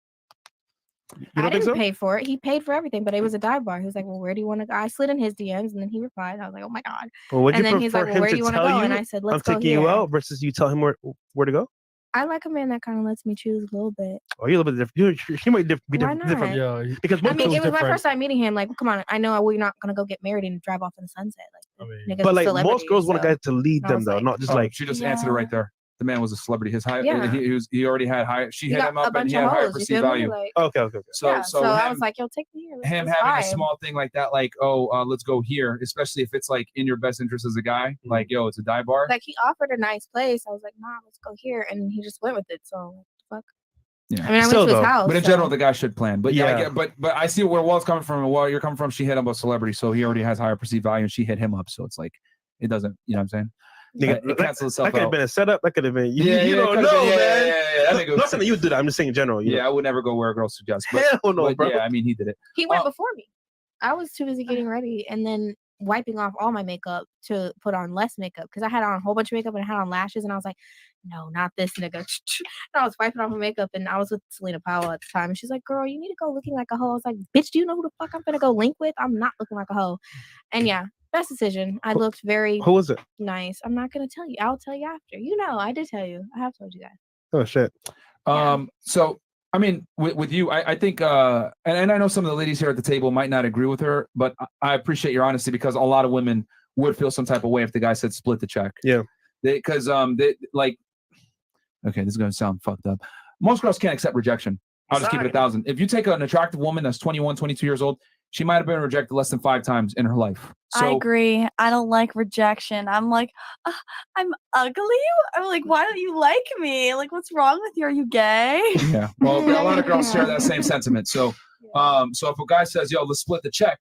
X: You
P: I
X: don't think
P: didn't
X: so?
P: pay for it. He paid for everything, but it was a dive bar. He was like, "Well, where do you want to go?" I slid in his DMs, and then he replied. I was like, "Oh my god!"
X: Or would
P: and
X: you
P: then he's
X: prefer
P: like, "Well,
X: him
P: where
X: to
P: do you want to
X: tell
P: go?"
X: you,
P: And I said, "Let's
X: I'm
P: go
X: taking
P: here."
X: you out versus you tell him where to go?
P: I like a man that kind of lets me choose a little bit.
X: Oh, you're a little bit different. He might be
P: Why
X: different.
P: not?
X: Because
P: I mean,
X: most
P: it was my
X: different.
P: first time meeting him. Like, come on, I know we're not gonna go get married and drive off in the sunset. Like, niggas
X: But
P: are
X: like most
P: celebrities,
X: girls want a
P: so-
X: guy to lead
P: I
X: them
P: was
X: though,
P: like,
X: not just like
C: she just answered it right there. The man was a celebrity. His high,
P: Yeah.
C: he already had high. She
P: He
C: hit
P: got
C: him
P: a
C: up and
P: bunch
C: he
P: of
C: had higher
P: hoes, you
C: perceived
P: feel me?
C: value.
P: Like-
X: Okay.
C: So
P: yeah,
C: so
P: I
C: him,
P: was like, "Yo, take me here."
C: him
P: let's
C: having a
P: vibe.
C: small thing like that, like let's go here, especially if it's like in your best interest as a guy. Like yo, it's a dive bar.
P: Like he offered a nice place. I was like, "Nah, let's go here," and he just went with it. So, what the fuck.
C: Yeah.
P: I mean, I went to his house.
C: But in
P: so-
C: general, the guy should plan. But yeah, I
X: Yeah.
C: get, but I see where Walt's coming from and where you're coming from. She hit him a celebrity, so he already has higher perceived value, and she hit him up. So it's like it doesn't, you know what I'm saying? It cancels itself
X: That could have
C: out.
X: been a setup. That could have been. You
C: Yeah,
X: don't
C: could've
X: know,
C: been-
X: man.
C: yeah. That nigga was
X: Not saying you do that. I'm just saying in general.
C: Yeah, I would never go where a girl suggests. But,
X: Hell no,
C: but
X: bro.
C: Yeah, I mean, he did it.
P: He went before me. I was too busy getting ready and then wiping off all my makeup to put on less makeup because I had on a whole bunch of makeup and I had on lashes and I was like, no, not this nigga. And I was wiping off my makeup and I was with Selena Powell at the time and she's like, girl, you need to go looking like a hoe. I was like, bitch, do you know who the fuck I'm gonna go link with? I'm not looking like a hoe. And yeah, best decision. I looked very
X: Who was it?
P: nice. I'm not gonna tell you. I'll tell you after. You know, I did tell you. I have told you guys.
X: Oh shit.
C: So I mean, with you, I think, and I know some of the ladies here at the table might not agree with her, but I appreciate your honesty because a lot of women would feel some type of way if the guy said split the check.
X: Yeah.
C: Because they like, okay, this is gonna sound fucked up. Most girls can't accept rejection. I'll just keep it 1,000. If you take an attractive woman that's 21, 22 years old, she might have been rejected less than 5 times in her life.
L: I
C: So
L: agree. I don't like rejection. I'm like, I'm ugly. I'm like, why don't you like me? Like, what's wrong with you? Are you gay?
C: yeah, well, a lot of girls share that same sentiment. So, so if a guy says, "Yo, let's split the check,"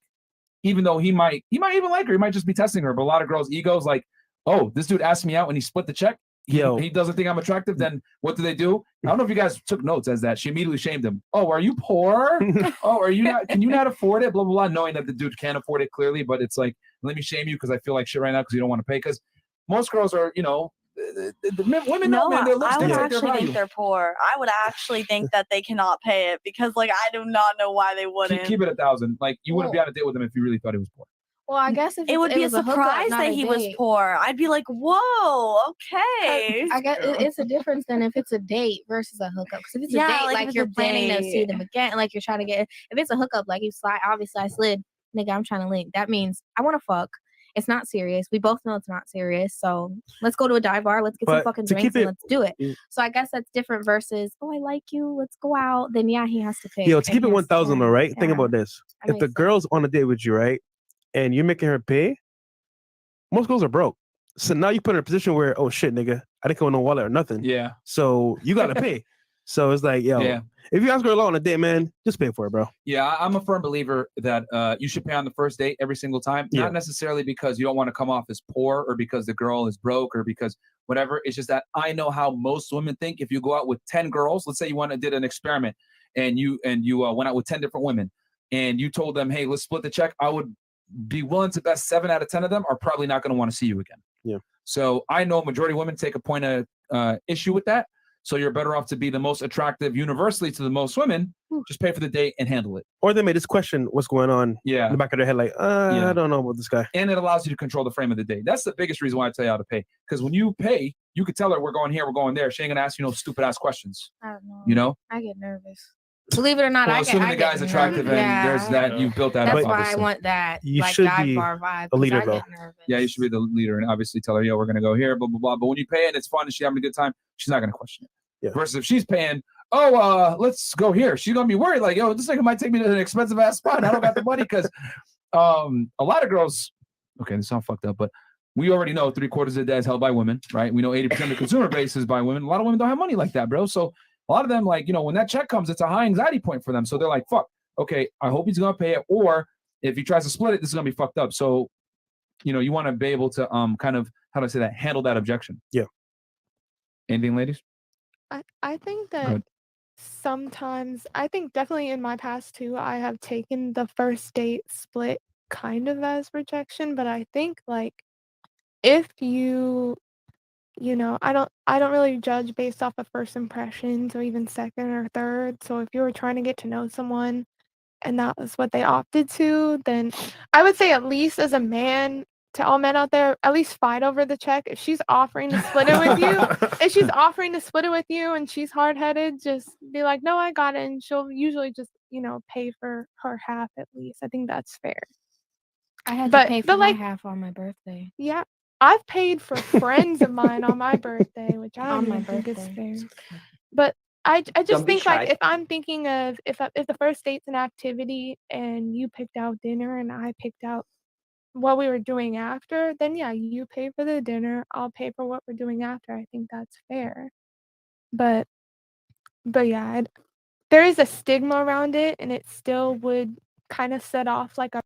C: even though he might even like her, he might just be testing her. But a lot of girls' egos like, "Oh, this dude asked me out and he split the check. He doesn't think I'm attractive." Then what do? I don't know if you guys took notes as that. She immediately shamed him. "Oh, are you poor? Oh, are you not? Can you not afford it? Blah blah blah." Knowing that the dude can't afford it clearly, but it's like, let me shame you because I feel like shit right now because you don't want to pay. Because most girls are, women know, man, their looks
L: I would
C: dictate their
L: actually
C: value.
L: think they're poor. I would actually think that they cannot pay it because, like, I do not know why they wouldn't.
C: Keep it 1,000. Like, you wouldn't be on a date with him if you really thought he was poor.
P: Well, I guess if
L: It would be a
P: was hookup,
L: surprise
P: not
L: that
P: a
L: he was
P: date.
L: poor. I'd be like, whoa, okay.
P: I guess it's a difference than if it's a date versus a hookup. Because if it's
L: Yeah,
P: a date,
L: like, if
P: like
L: it's
P: you're
L: a
P: planning to see
L: date.
P: them again, like you're trying to get. If it's a hookup, like you slide, obviously I slid, nigga, I'm trying to link. That means I want to fuck. It's not serious. We both know it's not serious. So let's go to a dive bar. Let's get some fucking drinks and let's do it. So I guess that's different versus, oh, I like you. Let's go out. Then yeah, he has to pay.
X: Yo, to keep it 1,000 though, right? Think about this.
P: That
X: If the
P: makes
X: girl's on a date with you, right, and you're making her pay, most girls are broke. So now you put her in a position where, oh shit, nigga, I didn't come with no wallet or nothing.
C: Yeah.
X: So you gotta pay. So it's like, yo,
C: Yeah.
X: if you ask her alone on a date, man, just pay for it, bro.
C: Yeah, I'm a firm believer that you should pay on the first date every single time.
X: Yeah.
C: Not necessarily because you don't want to come off as poor or because the girl is broke or because whatever. It's just that I know how most women think. If you go out with 10 girls, let's say you did an experiment and you went out with 10 different women and you told them, hey, let's split the check. I would be willing to bet 7 out of 10 of them are probably not going to want to see you again.
X: Yeah.
C: So I know majority of women take a point of issue with that. So you're better off to be the most attractive universally to the most women. Just pay for the date and handle it.
X: Or they may just question what's going on in the back of their head, like, I don't know about this guy.
C: And it allows you to control the frame of the date. That's the biggest reason why I tell you how to pay. Because when you pay, you could tell her we're going here, we're going there. She ain't gonna ask you no stupid ass questions.
P: I don't know.
C: You know?
P: I get nervous. Believe it or not,
C: Well,
P: I
C: assuming
P: get.
C: the guy's attractive and there's that you've built that
P: That's
C: up.
P: why
C: Obviously.
P: I want that.
X: You
P: like
X: should
P: dive
X: be
P: bar vibe.
X: a leader,
P: 'cause I
X: though.
P: get nervous.
C: Yeah, you should be the leader and obviously tell her, yo, we're gonna go here, blah blah blah. But when you pay and it's fun and she's having a good time, she's not gonna question it.
X: Yeah.
C: Versus if she's paying, let's go here. She's gonna be worried, like, yo, this nigga might take me to an expensive ass spot. I don't got the money because a lot of girls. Okay, this sounds fucked up, but we already know 3/4 of the day is held by women, right? We know 80% of the consumer base is by women. A lot of women don't have money like that, bro. So a lot of them, like, when that check comes, it's a high anxiety point for them. So they're like, fuck, okay, I hope he's gonna pay it, or if he tries to split it, this is gonna be fucked up. So, you want to be able to kind of, how do I say that, handle that objection.
X: Yeah.
C: Anything, ladies?
E: I think that
C: Good.
E: sometimes, I think definitely in my past too, I have taken the first date split kind of as rejection, but I think like if I don't really judge based off of first impressions or even second or third. So if you were trying to get to know someone and that was what they opted to, then I would say at least as a man, to all men out there, at least fight over the check. If she's offering to split it with you, and she's hard-headed, just be like, no, I got it. And she'll usually just, pay for her half at least. I think that's fair.
P: I had to pay for my
E: like,
P: half on my birthday.
E: yeah, I've paid for friends of mine on my birthday, which I
P: On
E: don't
P: my
E: even think is
P: birthday.
E: fair. But I just
B: Don't be
E: think like
B: shy.
E: if I'm thinking of if the first date's an activity and you picked out dinner and I picked out what we were doing after, then yeah, you pay for the dinner, I'll pay for what we're doing after. I think that's fair. But yeah, there is a stigma around it, and it still would kind of set off like a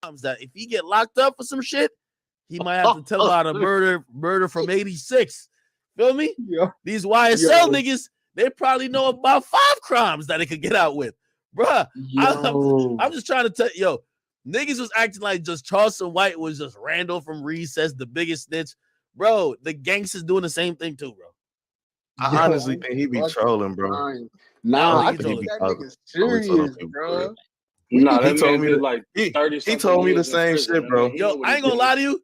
T: that if he get locked up for some shit, he might have to tell about a murder from '86. Feel me?
U: Yeah.
T: These YSL niggas, they probably know about 5 crimes that they could get out with, bruh. I'm just trying to tell you, niggas was acting like just Charleston White was just Randall from Recess, the biggest snitch, bro. The gangsters doing the same thing too, bro.
K: I honestly think he be trolling, bro.
U: Nah,
T: I
U: I think he be that nigga serious, bro.
A: Nah, that
K: He told
A: man
K: me
A: did
K: that
A: like
K: he
A: 30
K: told me the
A: years in
K: same
A: prison.
K: shit, bro.
T: I ain't gonna lie to you.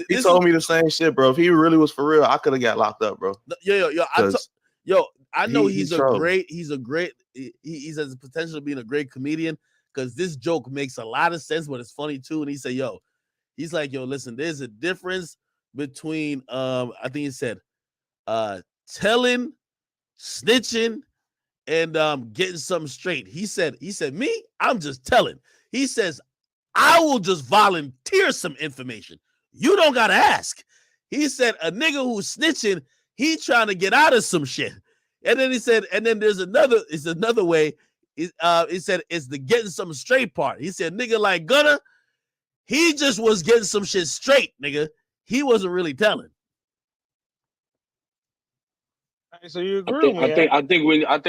K: He told me the same shit, bro. If he really was for real, I could have got locked up, bro.
T: I know he's a
K: trolling.
T: great, he's has the potential of being a great comedian because this joke makes a lot of sense, but it's funny too. And he said, he's like, listen, there's a difference between I think he said telling, snitching, and getting something straight. He said, me, I'm just telling. He says, I will just volunteer some information. You don't gotta ask. He said, a nigga who's snitching, he trying to get out of some shit. And then he said, and then there's another way. He said, it's the getting something straight part. He said, nigga like Gunna, he just was getting some shit straight, nigga. He wasn't really telling.
X: So you agree with me?
A: I think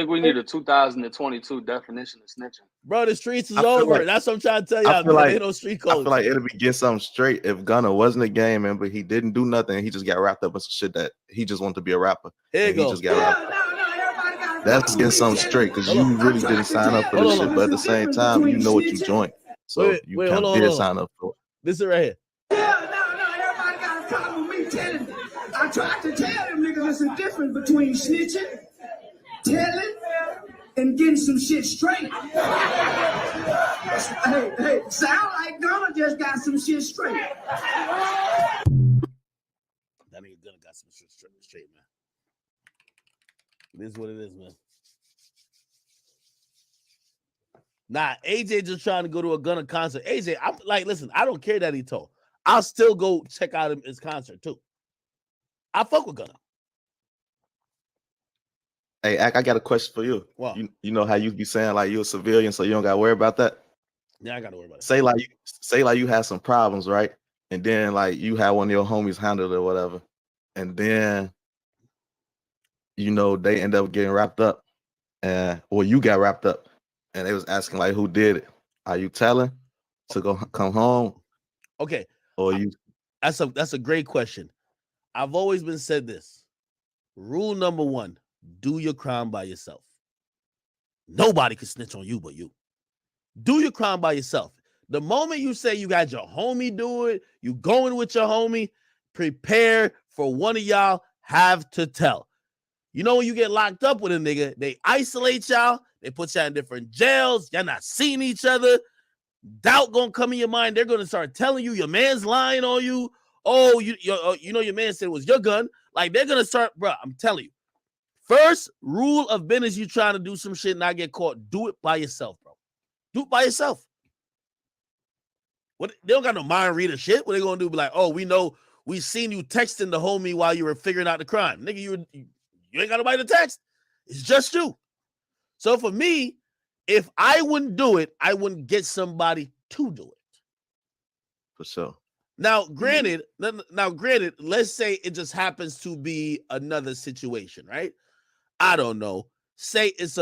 A: we need a 2022 definition of snitching.
T: Bro, the streets is over. That's what I'm trying to tell y'all. There ain't no street code.
K: I feel like it'll be get something straight if Gunna wasn't a game man, but he didn't do nothing. He just got wrapped up in some shit that he just wanted to be a rapper.
T: Here you go.
K: He just got wrapped up. That's getting something straight because you really didn't sign up for this shit, but at the same time, you know what you joined. So you kind of did sign up for it.
T: This is right here.
G: Everybody got a problem with me telling them. I tried to tell them niggas there's a difference between snitching, telling, and getting some shit straight. Hey, sound like Gunna just got some shit straight.
T: That nigga Gunna got some shit straight, man. This is what it is, man. Nah, AJ just trying to go to a Gunna concert. AJ, I'm like, listen, I don't care that he told. I'll still go check out his concert too. I fuck with Gunna.
K: Hey, I got a question for you.
T: What?
K: You know how you be saying like you're a civilian, so you don't gotta worry about that.
T: Yeah, I gotta worry about it.
K: Say like you had some problems, right? And then like you had one of your homies handle it or whatever, and then they end up getting wrapped up, or you got wrapped up, and they was asking like who did it. Are you telling to come home?
T: Okay.
K: Or you?
T: That's a great question. I've always been said this. Rule number 1, do your crime by yourself. Nobody can snitch on you but you. Do your crime by yourself. The moment you say you got your homie do it, you going with your homie, prepare for one of y'all have to tell. You know when you get locked up with a nigga, they isolate y'all, they put y'all in different jails, y'all not seeing each other. Doubt gonna come in your mind. They're gonna start telling you your man's lying on you. Oh, your man said it was your gun. Like they're gonna start, bro. I'm telling you. First rule of business: you trying to do some shit and not get caught. Do it by yourself, bro. Do it by yourself. What they don't got no mind reader shit. What they gonna do? Be like, oh, we seen you texting the homie while you were figuring out the crime, nigga. You ain't got nobody to text. It's just you. So for me, if I wouldn't do it, I wouldn't get somebody to do it.
K: For sure.
T: Now, granted, let's say it just happens to be another situation, right? I don't know. Say it's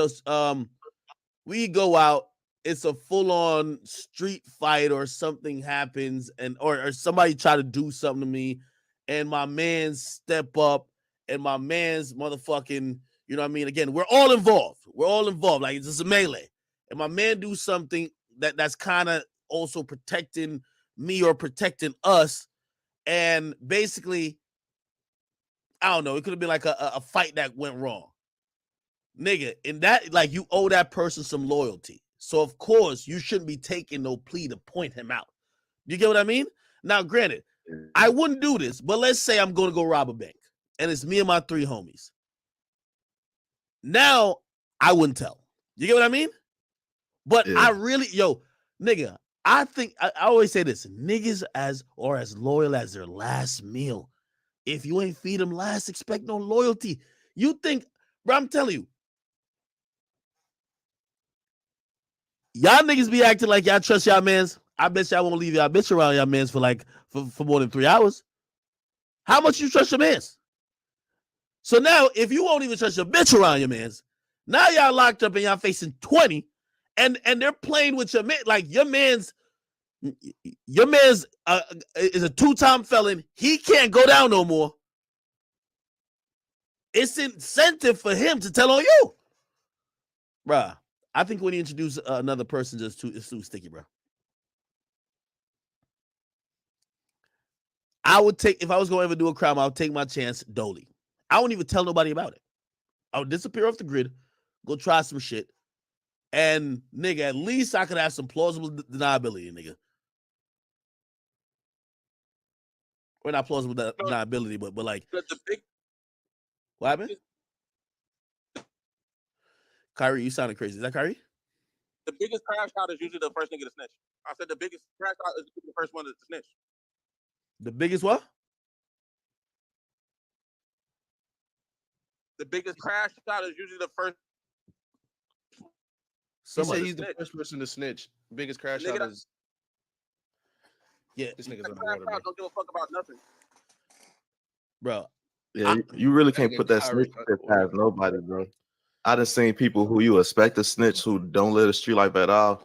T: we go out, it's a full-on street fight or something happens, and or somebody try to do something to me, and my man step up, and my man's motherfucking, you know what I mean? Again, we're all involved. Like it's just a melee. And my man do something that's kind of also protecting me or protecting us. And basically, I don't know, it could have been like a fight that went wrong. Nigga, in that, like you owe that person some loyalty. So of course you shouldn't be taking no plea to point him out. You get what I mean? Now, granted, I wouldn't do this, but let's say I'm going to go rob a bank and it's me and my 3 homies. Now I wouldn't tell. You get what I mean? But I really, nigga, I think I always say this: niggas as loyal as their last meal. If you ain't feed them last, expect no loyalty. You think, bro? I'm telling you, y'all niggas be acting like y'all trust y'all mans.
F: I bet y'all won't leave y'all bitch around y'all mans for more than 3 hours. How much you trust your mans? So now, if you won't even trust your bitch around your mans, now y'all locked up and y'all facing 20, and they're playing with your man. Like your man's is a 2-time felon. He can't go down no more. It's incentive for him to tell on you, bruh. I think when you introduce another person, it's too sticky, bro. I would take, if I was going to ever do a crime, I would take my chance, Dolly. I wouldn't even tell nobody about it. I would disappear off the grid, go try some shit, and nigga, at least I could have some plausible deniability, nigga. Or not plausible deniability, but like, what happened? Kyrie, you sounded crazy. Is that Kyrie?
R: The biggest crash out is usually the first nigga to snitch. I said the biggest crash out is the first one to snitch.
F: The biggest what?
R: The biggest crash out is usually the first.
N: He said he's the first person to snitch. Biggest crash out is.
F: Yeah,
N: this nigga's on the
R: Crash
N: water, bro.
R: out don't give a fuck about nothing.
F: Bro.
K: Yeah, you really can't put that snitch shit past nobody, bro. I done seen people who you expect to snitch who don't let a street life at all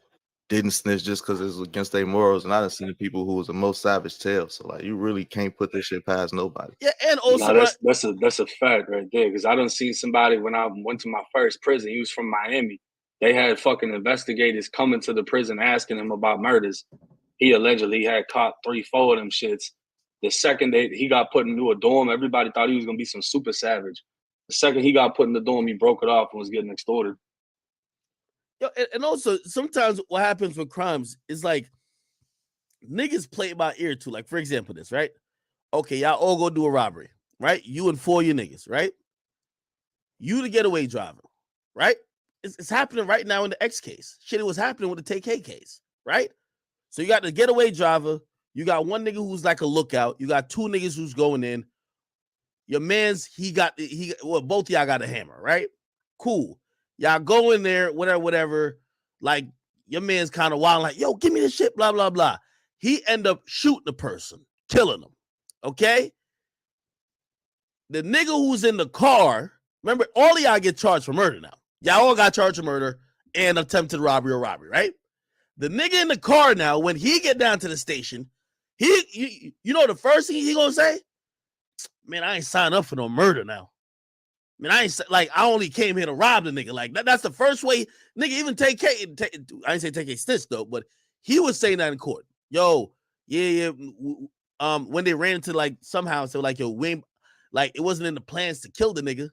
K: didn't snitch just because it's against their morals, and I done seen people who was the most savage tale. So like, you really can't put this shit past nobody.
F: Yeah, and also
A: that's a fact right there. Because I done seen somebody when I went to my first prison. He was from Miami. They had fucking investigators coming to the prison asking him about murders. He allegedly had caught 3-4 of them shits. The second he got put into a dorm, everybody thought he was gonna be some super savage. The second he got put in the dorm, he broke it off and was getting extorted.
F: Yo, and also sometimes what happens with crimes is like niggas play it by ear too. Like, for example, this, right? Okay, y'all all go do a robbery, right? You and 4 of your niggas, right? You the getaway driver, right? It's happening right now in the X case. Shit, it was happening with the TK case, right? So you got the getaway driver, you got one nigga who's like a lookout, you got 2 niggas who's going in. Your man's both of y'all got a hammer, right? Cool. Y'all go in there, whatever. Like your man's kind of wild, like, yo, give me this shit, blah, blah, blah. He end up shooting the person, killing them. Okay? The nigga who's in the car, remember, all of y'all get charged for murder now. Y'all all got charged for murder and attempted robbery or robbery, right? The nigga in the car now, when he get down to the station, you know the first thing he gonna say? Man, I ain't signed up for no murder now. Man, I only came here to rob the nigga. Like that's the first way, nigga. Even I didn't say take a snitch though, but he was saying that in court. Yo, yeah. When they ran into like somehow, so like yo, like it wasn't in the plans to kill the nigga.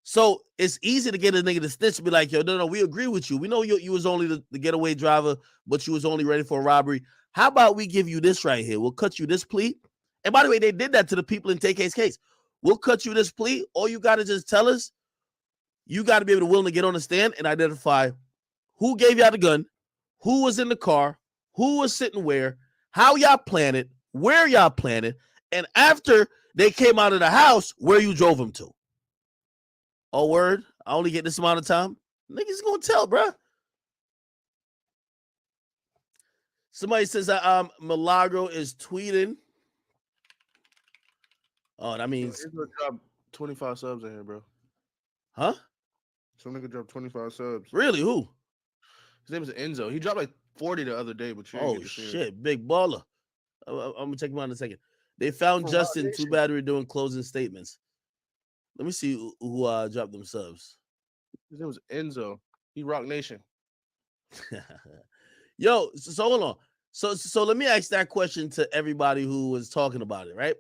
F: So it's easy to get a nigga to snitch and be like, yo, no, we agree with you. We know you was only the getaway driver, but you was only ready for a robbery. How about we give you this right here? We'll cut you this plea. And by the way, they did that to the people in TK's case. We'll cut you this plea. All you got to just tell us, you got to be able to willing to get on the stand and identify who gave y'all the gun, who was in the car, who was sitting where, how y'all planned it, where y'all planned it, and after they came out of the house, where you drove them to. Oh, word? I only get this amount of time? Niggas gonna tell, bruh. Somebody says Milagro is tweeting. Oh, that means
N: Israel dropped 25 subs in here, bro.
F: Huh?
N: Some nigga dropped 25 subs.
F: Really? Who?
N: His name is Enzo. He dropped like 40 the other day, but you
F: oh shit, big baller. I'm gonna check him out in a second. They found Justin. Too bad we're doing closing statements. Let me see who dropped them subs.
N: His name was Enzo. He Rock Nation.
F: Yo, so hold on. So let me ask that question to everybody who was talking about it, right?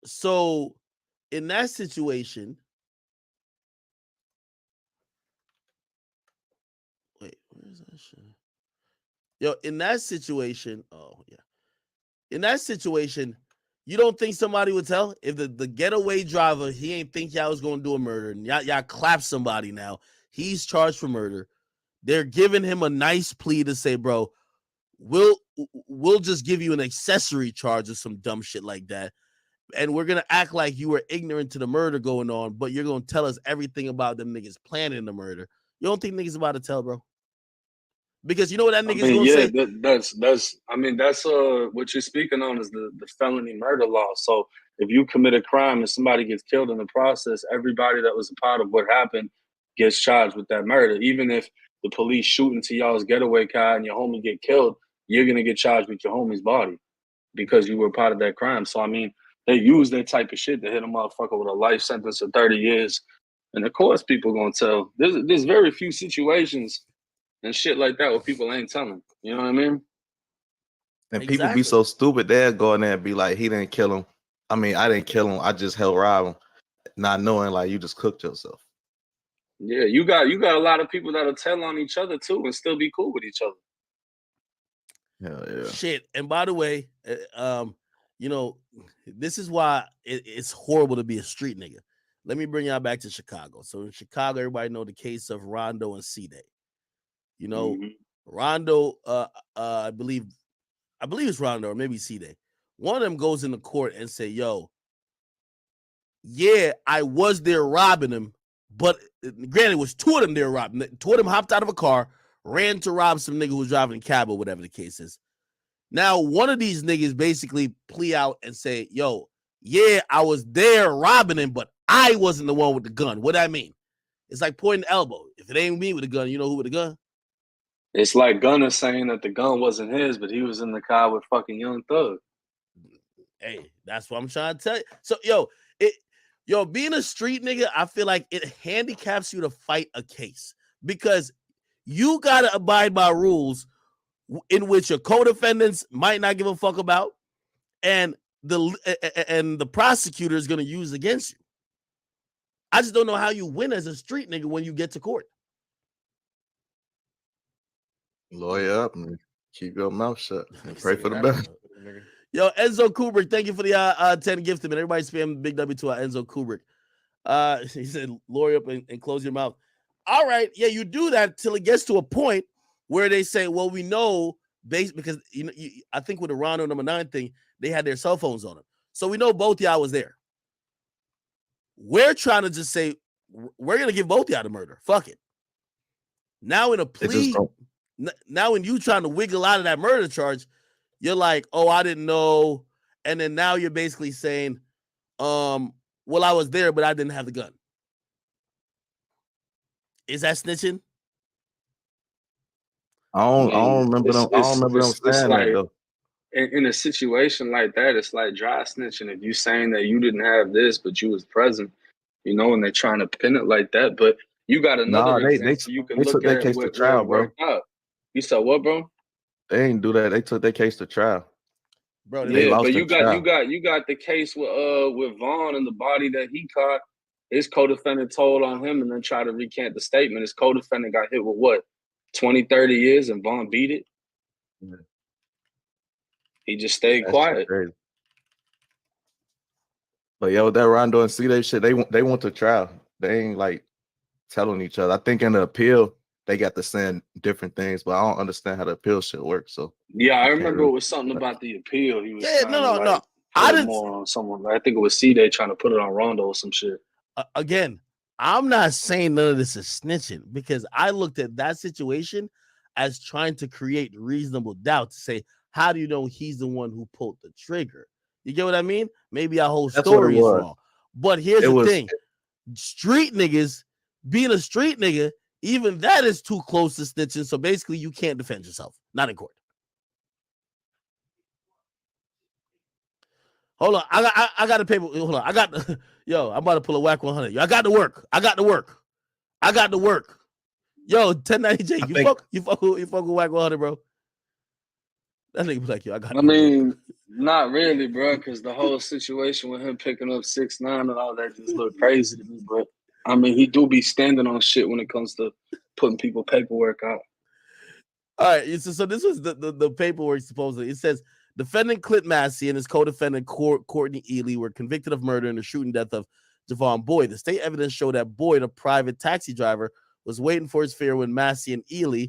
F: So in that situation, wait, where is that shit? Yo, in that situation, in that situation, you don't think somebody would tell if the getaway driver, he ain't think y'all was gonna do a murder, and y'all clap somebody now. He's charged for murder. They're giving him a nice plea to say, bro, we'll just give you an accessory charge or some dumb shit like that. And we're gonna act like you were ignorant to the murder going on, but you're gonna tell us everything about them niggas planning the murder. You don't think niggas about to tell, bro?
T: Because you know what that
A: I
T: nigga's
A: mean,
T: gonna
A: yeah,
T: say.
A: that's. I mean, that's what you're speaking on is the felony murder law. So if you commit a crime and somebody gets killed in the process, everybody that was a part of what happened gets charged with that murder. Even if the police shoot into y'all's getaway car and your homie get killed, you're gonna get charged with your homie's body because you were a part of that crime. So I mean, they use that type of shit to hit a motherfucker with a life sentence of 30 years. And of course, people gonna tell. There's very few situations and shit like that where people ain't telling. You know what I mean?
K: And people be so stupid, they'll go in there and be like, he didn't kill him. I mean, I didn't kill him. I just helped rob him. Not knowing like you just cooked yourself.
A: Yeah, you got a lot of people that'll tell on each other too and still be cool with each other.
K: Hell yeah.
T: Shit. And by the way, you know, this is why it's horrible to be a street nigga. Let me bring y'all back to Chicago. So in Chicago, everybody know the case of Rondo and C-Day. You know, Rondo, I believe it's Rondo or maybe C-Day. One of them goes into court and say, yo, yeah, I was there robbing him, but granted, it was two of them there robbing. Two of them hopped out of a car, ran to rob some nigga who was driving a cab or whatever the case is. Now, one of these niggas basically plea out and say, yo, yeah, I was there robbing him, but I wasn't the one with the gun. What I mean? It's like pointing the elbow. If it ain't me with the gun, you know who with the gun?
A: It's like Gunner saying that the gun wasn't his, but he was in the car with fucking Young Thug.
T: Hey, that's what I'm trying to tell you. So, being a street nigga, I feel like it handicaps you to fight a case because you got to abide by rules in which your co-defendants might not give a fuck about and the prosecutor is going to use against you. I just don't know how you win as a street nigga when you get to court.
K: Lawyer up and keep your mouth shut and pray for the best.
T: Yo, Enzo Kubrick, thank you for the 10 gift man. Everybody spam big W to Enzo Kubrick. He said, lawyer up and close your mouth. All right, yeah, you do that till it gets to a point where they say, well, we know because I think with the Rondo number 9 thing, they had their cell phones on them. So we know both y'all was there. We're trying to just say, we're going to give both y'all the murder. Fuck it. Now in a plea, now when you trying to wiggle out of that murder charge, you're like, oh, I didn't know. And then now you're basically saying, well, I was there, but I didn't have the gun. Is that snitching?
K: I don't remember them. I don't remember them saying
A: like,
K: that though.
A: In a situation like that, it's like dry snitching. If you saying that you didn't have this, but you was present, you know, and they're trying to pin it like that. But you got another example you can look
K: took that
A: at
K: case to
A: where
K: trial,
A: it
K: bro.
A: worked out. You said what, bro?
K: They didn't do that. They took their case to trial.
T: Bro,
K: they lost
A: but
K: the
A: you
K: trial.
A: got the case with Vaughn and the body that he caught. His co-defendant told on him and then tried to recant the statement. His co-defendant got hit with what, 20, 30 years, and Vaughn beat it.
K: Yeah.
A: He just stayed quiet.
K: Crazy. But yo, that Rondo and C-Day shit, they went to trial. They ain't like telling each other. I think in the appeal they got to saying different things, but I don't understand how the appeal shit works. So
A: yeah, I remember it was something about the appeal. He was trying
T: no.
A: to put it more on someone. I think it was C-Day trying to put it on Rondo or some shit.
T: Again, I'm not saying none of this is snitching because I looked at that situation as trying to create reasonable doubt to say, how do you know he's the one who pulled the trigger? You get what I mean? Maybe our whole story is wrong. But here's the thing. Street niggas, being a street nigga, even that is too close to snitching. So basically, you can't defend yourself. Not in court. Hold on. I got a paper. Hold on. I'm about to pull a whack 100. Yo, I got to work. Yo, 1090J, you fuck with whack 100, bro. That nigga be like, yo, I
A: mean, not really, bro, because the whole situation with him picking up 6ix9ine and all that just looked crazy to me. But I mean, he do be standing on shit when it comes to putting people paperwork out.
T: All right, so this was the paperwork supposedly. It says defendant Clint Massey and his co-defendant Courtney Ely were convicted of murder in the shooting death of Javon Boyd. The state evidence showed that Boyd, a private taxi driver, was waiting for his fare when Massey and Ely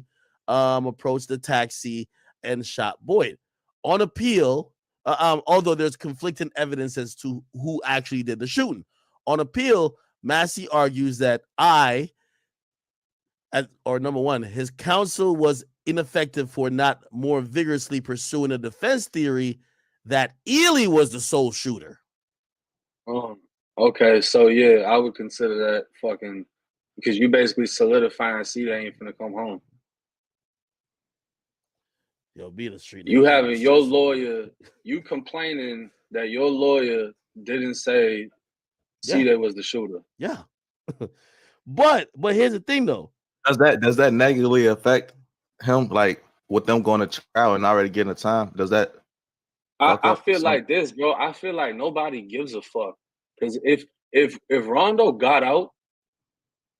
T: approached the taxi and shot Boyd. On appeal, although there's conflicting evidence as to who actually did the shooting. On appeal, Massey argues that number one, his counsel was
F: ineffective for not more vigorously pursuing a defense theory that Ely was the sole shooter.
A: Okay, so yeah, I would consider that fucking because you basically solidifying C they ain't finna come home.
F: Yo, being a street
A: You
F: nigga
A: having
F: is
A: your
F: stressful,
A: lawyer, you complaining that your lawyer didn't say
F: Yeah.
A: C they was the shooter.
F: Yeah. But here's the thing though.
K: Does that negatively affect him, like with them going to trial and already getting a time? Does that
A: I feel like this, bro. I feel like nobody gives a fuck. Because if Rondo got out,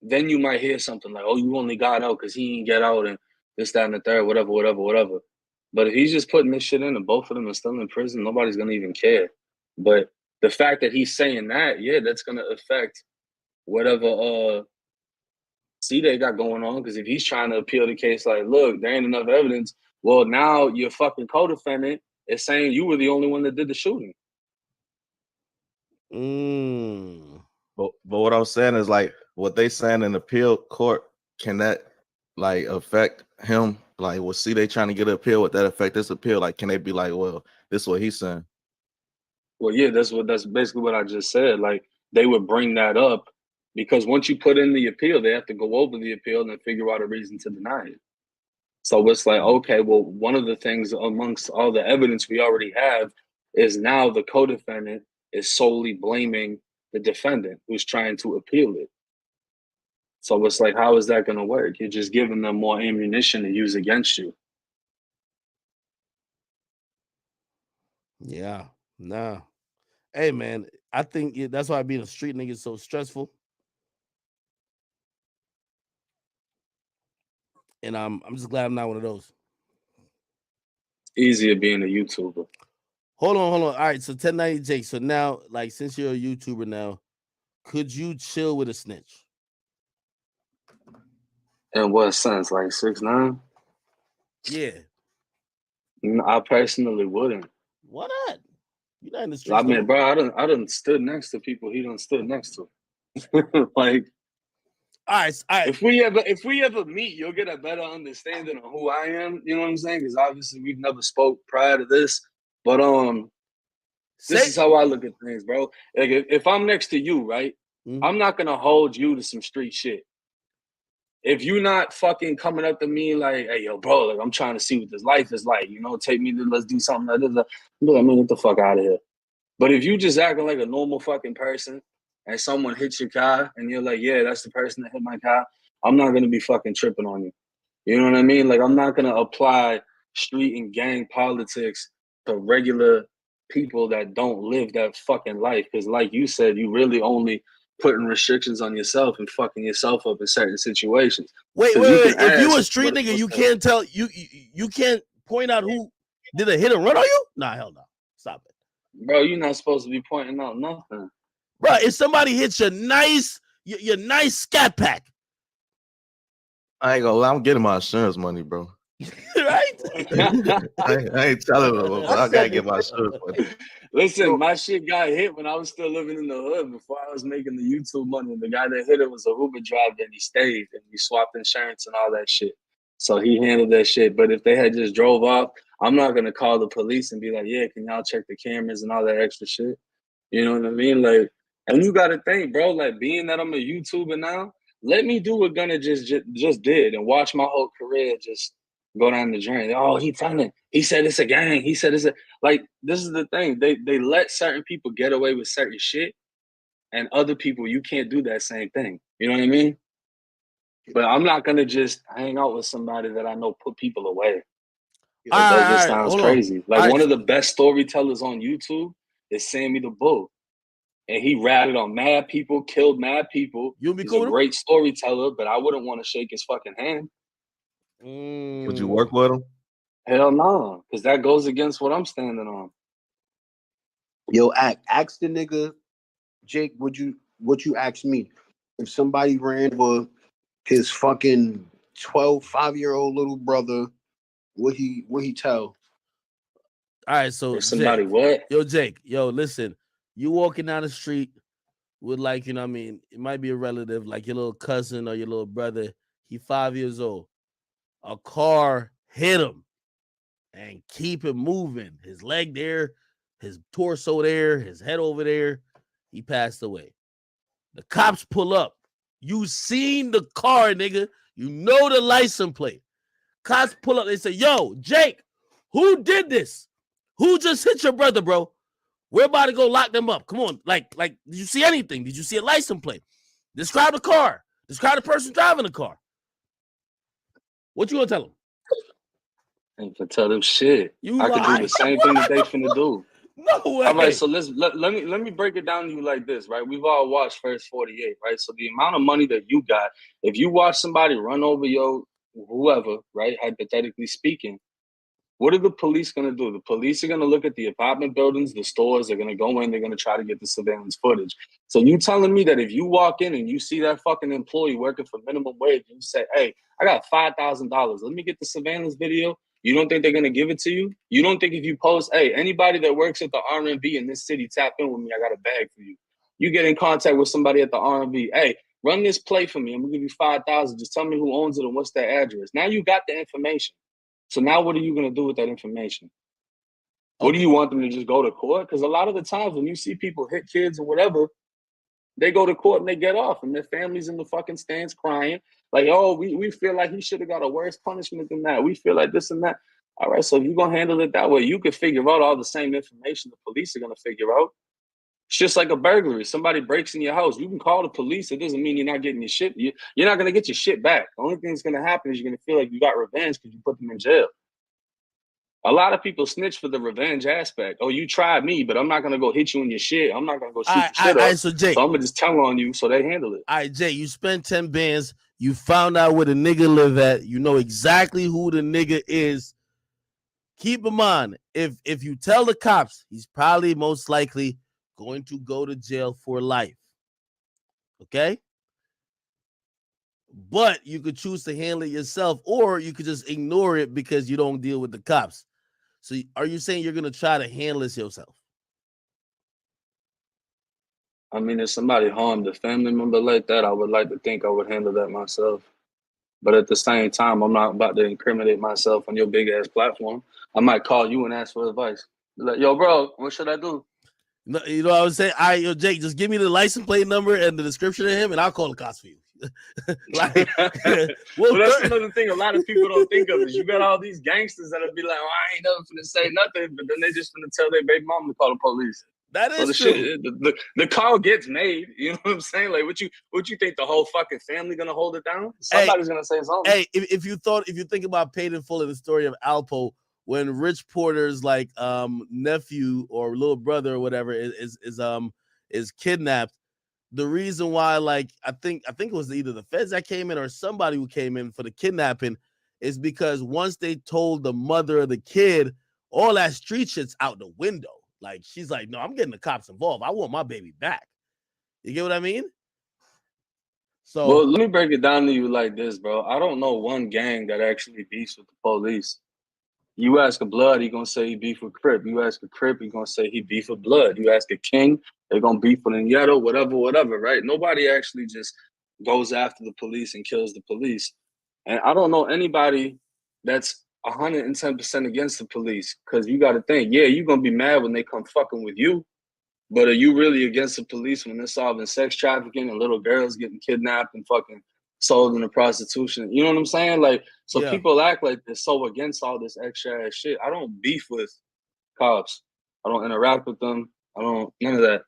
A: then you might hear something like, "Oh, you only got out because he didn't get out and this, that, and the third, whatever." But if he's just putting this shit in and both of them are still in prison, nobody's gonna even care. But the fact that he's saying that, yeah, that's gonna affect whatever C they got going on. Because if he's trying to appeal the case, like, look, there ain't enough evidence. Well, now your fucking co-defendant is saying you were the only one that did the shooting.
K: But what I'm saying is, like, what they saying in appeal court, can that like affect him? Like, well, see, they trying to get an appeal. Would that affect this appeal? Like, can they be like, well, this is what he's saying?
A: Well, yeah, that's basically what I just said. Like, they would bring that up because once you put in the appeal, they have to go over the appeal and then figure out a reason to deny it. So it's like, okay, well, one of the things amongst all the evidence we already have is now the co-defendant is solely blaming the defendant who's trying to appeal it. So it's like, how is that going to work? You're just giving them more ammunition to use against you.
F: Yeah, nah. Hey man, I think that's why being a street nigga is so stressful. And I'm just glad I'm not one of those.
A: Easier being a YouTuber.
F: Hold on. All right, so 1090 Jake. So now, like, since you're a YouTuber now, could you chill with a snitch?
A: In what sense? Like 6ix9ine?
F: Yeah.
A: I personally wouldn't.
F: Why not? You're not in the
A: I
F: streets.
A: mean, bro, I done stood next to people he done stood next to. Like,
F: all right.
A: If we ever meet, you'll get a better understanding of who I am. You know what I'm saying? Because obviously we've never spoke prior to this. But this is how I look at things, bro. Like if I'm next to you, right, I'm not gonna hold you to some street shit. If you're not fucking coming up to me like, hey, yo, bro, like I'm trying to see what this life is like, you know, take me to let's do something like this. I mean, get the fuck out of here. But if you just acting like a normal fucking person and someone hits your car and you're like, yeah, that's the person that hit my car, I'm not gonna be fucking tripping on you. You know what I mean? Like I'm not gonna apply street and gang politics to regular people that don't live that fucking life. Because like you said, you really only putting restrictions on yourself and fucking yourself up in certain situations.
F: Wait. If you a street nigga, you
A: what
F: can't tell you can't point out who did a hit and run on you? Nah, hell no. Stop it.
A: Bro, you're not supposed to be pointing out nothing.
F: Bro, if somebody hits your nice scat pack.
K: I ain't gonna lie, I'm getting my insurance money, bro.
F: Right?
K: I ain't telling them, but I gotta get my insurance money.
A: Listen, my shit got hit when I was still living in the hood before I was making the YouTube money. The guy that hit it was a Uber driver and he stayed and we swapped insurance and all that shit. So he handled that shit. But if they had just drove off, I'm not gonna call the police and be like, yeah, can y'all check the cameras and all that extra shit? You know what I mean? Like, and you gotta think, bro, like being that I'm a YouTuber now, let me do what Gunna just did and watch my whole career just go down the drain. Oh, he telling. He said it's a gang. He said it's a like. This is the thing. They let certain people get away with certain shit, and other people you can't do that same thing. You know what I mean? But I'm not gonna just hang out with somebody that I know put people away. Like, that just sounds crazy. Like one of the best storytellers on YouTube is Sammy the Bull, and he ratted on mad people, killed mad people. He's a great storyteller, but I wouldn't want to shake his fucking hand.
K: Would you work with him?
A: Hell no, because that goes against what I'm standing on.
I: Yo, ask the nigga, Jake, what you ask me? If somebody ran over his fucking 5-year-old little brother, what he tell?
F: All right, so
A: if somebody
F: Jake,
A: what?
F: Yo, Jake, listen, you walking down the street with like, you know what I mean, it might be a relative, like your little cousin or your little brother. He 5 years old. A car hit him, and keep him moving. His leg there, his torso there, his head over there. He passed away. The cops pull up. You seen the car, nigga. You know the license plate. Cops pull up. They say, yo, Jake, who did this? Who just hit your brother, bro? We're about to go lock them up. Come on. Like, did you see anything? Did you see a license plate? Describe the car. Describe the person driving the car. What you gonna tell them?
A: And to tell them shit.
F: You
A: I could do
F: lie.
A: the same thing that they finna do.
F: No way.
A: All right, so let me break it down to you like this, right? We've all watched First 48, right? So the amount of money that you got, if you watch somebody run over your whoever, right? Hypothetically speaking, what are the police going to do? The police are going to look at the apartment buildings, the stores. They're going to go in. They're going to try to get the surveillance footage. So you telling me that if you walk in and you see that fucking employee working for minimum wage, and you say, "Hey, I got $5,000. Let me get the surveillance video." You don't think they're going to give it to you? You don't think if you post, "Hey, anybody that works at the R&B in this city, tap in with me. I got a bag for you." You get in contact with somebody at the R&B. "Hey, run this play for me. I'm going to give you $5,000. Just tell me who owns it and what's their address." Now you got the information. So now what are you going to do with that information? What do you want them to just go to court? Because a lot of the times when you see people hit kids or whatever, they go to court and they get off and their families in the fucking stands crying. Like, oh, we feel like he should have got a worse punishment than that. We feel like this and that. All right, so if you're going to handle it that way, you can figure out all the same information the police are going to figure out. It's just like a burglary. Somebody breaks in your house. You can call the police. It doesn't mean you're not getting your shit. You're not going to get your shit back. The only thing that's going to happen is you're going to feel like you got revenge because you put them in jail. A lot of people snitch for the revenge aspect. Oh, you tried me, but I'm not going to go hit you in your shit. I'm not going to go shoot your shit up.
F: So, Jake,
A: I'm going to just tell on you so they handle it.
F: All right, Jake, you spent 10 bands. You found out where the nigga live at. You know exactly who the nigga is. Keep in mind, if you tell the cops, he's probably most likely going to go to jail for life. Okay? But you could choose to handle it yourself, or you could just ignore it because you don't deal with the cops. So are you saying you're going to try to handle this yourself?
A: I mean, if somebody harmed a family member like that, I would like to think I would handle that myself. But at the same time, I'm not about to incriminate myself on your big ass platform. I might call you and ask for advice. Be like, yo, bro, what should I do?
F: No, you know what I would say? All right, yo, Jake, just give me the license plate number and the description of him, and I'll call the cops for you.
A: Like, well, that's another thing a lot of people don't think of is you got all these gangsters that'll be like, oh, I ain't never finna say nothing, but then they just finna tell their baby mom to call the police.
F: That
A: so
F: is
A: the
F: true.
A: Shit, the call gets made. You know what I'm saying? Like, what you think the whole fucking family gonna hold it down? Somebody's gonna say something.
F: Hey, if you think about Paid in Full in the story of Alpo, when Rich Porter's like nephew or little brother or whatever is kidnapped, the reason why, like, I think it was either the feds that came in or somebody who came in for the kidnapping is because once they told the mother of the kid, all that street shit's out the window. Like, she's like, no, I'm getting the cops involved. I want my baby back. You get what I mean? So,
A: well, let me break it down to you like this, bro. I don't know one gang that actually beefs with the police. You ask a Blood, he gonna say he beef with Crip. You ask a Crip, he gonna say he beef with Blood. You ask a King, they're gonna beef with Nieto, whatever, right? Nobody actually just goes after the police and kills the police. And I don't know anybody that's 110% against the police, because you got to think, yeah, you're gonna be mad when they come fucking with you, but are you really against the police when they're solving sex trafficking and little girls getting kidnapped and fucking sold into prostitution? You know what I'm saying? Like, so
F: yeah.
A: People act like they're so against all this extra ass shit. I don't beef with cops. I don't interact with them. I don't, none of that.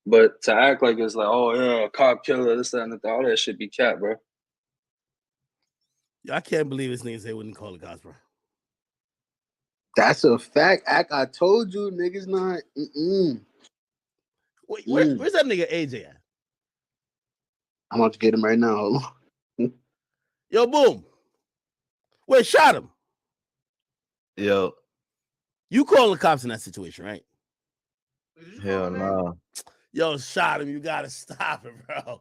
A: But to act like it's like, oh yeah, a cop killer, this, that, and that, all that shit be cat, bro.
F: I can't believe this niggas they wouldn't call the cops, bro.
I: That's a fact. I told you, niggas not.
F: Wait, where's that nigga AJ at?
I: I'm about to get him right now. Hold on.
F: Yo, boom. Wait, shot him.
K: Yo.
F: You call the cops in that situation, right?
K: Hell no.
F: Yo, shot him. You gotta stop it, bro.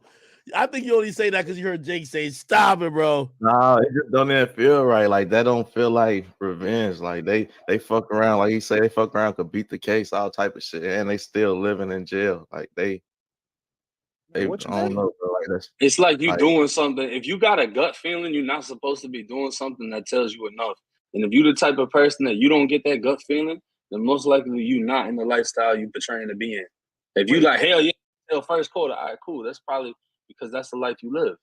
F: I think you only say that because you heard Jake say, stop it, bro.
K: No, it just don't even feel right. Like, that don't feel like revenge. Like, they fuck around. Like he said, they fuck around, could beat the case, all type of shit, and they still living in jail. Like, they I don't know, bro. Like, that's,
A: it's like you doing something. If you got a gut feeling, you're not supposed to be doing something that tells you enough. And if you're the type of person that you don't get that gut feeling, then most likely you not in the lifestyle you portraying to be in. If you like, hell yeah, till first quarter, all right, cool. That's probably because that's the life you live.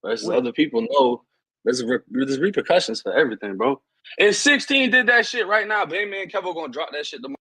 A: Versus other people know there's repercussions for everything, bro. And 16 did that shit right now, but me and Kevo gonna drop that shit tomorrow.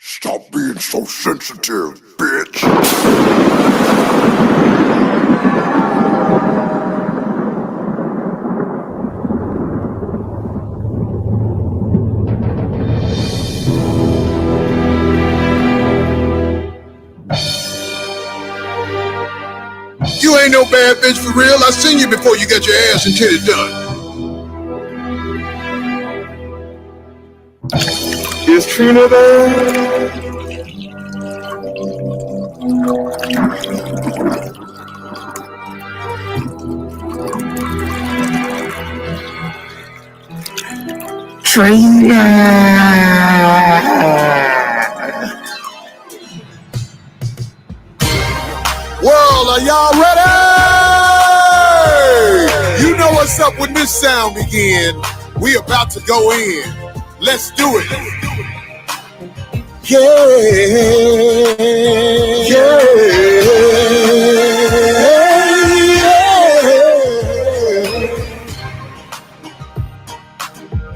D: Stop being so sensitive, bitch. You ain't no bad bitch for real. I seen you before you got your ass and titties done. Is Trina there? World, are y'all ready? You know what's up when this sound begin. We about to go in. Let's do it. Yeah.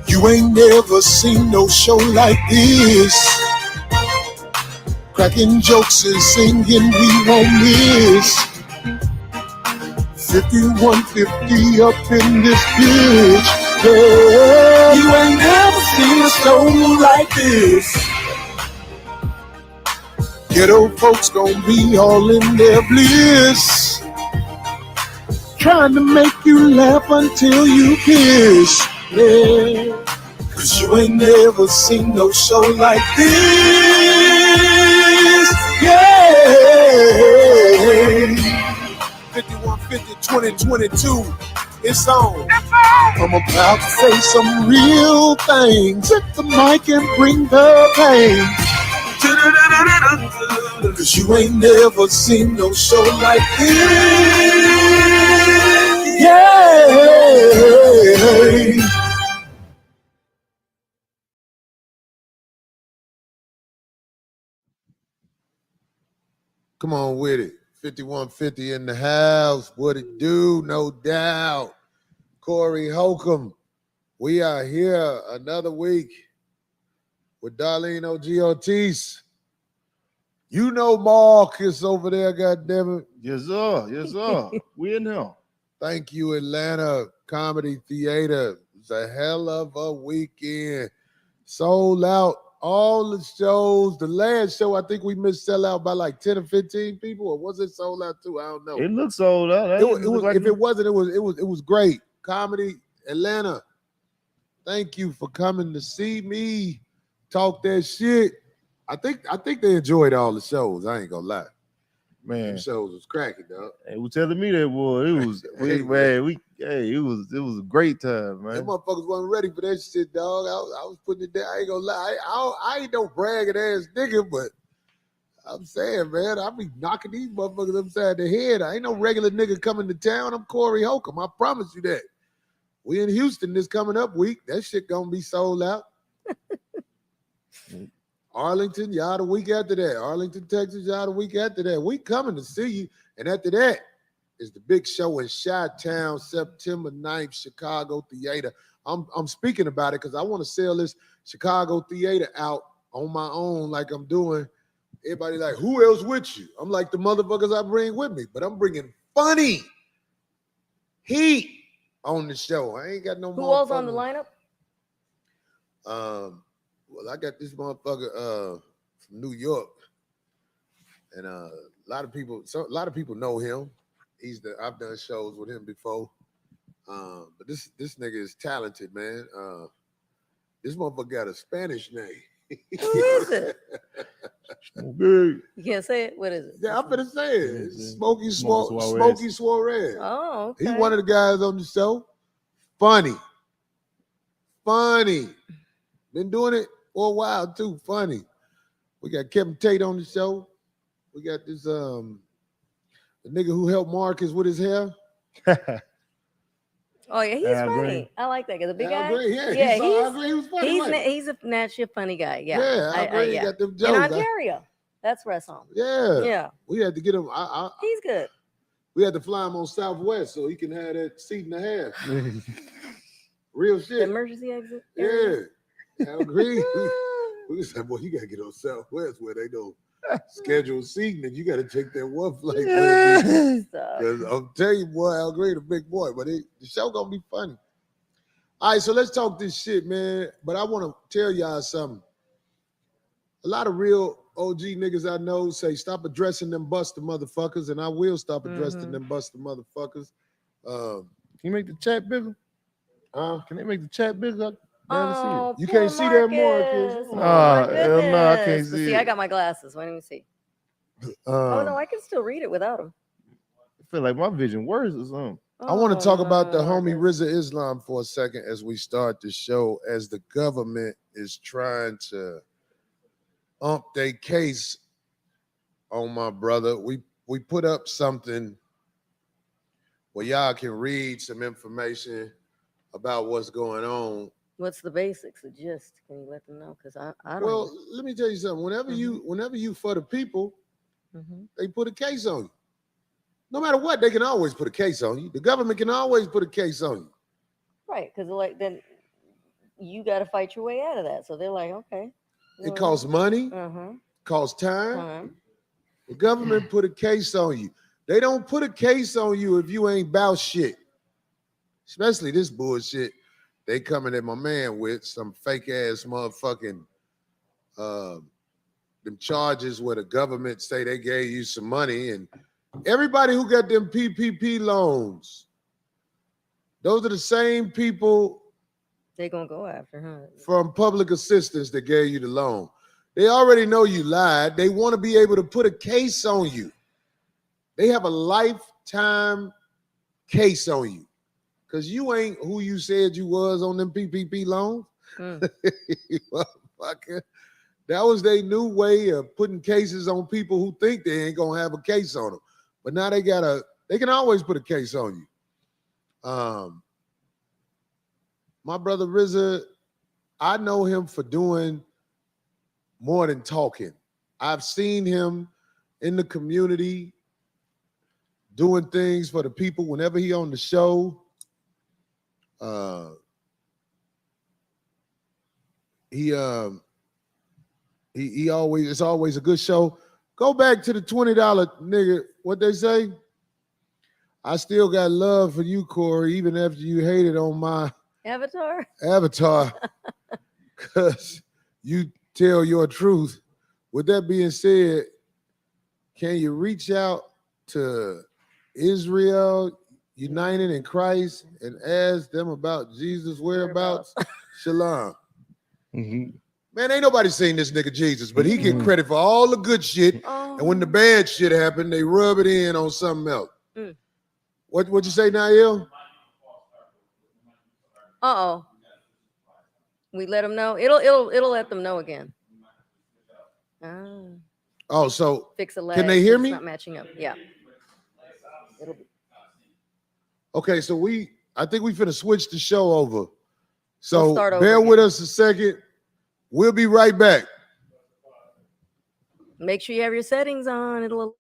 D: You ain't never seen no show like this. Cracking jokes and singing we won't miss. 5150 up in this bitch. Yeah. You ain't never seen a show like this. Ghetto folks gon' be all in their bliss, trying to make you laugh until you piss. Yeah. Cause you ain't never seen no show like this. Yeah. 5150 2022. It's on. I'm about to say some real things. Hit the mic and bring the pain. Cause you ain't never seen no show like this. Yeah. Come on with it. 5150 in the house. What it do? No doubt. Corey Holcomb. We are here another week with Darlene O.G. Ortiz. You know Marcus over there, goddammit.
N: Yes, sir. Yes, sir. We in here.
D: Thank you, Atlanta Comedy Theater. It's a hell of a weekend. Sold out all the shows. The last show, I think we missed sell out by like 10 or 15 people, or was it sold out too? I don't know.
N: It looks sold out.
D: It was, if it wasn't, it was great. Comedy, Atlanta, thank you for coming to see me talk that shit. I think they enjoyed all the shows. I ain't gonna lie.
O: Man,
D: them shows was cracking, dog.
O: They was telling me that, boy. It was
D: Hey,
O: it was a great time, man.
D: Them motherfuckers wasn't ready for that shit, dog. I was putting it down. I ain't gonna lie. I ain't no bragging ass nigga, but I'm saying, man, I be knocking these motherfuckers upside the head. I ain't no regular nigga coming to town. I'm Corey Holcomb. I promise you that. We in Houston this coming up week. That shit gonna be sold out. Arlington, y'all the week after that. Arlington, Texas, y'all the week after that. We coming to see you. And after that is the big show in Chi-Town, September 9th, Chicago Theater. I'm speaking about it because I want to sell this Chicago Theater out on my own like I'm doing. Everybody like, who else with you? I'm like the motherfuckers I bring with me, but I'm bringing funny heat on the show. I ain't got no
Q: Who else on the lineup?
D: Well, I got this motherfucker from New York, and a lot of people know him. I've done shows with him before, but this nigga is talented, man. This motherfucker got a Spanish name.
Q: Who is it? You can't say it. What is it?
D: Yeah, I'm finna say it. It's Smokey
Q: Suarez.
D: Suarez.
Q: Oh, okay.
D: He one of the guys on the show. Funny. Been doing it for a while too. Funny. We got Kevin Tate on the show. We got this the nigga who helped Marcus with his hair.
Q: Oh yeah, he's
D: Al
Q: funny.
D: Green.
Q: I like that guy. The big
D: Al
Q: guy.
D: Green, yeah, Al Green was funny,
Q: He's
D: right?
Q: he's a naturally funny guy. Yeah.
D: Yeah, Al Green got them
Q: In
D: jokes.
Q: Ontario. That's where I saw him.
D: Yeah.
Q: Yeah.
D: We had to get him.
Q: He's good.
D: We had to fly him on Southwest so he can have that seat and a half. Real shit.
Q: The emergency exit.
D: Yeah. Al Green. We said, boy, you gotta get on Southwest where they don't schedule seating, and you gotta take that one flight. Because I'm telling you, boy, Al Green a big boy, but the show gonna be funny. All right, so let's talk this shit, man. But I want to tell y'all something. A lot of real OG niggas I know say, stop addressing them buster motherfuckers, and I will stop addressing them buster motherfuckers.
O: Can you make the chat bigger? Can they make the chat bigger?
Q: Oh,
D: you can't see that, Marcus.
Q: Oh, my
O: hell no, I can't
Q: goodness. But
O: see
Q: see,
O: it.
Q: I got my glasses. Why don't you see? Oh no, I can still read it without them.
O: I feel like my vision worse or something.
D: I want to talk about the homie Rizza Islam for a second as we start the show, as the government is trying to ump their case on my brother. We put up something where y'all can read some information about what's going on.
Q: What's the basics? The gist? Can you let them know? Because I don't.
D: Well, let me tell you something. Whenever you for the people, they put a case on you. No matter what, they can always put a case on you. The government can always put a case on you.
Q: Right, because like then you got to fight your way out of that. So they're like, okay.
D: It costs money, costs time. The government put a case on you. They don't put a case on you if you ain't about shit. Especially this bullshit they coming at my man with some fake ass motherfucking them charges where the government say they gave you some money, and everybody who got them PPP loans, those are the same people
Q: they're gonna go after, huh?
D: From public assistance that gave you the loan. They already know you lied. They want to be able to put a case on you. They have a lifetime case on you because you ain't who you said you was on them PPP loans. Motherfucker. That was their new way of putting cases on people who think they ain't gonna have a case on them. But now they can always put a case on you. My brother Rizza, I know him for doing more than talking. I've seen him in the community doing things for the people whenever he on the show. He always, it's always a good show. Go back to the $20 nigga. What they say? I still got love for you, Corey, even after you hated on my
Q: Avatar.
D: Because you tell your truth. With that being said, can you reach out to Israel? united in Christ and ask them about Jesus' whereabouts. Shalom. Man, ain't nobody seen this nigga Jesus, but he get credit for all the good shit. And when the bad shit happen, they rub it in on something else. What you say, Nael?
Q: Uh-oh. We let them know. It'll let them know again.
D: Oh, so
Q: Fix a lag.
D: can they hear
Q: It's
D: me?
Q: not matching up. Yeah. It'll be.
D: Okay, so I think we finna switch the show over.
Q: We'll
D: So
Q: start over
D: bear
Q: again.
D: with us a second. We'll be right back.
Q: Make sure you have your settings on. It'll.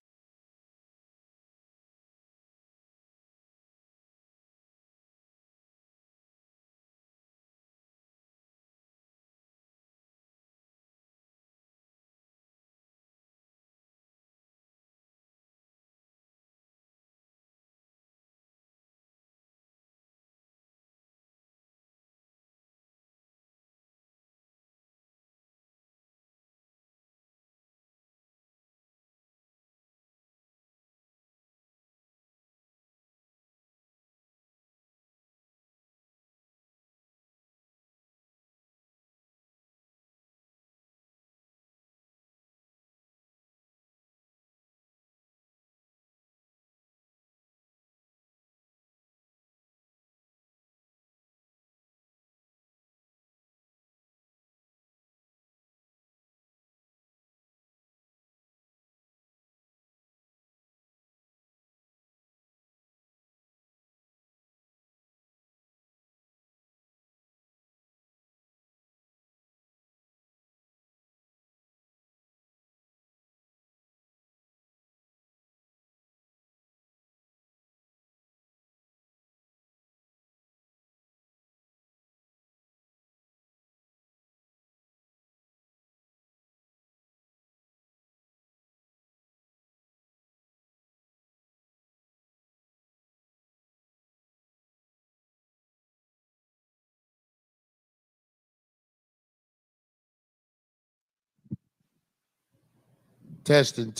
D: Testing.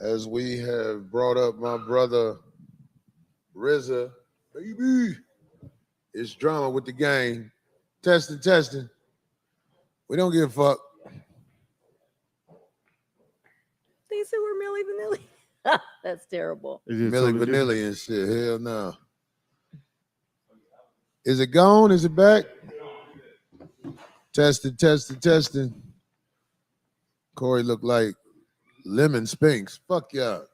D: As we have brought up my brother RZA, baby, it's drama with the game. Testing. We don't give a fuck.
Q: They said we're Milli Vanilli. That's terrible.
D: Milli Vanilli and shit. Hell no. Is it gone? Is it back? Testing. Corey looked like Lemon Spinks. Fuck y'all.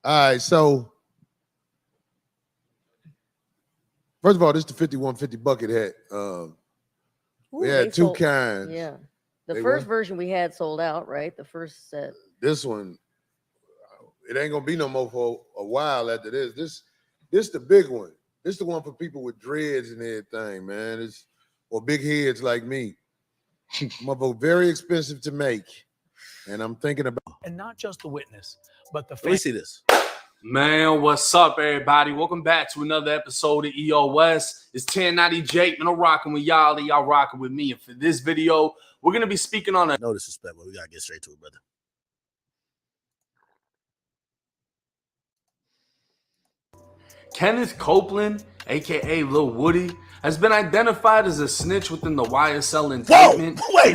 D: All right, so first of all, this is the 5150 bucket hat. We had two kinds.
Q: Yeah. The
D: They
Q: first
D: what?
Q: version we had sold out, right? The first set.
D: This one, it ain't gonna be no more for a while after this. This the big one. This the one for people with dreads and everything, man. It's or big heads like me. Motherfucker, very expensive to make. And I'm thinking about
J: and not just the witness, but the
F: Let me see this.
A: Man, what's up, everybody? Welcome back to another episode of EOS. It's 1090 Jake, and I'm rocking with y'all, and y'all rocking with me. And for this video, we're going to be speaking on
F: No disrespect, but we got to get straight to it, brother.
A: Kenneth Copeland, a.k.a. Lil Woody, has been identified as a snitch within the YSL indictment.
F: Wait,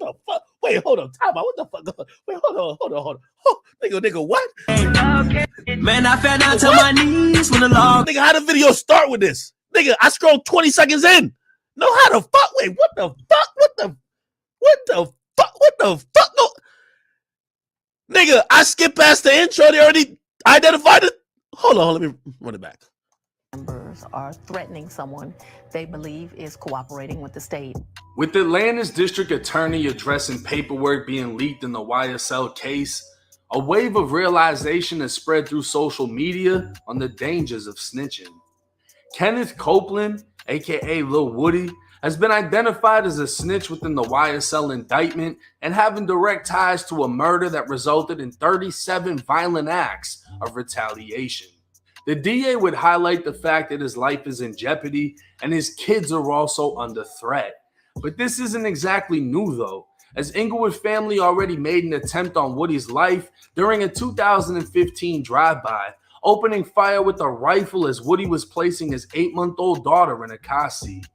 F: the fuck? Wait, hold on. Time out. What the fuck? Wait, hold on. Oh, nigga, what?
J: Man, I fell down to my knees when the law.
F: Nigga, how the video start with this? Nigga, I scrolled 20 seconds in. No, how the fuck? Wait, what the fuck? What the fuck? No. Nigga, I skipped past the intro. They already identified it. Hold on, let me run it back.
M: Members are threatening someone they believe is cooperating with the state.
A: With Atlanta's district attorney addressing paperwork being leaked in the YSL case, a wave of realization has spread through social media on the dangers of snitching. Kenneth Copeland, aka Lil Woody, has been identified as a snitch within the YSL indictment and having direct ties to a murder that resulted in 37 violent acts of retaliation. The DA would highlight the fact that his life is in jeopardy and his kids are also under threat. But this isn't exactly new though. as Inglewood family already made an attempt on Woody's life during a 2015 drive-by, opening fire with a rifle as Woody was placing his 8-month-old daughter in a car seat.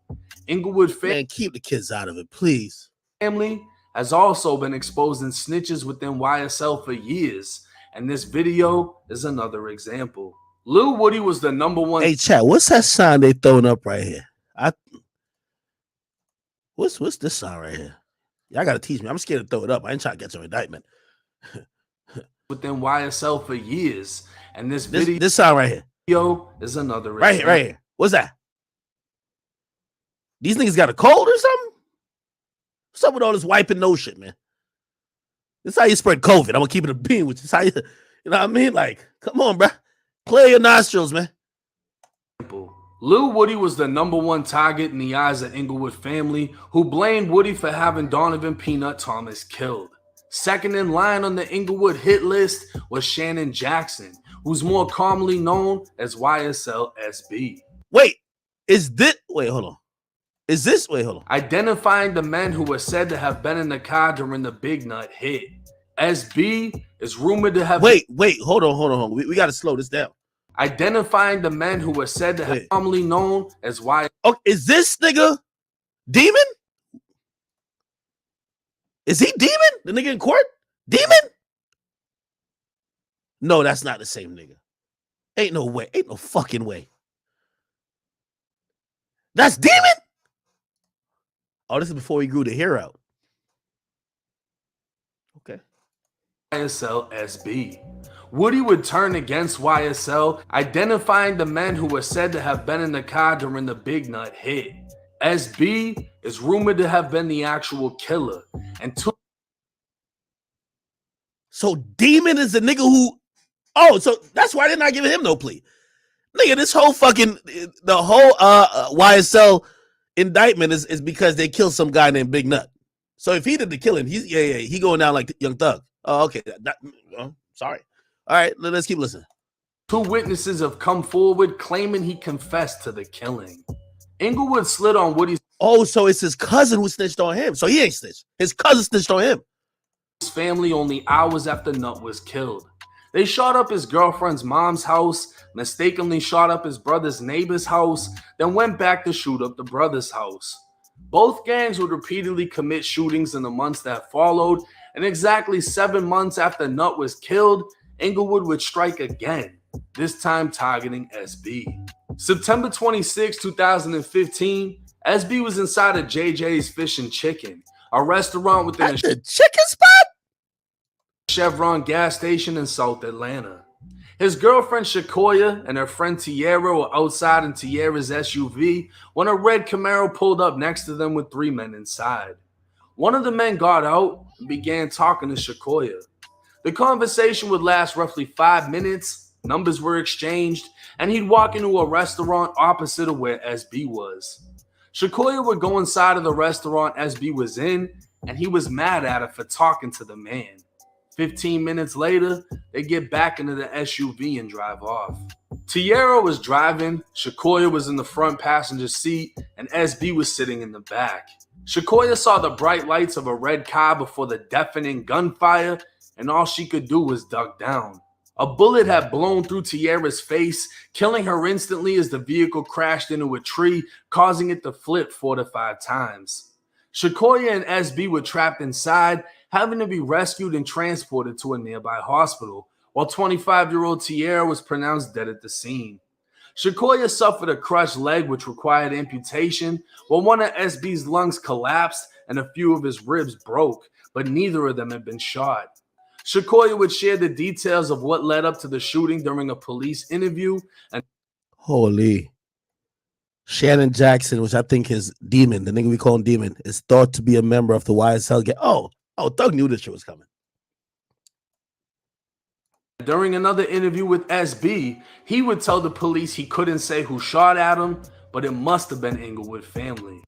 A: Inglewood
F: Man, keep the kids out of it, please.
A: Family has also been exposing snitches within YSL for years, and this video is another example. Lil Woody was the #1.
F: Hey, chat, what's that sign they throwing up right here? What's this sign right here? Y'all gotta teach me. I'm scared to throw it up. I ain't trying to get some indictment.
A: Within YSL for years, and this
F: sign right here
A: is another
F: right
A: example.
F: here. What's that? These niggas got a cold or something? What's up with all this wiping nose shit, man? This is how you spread COVID. I'm gonna keep it a bean with you. This how you know what I mean? Like, come on, bro. Clear your nostrils, man.
A: Lil Woody was the #1 target in the eyes of Inglewood family, who blamed Woody for having Donovan Peanut Thomas killed. Second in line on the Inglewood hit list was Shannon Jackson, who's more commonly known as YSL SB.
F: Wait, hold on.
A: Identifying the men who were said to have been in the car during the Big Nut hit. SB is rumored to have...
F: Wait, hold on. We got to slow this down.
A: Identifying the men who were said to have commonly known as YSL...
F: Oh, is this nigga Demon? Is he Demon? The nigga in court? Demon? No, that's not the same nigga. Ain't no way. Ain't no fucking way. That's Demon? Oh, this is before he grew the hair out. Okay.
A: YSL SB. Woody would turn against YSL, identifying the men who were said to have been in the car during the Big Nut hit. SB is rumored to have been the actual killer.
F: So Demon is the nigga who... Oh, so that's why they're not giving him no plea. Nigga, this whole fucking... The whole YSL indictment is because they killed some guy named Big Nut. So if he did the killing, he going down like Young Thug. Oh, okay. Sorry. All right, let's keep listening.
A: 2 witnesses have come forward claiming he confessed to the killing. Inglewood slid on Woody's...
F: Oh, so it's his cousin who snitched on him. So he ain't snitched. His cousin snitched on him.
A: His family only hours after Nut was killed. They shot up his girlfriend's mom's house, mistakenly shot up his brother's neighbor's house, then went back to shoot up the brother's house. Both gangs would repeatedly commit shootings in the months that followed, and exactly 7 months after Nut was killed, Inglewood would strike again, this time targeting SB. September 26, 2015, SB was inside of JJ's Fish and Chicken, a restaurant within
F: the chicken spot?
A: Chevron gas station in South Atlanta. His girlfriend Shakoya and her friend Tierra were outside in Tierra's SUV when a red Camaro pulled up next to them with 3 men inside. One of the men got out and began talking to Shakoya. The conversation would last roughly 5 minutes, numbers were exchanged, and he'd walk into a restaurant opposite of where SB was. Shakoya would go inside of the restaurant SB was in, and he was mad at her for talking to the man. 15 minutes later, they get back into the SUV and drive off. Tierra was driving, Shakoya was in the front passenger seat, and SB was sitting in the back. Shakoya saw the bright lights of a red car before the deafening gunfire, and all she could do was duck down. A bullet had blown through Tierra's face, killing her instantly as the vehicle crashed into a tree, causing it to flip 4 to 5 times. Shakoya and SB were trapped inside, having to be rescued and transported to a nearby hospital, while 25-year-old Tierra was pronounced dead at the scene. Shakoya suffered a crushed leg which required amputation, while one of SB's lungs collapsed and a few of his ribs broke, but neither of them had been shot. Shakoya would share the details of what led up to the shooting during a police interview. And
F: Holy. Shannon Jackson, which I think is Demon, the nigga we call him Demon, is thought to be a member of the YSL gang. Oh, Thug knew this shit was coming.
A: During another interview with SB, he would tell the police he couldn't say who shot at him, but it must have been Inglewood family.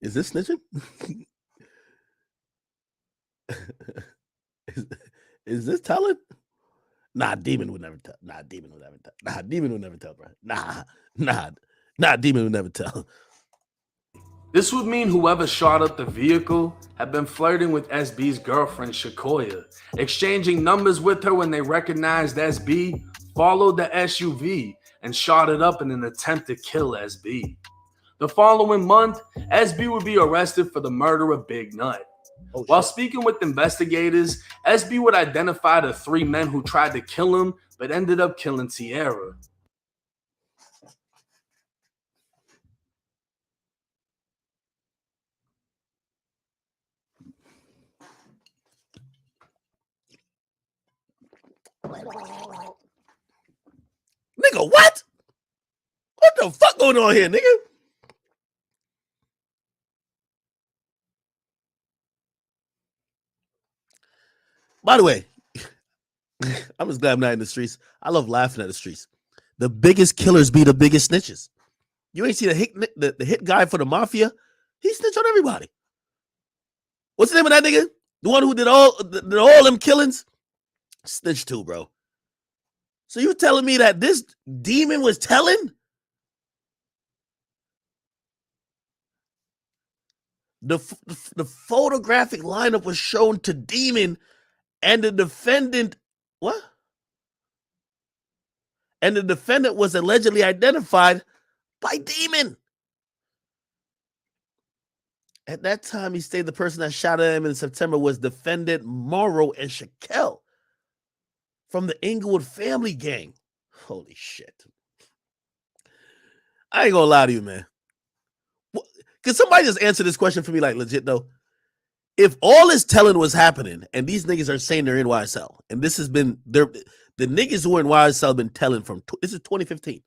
F: Is this snitching? is this telling? Nah, Demon would never tell. Demon would never tell, bro. Nah. Nah, Demon would never tell.
A: This would mean whoever shot up the vehicle had been flirting with SB's girlfriend, Shakoya, exchanging numbers with her when they recognized SB, followed the SUV, and shot it up in an attempt to kill SB. The following month, SB would be arrested for the murder of Big Nut. While speaking with investigators, SB would identify the 3 men who tried to kill him but ended up killing Tierra.
F: Nigga, what? What the fuck going on here, nigga? By the way, I'm just glad I'm not in the streets. I love laughing at the streets. The biggest killers be the biggest snitches. You ain't see the hit guy for the mafia? He snitched on everybody. What's the name of that nigga? The one who did all them killings? Snitched too, bro. So you telling me that this demon was telling? The photographic lineup was shown to Demon and the defendant. What? And the defendant was allegedly identified by Demon. At that time, he stated the person that shot at him in September was defendant Morrow and Shaquille from the Inglewood family gang. Holy shit. I ain't gonna lie to you, man. Can somebody just answer this question for me, like legit though? If all this telling was happening and these niggas are saying they're in YSL, and this has been the niggas who are in YSL have been telling from this is 2015.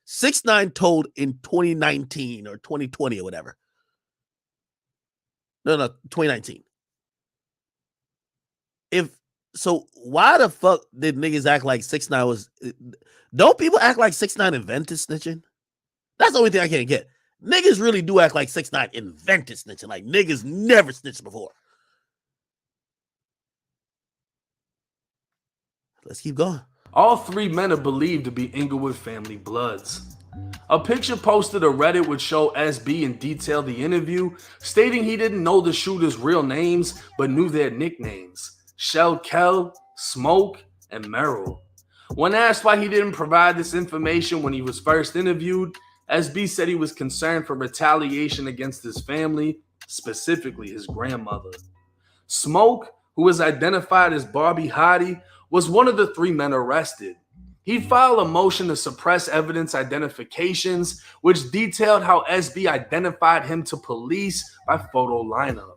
F: 6ix9ine told in 2019 or 2020 or whatever. No, 2019. Why the fuck did niggas act like 6ix9ine was? Don't people act like 6ix9ine invented snitching? That's the only thing I can't get. Niggas really do act like 6ix9ine invented snitching. Like niggas never snitched before. Let's keep going.
A: All 3 men are believed to be Inglewood family bloods. A picture posted to Reddit would show SB and detail the interview, stating he didn't know the shooters' real names, but knew their nicknames: Shell Kell, Smoke, and Merrill. When asked why he didn't provide this information when he was first interviewed, SB said he was concerned for retaliation against his family, specifically his grandmother. Smoke, who was identified as Barbie Hottie, was one of the 3 men arrested. He filed a motion to suppress evidence identifications, which detailed how SB identified him to police by photo lineup.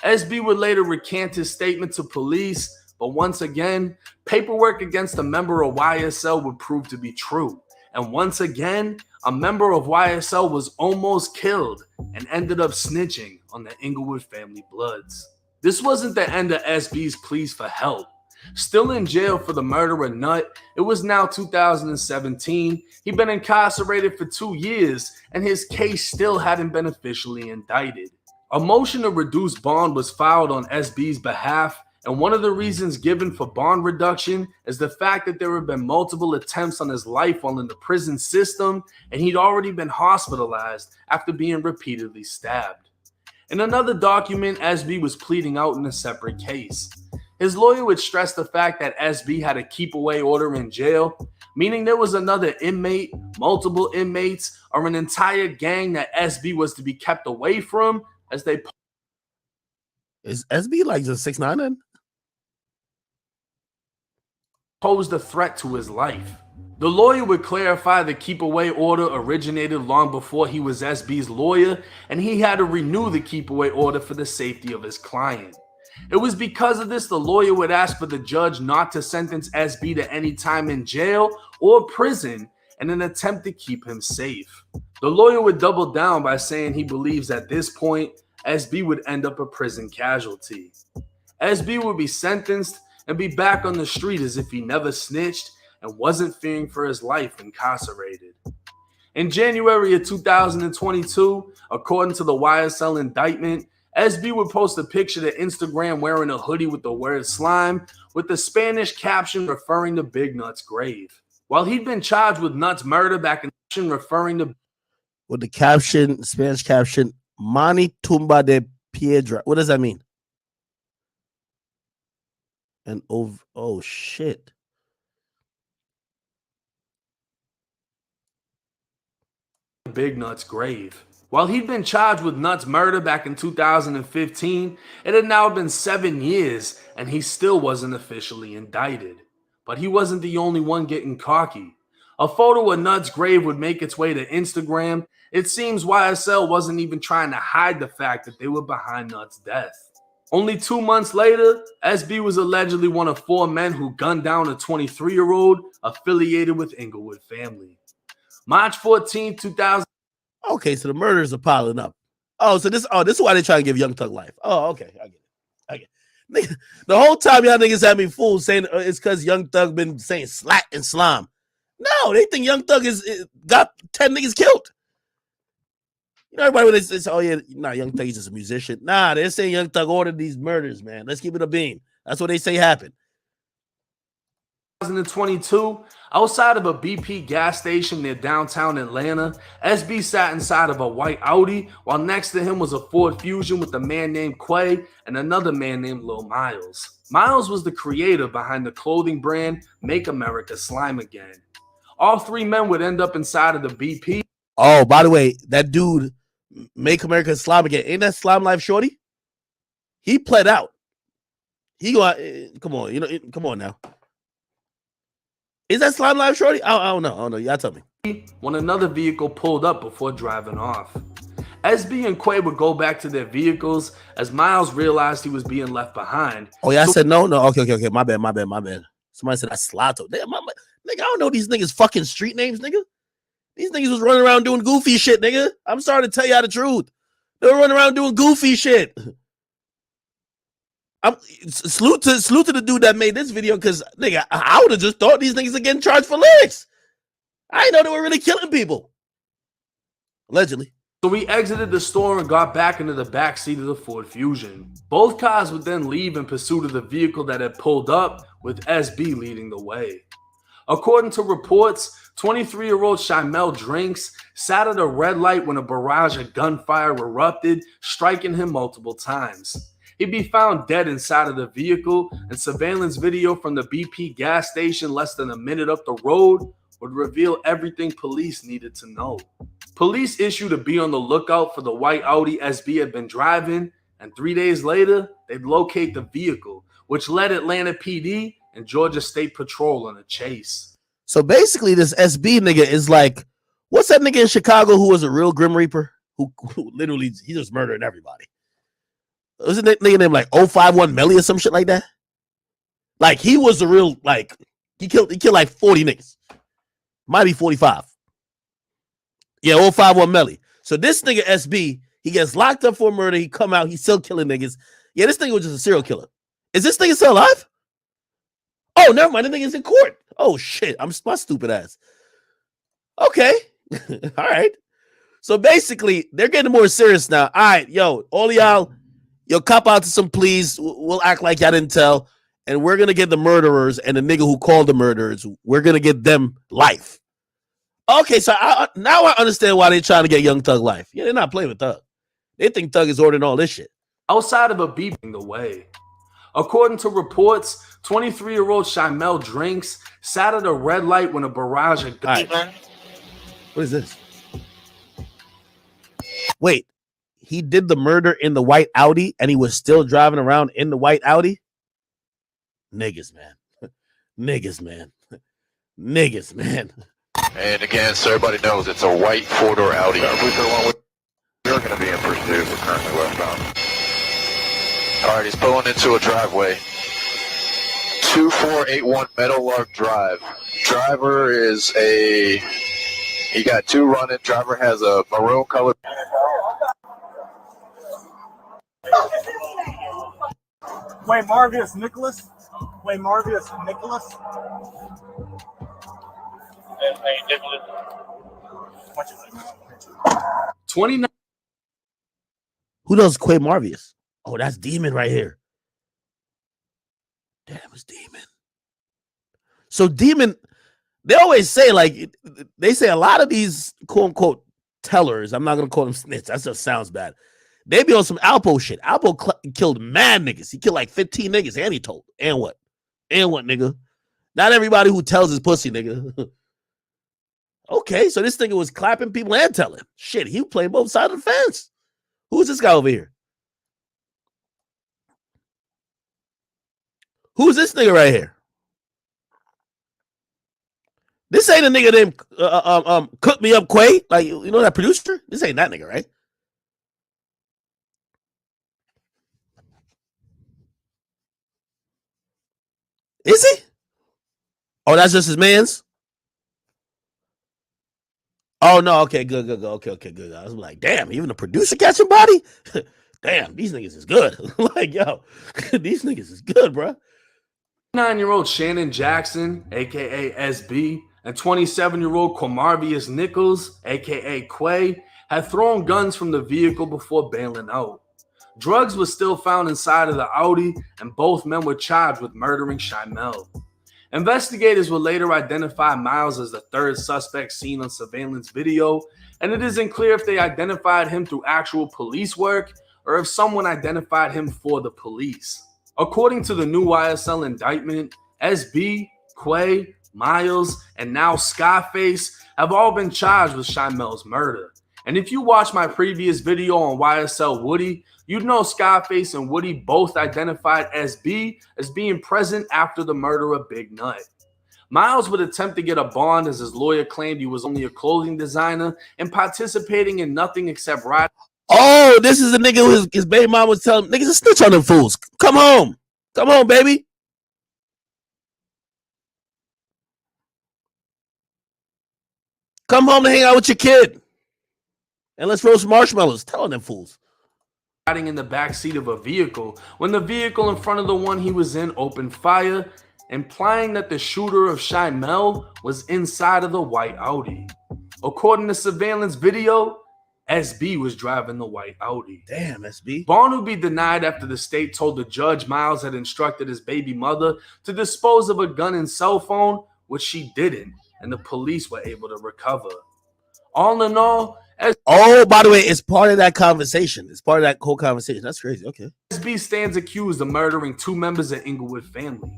A: SB would later recant his statement to police, but once again, paperwork against a member of YSL would prove to be true. And once again, a member of YSL was almost killed and ended up snitching on the Inglewood family bloods. This wasn't the end of SB's pleas for help. Still in jail for the murder of Nut, it was now 2017. He'd been incarcerated for 2 years, and his case still hadn't been officially indicted. A motion to reduce bond was filed on SB's behalf, and one of the reasons given for bond reduction is the fact that there have been multiple attempts on his life while in the prison system, and he'd already been hospitalized after being repeatedly stabbed. In another document, SB was pleading out in a separate case. His lawyer would stress the fact that SB had a keep-away order in jail, meaning there was another inmate, multiple inmates, or an entire gang that SB was to be kept away from as they...
F: Is SB like just 6ix9ine then?
A: Posed a threat to his life. The lawyer would clarify the keep-away order originated long before he was SB's lawyer, and he had to renew the keep-away order for the safety of his client. It was because of this the lawyer would ask for the judge not to sentence SB to any time in jail or prison in an attempt to keep him safe. The lawyer would double down by saying he believes at this point SB would end up a prison casualty. SB would be sentenced and be back on the street as if he never snitched and wasn't fearing for his life incarcerated. In January of 2022, according to the YSL indictment, SB would post a picture to Instagram wearing a hoodie with the word slime with the Spanish caption referring to Big Nut's grave. While he'd been charged with Nut's murder back in referring to...
F: with the caption, Spanish caption, Mani Tumba de Piedra. What does that mean? And oh shit.
H: Big Nut's grave. While he'd been charged with Nut's murder back in 2015, it had now been 7 years and he still wasn't officially indicted. But he wasn't the only one getting cocky. A photo of Nut's grave would make its way to Instagram. It seems YSL wasn't even trying to hide the fact that they were behind Nut's death. Only 2 months later, SB was allegedly one of 4 men who gunned down a 23-year-old affiliated with Inglewood family. March 14, 2000.
F: Okay, so the murders are piling up. Oh, so this is why they try to give Young Thug life. Oh, okay, I get it. The whole time y'all niggas had me fooled saying it's because Young Thug been saying slat and slime. No, they think Young Thug is got 10 niggas killed. You know, everybody when they say, oh yeah, Young Thug is just a musician. Nah, they're saying Young Thug ordered these murders, man. Let's keep it a beam. That's what they say happened.
H: 2022, outside of a BP gas station near downtown Atlanta, SB sat inside of a white Audi while next to him was a Ford Fusion with a man named Quay and another man named Lil Miles. Miles was the creator behind the clothing brand Make America Slime Again. All 3 men would end up inside of the BP.
F: Oh, by the way, that dude, Make America Slime Again, ain't that Slime Life Shorty? He pled out. He go out, come on, come on now. Is that Slime Live Shorty? I don't know. Y'all tell me.
H: When another vehicle pulled up before driving off. SB and Quay would go back to their vehicles as Miles realized he was being left behind.
F: Oh, yeah, I said no. Okay. My bad. Somebody said that's Slato. Nigga, I don't know these niggas fucking street names, nigga. These niggas was running around doing goofy shit, nigga. I'm sorry to tell y'all the truth. They were running around doing goofy shit. Salute to the dude that made this video because, nigga, I would have just thought these niggas are getting charged for lyrics. I didn't know they were really killing people. Allegedly.
H: So we exited the store and got back into the back seat of the Ford Fusion. Both cars would then leave in pursuit of the vehicle that had pulled up, with SB leading the way. According to reports, 23-year-old Shimel Drinks sat at a red light when a barrage of gunfire erupted, striking him multiple times. He'd be found dead inside of the vehicle, and surveillance video from the BP gas station less than a minute up the road would reveal everything police needed to know. Police issued a be on the lookout for the white Audi SB had been driving, and 3 days later, they'd locate the vehicle, which led Atlanta PD and Georgia State Patrol on a chase.
F: So basically, this SB nigga is like, what's that nigga in Chicago who was a real Grim Reaper? Who literally, he just murdering everybody. Wasn't that nigga named like 051 Melly or some shit like that? Like, he was a real, like, he killed like 40 niggas. Might be 45. Yeah, 051 Melly. So this nigga SB, he gets locked up for murder. He come out, he's still killing niggas. Yeah, this nigga was just a serial killer. Is this nigga still alive? Oh, never mind. The nigga's in court. Oh, shit. I'm my stupid ass. Okay. All right. So basically, they're getting more serious now. All right, yo, all of y'all, cop out to some pleas. We'll act like y'all didn't tell. And we're going to get the murderers and the nigga who called the murderers, we're going to get them life. Okay, so now I understand why they're trying to get Young Thug life. Yeah, they're not playing with Thug. They think Thug is ordering all this shit.
H: Outside of a beeping the way. According to reports, 23-year-old Shimel Drinks sat at a red light when a barrage of
F: guns. Right. What is this? Wait, he did the murder in the white Audi and he was still driving around in the white Audi? Niggas, man. Niggas, man.
S: And again, so everybody knows it's a white four-door Audi. We're going to be in pursuit. We're currently westbound. All right, he's pulling into a driveway. 2481 Meadowlark Drive. Driver is he got 2 running. Driver has a maroon color.
V: Wait, Marvius Nicholas?
H: 29.
F: Who knows Quay Marvius? Oh, that's Demon right here. Damn, it's Demon. So Demon, they always say, like, they say a lot of these quote unquote tellers. I'm not gonna call them snitch. That just sounds bad. They be on some Alpo shit. Alpo killed mad niggas. He killed like 15 niggas, and he told. And what? And what, nigga? Not everybody who tells is pussy, nigga. Okay, so this nigga was clapping people and telling. Shit, he played both sides of the fence. Who's this guy over here? Who's this nigga right here? This ain't a nigga named Cook Me Up Quay. Like, you know that producer? This ain't that nigga, right? Is he? Oh, that's just his man's? Oh, no. Okay, good. Okay, good. I was like, damn, even the producer catching body? Damn, these niggas is good. Like, yo, these niggas is good, bro.
H: 9-year-old Shannon Jackson, a.k.a. SB, and 27-year-old Quamarvius Nichols, a.k.a. Quay, had thrown guns from the vehicle before bailing out. Drugs were still found inside of the Audi, and both men were charged with murdering Shymel. Investigators will later identify Miles as the third suspect seen on surveillance video, and it isn't clear if they identified him through actual police work or if someone identified him for the police. According to the new YSL indictment, SB, Quay, Miles, and now Scarface have all been charged with Shymel's murder. And if you watch my previous video on YSL Woody, you'd know Scarface and Woody both identified SB as being present after the murder of Big Nut. Miles would attempt to get a bond as his lawyer claimed he was only a clothing designer and participating in nothing except riding.
F: Oh, this is the nigga who his baby mom was telling niggas to snitch on them fools. Come home. Come on, baby. Come home to hang out with your kid. And let's roast marshmallows. Telling them fools.
H: Riding in the back seat of a vehicle when the vehicle in front of the one he was in opened fire, implying that the shooter of Shymel was inside of the white Audi. According to surveillance video, SB was driving the white Audi.
F: Damn, SB.
H: Bond would be denied after the state told the judge Miles had instructed his baby mother to dispose of a gun and cell phone, which she didn't, and the police were able to recover. All in all,
F: oh, by the way, it's part of that conversation. It's part of that whole conversation. That's crazy. Okay.
H: SB stands accused of murdering 2 members of Inglewood family.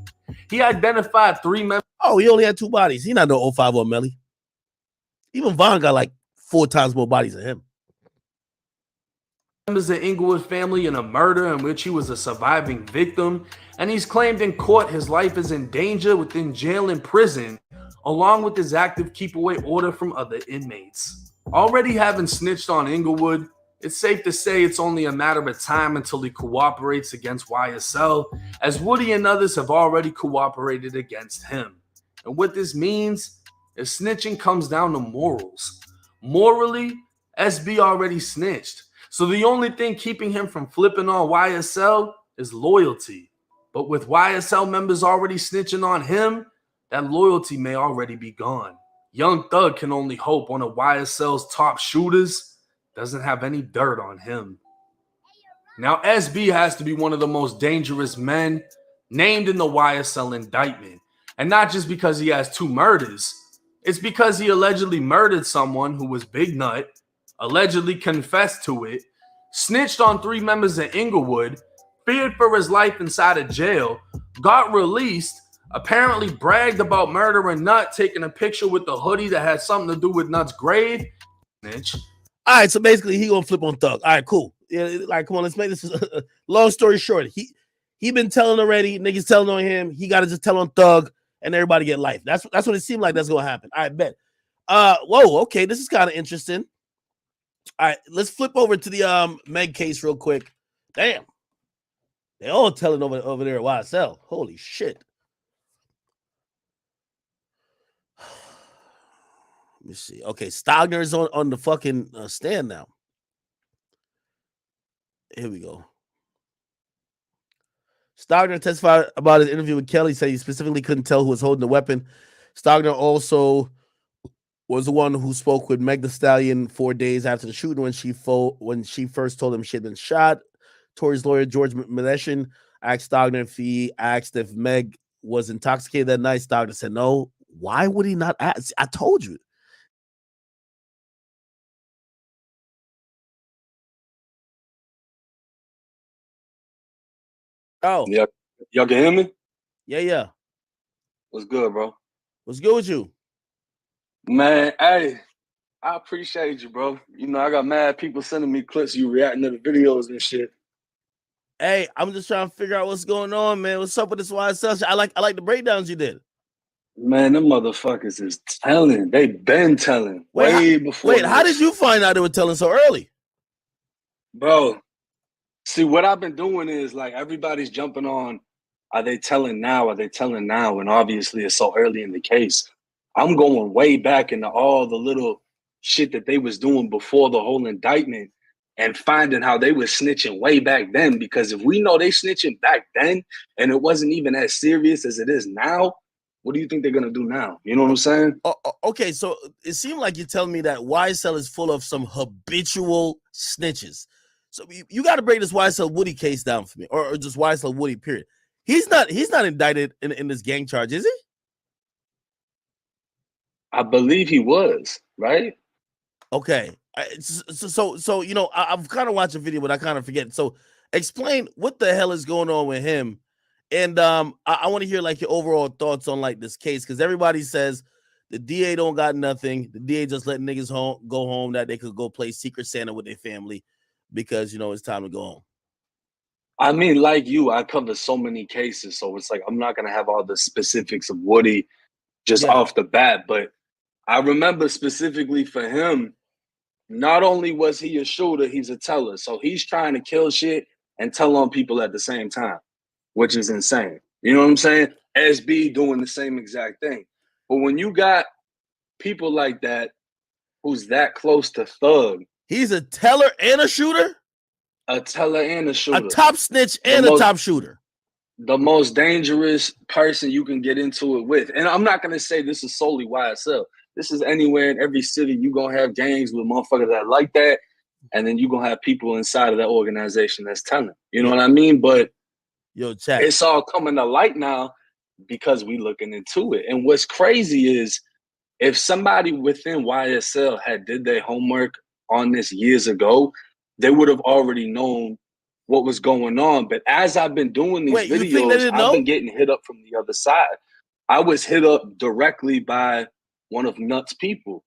H: He identified 3 members.
F: Oh, he only had 2 bodies. He not no 05 or Melly. Even Vaughn got like 4 times more bodies than him.
H: Members of Inglewood family in a murder in which he was a surviving victim, and he's claimed in court his life is in danger within jail and prison, along with his active keep-away order from other inmates. Already having snitched on Inglewood, it's safe to say it's only a matter of time until he cooperates against YSL, as Woody and others have already cooperated against him. And what this means is snitching comes down to morals. Morally, SB already snitched, so the only thing keeping him from flipping on YSL is loyalty. But with YSL members already snitching on him, that loyalty may already be gone. Young Thug can only hope one of YSL's top shooters doesn't have any dirt on him. Now, SB has to be one of the most dangerous men named in the YSL indictment. And not just because he has 2 murders. It's because he allegedly murdered someone who was Big Nut, allegedly confessed to it, snitched on 3 members of Inglewood, feared for his life inside of jail, got released, apparently bragged about murdering Nut, taking a picture with the hoodie that had something to do with Nut's grave. Snitch.
F: All right, so basically he gonna flip on Thug. All right, cool. Yeah, like, come on, let's make this long story short. He been telling already, niggas telling on him. He gotta just tell on Thug and everybody get life. That's what it seemed like that's gonna happen. I bet. Whoa, okay, this is kind of interesting. All right, let's flip over to the Meg case real quick. Damn. They all telling over there at YSL. Holy shit. Let me see. Okay, Stogner is on the fucking stand now. Here we go. Stogner testified about his interview with Kelly, said he specifically couldn't tell who was holding the weapon. Stogner also was the one who spoke with Meg Thee Stallion 4 days after the shooting when she first told him she had been shot. Tory's lawyer, George Maleshin, asked Stogner if he asked if Meg was intoxicated that night. Stogner said no. Why would he not ask? I told you. Oh.
A: Yeah. Y'all can hear me?
F: Yeah.
A: What's good, bro?
F: What's good with you?
A: Man, hey, I appreciate you, bro. You know, I got mad people sending me clips, you reacting to the videos and shit.
F: Hey, I'm just trying to figure out what's going on, man. What's up with this YSL shit? I like the breakdowns you did.
A: Man, them motherfuckers is telling. They been telling way before
F: How
A: this.
F: did you find out they were telling so early?
A: Bro, see, what I've been doing is like everybody's jumping on, are they telling now? Are they telling now? And obviously it's so early in the case. I'm going way back into all the little shit that they was doing before the whole indictment and finding how they was snitching way back then. Because if we know they snitching back then and it wasn't even as serious as it is now, what do you think they're gonna do now? You know what I'm saying?
F: Okay, so it seemed like you're telling me that YSL is full of some habitual snitches. So you got to break this YSL Woody case down for me, or just YSL Woody. Period. He's not indicted in this gang charge, is he?
A: I believe he was, right?
F: Okay. So you know, I've kind of watched a video, but I kind of forget. So explain what the hell is going on with him. And I want to hear like your overall thoughts on like this case, because everybody says the DA don't got nothing. The DA just let niggas go home that they could go play Secret Santa with their family because you know it's time to go home.
A: I mean, like you, I cover so many cases, so it's like I'm not gonna have all the specifics of Woody just off the bat, but I remember specifically for him, not only was he a shooter, he's a teller. So he's trying to kill shit and tell on people at the same time, which is insane. You know what I'm saying? SB doing the same exact thing. But when you got people like that who's that close to Thug,
F: he's a teller and a shooter?
A: A teller and a shooter.
F: A top snitch and a top shooter.
A: The most dangerous person you can get into it with. And I'm not going to say this is solely YSL. This is anywhere in every city. You're going to have gangs with motherfuckers that like that. And then you're going to have people inside of that organization that's telling. You know what I mean? But it's all coming to light now because we looking into it. And what's crazy is if somebody within YSL had did their homework on this years ago, they would have already known what was going on. But as I've been doing these videos, I've been getting hit up from the other side. I was hit up directly by one of Nut's people.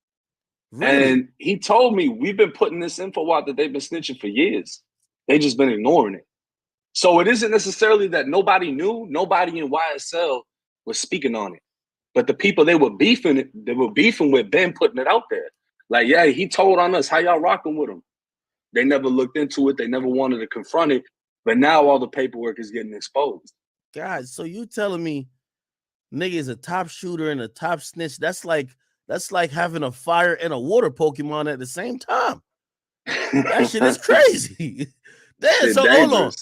F: Really?
A: And he told me, we've been putting this info out that they've been snitching for years. They just been ignoring it. So it isn't necessarily that nobody knew, nobody in YSL was speaking on it. But the people they were beefing with been putting it out there. Like, yeah, he told on us, how y'all rocking with him? They never looked into it. They never wanted to confront it. But now all the paperwork is getting exposed.
F: God, so you telling me nigga is a top shooter and a top snitch? That's like having a fire and a water Pokemon at the same time. That shit is crazy. Damn, so hold on.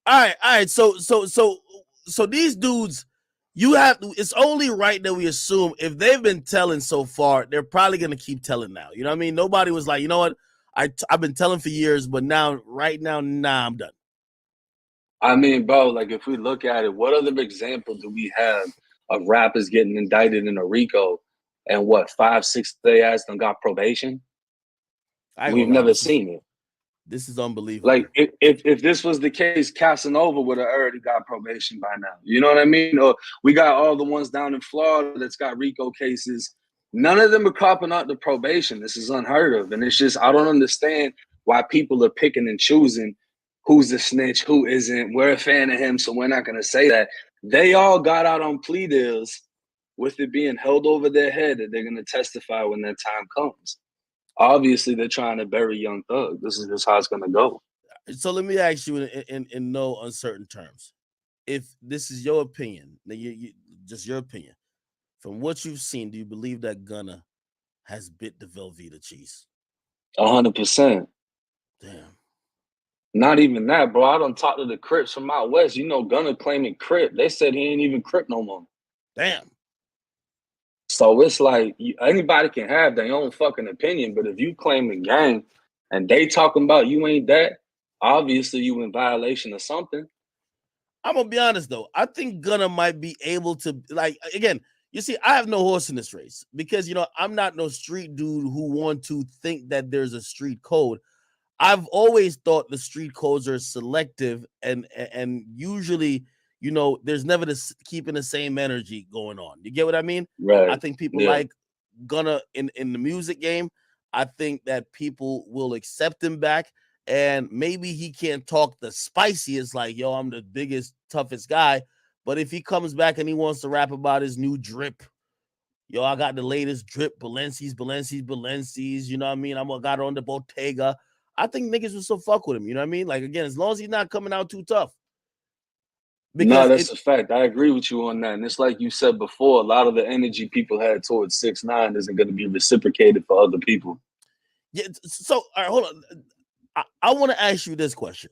F: All right. So these dudes, it's only right that we assume if they've been telling so far, they're probably gonna keep telling now. You know what I mean? Nobody was like, you know what? I've been telling for years, but right now, I'm done.
A: I mean, bro, like if we look at it, what other example do we have of rappers getting indicted in a RICO and 5-6 they asked them got probation? We've never seen it.
F: This is unbelievable.
A: Like if this was the case, Casanova would have already got probation by now. You know what I mean? Or we got all the ones down in Florida that's got RICO cases. None of them are copping out the probation. This is unheard of. And it's just, I don't understand why people are picking and choosing who's a snitch, who isn't. We're a fan of him, so we're not going to say that. They all got out on plea deals with it being held over their head that they're going to testify when that time comes. Obviously, they're trying to bury Young Thug. This is just how it's going to go.
F: So let me ask you in no uncertain terms. If this is your opinion, just your opinion, from what you've seen, do you believe that Gunna has bit the Velveeta cheese?
A: 100%.
F: Damn.
A: Not even that, bro. I done talked to the Crips from out west. You know, Gunna claiming Crip. They said he ain't even Crip no more.
F: Damn.
A: So it's like anybody can have their own fucking opinion, but if you claim the gang and they talking about you ain't that, obviously you in violation of something.
F: I'm gonna be honest though. I think Gunna might be able to, like, again, you see, I have no horse in this race because, you know, I'm not no street dude who want to think that there's a street code. I've always thought the street codes are selective and usually, you know, there's never this keeping the same energy going on. You get what I mean?
A: Right.
F: I think people
A: Yeah.
F: like Gunna in the music game. I think that people will accept him back, and maybe he can't talk the spiciest, like, yo, I'm the biggest, toughest guy. But if he comes back and he wants to rap about his new drip, yo, I got the latest drip, Balenci's, you know what I mean? Got on the Bottega. I think niggas will still fuck with him, you know what I mean? Like, again, as long as he's not coming out too tough.
A: No, that's a fact. I agree with you on that. And it's like you said before, a lot of the energy people had towards 6ix9ine isn't going to be reciprocated for other people.
F: Yeah. So, all right, hold on. I want to ask you this question.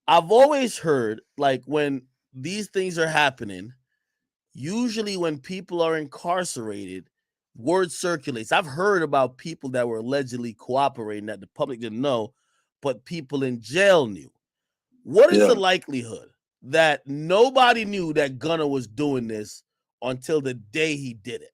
F: I've always heard, like, when these things are happening, usually when people are incarcerated, word circulates. I've heard about people that were allegedly cooperating that the public didn't know, but people in jail knew. What is the likelihood that nobody knew that Gunna was doing this until the day he did it?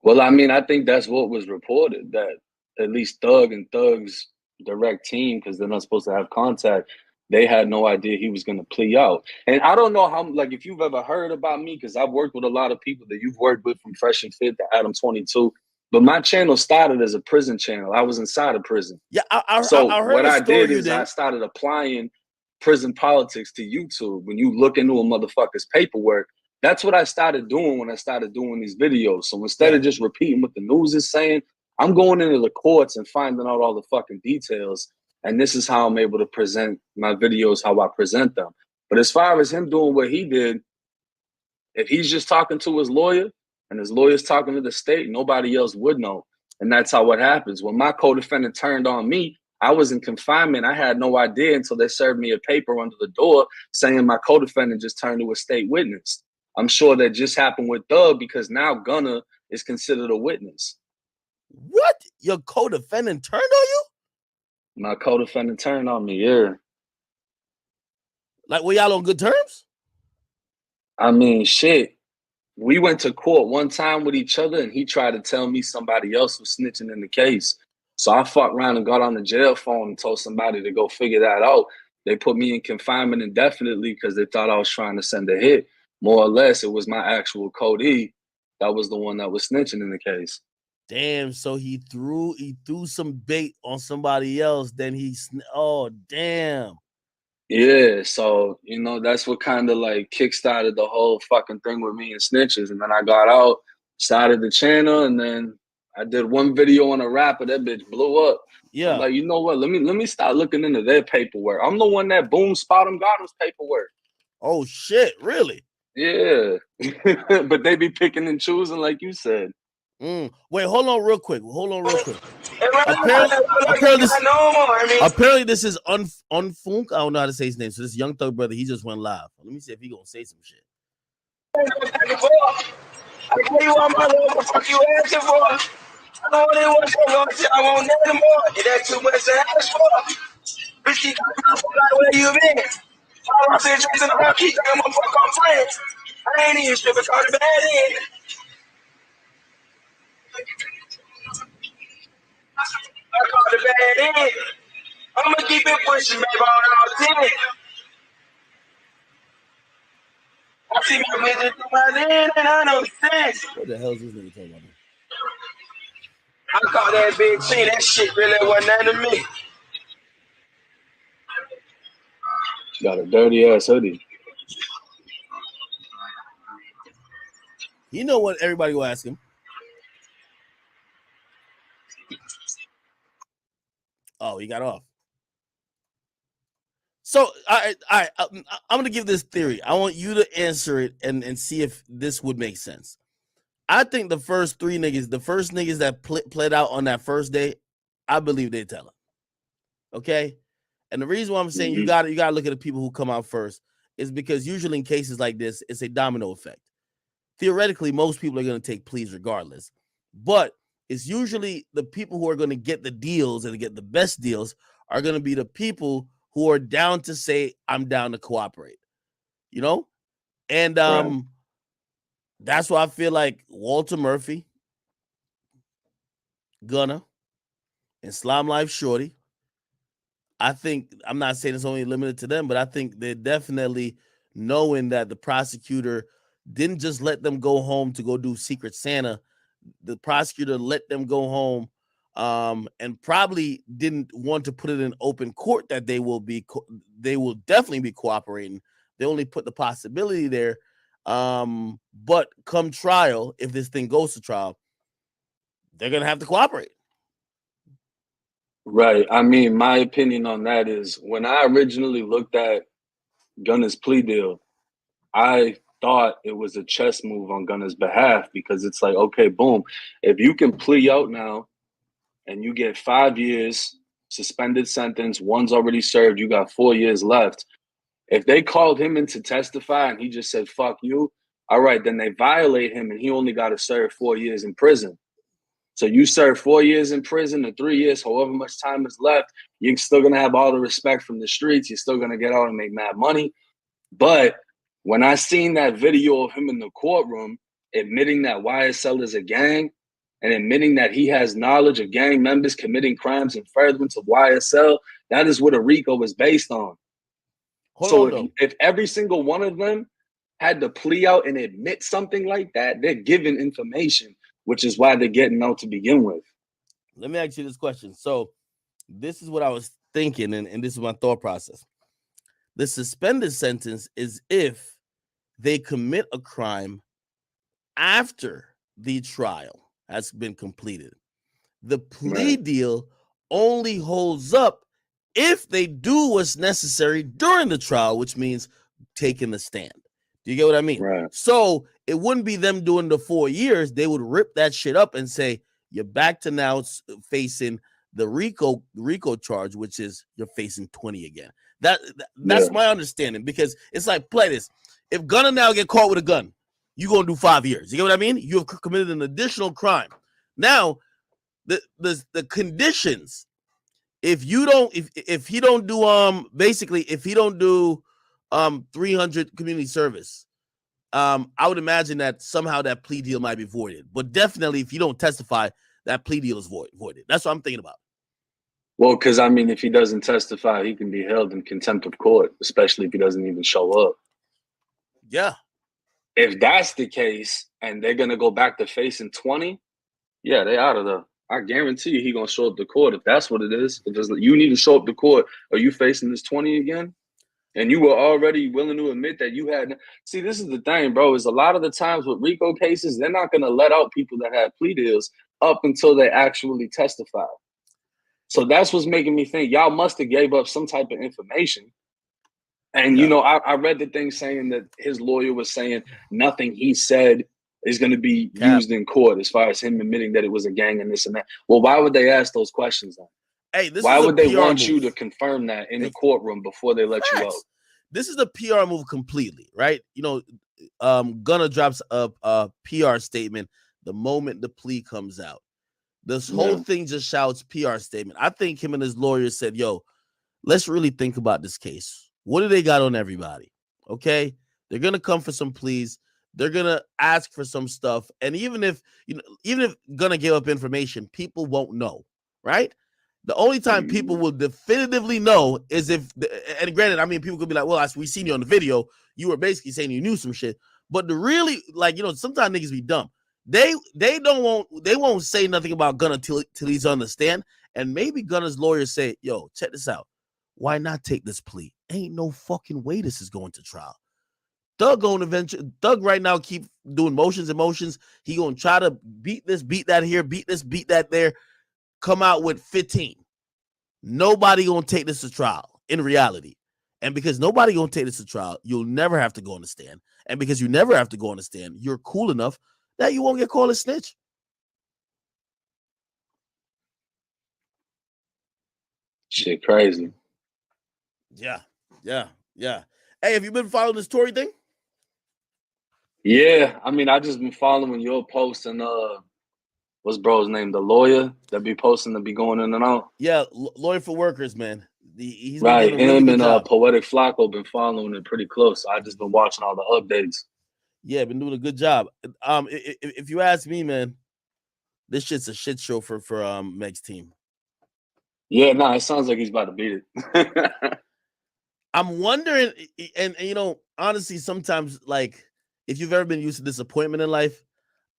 A: Well, I mean, I think that's what was reported, that at least Thug and Thug's direct team, because they're not supposed to have contact, they had no idea he was going to plea out. And I don't know how, like, if you've ever heard about me, because I've worked with a lot of people that you've worked with, from Fresh and Fit to Adam 22, but my channel started as a prison channel. I was inside of prison.
F: Yeah, I heard
A: what
F: a
A: I
F: story
A: did
F: you
A: is
F: did.
A: I started applying prison politics to YouTube. When you look into a motherfucker's paperwork, that's what I started doing when I started doing these videos. So instead of just repeating what the news is saying, I'm going into the courts and finding out all the fucking details. And this is how I'm able to present my videos, how I present them. But as far as him doing what he did, if he's just talking to his lawyer and his lawyer's talking to the state, nobody else would know. And that's how it happens. When my co-defendant turned on me, I was in confinement. I had no idea until they served me a paper under the door saying my co-defendant just turned to a state witness. I'm sure that just happened with Thug, because now Gunna is considered a witness.
F: What? Your co-defendant turned on you?
A: My co-defendant turned on me, yeah.
F: Like, were y'all on good terms?
A: I mean, shit. We went to court one time with each other, and he tried to tell me somebody else was snitching in the case. So I fucked around and got on the jail phone and told somebody to go figure that out. They put me in confinement indefinitely because they thought I was trying to send a hit. More or less, it was my actual Cody that was the one that was snitching in the case.
F: Damn, so he threw some bait on somebody else, then oh, damn.
A: Yeah, so, you know, that's what kind of like kickstarted the whole fucking thing with me and snitches. And then I got out, started the channel, and then I did one video on a rapper. That bitch blew up.
F: Yeah.
A: I'm like, you know what? Let me start looking into their paperwork. I'm the one that boom spot them got his paperwork.
F: Oh shit, really?
A: Yeah. But they be picking and choosing, like you said.
F: Wait, hold on real quick. Apparently this is Unfunk. I don't know how to say his name. So this Young Thug brother, he just went live. Let me see if he gonna say some shit.
G: I tell you what, my fuck you asking for. I don't really want to go to, I won't know anymore. That's too much to ask for. Bitch, keep talking about where you been. I said, Jason, I keep talking about fuck on friends. I ain't even sure because the bad end. I call the bad end. I'm gonna keep it pushing, baby, on all 10. I see my business through my end, and I know the sense.
F: What the hell is this nigga talking about?
G: I call that big T. That shit really wasn't nothing to me.
A: Got a dirty ass hoodie.
F: You know what everybody will ask him? Oh, he got off. So, all right, I'm going to give this theory. I want you to answer it and see if this would make sense. I think the first niggas that played out on that first day, I believe they tell it. Okay? And the reason why I'm saying you got to look at the people who come out first is because usually in cases like this, it's a domino effect. Theoretically, most people are going to take pleas regardless. But it's usually the people who are going to get the deals and get the best deals are going to be the people who are down to say, I'm down to cooperate. You know? And that's why I feel like Walter Murphy, Gunna, and Slime Life Shorty. I think, I'm not saying it's only limited to them, but I think they're definitely knowing that the prosecutor didn't just let them go home to go do Secret Santa. The prosecutor let them go home and probably didn't want to put it in open court that they will definitely be cooperating. They only put the possibility there. But come trial, if this thing goes to trial, they're going to have to cooperate.
A: Right. I mean, my opinion on that is when I originally looked at Gunna's plea deal, I thought it was a chess move on Gunna's behalf because it's like, okay, boom, if you can plea out now and you get 5 years, suspended sentence, one's already served, you got 4 years left. If they called him in to testify and he just said, fuck you, all right, then they violate him and he only got to serve 4 years in prison. So you serve 4 years in prison or 3 years, however much time is left, you're still going to have all the respect from the streets. You're still going to get out and make mad money. But when I seen that video of him in the courtroom admitting that YSL is a gang and admitting that he has knowledge of gang members committing crimes in furtherance of YSL, that is what a RICO is based on. If every single one of them had to plea out and admit something like that, they're given information, which is why they're getting out to begin with.
F: Let me ask you this question. So this is what I was thinking, and this is my thought process. The suspended sentence is if they commit a crime after the trial has been completed. The plea deal only holds up if they do what's necessary during the trial, which means taking the stand. Do you get what I mean?
A: Right.
F: So it wouldn't be them doing the 4 years. They would rip that shit up and say, you're back to now facing the RICO charge, which is you're facing 20 again. That's my understanding, because it's like, play this. If Gunna now get caught with a gun, you're going to do 5 years. You get what I mean? You have committed an additional crime. Now, the conditions, if he don't do 300 community service, I would imagine that somehow that plea deal might be voided. But definitely, if you don't testify, that plea deal is voided. That's what I'm thinking about.
A: Well, because I mean, if he doesn't testify, he can be held in contempt of court, especially if he doesn't even show up.
F: Yeah.
A: If that's the case, and they're gonna go back to facing 20, yeah, they out of there. I guarantee you, he gonna show up to court if that's what it is. If it's, you need to show up to court, are you facing this 20 again? And you were already willing to admit that you had. See, this is the thing, bro. Is a lot of the times with RICO cases, they're not gonna let out people that have plea deals up until they actually testify. So that's what's making me think y'all must have gave up some type of information. And, you know, I read the thing saying that his lawyer was saying nothing he said is going to be used in court as far as him admitting that it was a gang and this and that. Well, why would they ask those questions then?
F: Hey,
A: why would they want you to confirm that in the courtroom before they let you out?
F: This is a PR move completely, right? You know, Gunna drops a PR statement the moment the plea comes out. This whole thing just shouts PR statement. I think him and his lawyer said, yo, let's really think about this case. What do they got on everybody? Okay. They're going to come for some pleas. They're going to ask for some stuff. And even if Gunna give up information, people won't know, right? The only time people will definitively know is if, and granted, I mean, people could be like, well, we seen you on the video. You were basically saying you knew some shit. But the really, like, you know, sometimes niggas be dumb. They won't say nothing about Gunna till he's on the stand. And maybe Gunna's lawyers say, yo, check this out. Why not take this plea? Ain't no fucking way this is going to trial. Thug right now keep doing motions. He gonna try to beat this, beat that here, beat this, beat that there, come out with 15. Nobody gonna take this to trial in reality. And because nobody gonna take this to trial, you'll never have to go on the stand. And because you never have to go on the stand, you're cool enough that you won't get called a snitch.
A: Shit crazy.
F: Yeah. Hey, have you been following this Tory thing?
A: Yeah, I mean, I just been following your posts and what's bro's name? The lawyer that be posting to be going in and out.
F: Yeah, lawyer for workers, man. He's
A: right.
F: Been doing a really
A: Him
F: good
A: and
F: job.
A: Poetic Flacco been following it pretty close. So I just been watching all the updates.
F: Yeah, been doing a good job. If you ask me, man, this shit's a shit show for Meg's team.
A: Yeah, no, it sounds like he's about to beat it.
F: I'm wondering, and you know, honestly, sometimes like if you've ever been used to disappointment in life,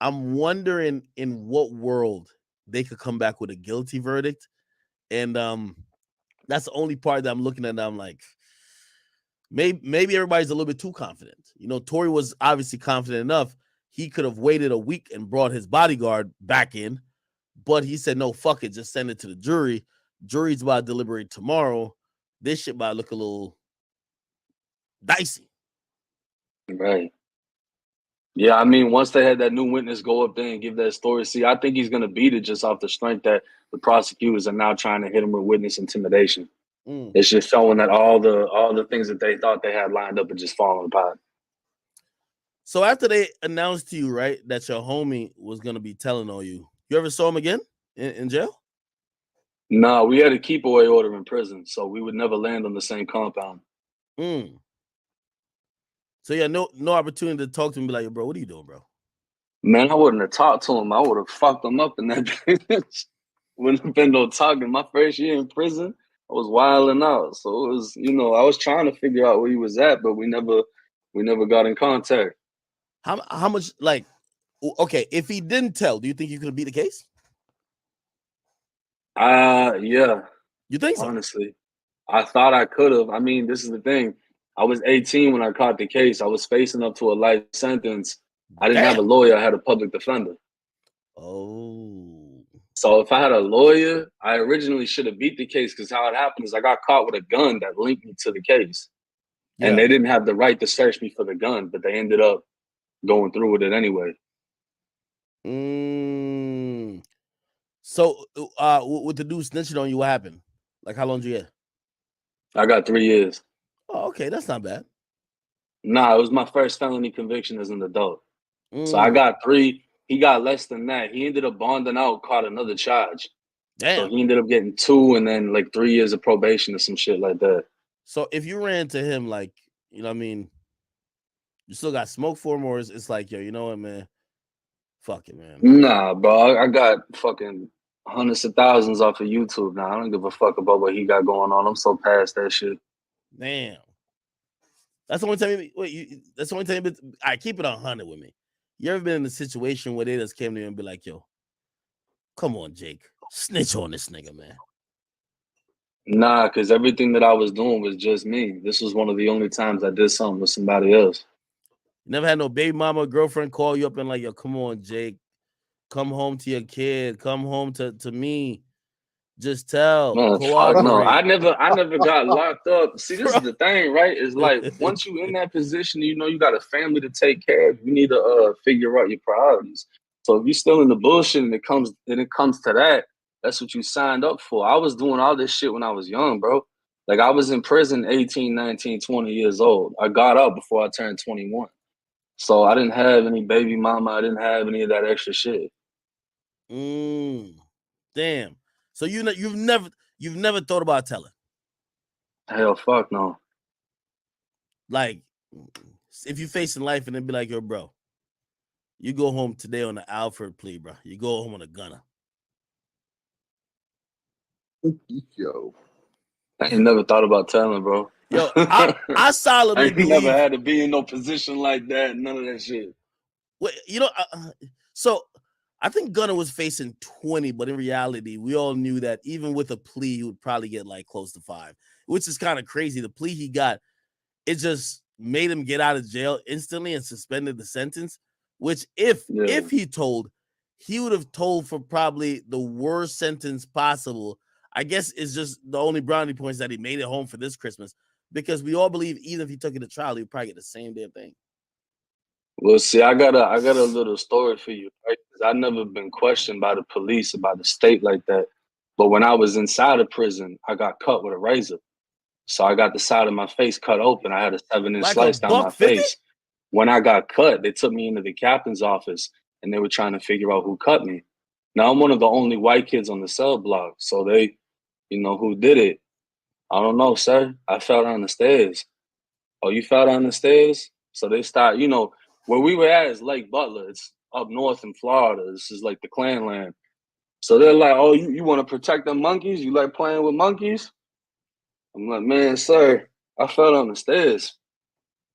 F: I'm wondering in what world they could come back with a guilty verdict, and that's the only part that I'm looking at. And I'm like, maybe everybody's a little bit too confident. You know, Tory was obviously confident enough. He could have waited a week and brought his bodyguard back in, but he said, no, fuck it, just send it to the jury. Jury's about to deliberate tomorrow. This shit about to look a little dicey.
A: Right. Yeah, I mean, once they had that new witness go up there and give that story, see, I think he's gonna beat it just off the strength that the prosecutors are now trying to hit him with witness intimidation. It's just showing that all the things that they thought they had lined up are just falling apart.
F: So after they announced to you, right, that your homie was gonna be telling on you, you ever saw him again in jail?
A: No, we had a keep away order in prison, so we would never land on the same compound.
F: So yeah, no opportunity to talk to him and be like, yo, bro, what are you doing, bro?
A: Man, I wouldn't have talked to him. I would have fucked him up in that bitch. Wouldn't have been no talking. My first year in prison, I was wilding out. So it was, you know, I was trying to figure out where he was at, but we never got in contact.
F: How much, like, okay, if he didn't tell, do you think you could have beat the case?
A: Yeah.
F: You think so?
A: Honestly, I thought I could have. I mean, this is the thing. I was 18 when I caught the case. I was facing up to a life sentence. I didn't have a lawyer. I had a public defender.
F: Oh.
A: So if I had a lawyer, I originally should have beat the case because how it happened is I got caught with a gun that linked me to the case.
F: Yeah.
A: And they didn't have the right to search me for the gun, but they ended up going through with it anyway.
F: So with the dude snitching on you, what happened? Like, how long did you get?
A: I got 3 years.
F: Oh, okay, that's not bad.
A: Nah, it was my first felony conviction as an adult. So I got 3. He got less than that. He ended up bonding out, caught another charge.
F: Damn.
A: So he ended up getting 2 and then like 3 years of probation or some shit like that.
F: So if you ran to him, like, you know what I mean, you still got smoke for him, or it's like, yo, you know what, man? Fuck it, man.
A: Nah, bro. I got fucking hundreds of thousands off of YouTube now. I don't give a fuck about what he got going on. I'm so past that shit.
F: Damn. That's the only time. That's the only time. I keep it 100 with me. You ever been in a situation where they just came to you and be like, "Yo, come on, Jake, snitch on this nigga, man."
A: Nah, because everything that I was doing was just me. This was one of the only times I did something with somebody else.
F: You never had no baby mama or girlfriend call you up and like, "Yo, come on, Jake, come home to your kid, come home to me. Just tell,
A: Man, fuck no. I never got locked up. See, this is the thing, right? It's like once you in that position, you know you got a family to take care of. You need to figure out your priorities. So if you're still in the bullshit and it comes to that, that's what you signed up for. I was doing all this shit when I was young, bro. Like I was in prison 18, 19, 20 years old. I got out before I turned 21. So I didn't have any baby mama. I didn't have any of that extra shit.
F: Damn. So you've never thought about telling?
A: Hell, fuck no.
F: Like, if you facing life and then be like, yo, bro, you go home today on the Alfred plea, bro. You go home on a gunner.
D: Yo.
A: I ain't never thought about telling, bro.
F: Yo, I solidly
A: I ain't
F: believe.
A: never had to be in no position like that. None of that shit.
F: Well, you know, so I think Gunner was facing 20, but in reality, we all knew that even with a plea, he would probably get like close to 5, which is kind of crazy. The plea he got, it just made him get out of jail instantly and suspended the sentence, which if he told, he would have told for probably the worst sentence possible. I guess it's just the only brownie points that he made it home for this Christmas, because we all believe even if he took it to trial, he'd probably get the same damn thing.
A: Well, see, I got a little story for you, right? Because I've never been questioned by the police or by the state like that. But when I was inside of prison, I got cut with a razor. So I got the side of my face cut open. I had a 7-inch
F: Like
A: slice down my
F: $150?
A: face. When I got cut, they took me into the captain's office and they were trying to figure out who cut me. Now I'm one of the only white kids on the cell block. So they, you know, who did it? I don't know, sir. I fell down the stairs. Oh, you fell down the stairs? So they start, you know, where we were at is Lake Butler. It's up north in Florida. This is like the Clan land. So they're like, oh, you want to protect the monkeys? You like playing with monkeys? I'm like, man, sir, I fell on the stairs.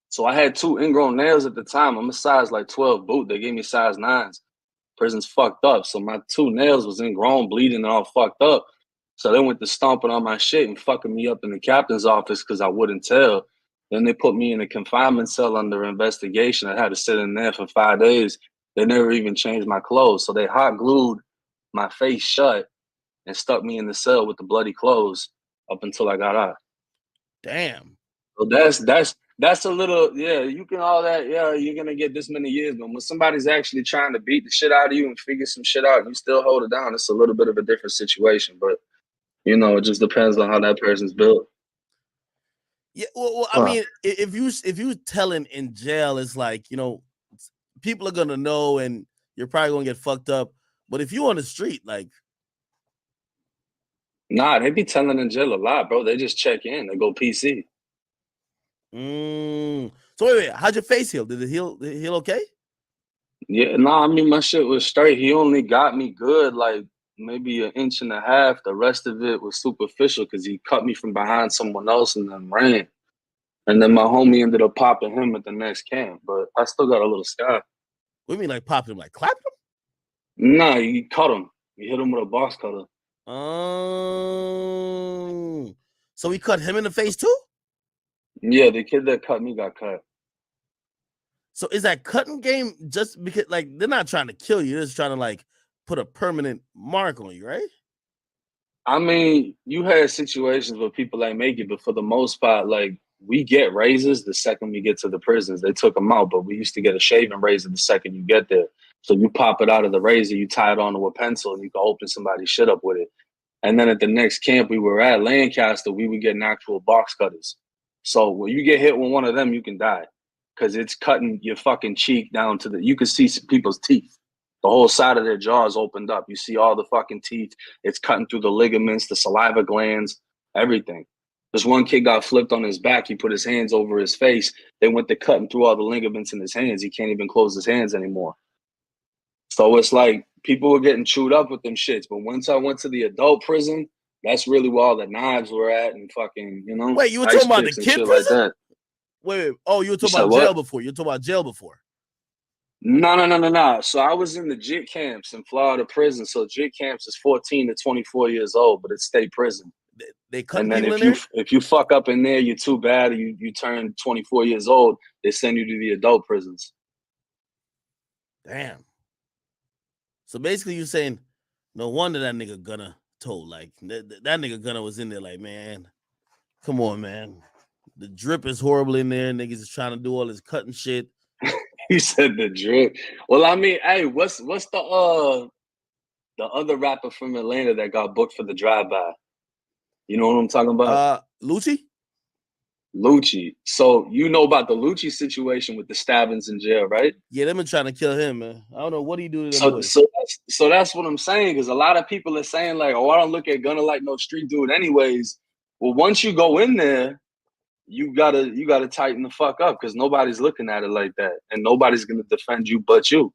A: So I had 2 ingrown nails at the time. I'm a size like 12 boot. They gave me size 9s. Prison's fucked up. So my 2 nails was ingrown, bleeding, and all fucked up. So they went to stomping on my shit and fucking me up in the captain's office because I wouldn't tell. Then they put me in a confinement cell under investigation. I had to sit in there for 5 days. They never even changed my clothes. So they hot glued my face shut and stuck me in the cell with the bloody clothes up until I got out.
F: Damn.
A: So that's a little, yeah, you can all that, yeah, you're gonna get this many years, but when somebody's actually trying to beat the shit out of you and figure some shit out and you still hold it down, it's a little bit of a different situation. But you know, it just depends on how that person's built.
F: Yeah, well, I mean, if you telling in jail, it's like, you know, people are gonna know and you're probably gonna get fucked up. But if you on the street, like,
A: nah, they be telling in jail a lot, bro. They just check in, they go PC.
F: So wait, how'd your face heal? Did it heal okay?
A: Yeah, nah, I mean my shit was straight. He only got me good like maybe 1.5 inches. The rest of it was superficial because he cut me from behind someone else and then ran. And then my homie ended up popping him at the next camp, but I still got a little scar.
F: What do you mean, like popping him, like clapping him?
A: Nah, he cut him. He hit him with a box cutter.
F: Oh, so he cut him in the face too?
A: Yeah, the kid that cut me got cut.
F: So is that cutting game just because, like, they're not trying to kill you, they're just trying to like put a permanent mark on you, right?
A: I mean, you had situations where people like make it, but for the most part, like we get raises the second we get to the prisons. They took them out, but we used to get a shaving razor the second you get there. So you pop it out of the razor, you tie it onto a pencil, and you can open somebody's shit up with it. And then at the next camp we were at, Lancaster, we would get actual box cutters. So when you get hit with one of them, you can die because it's cutting your fucking cheek down to you can see people's teeth. The whole side of their jaws opened up. You see all the fucking teeth. It's cutting through the ligaments, the saliva glands, everything. This one kid got flipped on his back. He put his hands over his face. They went to cutting through all the ligaments in his hands. He can't even close his hands anymore. So it's like people were getting chewed up with them shits. But once I went to the adult prison, that's really where all the knives were at and fucking, you know.
F: Wait, you were talking about the kid prison?
A: Like
F: wait. Oh, you were talking about jail before. You were talking about jail before.
A: No. So I was in the JIT camps in Florida prison. So JIT camps is 14 to 24 years old, but it's state prison.
F: They cut
A: and then
F: people in there?
A: if you fuck up in there, you're too bad. You turn 24 years old. They send you to the adult prisons.
F: Damn. So basically, you're saying, no wonder that nigga Gunna told. Like that nigga Gunna was in there. Like, man, come on, man. The drip is horrible in there. Niggas is trying to do all this cutting shit.
A: He said the drip. Well, I mean, hey, what's the other rapper from Atlanta that got booked for the drive-by? You know what I'm talking about?
F: Lucci?
A: Lucci. So you know about the Lucci situation with the stabbings in jail, right?
F: Yeah, they've been trying to kill him, man. I don't know what he do to them.
A: So that's what I'm saying, because a lot of people are saying, like, oh, I don't look at Gunna like no street dude anyways. Well, once you go in there, you gotta tighten the fuck up, because nobody's looking at it like that. And nobody's gonna defend you but you.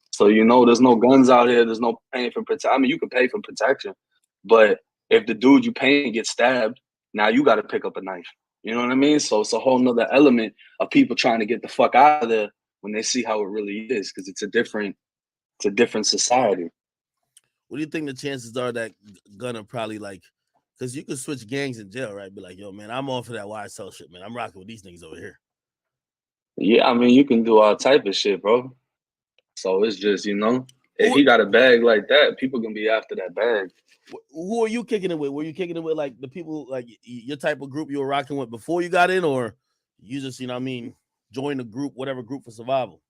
A: So you know there's no guns out here, there's no paying for protection. I mean, you can pay for protection, but if the dude you paying gets stabbed, now you gotta pick up a knife. You know what I mean? So it's a whole nother element of people trying to get the fuck out of there when they see how it really is, because it's a different society.
F: What do you think the chances are that Gunna probably, like, because you could switch gangs in jail, right? Be like, yo, man, I'm off of that YSL shit, man. I'm rocking with these niggas over here.
A: Yeah, I mean, you can do all type of shit, bro. So it's just, you know, if he got a bag like that, people gonna be after that bag.
F: Who are you kicking it with? Were you kicking it with like the people, like your type of group you were rocking with before you got in, or you just, you know what I mean, join the group, whatever group for survival?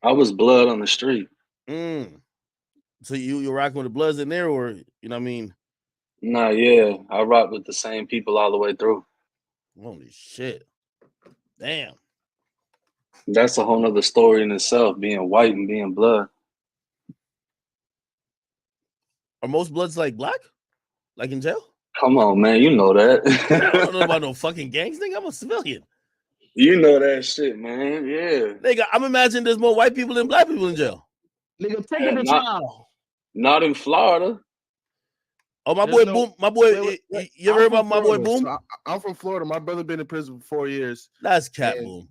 A: I was blood on the street.
F: So you're rocking with the Bloods in there, or, you know what I mean?
A: Nah, yeah. I rock with the same people all the way through.
F: Holy shit. Damn.
A: That's a whole nother story in itself, being white and being blood.
F: Are most Bloods like black? Like in jail?
A: Come on, man. You know that.
F: I don't know about no fucking gangs, nigga. I'm a civilian.
A: You know that shit, man. Yeah.
F: Nigga, I'm imagining there's more white people than black people in jail.
X: Nigga, take it to trial.
A: Not in Florida.
F: Oh, my
N: There's
F: boy Boom. My boy, you ever heard about my boy Boom?
N: So I'm from Florida. My brother been in prison for 4 years.
F: That's cat Boom.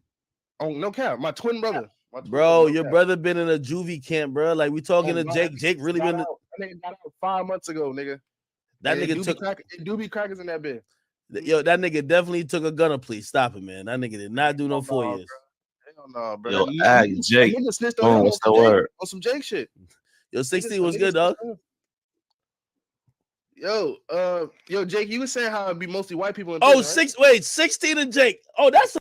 N: Oh, no cap. My twin brother.
F: Bro, your brother been in a juvie camp, bro. Like we talking to Jake. Jake really been.
N: That nigga got out 5 months ago, nigga.
F: That nigga took.
N: It do be crackers in that bit.
F: Yo, that nigga definitely took a gunner plea. Stop it, man. That nigga did not do no 4 years.
N: Hell no, bro.
K: Yo, Jake. What's the word?
N: On some Jake shit.
F: Yo, 16 was good, dog.
N: Yo, Jake, you was saying how it'd be mostly white people in
F: prison,
N: right?
F: Wait, 16 and Jake. Oh, that's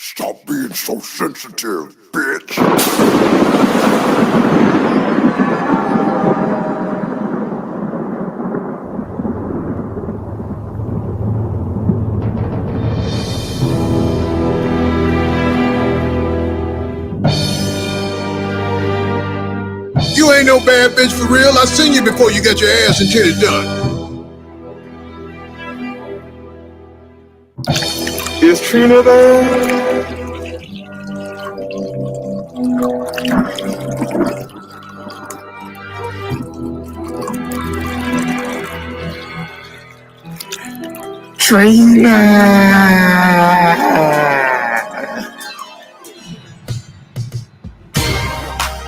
C: Stop being so sensitive, bitch. You ain't no bad bitch for real. I seen you before you got your ass and titties done.
L: Is Trina there?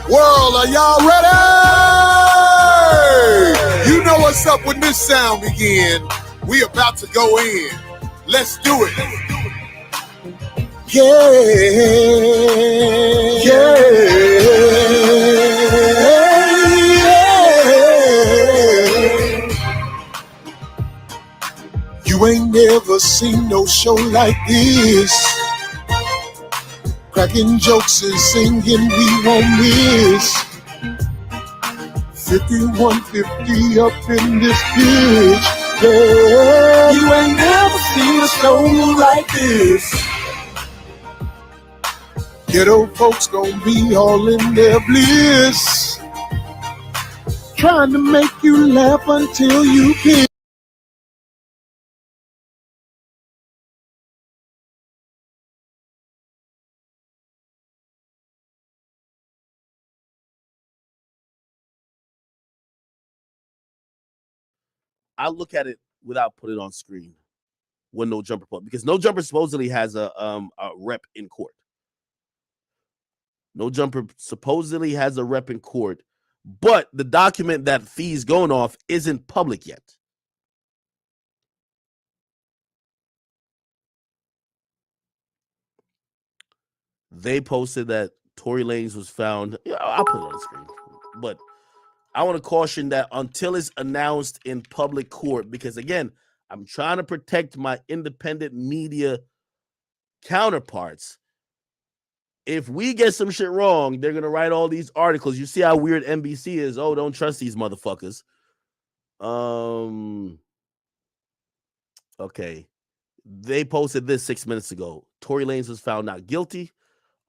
C: World, are y'all ready? You know what's up when this sound begin. We about to go in. Let's do it. Yeah. You ain't never seen no show like this. Cracking jokes and singing we won't miss. 5150 up in this bitch. Yeah. You ain't never seen a show like this. Ghetto folks gon' be all in their bliss, trying to make you laugh until you piss.
F: I look at it without putting it on screen when No Jumper put, because No Jumper supposedly has a rep in court. No Jumper supposedly has a rep in court, but the document that Fee's going off isn't public yet. They posted that Tory Lanez was found. I'll put it on the screen, but I want to caution that until it's announced in public court, because again, I'm trying to protect my independent media counterparts. If we get some shit wrong, they're going to write all these articles. You see how weird NBC is. Oh, don't trust these motherfuckers. Okay. They posted this 6 minutes ago. Tory Lanez was found not guilty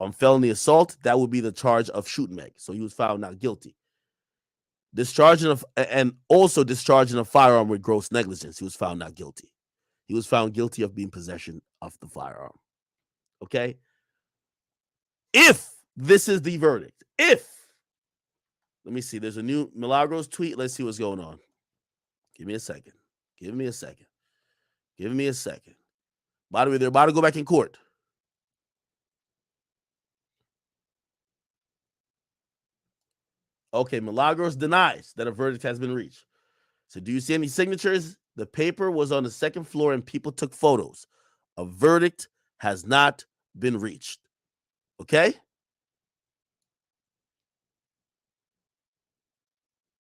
F: on felony assault. That would be the charge of shooting Meg. So he was found not guilty. Discharging a firearm with gross negligence. He was found not guilty. He was found guilty of being possession of the firearm. Okay? If this is the verdict, let me see, there's a new Milagros tweet. Let's see what's going on. Give me a second. By the way, they're about to go back in court. Okay, Milagros denies that a verdict has been reached. So do you see any signatures? The paper was on the second floor and people took photos. A verdict has not been reached. Okay?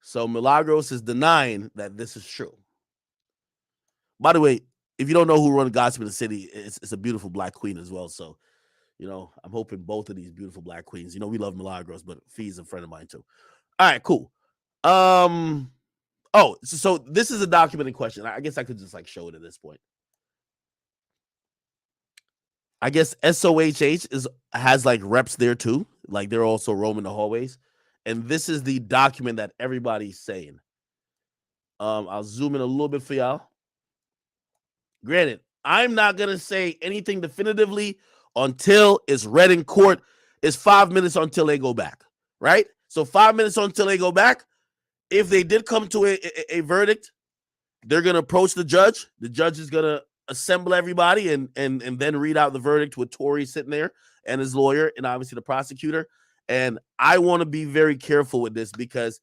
F: So Milagros is denying that this is true. By the way, if you don't know who run gossip in the city, it's a beautiful black queen as well. So, I'm hoping both of these beautiful black queens. We love Milagros, but Fee's a friend of mine too. All right, cool. Oh, so this is a document in question. I guess I could just like show it at this point. I guess SOHH has like reps there too. Like they're also roaming the hallways. And this is the document that everybody's saying. I'll zoom in a little bit for y'all. Granted, I'm not gonna say anything definitively until it's read in court. It's 5 minutes until they go back, right? So 5 minutes until they go back. If they did come to a verdict, they're gonna approach the judge. The judge is gonna assemble everybody and then read out the verdict with Tory sitting there and his lawyer and obviously the prosecutor. And I want to be very careful with this because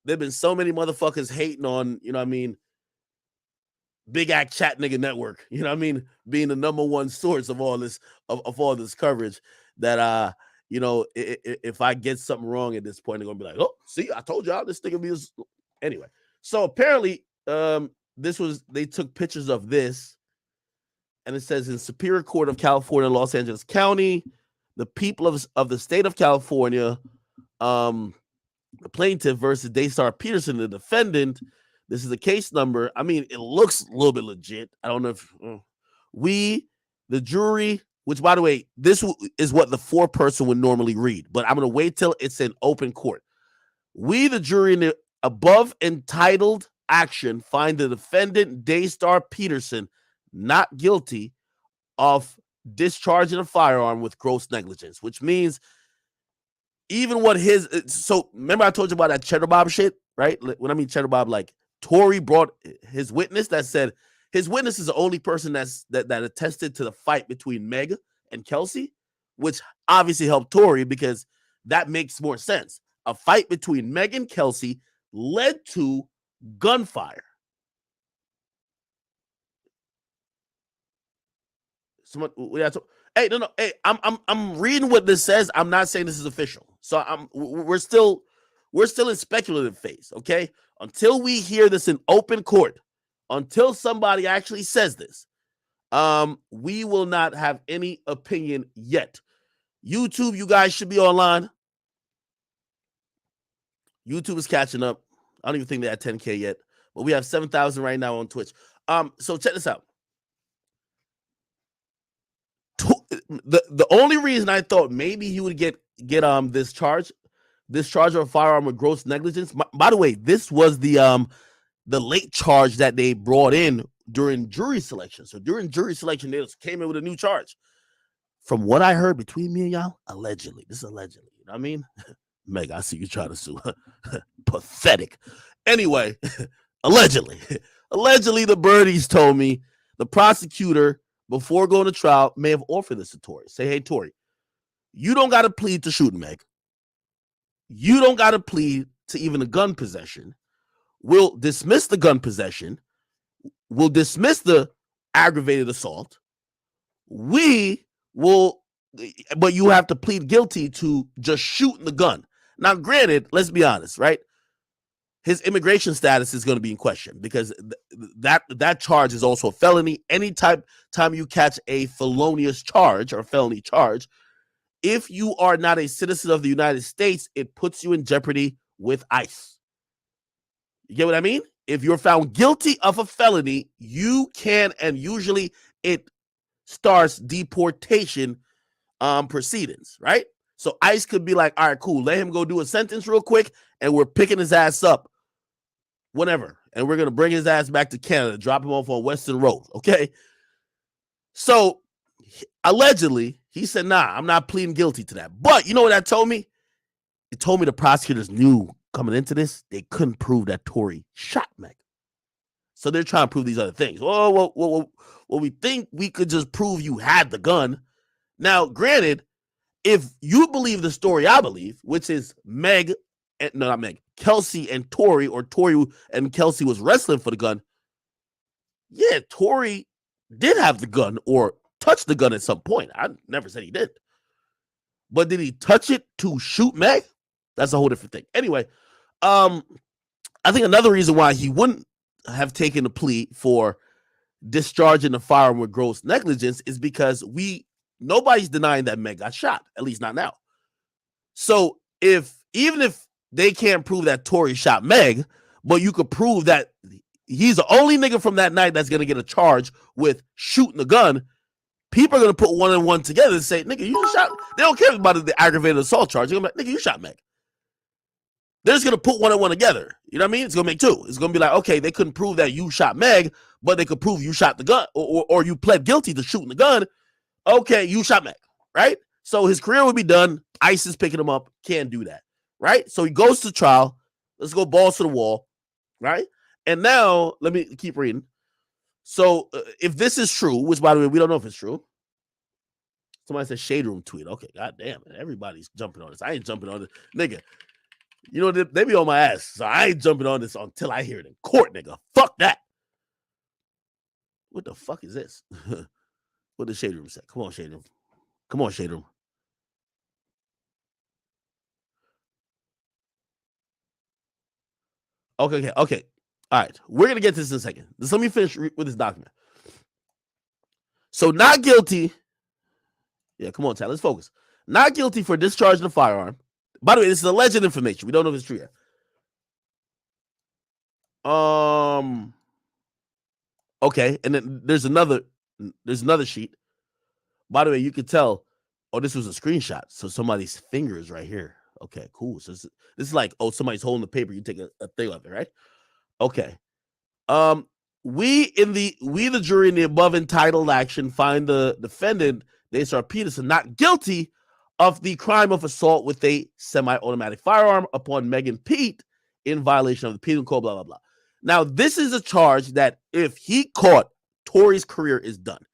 F: there have been so many motherfuckers hating on, you know what I mean, Big Act Chat Nigga Network, you know what I mean, being the number one source of all this of all this coverage that you know, if I get something wrong at this point, they're gonna be like, oh, see, I told y'all this nigga be anyway. So apparently, they took pictures of this, and it says in Superior Court of California, Los Angeles County, the people of the state of California, the plaintiff versus Daystar Peterson, the defendant. This is the case number. I mean, it looks a little bit legit. I don't know if we, the jury, which by the way, this is what the foreperson would normally read, but I'm going to wait till it's in open court. We, the jury, in the above entitled action, find the defendant Daystar Peterson not guilty of discharging a firearm with gross negligence, which means even what so remember I told you about that Cheddar Bob shit, right? When I mean Cheddar Bob, like Tory brought his witness that said his witness is the only person that attested to the fight between Meg and Kelsey, which obviously helped Tory because that makes more sense. A fight between Meg and Kelsey led to gunfire. Hey, no, hey, I'm reading what this says. I'm not saying this is official. So we're still in speculative phase, okay? Until we hear this in open court, until somebody actually says this, we will not have any opinion yet. YouTube, you guys should be online. YouTube is catching up. I don't even think they're at 10K yet, but we have 7,000 right now on Twitch. So check this out. The only reason I thought maybe he would get this charge of a firearm with gross negligence. By the way, this was the late charge that they brought in during jury selection. So during jury selection, they just came in with a new charge. From what I heard between me and y'all, allegedly. This is allegedly. You know what I mean? Meg, I see you trying to sue. Pathetic. Anyway, allegedly. Allegedly, the birdies told me the prosecutor, before going to trial, may have offered this to Tory. Say, hey, Tory, you don't got to plead to shooting Meg. You don't got to plead to even a gun possession. We'll dismiss the gun possession. We'll dismiss the aggravated assault. We will, but you have to plead guilty to just shooting the gun. Now, granted, let's be honest, right? His immigration status is going to be in question because that charge is also a felony. Time you catch a felonious charge or felony charge, if you are not a citizen of the United States, it puts you in jeopardy with ICE. You get what I mean? If you're found guilty of a felony, you can, and usually it starts deportation proceedings, right? So ICE could be like, all right, cool, let him go do a sentence real quick, and we're picking his ass up whenever, and we're going to bring his ass back to Canada, drop him off on Western Road, okay? So allegedly, he said, nah, I'm not pleading guilty to that. But you know what that told me? It told me the prosecutors knew coming into this, they couldn't prove that Tory shot Meg. So they're trying to prove these other things. Well, we think we could just prove you had the gun. Now, granted, if you believe the story I believe, which is Kelsey and Tory, or Tory and Kelsey was wrestling for the gun, yeah, Tory did have the gun or touch the gun at some point. I never said he did. But did he touch it to shoot Meg? That's a whole different thing. Anyway, I think another reason why he wouldn't have taken a plea for discharging the firearm with gross negligence is because nobody's denying that Meg got shot, at least not now. So even if they can't prove that Tory shot Meg, but you could prove that he's the only nigga from that night that's gonna get a charge with shooting the gun. People are gonna put one and one together and say, "Nigga, you just shot." They don't care about the aggravated assault charge. They're gonna be like, "Nigga, you shot Meg." They're just gonna put one and one together. You know what I mean? It's gonna make two. It's gonna be like, okay, they couldn't prove that you shot Meg, but they could prove you shot the gun, or you pled guilty to shooting the gun. Okay, you shot Meg, right? So his career would be done. ICE is picking him up. Can't do that, right? So he goes to trial. Let's go balls to the wall, right? And now let me keep reading. So if this is true, which by the way we don't know if it's true. Somebody said Shade Room tweet. Okay, goddamn, everybody's jumping on this. I ain't jumping on it, nigga. You know, they be on my ass, so I ain't jumping on this until I hear it in court, nigga. Fuck that. What the fuck is this? What does Shade Room say? Come on, Shade Room. Come on, Shade Room. Okay. All right. We're going to get to this in a second. Just let me finish with this document. So not guilty. Yeah, come on, Tad. Let's focus. Not guilty for discharging a firearm. By the way, this is alleged information. We don't know if it's true yet. Okay, and then there's another sheet. By the way, you could tell, oh, this was a screenshot. So somebody's finger is right here. Okay, cool. So this is like, oh, somebody's holding the paper. You take a thing of it, right? Okay. We the jury in the above entitled action find the defendant, Daystar Peterson, not guilty of the crime of assault with a semi-automatic firearm upon Megan Pete in violation of the penal code, blah, blah, blah. Now, this is a charge that if he caught, Tory's career is done.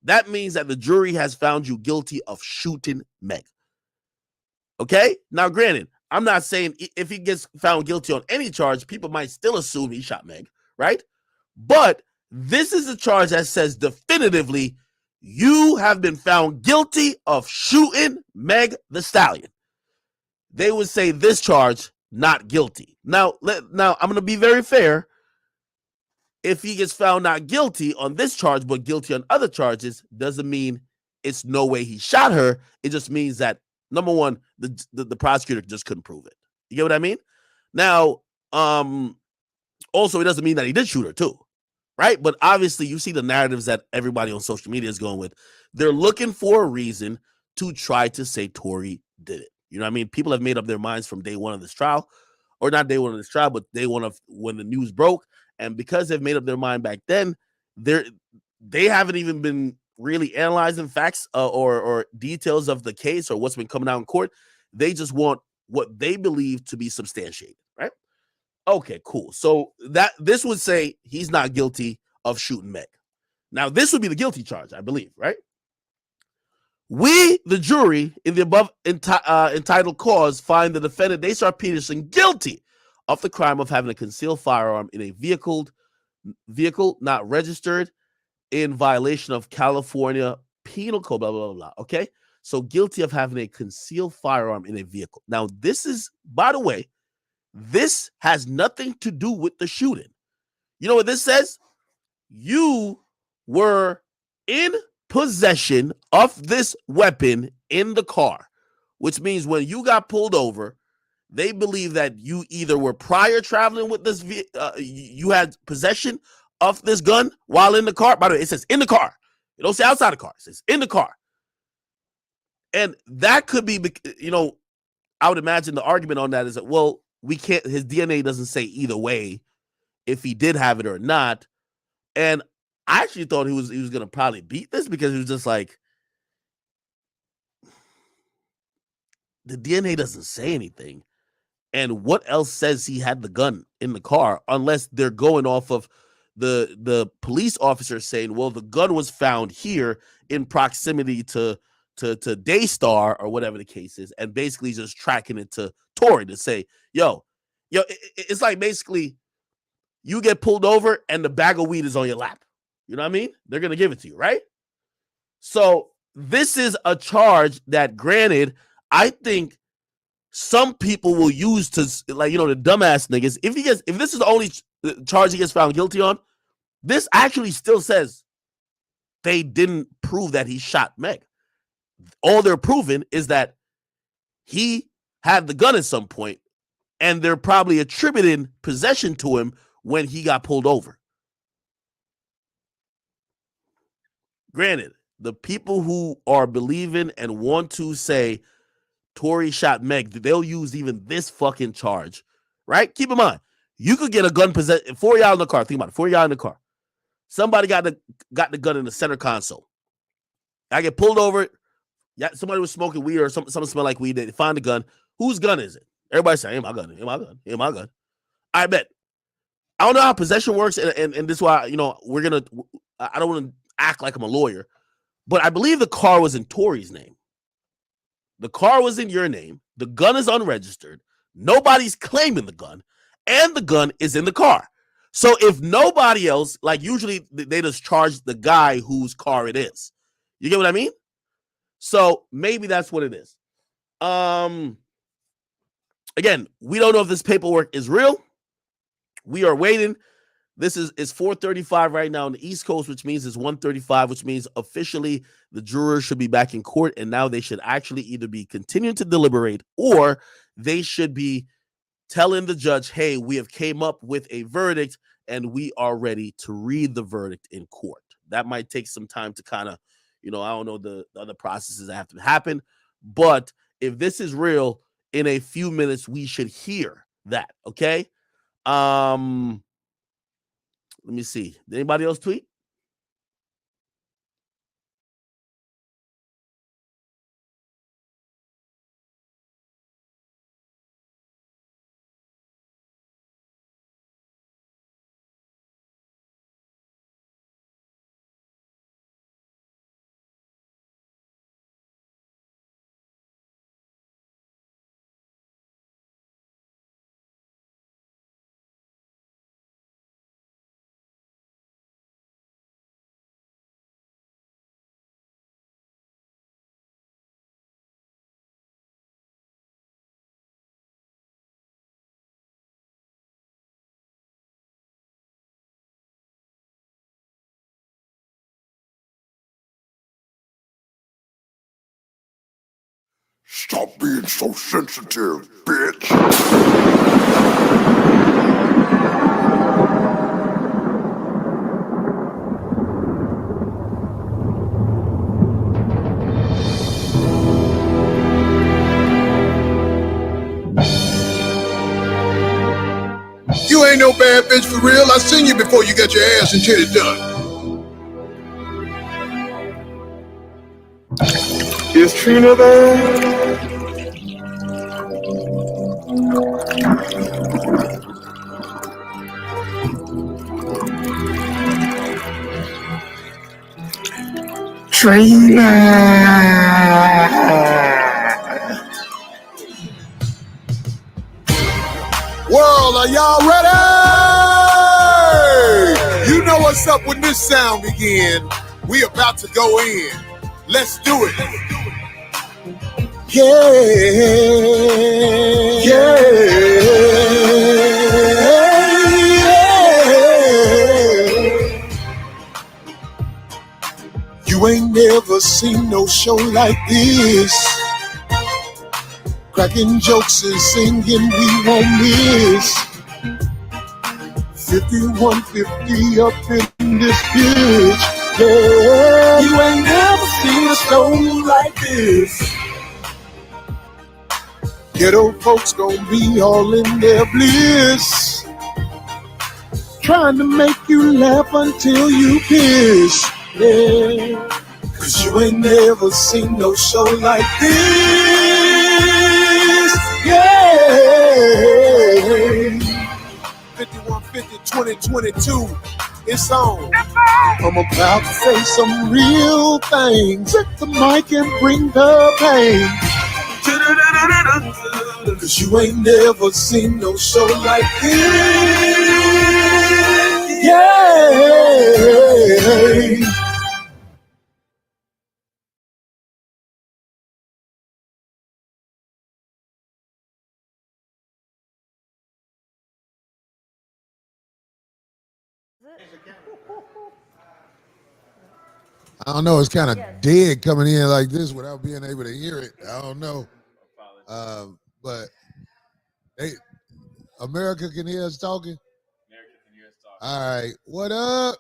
F: That means that the jury has found you guilty of shooting Meg. Okay? Now, granted, I'm not saying if he gets found guilty on any charge, people might still assume he shot Meg, right? But this is a charge that says definitively you have been found guilty of shooting Meg the Stallion. They would say this charge, not guilty. Now I'm going to be very fair. If he gets found not guilty on this charge, but guilty on other charges, doesn't mean it's no way he shot her. It just means that, number one, the prosecutor just couldn't prove it. You get what I mean? Now, also, it doesn't mean that he did shoot her too, right? But obviously, you see the narratives that everybody on social media is going with. They're looking for a reason to try to say Tory did it. You know what I mean? People have made up their minds from day one of this trial, or not day one of this trial, but day one of when the news broke. And because they've made up their mind back then, they haven't even been really analyzing facts or details of the case or what's been coming out in court. They just want what they believe to be substantiated, right? Okay, cool. So this would say he's not guilty of shooting Meg. Now, this would be the guilty charge, I believe, right? We, the jury, in the above entitled cause, find the defendant, Daystar Peterson, guilty of the crime of having a concealed firearm in a vehicle not registered in violation of California Penal Code, blah, blah, blah, blah. Okay? So guilty of having a concealed firearm in a vehicle. Now, this is, by the way, this has nothing to do with the shooting. You know what this says? You were in possession of this weapon in the car, which means when you got pulled over, they believe that you either were prior traveling with this, you had possession of this gun while in the car. By the way, it says in the car. It don't say outside the car. It says in the car. And that could be, you know, I would imagine the argument on that is that, well, we can't, his DNA doesn't say either way if he did have it or not. And I actually thought he was going to probably beat this because he was just like, the DNA doesn't say anything. And what else says he had the gun in the car unless they're going off of the police officer saying, well, the gun was found here in proximity to Daystar or whatever the case is, and basically just tracking it to Tory to say, yo, it's like basically you get pulled over and the bag of weed is on your lap. You know what I mean? They're going to give it to you, right? So this is a charge that, granted, I think some people will use to, like, you know, the dumbass niggas. If this is the only charge he gets found guilty on, this actually still says they didn't prove that he shot Meg. All they're proving is that he had the gun at some point and they're probably attributing possession to him when he got pulled over. Granted, the people who are believing and want to say Tory shot Meg, they'll use even this fucking charge, right? Keep in mind, you could get a gun possession. 4 y'all in the car. Think about it. 4 y'all in the car. Somebody got the gun in the center console. I get pulled over. Yeah, somebody was smoking weed or something smelled like weed. They find the gun. Whose gun is it? Everybody say, ain't my gun. Ain't my gun. Ain't my gun. I bet. I don't know how possession works, and this is why, I don't want to act like I'm a lawyer, but I believe the car was in Tory's name. The car was in your name. The gun is unregistered. Nobody's claiming the gun, and the gun is in the car. So if nobody else, like usually they just charge the guy whose car it is. You get what I mean? So maybe that's what it is. Again, we don't know if this paperwork is real. We are waiting. This is 4:35 right now on the East Coast, which means it's 1:35, which means officially the jurors should be back in court, and now they should actually either be continuing to deliberate or they should be telling the judge, hey, we have came up with a verdict and we are ready to read the verdict in court. That might take some time to kind of, I don't know the other processes that have to happen, but if this is real, in a few minutes we should hear that, okay? Let me see. Did anybody else tweet?
C: Stop being so sensitive, bitch. You ain't no bad bitch for real. I seen you before you got your ass and titty done.
L: Is Trina there?
C: World, are y'all ready? You know what's up when this sound begin. We about to go in. Let's do it. Yeah. You ain't never seen no show like this. Cracking jokes and singing we won't miss. 5150 up in this bitch. Yeah. You ain't never seen a show like this. Ghetto folks gon' be all in their bliss, trying to make you laugh until you piss. Yeah. Cause you ain't never seen no show like this. Yeah. 5150 2022, it's on. I'm about to say some real things. Hit the mic and bring the pain. Cause you ain't never seen no show like this. Yeah.
D: I don't know. It's kind of dead coming in like this without being able to hear it. I don't know. But America can hear us talking? America can hear us talking. All right. What up?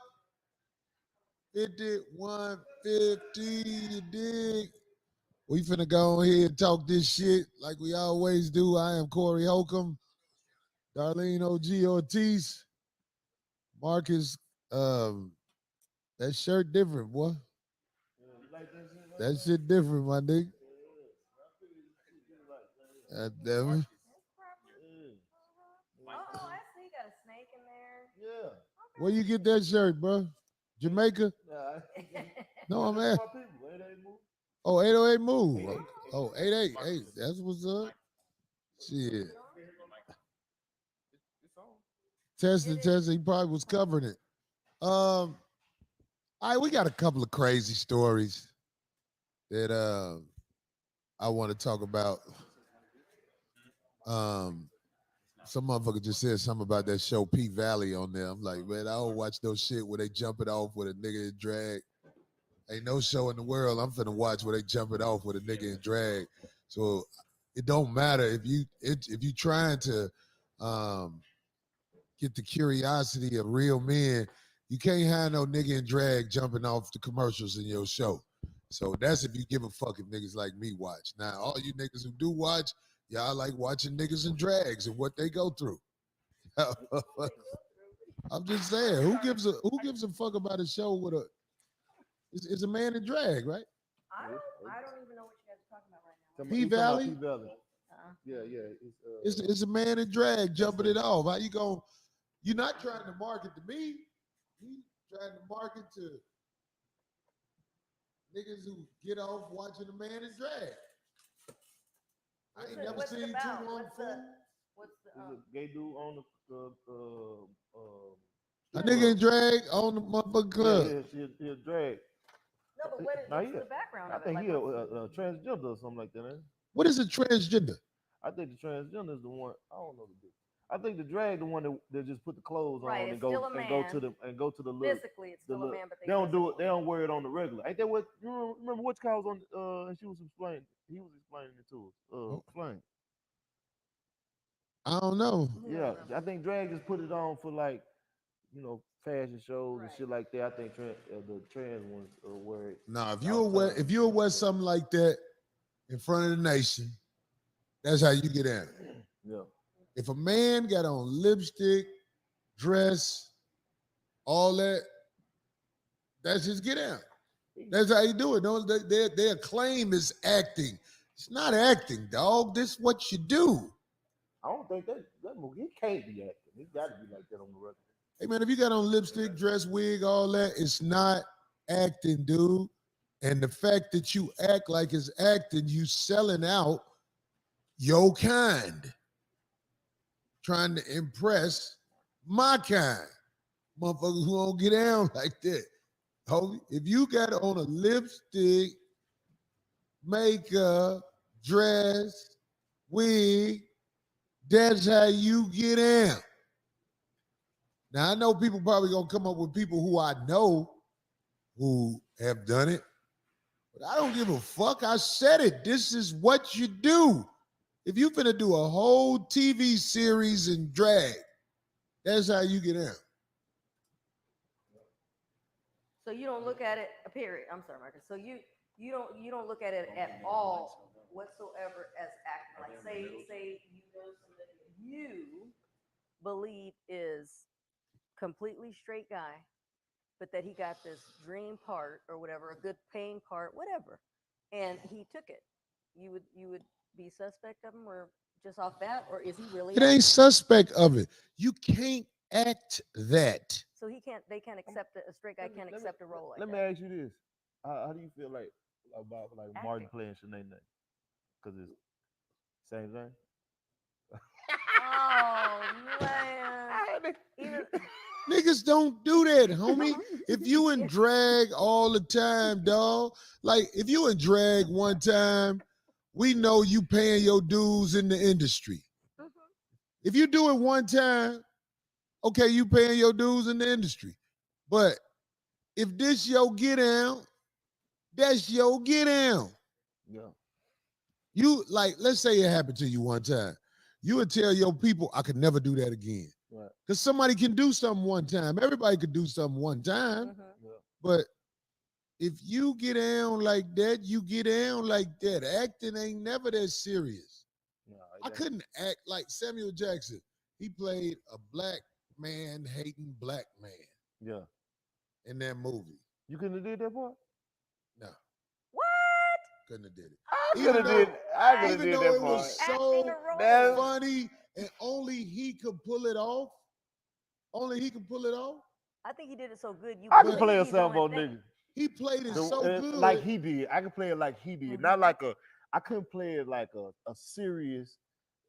D: 5150, you dig? We finna go on here and talk this shit like we always do. I am Corey Holcomb, Darlene OG Ortiz, Marcus. That shirt different, boy. That shit different, my nigga. God damn it.
Q: Oh, I see. You got a snake in there.
D: Yeah. Where you get that shirt, bro? Jamaica? No, I'm at. Oh, 808 Move. Oh, 888. That's what's up. Shit. Testing. He probably was covering it. All right, we got a couple of crazy stories that I want to talk about. Some motherfucker just said something about that show P Valley on there. I'm like, man, I don't watch those shit where they jump it off with a nigga in drag. Ain't no show in the world I'm finna watch where they jump it off with a nigga in drag. So it don't matter if you trying to get the curiosity of real men, you can't have no nigga in drag jumping off the commercials in your show. So that's if you give a fuck if niggas like me watch. Now, all you niggas who do watch, y'all like watching niggas in drags and what they go through. I'm just saying, who gives a fuck about a show with it's a man in drag, right?
Q: I don't even know what you guys are talking about right now.
D: P Valley?
O: P Valley.
Q: Uh-uh.
D: It's a man in drag jumping it off. How you going? You're not trying to market to me. You trying to market to niggas who get off watching a man in drag. I ain't never seen two on food.
Q: What's the
O: gay dude on
D: a nigga in drag on the motherfucking club.
O: Yeah, he a drag.
Q: No, but what's the background
O: I
Q: of it?
O: think
Q: Like,
O: he a transgender or something like that. Eh?
D: What is a transgender?
O: I think the transgender is the one. I don't know the difference. I think the drag the one that just put the clothes
Q: right,
O: on
Q: it's
O: and
Q: still a man.
O: go to the look.
Q: Physically, it's still a man, but
O: they don't do it. They don't wear it on the regular. Ain't that what you remember? Which car was on? And she was explaining. He was explaining it to us. Explain.
D: I don't know.
O: Yeah, I think drag just put it on for like, fashion shows and shit like that. I think the trans ones wear it.
D: Nah, if you wear something like that in front of the nation, that's how you get in.
O: Yeah.
D: If a man got on lipstick, dress, all that, that's just get out. That's how you do it. No, their claim is acting. It's not acting, dog. This is what you do.
O: I don't think that movie. He can't be acting. He got to be like that on the record.
D: Hey man, if you got on lipstick, dress, wig, all that, it's not acting, dude. And the fact that you act like it's acting, you selling out your kind, trying to impress my kind, motherfuckers who don't get down like that. Homie, if you got on a lipstick, makeup, dress, wig, that's how you get down. Now, I know people probably gonna come up with people who I know who have done it, but I don't give a fuck. I said it. This is what you do. If you finna do a whole TV series in drag, that's how you get out.
Q: So you don't look at it. Period. I'm sorry, Marcus. So you don't look at it at all whatsoever as acting. Like say you know somebody you believe is completely straight guy, but that he got this dream part or whatever, a good paying part, whatever, and he took it. You would be suspect of him, or just off that, or is he really?
D: It ain't suspect of it. You can't act that.
Q: So they can't accept a straight guy can't accept a role like
O: that. Let me ask you this: How do you feel about Martin playing Shanae? Because it's same thing.
Q: Oh man!
D: Niggas don't do that, homie. If you in drag all the time, dog, like if you in drag one time, we know you paying your dues in the industry. If you do it one time, okay, you paying your dues in the industry. But if this your get down, that's your get down.
O: Yeah.
D: You like, let's say it happened to you one time. you would tell your people, I could never do that again.
O: Right.
D: Because somebody can do something one time. Everybody could do something one time.
Q: Mm-hmm.
D: But if you get down like that, you get down like that. Acting ain't never that serious.
O: No,
D: I couldn't act like Samuel Jackson. He played a black man hating black man.
O: Yeah.
D: In that movie.
O: You couldn't have did that part?
D: No.
Q: What?
D: Couldn't have did it.
O: I could have did that
D: It
O: part.
D: was so funny and only he could pull it off. Only he could pull it off.
Q: I think he did it so good.
O: I could play a sambo nigga.
D: He played it so good.
O: Like he did. I could play it like he did. Not like I couldn't play it like a serious.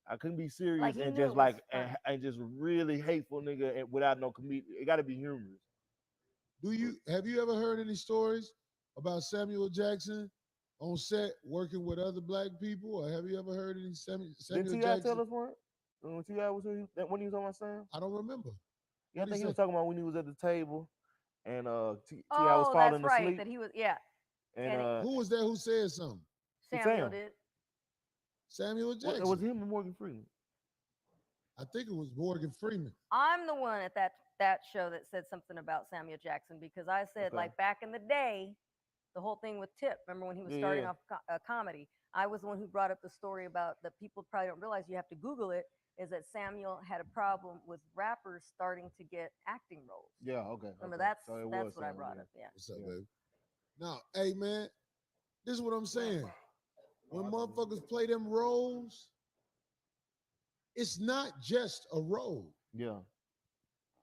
O: I couldn't be serious
Q: Like he
O: and
Q: knew
O: just
Q: it
O: like
Q: was
O: and just really hateful nigga and without no comedic. It got to be humorous.
D: Have you ever heard any stories about Samuel Jackson on set working with other black people, or have you ever heard any Samuel
O: Did T.I.
D: Jackson?
O: tell us one? When T.I. was here, when he was on my Sam?
D: I don't remember.
O: Yeah, I
D: What'd
O: think
D: he
O: he was
D: say?
O: talking about when he was at the table and T.I.
Q: Oh,
O: was falling
Q: that's right.
O: asleep.
Q: That he was, yeah.
O: And
D: who was that who said something?
Q: Samuel did.
D: Samuel Jackson.
O: It was him and Morgan Freeman.
D: I think it was Morgan Freeman.
Q: I'm the one at that show that said something about Samuel Jackson because I said like back in the day, the whole thing with Tip. Remember when he was starting off comedy? I was the one who brought up the story about that people probably don't realize. You have to Google it. Is that Samuel had a problem with rappers starting to get acting roles?
O: Yeah, okay.
Q: Remember
O: okay.
Q: that's
O: So it
Q: that's
O: was
Q: what I
O: Sam,
Q: brought
O: yeah.
Q: up. Yeah.
D: What's up, baby? Now, hey man, this is what I'm saying. When motherfuckers play them roles, it's not just a role.
O: Yeah.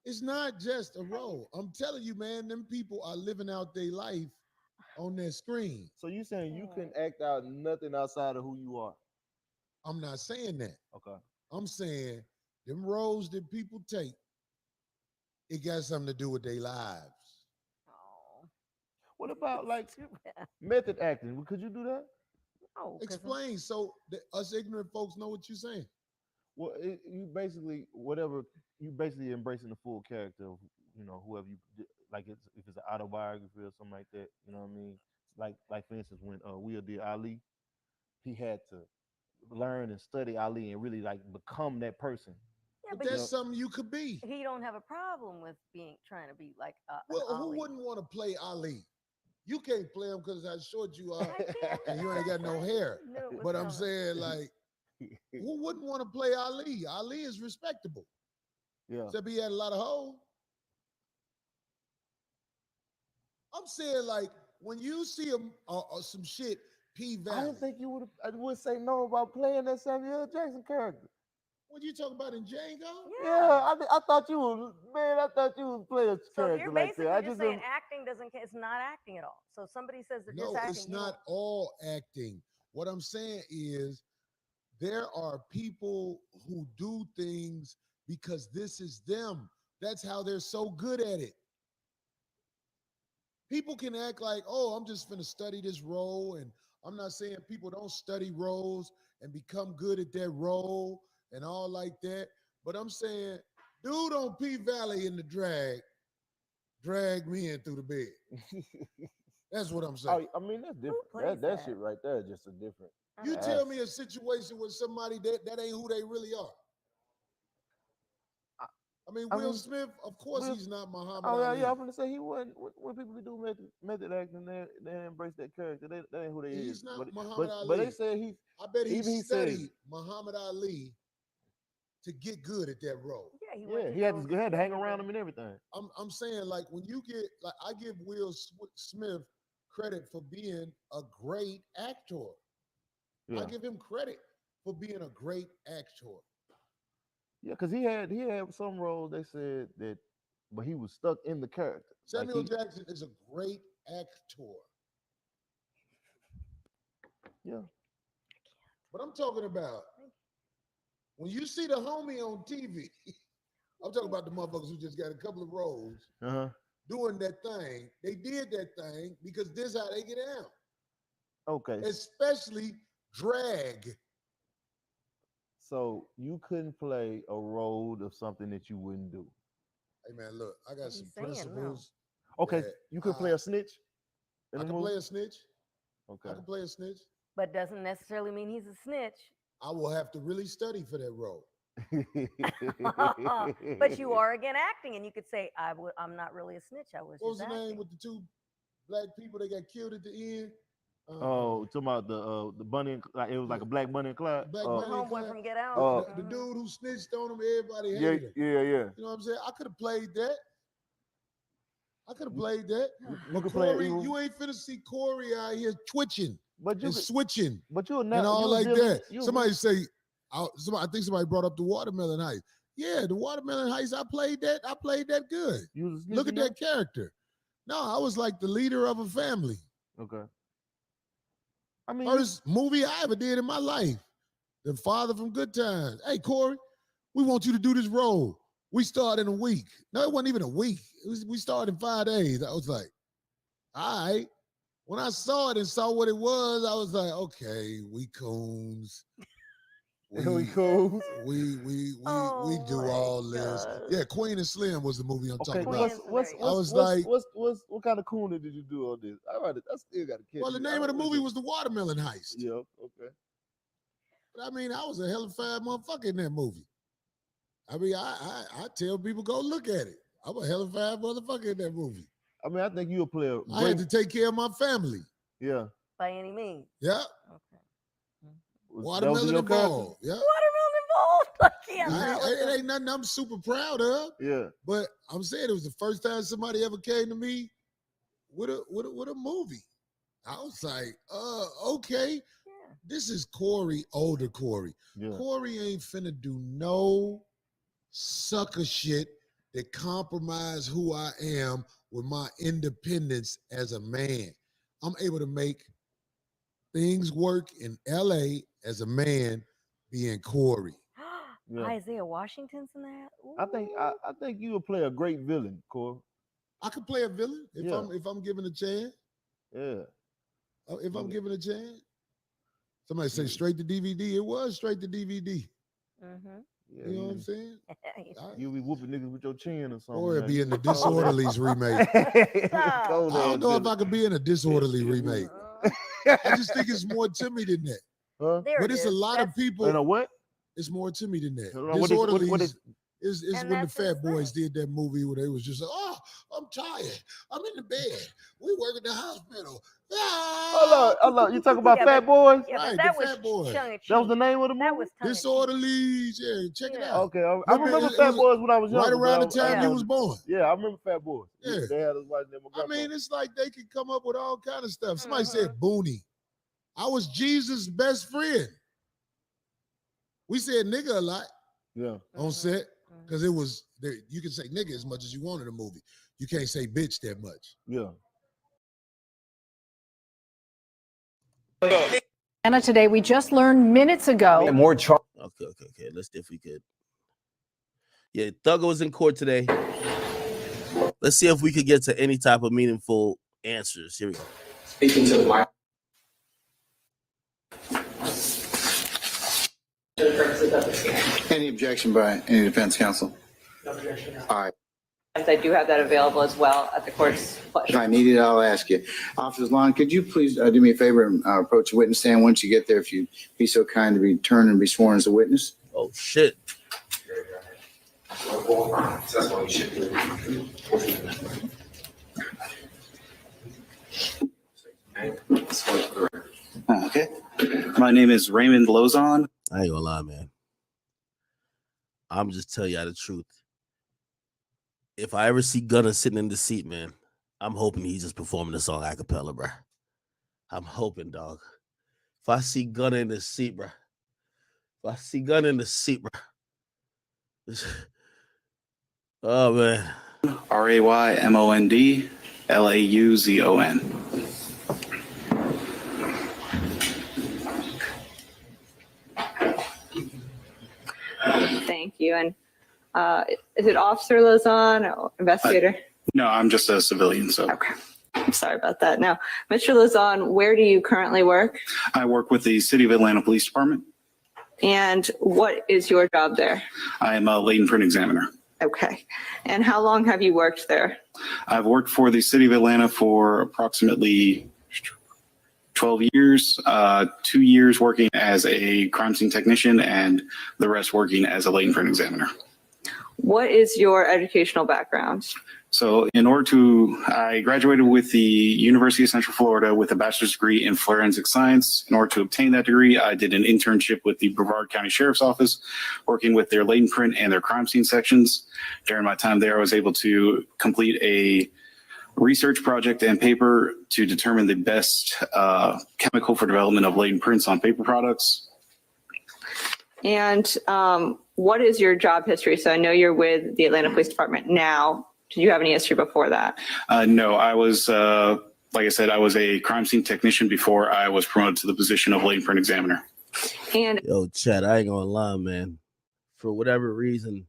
D: It's not just a role. I'm telling you, man, them people are living out their life on their screen.
O: So you saying you can act out nothing outside of who you are?
D: I'm not saying that.
O: Okay.
D: I'm saying them roles that people take, it got something to do with their lives.
O: What about like method acting? Could you do that?
Q: No.
D: Explain so that us ignorant folks know what you're saying.
O: Well, you basically embracing the full character of whoever you like. If it's an autobiography or something like that, you know what I mean. Like for instance, when Will did Ali, he had to learn and study Ali and really like become that person.
Q: Yeah,
D: but that's something you could be.
Q: He don't have a problem with trying to be like
D: well,
Q: an
D: who
Q: Ali.
D: wouldn't want to play Ali? You can't play him because how short you are and you ain't got no hair.
Q: No,
D: but I'm saying like, who wouldn't want to play Ali? Ali is respectable.
O: Yeah.
D: Except he had a lot of hoes. I'm saying like when you see some shit, P Valley.
O: I didn't think you would say no about playing that Samuel Jackson character.
D: What you talking about in Django?
O: Yeah, I thought you was play a
Q: So
O: character
Q: you're
O: like
Q: basically
O: that.
Q: just saying acting it's not acting at all. So somebody says they're just acting.
D: No, it's not all acting. What I'm saying is there are people who do things because this is them. That's how they're so good at it. People can act like, oh, I'm just finna study this role. And I'm not saying people don't study roles and become good at that role and all like that. But I'm saying, dude on P Valley in the drag me in through the bed. That's what I'm saying.
O: I mean, that's different. That shit right there is just a different.
D: You tell me a situation with somebody that ain't who they really are. I mean, Will Smith, of course, he's not Muhammad Ali.
O: Yeah, I'm gonna say he wasn't. When people do method acting, they embrace that character. That ain't who they is.
D: He's not Muhammad Ali.
O: But they said he.
D: I bet he studied Muhammad Ali to get good at that role.
Q: Yeah,
O: he had to hang around him and everything.
D: I'm saying like when you get like I give Will Smith credit for being a great actor.
O: Yeah.
D: I give him credit for being a great actor.
O: Yeah, because he had some roles they said that, but he was stuck in the character.
D: Samuel Jackson is a great actor.
O: Yeah.
D: But I'm talking about when you see the homie on TV, I'm talking about the motherfuckers who just got a couple of roles doing that thing. They did that thing because this is how they get out.
O: Okay.
D: Especially drag.
O: So you couldn't play a role of something that you wouldn't do.
D: Hey man, look, I got some principles.
O: No. Okay, you could play a snitch.
D: I can play a snitch.
O: Okay.
D: I can play a snitch.
Q: But doesn't necessarily mean he's a snitch.
D: I will have to really study for that role.
Q: But you are again acting, and you could say, I'm not really a snitch. I was
D: What was
Q: just
D: the name
Q: acting.
D: with the two black people that got killed at the end?
O: Oh, talking about the bunny, like it was like a black bunny and Clyde.
D: Black
Q: The
D: Bunny and
Q: homeboy
D: Clyde.
Q: from Get Out.
D: The dude who snitched on him, everybody
O: Yeah,
D: hated him.
O: yeah.
D: You know what I'm saying? I could have played that. I could have played that.
O: You
D: But
O: could play
D: Corey,
O: evil.
D: you ain't finna see Corey out here twitching
O: But
D: and switching
O: but you're
D: and all like that.
O: You
D: Somebody say, I think somebody brought up the Watermelon Heist. Yeah, the Watermelon Heist, I played that good. Look at that character. No, I was like the leader of a family.
O: Okay. I mean,
D: First movie I ever did in my life. The father from Good Times. Hey, Corey, we want you to do this role. We start in a week. No, it wasn't even a week. We started in 5 days. I was like, all right. When I saw it and saw what it was, I was like, okay, we coons.
O: We cool.
D: We do all this. Yeah, Queen and Slim was the movie I'm talking about.
O: What kind of cooning did you do on this? I still got to catch.
D: Well, the name of the movie was The Watermelon Heist.
O: Yeah, okay.
D: But I mean, I was a hell of a fine motherfucker in that movie. I mean, I tell people go look at it. I'm a hell of a fine motherfucker in that movie.
O: I mean, I think you'll play a
D: I had to take care of my family.
O: Yeah.
Q: By any means.
D: Yeah.
Q: Okay.
D: Watermelon involved. Yeah.
Q: Watermelon involved. I can't.
D: It ain't nothing I'm super proud of.
O: Yeah.
D: But I'm saying it was the first time somebody ever came to me with a movie. I was like, okay. Yeah. This is Corey, older Corey. Yeah. Corey ain't finna do no sucker shit that compromise who I am with my independence as a man. I'm able to make things work in LA as a man being Corey.
O: Yeah.
Q: Isaiah Washington's in that. Ooh.
O: I think you would play a great villain, Corey.
D: I could play a villain if I'm given a chance.
O: Yeah.
D: If I'm given a chance. Somebody say straight to DVD. It was straight to DVD.
Q: Mm-hmm.
O: Yeah,
D: you know what I'm saying?
O: You'll be whooping niggas with your chin or something.
D: Or it'd be in the Disorderlies remake. I don't know if I could be in a Disorderly remake. I just think it's more to me than that.
O: Huh?
D: But it's a lot of people.
O: You know what?
D: It's more to me than that.
O: What
D: Disorderlies is when the Fat Boys did that movie where they was just like, oh, I'm tired. I'm in the bed. We work at the hospital.
O: Hold on. You talking about Fat Boys?
Q: Yeah,
D: right,
Q: that
D: the
Q: was
D: Fat Boys.
O: That was the name of the movie?
Q: That was
D: Disorderlies. Yeah, check it out.
O: Okay, I remember Fat Boys when I was young.
D: Right around the time you was born.
O: Yeah, I remember Fat Boys.
D: Yeah.
O: They had us watching them.
D: I mean, it's like they can come up with all kind of stuff. Somebody said Booney. I was Jesus' best friend. We said nigga a lot.
O: Yeah.
D: On set. Because it was, you can say nigga as much as you want in a movie. You can't say bitch that much.
O: Yeah.
B: Anna, today we just learned minutes ago.
F: Okay. Let's see if we could. Yeah, Thugger was in court today. Let's see if we could get to any type of meaningful answers. Here we go.
E: Speaking to the mic.
P: Any objection by any defense counsel?
E: No objection.
P: All right.
W: I do have that available as well at the court's pleasure.
P: If I need it, I'll ask you. Officer Lon, could you please do me a favor and approach the witness stand once you get there, if you'd be so kind to be turned and be sworn as a witness?
F: Oh, shit.
E: That's what we should do.
P: Okay. My name is Raymond Lozon.
F: I ain't gonna lie, man. I'm just telling y'all the truth. If I ever see Gunna sitting in the seat, man, I'm hoping he's just performing the song a cappella, bro. I'm hoping, dog. If I see Gunna in the seat, bro. If I see Gunna in the seat, bro. Oh, man.
P: RAYMOND LAUZON.
W: Thank you. And is it Officer Lozon or investigator?
P: No, I'm just a civilian, so.
W: Okay. I'm sorry about that. Now, Mr. Lozon, where do you currently work?
P: I work with the City of Atlanta Police Department.
W: And what is your job there?
P: I am a latent print examiner.
W: Okay. And how long have you worked there?
P: I've worked for the City of Atlanta for approximately
I: 12 years, 2 years working as a crime scene technician, and the rest working as a latent print examiner.
W: What is your educational background?
I: So I graduated with the University of Central Florida with a bachelor's degree in forensic science. In order to obtain that degree, I did an internship with the Brevard County Sheriff's Office, working with their latent print and their crime scene sections. During my time there, I was able to complete a research project and paper to determine the best chemical for development of latent prints on paper products.
W: And what is your job history? So I know you're with the Atlanta Police Department now. Did you have any history before that?
I: No, I was, like I said, I was a crime scene technician before I was promoted to the position of latent print examiner.
W: And
F: yo, Chad, I ain't gonna lie, man. For whatever reason,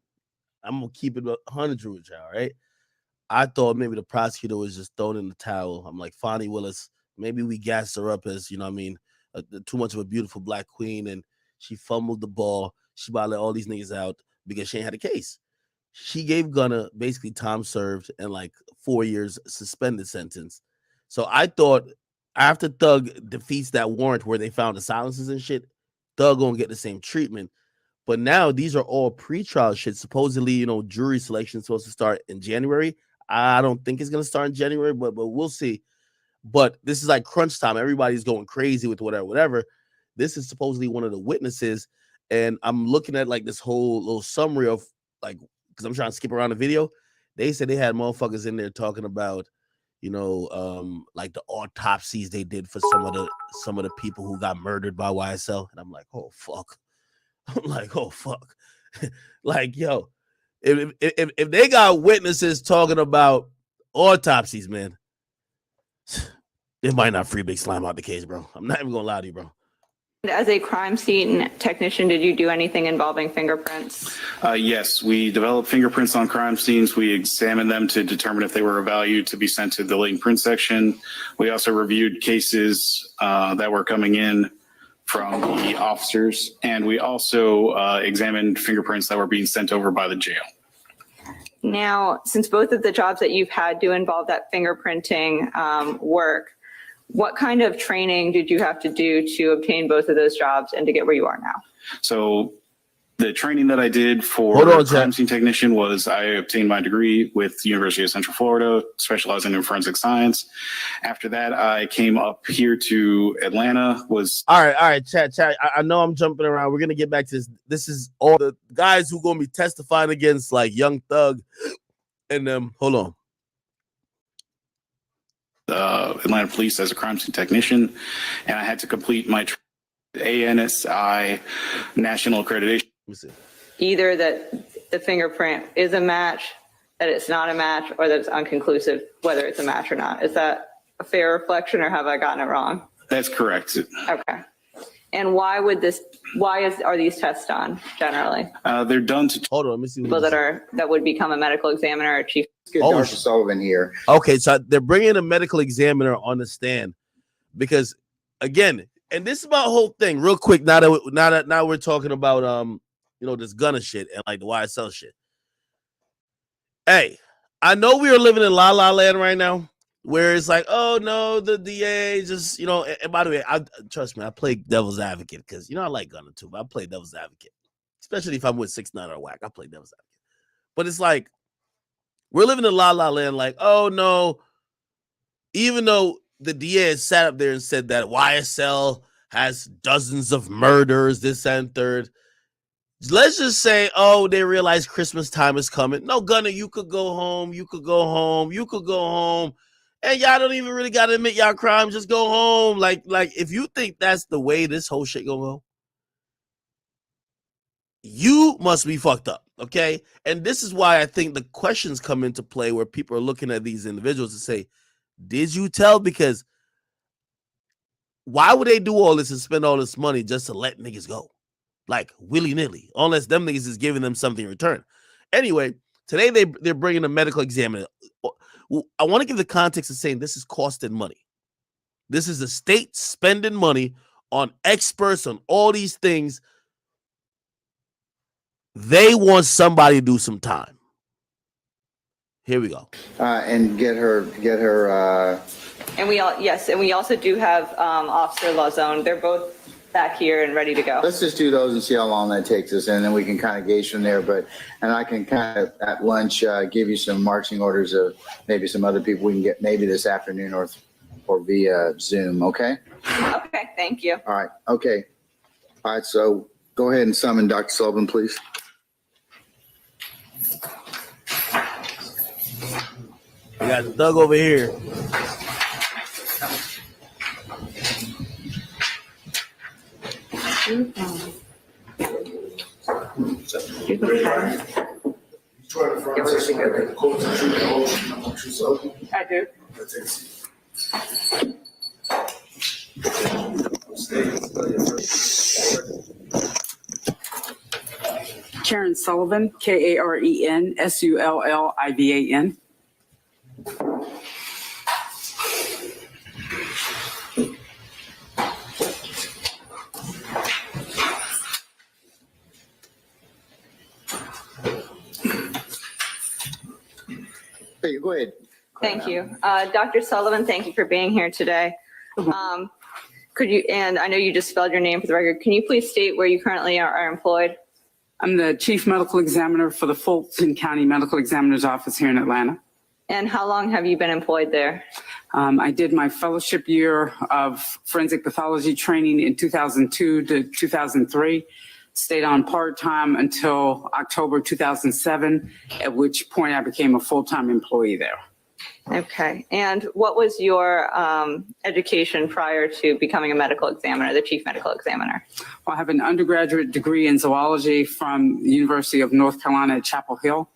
F: I'm gonna keep it 100 with y'all, right? I thought maybe the prosecutor was just throwing in the towel. I'm like, Fonnie Willis, maybe we gassed her up as, you know what I mean, too much of a beautiful black queen, and she fumbled the ball. She about to let all these niggas out because she ain't had a case. She gave Gunna basically time served and like 4 years suspended sentence. So I thought after Thug defeats that warrant where they found the silences and shit, Thug gonna get the same treatment. But now these are all pre-trial shit. Supposedly, you know, jury selection is supposed to start in January. I don't think it's gonna start in January, but we'll see. But this is like crunch time. Everybody's going crazy with whatever. This is supposedly one of the witnesses, and I'm looking at like this whole little summary of like, because I'm trying to skip around the video. They said they had motherfuckers in there talking about, you know, like the autopsies they did for some of the people who got murdered by YSL, and I'm like, oh fuck. I'm like, oh fuck. Like, yo, if they got witnesses talking about autopsies, man, it might not free Big Slime out the case, bro. I'm not even gonna lie to you, bro.
W: as a crime scene technician, did you do anything involving fingerprints?
I: Yes, we developed fingerprints on crime scenes. We examined them to determine if they were of value to be sent to the latent print section. We also reviewed cases that were coming in from the officers, and we also examined fingerprints that were being sent over by the jail.
W: Now, since both of the jobs that you've had do involve that fingerprinting work, what kind of training did you have to do to obtain both of those jobs and to get where you are now?
I: So the training that I did for crime scene technician was I obtained my degree with the University of Central Florida, specializing in forensic science. After that, I came up here to Atlanta.
F: All right, chat. I know I'm jumping around. We're gonna get back to this. This is all the guys who gonna be testifying against like Young Thug and them. Hold on.
I: Atlanta Police as a crime scene technician, and I had to complete my ANSI national accreditation.
W: Either that the fingerprint is a match, that it's not a match, or that it's unconclusive whether it's a match or not. Is that a fair reflection, or have I gotten it wrong?
I: That's correct.
W: Okay. And why are these tests done generally?
I: They're done to
F: hold on. Let me see.
W: People that would become a medical examiner or chief.
P: Dr. Sullivan here.
F: Okay, so they're bringing a medical examiner on the stand because, again, and this is my whole thing. Real quick, now we're talking about this Gunna shit and like the YSL shit. Hey, I know we are living in La La Land right now, where it's like, oh no, the DA just And by the way, trust me, I play devil's advocate because I like Gunna too, but I play devil's advocate, especially if I'm with 6ix9ine or Whack. I play devil's advocate, but it's like we're living in La La Land. Like, oh no, even though the DA has sat up there and said that YSL has dozens of murders, this and third. Let's just say, oh, they realize Christmas time is coming. No, Gunna, you could go home. You could go home. You could go home. And y'all don't even really got to admit y'all crime. Just go home. Like if you think that's the way this whole shit gonna go, you must be fucked up, okay? And this is why I think the questions come into play where people are looking at these individuals and say, did you tell? Because why would they do all this and spend all this money just to let niggas go? Like willy-nilly, unless them niggas is giving them something in return. Anyway, today they're bringing a medical examiner. I want to give the context of saying this is costing money. This is the state spending money on experts on all these things. They want somebody to do some time. Here we go.
P: And get her
W: And we also do have Officer Lazone. They're both back here and ready to go.
P: Let's just do those and see how long that takes us, and then we can kind of gauge from there. And I can kind of at lunch give you some marching orders of maybe some other people we can get maybe this afternoon or via Zoom. Okay.
W: Okay. Thank you.
P: All right. Okay. All right. So go ahead and summon Dr. Sullivan, please.
F: We got Doug over here.
W: I do.
J: Karen Sullivan, Karen Sullivan.
P: Hey, go ahead.
W: Thank you. Dr. Sullivan, thank you for being here today. Could you, and I know you just spelled your name for the record, can you please state where you currently are employed?
J: I'm the Chief Medical Examiner for the Fulton County Medical Examiner's Office here in Atlanta.
W: And how long have you been employed there?
J: I did my fellowship year of forensic pathology training in 2002 to 2003. Stayed on part-time until October 2007, at which point I became a full-time employee there.
W: Okay. And what was your education prior to becoming a medical examiner, the chief medical examiner?
J: Well, I have an undergraduate degree in zoology from the University of North Carolina at Chapel Hill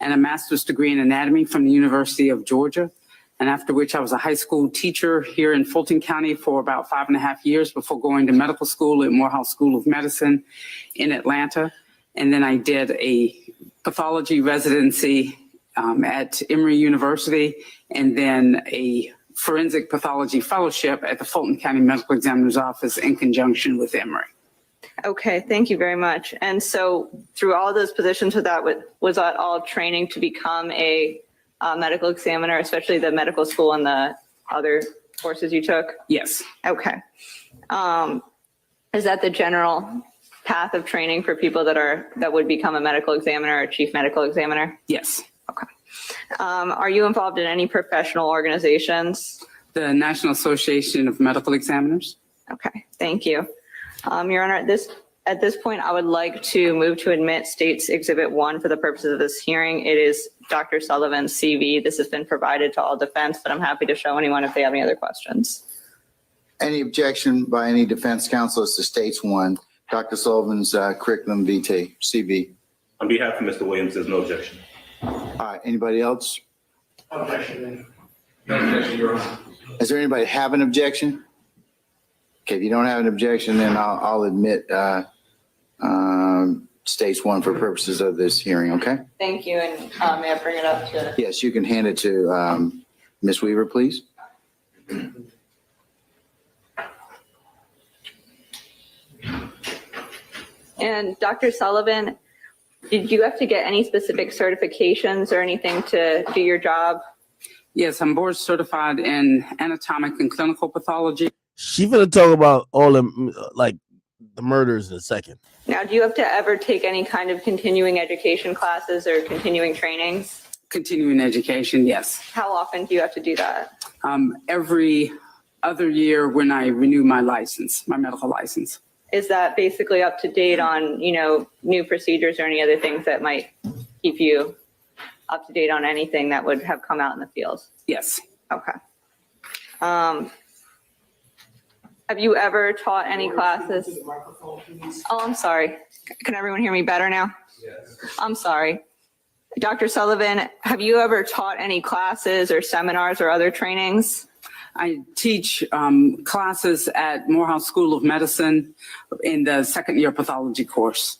J: and a master's degree in anatomy from the University of Georgia. And after which I was a high school teacher here in Fulton County for about 5.5 years before going to medical school at Morehouse School of Medicine in Atlanta. And then I did a pathology residency at Emory University, and then a forensic pathology fellowship at the Fulton County Medical Examiner's Office in conjunction with Emory.
W: Okay, thank you very much. And so through all those positions, was that all training to become a medical examiner, especially the medical school and the other courses you took?
J: Yes.
W: Okay. Is that the general path of training for people that would become a medical examiner or chief medical examiner?
J: Yes.
W: Okay. Are you involved in any professional organizations?
J: The National Association of Medical Examiners.
W: Okay, thank you. Your Honor, at this point, I would like to move to admit State's Exhibit 1 for the purposes of this hearing. It is Dr. Sullivan's CV. This has been provided to all defense, but I'm happy to show anyone if they have any other questions.
P: Any objection by any defense counsel as to States 1, Dr. Sullivan's curriculum vitae, CV?
R: On behalf of Mr. Williams, there's no objection.
P: All right, anybody else?
R: Objection. No objection, Your Honor.
P: Does there anybody have an objection? Okay, if you don't have an objection, then I'll admit States 1 for purposes of this hearing, okay?
W: Thank you, and may I bring it up to?
P: Yes, you can hand it to Ms. Weaver, please.
W: And Dr. Sullivan, did you have to get any specific certifications or anything to do your job?
J: Yes, I'm board certified in anatomic and clinical pathology.
F: She's gonna talk about all them like the murders in a second.
W: Now, do you have to ever take any kind of continuing education classes or continuing trainings?
J: Continuing education, yes.
W: How often do you have to do that?
J: Every other year when I renew my license, my medical license.
W: Is that basically up to date on, new procedures or any other things that might keep you up to date on anything that would have come out in the field?
J: Yes.
W: Okay. Have you ever taught any classes? Oh, I'm sorry. Can everyone hear me better now?
R: Yes.
W: I'm sorry. Dr. Sullivan, have you ever taught any classes or seminars or other trainings?
J: I teach classes at Morehouse School of Medicine in the second year pathology course.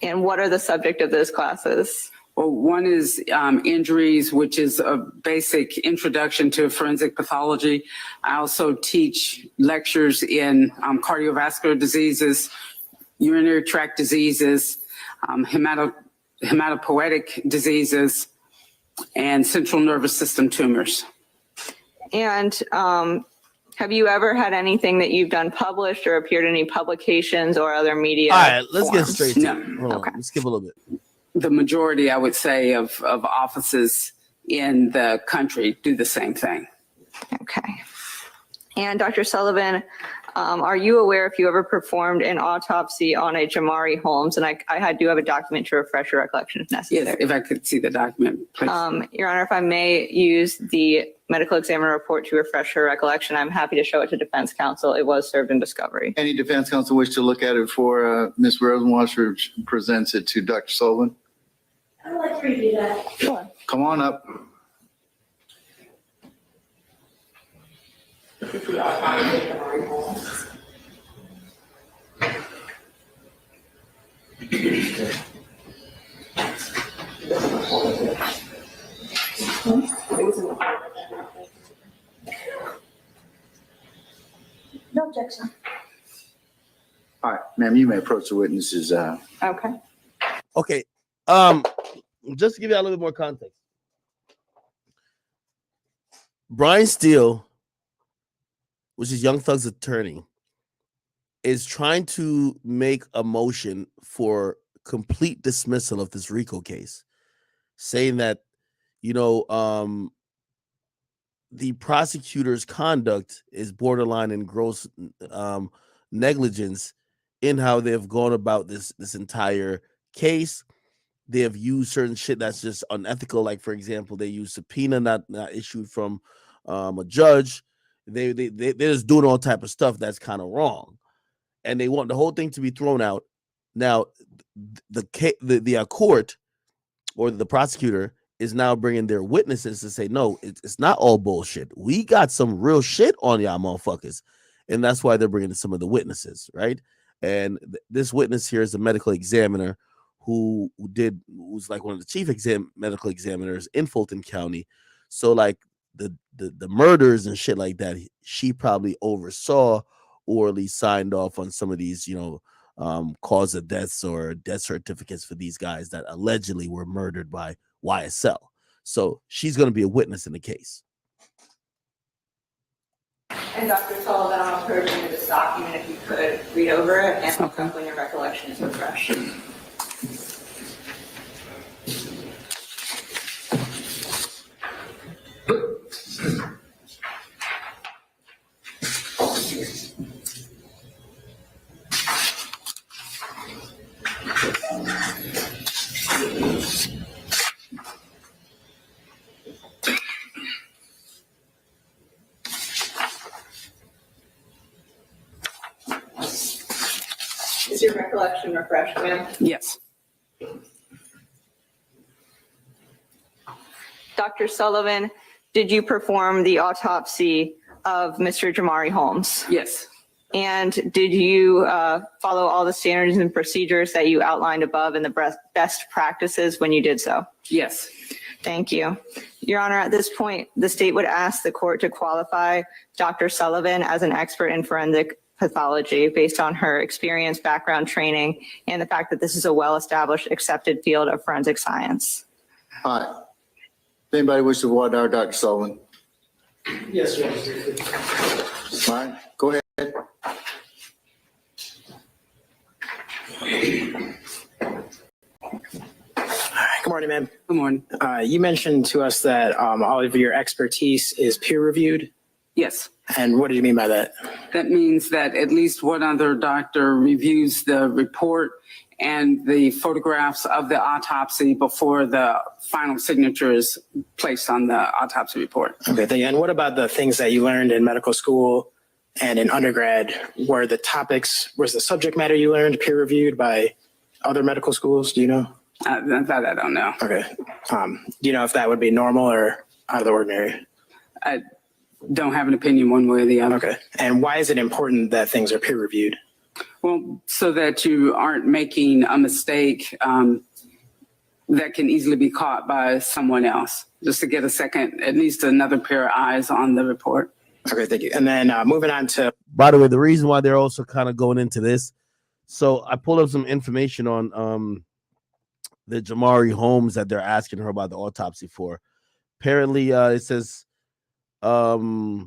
W: And what are the subject of those classes?
J: Well, one is injuries, which is a basic introduction to forensic pathology. I also teach lectures in cardiovascular diseases, urinary tract diseases, hematopoietic diseases, and central nervous system tumors.
W: And have you ever had anything that you've done published or appeared in any publications or other media?
F: All right, let's get
W: forums?
F: straight to
J: No.
F: it. Hold on, let's skip a little bit.
J: The majority, I would say, of offices in the country do the same thing.
W: Okay. And Dr. Sullivan, are you aware if you ever performed an autopsy on a Jamari Holmes? And I do have a document to refresh your recollection if necessary.
J: Yes, if I could see the document, please.
W: Your Honor, if I may use the medical examiner report to refresh your recollection, I'm happy to show it to defense counsel. It was served in discovery.
P: Any defense counsel wish to look at it before Ms. Rosenwasser presents it to Dr. Sullivan?
W: I'd like to review that. Sure.
P: Come on up.
W: No objection.
P: All right, ma'am, you may approach the witnesses.
W: Okay.
F: Okay. Just to give you a little bit more context. Brian Steele, which is Young Thug's attorney, is trying to make a motion for complete dismissal of this RICO case, saying that, the prosecutor's conduct is borderline in gross negligence in how they've gone about this entire case. They have used certain shit that's just unethical. Like, for example, they use subpoena not issued from a judge. They're just doing all type of stuff that's kind of wrong, and they want the whole thing to be thrown out. Now, the court or the prosecutor is now bringing their witnesses to say, no, it's not all bullshit. We got some real shit on y'all motherfuckers, and that's why they're bringing some of the witnesses, right? And this witness here is a medical examiner who's like one of the chief medical examiners in Fulton County. So like the murders and shit like that, she probably oversaw or at least signed off on some of these, cause of deaths or death certificates for these guys that allegedly were murdered by YSL. So she's going to be a witness in the case.
W: And Dr. Sullivan, I'm encouraging you this document if you could read over it and when your recollection is refreshed. Is your recollection refreshed, ma'am?
J: Yes.
W: Dr. Sullivan, did you perform the autopsy of Mr. Jamari Holmes?
J: Yes.
W: And did you follow all the standards and procedures that you outlined above in the best practices when you did so?
J: Yes.
W: Thank you. Your Honor, at this point, the state would ask the court to qualify Dr. Sullivan as an expert in forensic pathology based on her experience, background, training, and the fact that this is a well-established, accepted field of forensic science.
P: All right. Does anybody wish to voir dire Dr. Sullivan?
R: Yes, sir.
P: All right, go ahead.
M: Good morning, ma'am.
J: Good morning.
M: You mentioned to us that all of your expertise is peer reviewed.
J: Yes.
M: And what do you mean by that?
J: That means that at least one other doctor reviews the report and the photographs of the autopsy before the final signature is placed on the autopsy report.
M: Okay, thank you. And what about the things that you learned in medical school and in undergrad? Was the subject matter you learned peer reviewed by other medical schools? Do you know?
J: That I don't know.
M: Okay. Do you know if that would be normal or out of the ordinary?
J: I don't have an opinion one way or the other.
M: Okay. And why is it important that things are peer reviewed?
J: Well, so that you aren't making a mistake that can easily be caught by someone else, just to get at least another pair of eyes on the report.
M: Okay, thank you. And then moving on to...
F: By the way, the reason why they're also kind of going into this, so I pulled up some information on the Jamari Holmes that they're asking her about the autopsy for. Apparently, it says Police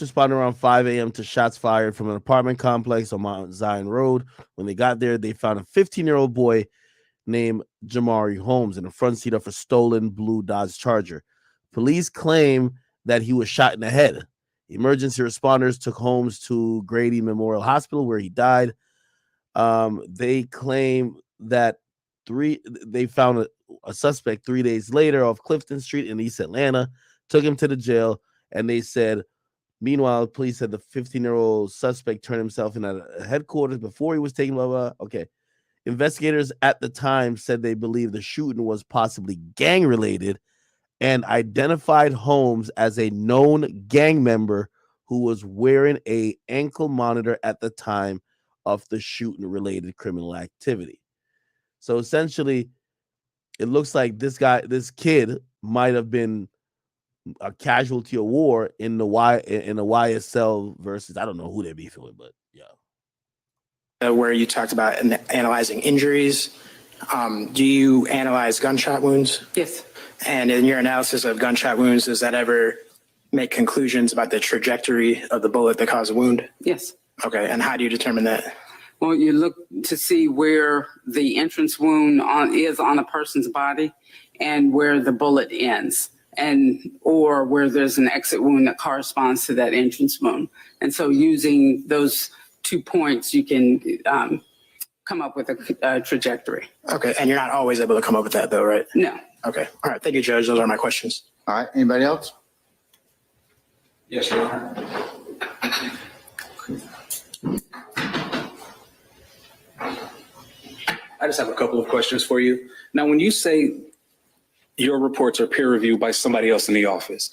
F: responded around 5 a.m. to shots fired from an apartment complex on Mount Zion Road. When they got there, they found a 15-year-old boy named Jamari Holmes in the front seat of a stolen blue Dodge Charger. Police claim that he was shot in the head. Emergency responders took Holmes to Grady Memorial Hospital, where he died. They claim that they found a suspect 3 days later off Clifton Street in East Atlanta, took him to the jail, and they said, meanwhile, police said the 15-year-old suspect turned himself in at headquarters before he was taken, blah, blah. Okay. Investigators at the time said they believed the shooting was possibly gang-related and identified Holmes as a known gang member who was wearing an ankle monitor at the time of the shooting-related criminal activity. So essentially, it looks like this kid might have been a casualty of war in the YSL versus, I don't know who they're beefing with, but yeah.
M: Where you talked about analyzing injuries. Do you analyze gunshot wounds?
J: Yes.
M: And in your analysis of gunshot wounds, does that ever make conclusions about the trajectory of the bullet that caused the wound?
J: Yes.
M: Okay. And how do you determine that?
J: Well, you look to see where the entrance wound is on a person's body and where the bullet ends, or where there's an exit wound that corresponds to that entrance wound. And so using those 2 points, you can come up with a trajectory.
M: Okay. And you're not always able to come up with that though, right?
J: No.
M: Okay. All right. Thank you, Judge. Those are my questions.
P: All right. Anybody else?
E: Yes, Your Honor. I just have a couple of questions for you. Now, when you say your reports are peer reviewed by somebody else in the office,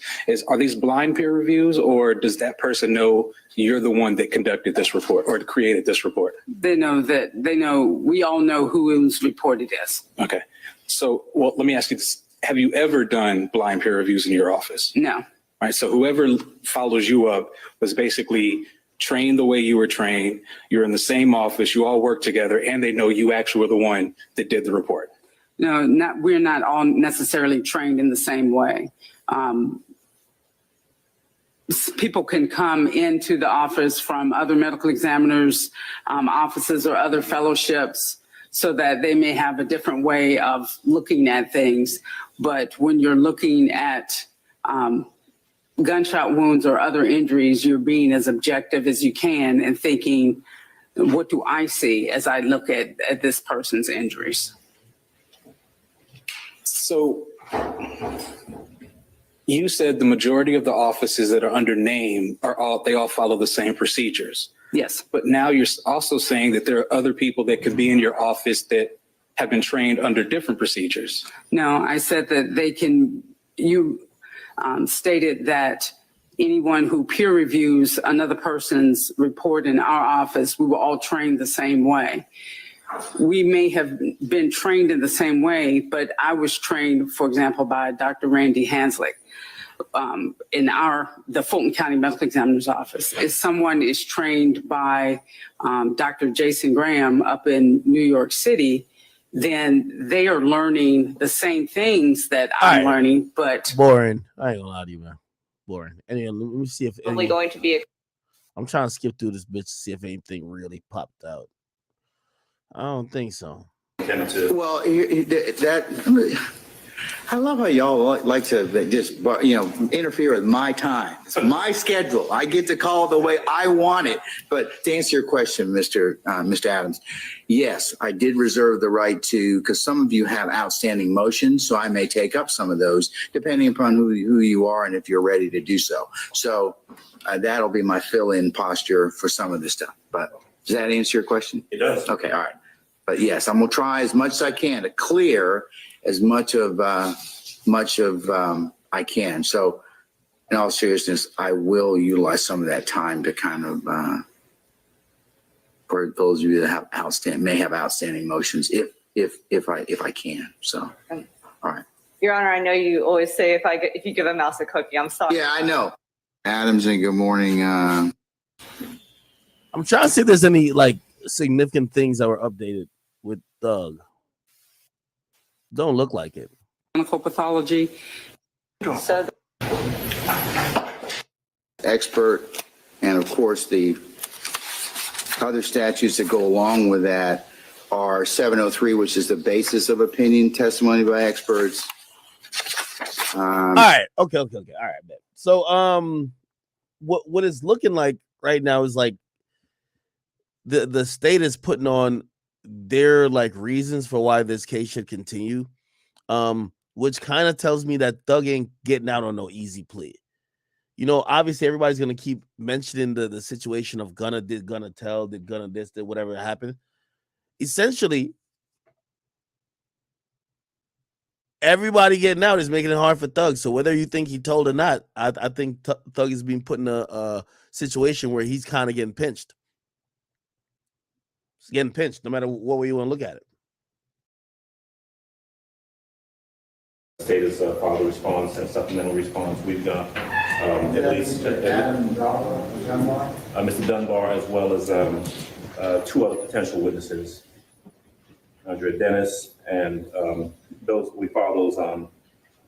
E: are these blind peer reviews, or does that person know you're the one that conducted this report or created this report?
J: We all know whose report it is.
E: Okay. So, well, let me ask you this. Have you ever done blind peer reviews in your office?
J: No.
E: All right. So whoever follows you up was basically trained the way you were trained. You're in the same office. You all work together, and they know you actually were the one that did the report.
J: No, we're not all necessarily trained in the same way. People can come into the office from other medical examiners' offices or other fellowships so that they may have a different way of looking at things. But when you're looking at gunshot wounds or other injuries, you're being as objective as you can and thinking, what do I see as I look at this person's injuries?
E: So you said the majority of the offices that are under name they all follow the same procedures.
J: Yes.
E: But now you're also saying that there are other people that could be in your office that have been trained under different procedures.
J: No, I said that you stated that anyone who peer reviews another person's report in our office, we were all trained the same way. We may have been trained in the same way, but I was trained, for example, by Dr. Randy Hanslick in the Fulton County Medical Examiner's Office. If someone is trained by Dr. Jason Graham up in New York City, then they are learning the same things that I'm learning, but
F: boring. I ain't gonna lie to you, man. Boring. Anyway, let me see if
W: Only going to be
F: I'm trying to skip through this bitch to see if anything really popped out. I don't think so.
P: Well, I love how y'all like to just, interfere with my time. It's my schedule. I get to call the way I want it. But to answer your question, Mr. Adams, yes, I did reserve the right to, because some of you have outstanding motions, so I may take up some of those depending upon who you are and if you're ready to do so. So that'll be my fill-in posture for some of this stuff. But does that answer your question?
E: It does.
P: Okay, all right. But yes, I'm gonna try as much as I can to clear as much of I can. So in all seriousness, I will utilize some of that time to kind of for those of you that may have outstanding motions if I can. So all right.
W: Your Honor, I know you always say if you give a mouse a cookie, I'm sorry.
P: Yeah, I know. Adams, and good morning.
F: I'm trying to see if there's any significant things that were updated with Doug. Don't look like it.
J: Clinical pathology.
W: So
P: expert, and of course the other statutes that go along with that are 703, which is the basis of opinion testimony by experts.
F: All right. Okay. All right, man. So what it's looking like right now is like the state is putting on their like reasons for why this case should continue. Which kind of tells me that Thug ain't getting out on no easy plea. You know, obviously everybody's gonna keep mentioning the situation of Gunna did Gunna tell, did Gunna this, did whatever happened. Essentially, everybody getting out is making it hard for Thug. So whether you think he told or not, I think Thug is being put in a situation where he's kind of getting pinched. He's getting pinched, no matter what way you want to look at it.
S: State has filed a response and supplemental response. We've got at least Mr. Dunbar, as well as two other potential witnesses, Andrea Dennis, and those we filed those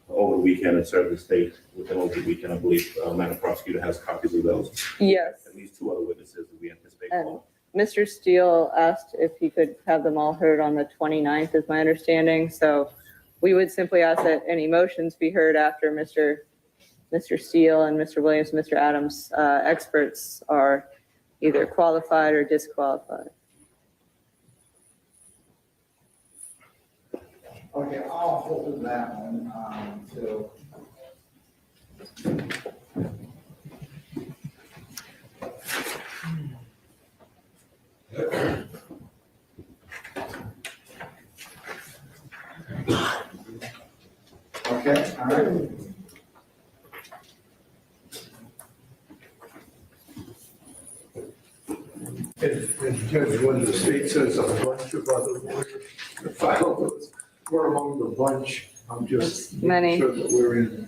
S: over the weekend and served the state within over the weekend. I believe Madam Prosecutor has copies of those.
W: Yes.
S: At least two other witnesses that we anticipate.
W: And Mr. Steele asked if he could have them all heard on the 29th, is my understanding. So we would simply ask that any motions be heard after Mr. Steele and Mr. Williams and Mr. Adams experts are either qualified or disqualified.
P: Okay, I'll hold that one until. Okay, all right.
T: And Judge, when the state says a bunch of other lawyers filed those, we're among the bunch. I'm just making sure that we're in.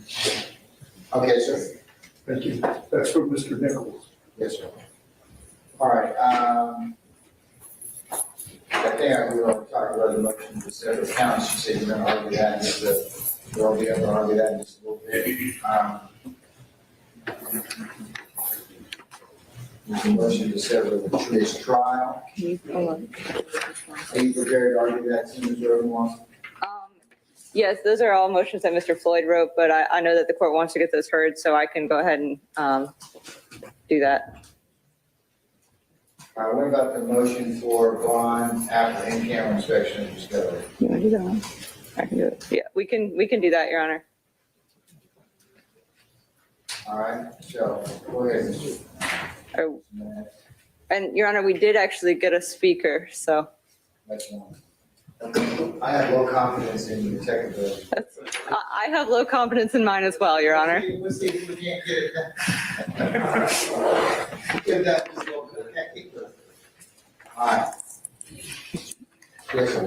P: Okay, sir.
T: Thank you. That's from Mr. Nichols.
P: Yes, sir. All right. I think we were talking about the motion to set the counts. You said you're going to argue that. We'll be able to argue that in just a little bit. There's a motion to set this trial. Are you prepared to argue that, Senator Irwin?
W: Yes, those are all motions that Mr. Floyd wrote, but I know that the court wants to get those heard, so I can go ahead and do that.
P: What about the motion for bond after in-camera inspection of discovery?
W: You want to do that one? I can do it. Yeah, we can do that, Your Honor.
P: All right, so go ahead, Mr.
W: Oh, and Your Honor, we did actually get a speaker, so.
P: That's one. I have low confidence in your tech ability.
W: I have low confidence in mine as well, Your Honor.
P: Let's see if we can't get it. Get that just a little bit. All right.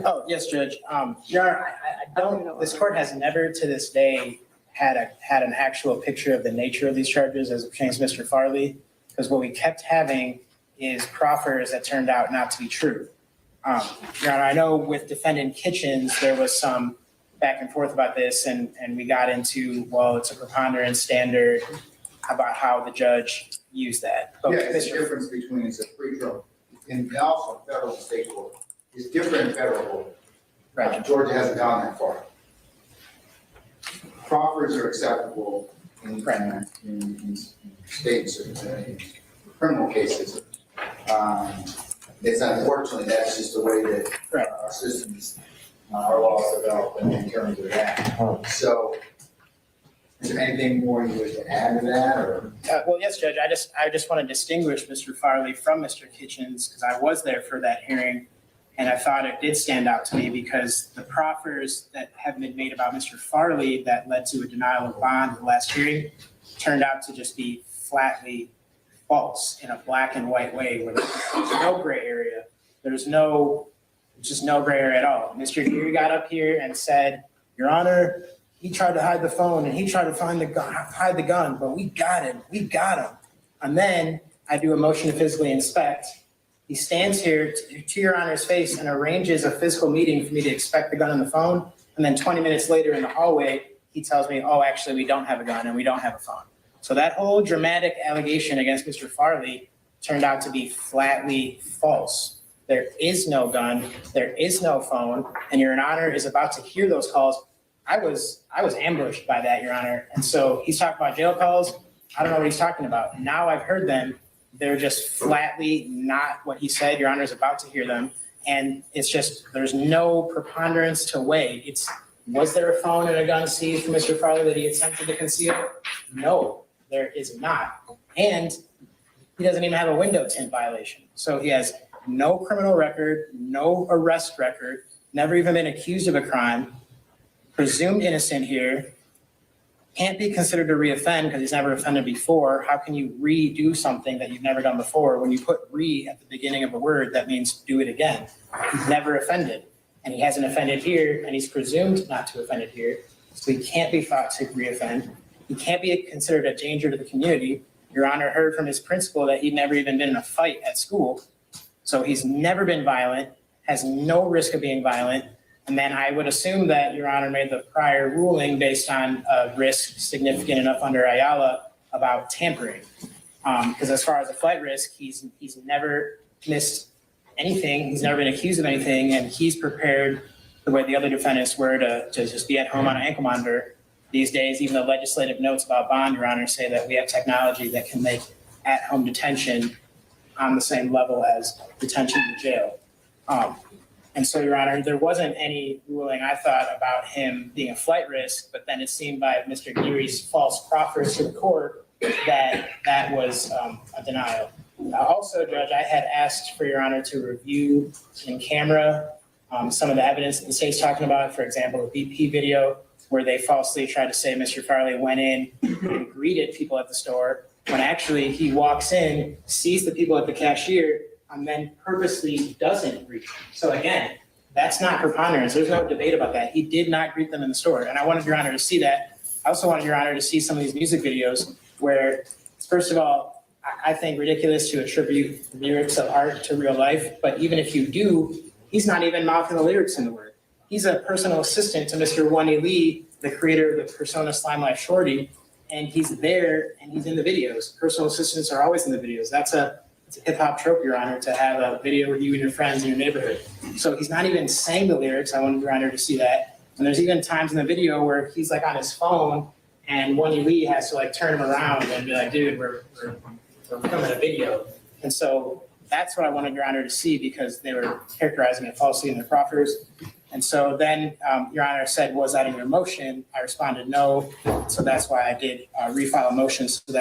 M: Oh, yes, Judge. Your Honor, I don't, this court has never to this day had an actual picture of the nature of these charges as it pertains to Mr. Farley, because what we kept having is proffers that turned out not to be true. Your Honor, I know with defendant Kitchens, there was some back and forth about this, and we got into, well, it's a preponderance standard about how the judge used that. But
P: yeah, there's a difference between it's a free throw and also federal and state court. It's different in federal court. Right. Georgia hasn't gone that far. Proffers are acceptable in states in criminal cases. It's unfortunately, that's just the way that our systems, our laws develop in terms of that. So, is there anything more you wish to add to that, or?
M: Well, yes, Judge. I just want to distinguish Mr. Farley from Mr. Kitchens because I was there for that hearing, and I thought it did stand out to me because the proffers that have been made about Mr. Farley that led to a denial of bond in the last hearing turned out to just be flatly false in a black and white way where there's no gray area. There's just no gray area at all. Mr. Geary got up here and said, Your Honor, he tried to hide the phone and he tried to hide the gun, but we got him. And then I do a motion to physically inspect. He stands here to Your Honor's face and arranges a physical meeting for me to inspect the gun and the phone. And then 20 minutes later in the hallway, he tells me, oh, actually, we don't have a gun and we don't have a phone. So that whole dramatic allegation against Mr. Farley turned out to be flatly false. There is no gun, there is no phone, and Your Honor is about to hear those calls. I was ambushed by that, Your Honor. And so he's talking about jail calls. I don't know what he's talking about. Now I've heard them. They're just flatly not what he said. Your Honor is about to hear them. And it's just, there's no preponderance to weigh. Was there a phone and a gun seized from Mr. Farley that he attempted to conceal? No, there is not. And he doesn't even have a window tint violation. So he has no criminal record, no arrest record, never even been accused of a crime, presumed innocent here, can't be considered to reoffend because he's never offended before. How can you redo something that you've never done before? When you put re at the beginning of a word, that means do it again. He's never offended, and he hasn't offended here, and he's presumed not to offend here. So he can't be thought to reoffend. He can't be considered a danger to the community. Your Honor heard from his principal that he'd never even been in a fight at school. So he's never been violent, has no risk of being violent. And then I would assume that Your Honor made the prior ruling based on a risk significant enough under Ayala about tampering. Because as far as a flight risk, he's never missed anything. He's never been accused of anything. And he's prepared the way the other defendants were to just be at home on an ankle monitor. These days, even the legislative notes about bond, Your Honor, say that we have technology that can make at-home detention on the same level as detention in jail. And so, Your Honor, there wasn't any ruling, I thought, about him being a flight risk, but then it seemed by Mr. Geary's false proffers to the court that that was a denial. Also, Judge, I had asked for Your Honor to review in camera some of the evidence that the state's talking about, for example, a BP video where they falsely tried to say Mr. Farley went in and greeted people at the store, when actually he walks in, sees the people at the cashier, and then purposely doesn't greet them. So again, that's not preponderance. There's no debate about that. He did not greet them in the store. And I wanted Your Honor to see that. I also wanted Your Honor to see some of these music videos where, first of all, I think ridiculous to attribute lyrics of art to real life. But even if you do, he's not even mouthing the lyrics in the word. He's a personal assistant to Mr. Wani Lee, the creator of the persona Slime Life Shorty. And he's there and he's in the videos. Personal assistants are always in the videos. It's a hip hop trope, Your Honor, to have a video with you and your friends in your neighborhood. So he's not even saying the lyrics. I wanted Your Honor to see that. And there's even times in the video where he's like on his phone and Wani Lee has to like turn him around and be like, dude, we're filming a video. And so that's what I wanted Your Honor to see because they were characterizing it falsely in their proffers. And so then Your Honor said, was that in your motion? I responded no. So that's why I did refile a motion so that